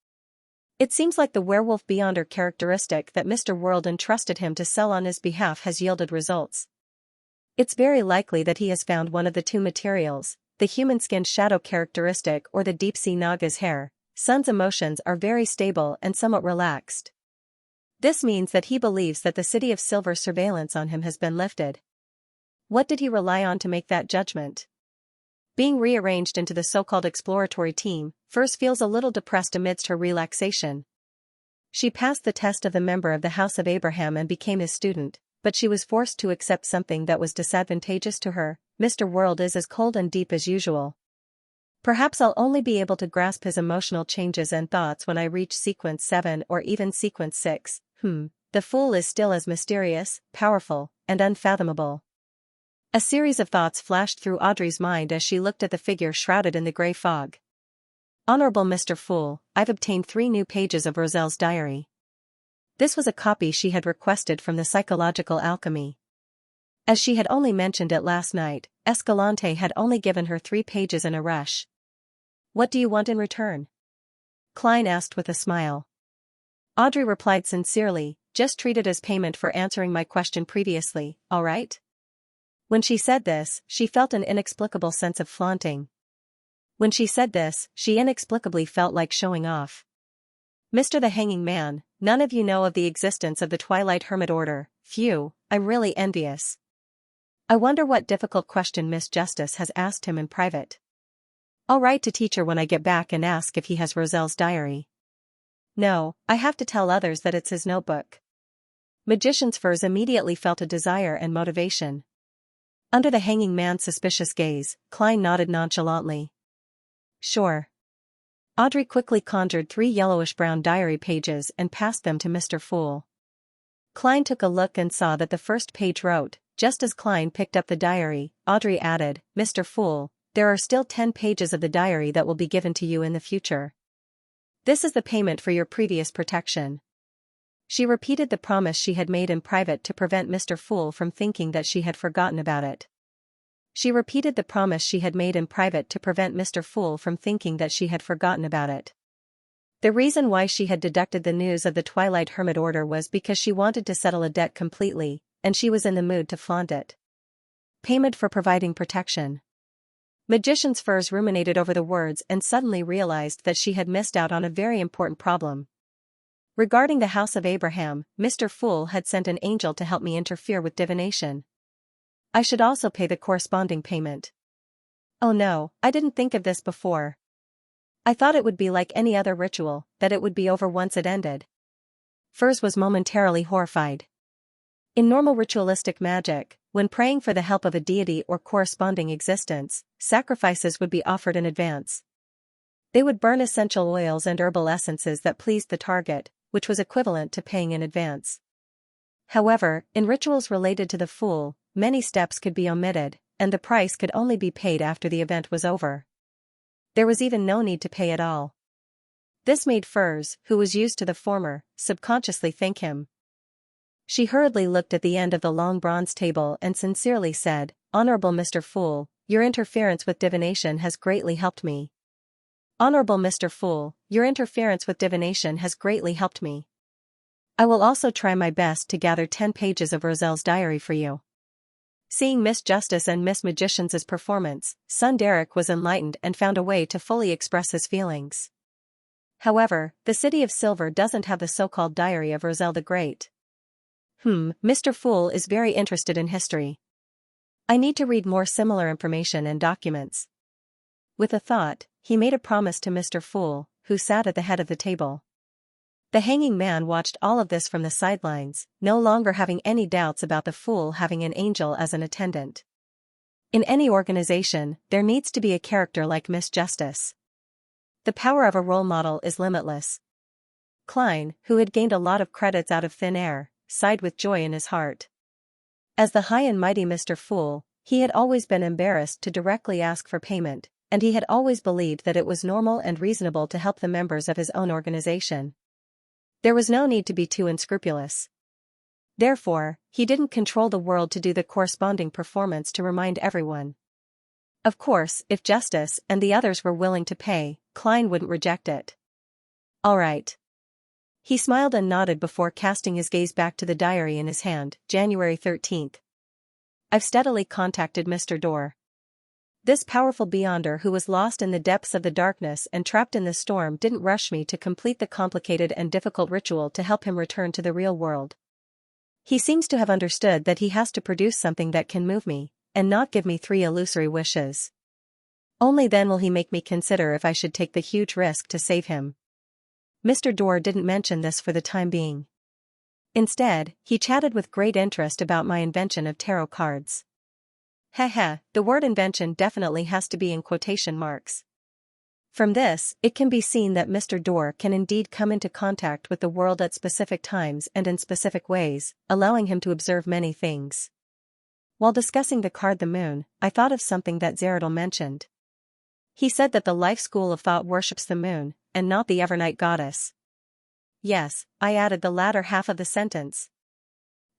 It seems like the werewolf beyonder characteristic that Mr. World entrusted him to sell on his behalf has yielded results. It's very likely that he has found one of the two materials, the human-skinned shadow characteristic or the deep-sea Naga's hair. Sun's emotions are very stable and somewhat relaxed. This means that he believes that the City of Silver surveillance on him has been lifted. What did he rely on to make that judgment? Being rearranged into the so-called exploratory team, Furs feels a little depressed amidst her relaxation. She passed the test of the member of the House of Abraham and became his student, but she was forced to accept something that was disadvantageous to her. Mr. World is as cold and deep as usual. Perhaps I'll only be able to grasp his emotional changes and thoughts when I reach Sequence 7 or even Sequence 6. The Fool is still as mysterious, powerful, and unfathomable. A series of thoughts flashed through Audrey's mind as she looked at the figure shrouded in the grey fog. Honorable Mr. Fool, I've obtained 3 new pages of Roselle's diary. This was a copy she had requested from the psychological alchemy. As she had only mentioned it last night, Escalante had only given her 3 pages in a rush. "What do you want in return?" Klein asked with a smile. Audrey replied sincerely, "Just treat it as payment for answering my question previously, all right?" When she said this, she felt an inexplicable sense of flaunting. When she said this, she inexplicably felt like showing off. "Mr. the Hanging Man, none of you know of the existence of the Twilight Hermit Order. Phew, I'm really envious. I wonder what difficult question Miss Justice has asked him in private. I'll write to teacher when I get back and ask if he has Roselle's diary. No, I have to tell others that it's his notebook." Magician's Furs immediately felt a desire and motivation. Under the Hanging Man's suspicious gaze, Klein nodded nonchalantly. "Sure." Audrey quickly conjured 3 yellowish-brown diary pages and passed them to Mr. Fool. Klein took a look and saw that the first page wrote, just as Klein picked up the diary, Audrey added, "Mr. Fool, there are still 10 pages of the diary that will be given to you in the future. This is the payment for your previous protection." She repeated the promise she had made in private to prevent Mr. Fool from thinking that she had forgotten about it. The reason why she had deducted the news of the Twilight Hermit Order was because she wanted to settle a debt completely, and she was in the mood to flaunt it. Payment for providing protection. Magician's Furs ruminated over the words and suddenly realized that she had missed out on a very important problem. Regarding the House of Abraham, Mr. Fool had sent an angel to help me interfere with divination. I should also pay the corresponding payment. Oh no, I didn't think of this before. I thought it would be like any other ritual, that it would be over once it ended. Furs was momentarily horrified. In normal ritualistic magic, when praying for the help of a deity or corresponding existence, sacrifices would be offered in advance. They would burn essential oils and herbal essences that pleased the target, which was equivalent to paying in advance. However, in rituals related to the Fool, many steps could be omitted, and the price could only be paid after the event was over. There was even no need to pay at all. This made Furs, who was used to the former, subconsciously thank him. She hurriedly looked at the end of the long bronze table and sincerely said, "Honorable Mr. Fool, your interference with divination has greatly helped me. Honorable Mr. Fool, your interference with divination has greatly helped me. I will also try my best to gather 10 pages of Roselle's diary for you." Seeing Miss Justice and Miss Magician's performance, son Derek was enlightened and found a way to fully express his feelings. However, the City of Silver doesn't have the so-called Diary of Roselle the Great. Mr. Fool is very interested in history. I need to read more similar information and documents. With a thought, he made a promise to Mr. Fool, who sat at the head of the table. The Hanging Man watched all of this from the sidelines, no longer having any doubts about the Fool having an angel as an attendant. In any organization, there needs to be a character like Miss Justice. The power of a role model is limitless. Klein, who had gained a lot of credits out of thin air, sighed with joy in his heart. As the high and mighty Mr. Fool, he had always been embarrassed to directly ask for payment, and he had always believed that it was normal and reasonable to help the members of his own organization. There was no need to be too unscrupulous. Therefore, he didn't control the world to do the corresponding performance to remind everyone. Of course, if Justice and the others were willing to pay, Klein wouldn't reject it. All right. He smiled and nodded before casting his gaze back to the diary in his hand, January 13th. I've steadily contacted Mr. Dorr. This powerful beyonder who was lost in the depths of the darkness and trapped in the storm didn't rush me to complete the complicated and difficult ritual to help him return to the real world. He seems to have understood that he has to produce something that can move me, and not give me 3 illusory wishes. Only then will he make me consider if I should take the huge risk to save him. Mr. Dorr didn't mention this for the time being. Instead, he chatted with great interest about my invention of tarot cards. The word invention definitely has to be in quotation marks. From this, it can be seen that Mr. Dorr can indeed come into contact with the world at specific times and in specific ways, allowing him to observe many things. While discussing the card the moon, I thought of something that Zeradal mentioned. He said that the life school of thought worships the moon, and not the Evernight goddess. yes, I added the latter half of the sentence.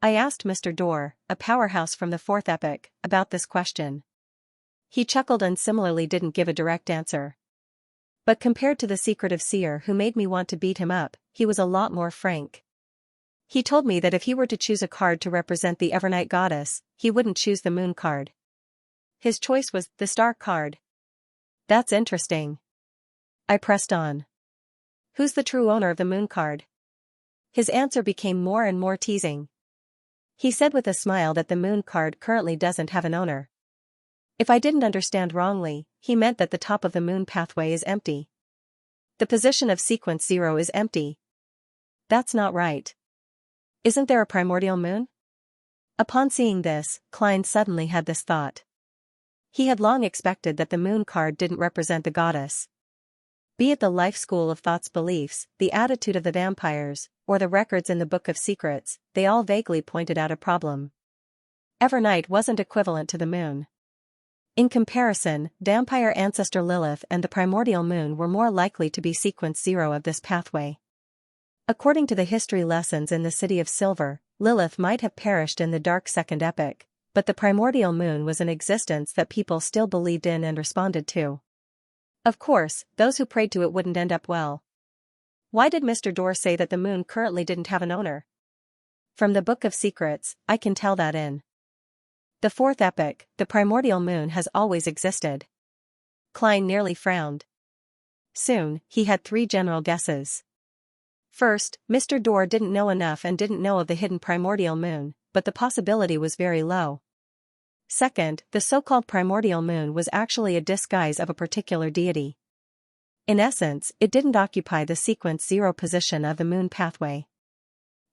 I asked Mr. Dorr, a powerhouse from the fourth epoch, about this question. He chuckled and similarly didn't give a direct answer. But compared to the secretive seer who made me want to beat him up, he was a lot more frank. He told me that if he were to choose a card to represent the Evernight goddess, he wouldn't choose the moon card. His choice was the star card. That's interesting. I pressed on. Who's the true owner of the moon card? His answer became more and more teasing. He said with a smile that the moon card currently doesn't have an owner. If I didn't understand wrongly, he meant that the top of the moon pathway is empty. The position of sequence 0 is empty. That's not right. Isn't there a primordial moon? Upon seeing this, Klein suddenly had this thought. He had long expected that the moon card didn't represent the goddess. Be it the life school of thought's beliefs, the attitude of the vampires, or the records in the Book of Secrets, they all vaguely pointed out a problem. Evernight wasn't equivalent to the moon. In comparison, vampire ancestor Lilith and the primordial moon were more likely to be sequence 0 of this pathway. According to the history lessons in the City of Silver, Lilith might have perished in the dark second epoch, but the primordial moon was an existence that people still believed in and responded to. Of course, those who prayed to it wouldn't end up well. Why did Mr. Dorr say that the moon currently didn't have an owner? From the Book of Secrets, I can tell that in the fourth epoch, the primordial moon has always existed. Klein nearly frowned. Soon, he had 3 general guesses. First, Mr. Dorr didn't know enough and didn't know of the hidden primordial moon, but the possibility was very low. Second, the so-called primordial moon was actually a disguise of a particular deity. In essence, it didn't occupy the sequence 0 position of the moon pathway.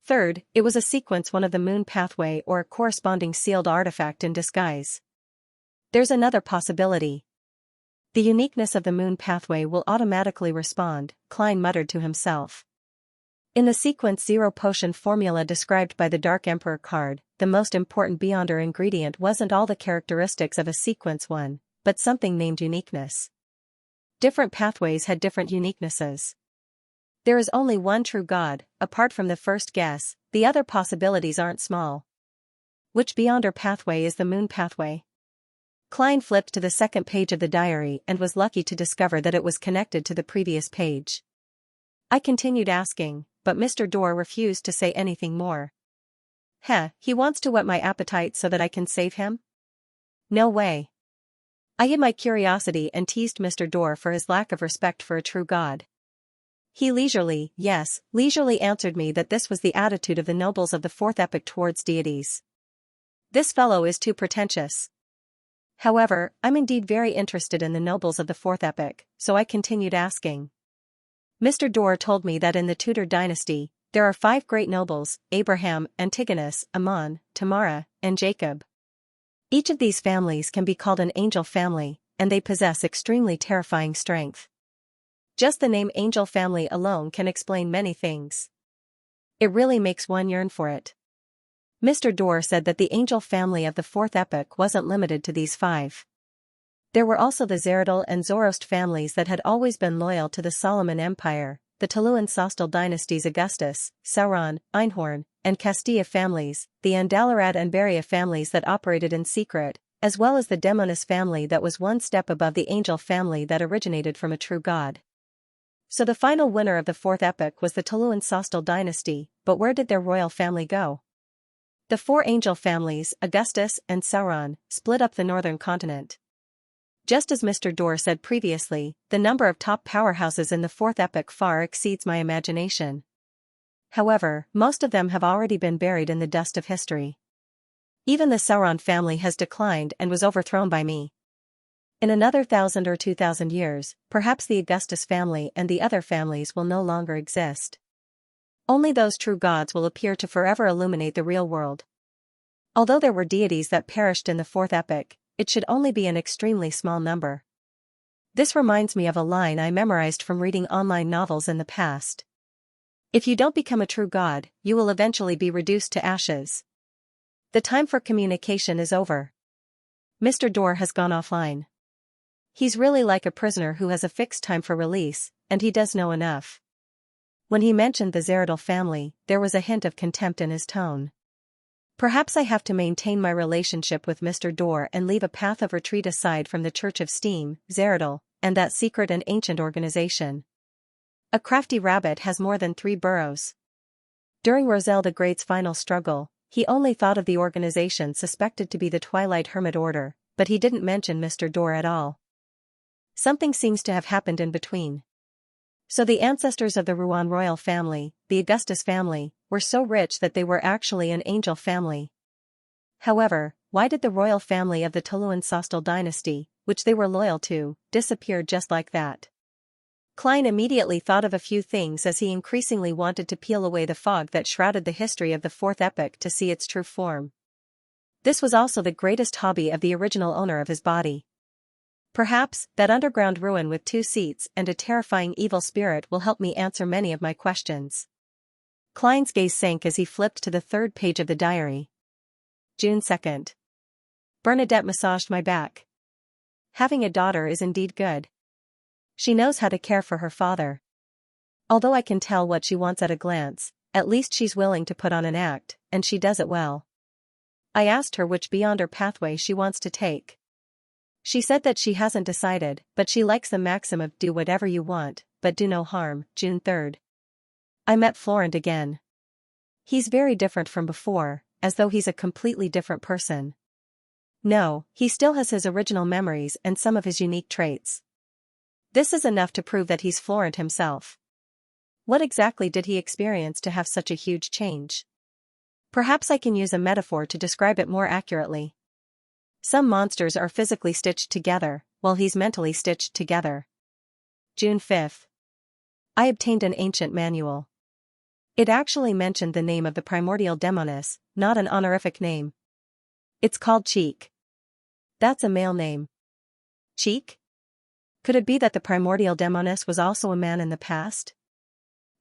Third, it was a sequence 1 of the moon pathway or a corresponding sealed artifact in disguise. There's another possibility. The uniqueness of the moon pathway will automatically respond, Klein muttered to himself. In the sequence 0 potion formula described by the Dark Emperor card, the most important beyonder ingredient wasn't all the characteristics of a sequence 1, but something named uniqueness. Different pathways had different uniquenesses. There is only one true God, apart from the first guess, the other possibilities aren't small. Which beyonder pathway is the moon pathway? Klein flipped to the second page of the diary and was lucky to discover that it was connected to the previous page. I continued asking, but Mr. Dorr refused to say anything more. He wants to whet my appetite so that I can save him? No way. I hid my curiosity and teased Mr. Dorr for his lack of respect for a true God. He leisurely answered me that this was the attitude of the nobles of the fourth epoch towards deities. This fellow is too pretentious. However, I'm indeed very interested in the nobles of the fourth epoch, so I continued asking. Mr. Dorr told me that in the Tudor dynasty, there are 5 great nobles: Abraham, Antigonus, Ammon, Tamara, and Jacob. Each of these families can be called an angel family, and they possess extremely terrifying strength. Just the name angel family alone can explain many things. It really makes one yearn for it. Mr. Dorr said that the angel family of the fourth epoch wasn't limited to these 5. There were also the Zeradal and Zoroast families that had always been loyal to the Solomon Empire, the Tuluan-Sostal dynasties Augustus, Sauron, Einhorn, and Castilla families, the Andalurad and Beria families that operated in secret, as well as the Demonis family that was one step above the angel family that originated from a true god. So the final winner of the fourth epoch was the Tuluan-Sostal dynasty, but where did their royal family go? The 4 angel families, Augustus and Sauron, split up the northern continent. Just as Mr. Dorr said previously, the number of top powerhouses in the fourth epoch far exceeds my imagination. However, most of them have already been buried in the dust of history. Even the Sauron family has declined and was overthrown by me. In another 1,000 or 2,000 years, perhaps the Augustus family and the other families will no longer exist. Only those true gods will appear to forever illuminate the real world. Although there were deities that perished in the fourth epoch, it should only be an extremely small number. This reminds me of a line I memorized from reading online novels in the past. If you don't become a true god, you will eventually be reduced to ashes. The time for communication is over. Mr. Dorr has gone offline. He's really like a prisoner who has a fixed time for release, and he does know enough. When he mentioned the Zeradal family, there was a hint of contempt in his tone. Perhaps I have to maintain my relationship with Mr. Dorr and leave a path of retreat aside from the Church of Steam, Zeradal, and that secret and ancient organization. A crafty rabbit has more than 3 burrows. During Roselle the Great's final struggle, he only thought of the organization suspected to be the Twilight Hermit Order, but he didn't mention Mr. Dorr at all. Something seems to have happened in between. So the ancestors of the Rouen royal family, the Augustus family, were so rich that they were actually an angel family. However, why did the royal family of the Toluan-Sostal dynasty, which they were loyal to, disappear just like that? Klein immediately thought of a few things as he increasingly wanted to peel away the fog that shrouded the history of the fourth epoch to see its true form. This was also the greatest hobby of the original owner of his body. Perhaps, that underground ruin with 2 seats and a terrifying evil spirit will help me answer many of my questions. Klein's gaze sank as he flipped to the 3rd page of the diary. June 2nd. Bernadette massaged my back. Having a daughter is indeed good. She knows how to care for her father. Although I can tell what she wants at a glance, at least she's willing to put on an act, and she does it well. I asked her which Beyonder pathway she wants to take. She said that she hasn't decided, but she likes the maxim of do whatever you want, but do no harm. June 3rd. I met Florent again. He's very different from before, as though he's a completely different person. No, he still has his original memories and some of his unique traits. This is enough to prove that he's Florent himself. What exactly did he experience to have such a huge change? Perhaps I can use a metaphor to describe it more accurately. Some monsters are physically stitched together, while he's mentally stitched together. June 5th. I obtained an ancient manual. It actually mentioned the name of the primordial demoness, not an honorific name. It's called Cheek. That's a male name. Cheek? Could it be that the primordial demoness was also a man in the past?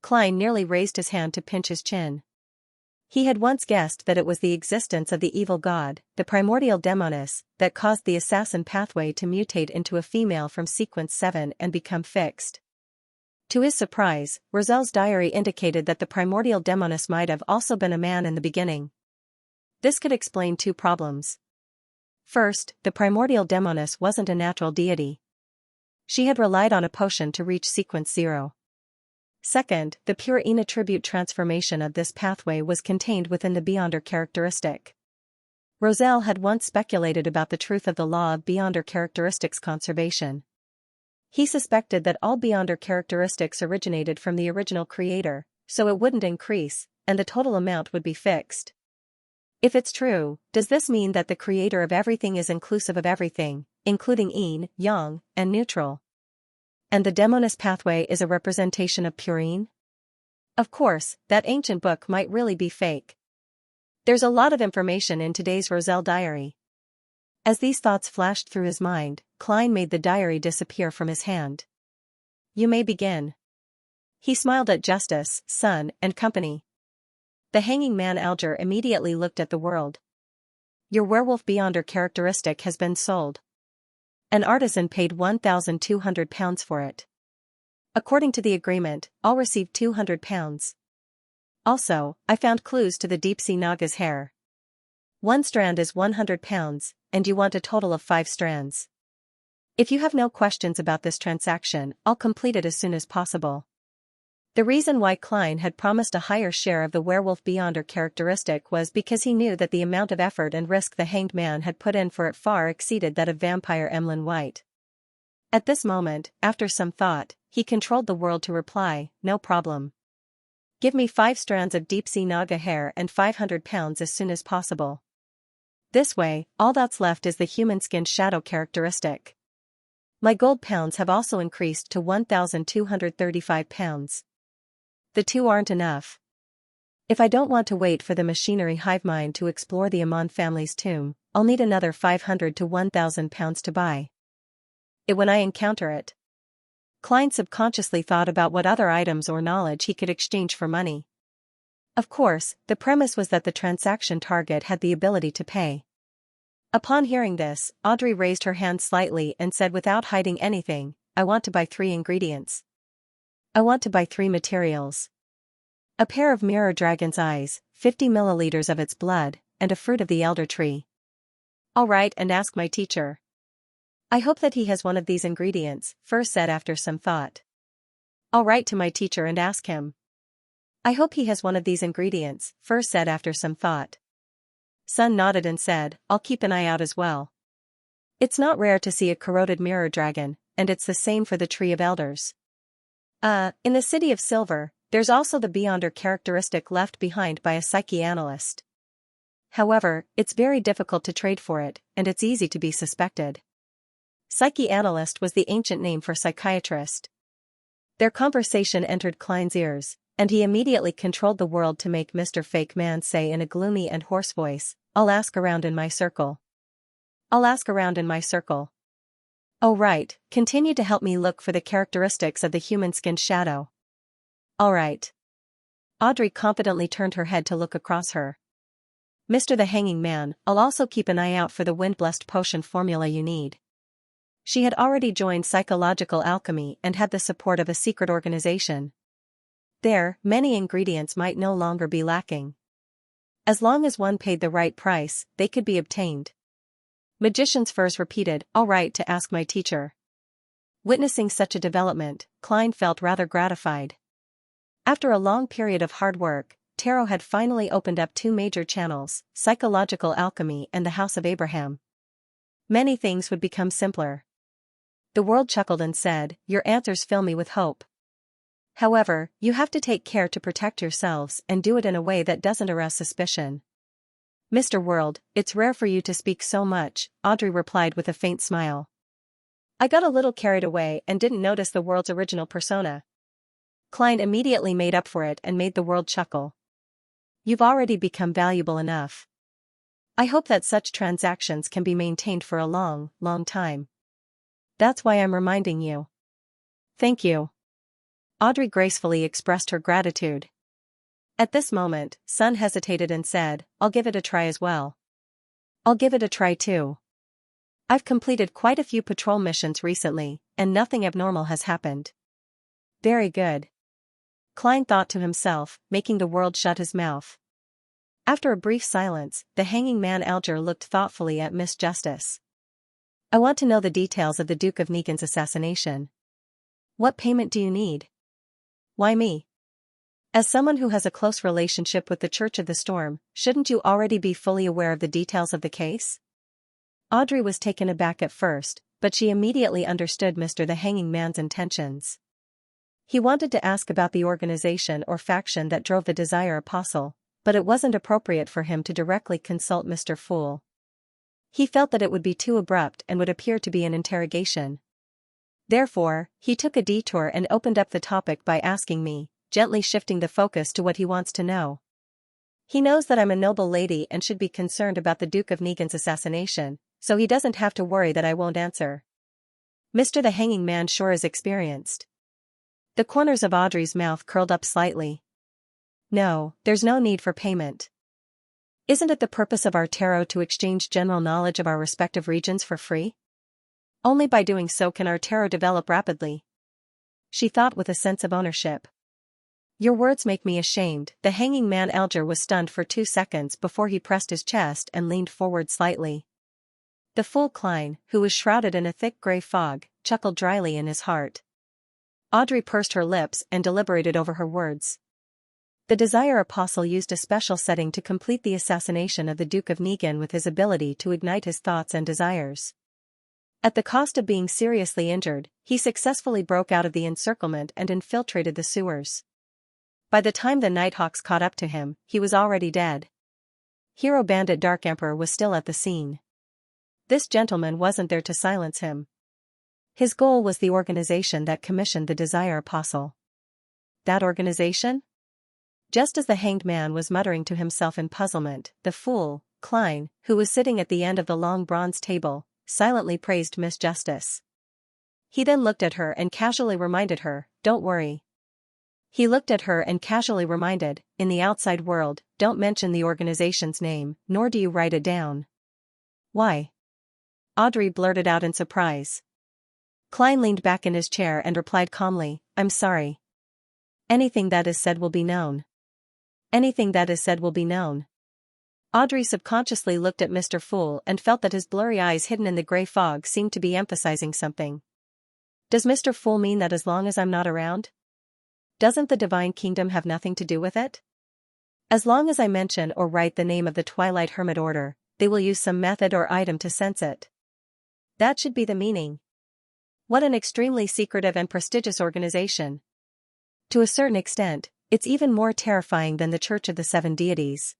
Klein nearly raised his hand to pinch his chin. He had once guessed that it was the existence of the evil god, the primordial demoness, that caused the assassin pathway to mutate into a female from sequence 7 and become fixed. To his surprise, Roselle's diary indicated that the primordial demoness might have also been a man in the beginning. This could explain 2 problems. First, the primordial demoness wasn't a natural deity. She had relied on a potion to reach sequence 0. Second, the pure inattribute transformation of this pathway was contained within the Beyonder characteristic. Roselle had once speculated about the truth of the law of Beyonder characteristics conservation. He suspected that all Beyonder characteristics originated from the original creator, so it wouldn't increase, and the total amount would be fixed. If it's true, does this mean that the creator of everything is inclusive of everything, including yin, yang, and neutral? And the demoness pathway is a representation of Purine? Of course, that ancient book might really be fake. There's a lot of information in today's Roselle diary. As these thoughts flashed through his mind, Klein made the diary disappear from his hand. You may begin. He smiled at Justice, Son, and Company. The hanging man Alger immediately looked at the world. Your werewolf Beyonder characteristic has been sold. An artisan paid £1,200 for it. According to the agreement, I'll receive £200. Also, I found clues to the deep-sea Naga's hair. 1 strand is £100, and you want a total of 5 strands. If you have no questions about this transaction, I'll complete it as soon as possible. The reason why Klein had promised a higher share of the werewolf Beyonder characteristic was because he knew that the amount of effort and risk the hanged man had put in for it far exceeded that of vampire Emlyn White. At this moment, after some thought, he controlled the world to reply, no problem. Give me 5 strands of deep-sea Naga hair and £500 as soon as possible. This way, all that's left is the human skin shadow characteristic. My gold pounds have also increased to £1,235. The 2 aren't enough. If I don't want to wait for the machinery hive mind to explore the Amon family's tomb, I'll need another £500 to £1,000 to buy it when I encounter it. Klein subconsciously thought about what other items or knowledge he could exchange for money. Of course, the premise was that the transaction target had the ability to pay. Upon hearing this, Audrey raised her hand slightly and said without hiding anything, I want to buy 3 ingredients. I want to buy 3 materials. A pair of mirror dragon's eyes, 50 milliliters of its blood, and a fruit of the elder tree. All right, and ask my teacher. I hope that he has one of these ingredients, Fur said after some thought. I'll write to my teacher and ask him. I hope he has one of these ingredients, Fur said after some thought. Sun nodded and said, I'll keep an eye out as well. It's not rare to see a corroded mirror dragon, and it's the same for the Tree of Elders. In the City of Silver, there's also the Beyonder characteristic left behind by a psychoanalyst. However, it's very difficult to trade for it, and it's easy to be suspected. Psychoanalyst was the ancient name for psychiatrist. Their conversation entered Klein's ears, and he immediately controlled the world to make Mr. Fake Man say in a gloomy and hoarse voice, I'll ask around in my circle. I'll ask around in my circle. Oh right, continue to help me look for the characteristics of the human-skinned shadow. All right. Audrey confidently turned her head to look across her. Mr. the Hanging Man, I'll also keep an eye out for the wind-blessed potion formula you need. She had already joined psychological alchemy and had the support of a secret organization. There, many ingredients might no longer be lacking. As long as one paid the right price, they could be obtained. Magician's Furs repeated, all right, to ask my teacher. Witnessing such a development, Klein felt rather gratified. After a long period of hard work, Tarot had finally opened up two major channels, psychological alchemy and the House of Abraham. Many things would become simpler. The world chuckled and said, your answers fill me with hope. However, you have to take care to protect yourselves and do it in a way that doesn't arouse suspicion. Mr. World, it's rare for you to speak so much, Audrey replied with a faint smile. I got a little carried away and didn't notice the world's original persona. Klein immediately made up for it and made the world chuckle. You've already become valuable enough. I hope that such transactions can be maintained for a long, long time. That's why I'm reminding you. Thank you. Audrey gracefully expressed her gratitude. At this moment, Sun hesitated and said, I'll give it a try as well. I'll give it a try too. I've completed quite a few patrol missions recently, and nothing abnormal has happened. Very good. Klein thought to himself, making the world shut his mouth. After a brief silence, the Hanging Man Alger looked thoughtfully at Miss Justice. I want to know the details of the Duke of Negan's assassination. What payment do you need? Why me? As someone who has a close relationship with the Church of the Storm, shouldn't you already be fully aware of the details of the case? Audrey was taken aback at first, but she immediately understood Mr. the Hanging Man's intentions. He wanted to ask about the organization or faction that drove the Desire Apostle, but it wasn't appropriate for him to directly consult Mr. Fool. He felt that it would be too abrupt and would appear to be an interrogation. Therefore, he took a detour and opened up the topic by asking me, gently shifting the focus to what he wants to know. He knows that I'm a noble lady and should be concerned about the Duke of Negan's assassination, so he doesn't have to worry that I won't answer. Mr. the Hanging Man sure is experienced. The corners of Audrey's mouth curled up slightly. No, there's no need for payment. Isn't it the purpose of our tarot to exchange general knowledge of our respective regions for free? Only by doing so can our tarot develop rapidly. She thought with a sense of ownership. Your words make me ashamed. The Hanging Man Alger was stunned for 2 seconds before he pressed his chest and leaned forward slightly. The fool Klein, who was shrouded in a thick gray fog, chuckled dryly in his heart. Audrey pursed her lips and deliberated over her words. The Desire Apostle used a special setting to complete the assassination of the Duke of Negan with his ability to ignite his thoughts and desires. At the cost of being seriously injured, he successfully broke out of the encirclement and infiltrated the sewers. By the time the Nighthawks caught up to him, he was already dead. Hero Bandit Dark Emperor was still at the scene. This gentleman wasn't there to silence him. His goal was the organization that commissioned the Desire Apostle. That organization? Just as the Hanged Man was muttering to himself in puzzlement, the fool, Klein, who was sitting at the end of the long bronze table, silently praised Miss Justice. He then looked at her and casually reminded her, don't worry. He looked at her and casually reminded, in the outside world, don't mention the organization's name, nor do you write it down. Why? Audrey blurted out in surprise. Klein leaned back in his chair and replied calmly, I'm sorry. Anything that is said will be known. Anything that is said will be known. Audrey subconsciously looked at Mr. Fool and felt that his blurry eyes hidden in the gray fog seemed to be emphasizing something. Does Mr. Fool mean that as long as I'm not around? Doesn't the divine kingdom have nothing to do with it? As long as I mention or write the name of the Twilight Hermit Order, they will use some method or item to sense it. That should be the meaning. What an extremely secretive and prestigious organization. To a certain extent, it's even more terrifying than the Church of the Seven Deities.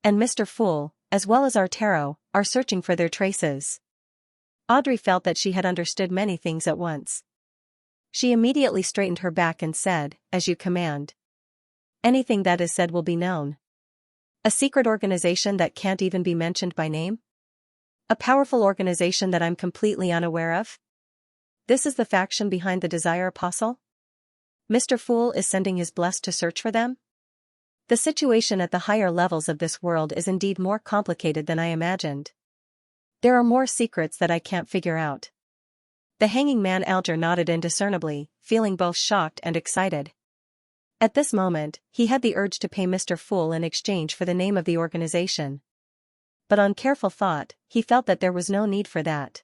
And Mr. Fool, as well as our tarot, are searching for their traces. Audrey felt that she had understood many things at once. She immediately straightened her back and said, "As you command." Anything that is said will be known. A secret organization that can't even be mentioned by name? A powerful organization that I'm completely unaware of? This is the faction behind the Desire Apostle? Mr. Fool is sending his blessed to search for them? The situation at the higher levels of this world is indeed more complicated than I imagined. There are more secrets that I can't figure out. The hanging man Alger nodded indiscernibly, feeling both shocked and excited. At this moment, he had the urge to pay Mr. Fool in exchange for the name of the organization. But on careful thought, he felt that there was no need for that.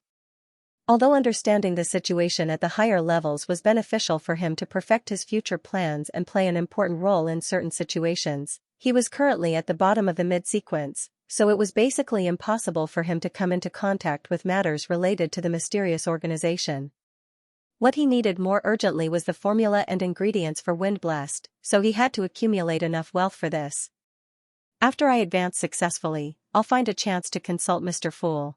Although understanding the situation at the higher levels was beneficial for him to perfect his future plans and play an important role in certain situations, he was currently at the bottom of the mid-sequence, so it was basically impossible for him to come into contact with matters related to the mysterious organization. What he needed more urgently was the formula and ingredients for Wind Blessed, so he had to accumulate enough wealth for this. After I advance successfully, I'll find a chance to consult Mr. Fool.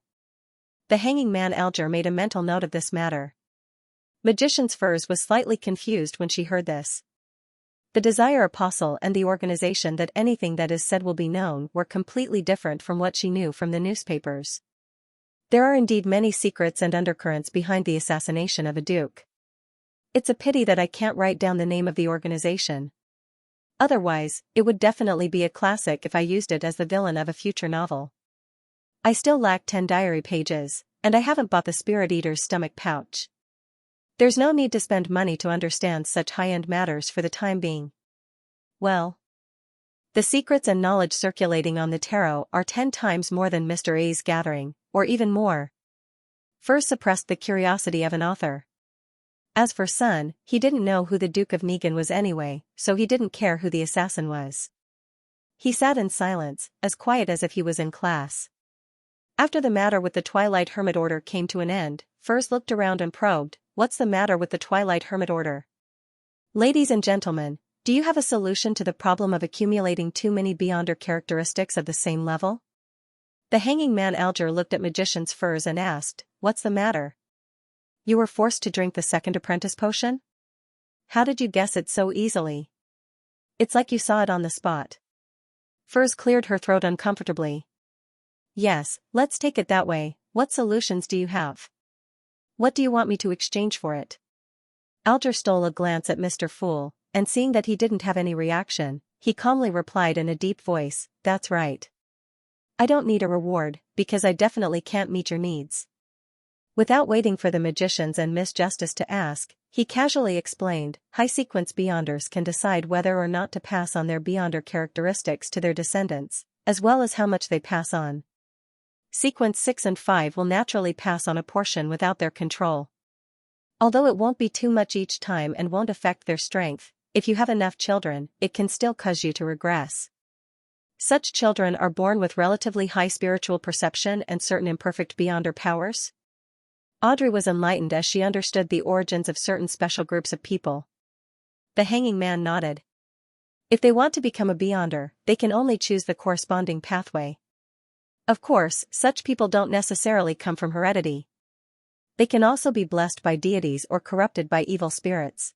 The hanging man Alger made a mental note of this matter. Magician's Furs was slightly confused when she heard this. The Desire Apostle and the organization that anything that is said will be known were completely different from what she knew from the newspapers. There are indeed many secrets and undercurrents behind the assassination of a duke. It's a pity that I can't write down the name of the organization. Otherwise, it would definitely be a classic if I used it as the villain of a future novel. I still lack 10 diary pages, and I haven't bought the Spirit Eater's stomach pouch. There's no need to spend money to understand such high-end matters for the time being. Well, the secrets and knowledge circulating on the tarot are 10 times more than Mr. A's gathering, or even more. Furs suppressed the curiosity of an author. As for Sun, he didn't know who the Duke of Negan was anyway, so he didn't care who the assassin was. He sat in silence, as quiet as if he was in class. After the matter with the Twilight Hermit Order came to an end, Furs looked around and probed, "What's the matter with the Twilight Hermit Order? Ladies and gentlemen, do you have a solution to the problem of accumulating too many Beyonder characteristics of the same level?" The hanging man Alger looked at Magician's Furs and asked, "What's the matter? You were forced to drink the second apprentice potion? How did you guess it so easily? It's like you saw it on the spot." Furs cleared her throat uncomfortably. "Yes, let's take it that way. What solutions do you have? What do you want me to exchange for it?" Alger stole a glance at Mr. Fool, and seeing that he didn't have any reaction, he calmly replied in a deep voice, "That's right. I don't need a reward, because I definitely can't meet your needs." Without waiting for the magicians and Miss Justice to ask, he casually explained, "High-sequence Beyonders can decide whether or not to pass on their Beyonder characteristics to their descendants, as well as how much they pass on. Sequence 6 and 5 will naturally pass on a portion without their control. Although it won't be too much each time and won't affect their strength, if you have enough children, it can still cause you to regress. Such children are born with relatively high spiritual perception and certain imperfect Beyonder powers." Audrey was enlightened as she understood the origins of certain special groups of people. The hanging man nodded. If they want to become a Beyonder, they can only choose the corresponding pathway. Of course, such people don't necessarily come from heredity. They can also be blessed by deities or corrupted by evil spirits.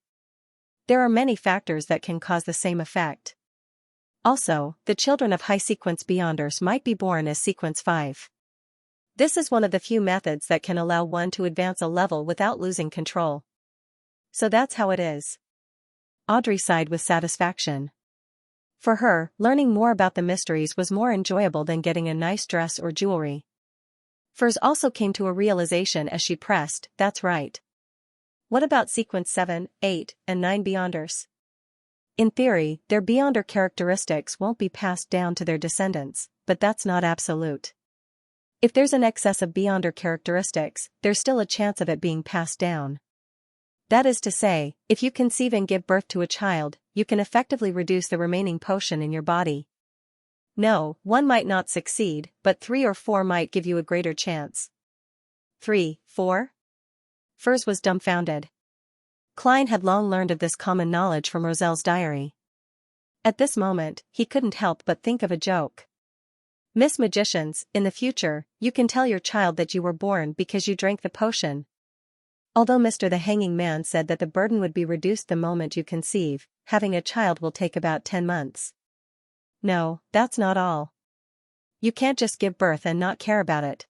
There are many factors that can cause the same effect. Also, the children of high-sequence Beyonders might be born as Sequence 5. This is one of the few methods that can allow one to advance a level without losing control. So that's how it is. Audrey sighed with satisfaction. For her, learning more about the mysteries was more enjoyable than getting a nice dress or jewelry. Furs also came to a realization as she pressed, "That's right. What about Sequence 7, 8, and 9 Beyonders? In theory, their beyonder characteristics won't be passed down to their descendants, but that's not absolute. If there's an excess of beyonder characteristics, there's still a chance of it being passed down. That is to say, if you conceive and give birth to a child, you can effectively reduce the remaining potion in your body. No, one might not succeed, but 3 or 4 might give you a greater chance. 3, 4? Furs was dumbfounded. Klein had long learned of this common knowledge from Roselle's diary. At this moment, he couldn't help but think of a joke. Miss Magicians, in the future, you can tell your child that you were born because you drank the potion. Although Mr. the Hanging Man said that the burden would be reduced the moment you conceive, having a child will take about 10 months. No, that's not all. You can't just give birth and not care about it.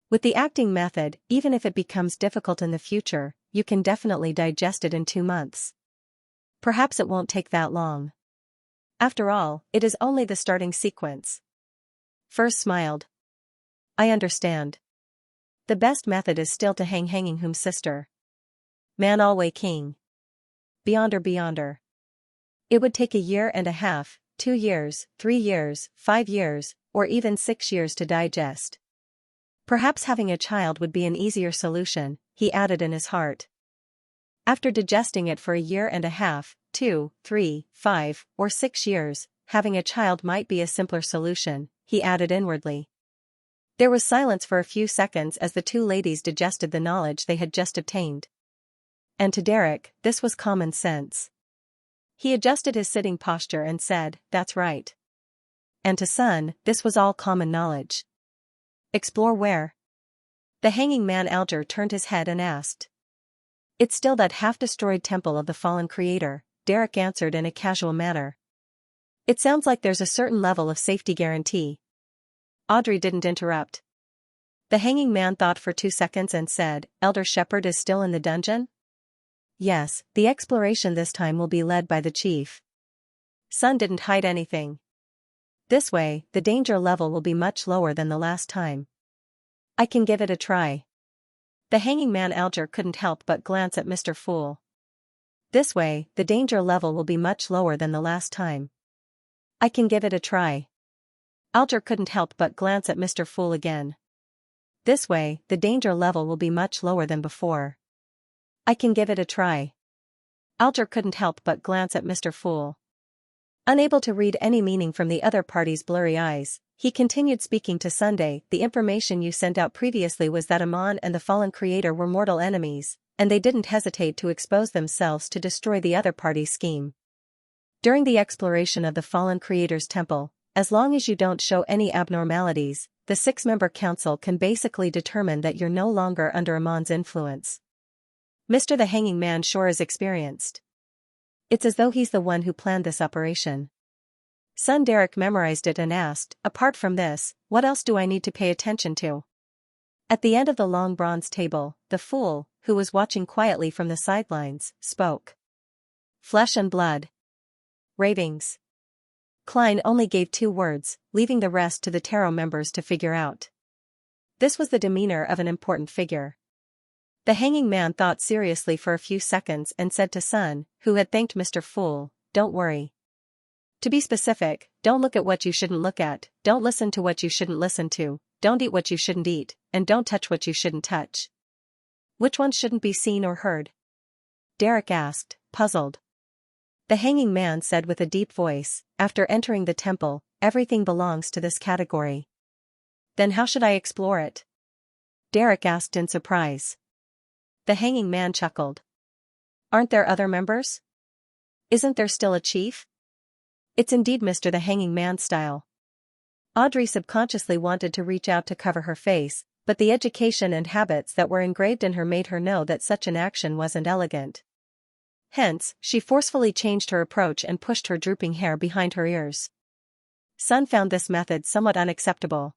With the acting method, even if it becomes difficult in the future, you can definitely digest it in 2 months. Perhaps it won't take that long. After all, it is only the starting sequence. Furs smiled. I understand. The best method is still to hanging whom sister. Man alway king. Beyonder. It would take 1.5 years, 2 years, 3 years, 5 years, or even 6 years to digest. Perhaps having a child would be an easier solution, he added in his heart. After digesting it for 1.5 years, 2, 3, 5, or 6 years, having a child might be a simpler solution, he added inwardly. There was silence for a few seconds as the two ladies digested the knowledge they had just obtained. And to Derek, this was common sense. He adjusted his sitting posture and said, "That's right." And to Sun, this was all common knowledge. Explore where? The Hanging Man Alger turned his head and asked. It's still that half-destroyed temple of the fallen creator, Derek answered in a casual manner. It sounds like there's a certain level of safety guarantee. Audrey didn't interrupt. The Hanging Man thought for 2 seconds and said, Elder Shepherd is still in the dungeon? Yes, the exploration this time will be led by the chief. Sun didn't hide anything. This way, the danger level will be much lower than the last time. I can give it a try. The Hanging Man Alger couldn't help but glance at Mr. Fool. This way, the danger level will be much lower than the last time. I can give it a try. Alger couldn't help but glance at Mr. Fool again. This way, the danger level will be much lower than before. I can give it a try. Alger couldn't help but glance at Mr. Fool. Unable to read any meaning from the other party's blurry eyes, he continued speaking to Sunday. The information you sent out previously was that Amon and the fallen creator were mortal enemies, and they didn't hesitate to expose themselves to destroy the other party's scheme. During the exploration of the fallen creator's temple, as long as you don't show any abnormalities, the 6-member council can basically determine that you're no longer under Amon's influence. Mr. the Hanging Man sure is experienced. It's as though he's the one who planned this operation. Son Derek memorized it and asked, apart from this, what else do I need to pay attention to? At the end of the long bronze table, the fool, who was watching quietly from the sidelines, spoke. Flesh and blood. Ravings. Klein only gave 2 words, leaving the rest to the tarot members to figure out. This was the demeanor of an important figure. The Hanging Man thought seriously for a few seconds and said to Sun, who had thanked Mr. Fool, don't worry. To be specific, don't look at what you shouldn't look at, don't listen to what you shouldn't listen to, don't eat what you shouldn't eat, and don't touch what you shouldn't touch. Which ones shouldn't be seen or heard? Derek asked, puzzled. The Hanging Man said with a deep voice, after entering the temple, everything belongs to this category. Then how should I explore it? Derek asked in surprise. The Hanging Man chuckled. Aren't there other members? Isn't there still a chief? It's indeed Mr. the Hanging Man style. Audrey subconsciously wanted to reach out to cover her face, but the education and habits that were engraved in her made her know that such an action wasn't elegant. Hence, she forcefully changed her approach and pushed her drooping hair behind her ears. Sun found this method somewhat unacceptable.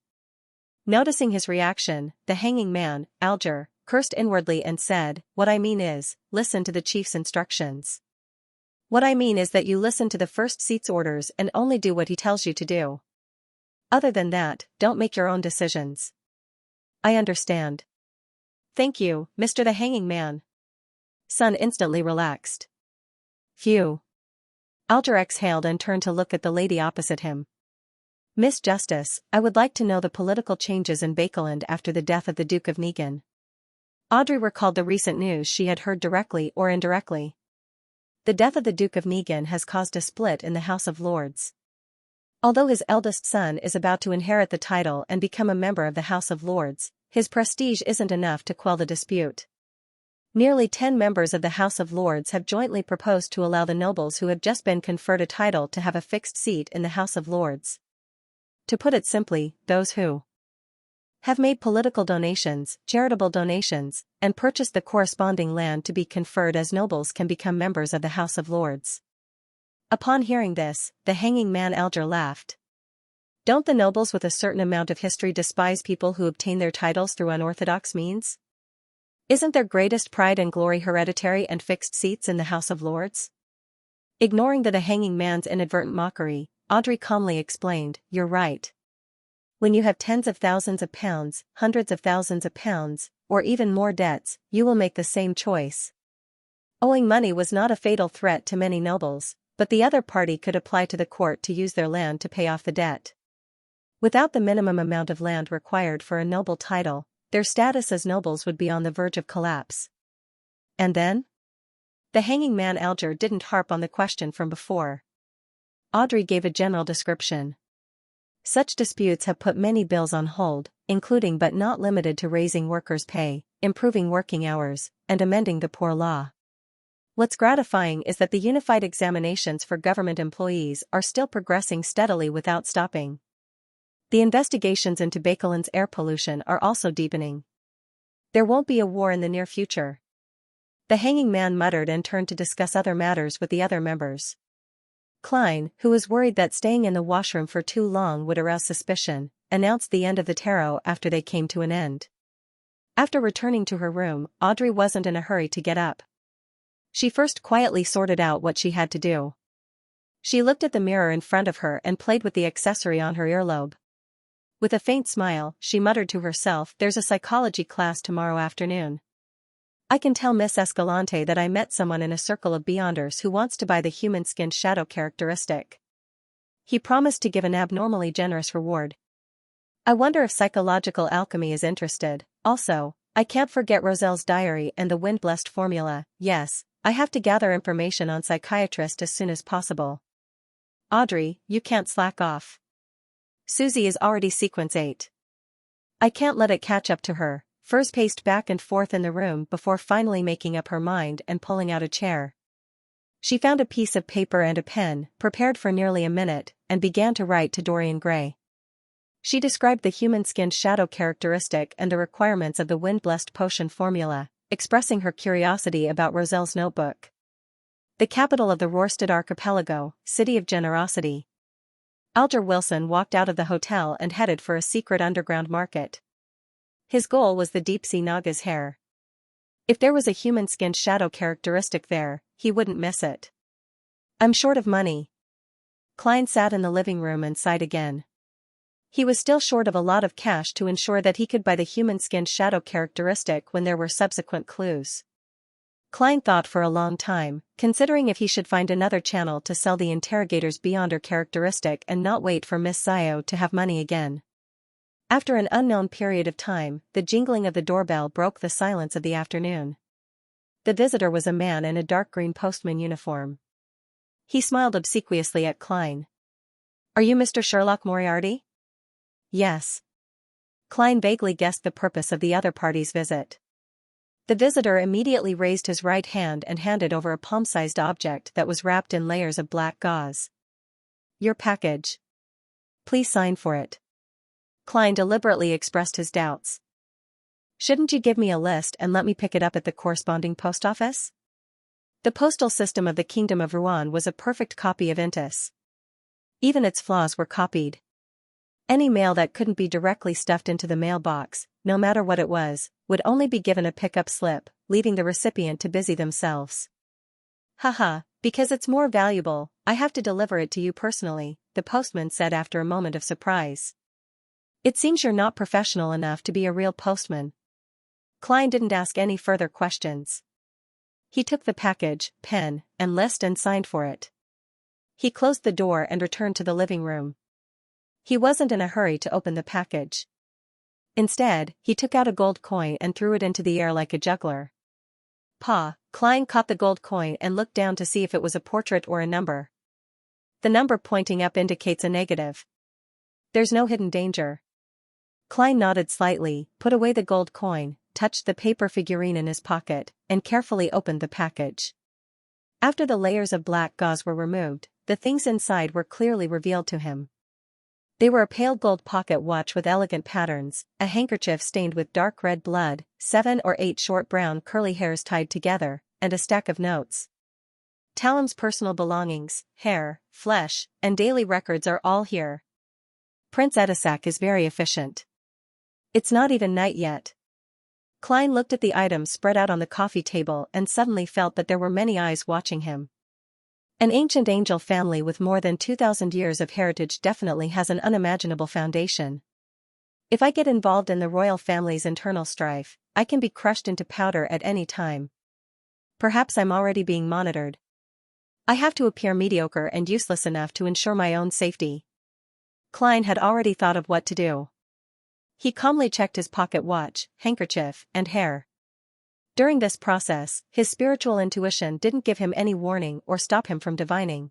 Noticing his reaction, the Hanging Man, Alger, cursed inwardly and said, what I mean is, listen to the chief's instructions. What I mean is that you listen to the first seat's orders and only do what he tells you to do. Other than that, don't make your own decisions. I understand. Thank you, Mr. the Hanging Man. Sun instantly relaxed. Phew. Alger exhaled and turned to look at the lady opposite him. Miss Justice, I would like to know the political changes in Bakeland after the death of the Duke of Negan. Audrey recalled the recent news she had heard directly or indirectly. The death of the Duke of Negan has caused a split in the House of Lords. Although his eldest son is about to inherit the title and become a member of the House of Lords, his prestige isn't enough to quell the dispute. Nearly 10 members of the House of Lords have jointly proposed to allow the nobles who have just been conferred a title to have a fixed seat in the House of Lords. To put it simply, those who have made political donations, charitable donations, and purchased the corresponding land to be conferred as nobles can become members of the House of Lords. Upon hearing this, the hanging man Alger laughed. Don't the nobles with a certain amount of history despise people who obtain their titles through unorthodox means? Isn't their greatest pride and glory hereditary and fixed seats in the House of Lords? Ignoring the hanging man's inadvertent mockery, Audrey calmly explained, You're right. When you have tens of thousands of pounds, hundreds of thousands of pounds, or even more debts, you will make the same choice. Owing money was not a fatal threat to many nobles, but the other party could apply to the court to use their land to pay off the debt. Without the minimum amount of land required for a noble title, their status as nobles would be on the verge of collapse. And then? The hanging man Alger didn't harp on the question from before. Audrey gave a general description. Such disputes have put many bills on hold, including but not limited to raising workers' pay, improving working hours, and amending the poor law. What's gratifying is that the unified examinations for government employees are still progressing steadily without stopping. The investigations into Bakeland's air pollution are also deepening. There won't be a war in the near future. The hanging man muttered and turned to discuss other matters with the other members. Klein, who was worried that staying in the washroom for too long would arouse suspicion, announced the end of the tarot after they came to an end. After returning to her room, Audrey wasn't in a hurry to get up. She first quietly sorted out what she had to do. She looked at the mirror in front of her and played with the accessory on her earlobe. With a faint smile, she muttered to herself, There's a psychology class tomorrow afternoon. I can tell Miss Escalante that I met someone in a circle of Beyonders who wants to buy the human-skinned shadow characteristic. He promised to give an abnormally generous reward. I wonder if psychological alchemy is interested. Also, I can't forget Roselle's diary and the wind-blessed formula. Yes, I have to gather information on psychiatrist as soon as possible. Audrey, you can't slack off. Susie is already sequence 8. I can't let it catch up to her. Furs paced back and forth in the room before finally making up her mind and pulling out a chair. She found a piece of paper and a pen, prepared for nearly a minute, and began to write to Dorian Gray. She described the human-skinned shadow characteristic and the requirements of the wind-blessed potion formula, expressing her curiosity about Roselle's notebook. The capital of the Rorstad archipelago, city of generosity. Alger Wilson walked out of the hotel and headed for a secret underground market. His goal was the deep-sea Naga's hair. If there was a human-skinned shadow characteristic there, he wouldn't miss it. I'm short of money. Klein sat in the living room and sighed again. He was still short of a lot of cash to ensure that he could buy the human-skinned shadow characteristic when there were subsequent clues. Klein thought for a long time, considering if he should find another channel to sell the interrogator's Beyonder characteristic and not wait for Miss Zio to have money again. After an unknown period of time, the jingling of the doorbell broke the silence of the afternoon. The visitor was a man in a dark green postman uniform. He smiled obsequiously at Klein. Are you Mr. Sherlock Moriarty? Yes. Klein vaguely guessed the purpose of the other party's visit. The visitor immediately raised his right hand and handed over a palm-sized object that was wrapped in layers of black gauze. Your package. Please sign for it. Klein deliberately expressed his doubts. Shouldn't you give me a list and let me pick it up at the corresponding post office? The postal system of the Kingdom of Rouen was a perfect copy of Intis. Even its flaws were copied. Any mail that couldn't be directly stuffed into the mailbox, no matter what it was, would only be given a pickup slip, leaving the recipient to busy themselves. Haha, because it's more valuable, I have to deliver it to you personally, the postman said after a moment of surprise. It seems you're not professional enough to be a real postman. Klein didn't ask any further questions. He took the package, pen, and list and signed for it. He closed the door and returned to the living room. He wasn't in a hurry to open the package. Instead, he took out a gold coin and threw it into the air like a juggler. Klein caught the gold coin and looked down to see if it was a portrait or a number. The number pointing up indicates a negative. There's no hidden danger. Klein nodded slightly, put away the gold coin, touched the paper figurine in his pocket, and carefully opened the package. After the layers of black gauze were removed, the things inside were clearly revealed to him. They were a pale gold pocket watch with elegant patterns, a handkerchief stained with dark red blood, 7 or 8 short brown curly hairs tied together, and a stack of notes. Talam's personal belongings, hair, flesh, and daily records are all here. Prince Edisak is very efficient. It's not even night yet. Klein looked at the items spread out on the coffee table and suddenly felt that there were many eyes watching him. An ancient angel family with more than 2,000 years of heritage definitely has an unimaginable foundation. If I get involved in the royal family's internal strife, I can be crushed into powder at any time. Perhaps I'm already being monitored. I have to appear mediocre and useless enough to ensure my own safety. Klein had already thought of what to do. He calmly checked his pocket watch, handkerchief, and hair. During this process, his spiritual intuition didn't give him any warning or stop him from divining.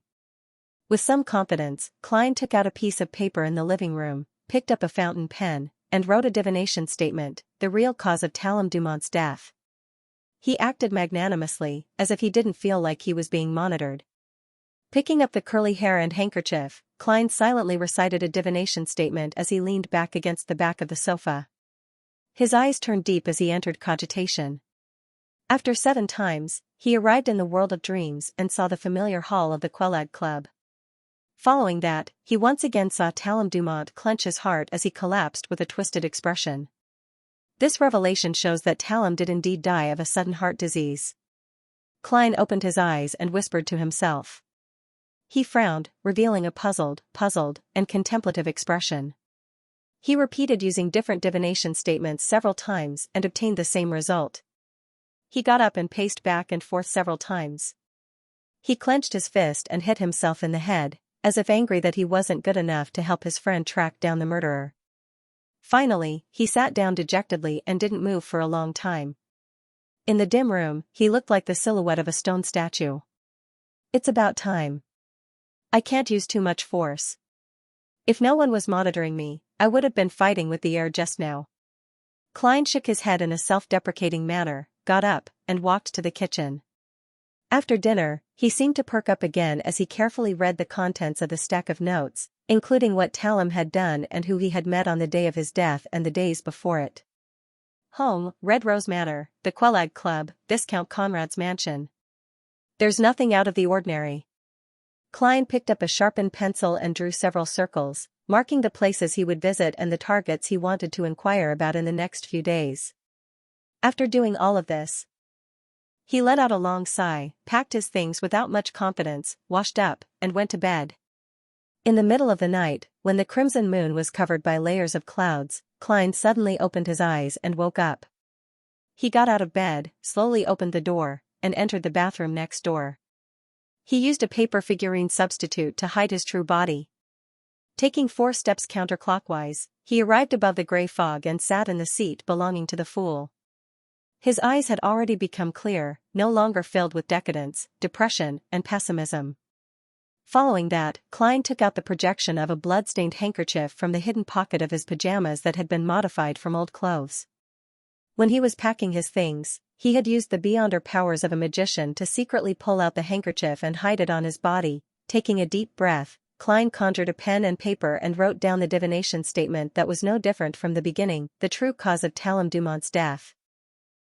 With some confidence, Klein took out a piece of paper in the living room, picked up a fountain pen, and wrote a divination statement, the real cause of Talam Dumont's death. He acted magnanimously, as if he didn't feel like he was being monitored. Picking up the curly hair and handkerchief, Klein silently recited a divination statement as he leaned back against the back of the sofa. His eyes turned deep as he entered cogitation. After 7 times, he arrived in the world of dreams and saw the familiar hall of the Quelag Club. Following that, he once again saw Talam Dumont clench his heart as he collapsed with a twisted expression. This revelation shows that Talam did indeed die of a sudden heart disease. Klein opened his eyes and whispered to himself. He frowned, revealing a puzzled, and contemplative expression. He repeated using different divination statements several times and obtained the same result. He got up and paced back and forth several times. He clenched his fist and hit himself in the head, as if angry that he wasn't good enough to help his friend track down the murderer. Finally, he sat down dejectedly and didn't move for a long time. In the dim room, he looked like the silhouette of a stone statue. It's about time. I can't use too much force. If no one was monitoring me, I would have been fighting with the air just now. Klein shook his head in a self-deprecating manner, got up, and walked to the kitchen. After dinner, he seemed to perk up again as he carefully read the contents of the stack of notes, including what Talam had done and who he had met on the day of his death and the days before it. Home, Red Rose Manor, the Quelag Club, Viscount Conrad's mansion. There's nothing out of the ordinary. Klein picked up a sharpened pencil and drew several circles, marking the places he would visit and the targets he wanted to inquire about in the next few days. After doing all of this, he let out a long sigh, packed his things without much confidence, washed up, and went to bed. In the middle of the night, when the crimson moon was covered by layers of clouds, Klein suddenly opened his eyes and woke up. He got out of bed, slowly opened the door, and entered the bathroom next door. He used a paper figurine substitute to hide his true body. Taking 4 steps counterclockwise, he arrived above the gray fog and sat in the seat belonging to the fool. His eyes had already become clear, no longer filled with decadence, depression, and pessimism. Following that, Klein took out the projection of a blood-stained handkerchief from the hidden pocket of his pajamas that had been modified from old clothes. When he was packing his things, he had used the beyonder powers of a magician to secretly pull out the handkerchief and hide it on his body. Taking a deep breath, Klein conjured a pen and paper and wrote down the divination statement that was no different from the beginning, the true cause of Talam Dumont's death.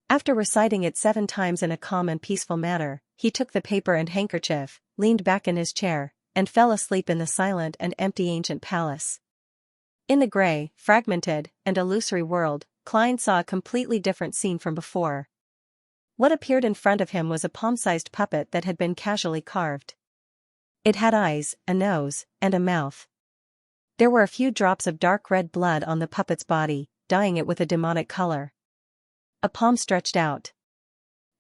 After reciting it 7 times in a calm and peaceful manner, he took the paper and handkerchief, leaned back in his chair, and fell asleep in the silent and empty ancient palace. In the gray, fragmented, and illusory world, Klein saw a completely different scene from before. What appeared in front of him was a palm-sized puppet that had been casually carved. It had eyes, a nose, and a mouth. There were a few drops of dark red blood on the puppet's body, dyeing it with a demonic color. A palm stretched out.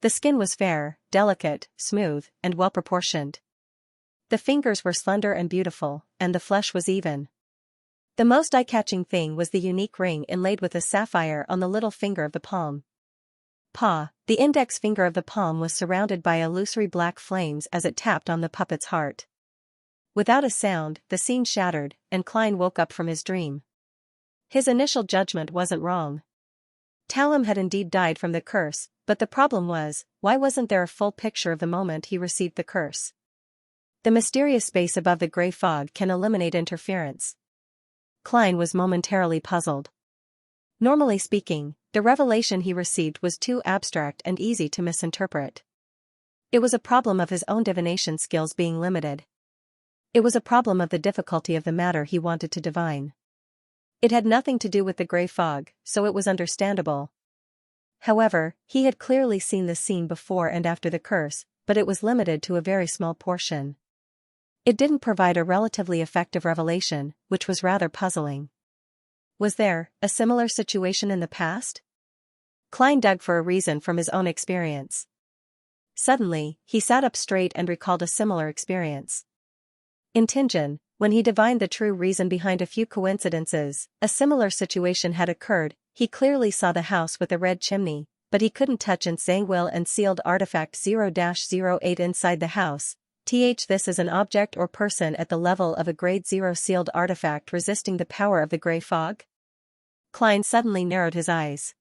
The skin was fair, delicate, smooth, and well-proportioned. The fingers were slender and beautiful, and the flesh was even. The most eye-catching thing was the unique ring inlaid with a sapphire on the little finger of the palm. The index finger of the palm was surrounded by illusory black flames as it tapped on the puppet's heart. Without a sound, the scene shattered, and Klein woke up from his dream. His initial judgment wasn't wrong. Talum had indeed died from the curse, but the problem was, why wasn't there a full picture of the moment he received the curse? The mysterious space above the gray fog can eliminate interference. Klein was momentarily puzzled. Normally speaking, the revelation he received was too abstract and easy to misinterpret. It was a problem of his own divination skills being limited. It was a problem of the difficulty of the matter he wanted to divine. It had nothing to do with the gray fog, so it was understandable. However, he had clearly seen the scene before and after the curse, but it was limited to a very small portion. It didn't provide a relatively effective revelation, which was rather puzzling. Was there a similar situation in the past? Klein dug for a reason from his own experience. Suddenly, he sat up straight and recalled a similar experience. In Tianjin, when he divined the true reason behind a few coincidences, a similar situation had occurred. He clearly saw the house with a red chimney, but he couldn't touch an Zhangwil and sealed artifact 0-08 inside the house. This is an object or person at the level of a grade 0 sealed artifact resisting the power of the gray fog? Klein suddenly narrowed his eyes.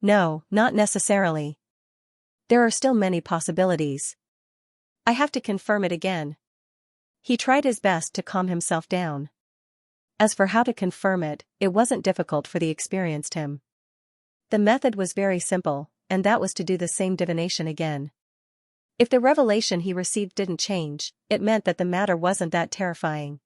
No, not necessarily. There are still many possibilities. I have to confirm it again. He tried his best to calm himself down. As for how to confirm it, it wasn't difficult for the experienced him. The method was very simple, and that was to do the same divination again. If the revelation he received didn't change, it meant that the matter wasn't that terrifying.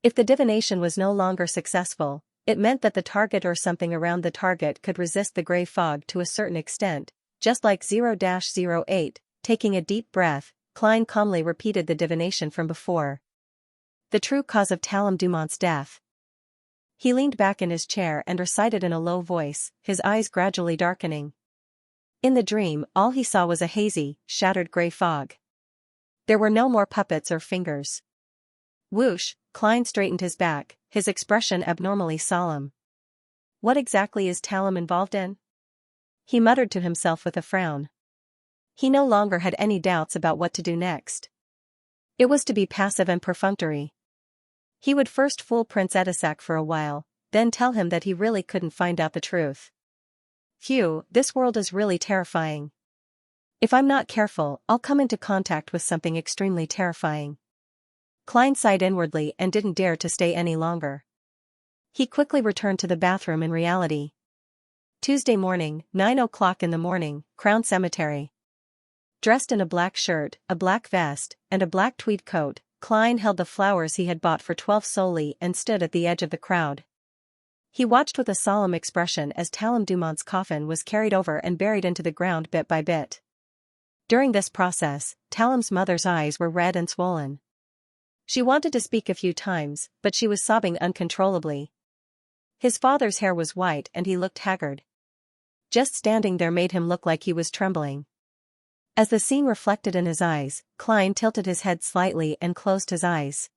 If the divination was no longer successful, it meant that the target or something around the target could resist the gray fog to a certain extent, just like 0-08. Taking a deep breath, Klein calmly repeated the divination from before. The true cause of Talum Dumont's death. He leaned back in his chair and recited in a low voice, his eyes gradually darkening. In the dream, all he saw was a hazy, shattered gray fog. There were no more puppets or fingers. Whoosh, Klein straightened his back, his expression abnormally solemn. What exactly is Talum involved in? He muttered to himself with a frown. He no longer had any doubts about what to do next. It was to be passive and perfunctory. He would first fool Prince Edisac for a while, then tell him that he really couldn't find out the truth. Phew, this world is really terrifying. If I'm not careful, I'll come into contact with something extremely terrifying. Klein sighed inwardly and didn't dare to stay any longer. He quickly returned to the bathroom in reality. Tuesday morning, 9 o'clock in the morning, Crown Cemetery. Dressed in a black shirt, a black vest, and a black tweed coat, Klein held the flowers he had bought for 12 soldi and stood at the edge of the crowd. He watched with a solemn expression as Talum Dumont's coffin was carried over and buried into the ground bit by bit. During this process, Talum's mother's eyes were red and swollen. She wanted to speak a few times, but she was sobbing uncontrollably. His father's hair was white and he looked haggard. Just standing there made him look like he was trembling. As the scene reflected in his eyes, Klein tilted his head slightly and closed his eyes.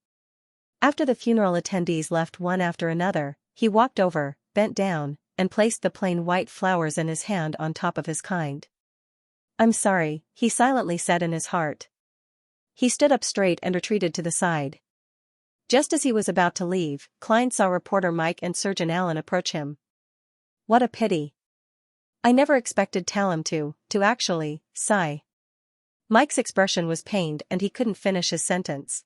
After the funeral attendees left one after another, he walked over, bent down, and placed the plain white flowers in his hand on top of his kind. I'm sorry, he silently said in his heart. He stood up straight and retreated to the side. Just as he was about to leave, Klein saw reporter Mike and Surgeon Allen approach him. What a pity. I never expected Talum to actually, sigh. Mike's expression was pained and he couldn't finish his sentence.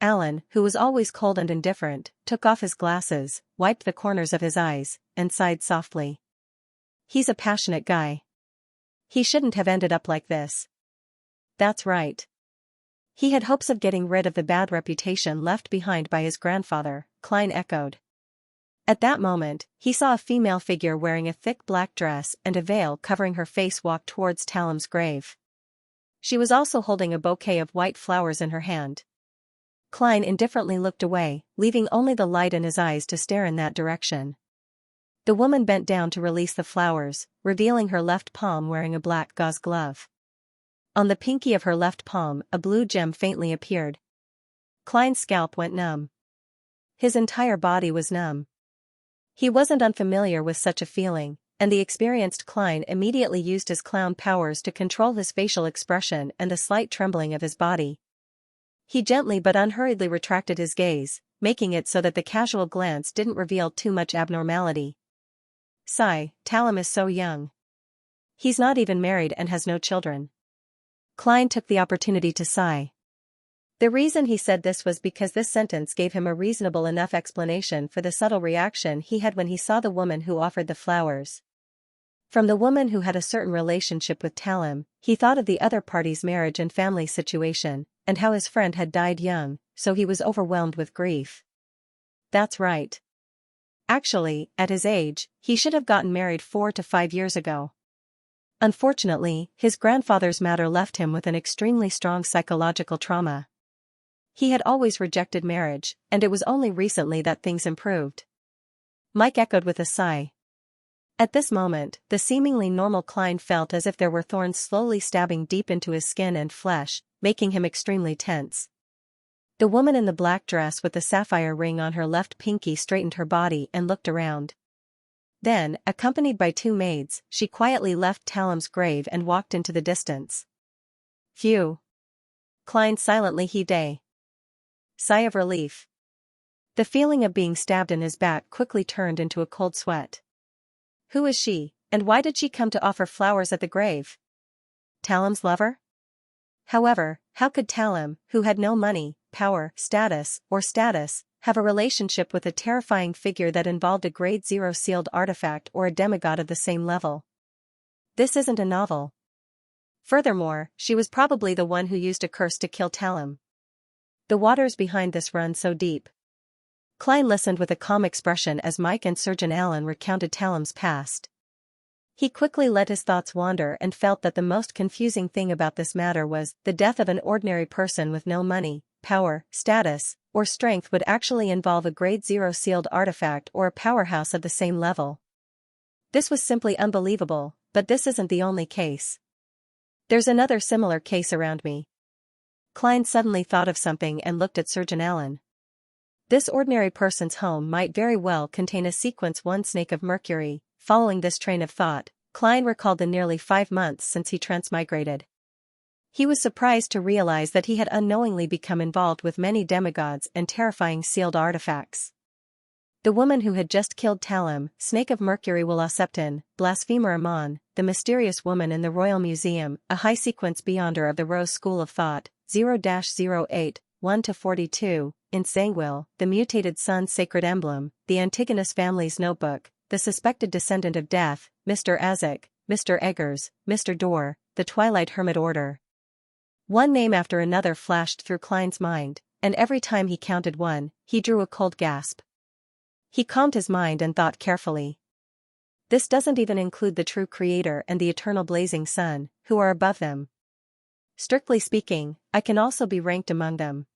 Allen, who was always cold and indifferent, took off his glasses, wiped the corners of his eyes, and sighed softly. He's a passionate guy. He shouldn't have ended up like this. That's right. He had hopes of getting rid of the bad reputation left behind by his grandfather, Klein echoed. At that moment, he saw a female figure wearing a thick black dress and a veil covering her face walk towards Talum's grave. She was also holding a bouquet of white flowers in her hand. Klein indifferently looked away, leaving only the light in his eyes to stare in that direction. The woman bent down to release the flowers, revealing her left palm wearing a black gauze glove. On the pinky of her left palm, a blue gem faintly appeared. Klein's scalp went numb. His entire body was numb. He wasn't unfamiliar with such a feeling, and the experienced Klein immediately used his clown powers to control his facial expression and the slight trembling of his body. He gently but unhurriedly retracted his gaze, making it so that the casual glance didn't reveal too much abnormality. Sigh, Talum is so young. He's not even married and has no children. Klein took the opportunity to sigh. The reason he said this was because this sentence gave him a reasonable enough explanation for the subtle reaction he had when he saw the woman who offered the flowers. From the woman who had a certain relationship with Talum, he thought of the other party's marriage and family situation, and how his friend had died young, so he was overwhelmed with grief. That's right. Actually, at his age, he should have gotten married 4 to 5 years ago. Unfortunately, his grandfather's matter left him with an extremely strong psychological trauma. He had always rejected marriage, and it was only recently that things improved. Mike echoed with a sigh. At this moment, the seemingly normal Klein felt as if there were thorns slowly stabbing deep into his skin and flesh, making him extremely tense. The woman in the black dress with the sapphire ring on her left pinky straightened her body and looked around. Then, accompanied by 2 maids, she quietly left Talum's grave and walked into the distance. Phew. Klein silently heaved a sigh of relief. The feeling of being stabbed in his back quickly turned into a cold sweat. Who is she, and why did she come to offer flowers at the grave? Talum's lover? However, how could Talum, who had no money, power, status, have a relationship with a terrifying figure that involved a grade 0 sealed artifact or a demigod of the same level? This isn't a novel. Furthermore, she was probably the one who used a curse to kill Talum. The waters behind this run so deep. Klein listened with a calm expression as Mike and Surgeon Allen recounted Talum's past. He quickly let his thoughts wander and felt that the most confusing thing about this matter was the death of an ordinary person with no money, power, status, or strength would actually involve a grade 0 sealed artifact or a powerhouse of the same level. This was simply unbelievable, but this isn't the only case. There's another similar case around me. Klein suddenly thought of something and looked at Surgeon Allen. This ordinary person's home might very well contain a sequence 1 snake of Mercury. Following this train of thought, Klein recalled the nearly 5 months since he transmigrated. He was surprised to realize that he had unknowingly become involved with many demigods and terrifying sealed artifacts. The woman who had just killed Talum, Snake of Mercury Willasepton, Blasphemer Amon, the mysterious woman in the Royal Museum, a high-sequence beyonder of the Rose School of Thought, 0-08, 1-42, in Sanguil, the mutated sun's sacred emblem, the Antigonus family's notebook, the suspected descendant of death, Mr. Azek, Mr. Eggers, Mr. Dorr, the Twilight Hermit Order. One name after another flashed through Klein's mind, and every time he counted one, he drew a cold gasp. He calmed his mind and thought carefully. This doesn't even include the true Creator and the eternal blazing sun, who are above them. Strictly speaking, I can also be ranked among them.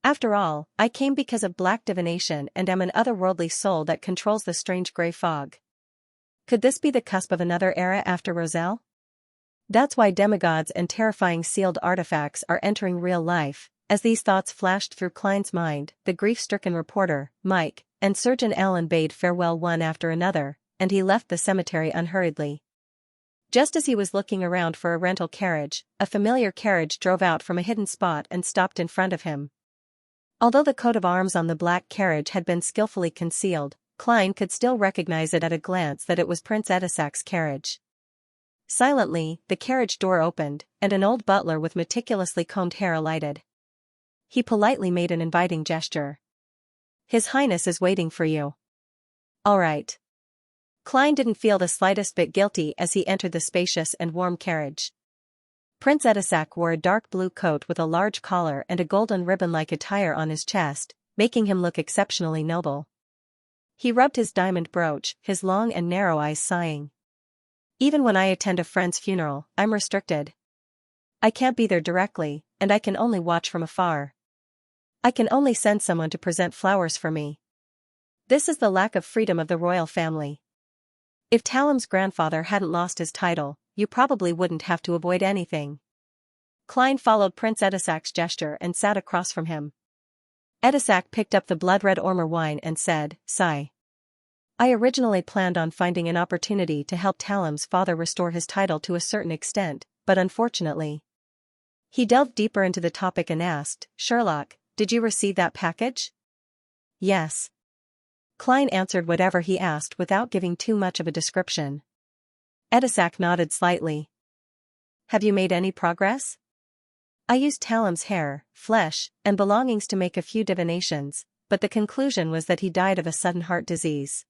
After all, I came because of black divination and am an otherworldly soul that controls the strange gray fog. Could this be the cusp of another era after Roselle? That's why demigods and terrifying sealed artifacts are entering real life. As these thoughts flashed through Klein's mind, the grief-stricken reporter, Mike, and Surgeon Allen bade farewell one after another, and he left the cemetery unhurriedly. Just as he was looking around for a rental carriage, a familiar carriage drove out from a hidden spot and stopped in front of him. Although the coat of arms on the black carriage had been skillfully concealed, Klein could still recognize it at a glance that it was Prince Edisac's carriage. Silently, the carriage door opened, and an old butler with meticulously combed hair alighted. He politely made an inviting gesture. His Highness is waiting for you. All right. Klein didn't feel the slightest bit guilty as he entered the spacious and warm carriage. Prince Edisac wore a dark blue coat with a large collar and a golden ribbon-like attire on his chest, making him look exceptionally noble. He rubbed his diamond brooch, his long and narrow eyes sighing. Even when I attend a friend's funeral, I'm restricted. I can't be there directly, and I can only watch from afar. I can only send someone to present flowers for me. This is the lack of freedom of the royal family. If Talum's grandfather hadn't lost his title, you probably wouldn't have to avoid anything. Klein followed Prince Edisac's gesture and sat across from him. Edisac picked up the blood-red Ormer wine and said, "Sigh. I originally planned on finding an opportunity to help Talem's father restore his title to a certain extent, but unfortunately." He delved deeper into the topic and asked, "Sherlock, did you receive that package?" "Yes." Klein answered whatever he asked without giving too much of a description. Edisac nodded slightly. "Have you made any progress?" "I used Talem's hair, flesh, and belongings to make a few divinations, but the conclusion was that he died of a sudden heart disease."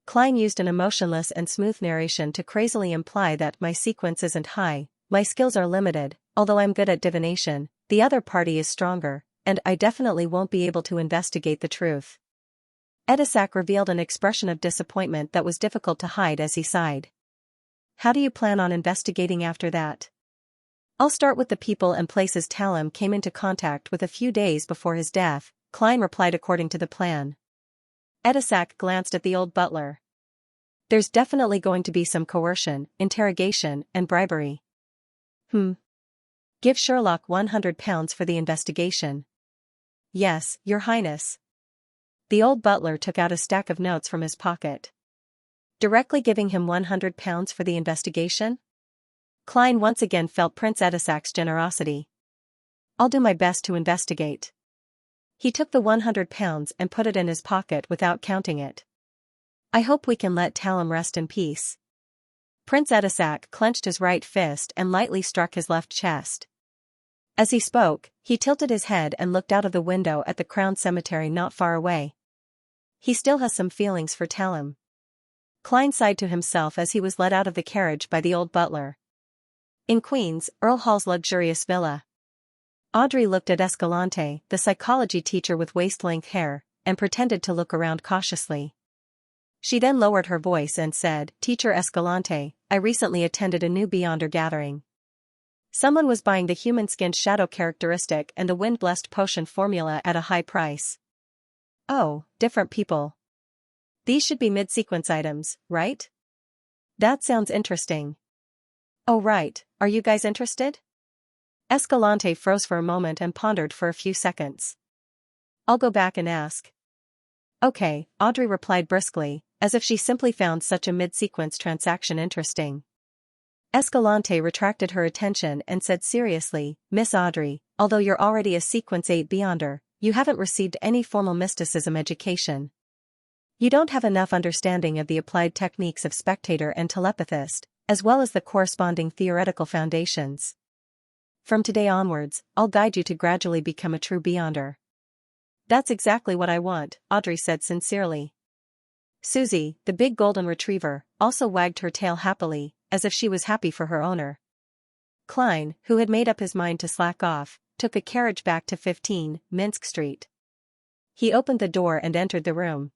Klein used an emotionless and smooth narration to crazily imply that my sequence isn't high, my skills are limited, although I'm good at divination, the other party is stronger, and I definitely won't be able to investigate the truth. Edisac revealed an expression of disappointment that was difficult to hide as he sighed. "How do you plan on investigating after that?" "I'll start with the people and places Talem came into contact with a few days before his death," Klein replied according to the plan. Edisac glanced at the old butler. "There's definitely going to be some coercion, interrogation, and bribery." Give Sherlock £100 for the investigation." "Yes, Your Highness." The old butler took out a stack of notes from his pocket. Directly giving him £100 for the investigation? Klein once again felt Prince Edisac's generosity. "I'll do my best to investigate." He took the £100 and put it in his pocket without counting it. "I hope we can let Talem rest in peace." Prince Edisac clenched his right fist and lightly struck his left chest. As he spoke, he tilted his head and looked out of the window at the Crown Cemetery not far away. He still has some feelings for Talem. Klein sighed to himself as he was led out of the carriage by the old butler. In Queens, Earl Hall's luxurious villa. Audrey looked at Escalante, the psychology teacher with waist-length hair, and pretended to look around cautiously. She then lowered her voice and said, "Teacher Escalante, I recently attended a new Beyonder gathering. Someone was buying the human-skinned shadow characteristic and the wind-blessed potion formula at a high price." "Oh, different people. These should be mid-sequence items, right?" "That sounds interesting." "Oh right, are you guys interested?" Escalante froze for a moment and pondered for a few seconds. "I'll go back and ask." "Okay," Audrey replied briskly, as if she simply found such a mid-sequence transaction interesting. Escalante retracted her attention and said seriously, "Miss Audrey, although you're already a Sequence 8 Beyonder, you haven't received any formal mysticism education. You don't have enough understanding of the applied techniques of spectator and telepathist, as well as the corresponding theoretical foundations. From today onwards, I'll guide you to gradually become a true Beyonder." "That's exactly what I want," Audrey said sincerely. Susie, the big golden retriever, also wagged her tail happily, as if she was happy for her owner. Klein, who had made up his mind to slack off, took a carriage back to 15, Minsk Street. He opened the door and entered the room.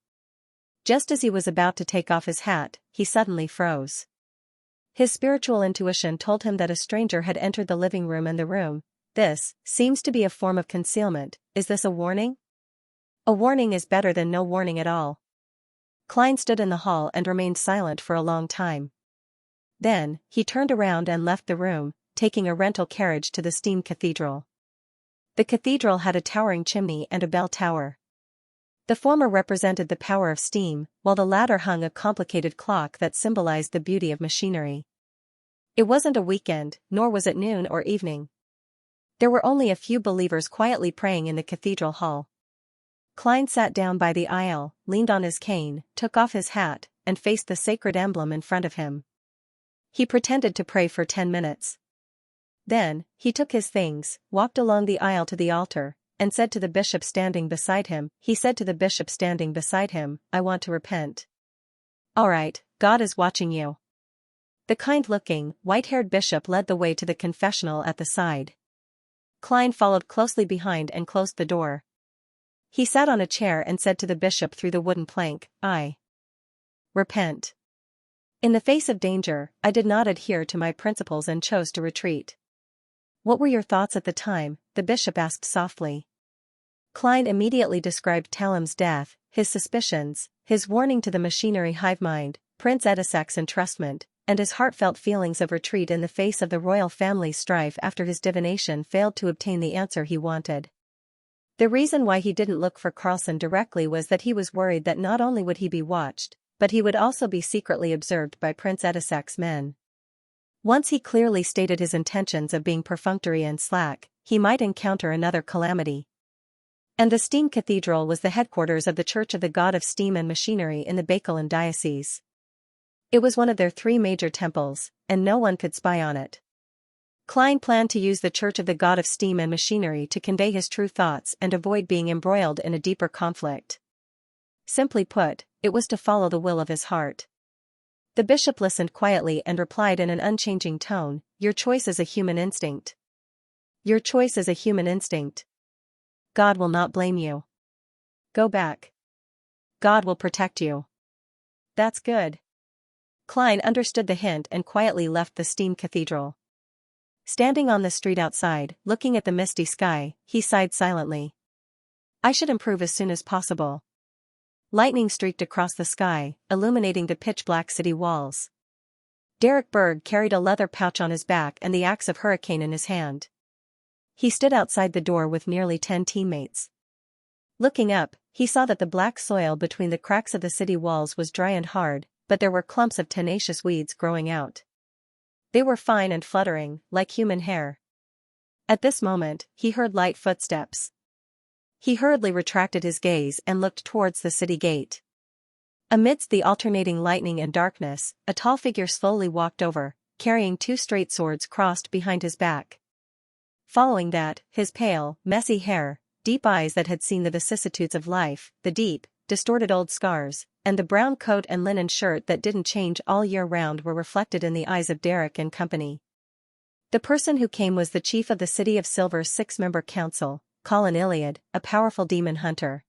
Just as he was about to take off his hat, he suddenly froze. His spiritual intuition told him that a stranger had entered the living room and the room. "This seems to be a form of concealment. Is this a warning?" "A warning is better than no warning at all." Klein stood in the hall and remained silent for a long time. Then, he turned around and left the room, taking a rental carriage to the Steam Cathedral. The cathedral had a towering chimney and a bell tower. The former represented the power of steam, while the latter hung a complicated clock that symbolized the beauty of machinery. It wasn't a weekend, nor was it noon or evening. There were only a few believers quietly praying in the cathedral hall. Klein sat down by the aisle, leaned on his cane, took off his hat, and faced the sacred emblem in front of him. He pretended to pray for 10 minutes. Then, he took his things, walked along the aisle to the altar, and said to the bishop standing beside him, "I want to repent." "All right, God is watching you." The kind-looking, white-haired bishop led the way to the confessional at the side. Klein followed closely behind and closed the door. He sat on a chair and said to the bishop through the wooden plank, "I repent. In the face of danger, I did not adhere to my principles and chose to retreat." "What were your thoughts at the time?" the bishop asked softly. Klein immediately described Talem's death, his suspicions, his warning to the machinery hive mind, Prince Edisac's entrustment, and his heartfelt feelings of retreat in the face of the royal family's strife after his divination failed to obtain the answer he wanted. The reason why he didn't look for Carlson directly was that he was worried that not only would he be watched, but he would also be secretly observed by Prince Edisac's men. Once he clearly stated his intentions of being perfunctory and slack, he might encounter another calamity. And the Steam Cathedral was the headquarters of the Church of the God of Steam and Machinery in the Baekeland diocese. It was one of their 3 major temples, and no one could spy on it. Klein planned to use the Church of the God of Steam and Machinery to convey his true thoughts and avoid being embroiled in a deeper conflict. Simply put, it was to follow the will of his heart. The bishop listened quietly and replied in an unchanging tone, "Your choice is a human instinct. Your choice is a human instinct. God will not blame you. Go back. God will protect you." "That's good." Klein understood the hint and quietly left the Steam Cathedral. Standing on the street outside, looking at the misty sky, he sighed silently. "I should improve as soon as possible." Lightning streaked across the sky, illuminating the pitch-black city walls. Derek Berg carried a leather pouch on his back and the axe of Hurricane in his hand. He stood outside the door with nearly 10 teammates. Looking up, he saw that the black soil between the cracks of the city walls was dry and hard, but there were clumps of tenacious weeds growing out. They were fine and fluttering, like human hair. At this moment, he heard light footsteps. He hurriedly retracted his gaze and looked towards the city gate. Amidst the alternating lightning and darkness, a tall figure slowly walked over, carrying 2 straight swords crossed behind his back. Following that, his pale, messy hair, deep eyes that had seen the vicissitudes of life, the deep, distorted old scars, and the brown coat and linen shirt that didn't change all year round were reflected in the eyes of Derek and company. The person who came was the chief of the City of Silver's 6-member council, Colin Iliad, a powerful demon hunter.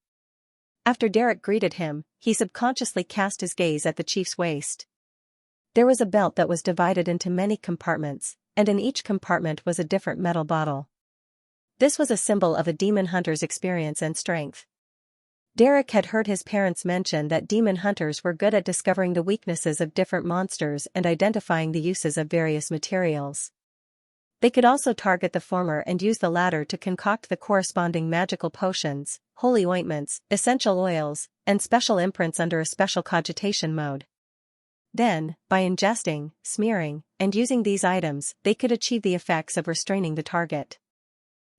After Derek greeted him, he subconsciously cast his gaze at the chief's waist. There was a belt that was divided into many compartments, and in each compartment was a different metal bottle. This was a symbol of a demon hunter's experience and strength. Derek had heard his parents mention that demon hunters were good at discovering the weaknesses of different monsters and identifying the uses of various materials. They could also target the former and use the latter to concoct the corresponding magical potions, holy ointments, essential oils, and special imprints under a special cogitation mode. Then, by ingesting, smearing, and using these items, they could achieve the effects of restraining the target.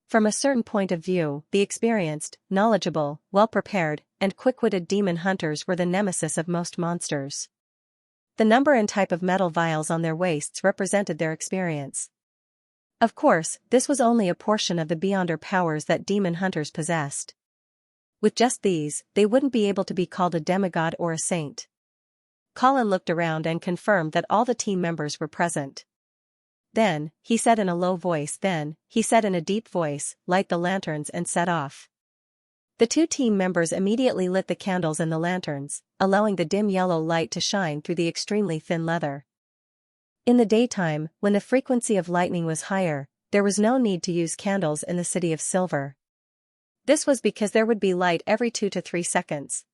From a certain point of view, the experienced, knowledgeable, well-prepared, and quick-witted demon hunters were the nemesis of most monsters. The number and type of metal vials on their waists represented their experience. Of course, this was only a portion of the beyonder powers that demon hunters possessed. With just these, they wouldn't be able to be called a demigod or a saint. Colin looked around and confirmed that all the team members were present. "Then," he said in a low voice. "Then," he said in a deep voice, "light the lanterns and set off." The 2 team members immediately lit the candles in the lanterns, allowing the dim yellow light to shine through the extremely thin leather. In the daytime, when the frequency of lightning was higher, there was no need to use candles in the City of Silver. This was because there would be light every 2 to 3 seconds.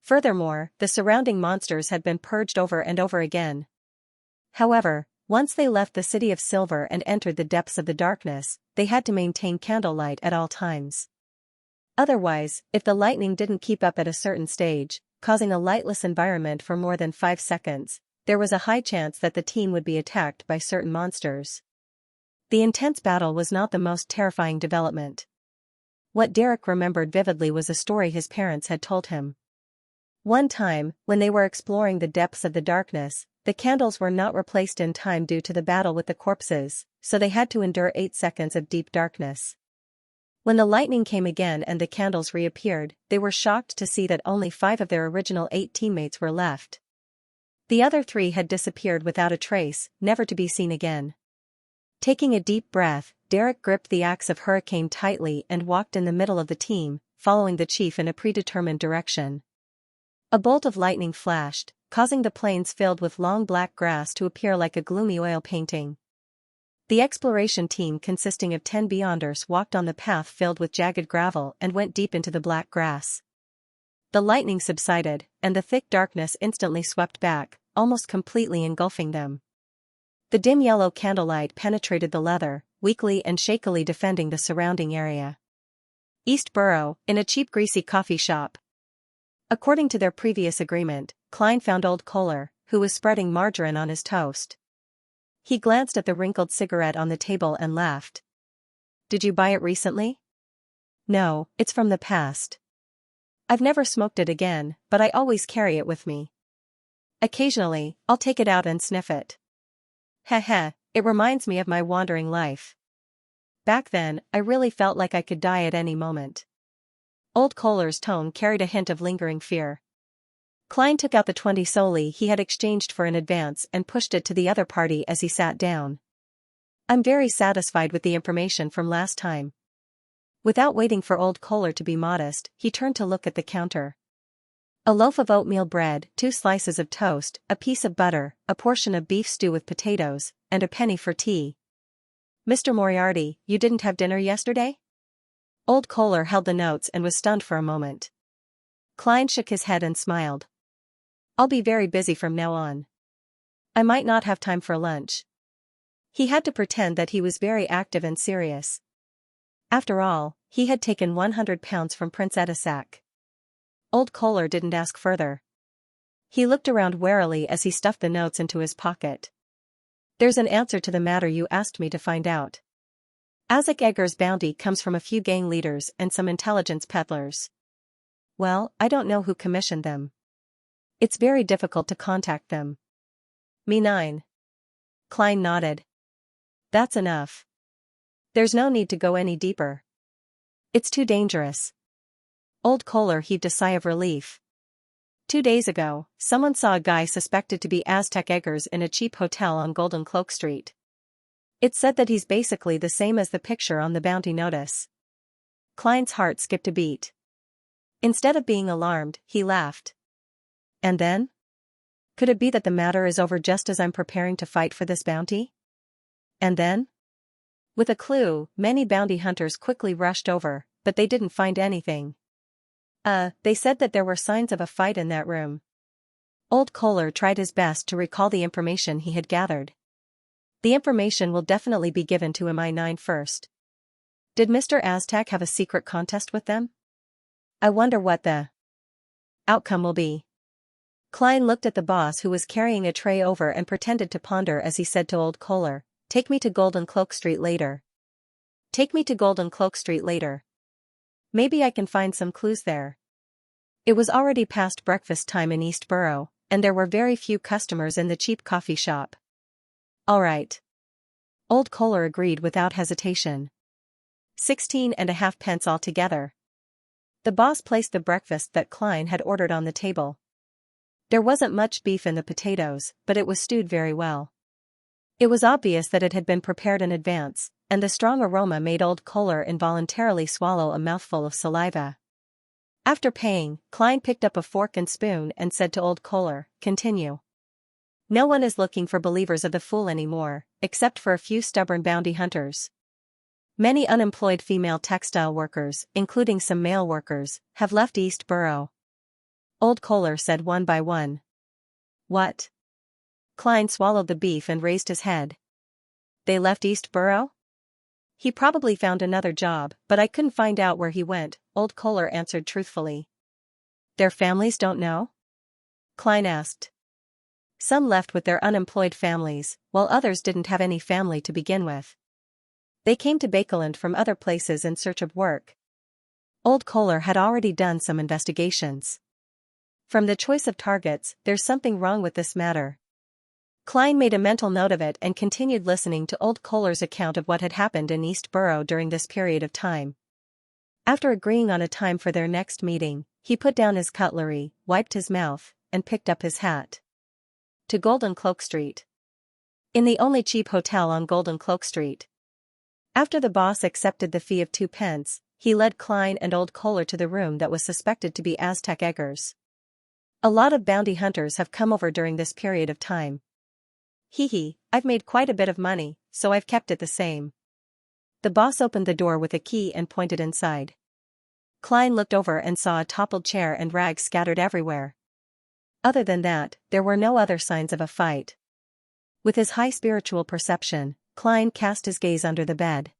Furthermore, the surrounding monsters had been purged over and over again. However, once they left the City of Silver and entered the depths of the darkness, they had to maintain candlelight at all times. Otherwise, if the lightning didn't keep up at a certain stage, causing a lightless environment for more than 5 seconds, there was a high chance that the team would be attacked by certain monsters. The intense battle was not the most terrifying development. What Derek remembered vividly was a story his parents had told him. One time, when they were exploring the depths of the darkness, the candles were not replaced in time due to the battle with the corpses, so they had to endure 8 seconds of deep darkness. When the lightning came again and the candles reappeared, they were shocked to see that only 5 of their original 8 teammates were left. The other 3 had disappeared without a trace, never to be seen again. Taking a deep breath, Derek gripped the axe of Hurricane tightly and walked in the middle of the team, following the chief in a predetermined direction. A bolt of lightning flashed, causing the plains filled with long black grass to appear like a gloomy oil painting. The exploration team consisting of 10 beyonders walked on the path filled with jagged gravel and went deep into the black grass. The lightning subsided, and the thick darkness instantly swept back, almost completely engulfing them. The dim yellow candlelight penetrated the leather, weakly and shakily defending the surrounding area. East Borough, in a cheap greasy coffee shop. According to their previous agreement, Klein found old Kohler, who was spreading margarine on his toast. He glanced at the wrinkled cigarette on the table and laughed. "Did you buy it recently?" "No, it's from the past. I've never smoked it again, but I always carry it with me. Occasionally, I'll take it out and sniff it. Heh, it reminds me of my wandering life. Back then, I really felt like I could die at any moment." Old Kohler's tone carried a hint of lingering fear. Klein took out the 20 soldi he had exchanged for an advance and pushed it to the other party as he sat down. "I'm very satisfied with the information from last time." Without waiting for old Kohler to be modest, he turned to look at the counter. A loaf of oatmeal bread, 2 slices of toast, a piece of butter, a portion of beef stew with potatoes, and a penny for tea. "Mr. Moriarty, you didn't have dinner yesterday?" Old Kohler held the notes and was stunned for a moment. Klein shook his head and smiled. "I'll be very busy from now on. I might not have time for lunch." He had to pretend that he was very active and serious. After all, he had taken £100 from Prince Edisac. Old Kohler didn't ask further. He looked around warily as he stuffed the notes into his pocket. "There's an answer to the matter you asked me to find out. Isaac Egger's bounty comes from a few gang leaders and some intelligence peddlers. Well, I don't know who commissioned them. It's very difficult to contact them." "Me nine." Klein nodded. "That's enough. There's no need to go any deeper. It's too dangerous." Old Kohler heaved a sigh of relief. 2 days ago, someone saw a guy suspected to be Aztec Eggers in a cheap hotel on Golden Cloak Street. It's said that he's basically the same as the picture on the bounty notice. Klein's heart skipped a beat. Instead of being alarmed, he laughed. "And then? Could it be that the matter is over just as I'm preparing to fight for this bounty?" "And then?" With a clue, many bounty hunters quickly rushed over, but they didn't find anything. They said that there were signs of a fight in that room." Old Kohler tried his best to recall the information he had gathered. "The information will definitely be given to MI9 first. Did Mr. Aztec have a secret contest with them? I wonder what the outcome will be." Klein looked at the boss who was carrying a tray over and pretended to ponder as he said to old Kohler, "Take me to Golden Cloak Street later. Take me to Golden Cloak Street later. Maybe I can find some clues there." It was already past breakfast time in East Borough, and there were very few customers in the cheap coffee shop. "All right." Old Kohler agreed without hesitation. 16.5 pence altogether. The boss placed the breakfast that Klein had ordered on the table. There wasn't much beef in the potatoes, but it was stewed very well. It was obvious that it had been prepared in advance, and the strong aroma made old Kohler involuntarily swallow a mouthful of saliva. After paying, Klein picked up a fork and spoon and said to old Kohler, "Continue. No one is looking for believers of the fool anymore, except for a few stubborn bounty hunters. Many unemployed female textile workers, including some male workers, have left East Borough." Old Kohler said one by one. "What?" Klein swallowed the beef and raised his head. "They left East Borough?" "He probably found another job, but I couldn't find out where he went," old Kohler answered truthfully. "Their families don't know?" Klein asked. "Some left with their unemployed families, while others didn't have any family to begin with. They came to Bakeland from other places in search of work." Old Kohler had already done some investigations. "From the choice of targets, there's something wrong with this matter." Klein made a mental note of it and continued listening to old Kohler's account of what had happened in East Borough during this period of time. After agreeing on a time for their next meeting, he put down his cutlery, wiped his mouth, and picked up his hat. To Golden Cloak Street. In the only cheap hotel on Golden Cloak Street. After the boss accepted the fee of 2 pence, he led Klein and old Kohler to the room that was suspected to be Aztec Eggers. "A lot of bounty hunters have come over during this period of time. I've made quite a bit of money, so I've kept it the same." The boss opened the door with a key and pointed inside. Klein looked over and saw a toppled chair and rags scattered everywhere. Other than that, there were no other signs of a fight. With his high spiritual perception, Klein cast his gaze under the bed.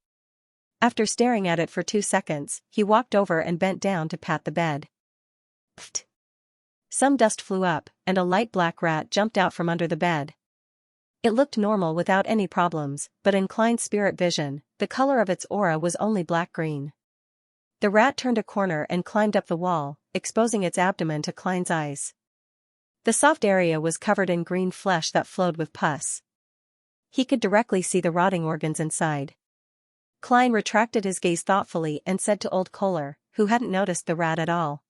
After staring at it for 2 seconds, he walked over and bent down to pat the bed. Pfft! Some dust flew up, and a light black rat jumped out from under the bed. It looked normal without any problems, but in Klein's spirit vision, the color of its aura was only black-green. The rat turned a corner and climbed up the wall, exposing its abdomen to Klein's eyes. The soft area was covered in green flesh that flowed with pus. He could directly see the rotting organs inside. Klein retracted his gaze thoughtfully and said to Old Kohler, who hadn't noticed the rat at all.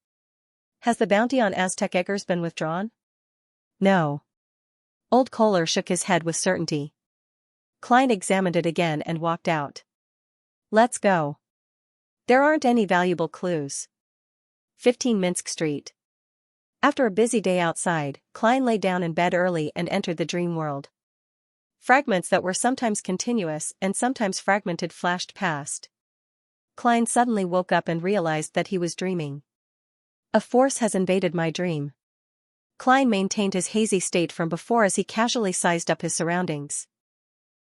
"Has the bounty on Aztec eggers been withdrawn?" "No." Old Kohler shook his head with certainty. Klein examined it again and walked out. "Let's go. There aren't any valuable clues." 15 Minsk Street. After a busy day outside, Klein lay down in bed early and entered the dream world. Fragments that were sometimes continuous and sometimes fragmented flashed past. Klein suddenly woke up and realized that he was dreaming. A force has invaded my dream. Klein maintained his hazy state from before as he casually sized up his surroundings.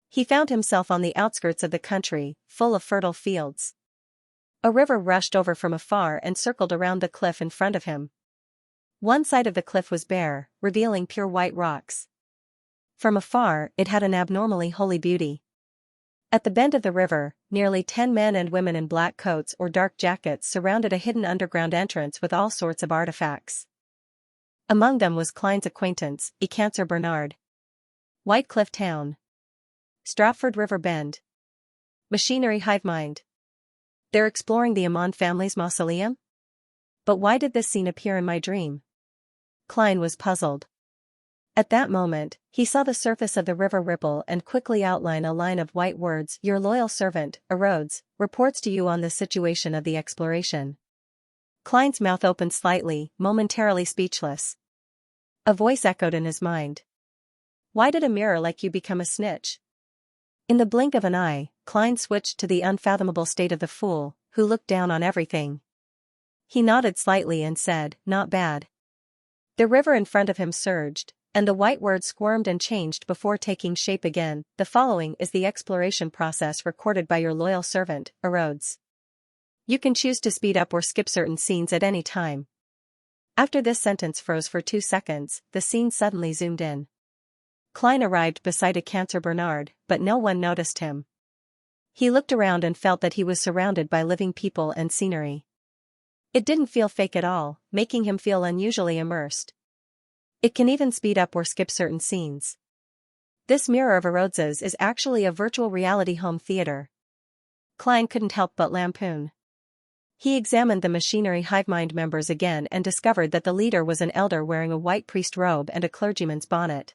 He found himself on the outskirts of the country, full of fertile fields. A river rushed over from afar and circled around the cliff in front of him. One side of the cliff was bare, revealing pure white rocks. From afar, it had an abnormally holy beauty. At the bend of the river, nearly 10 men and women in black coats or dark jackets surrounded a hidden underground entrance with all sorts of artifacts. Among them was Klein's acquaintance, Xianxia Bernard. White Cliff Town. Stratford River Bend. Machinery hive mind. They're exploring the Amon family's mausoleum? But why did this scene appear in my dream? Klein was puzzled. At that moment, he saw the surface of the river ripple and quickly outline a line of white words. "Your loyal servant, Erodes, reports to you on the situation of the exploration." Klein's mouth opened slightly, momentarily speechless. A voice echoed in his mind. "Why did a mirror like you become a snitch?" In the blink of an eye, Klein switched to the unfathomable state of the fool, who looked down on everything. He nodded slightly and said, "Not bad." The river in front of him surged, and the white word squirmed and changed before taking shape again. "The following is the exploration process recorded by your loyal servant, Erodes. You can choose to speed up or skip certain scenes at any time." After this sentence froze for 2 seconds, the scene suddenly zoomed in. Klein arrived beside Xianxia Bernard, but no one noticed him. He looked around and felt that he was surrounded by living people and scenery. It didn't feel fake at all, making him feel unusually immersed. It can even speed up or skip certain scenes. This mirror of Erodes's is actually a virtual reality home theater. Klein couldn't help but lampoon. He examined the machinery hive mind members again and discovered that the leader was an elder wearing a white priest robe and a clergyman's bonnet.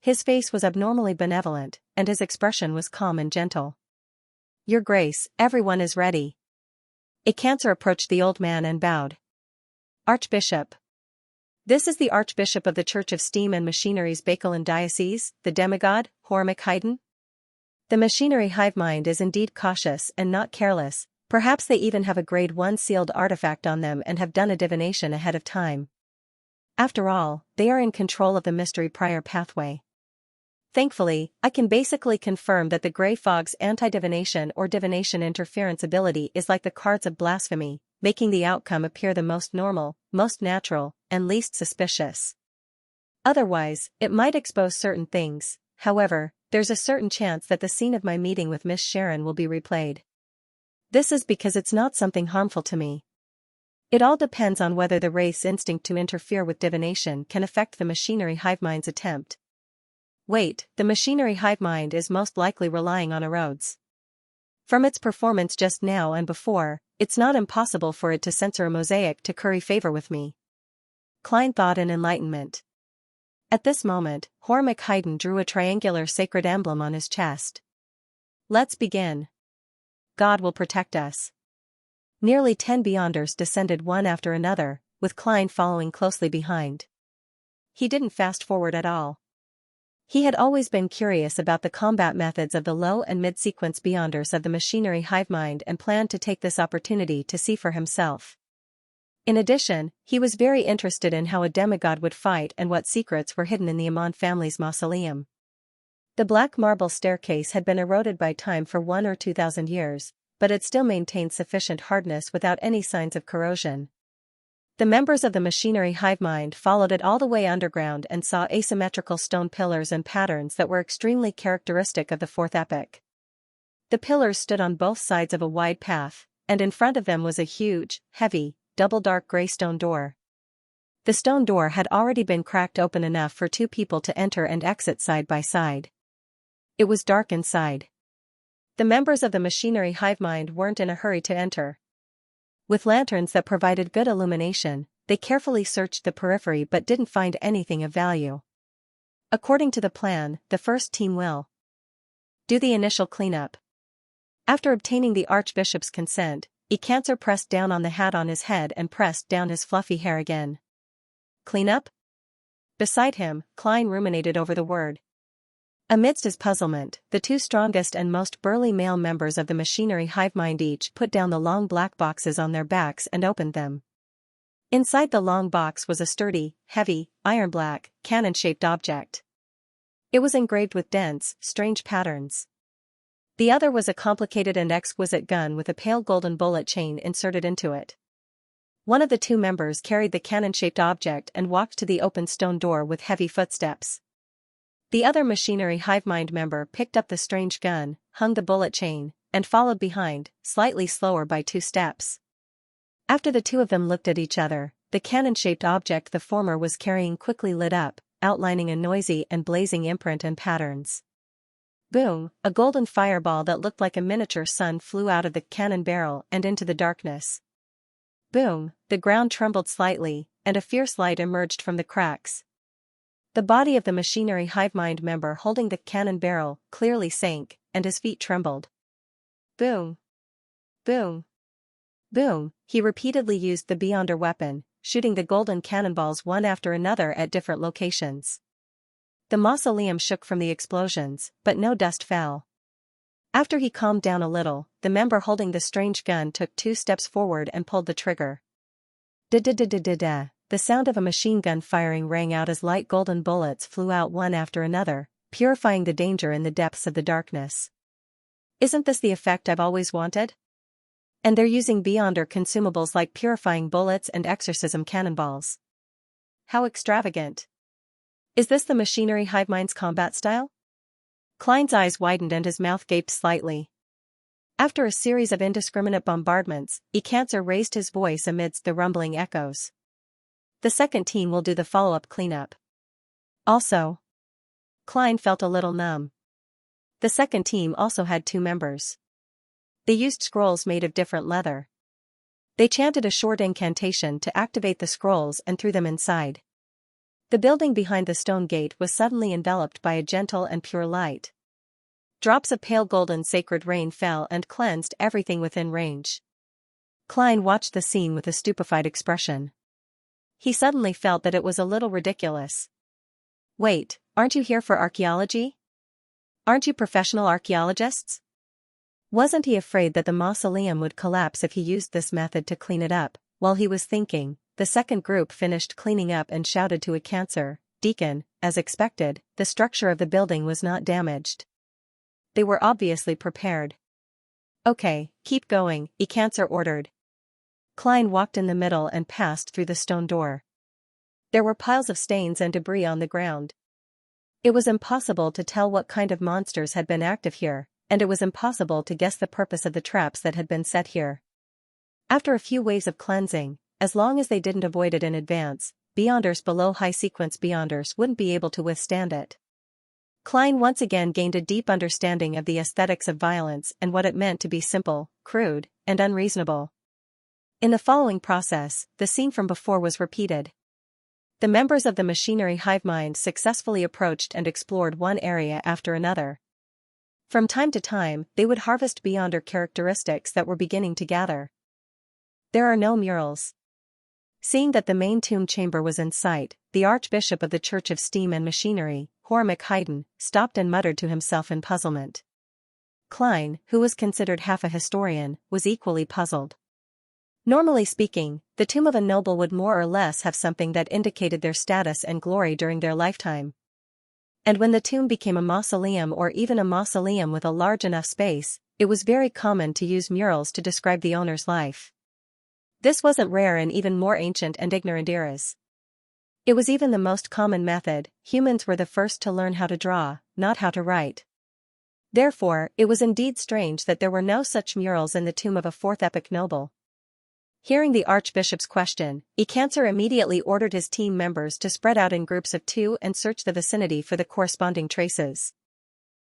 His face was abnormally benevolent, and his expression was calm and gentle. "Your Grace, everyone is ready." Xianxia approached the old man and bowed. "Archbishop. This is the Archbishop of the Church of Steam and Machinery's Bakelin Diocese, the demigod, Hormick Haydn." The machinery hive mind is indeed cautious and not careless. Perhaps they even have a grade 1 sealed artifact on them and have done a divination ahead of time. After all, they are in control of the mystery prior pathway. Thankfully, I can basically confirm that the Grey Fog's anti-divination or divination interference ability is like the cards of blasphemy, making the outcome appear the most normal, most natural, and least suspicious. Otherwise, it might expose certain things. However, there's a certain chance that the scene of my meeting with Miss Sharon will be replayed. This is because it's not something harmful to me. It all depends on whether the race instinct to interfere with divination can affect the machinery hive mind's attempt. Wait, the machinery hive mind is most likely relying on Erodes. From its performance just now and before, it's not impossible for it to censor a mosaic to curry favor with me. Klein thought in enlightenment. At this moment, Hormick Haydn drew a triangular sacred emblem on his chest. "Let's begin. God will protect us." Nearly 10 Beyonders descended one after another, with Klein following closely behind. He didn't fast forward at all. He had always been curious about the combat methods of the low and mid-sequence Beyonders of the machinery hive mind and planned to take this opportunity to see for himself. In addition, he was very interested in how a demigod would fight and what secrets were hidden in the Amon family's mausoleum. The black marble staircase had been eroded by time for 1 or 2,000 years, but it still maintained sufficient hardness without any signs of corrosion. The members of the machinery hive mind followed it all the way underground and saw asymmetrical stone pillars and patterns that were extremely characteristic of the fourth epoch. The pillars stood on both sides of a wide path, and in front of them was a huge, heavy, double dark gray stone door. The stone door had already been cracked open enough for 2 people to enter and exit side by side. It was dark inside. The members of the machinery hive mind weren't in a hurry to enter. With lanterns that provided good illumination, they carefully searched the periphery but didn't find anything of value. According to the plan, the first team will do the initial cleanup. After obtaining the Archbishop's consent, Xianxia pressed down on the hat on his head and pressed down his fluffy hair again. Cleanup? Beside him, Klein ruminated over the word. Amidst his puzzlement, the 2 strongest and most burly male members of the machinery hive mind each put down the long black boxes on their backs and opened them. Inside the long box was a sturdy, heavy, iron-black, cannon-shaped object. It was engraved with dense, strange patterns. The other was a complicated and exquisite gun with a pale golden bullet chain inserted into it. One of the 2 members carried the cannon-shaped object and walked to the open stone door with heavy footsteps. The other machinery hive mind member picked up the strange gun, hung the bullet chain, and followed behind, slightly slower by 2 steps. After the 2 of them looked at each other, the cannon-shaped object the former was carrying quickly lit up, outlining a noisy and blazing imprint and patterns. Boom, a golden fireball that looked like a miniature sun flew out of the cannon barrel and into the darkness. Boom, the ground trembled slightly, and a fierce light emerged from the cracks. The body of the machinery hive mind member holding the cannon barrel clearly sank, and his feet trembled. Boom. Boom. Boom, he repeatedly used the Beyonder weapon, shooting the golden cannonballs one after another at different locations. The mausoleum shook from the explosions, but no dust fell. After he calmed down a little, the member holding the strange gun took 2 steps forward and pulled the trigger. Da-da-da-da-da-da. The sound of a machine gun firing rang out as light golden bullets flew out one after another, purifying the danger in the depths of the darkness. Isn't this the effect I've always wanted? And they're using Beyonder consumables like purifying bullets and exorcism cannonballs. How extravagant. Is this the machinery hive mind's combat style? Klein's eyes widened and his mouth gaped slightly. After a series of indiscriminate bombardments, Xianxia raised his voice amidst the rumbling echoes. The second team will do the follow-up cleanup. Also, Klein felt a little numb. The second team also had 2 members. They used scrolls made of different leather. They chanted a short incantation to activate the scrolls and threw them inside. The building behind the stone gate was suddenly enveloped by a gentle and pure light. Drops of pale golden sacred rain fell and cleansed everything within range. Klein watched the scene with a stupefied expression. He suddenly felt that it was a little ridiculous. Wait, aren't you here for archaeology? Aren't you professional archaeologists? Wasn't he afraid that the mausoleum would collapse if he used this method to clean it up? While he was thinking, the second group finished cleaning up and shouted to Xianxia, "Deacon," as expected, the structure of the building was not damaged. They were obviously prepared. Okay, keep going, Xianxia ordered. Klein walked in the middle and passed through the stone door. There were piles of stains and debris on the ground. It was impossible to tell what kind of monsters had been active here, and it was impossible to guess the purpose of the traps that had been set here. After a few waves of cleansing, as long as they didn't avoid it in advance, Beyonders below high-sequence Beyonders wouldn't be able to withstand it. Klein once again gained a deep understanding of the aesthetics of violence and what it meant to be simple, crude, and unreasonable. In the following process, the scene from before was repeated. The members of the machinery hive mind successfully approached and explored one area after another. From time to time, they would harvest Beyonder characteristics that were beginning to gather. There are no murals. Seeing that the main tomb chamber was in sight, the Archbishop of the Church of Steam and Machinery, Haydn, stopped and muttered to himself in puzzlement. Klein, who was considered half a historian, was equally puzzled. Normally speaking, the tomb of a noble would more or less have something that indicated their status and glory during their lifetime. And when the tomb became a mausoleum or even a mausoleum with a large enough space, it was very common to use murals to describe the owner's life. This wasn't rare in even more ancient and ignorant eras. It was even the most common method. Humans were the first to learn how to draw, not how to write. Therefore, it was indeed strange that there were no such murals in the tomb of a fourth epoch noble. Hearing the archbishop's question, Xianxia immediately ordered his team members to spread out in groups of 2 and search the vicinity for the corresponding traces.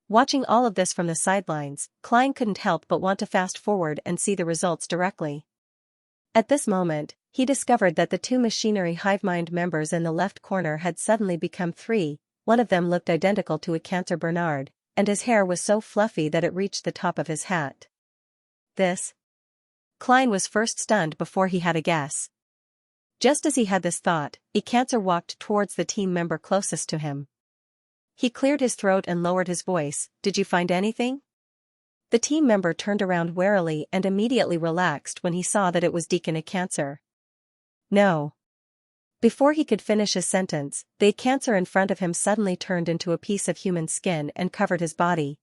Watching all of this from the sidelines, Klein couldn't help but want to fast forward and see the results directly. At this moment, he discovered that the 2 machinery hive mind members in the left corner had suddenly become 3. One of them looked identical to Xianxia Bernard, and his hair was so fluffy that it reached the top of his hat. This? Klein was first stunned before he had a guess. Just as he had this thought, Xianxia walked towards the team member closest to him. He cleared his throat and lowered his voice. "Did you find anything?" The team member turned around warily and immediately relaxed when he saw that it was Deacon Xianxia. "No." Before he could finish his sentence, the Xianxia in front of him suddenly turned into a piece of human skin and covered his body.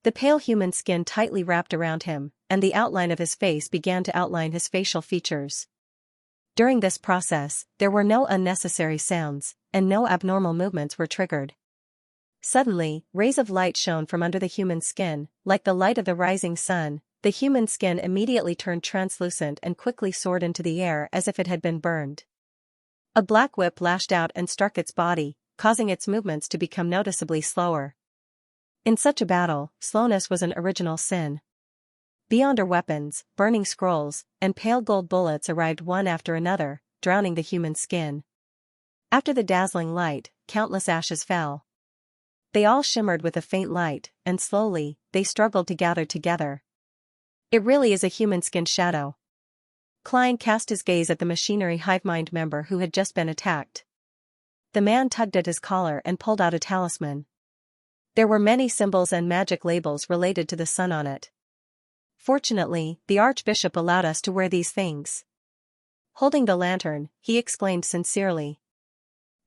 The pale human skin tightly wrapped around him, and the outline of his face began to outline his facial features. During this process, there were no unnecessary sounds, and no abnormal movements were triggered. Suddenly, rays of light shone from under the human skin, like the light of the rising sun. The human skin immediately turned translucent and quickly soared into the air as if it had been burned. A black whip lashed out and struck its body, causing its movements to become noticeably slower. In such a battle, slowness was an original sin. Beyonder weapons, burning scrolls, and pale gold bullets arrived one after another, drowning the human skin. After the dazzling light, countless ashes fell. They all shimmered with a faint light, and slowly, they struggled to gather together. It really is a human skin shadow. Klein cast his gaze at the machinery hive mind member who had just been attacked. The man tugged at his collar and pulled out a talisman. There were many symbols and magic labels related to the sun on it. Fortunately, the archbishop allowed us to wear these things. Holding the lantern, he exclaimed sincerely.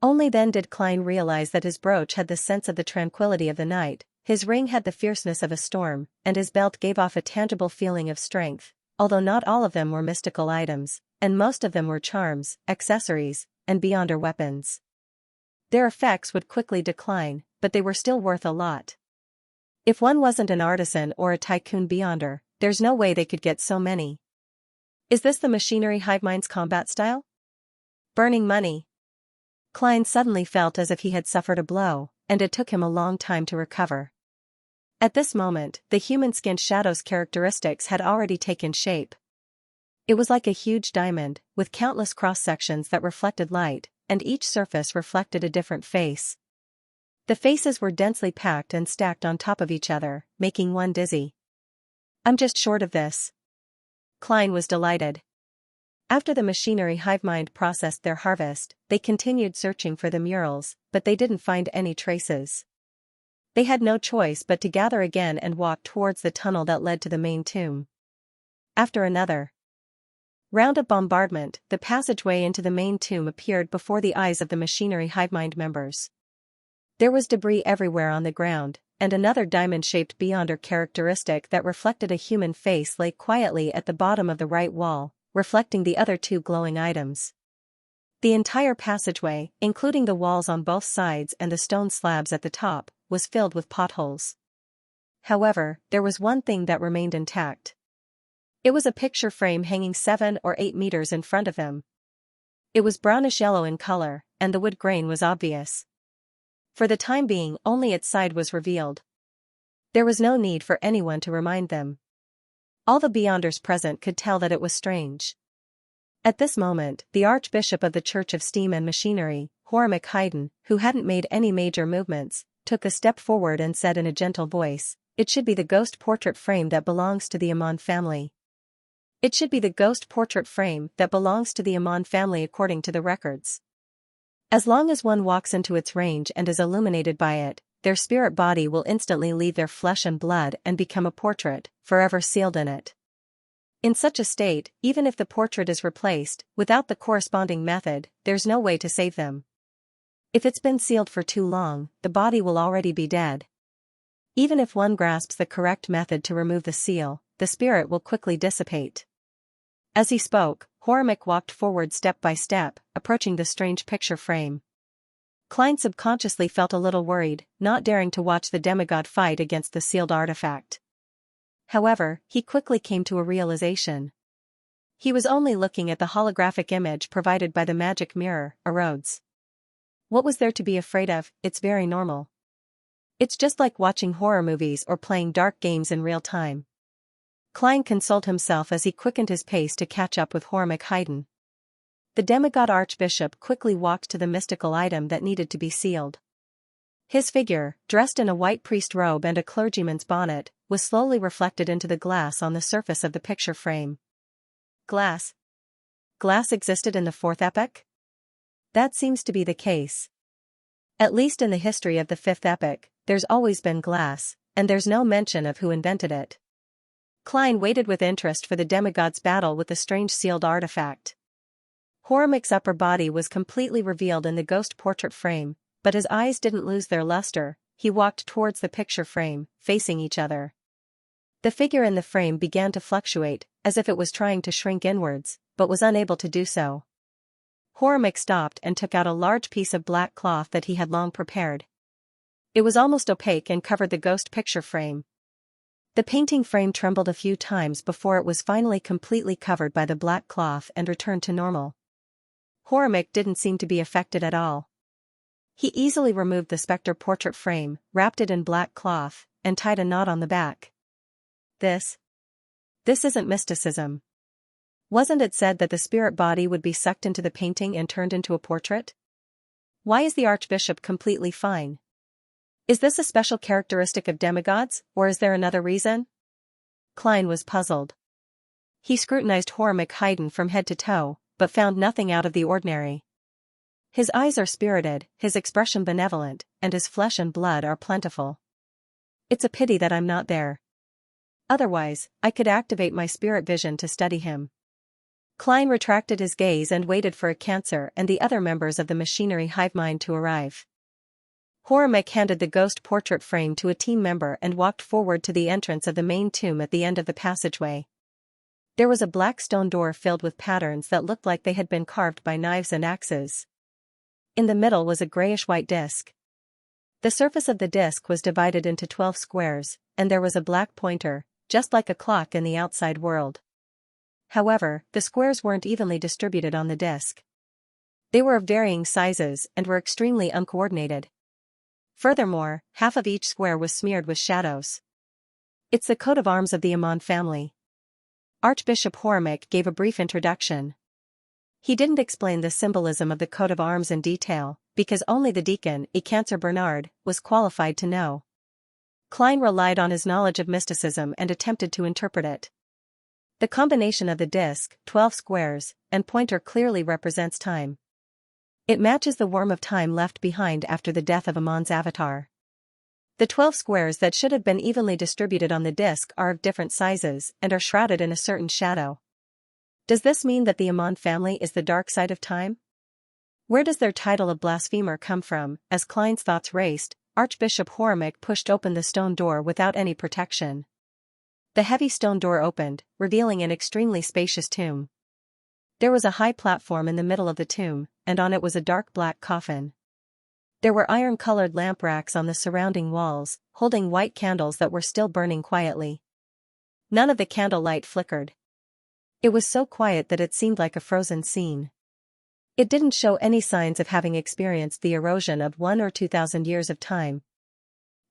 Only then did Klein realize that his brooch had the sense of the tranquility of the night, his ring had the fierceness of a storm, and his belt gave off a tangible feeling of strength. Although not all of them were mystical items, and most of them were charms, accessories, and beyonder weapons. Their effects would quickly decline, but they were still worth a lot. If one wasn't an artisan or a tycoon beyonder, there's no way they could get so many. Is this the machinery hive mind's combat style? Burning money. Klein suddenly felt as if he had suffered a blow, and it took him a long time to recover. At this moment, the human-skinned shadow's characteristics had already taken shape. It was like a huge diamond, with countless cross-sections that reflected light, and each surface reflected a different face. The faces were densely packed and stacked on top of each other, making one dizzy. "I'm just short of this." Klein was delighted. After the machinery hive mind processed their harvest, they continued searching for the murals, but they didn't find any traces. They had no choice but to gather again and walk towards the tunnel that led to the main tomb. After another round of bombardment, the passageway into the main tomb appeared before the eyes of the machinery hive mind members. There was debris everywhere on the ground, and another diamond-shaped beyonder characteristic that reflected a human face lay quietly at the bottom of the right wall, reflecting the other 2 glowing items. The entire passageway, including the walls on both sides and the stone slabs at the top, was filled with potholes. However, there was one thing that remained intact. It was a picture frame hanging 7 or 8 meters in front of him. It was brownish-yellow in color, and the wood grain was obvious. For the time being, only its side was revealed. There was no need for anyone to remind them. All the beyonders present could tell that it was strange. At this moment, the Archbishop of the Church of Steam and Machinery, Haydn, who hadn't made any major movements, took a step forward and said in a gentle voice, "It should be the ghost portrait frame that belongs to the Amon family. It should be the ghost portrait frame that belongs to the Amon family according to the records." As long as one walks into its range and is illuminated by it, their spirit body will instantly leave their flesh and blood and become a portrait, forever sealed in it. In such a state, even if the portrait is replaced, without the corresponding method, there's no way to save them. If it's been sealed for too long, the body will already be dead. Even if one grasps the correct method to remove the seal, the spirit will quickly dissipate. As he spoke, Hormick walked forward step by step, approaching the strange picture frame. Klein subconsciously felt a little worried, not daring to watch the demigod fight against the sealed artifact. However, he quickly came to a realization. He was only looking at the holographic image provided by the magic mirror, Erodes. What was there to be afraid of? It's very normal. It's just like watching horror movies or playing dark games in real time. Klein consoled himself as he quickened his pace to catch up with Hormick Haydn. The demigod archbishop quickly walked to the mystical item that needed to be sealed. His figure, dressed in a white priest robe and a clergyman's bonnet, was slowly reflected into the glass on the surface of the picture frame. Glass? Glass existed in the fourth epoch? That seems to be the case. At least in the history of the fifth epoch, there's always been glass, and there's no mention of who invented it. Klein waited with interest for the demigod's battle with the strange sealed artifact. Hormick's upper body was completely revealed in the ghost portrait frame, but his eyes didn't lose their luster. He walked towards the picture frame, facing each other. The figure in the frame began to fluctuate, as if it was trying to shrink inwards, but was unable to do so. Hormick stopped and took out a large piece of black cloth that he had long prepared. It was almost opaque and covered the ghost picture frame. The painting frame trembled a few times before it was finally completely covered by the black cloth and returned to normal. Hormick didn't seem to be affected at all. He easily removed the spectre portrait frame, wrapped it in black cloth, and tied a knot on the back. This isn't mysticism. Wasn't it said that the spirit body would be sucked into the painting and turned into a portrait? Why is the archbishop completely fine? Is this a special characteristic of demigods, or is there another reason? Klein was puzzled. He scrutinized Hormick Haydn from head to toe, but found nothing out of the ordinary. His eyes are spirited, his expression benevolent, and his flesh and blood are plentiful. It's a pity that I'm not there. Otherwise, I could activate my spirit vision to study him. Klein retracted his gaze and waited for a Cancer and the other members of the machinery hive mind to arrive. Hormick handed the ghost portrait frame to a team member and walked forward to the entrance of the main tomb at the end of the passageway. There was a black stone door filled with patterns that looked like they had been carved by knives and axes. In the middle was a grayish-white disc. The surface of the disc was divided into 12 squares, and there was a black pointer, just like a clock in the outside world. However, the squares weren't evenly distributed on the disc. They were of varying sizes and were extremely uncoordinated. Furthermore, half of each square was smeared with shadows. It's the coat of arms of the Amon family. Archbishop Hormick gave a brief introduction. He didn't explain the symbolism of the coat of arms in detail, because only the deacon, Xianxia Bernard, was qualified to know. Klein relied on his knowledge of mysticism and attempted to interpret it. The combination of the disc, 12 squares, and pointer clearly represents time. It matches the worm of time left behind after the death of Amon's avatar. The 12 squares that should have been evenly distributed on the disc are of different sizes and are shrouded in a certain shadow. Does this mean that the Amon family is the dark side of time? Where does their title of blasphemer come from? As Klein's thoughts raced, Archbishop Hormick pushed open the stone door without any protection. The heavy stone door opened, revealing an extremely spacious tomb. There was a high platform in the middle of the tomb, and on it was a dark black coffin. There were iron-colored lamp racks on the surrounding walls, holding white candles that were still burning quietly. None of the candlelight flickered. It was so quiet that it seemed like a frozen scene. It didn't show any signs of having experienced the erosion of 1,000 or 2,000 years of time.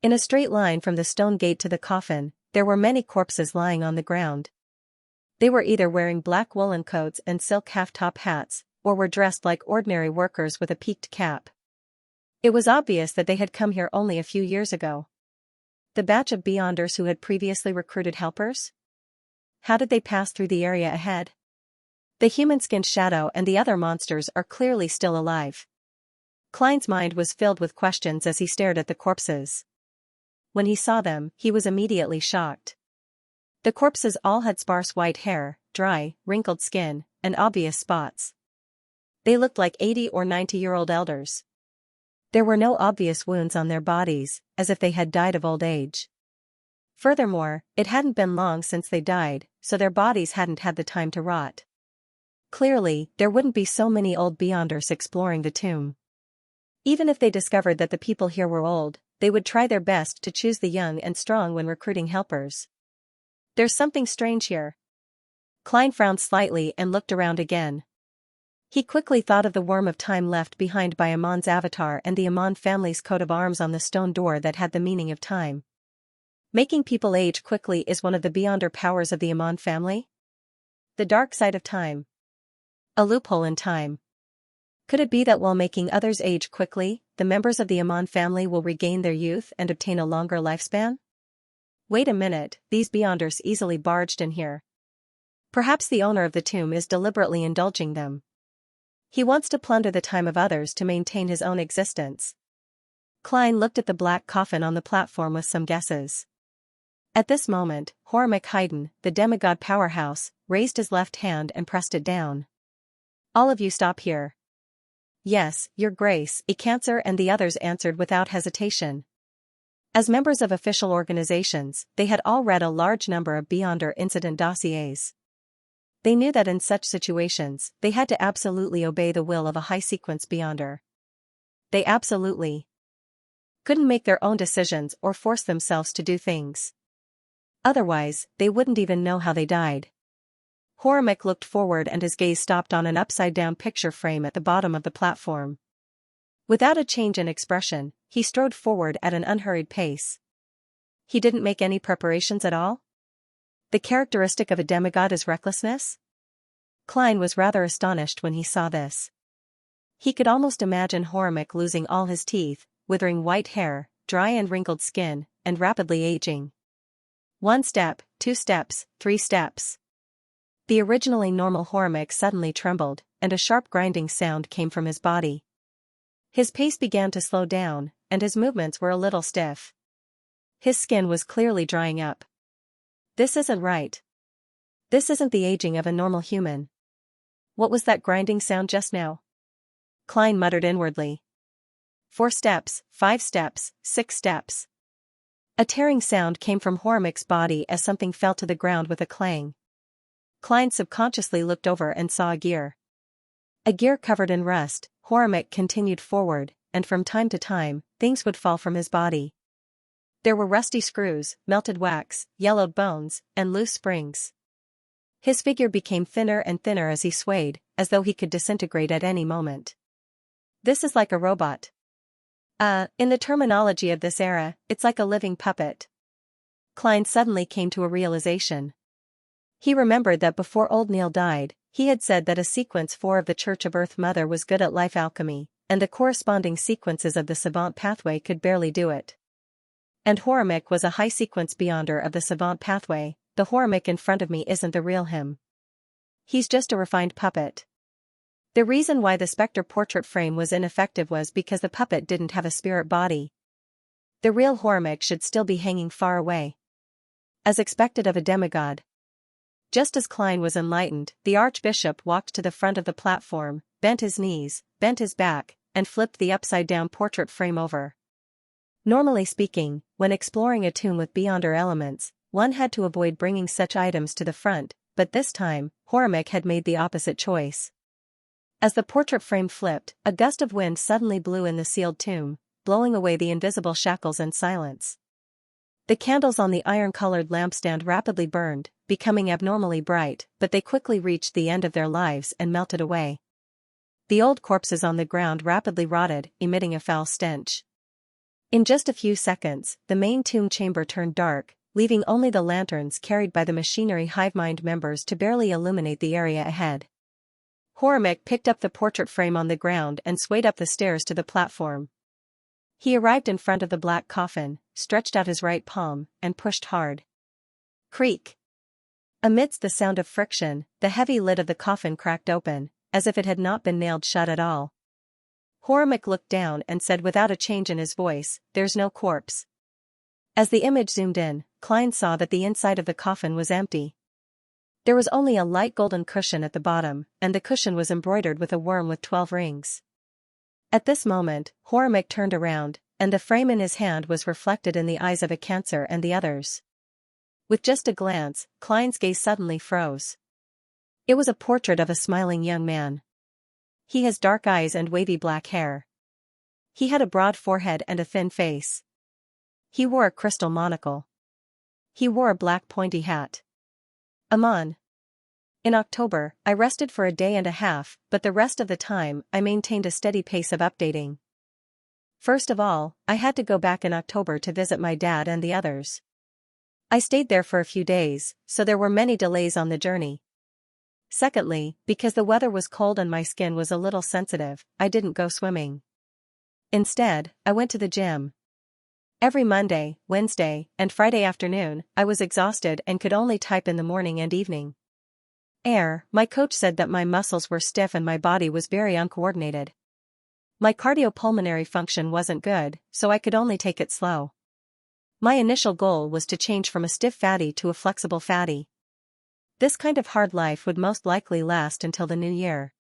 In a straight line from the stone gate to the coffin, there were many corpses lying on the ground. They were either wearing black woolen coats and silk half-top hats, or were dressed like ordinary workers with a peaked cap. It was obvious that they had come here only a few years ago. The batch of Beyonders who had previously recruited helpers? How did they pass through the area ahead? The human-skinned shadow and the other monsters are clearly still alive. Klein's mind was filled with questions as he stared at the corpses. When he saw them, he was immediately shocked. The corpses all had sparse white hair, dry, wrinkled skin, and obvious spots. They looked like 80 or 90-year-old elders. There were no obvious wounds on their bodies, as if they had died of old age. Furthermore, it hadn't been long since they died, so their bodies hadn't had the time to rot. Clearly, there wouldn't be so many old Beyonders exploring the tomb. Even if they discovered that the people here were old, they would try their best to choose the young and strong when recruiting helpers. There's something strange here. Klein frowned slightly and looked around again. He quickly thought of the worm of time left behind by Amon's avatar and the Amon family's coat of arms on the stone door that had the meaning of time. Making people age quickly is one of the Beyonder powers of the Amon family? The dark side of time. A loophole in time. Could it be that while making others age quickly, the members of the Amon family will regain their youth and obtain a longer lifespan? Wait a minute, these Beyonders easily barged in here. Perhaps the owner of the tomb is deliberately indulging them. He wants to plunder the time of others to maintain his own existence. Klein looked at the black coffin on the platform with some guesses. At this moment, Hormik Haydn, the demigod powerhouse, raised his left hand and pressed it down. All of you stop here. Yes, Your Grace, Xianxia and the others answered without hesitation. As members of official organizations, they had all read a large number of Beyonder incident dossiers. They knew that in such situations, they had to absolutely obey the will of a high-sequence Beyonder. They absolutely couldn't make their own decisions or force themselves to do things. Otherwise, they wouldn't even know how they died. Hormik looked forward and his gaze stopped on an upside-down picture frame at the bottom of the platform. Without a change in expression, he strode forward at an unhurried pace. He didn't make any preparations at all? The characteristic of a demigod is recklessness? Klein was rather astonished when he saw this. He could almost imagine Hormik losing all his teeth, withering white hair, dry and wrinkled skin, and rapidly aging. 1 step, 2 steps, 3 steps. The originally normal Hormik suddenly trembled, and a sharp grinding sound came from his body. His pace began to slow down, and his movements were a little stiff. His skin was clearly drying up. This isn't right. This isn't the aging of a normal human. What was that grinding sound just now? Klein muttered inwardly. 4 steps, 5 steps, 6 steps. A tearing sound came from Hormik's body as something fell to the ground with a clang. Klein subconsciously looked over and saw a gear. A gear covered in rust. Hormik continued forward, and from time to time, things would fall from his body. There were rusty screws, melted wax, yellowed bones, and loose springs. His figure became thinner and thinner as he swayed, as though he could disintegrate at any moment. This is like a robot. In the terminology of this era, it's like a living puppet. Klein suddenly came to a realization. He remembered that before old Neil died, he had said that a sequence 4 of the Church of Earth Mother was good at life alchemy, and the corresponding sequences of the Savant pathway could barely do it. And Hormik was a high-sequence Beyonder of the Savant pathway. The Hormik in front of me isn't the real him. He's just a refined puppet. The reason why the Spectre portrait frame was ineffective was because the puppet didn't have a spirit body. The real Hormik should still be hanging far away. As expected of a demigod. Just as Klein was enlightened, the Archbishop walked to the front of the platform, bent his knees, bent his back, and flipped the upside-down portrait frame over. Normally speaking, when exploring a tomb with Beyonder elements, one had to avoid bringing such items to the front, but this time, Hormik had made the opposite choice. As the portrait frame flipped, a gust of wind suddenly blew in the sealed tomb, blowing away the invisible shackles and silence. The candles on the iron-colored lampstand rapidly burned, becoming abnormally bright, but they quickly reached the end of their lives and melted away. The old corpses on the ground rapidly rotted, emitting a foul stench. In just a few seconds, the main tomb chamber turned dark, leaving only the lanterns carried by the machinery hivemind members to barely illuminate the area ahead. Hormik picked up the portrait frame on the ground and swayed up the stairs to the platform. He arrived in front of the black coffin, stretched out his right palm, and pushed hard. Creak! Amidst the sound of friction, the heavy lid of the coffin cracked open, as if it had not been nailed shut at all. Horimek looked down and said without a change in his voice, "There's no corpse." As the image zoomed in, Klein saw that the inside of the coffin was empty. There was only a light golden cushion at the bottom, and the cushion was embroidered with a worm with 12 rings. At this moment, Horimek turned around, and the frame in his hand was reflected in the eyes of Xianxia and the others. With just a glance, Klein's gaze suddenly froze. It was a portrait of a smiling young man. He has dark eyes and wavy black hair. He had a broad forehead and a thin face. He wore a crystal monocle. He wore a black pointy hat. Amon. In October, I rested for a day and a half, but the rest of the time, I maintained a steady pace of updating. First of all, I had to go back in October to visit my dad and the others. I stayed there for a few days, so there were many delays on the journey. Secondly, because the weather was cold and my skin was a little sensitive, I didn't go swimming. Instead, I went to the gym. Every Monday, Wednesday, and Friday afternoon, I was exhausted and could only type in the morning and evening. My coach said that my muscles were stiff and my body was very uncoordinated. My cardiopulmonary function wasn't good, so I could only take it slow. My initial goal was to change from a stiff fatty to a flexible fatty. This kind of hard life would most likely last until the new year.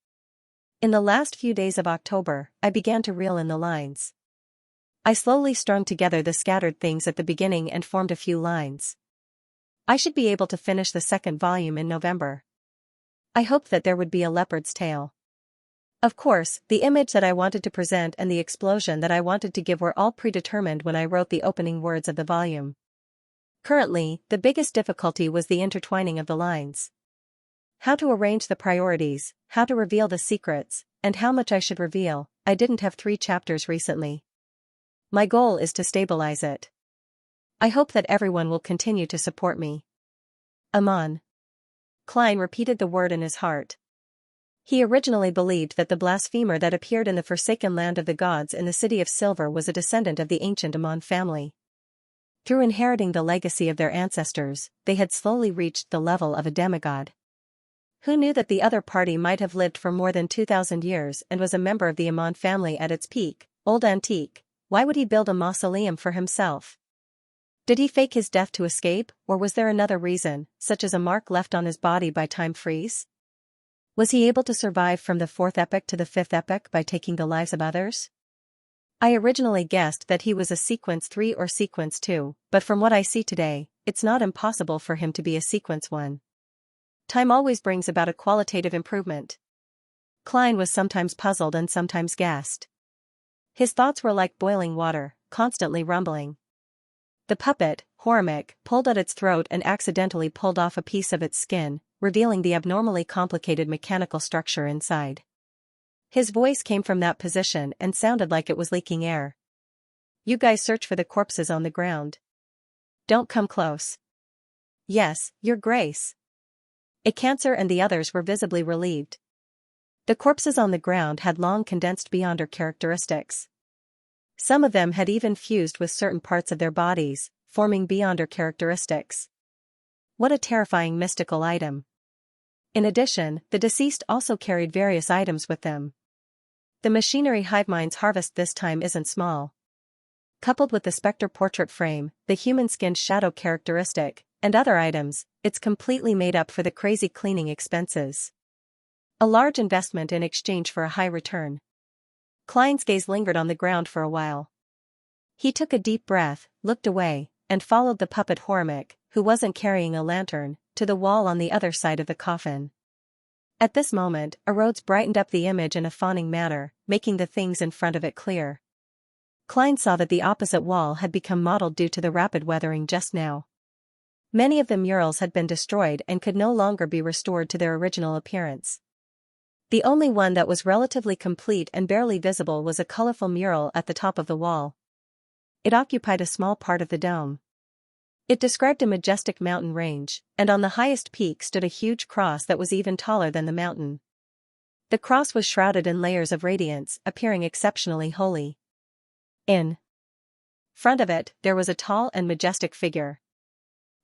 In the last few days of October, I began to reel in the lines. I slowly strung together the scattered things at the beginning and formed a few lines. I should be able to finish the second volume in November. I hoped that there would be a leopard's tail. Of course, the image that I wanted to present and the explosion that I wanted to give were all predetermined when I wrote the opening words of the volume. Currently, the biggest difficulty was the intertwining of the lines. How to arrange the priorities, how to reveal the secrets, and how much I should reveal. I didn't have 3 chapters recently. My goal is to stabilize it. I hope that everyone will continue to support me. Amon. Klein repeated the word in his heart. He originally believed that the blasphemer that appeared in the Forsaken Land of the Gods in the City of Silver was a descendant of the ancient Amon family. Through inheriting the legacy of their ancestors, they had slowly reached the level of a demigod. Who knew that the other party might have lived for more than 2,000 years and was a member of the Amon family at its peak? Old antique. Why would he build a mausoleum for himself? Did he fake his death to escape, or was there another reason, such as a mark left on his body by time freeze? Was he able to survive from the 4th epoch to the 5th epoch by taking the lives of others? I originally guessed that he was a sequence 3 or sequence 2, but from what I see today, it's not impossible for him to be a sequence 1. Time always brings about a qualitative improvement. Klein was sometimes puzzled and sometimes gassed. His thoughts were like boiling water, constantly rumbling. The puppet, Horimek, pulled at its throat and accidentally pulled off a piece of its skin, revealing the abnormally complicated mechanical structure inside. His voice came from that position and sounded like it was leaking air. You guys search for the corpses on the ground. Don't come close. Yes, Your Grace. Xianxia and the others were visibly relieved. The corpses on the ground had long condensed beyonder characteristics. Some of them had even fused with certain parts of their bodies, forming beyonder characteristics. What a terrifying mystical item. In addition, the deceased also carried various items with them. The machinery Hivemind's harvest this time isn't small. Coupled with the specter portrait frame, the human-skinned shadow characteristic, and other items, it's completely made up for the crazy cleaning expenses. A large investment in exchange for a high return. Klein's gaze lingered on the ground for a while. He took a deep breath, looked away, and followed the puppet Horimek, who wasn't carrying a lantern, to the wall on the other side of the coffin. At this moment, a rose brightened up the image in a fawning manner, making the things in front of it clear. Klein saw that the opposite wall had become mottled due to the rapid weathering just now. Many of the murals had been destroyed and could no longer be restored to their original appearance. The only one that was relatively complete and barely visible was a colorful mural at the top of the wall. It occupied a small part of the dome. It described a majestic mountain range, and on the highest peak stood a huge cross that was even taller than the mountain. The cross was shrouded in layers of radiance, appearing exceptionally holy. In front of it, there was a tall and majestic figure.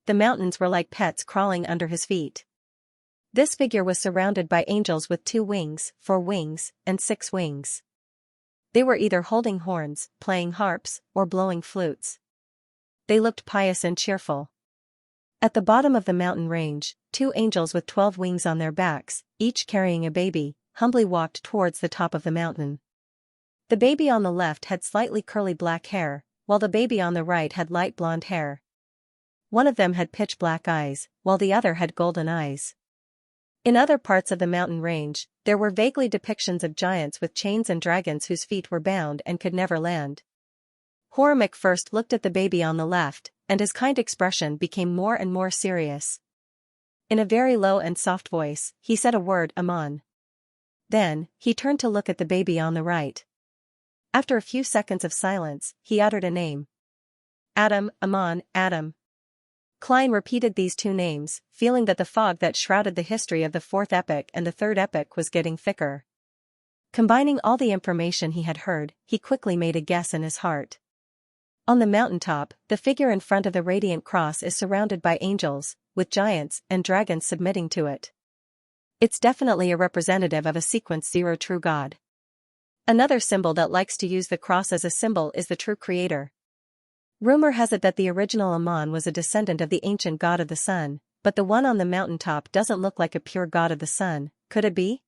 The mountains were like pets crawling under his feet. This figure was surrounded by angels with 2 wings, 4 wings, and 6 wings. They were either holding horns, playing harps, or blowing flutes. They looked pious and cheerful. At the bottom of the mountain range, 2 angels with 12 wings on their backs, each carrying a baby, humbly walked towards the top of the mountain. The baby on the left had slightly curly black hair, while the baby on the right had light blonde hair. One of them had pitch black eyes, while the other had golden eyes. In other parts of the mountain range, there were vaguely depictions of giants with chains and dragons whose feet were bound and could never land. Hormick first looked at the baby on the left, and his kind expression became more and more serious. In a very low and soft voice, he said a word, Amon. Then, he turned to look at the baby on the right. After a few seconds of silence, he uttered a name. Adam, Amon, Adam. Klein repeated these 2 names, feeling that the fog that shrouded the history of the 4th epoch and the 3rd epoch was getting thicker. Combining all the information he had heard, he quickly made a guess in his heart. On the mountaintop, the figure in front of the radiant cross is surrounded by angels, with giants and dragons submitting to it. It's definitely a representative of a sequence 0 true God. Another symbol that likes to use the cross as a symbol is the true creator. Rumor has it that the original Amon was a descendant of the ancient god of the sun, but the one on the mountaintop doesn't look like a pure god of the sun, could it be?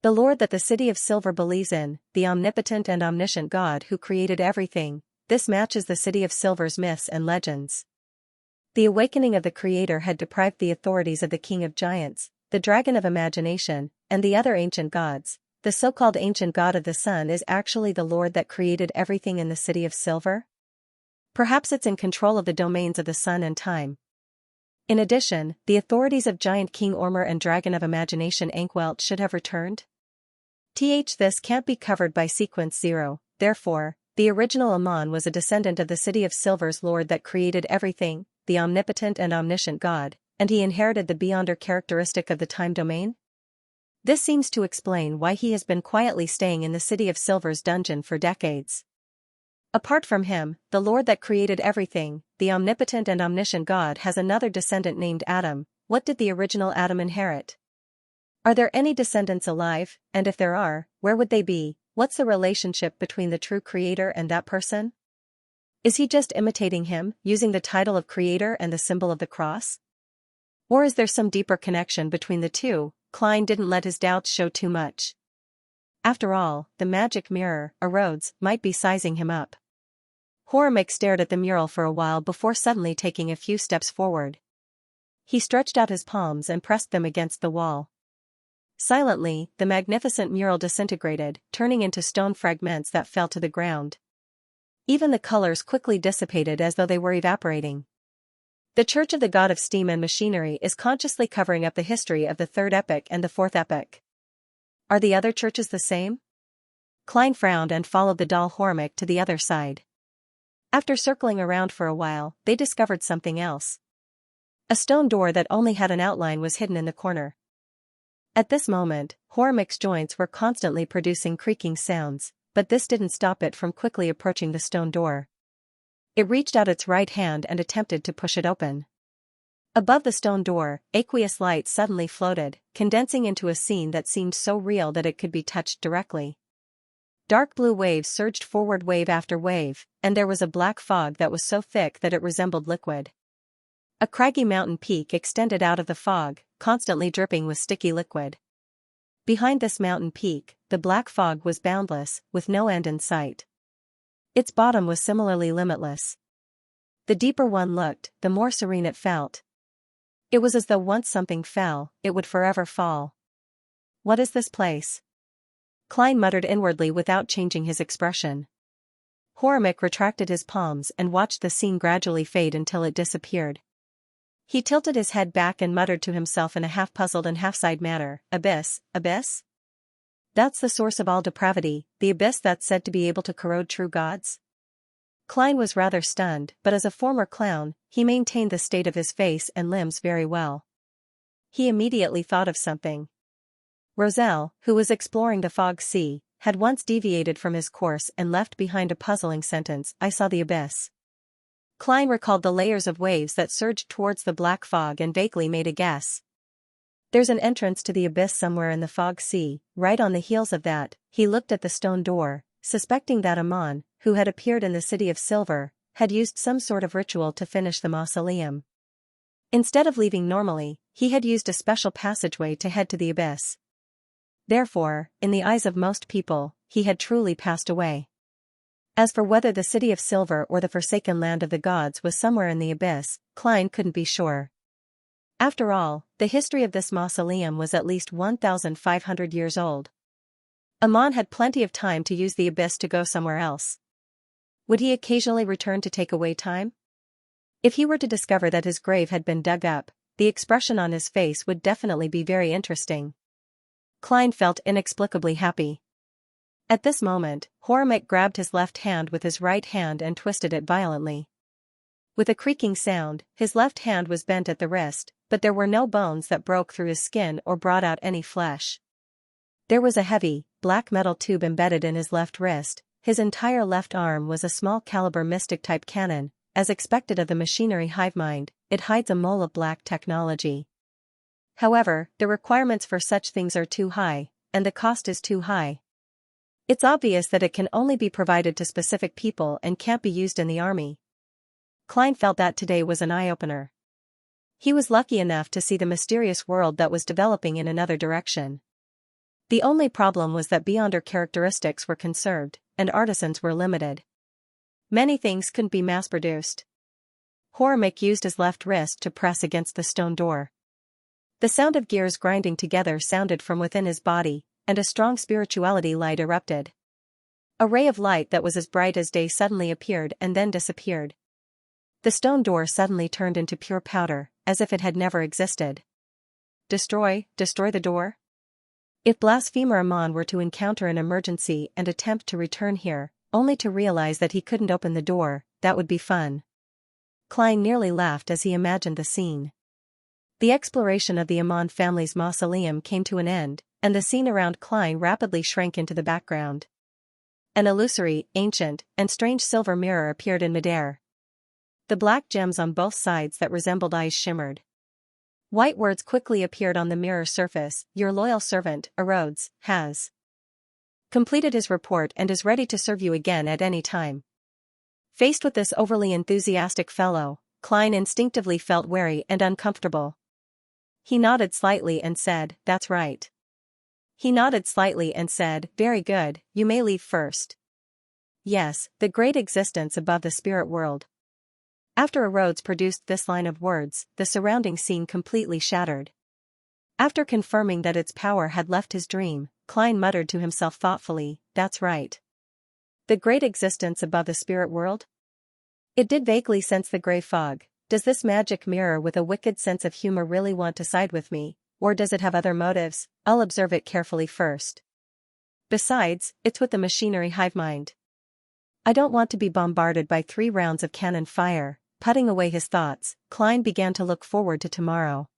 The Lord that the city of silver believes in, the omnipotent and omniscient God who created everything, this matches the city of silver's myths and legends. The awakening of the creator had deprived the authorities of the king of giants, the dragon of imagination, and the other ancient gods. The so-called ancient god of the sun is actually the Lord that created everything in the city of silver? Perhaps it's in control of the domains of the sun and time. In addition, the authorities of giant King Ormer and dragon of imagination Ankwelt should have returned. This can't be covered by sequence 0, therefore, the original Amon was a descendant of the city of silver's Lord that created everything, the omnipotent and omniscient God, and he inherited the beyonder characteristic of the time domain? This seems to explain why he has been quietly staying in the city of silver's dungeon for decades. Apart from him, the Lord that created everything, the omnipotent and omniscient God has another descendant named Adam. What did the original Adam inherit? Are there any descendants alive, and if there are, where would they be? What's the relationship between the true creator and that person? Is he just imitating him, using the title of creator and the symbol of the cross? Or is there some deeper connection between the two? Klein didn't let his doubts show too much. After all, the magic mirror, a Rhodes, might be sizing him up. Hormick stared at the mural for a while before suddenly taking a few steps forward. He stretched out his palms and pressed them against the wall. Silently, the magnificent mural disintegrated, turning into stone fragments that fell to the ground. Even the colors quickly dissipated as though they were evaporating. The Church of the God of Steam and Machinery is consciously covering up the history of the 3rd epoch and the 4th epoch. Are the other churches the same? Klein frowned and followed the doll Hormick to the other side. After circling around for a while, they discovered something else. A stone door that only had an outline was hidden in the corner. At this moment, Hormick's joints were constantly producing creaking sounds, but this didn't stop it from quickly approaching the stone door. It reached out its right hand and attempted to push it open. Above the stone door, aqueous light suddenly floated, condensing into a scene that seemed so real that it could be touched directly. Dark blue waves surged forward wave after wave, and there was a black fog that was so thick that it resembled liquid. A craggy mountain peak extended out of the fog, constantly dripping with sticky liquid. Behind this mountain peak, the black fog was boundless, with no end in sight. Its bottom was similarly limitless. The deeper one looked, the more serene it felt. It was as though once something fell, it would forever fall. What is this place? Klein muttered inwardly without changing his expression. Hormick retracted his palms and watched the scene gradually fade until it disappeared. He tilted his head back and muttered to himself in a half-puzzled and half-sighed manner, "Abyss, abyss? That's the source of all depravity, the abyss that's said to be able to corrode true gods?" Klein was rather stunned, but as a former clown, he maintained the state of his face and limbs very well. He immediately thought of something. Roselle, who was exploring the fog sea, had once deviated from his course and left behind a puzzling sentence, "I saw the abyss." Klein recalled the layers of waves that surged towards the black fog and vaguely made a guess. There's an entrance to the abyss somewhere in the fog sea. Right on the heels of that, he looked at the stone door, suspecting that Amon, who had appeared in the City of Silver, had used some sort of ritual to finish the mausoleum. Instead of leaving normally, he had used a special passageway to head to the abyss. Therefore, in the eyes of most people, he had truly passed away. As for whether the City of Silver or the Forsaken Land of the Gods was somewhere in the abyss, Klein couldn't be sure. After all, the history of this mausoleum was at least 1,500 years old. Amon had plenty of time to use the abyss to go somewhere else. Would he occasionally return to take away time? If he were to discover that his grave had been dug up, the expression on his face would definitely be very interesting. Klein felt inexplicably happy. At this moment, Hormek grabbed his left hand with his right hand and twisted it violently. With a creaking sound, his left hand was bent at the wrist, but there were no bones that broke through his skin or brought out any flesh. There was a heavy, black metal tube embedded in his left wrist. His entire left arm was a small-caliber mystic-type cannon. As expected of the machinery hive mind, it hides a mole of black technology. However, the requirements for such things are too high, and the cost is too high. It's obvious that it can only be provided to specific people and can't be used in the army. Klein felt that today was an eye-opener. He was lucky enough to see the mysterious world that was developing in another direction. The only problem was that beyonder characteristics were conserved, and artisans were limited. Many things couldn't be mass-produced. Hormek used his left wrist to press against the stone door. The sound of gears grinding together sounded from within his body, and a strong spirituality light erupted. A ray of light that was as bright as day suddenly appeared and then disappeared. The stone door suddenly turned into pure powder, as if it had never existed. Destroy the door? If blasphemer Amon were to encounter an emergency and attempt to return here, only to realize that he couldn't open the door, that would be fun. Klein nearly laughed as he imagined the scene. The exploration of the Amon family's mausoleum came to an end, and the scene around Klein rapidly shrank into the background. An illusory, ancient, and strange silver mirror appeared in midair. The black gems on both sides that resembled eyes shimmered. White words quickly appeared on the mirror surface. Your loyal servant, Erodes, has completed his report and is ready to serve you again at any time. Faced with this overly enthusiastic fellow, Klein instinctively felt wary and uncomfortable. He nodded slightly and said, "That's right." He nodded slightly and said, "Very good, you may leave first." Yes, the great existence above the spirit world. After Erodes produced this line of words, the surrounding scene completely shattered. After confirming that its power had left his dream, Klein muttered to himself thoughtfully, "That's right. The great existence above the spirit world?" It did vaguely sense the gray fog. Does this magic mirror with a wicked sense of humor really want to side with me, or does it have other motives? I'll observe it carefully first. Besides, it's with the machinery hive mind. I don't want to be bombarded by 3 rounds of cannon fire. Putting away his thoughts, Klein began to look forward to tomorrow.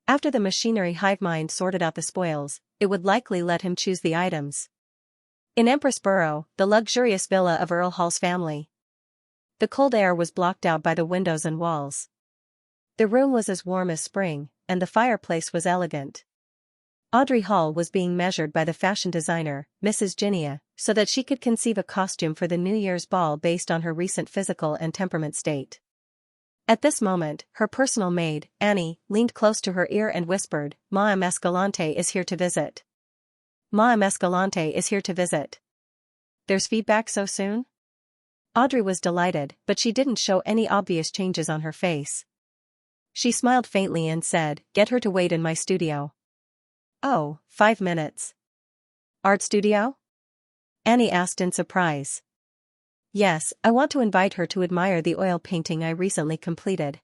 After the machinery hive mind sorted out the spoils, it would likely let him choose the items. In Empress Borough, the luxurious villa of Earl Hall's family. The cold air was blocked out by the windows and walls. The room was as warm as spring, and the fireplace was elegant. Audrey Hall was being measured by the fashion designer, Mrs. Xianxia, so that she could conceive a costume for the New Year's ball based on her recent physical and temperament state. At this moment, her personal maid, Annie, leaned close to her ear and whispered, "Ma'am Escalante is here to visit. Ma'am Escalante is here to visit." There's feedback so soon? Audrey was delighted, but she didn't show any obvious changes on her face. She smiled faintly and said, "Get her to wait in my studio." "Oh, 5 minutes. Art studio?" Annie asked in surprise. "Yes, I want to invite her to admire the oil painting I recently completed."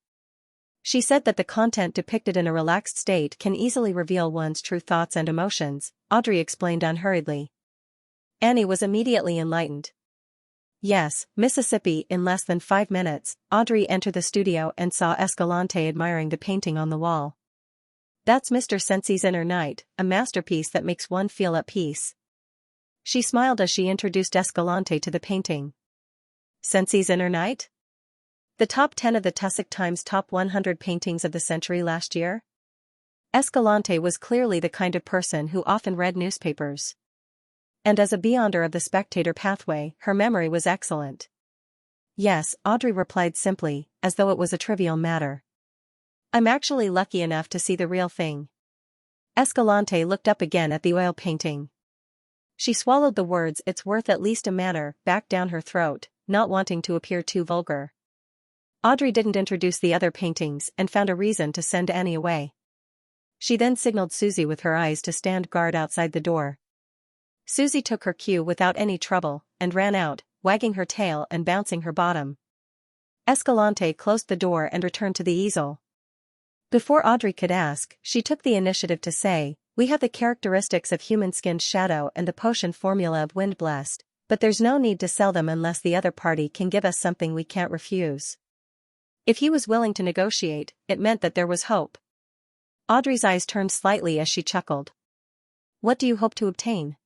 She said that the content depicted in a relaxed state can easily reveal one's true thoughts and emotions, Audrey explained unhurriedly. Annie was immediately enlightened. Yes, Mississippi. In less than 5 minutes, Audrey entered the studio and saw Escalante admiring the painting on the wall. "That's Mr. Xianxia's Inner Night, a masterpiece that makes one feel at peace." She smiled as she introduced Escalante to the painting. "Xianxia's Inner Night? The top 10 of the Tussock Times top 100 paintings of the century last year?" Escalante was clearly the kind of person who often read newspapers. And as a beyonder of the spectator pathway, her memory was excellent. Yes, Audrey replied simply, as though it was a trivial matter. I'm actually lucky enough to see the real thing. Escalante looked up again at the oil painting. She swallowed the words "it's worth at least a manor" back down her throat, not wanting to appear too vulgar. Audrey didn't introduce the other paintings and found a reason to send Annie away. She then signaled Susie with her eyes to stand guard outside the door. Susie took her cue without any trouble, and ran out, wagging her tail and bouncing her bottom. Escalante closed the door and returned to the easel. Before Audrey could ask, she took the initiative to say, "We have the characteristics of human-skinned shadow and the potion formula of wind-blessed, but there's no need to sell them unless the other party can give us something we can't refuse." If he was willing to negotiate, it meant that there was hope. Audrey's eyes turned slightly as she chuckled. "What do you hope to obtain?"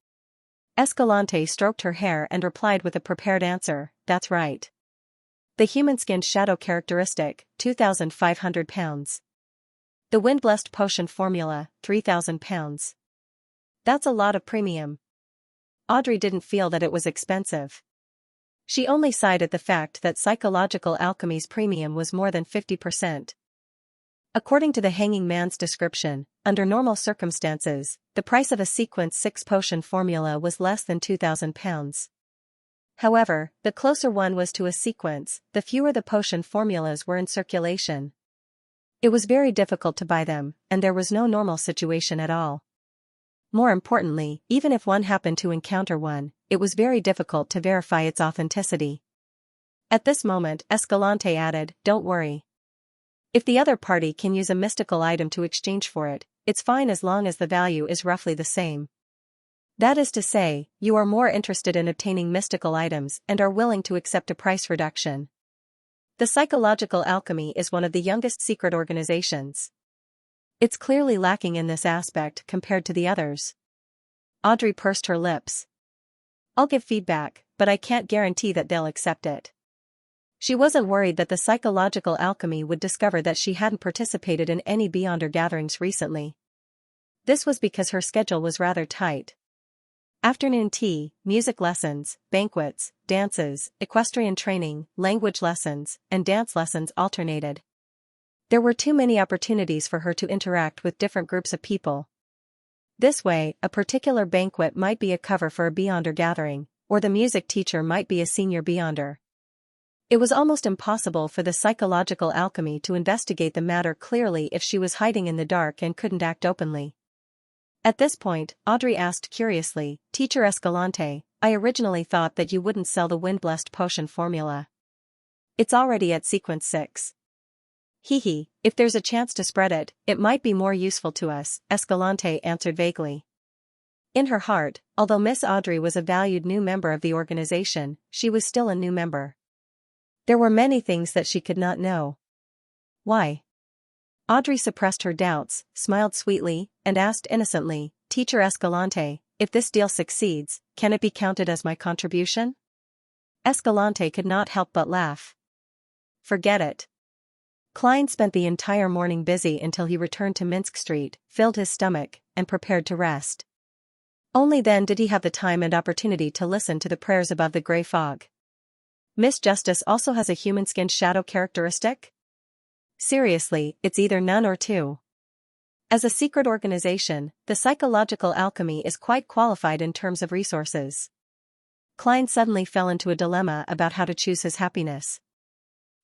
Escalante stroked her hair and replied with a prepared answer, "That's right. The human-skinned shadow characteristic, 2,500 pounds. The wind-blessed potion formula, 3,000 pounds. That's a lot of premium." Audrey didn't feel that it was expensive. She only sighed at the fact that psychological alchemy's premium was more than 50%. According to the hanging man's description, under normal circumstances, the price of a sequence 6 potion formula was less than 2,000 pounds. However, the closer one was to a sequence, the fewer the potion formulas were in circulation. It was very difficult to buy them, and there was no normal situation at all. More importantly, even if one happened to encounter one, it was very difficult to verify its authenticity. At this moment, Escalante added, "Don't worry. If the other party can use a mystical item to exchange for it, it's fine as long as the value is roughly the same. That is to say, you are more interested in obtaining mystical items and are willing to accept a price reduction. The psychological alchemy is one of the youngest secret organizations. It's clearly lacking in this aspect compared to the others." Audrey pursed her lips. "I'll give feedback, but I can't guarantee that they'll accept it." She wasn't worried that the psychological alchemy would discover that she hadn't participated in any Beyonder gatherings recently. This was because her schedule was rather tight. Afternoon tea, music lessons, banquets, dances, equestrian training, language lessons, and dance lessons alternated. There were too many opportunities for her to interact with different groups of people. This way, a particular banquet might be a cover for a Beyonder gathering, or the music teacher might be a senior Beyonder. It was almost impossible for the psychological alchemy to investigate the matter clearly if she was hiding in the dark and couldn't act openly. At this point, Audrey asked curiously, "Teacher Escalante, I originally thought that you wouldn't sell the wind-blessed potion formula. It's already at sequence 6. Hee, if there's a chance to spread it, it might be more useful to us," Escalante answered vaguely. In her heart, although Miss Audrey was a valued new member of the organization, she was still a new member. There were many things that she could not know. Why? Audrey suppressed her doubts, smiled sweetly, and asked innocently, "Teacher Escalante, if this deal succeeds, can it be counted as my contribution?" Escalante could not help but laugh. "Forget it." Klein spent the entire morning busy until he returned to Minsk Street, filled his stomach, and prepared to rest. Only then did he have the time and opportunity to listen to the prayers above the gray fog. Miss Justice also has a human-skinned shadow characteristic? Seriously, it's either none or two. As a secret organization, the psychological alchemy is quite qualified in terms of resources. Klein suddenly fell into a dilemma about how to choose his happiness.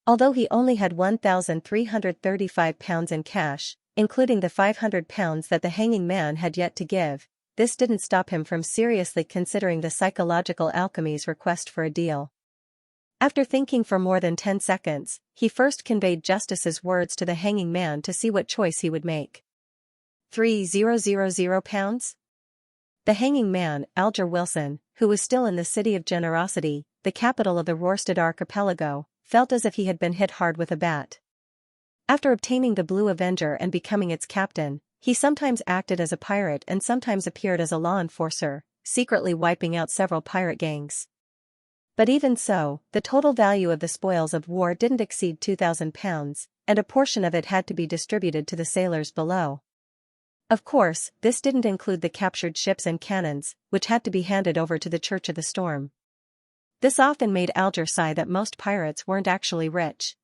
Although he only had 1,335 pounds in cash, including the 500 pounds that the hanging man had yet to give, this didn't stop him from seriously considering the psychological alchemy's request for a deal. After thinking for more than 10 seconds, he first conveyed Justice's words to the hanging man to see what choice he would make. 3,000 pounds? The hanging man, Alger Wilson, who was still in the City of Generosity, the capital of the Rorstad archipelago, felt as if he had been hit hard with a bat. After obtaining the Blue Avenger and becoming its captain, he sometimes acted as a pirate and sometimes appeared as a law enforcer, secretly wiping out several pirate gangs. But even so, the total value of the spoils of war didn't exceed 2,000 pounds, and a portion of it had to be distributed to the sailors below. Of course, this didn't include the captured ships and cannons, which had to be handed over to the Church of the Storm. This often made Alger sigh that most pirates weren't actually rich.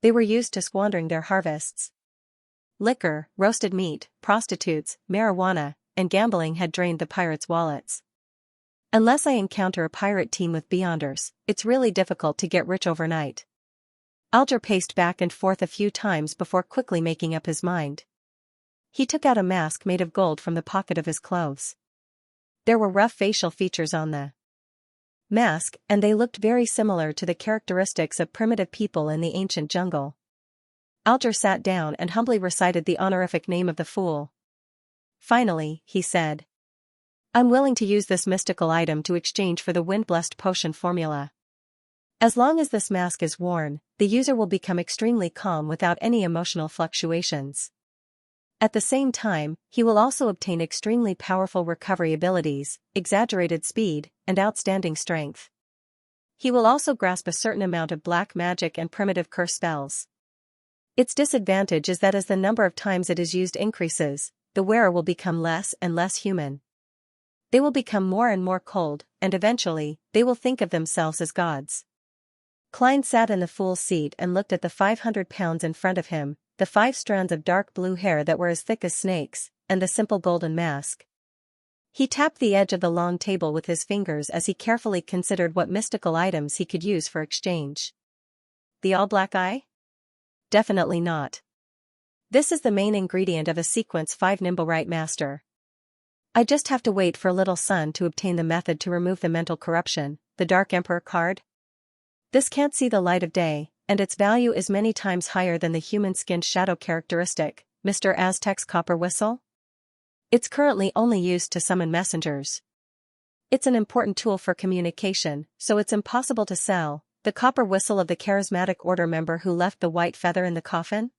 They were used to squandering their harvests. Liquor, roasted meat, prostitutes, marijuana, and gambling had drained the pirates' wallets. Unless I encounter a pirate team with Beyonders, it's really difficult to get rich overnight. Alger paced back and forth a few times before quickly making up his mind. He took out a mask made of gold from the pocket of his clothes. There were rough facial features on the mask, and they looked very similar to the characteristics of primitive people in the ancient jungle. Alger sat down and humbly recited the honorific name of the fool. Finally, he said, "I'm willing to use this mystical item to exchange for the wind-blessed potion formula. As long as this mask is worn, the user will become extremely calm without any emotional fluctuations. At the same time, he will also obtain extremely powerful recovery abilities, exaggerated speed, and outstanding strength. He will also grasp a certain amount of black magic and primitive curse spells. Its disadvantage is that as the number of times it is used increases, the wearer will become less and less human. They will become more and more cold, and eventually, they will think of themselves as gods." Klein sat in the fool's seat and looked at the 500 pounds in front of him, the 5 strands of dark blue hair that were as thick as snakes, and the simple golden mask. He tapped the edge of the long table with his fingers as he carefully considered what mystical items he could use for exchange. The all-black eye? Definitely not. This is the main ingredient of a Sequence 5 Nimblewright Master. I just have to wait for Little Sun to obtain the method to remove the mental corruption, the Dark Emperor card. This can't see the light of day, and its value is many times higher than the human-skinned shadow characteristic, Mr. Aztec's copper whistle. It's currently only used to summon messengers. It's an important tool for communication, so it's impossible to sell. The copper whistle of the charismatic order member who left the white feather in the coffin?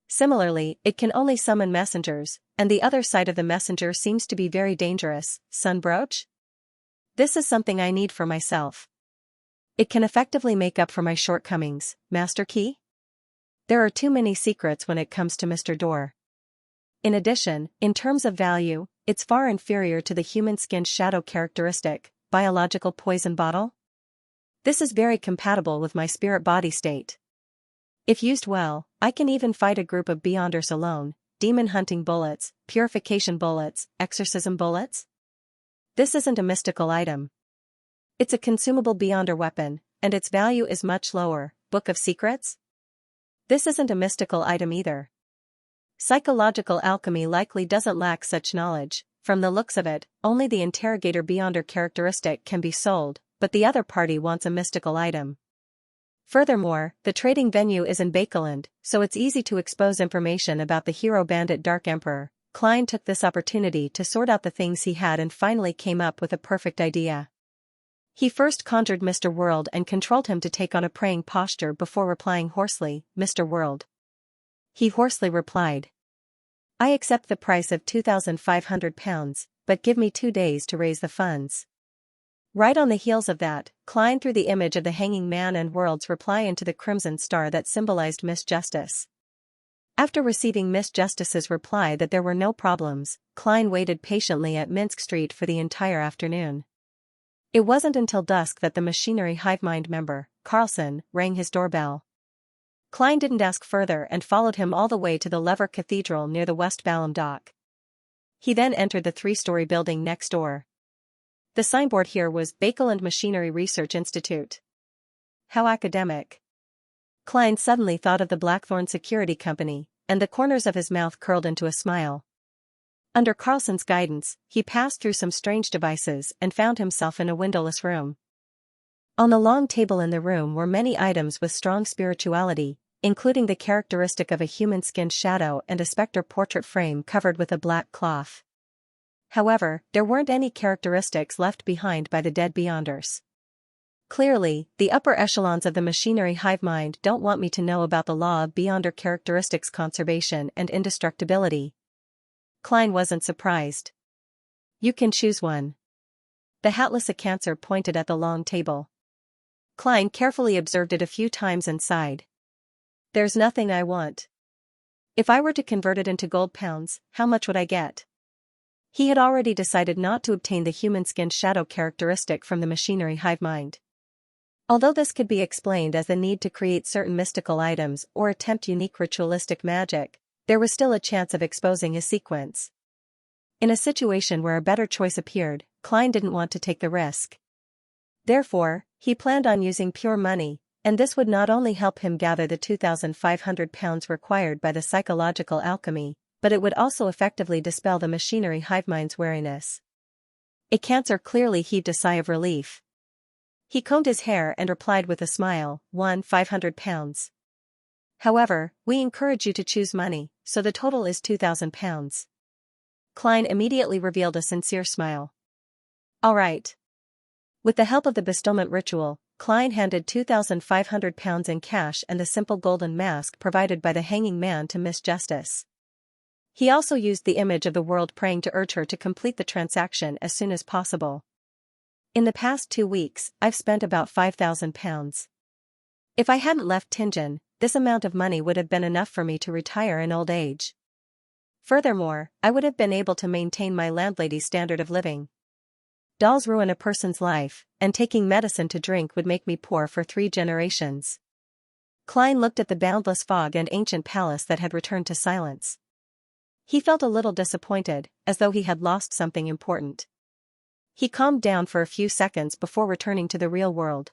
Similarly, it can only summon messengers, and the other side of the messenger seems to be very dangerous. Sun brooch? This is something I need for myself. It can effectively make up for my shortcomings. Master key? There are too many secrets when it comes to Mr. Door. In addition, in terms of value, it's far inferior to the human-skinned shadow characteristic, biological poison bottle. This is very compatible with my spirit body state. If used well, I can even fight a group of Beyonders alone, demon hunting bullets, purification bullets, exorcism bullets. This isn't a mystical item. It's a consumable Beyonder weapon, and its value is much lower. Book of Secrets? This isn't a mystical item either. Psychological alchemy likely doesn't lack such knowledge. From the looks of it, only the interrogator Beyonder characteristic can be sold, but the other party wants a mystical item. Furthermore, the trading venue is in Bakeland, so it's easy to expose information about the hero bandit Dark Emperor. Klein took this opportunity to sort out the things he had and finally came up with a perfect idea. He first conjured Mr. World and controlled him to take on a praying posture before replying hoarsely, "Mr. World." He hoarsely replied, "I accept the price of 2,500 pounds, but give me 2 days to raise the funds." Right on the heels of that, Klein threw the image of the hanging man and World's reply into the crimson star that symbolized Miss Justice. After receiving Miss Justice's reply that there were no problems, Klein waited patiently at Minsk Street for the entire afternoon. It wasn't until dusk that the Machinery Hivemind member, Carlson, rang his doorbell. Klein didn't ask further and followed him all the way to the Lever Cathedral near the West Balham dock. He then entered the 3-story building next door. The signboard here was Bakeland Machinery Research Institute. How academic. Klein suddenly thought of the Blackthorn Security Company, and the corners of his mouth curled into a smile. Under Carlson's guidance, he passed through some strange devices and found himself in a windowless room. On the long table in the room were many items with strong spirituality, including the characteristic of a human-skinned shadow and a specter portrait frame covered with a black cloth. However, there weren't any characteristics left behind by the dead Beyonders. Clearly, the upper echelons of the Machinery Hivemind don't want me to know about the law of Beyonder characteristics conservation and indestructibility. Klein wasn't surprised. You can choose one. The hatless Xianxia pointed at the long table. Klein carefully observed it a few times and sighed. There's nothing I want. If I were to convert it into gold pounds, how much would I get? He had already decided not to obtain the human-skinned shadow characteristic from the machinery hive mind. Although this could be explained as the need to create certain mystical items or attempt unique ritualistic magic, there was still a chance of exposing his sequence. In a situation where a better choice appeared, Klein didn't want to take the risk. Therefore, he planned on using pure money, and this would not only help him gather the 2,500 pounds required by the psychological alchemy, but it would also effectively dispel the machinery hive mind's wariness. A Cancer clearly heaved a sigh of relief. He combed his hair and replied with a smile, 500 pounds. However, we encourage you to choose money, so the total is 2,000 pounds. Klein immediately revealed a sincere smile. All right. With the help of the bestowment ritual, Klein handed 2,500 pounds in cash and the simple golden mask provided by the hanging man to Miss Justice. He also used the image of the world praying to urge her to complete the transaction as soon as possible. In the past 2 weeks, I've spent about 5,000 pounds. If I hadn't left Tingen, this amount of money would have been enough for me to retire in old age. Furthermore, I would have been able to maintain my landlady's standard of living. Dolls ruin a person's life, and taking medicine to drink would make me poor for 3 generations. Klein looked at the boundless fog and ancient palace that had returned to silence. He felt a little disappointed, as though he had lost something important. He calmed down for a few seconds before returning to the real world.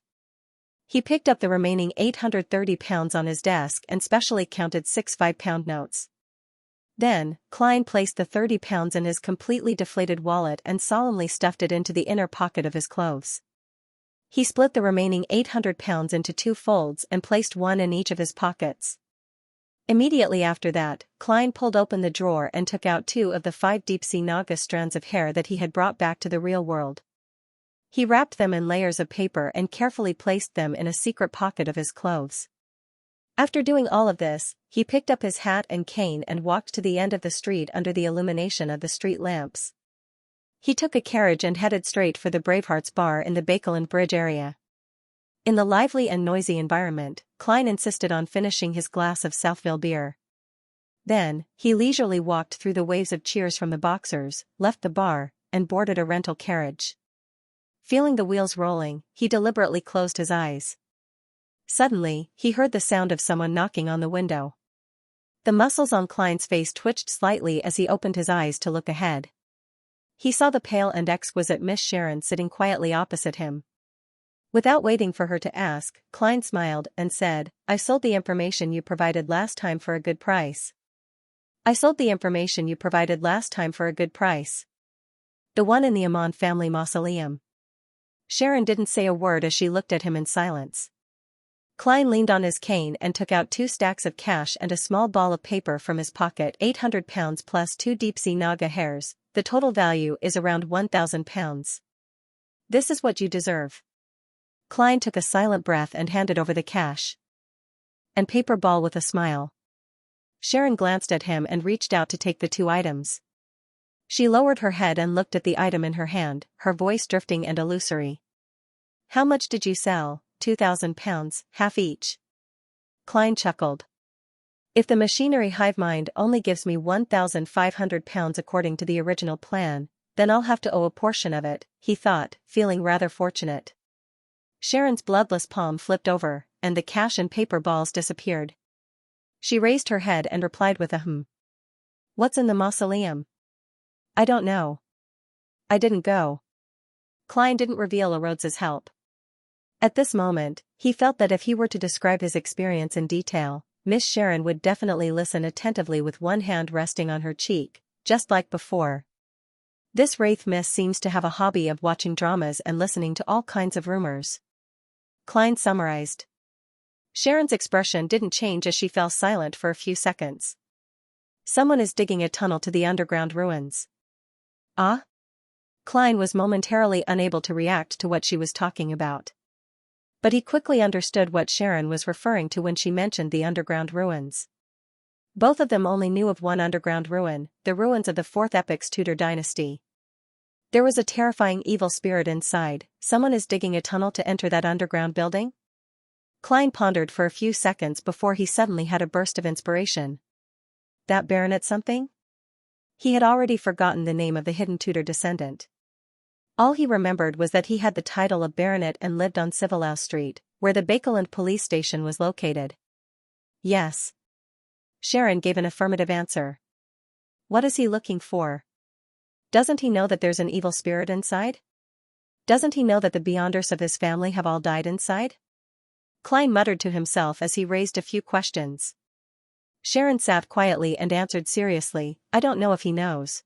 He picked up the remaining 830 pounds on his desk and specially counted 6 5-pound notes. Then, Klein placed the 30 pounds in his completely deflated wallet and solemnly stuffed it into the inner pocket of his clothes. He split the remaining 800 pounds into 2 folds and placed one in each of his pockets. Immediately after that, Klein pulled open the drawer and took out 2 of the 5 deep-sea Naga strands of hair that he had brought back to the real world. He wrapped them in layers of paper and carefully placed them in a secret pocket of his clothes. After doing all of this, he picked up his hat and cane and walked to the end of the street under the illumination of the street lamps. He took a carriage and headed straight for the Bravehearts bar in the Bakeland Bridge area. In the lively and noisy environment, Klein insisted on finishing his glass of Southville beer. Then, he leisurely walked through the waves of cheers from the boxers, left the bar, and boarded a rental carriage. Feeling the wheels rolling, he deliberately closed his eyes. Suddenly, he heard the sound of someone knocking on the window. The muscles on Klein's face twitched slightly as he opened his eyes to look ahead. He saw the pale and exquisite Miss Sharon sitting quietly opposite him. Without waiting for her to ask, Klein smiled and said, "I sold the information you provided last time for a good price." "I sold the information you provided last time for a good price." "The one in the Amon family mausoleum." Sharon didn't say a word as she looked at him in silence. Klein leaned on his cane and took out 2 stacks of cash and a small ball of paper from his pocket. 800 pounds plus 2 deep-sea Naga hairs, the total value is around 1,000 pounds. This is what you deserve. Klein took a silent breath and handed over the cash and paper ball with a smile. Sharon glanced at him and reached out to take the 2 items. She lowered her head and looked at the item in her hand, her voice drifting and illusory. "How much did you sell?" 2,000 pounds, half each. Klein chuckled. "If the machinery hive mind only gives me 1,500 pounds according to the original plan, then I'll have to owe a portion of it," he thought, feeling rather fortunate. Sharon's bloodless palm flipped over, and the cash and paper balls disappeared. She raised her head and replied with a "Hmm." "What's in the mausoleum?" "I don't know. I didn't go." Klein didn't reveal Rhodes's help. At this moment, he felt that if he were to describe his experience in detail, Miss Sharon would definitely listen attentively with one hand resting on her cheek, just like before. This wraith miss seems to have a hobby of watching dramas and listening to all kinds of rumors. Klein summarized. Sharon's expression didn't change as she fell silent for a few seconds. "Someone is digging a tunnel to the underground ruins." "Ah?" Klein was momentarily unable to react to what she was talking about. But he quickly understood what Sharon was referring to when she mentioned the underground ruins. Both of them only knew of one underground ruin, the ruins of the 4th epoch's Tudor dynasty. There was a terrifying evil spirit inside. Someone is digging a tunnel to enter that underground building? Klein pondered for a few seconds before he suddenly had a burst of inspiration. that baronet something? He had already forgotten the name of the hidden Tudor descendant. All he remembered was that he had the title of baronet and lived on Civilow Street, where the Bakeland police station was located. Yes. Sharon gave an affirmative answer. What is he looking for? Doesn't he know that there's an evil spirit inside? Doesn't he know that the Beyonders of his family have all died inside? Klein muttered to himself as he raised a few questions. Sharon sat quietly and answered seriously, I don't know if he knows.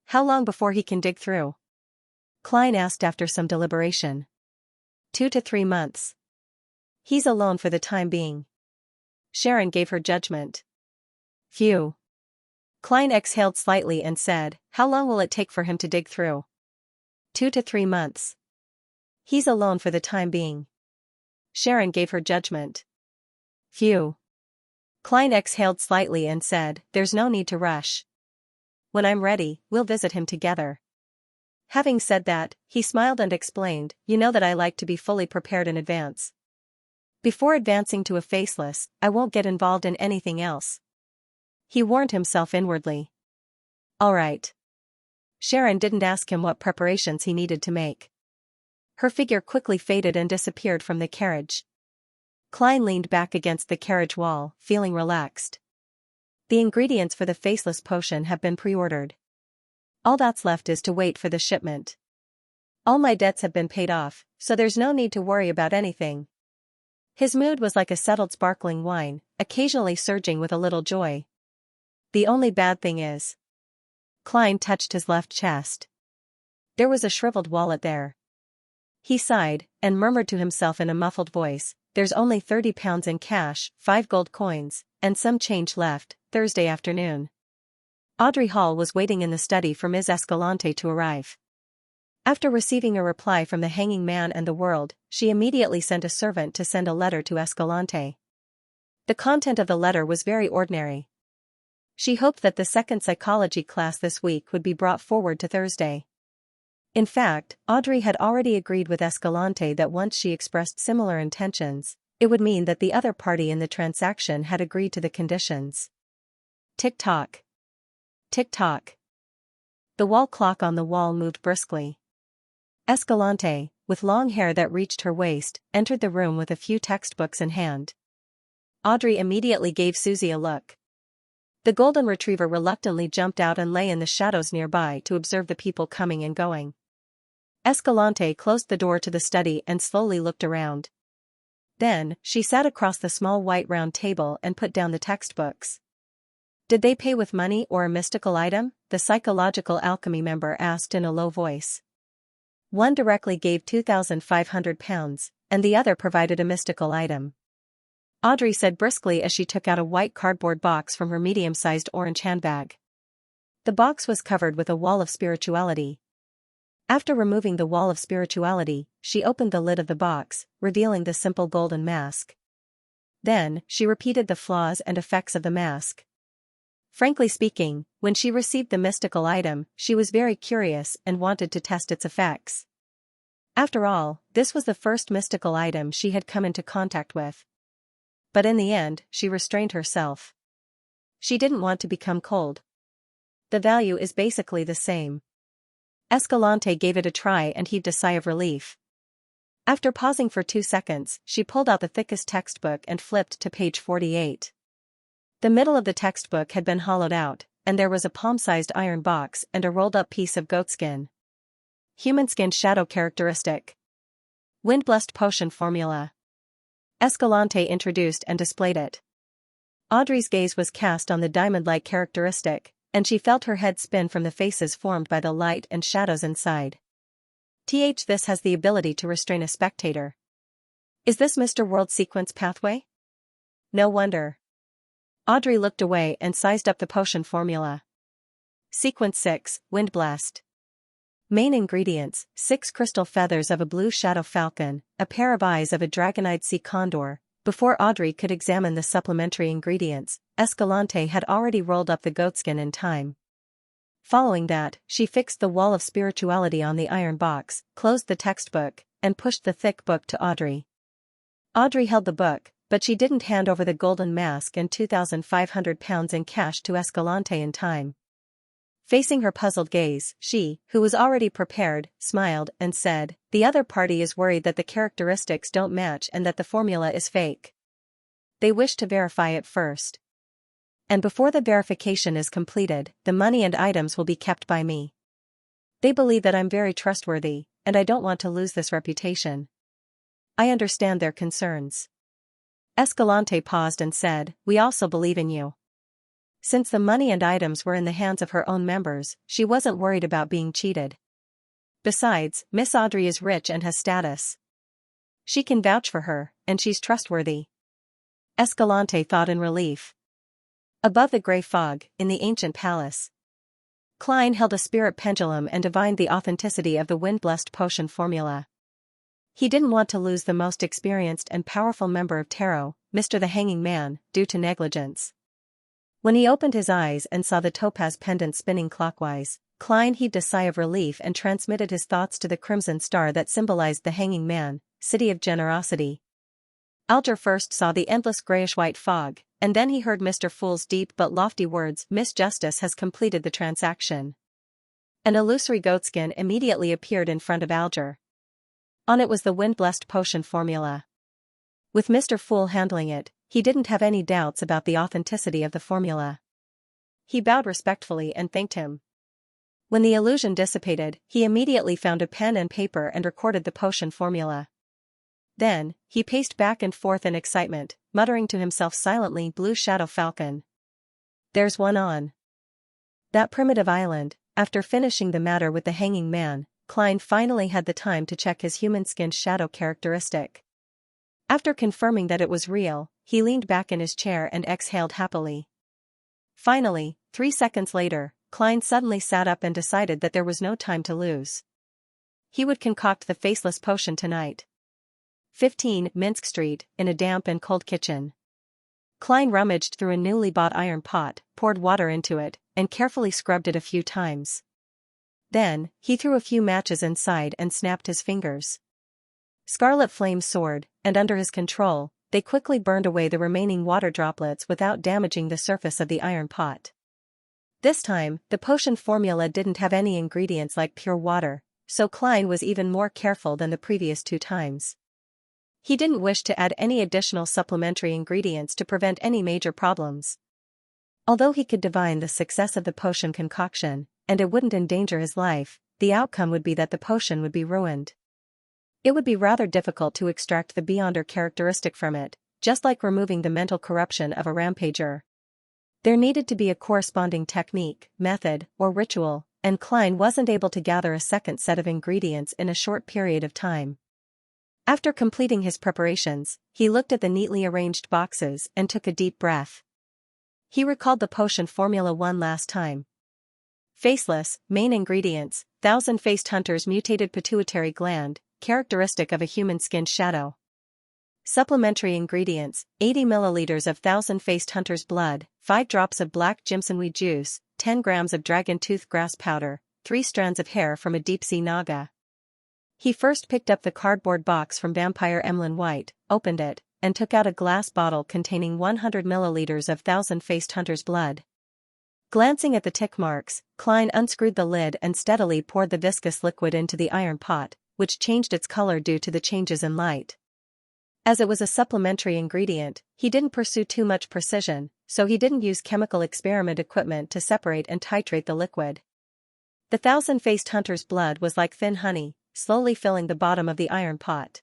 How long before he can dig through? Klein asked after some deliberation. 2 to 3 months. He's alone for the time being. Sharon gave her judgment. Phew. Klein exhaled slightly and said, how long will it take for him to dig through? 2 to 3 months. He's alone for the time being. Sharon gave her judgment. Phew. Klein exhaled slightly and said, there's no need to rush. When I'm ready, we'll visit him together. Having said that, he smiled and explained, you know that I like to be fully prepared in advance. Before advancing to a faceless, I won't get involved in anything else. He warned himself inwardly. All right. Sharon didn't ask him what preparations he needed to make. Her figure quickly faded and disappeared from the carriage. Klein leaned back against the carriage wall, feeling relaxed. The ingredients for the faceless potion have been pre-ordered. All that's left is to wait for the shipment. All my debts have been paid off, so there's no need to worry about anything. His mood was like a settled sparkling wine, occasionally surging with a little joy. The only bad thing is. Klein touched his left chest. There was a shriveled wallet there. He sighed, and murmured to himself in a muffled voice, there's only £30 in cash, 5 gold coins, and some change left. Thursday afternoon. Audrey Hall was waiting in the study for Ms. Escalante to arrive. After receiving a reply from the hanging man and the world, she immediately sent a servant to send a letter to Escalante. The content of the letter was very ordinary. She hoped that the second psychology class this week would be brought forward to Thursday. In fact, Audrey had already agreed with Escalante that once she expressed similar intentions, it would mean that the other party in the transaction had agreed to the conditions. Tick-tock. Tick-tock. The wall clock on the wall moved briskly. Escalante, with long hair that reached her waist, entered the room with a few textbooks in hand. Audrey immediately gave Susie a look. The golden retriever reluctantly jumped out and lay in the shadows nearby to observe the people coming and going. Escalante closed the door to the study and slowly looked around. Then, she sat across the small white round table and put down the textbooks. Did they pay with money or a mystical item? The psychological alchemy member asked in a low voice. One directly gave £2,500, and the other provided a mystical item. Audrey said briskly as she took out a white cardboard box from her medium-sized orange handbag. The box was covered with a wall of spirituality. After removing the wall of spirituality, she opened the lid of the box, revealing the simple golden mask. Then, she repeated the flaws and effects of the mask. Frankly speaking, when she received the mystical item, she was very curious and wanted to test its effects. After all, this was the first mystical item she had come into contact with. But in the end, she restrained herself. She didn't want to become cold. The value is basically the same. Escalante gave it a try and heaved a sigh of relief. After pausing for 2 seconds, she pulled out the thickest textbook and flipped to page 48. The middle of the textbook had been hollowed out, and there was a palm-sized iron box and a rolled-up piece of goatskin. Human skin shadow characteristic. Wind-blessed potion formula. Escalante introduced and displayed it. Audrey's gaze was cast on the diamond-like characteristic, and she felt her head spin from the faces formed by the light and shadows inside. This has the ability to restrain a spectator. Is this Mr. World Sequence Pathway? No wonder. Audrey looked away and sized up the potion formula. Sequence 6, Wind Blessed. Main ingredients, 6 crystal feathers of a blue shadow falcon, a pair of eyes of a dragon-eyed sea condor. Before Audrey could examine the supplementary ingredients, Escalante had already rolled up the goatskin in time. Following that, she fixed the wall of spirituality on the iron box, closed the textbook, and pushed the thick book to Audrey. Audrey held the book, but she didn't hand over the golden mask and 2,500 pounds in cash to Escalante in time. Facing her puzzled gaze, she, who was already prepared, smiled and said, "The other party is worried that the characteristics don't match and that the formula is fake. They wish to verify it first. And before the verification is completed, the money and items will be kept by me. They believe that I'm very trustworthy, and I don't want to lose this reputation. I understand their concerns." Escalante paused and said, "We also believe in you." Since the money and items were in the hands of her own members, she wasn't worried about being cheated. Besides, Miss Audrey is rich and has status. She can vouch for her, and she's trustworthy. Escalante thought in relief. Above the gray fog, in the ancient palace, Klein held a spirit pendulum and divined the authenticity of the wind-blessed potion formula. He didn't want to lose the most experienced and powerful member of Tarot, Mr. the Hanging Man, due to negligence. When he opened his eyes and saw the topaz pendant spinning clockwise, Klein heaved a sigh of relief and transmitted his thoughts to the crimson star that symbolized the Hanging Man, city of generosity. Alger first saw the endless grayish-white fog, and then he heard Mr. Fool's deep but lofty words, "Miss Justice has completed the transaction." An illusory goatskin immediately appeared in front of Alger. On it was the wind-blessed potion formula. With Mr. Fool handling it, he didn't have any doubts about the authenticity of the formula. He bowed respectfully and thanked him. When the illusion dissipated, he immediately found a pen and paper and recorded the potion formula. Then, he paced back and forth in excitement, muttering to himself silently, "Blue Shadow Falcon. There's one on that primitive island." After finishing the matter with the Hanging Man, Klein finally had the time to check his human-skinned shadow characteristic. After confirming that it was real, he leaned back in his chair and exhaled happily. Finally, 3 seconds later, Klein suddenly sat up and decided that there was no time to lose. He would concoct the faceless potion tonight. 15 Minsk Street, in a damp and cold kitchen. Klein rummaged through a newly bought iron pot, poured water into it, and carefully scrubbed it a few times. Then, he threw a few matches inside and snapped his fingers. Scarlet flames soared, and under his control, they quickly burned away the remaining water droplets without damaging the surface of the iron pot. This time, the potion formula didn't have any ingredients like pure water, so Klein was even more careful than the previous 2 times. He didn't wish to add any additional supplementary ingredients to prevent any major problems. Although he could divine the success of the potion concoction, and it wouldn't endanger his life, the outcome would be that the potion would be ruined. It would be rather difficult to extract the Beyonder characteristic from it, just like removing the mental corruption of a rampager. There needed to be a corresponding technique, method, or ritual, and Klein wasn't able to gather a second set of ingredients in a short period of time. After completing his preparations, he looked at the neatly arranged boxes and took a deep breath. He recalled the potion formula one last time. Faceless, main ingredients, thousand-faced hunter's mutated pituitary gland, characteristic of a human-skinned shadow. Supplementary ingredients, 80 milliliters of thousand-faced hunter's blood, 5 drops of black jimsonweed juice, 10 grams of dragon tooth grass powder, 3 strands of hair from a deep-sea naga. He first picked up the cardboard box from Vampire Emlyn White, opened it, and took out a glass bottle containing 100 milliliters of thousand-faced hunter's blood. Glancing at the tick marks, Klein unscrewed the lid and steadily poured the viscous liquid into the iron pot, which changed its color due to the changes in light. As it was a supplementary ingredient, he didn't pursue too much precision, so he didn't use chemical experiment equipment to separate and titrate the liquid. The thousand-faced hunter's blood was like thin honey, slowly filling the bottom of the iron pot.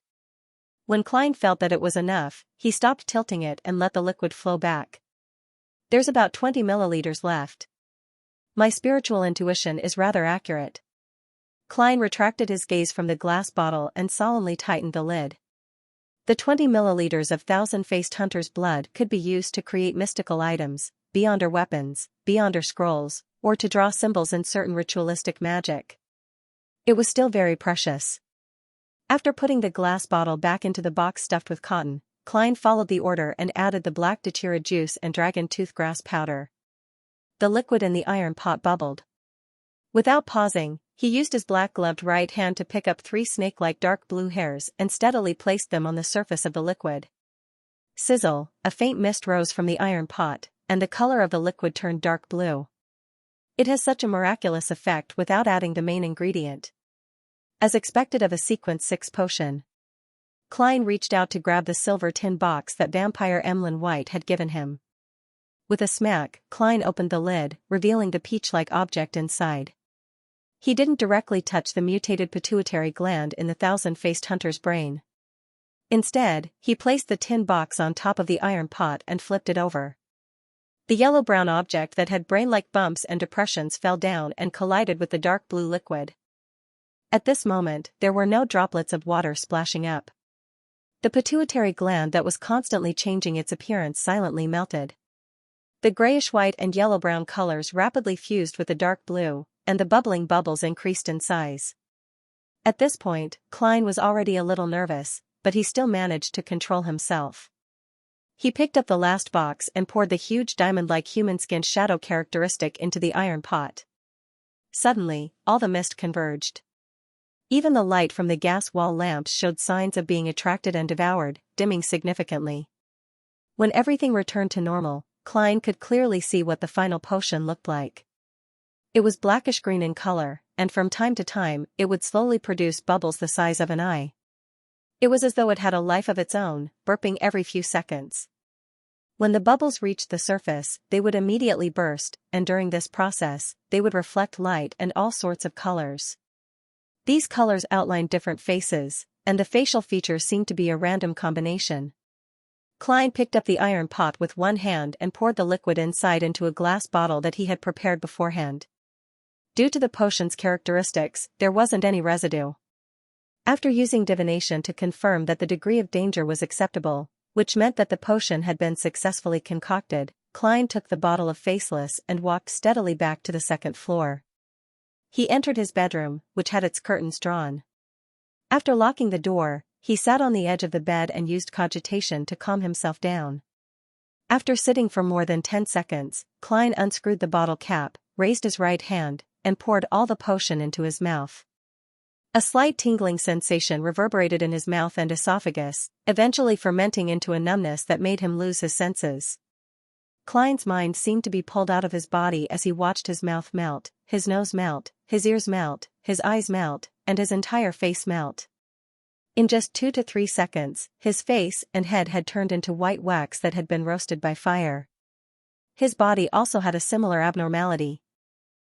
When Klein felt that it was enough, he stopped tilting it and let the liquid flow back. "There's about 20 milliliters left. My spiritual intuition is rather accurate." Klein retracted his gaze from the glass bottle and solemnly tightened the lid. The 20 milliliters of thousand-faced hunter's blood could be used to create mystical items, Beyonder weapons, Beyonder scrolls, or to draw symbols in certain ritualistic magic. It was still very precious. After putting the glass bottle back into the box stuffed with cotton, Klein followed the order and added the black datura juice and dragon toothgrass powder. The liquid in the iron pot bubbled. Without pausing, he used his black-gloved right hand to pick up 3 snake-like dark blue hairs and steadily placed them on the surface of the liquid. Sizzle, a faint mist rose from the iron pot, and the color of the liquid turned dark blue. It has such a miraculous effect without adding the main ingredient. As expected of a sequence 6 potion. Klein reached out to grab the silver tin box that vampire Emlyn White had given him. With a smack, Klein opened the lid, revealing the peach-like object inside. He didn't directly touch the mutated pituitary gland in the thousand-faced hunter's brain. Instead, he placed the tin box on top of the iron pot and flipped it over. The yellow-brown object that had brain-like bumps and depressions fell down and collided with the dark blue liquid. At this moment, there were no droplets of water splashing up. The pituitary gland that was constantly changing its appearance silently melted. The grayish-white and yellow-brown colors rapidly fused with the dark blue, and the bubbling bubbles increased in size. At this point, Klein was already a little nervous, but he still managed to control himself. He picked up the last box and poured the huge diamond-like human-skinned shadow characteristic into the iron pot. Suddenly, all the mist converged. Even the light from the gas wall lamps showed signs of being attracted and devoured, dimming significantly. When everything returned to normal, Klein could clearly see what the final potion looked like. It was blackish-green in color, and from time to time, it would slowly produce bubbles the size of an eye. It was as though it had a life of its own, burping every few seconds. When the bubbles reached the surface, they would immediately burst, and during this process, they would reflect light and all sorts of colors. These colors outlined different faces, and the facial features seemed to be a random combination. Klein picked up the iron pot with one hand and poured the liquid inside into a glass bottle that he had prepared beforehand. Due to the potion's characteristics, there wasn't any residue. After using divination to confirm that the degree of danger was acceptable, which meant that the potion had been successfully concocted, Klein took the bottle of Faceless and walked steadily back to the second floor. He entered his bedroom, which had its curtains drawn. After locking the door, he sat on the edge of the bed and used cogitation to calm himself down. After sitting for more than 10 seconds, Klein unscrewed the bottle cap, raised his right hand, and poured all the potion into his mouth. A slight tingling sensation reverberated in his mouth and esophagus, eventually fermenting into a numbness that made him lose his senses. Klein's mind seemed to be pulled out of his body as he watched his mouth melt, his nose melt, his ears melt, his eyes melt, and his entire face melt. In just 2 to 3 seconds, his face and head had turned into white wax that had been roasted by fire. His body also had a similar abnormality.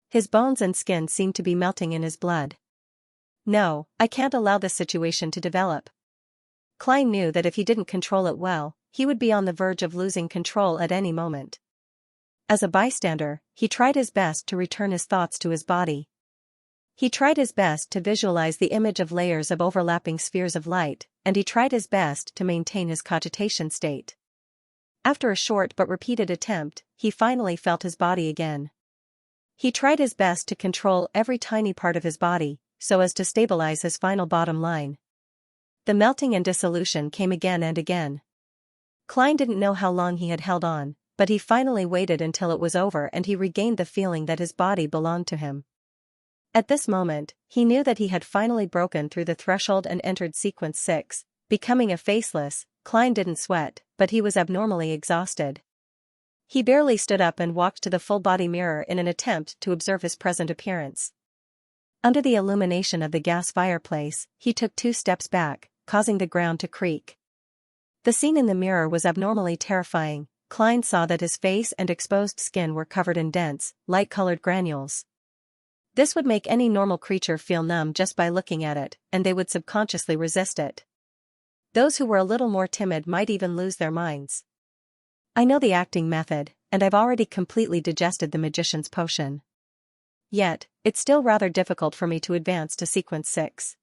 His bones and skin seemed to be melting in his blood. No, I can't allow this situation to develop. Klein knew that if he didn't control it well, he would be on the verge of losing control at any moment. As a bystander, he tried his best to return his thoughts to his body. He tried his best to visualize the image of layers of overlapping spheres of light, and he tried his best to maintain his cogitation state. After a short but repeated attempt, he finally felt his body again. He tried his best to control every tiny part of his body, so as to stabilize his final bottom line. The melting and dissolution came again and again. Klein didn't know how long he had held on, but he finally waited until it was over and he regained the feeling that his body belonged to him. At this moment, he knew that he had finally broken through the threshold and entered sequence 6, becoming a faceless. Klein didn't sweat, but he was abnormally exhausted. He barely stood up and walked to the full-body mirror in an attempt to observe his present appearance. Under the illumination of the gas fireplace, he took 2 steps back, causing the ground to creak. The scene in the mirror was abnormally terrifying. Klein saw that his face and exposed skin were covered in dense, light-colored granules. This would make any normal creature feel numb just by looking at it, and they would subconsciously resist it. Those who were a little more timid might even lose their minds. I know the acting method, and I've already completely digested the magician's potion. Yet, it's still rather difficult for me to advance to sequence 6.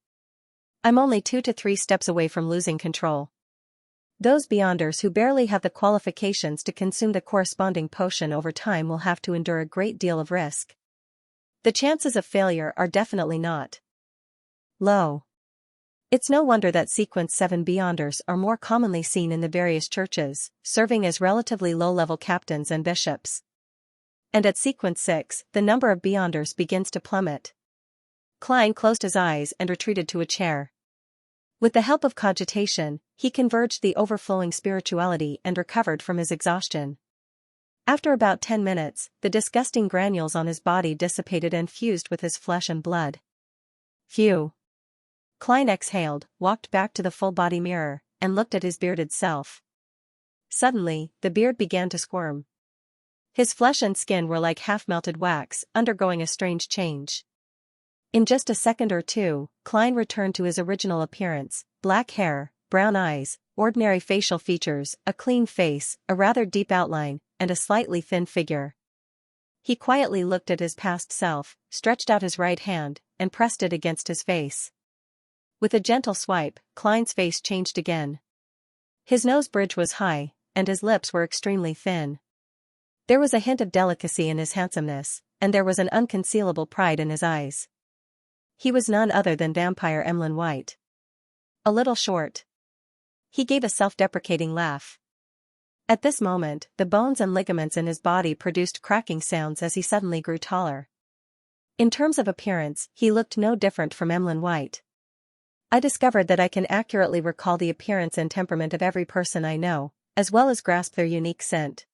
I'm only 2 to 3 steps away from losing control. Those beyonders who barely have the qualifications to consume the corresponding potion over time will have to endure a great deal of risk. The chances of failure are definitely not low. It's no wonder that sequence 7 beyonders are more commonly seen in the various churches, serving as relatively low-level captains and bishops. And at sequence 6, the number of beyonders begins to plummet. Klein closed his eyes and retreated to a chair. With the help of cogitation, he converged the overflowing spirituality and recovered from his exhaustion. After about 10 minutes, the disgusting granules on his body dissipated and fused with his flesh and blood. Phew. Klein exhaled, walked back to the full-body mirror, and looked at his bearded self. Suddenly, the beard began to squirm. His flesh and skin were like half-melted wax, undergoing a strange change. In just a second or two, Klein returned to his original appearance: black hair, brown eyes, ordinary facial features, a clean face, a rather deep outline, and a slightly thin figure. He quietly looked at his past self, stretched out his right hand, and pressed it against his face. With a gentle swipe, Klein's face changed again. His nose bridge was high, and his lips were extremely thin. There was a hint of delicacy in his handsomeness, and there was an unconcealable pride in his eyes. He was none other than vampire Emlyn White. A little short. He gave a self-deprecating laugh. At this moment, the bones and ligaments in his body produced cracking sounds as he suddenly grew taller. In terms of appearance, he looked no different from Emlyn White. I discovered that I can accurately recall the appearance and temperament of every person I know, as well as grasp their unique scent.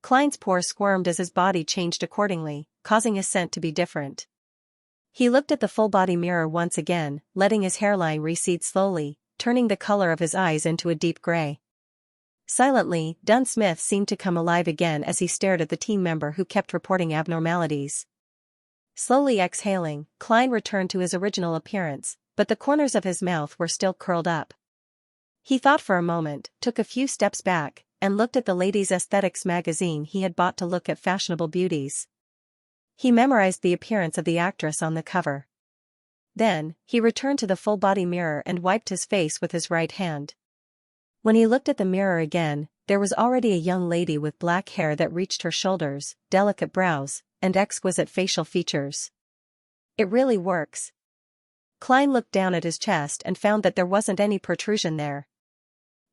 Klein's pores squirmed as his body changed accordingly, causing his scent to be different. He looked at the full-body mirror once again, letting his hairline recede slowly, turning the color of his eyes into a deep gray. Silently, Dunn Smith seemed to come alive again as he stared at the team member who kept reporting abnormalities. Slowly exhaling, Klein returned to his original appearance, but the corners of his mouth were still curled up. He thought for a moment, took a few steps back, and looked at the Ladies' Aesthetics magazine he had bought to look at fashionable beauties. He memorized the appearance of the actress on the cover. Then, he returned to the full-body mirror and wiped his face with his right hand. When he looked at the mirror again, there was already a young lady with black hair that reached her shoulders, delicate brows, and exquisite facial features. It really works. Klein looked down at his chest and found that there wasn't any protrusion there.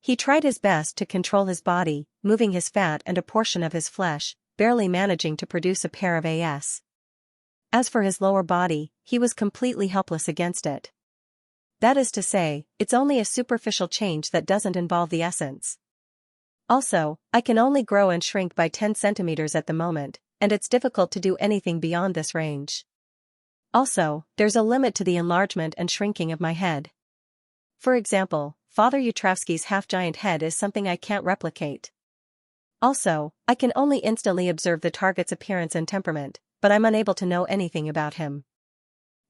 He tried his best to control his body, moving his fat and a portion of his flesh, barely managing to produce a pair of ass. As for his lower body, he was completely helpless against it. That is to say, it's only a superficial change that doesn't involve the essence. Also, I can only grow and shrink by 10 centimeters at the moment, and it's difficult to do anything beyond this range. Also, there's a limit to the enlargement and shrinking of my head. For example, Father Yutravsky's half-giant head is something I can't replicate. Also, I can only instantly observe the target's appearance and temperament, but I'm unable to know anything about him.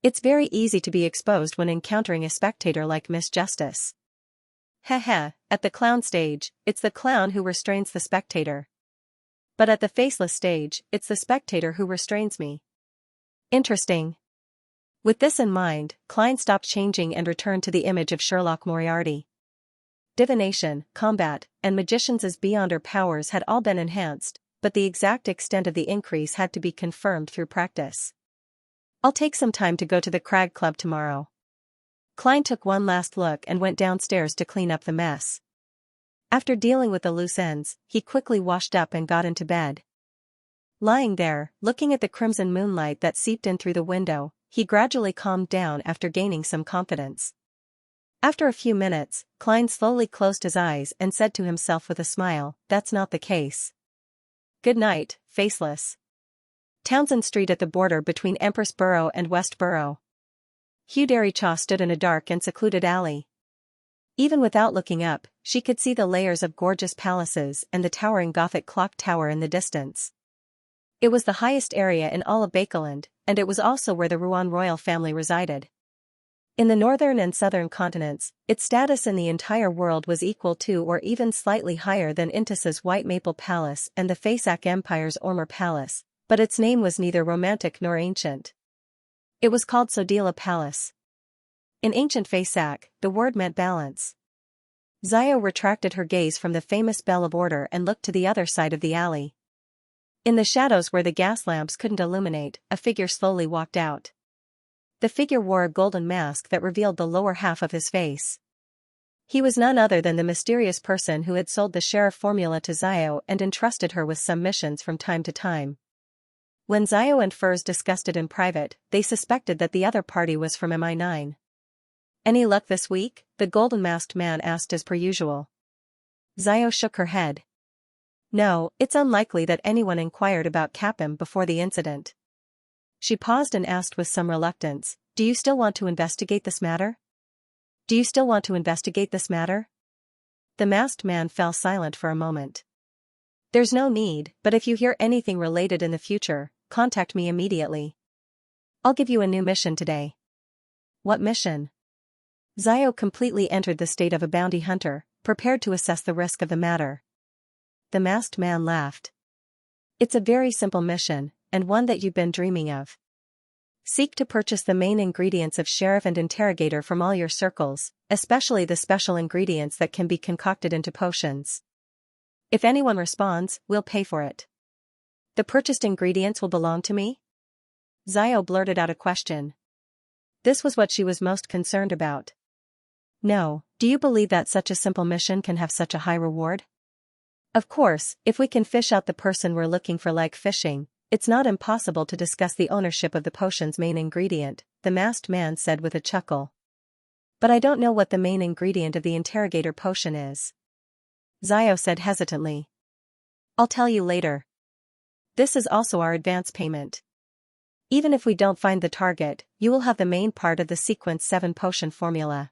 It's very easy to be exposed when encountering a spectator like Miss Justice. Heh, at the clown stage, it's the clown who restrains the spectator. But at the faceless stage, it's the spectator who restrains me. Interesting. With this in mind, Klein stopped changing and returned to the image of Sherlock Moriarty. Divination, combat, and magicians' beyonder powers had all been enhanced, but the exact extent of the increase had to be confirmed through practice. I'll take some time to go to the Crag Club tomorrow. Klein took one last look and went downstairs to clean up the mess. After dealing with the loose ends, he quickly washed up and got into bed. Lying there, looking at the crimson moonlight that seeped in through the window, he gradually calmed down after gaining some confidence. After a few minutes, Klein slowly closed his eyes and said to himself with a smile, "That's not the case. Good night, Faceless." Townsend Street at the border between Empress Borough and West Borough. Hugh Derrychaw stood in a dark and secluded alley. Even without looking up, she could see the layers of gorgeous palaces and the towering Gothic clock tower in the distance. It was the highest area in all of Bakeland, and it was also where the Rouen royal family resided. In the northern and southern continents, its status in the entire world was equal to or even slightly higher than Intis's White Maple Palace and the Fasak Empire's Ormer Palace, but its name was neither romantic nor ancient. It was called Sodila Palace. In ancient Fasak, the word meant balance. Zio retracted her gaze from the famous Bell of Order and looked to the other side of the alley. In the shadows where the gas lamps couldn't illuminate, a figure slowly walked out. The figure wore a golden mask that revealed the lower half of his face. He was none other than the mysterious person who had sold the sheriff formula to Zio and entrusted her with some missions from time to time. When Zio and Furs discussed it in private, they suspected that the other party was from MI9. Any luck this week? The golden-masked man asked as per usual. Xiao shook her head. No, it's unlikely that anyone inquired about Capim before the incident. She paused and asked with some reluctance, do you still want to investigate this matter? Do you still want to investigate this matter? The masked man fell silent for a moment. There's no need, but if you hear anything related in the future, contact me immediately. I'll give you a new mission today. What mission? Xiao completely entered the state of a bounty hunter, prepared to assess the risk of the matter. The masked man laughed. It's a very simple mission, and one that you've been dreaming of. Seek to purchase the main ingredients of sheriff and interrogator from all your circles, especially the special ingredients that can be concocted into potions. If anyone responds, we'll pay for it. The purchased ingredients will belong to me? Xiao blurted out a question. This was what she was most concerned about. No, do you believe that such a simple mission can have such a high reward? Of course, if we can fish out the person we're looking for like fishing, it's not impossible to discuss the ownership of the potion's main ingredient, the masked man said with a chuckle. But I don't know what the main ingredient of the interrogator potion is. Xiao said hesitantly. I'll tell you later. This is also our advance payment. Even if we don't find the target, you will have the main part of the sequence 7 potion formula.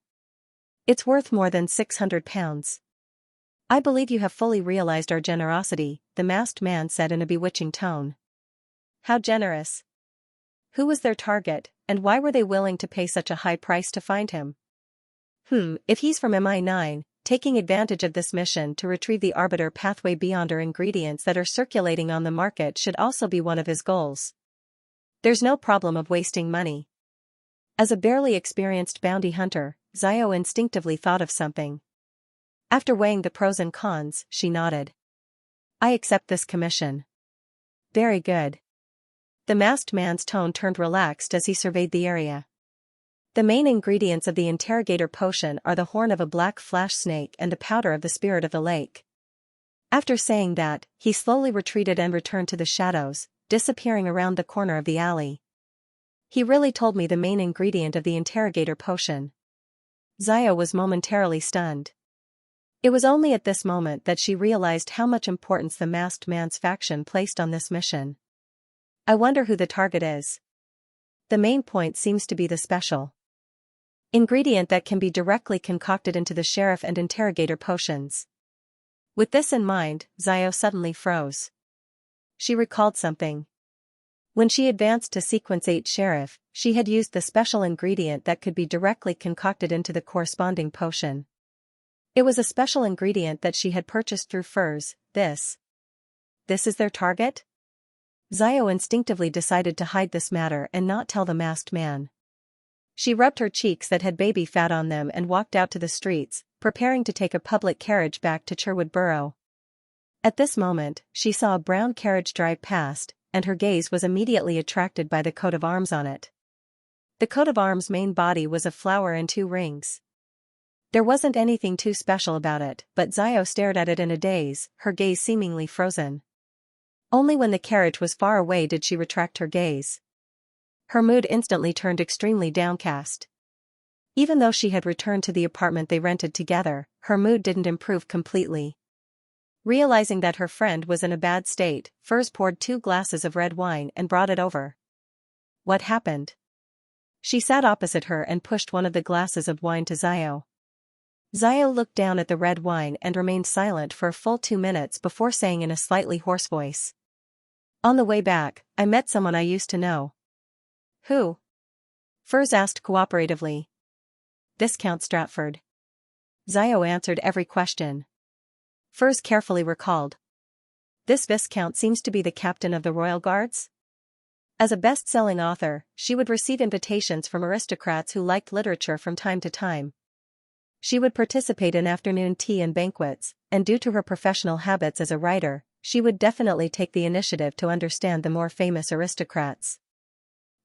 It's worth more than 600 pounds. I believe you have fully realized our generosity, the masked man said in a bewitching tone. How generous. Who was their target, and why were they willing to pay such a high price to find him? If he's from MI9, taking advantage of this mission to retrieve the Arbiter pathway beyond ingredients that are circulating on the market should also be one of his goals. There's no problem of wasting money. As a barely experienced bounty hunter, Xiao instinctively thought of something. After weighing the pros and cons, she nodded. I accept this commission. Very good. The masked man's tone turned relaxed as he surveyed the area. The main ingredients of the interrogator potion are the horn of a black flash snake and a powder of the spirit of the lake. After saying that, he slowly retreated and returned to the shadows, disappearing around the corner of the alley. He really told me the main ingredient of the interrogator potion. Xiao was momentarily stunned. It was only at this moment that she realized how much importance the masked man's faction placed on this mission. I wonder who the target is. The main point seems to be the special ingredient that can be directly concocted into the sheriff and interrogator potions. With this in mind, Xiao suddenly froze. She recalled something. When she advanced to Sequence 8 Sheriff, she had used the special ingredient that could be directly concocted into the corresponding potion. It was a special ingredient that she had purchased through Furs. This is their target? Xiao instinctively decided to hide this matter and not tell the masked man. She rubbed her cheeks that had baby fat on them and walked out to the streets, preparing to take a public carriage back to Cherwood Borough. At this moment, she saw a brown carriage drive past, and her gaze was immediately attracted by the coat of arms on it. The coat of arms' main body was a flower and 2 rings. There wasn't anything too special about it, but Xiao stared at it in a daze, her gaze seemingly frozen. Only when the carriage was far away did she retract her gaze. Her mood instantly turned extremely downcast. Even though she had returned to the apartment they rented together, her mood didn't improve completely. Realizing that her friend was in a bad state, Furs poured 2 glasses of red wine and brought it over. What happened? She sat opposite her and pushed one of the glasses of wine to Xiao. Xiao looked down at the red wine and remained silent for a full 2 minutes before saying in a slightly hoarse voice. On the way back, I met someone I used to know. Who? Furs asked cooperatively. Viscount Stratford. Xiao answered every question. Furs carefully recalled. This Viscount seems to be the captain of the Royal Guards? As a best-selling author, she would receive invitations from aristocrats who liked literature from time to time. She would participate in afternoon tea and banquets, and due to her professional habits as a writer, she would definitely take the initiative to understand the more famous aristocrats.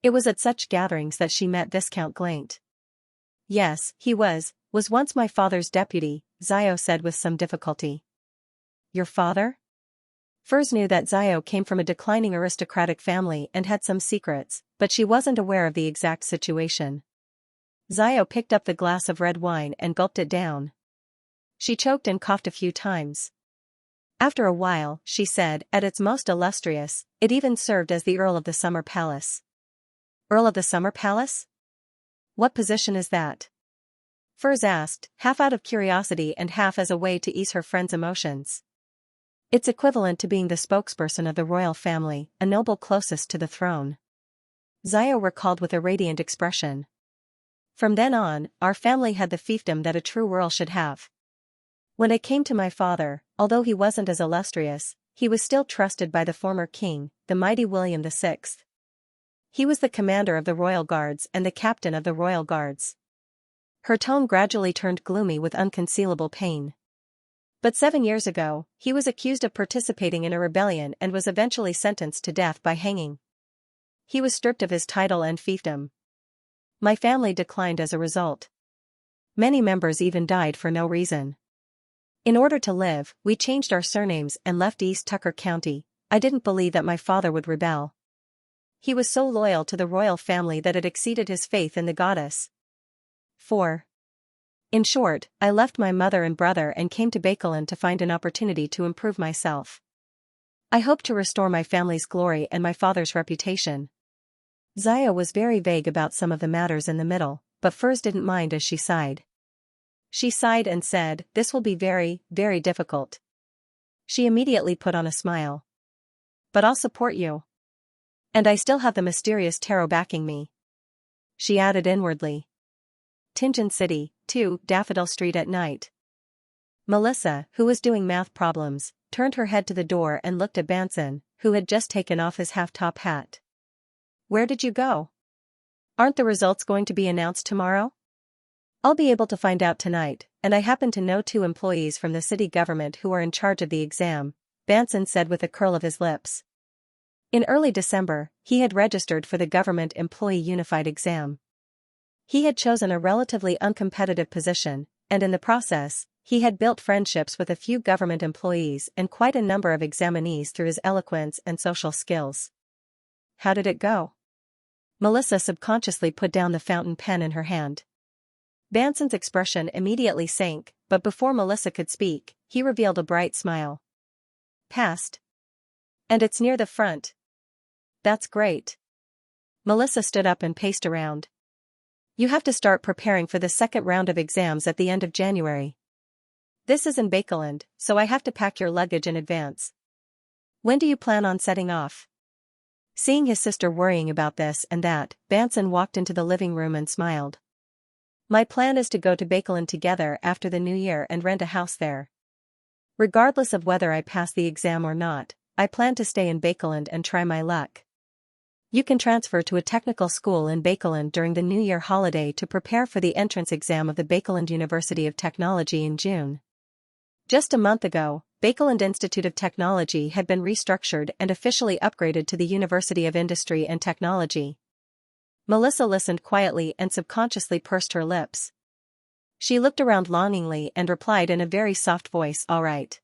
It was at such gatherings that she met Viscount Glaint. Yes, he was once my father's deputy, Xiao said with some difficulty. Your father? Furs knew that Xiao came from a declining aristocratic family and had some secrets, but she wasn't aware of the exact situation. Zio picked up the glass of red wine and gulped it down. She choked and coughed a few times. After a while, she said, at its most illustrious, it even served as the Earl of the Summer Palace. Earl of the Summer Palace? What position is that? Furs asked, half out of curiosity and half as a way to ease her friend's emotions. It's equivalent to being the spokesperson of the royal family, a noble closest to the throne. Zio recalled with a radiant expression. From then on, our family had the fiefdom that a true earl should have. When it came to my father, although he wasn't as illustrious, he was still trusted by the former king, the mighty William VI. He was the commander of the royal guards and the captain of the royal guards. Her tone gradually turned gloomy with unconcealable pain. But 7 years ago, he was accused of participating in a rebellion and was eventually sentenced to death by hanging. He was stripped of his title and fiefdom. My family declined as a result. Many members even died for no reason. In order to live, we changed our surnames and left East Tucker County. I didn't believe that my father would rebel. He was so loyal to the royal family that it exceeded his faith in the goddess. 4. In short, I left my mother and brother and came to Bakelin to find an opportunity to improve myself. I hope to restore my family's glory and my father's reputation. Zio was very vague about some of the matters in the middle, but Furs didn't mind as she sighed. She sighed and said, "This will be very, very difficult." She immediately put on a smile. "But I'll support you. And I still have the mysterious tarot backing me." She added inwardly. Tingen City, 2, Daffodil Street at night. Melissa, who was doing math problems, turned her head to the door and looked at Banson, who had just taken off his half-top hat. "Where did you go? Aren't the results going to be announced tomorrow?" "I'll be able to find out tonight, and I happen to know 2 employees from the city government who are in charge of the exam," Banson said with a curl of his lips. In early December, he had registered for the Government Employee Unified Exam. He had chosen a relatively uncompetitive position, and in the process, he had built friendships with a few government employees and quite a number of examinees through his eloquence and social skills. "How did it go?" Melissa subconsciously put down the fountain pen in her hand. Banson's expression immediately sank, but before Melissa could speak, he revealed a bright smile. "Passed. And it's near the front. That's great." Melissa stood up and paced around. "You have to start preparing for the second round of exams at the end of January. This is in Bakeland, so I have to pack your luggage in advance. When do you plan on setting off?" Seeing his sister worrying about this and that, Banson walked into the living room and smiled. "My plan is to go to Bakeland together after the new year and rent a house there. Regardless of whether I pass the exam or not, I plan to stay in Bakeland and try my luck. You can transfer to a technical school in Bakeland during the New Year holiday to prepare for the entrance exam of the Bakeland University of Technology in June." Just a month ago, Bakeland Institute of Technology had been restructured and officially upgraded to the University of Industry and Technology. Melissa listened quietly and subconsciously pursed her lips. She looked around longingly and replied in a very soft voice, "All right."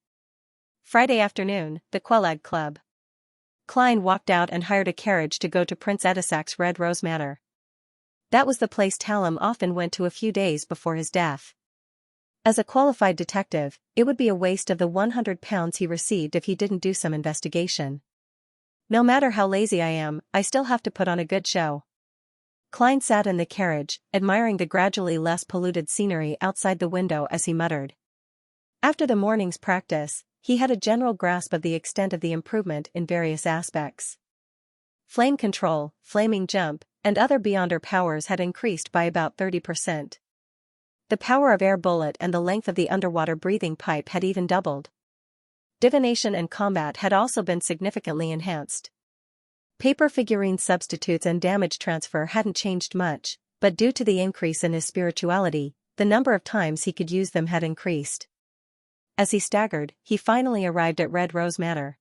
Friday afternoon, the Quelag Club. Klein walked out and hired a carriage to go to Prince Edisac's Red Rose Manor. That was the place Talum often went to a few days before his death. As a qualified detective, it would be a waste of the £100 he received if he didn't do some investigation. "No matter how lazy I am, I still have to put on a good show." Klein sat in the carriage, admiring the gradually less polluted scenery outside the window as he muttered. After the morning's practice, he had a general grasp of the extent of the improvement in various aspects. Flame control, flaming jump, and other beyonder powers had increased by about 30%. The power of air bullet and the length of the underwater breathing pipe had even doubled. Divination and combat had also been significantly enhanced. Paper figurine substitutes and damage transfer hadn't changed much, but due to the increase in his spirituality, the number of times he could use them had increased. As he staggered, he finally arrived at Red Rose Manor.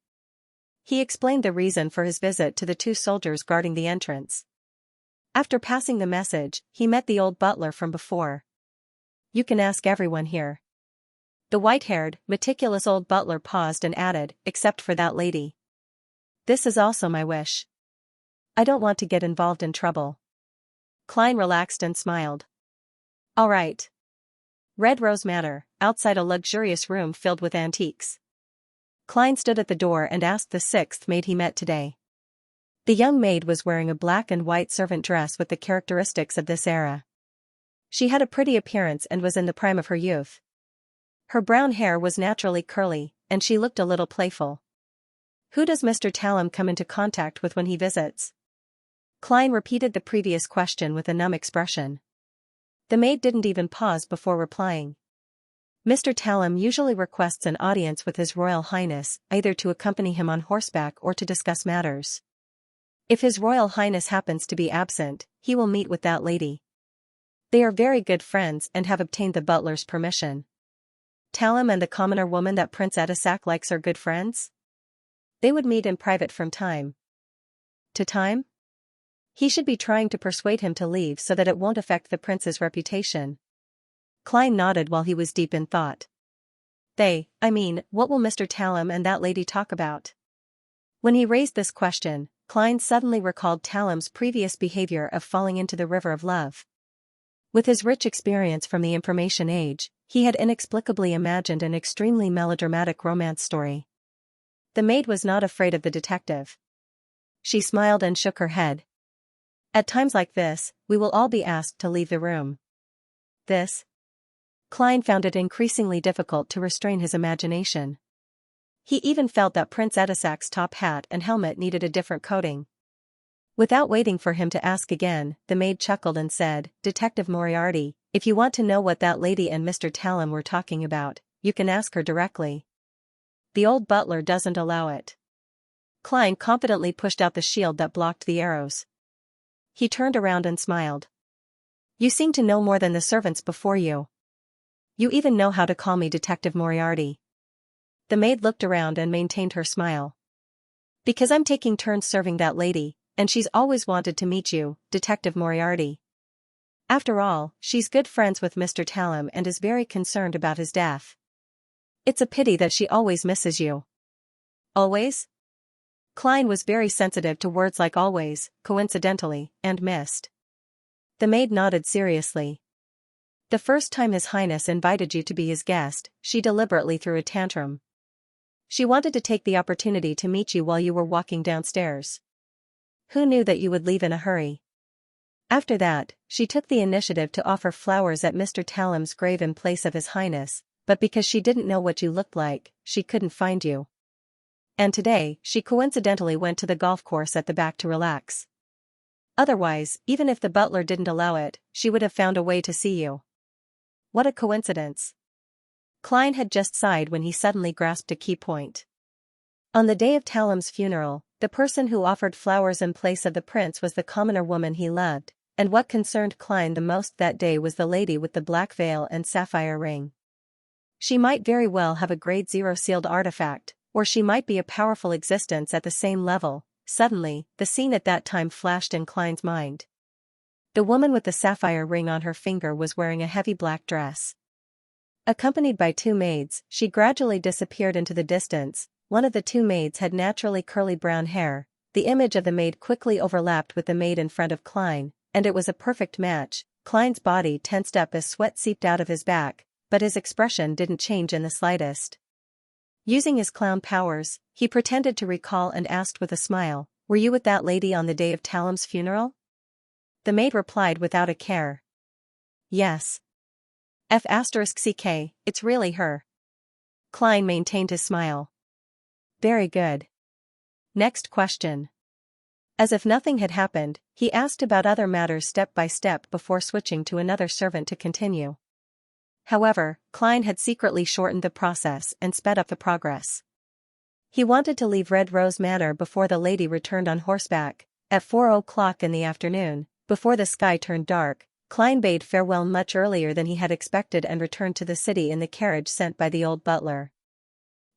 He explained the reason for his visit to the 2 soldiers guarding the entrance. After passing the message, he met the old butler from before. "You can ask everyone here." The white-haired, meticulous old butler paused and added, "Except for that lady. This is also my wish. I don't want to get involved in trouble." Klein relaxed and smiled. All right. Red Rose Manor, outside a luxurious room filled with antiques. Klein stood at the door and asked the sixth maid he met today. The young maid was wearing a black and white servant dress with the characteristics of this era. She had a pretty appearance and was in the prime of her youth. Her brown hair was naturally curly, and she looked a little playful. Who does Mr. Talum come into contact with when he visits? Klein repeated the previous question with a numb expression. The maid didn't even pause before replying. Mr. Talum usually requests an audience with His Royal Highness, either to accompany him on horseback or to discuss matters. If His Royal Highness happens to be absent, he will meet with that lady. They are very good friends and have obtained the butler's permission. Talum and the commoner woman that Prince Edisac likes are good friends? They would meet in private from time to time? He should be trying to persuade him to leave so that it won't affect the prince's reputation. Klein nodded while he was deep in thought. What will Mr. Talum and that lady talk about? When he raised this question, Klein suddenly recalled Talum's previous behavior of falling into the river of love. With his rich experience from the information age, he had inexplicably imagined an extremely melodramatic romance story. The maid was not afraid of the detective. She smiled and shook her head. At times like this, we will all be asked to leave the room. This? Klein found it increasingly difficult to restrain his imagination. He even felt that Prince Edisac's top hat and helmet needed a different coating. Without waiting for him to ask again, the maid chuckled and said, "Detective Moriarty, if you want to know what that lady and Mr. Talum were talking about, you can ask her directly. The old butler doesn't allow it." Klein confidently pushed out the shield that blocked the arrows. He turned around and smiled. "You seem to know more than the servants before you. You even know how to call me Detective Moriarty." The maid looked around and maintained her smile. "Because I'm taking turns serving that lady, and she's always wanted to meet you, Detective Moriarty. After all, she's good friends with Mr. Talum and is very concerned about his death. It's a pity that she always misses you." Always? Klein was very sensitive to words like always, coincidentally, and missed. The maid nodded seriously. "The first time His Highness invited you to be his guest, she deliberately threw a tantrum. She wanted to take the opportunity to meet you while you were walking downstairs. Who knew that you would leave in a hurry? After that, she took the initiative to offer flowers at Mr. Talum's grave in place of His Highness, but because she didn't know what you looked like, she couldn't find you. And today, she coincidentally went to the golf course at the back to relax. Otherwise, even if the butler didn't allow it, she would have found a way to see you. What a coincidence." Klein had just sighed when he suddenly grasped a key point. On the day of Talum's funeral, the person who offered flowers in place of the prince was the commoner woman he loved, and what concerned Klein the most that day was the lady with the black veil and sapphire ring. She might very well have a grade 0 sealed artifact, or she might be a powerful existence at the same level. Suddenly, the scene at that time flashed in Klein's mind. The woman with the sapphire ring on her finger was wearing a heavy black dress. Accompanied by two maids, she gradually disappeared into the distance. One of the two maids had naturally curly brown hair. The image of the maid quickly overlapped with the maid in front of Klein, and it was a perfect match. Klein's body tensed up as sweat seeped out of his back, but his expression didn't change in the slightest. Using his clown powers, he pretended to recall and asked with a smile, "Were you with that lady on the day of Talum's funeral?" The maid replied without a care. "Yes. F***ck, it's really her." Klein maintained his smile. "Very good. Next question." As if nothing had happened, he asked about other matters step by step before switching to another servant to continue. However, Klein had secretly shortened the process and sped up the progress. He wanted to leave Red Rose Manor before the lady returned on horseback, at 4 o'clock in the afternoon. Before the sky turned dark, Klein bade farewell much earlier than he had expected and returned to the city in the carriage sent by the old butler.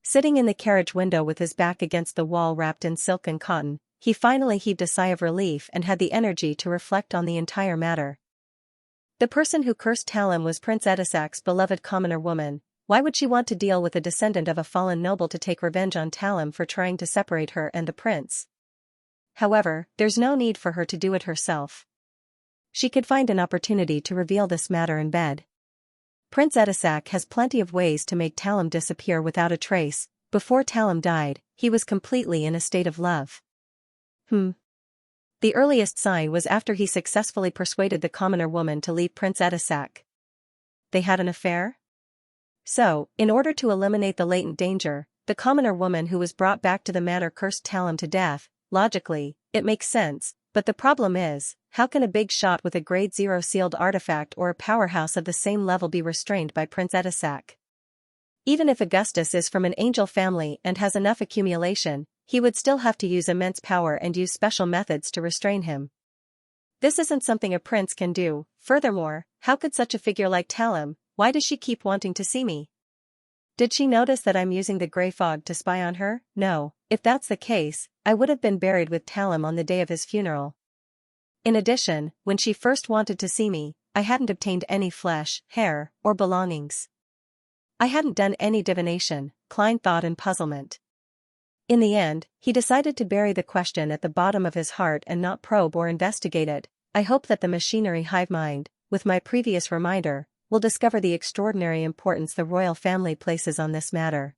Sitting in the carriage window with his back against the wall wrapped in silk and cotton, he finally heaved a sigh of relief and had the energy to reflect on the entire matter. The person who cursed Talum was Prince Edisac's beloved commoner woman. Why would she want to deal with a descendant of a fallen noble to take revenge on Talum for trying to separate her and the prince? However, there's no need for her to do it herself. she could find an opportunity to reveal this matter in bed. Prince Edisak has plenty of ways to make Talim disappear without a trace. Before Talim died, he was completely in a state of love. The earliest sign was after he successfully persuaded the commoner woman to leave Prince Edisak. They had an affair? So, in order to eliminate the latent danger, the commoner woman who was brought back to the manor cursed Talim to death. Logically, it makes sense, but the problem is, how can a big shot with a grade 0 sealed artifact or a powerhouse of the same level be restrained by Prince Edisak? Even if Augustus is from an angel family and has enough accumulation, he would still have to use immense power and use special methods to restrain him. This isn't something a prince can do. Furthermore, how could such a figure like Talim, why does she keep wanting to see me? Did she notice that I'm using the grey fog to spy on her? No, if that's the case, I would have been buried with Talim on the day of his funeral. In addition, when she first wanted to see me, I hadn't obtained any flesh, hair, or belongings. I hadn't done any divination, Klein thought in puzzlement. In the end, he decided to bury the question at the bottom of his heart and not probe or investigate it. I hope that the machinery hive mind, with my previous reminder, will discover the extraordinary importance the royal family places on this matter.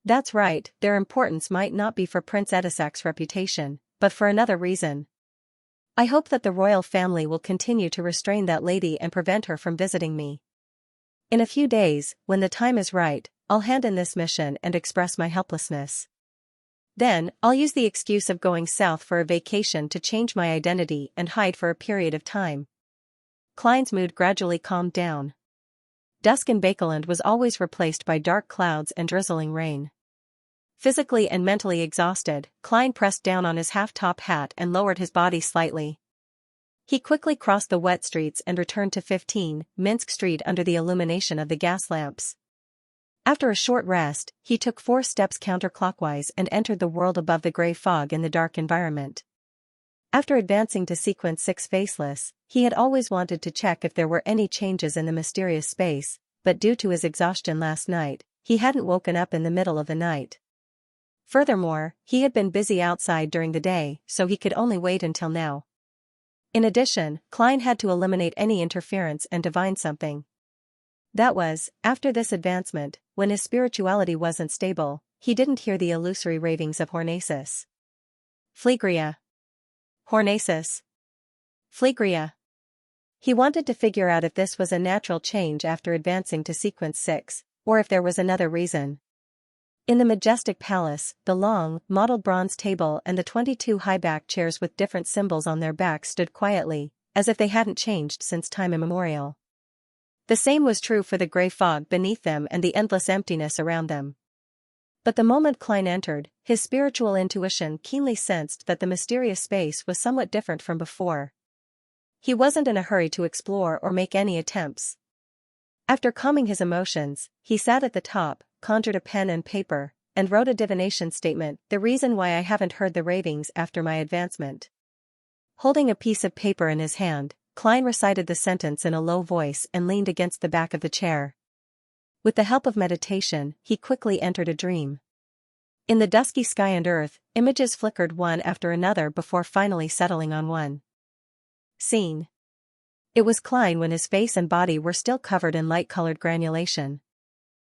That's right, their importance might not be for Prince Edisak's reputation, but for another reason. I hope that the royal family will continue to restrain that lady and prevent her from visiting me. In a few days, when the time is right, I'll hand in this mission and express my helplessness. Then, I'll use the excuse of going south for a vacation to change my identity and hide for a period of time. Klein's mood gradually calmed down. Dusk in Bakeland was always replaced by dark clouds and drizzling rain. Physically and mentally exhausted, Klein pressed down on his half-top hat and lowered his body slightly. He quickly crossed the wet streets and returned to 15 Minsk Street under the illumination of the gas lamps. After a short rest, he took 4 steps counterclockwise and entered the world above the grey fog in the dark environment. After advancing to sequence 6 Faceless, he had always wanted to check if there were any changes in the mysterious space, but due to his exhaustion last night, he hadn't woken up in the middle of the night. Furthermore, he had been busy outside during the day, so he could only wait until now. In addition, Klein had to eliminate any interference and divine something. That was, after this advancement, when his spirituality wasn't stable, he didn't hear the illusory ravings of Hornaces. Phlegria. Hornaces. Phlegria. He wanted to figure out if this was a natural change after advancing to sequence 6, or if there was another reason. In the majestic palace, the long, mottled bronze table and the 22 high-backed chairs with different symbols on their backs stood quietly, as if they hadn't changed since time immemorial. The same was true for the grey fog beneath them and the endless emptiness around them. But the moment Klein entered, his spiritual intuition keenly sensed that the mysterious space was somewhat different from before. He wasn't in a hurry to explore or make any attempts. After calming his emotions, he sat at the top, conjured a pen and paper, and wrote a divination statement, the reason why I haven't heard the ravings after my advancement. Holding a piece of paper in his hand, Klein recited the sentence in a low voice and leaned against the back of the chair. With the help of meditation, he quickly entered a dream. In the dusky sky and earth, images flickered one after another before finally settling on one. Scene. It was Klein when his face and body were still covered in light-colored granulation.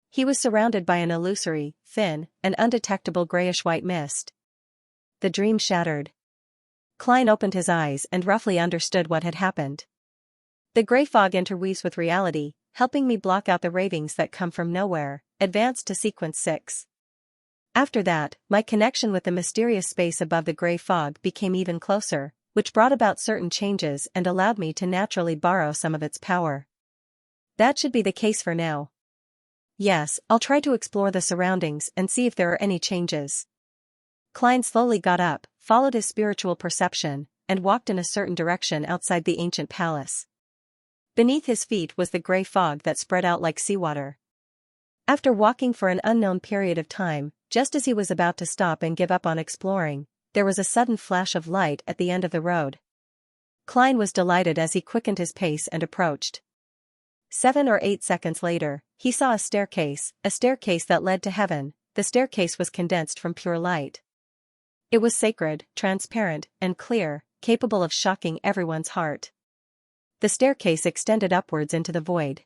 He was surrounded by an illusory, thin, and undetectable grayish-white mist. The dream shattered. Klein opened his eyes and roughly understood what had happened. The grey fog interweaves with reality, helping me block out the ravings that come from nowhere, advanced to sequence 6. After that, my connection with the mysterious space above the grey fog became even closer, which brought about certain changes and allowed me to naturally borrow some of its power. That should be the case for now. Yes, I'll try to explore the surroundings and see if there are any changes. Klein slowly got up, followed his spiritual perception, and walked in a certain direction outside the ancient palace. Beneath his feet was the grey fog that spread out like seawater. After walking for an unknown period of time, just as he was about to stop and give up on exploring, there was a sudden flash of light at the end of the road. Klein was delighted as he quickened his pace and approached. 7 or 8 seconds later, he saw a staircase that led to heaven. The staircase was condensed from pure light. It was sacred, transparent, and clear, capable of shocking everyone's heart. The staircase extended upwards into the void.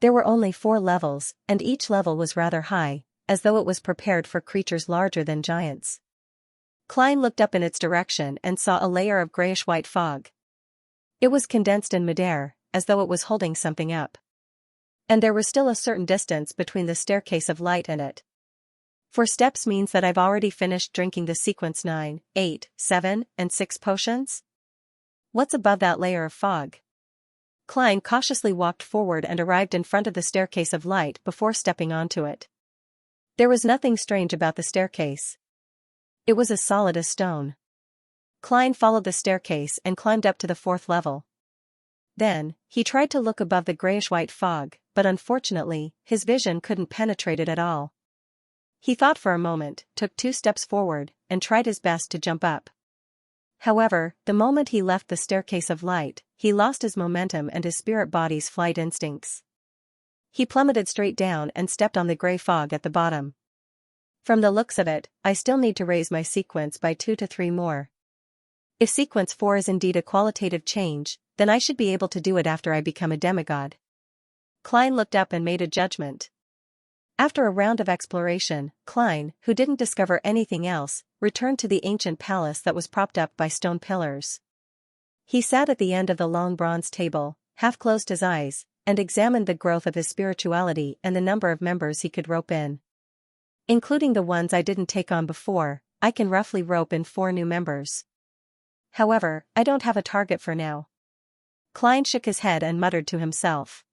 There were only 4 levels, and each level was rather high, as though it was prepared for creatures larger than giants. Klein looked up in its direction and saw a layer of grayish-white fog. It was condensed in midair, as though it was holding something up. And there was still a certain distance between the staircase of light and it. 4 steps means that I've already finished drinking the sequence 9, 8, 7, and 6 potions? What's above that layer of fog? Klein cautiously walked forward and arrived in front of the staircase of light before stepping onto it. There was nothing strange about the staircase. It was as solid as stone. Klein followed the staircase and climbed up to the 4th level. Then, he tried to look above the grayish-white fog, but unfortunately, his vision couldn't penetrate it at all. He thought for a moment, took 2 steps forward, and tried his best to jump up. However, the moment he left the staircase of light, he lost his momentum and his spirit body's flight instincts. He plummeted straight down and stepped on the gray fog at the bottom. From the looks of it, I still need to raise my sequence by 2 to 3 more. If sequence 4 is indeed a qualitative change, then I should be able to do it after I become a demigod. Klein looked up and made a judgment. After a round of exploration, Klein, who didn't discover anything else, returned to the ancient palace that was propped up by stone pillars. He sat at the end of the long bronze table, half closed his eyes, and examined the growth of his spirituality and the number of members he could rope in. Including the ones I didn't take on before, I can roughly rope in 4 new members. However, I don't have a target for now. Klein shook his head and muttered to himself.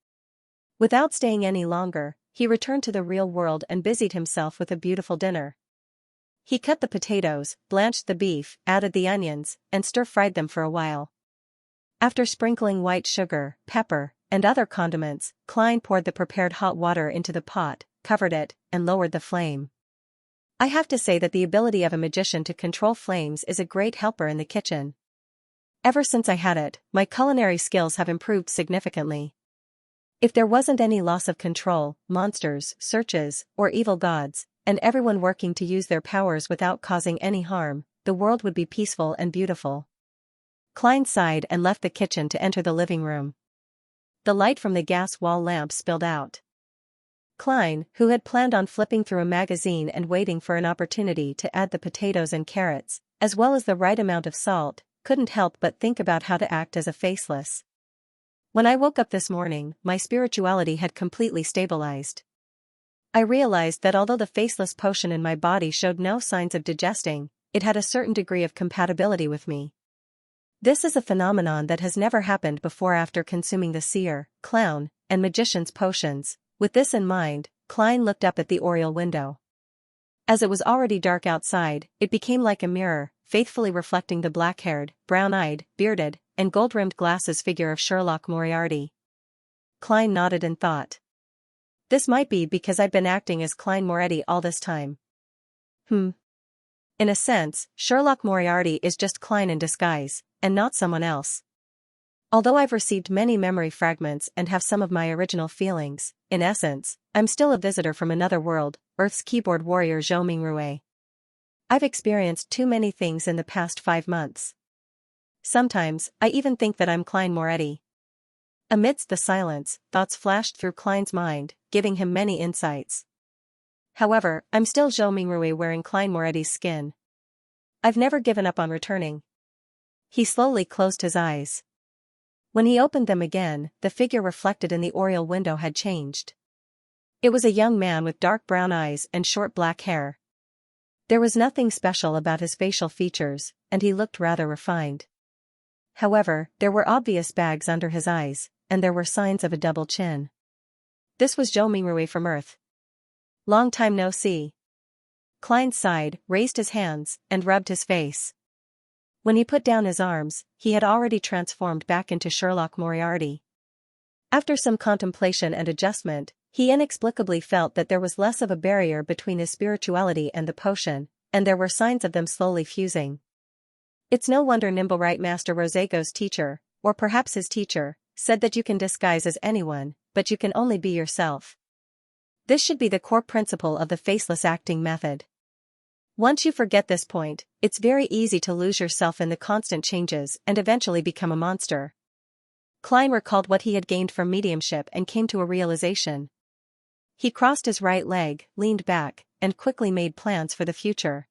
Without staying any longer, he returned to the real world and busied himself with a beautiful dinner. He cut the potatoes, blanched the beef, added the onions, and stir-fried them for a while. After sprinkling white sugar, pepper, and other condiments, Klein poured the prepared hot water into the pot, covered it, and lowered the flame. I have to say that the ability of a magician to control flames is a great helper in the kitchen. Ever since I had it, my culinary skills have improved significantly. If there wasn't any loss of control, monsters, searches, or evil gods, and everyone working to use their powers without causing any harm, the world would be peaceful and beautiful. Klein sighed and left the kitchen to enter the living room. The light from the gas wall lamp spilled out. Klein, who had planned on flipping through a magazine and waiting for an opportunity to add the potatoes and carrots, as well as the right amount of salt, couldn't help but think about how to act as a faceless. When I woke up this morning, my spirituality had completely stabilized. I realized that although the faceless potion in my body showed no signs of digesting, it had a certain degree of compatibility with me. This is a phenomenon that has never happened before after consuming the seer, clown, and magician's potions. With this in mind, Klein looked up at the oriel window. As it was already dark outside, it became like a mirror, faithfully reflecting the black-haired, brown-eyed, bearded, and gold-rimmed glasses figure of Sherlock Moriarty. Klein nodded in thought. This might be because I'd been acting as Klein Moretti all this time. In a sense, Sherlock Moriarty is just Klein in disguise, and not someone else. Although I've received many memory fragments and have some of my original feelings, in essence, I'm still a visitor from another world, Earth's keyboard warrior Zhou Mingrui. I've experienced too many things in the past 5 months. Sometimes, I even think that I'm Klein Moretti. Amidst the silence, thoughts flashed through Klein's mind, giving him many insights. However, I'm still Zhou Mingrui wearing Klein Moretti's skin. I've never given up on returning. He slowly closed his eyes. When he opened them again, the figure reflected in the oriel window had changed. It was a young man with dark brown eyes and short black hair. There was nothing special about his facial features, and he looked rather refined. However, there were obvious bags under his eyes, and there were signs of a double chin. This was Zhou Mingrui from Earth. Long time no see. Klein sighed, raised his hands, and rubbed his face. When he put down his arms, he had already transformed back into Sherlock Moriarty. After some contemplation and adjustment, he inexplicably felt that there was less of a barrier between his spirituality and the potion, and there were signs of them slowly fusing. It's no wonder Nimblewright Master Rosego's teacher, or perhaps his teacher, said that you can disguise as anyone, but you can only be yourself. This should be the core principle of the faceless acting method. Once you forget this point, it's very easy to lose yourself in the constant changes and eventually become a monster. Klein recalled what he had gained from mediumship and came to a realization. He crossed his right leg, leaned back, and quickly made plans for the future.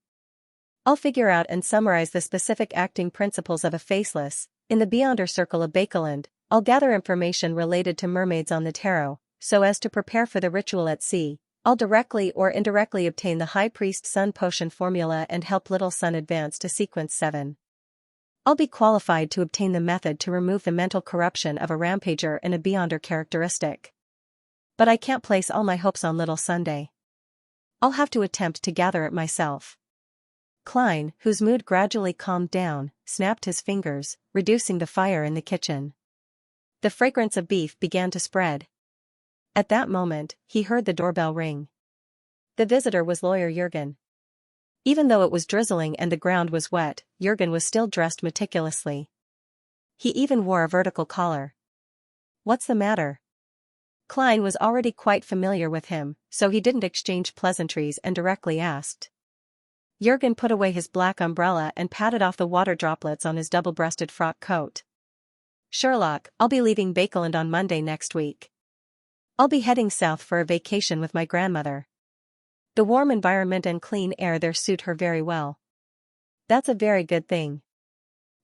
I'll figure out and summarize the specific acting principles of a faceless, in the Beyonder Circle of Bakeland. I'll gather information related to mermaids on the tarot, so as to prepare for the ritual at sea. I'll directly or indirectly obtain the High Priest Sun Potion formula and help Little Sun advance to Sequence 7. I'll be qualified to obtain the method to remove the mental corruption of a rampager and a Beyonder characteristic. But I can't place all my hopes on Little Sunday. I'll have to attempt to gather it myself. Klein, whose mood gradually calmed down, snapped his fingers, reducing the fire in the kitchen. The fragrance of beef began to spread. At that moment, he heard the doorbell ring. The visitor was Lawyer Jurgen. Even though it was drizzling and the ground was wet, Jurgen was still dressed meticulously. He even wore a vertical collar. "What's the matter?" Klein was already quite familiar with him, so he didn't exchange pleasantries and directly asked. Jurgen put away his black umbrella and patted off the water droplets on his double-breasted frock coat. "Sherlock, I'll be leaving Bakeland on Monday next week. I'll be heading south for a vacation with my grandmother. The warm environment and clean air there suit her very well." "That's a very good thing."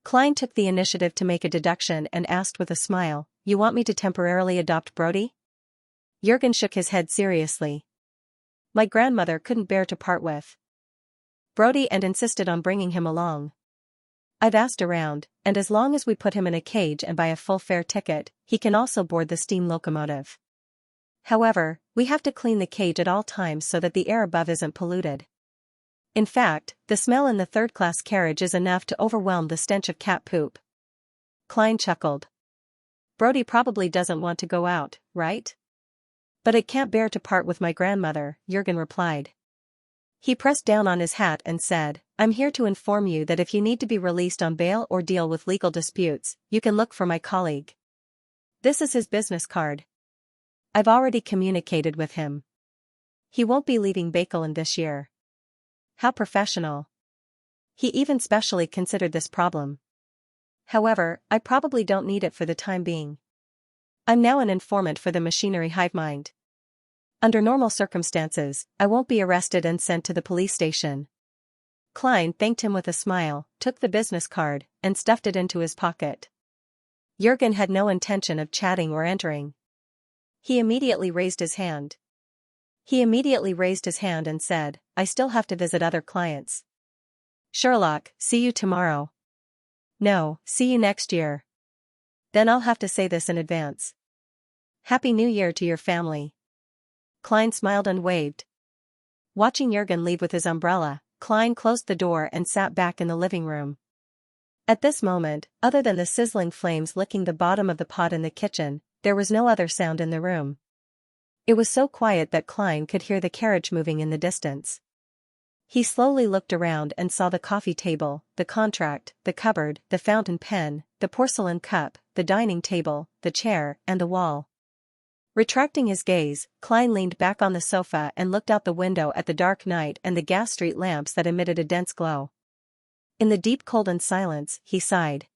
Klein took the initiative to make a deduction and asked with a smile, "You want me to temporarily adopt Brody?" Jurgen shook his head seriously. "My grandmother couldn't bear to part with Brody and insisted on bringing him along. I've asked around, and as long as we put him in a cage and buy a full fare ticket, he can also board the steam locomotive. However, we have to clean the cage at all times so that the air above isn't polluted. In fact, the smell in the third-class carriage is enough to overwhelm the stench of cat poop." Klein chuckled. "Brody probably doesn't want to go out, right?" "But it can't bear to part with my grandmother," Jurgen replied. He pressed down on his hat and said, "I'm here to inform you that if you need to be released on bail or deal with legal disputes, you can look for my colleague. This is his business card. I've already communicated with him. He won't be leaving Bakeland this year." How professional. He even specially considered this problem. "However, I probably don't need it for the time being. I'm now an informant for the machinery hive mind. Under normal circumstances, I won't be arrested and sent to the police station." Klein thanked him with a smile, took the business card, and stuffed it into his pocket. Jurgen had no intention of chatting or entering. He immediately raised his hand and said, "I still have to visit other clients. Sherlock, see you tomorrow." "No, see you next year." "Then I'll have to say this in advance. Happy New Year to your family." Klein smiled and waved. Watching Jurgen leave with his umbrella, Klein closed the door and sat back in the living room. At this moment, other than the sizzling flames licking the bottom of the pot in the kitchen, there was no other sound in the room. It was so quiet that Klein could hear the carriage moving in the distance. He slowly looked around and saw the coffee table, the contract, the cupboard, the fountain pen, the porcelain cup, the dining table, the chair, and the wall. Retracting his gaze, Klein leaned back on the sofa and looked out the window at the dark night and the gas street lamps that emitted a dense glow. In the deep cold and silence, he sighed.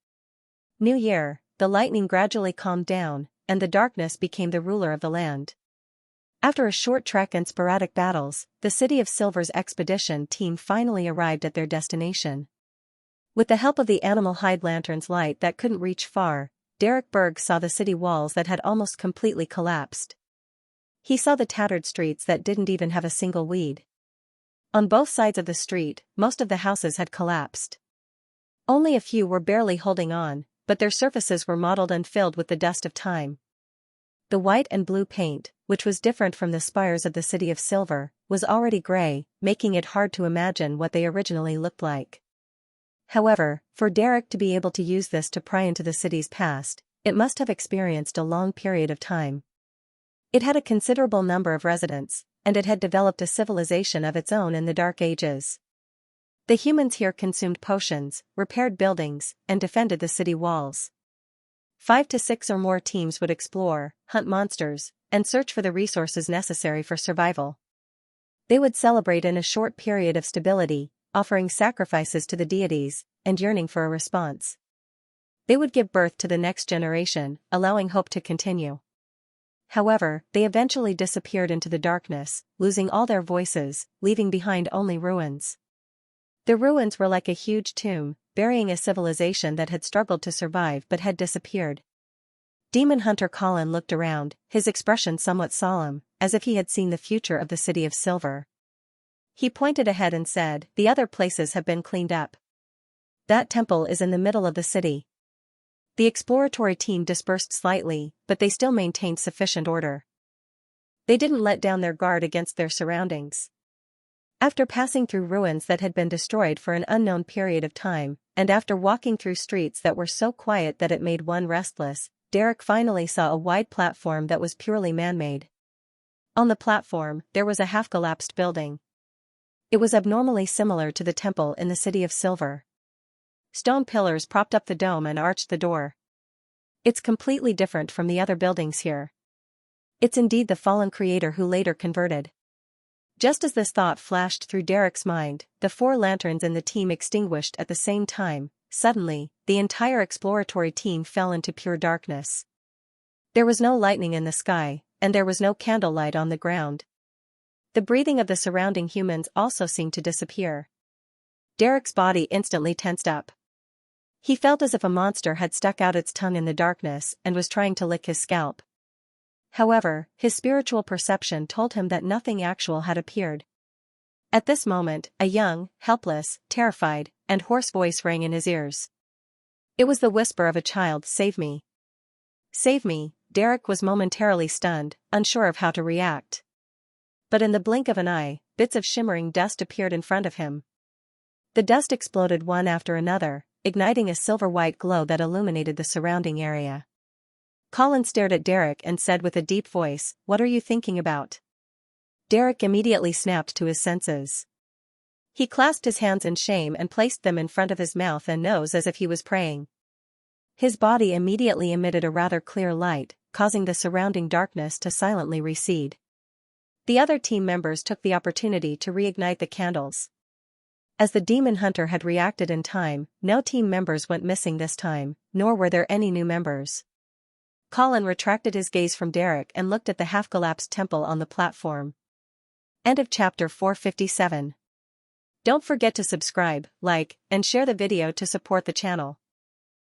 New Year, the lightning gradually calmed down, and the darkness became the ruler of the land. After a short trek and sporadic battles, the City of Silver's expedition team finally arrived at their destination. With the help of the animal hide lantern's light that couldn't reach far, Derek Berg saw the city walls that had almost completely collapsed. He saw the tattered streets that didn't even have a single weed. On both sides of the street, most of the houses had collapsed. Only a few were barely holding on, but their surfaces were mottled and filled with the dust of time. The white and blue paint, which was different from the spires of the City of Silver, was already gray, making it hard to imagine what they originally looked like. However, for Derek to be able to use this to pry into the city's past, it must have experienced a long period of time. It had a considerable number of residents, and it had developed a civilization of its own in the Dark Ages. The humans here consumed potions, repaired buildings, and defended the city walls. 5 to 6 or more teams would explore, hunt monsters, and search for the resources necessary for survival. They would celebrate in a short period of stability, offering sacrifices to the deities, and yearning for a response. They would give birth to the next generation, allowing hope to continue. However, they eventually disappeared into the darkness, losing all their voices, leaving behind only ruins. The ruins were like a huge tomb, burying a civilization that had struggled to survive but had disappeared. Demon Hunter Colin looked around, his expression somewhat solemn, as if he had seen the future of the City of Silver. He pointed ahead and said, "The other places have been cleaned up. That temple is in the middle of the city." The exploratory team dispersed slightly, but they still maintained sufficient order. They didn't let down their guard against their surroundings. After passing through ruins that had been destroyed for an unknown period of time, and after walking through streets that were so quiet that it made one restless, Derek finally saw a wide platform that was purely man-made. On the platform, there was a half-collapsed building. It was abnormally similar to the temple in the City of Silver. Stone pillars propped up the dome and arched the door. It's completely different from the other buildings here. It's indeed the fallen creator who later converted. Just as this thought flashed through Derek's mind, the 4 lanterns in the team extinguished at the same time. Suddenly, the entire exploratory team fell into pure darkness. There was no lightning in the sky, and there was no candlelight on the ground. The breathing of the surrounding humans also seemed to disappear. Derek's body instantly tensed up. He felt as if a monster had stuck out its tongue in the darkness and was trying to lick his scalp. However, his spiritual perception told him that nothing actual had appeared. At this moment, a young, helpless, terrified, and hoarse voice rang in his ears. It was the whisper of a child, "Save me. Save me." Derek was momentarily stunned, unsure of how to react. But in the blink of an eye, bits of shimmering dust appeared in front of him. The dust exploded one after another, igniting a silver-white glow that illuminated the surrounding area. Colin stared at Derek and said with a deep voice, "What are you thinking about?" Derek immediately snapped to his senses. He clasped his hands in shame and placed them in front of his mouth and nose as if he was praying. His body immediately emitted a rather clear light, causing the surrounding darkness to silently recede. The other team members took the opportunity to reignite the candles. As the demon hunter had reacted in time, no team members went missing this time, nor were there any new members. Colin retracted his gaze from Derek and looked at the half-collapsed temple on the platform. End of chapter 457. Don't forget to subscribe, like, and share the video to support the channel.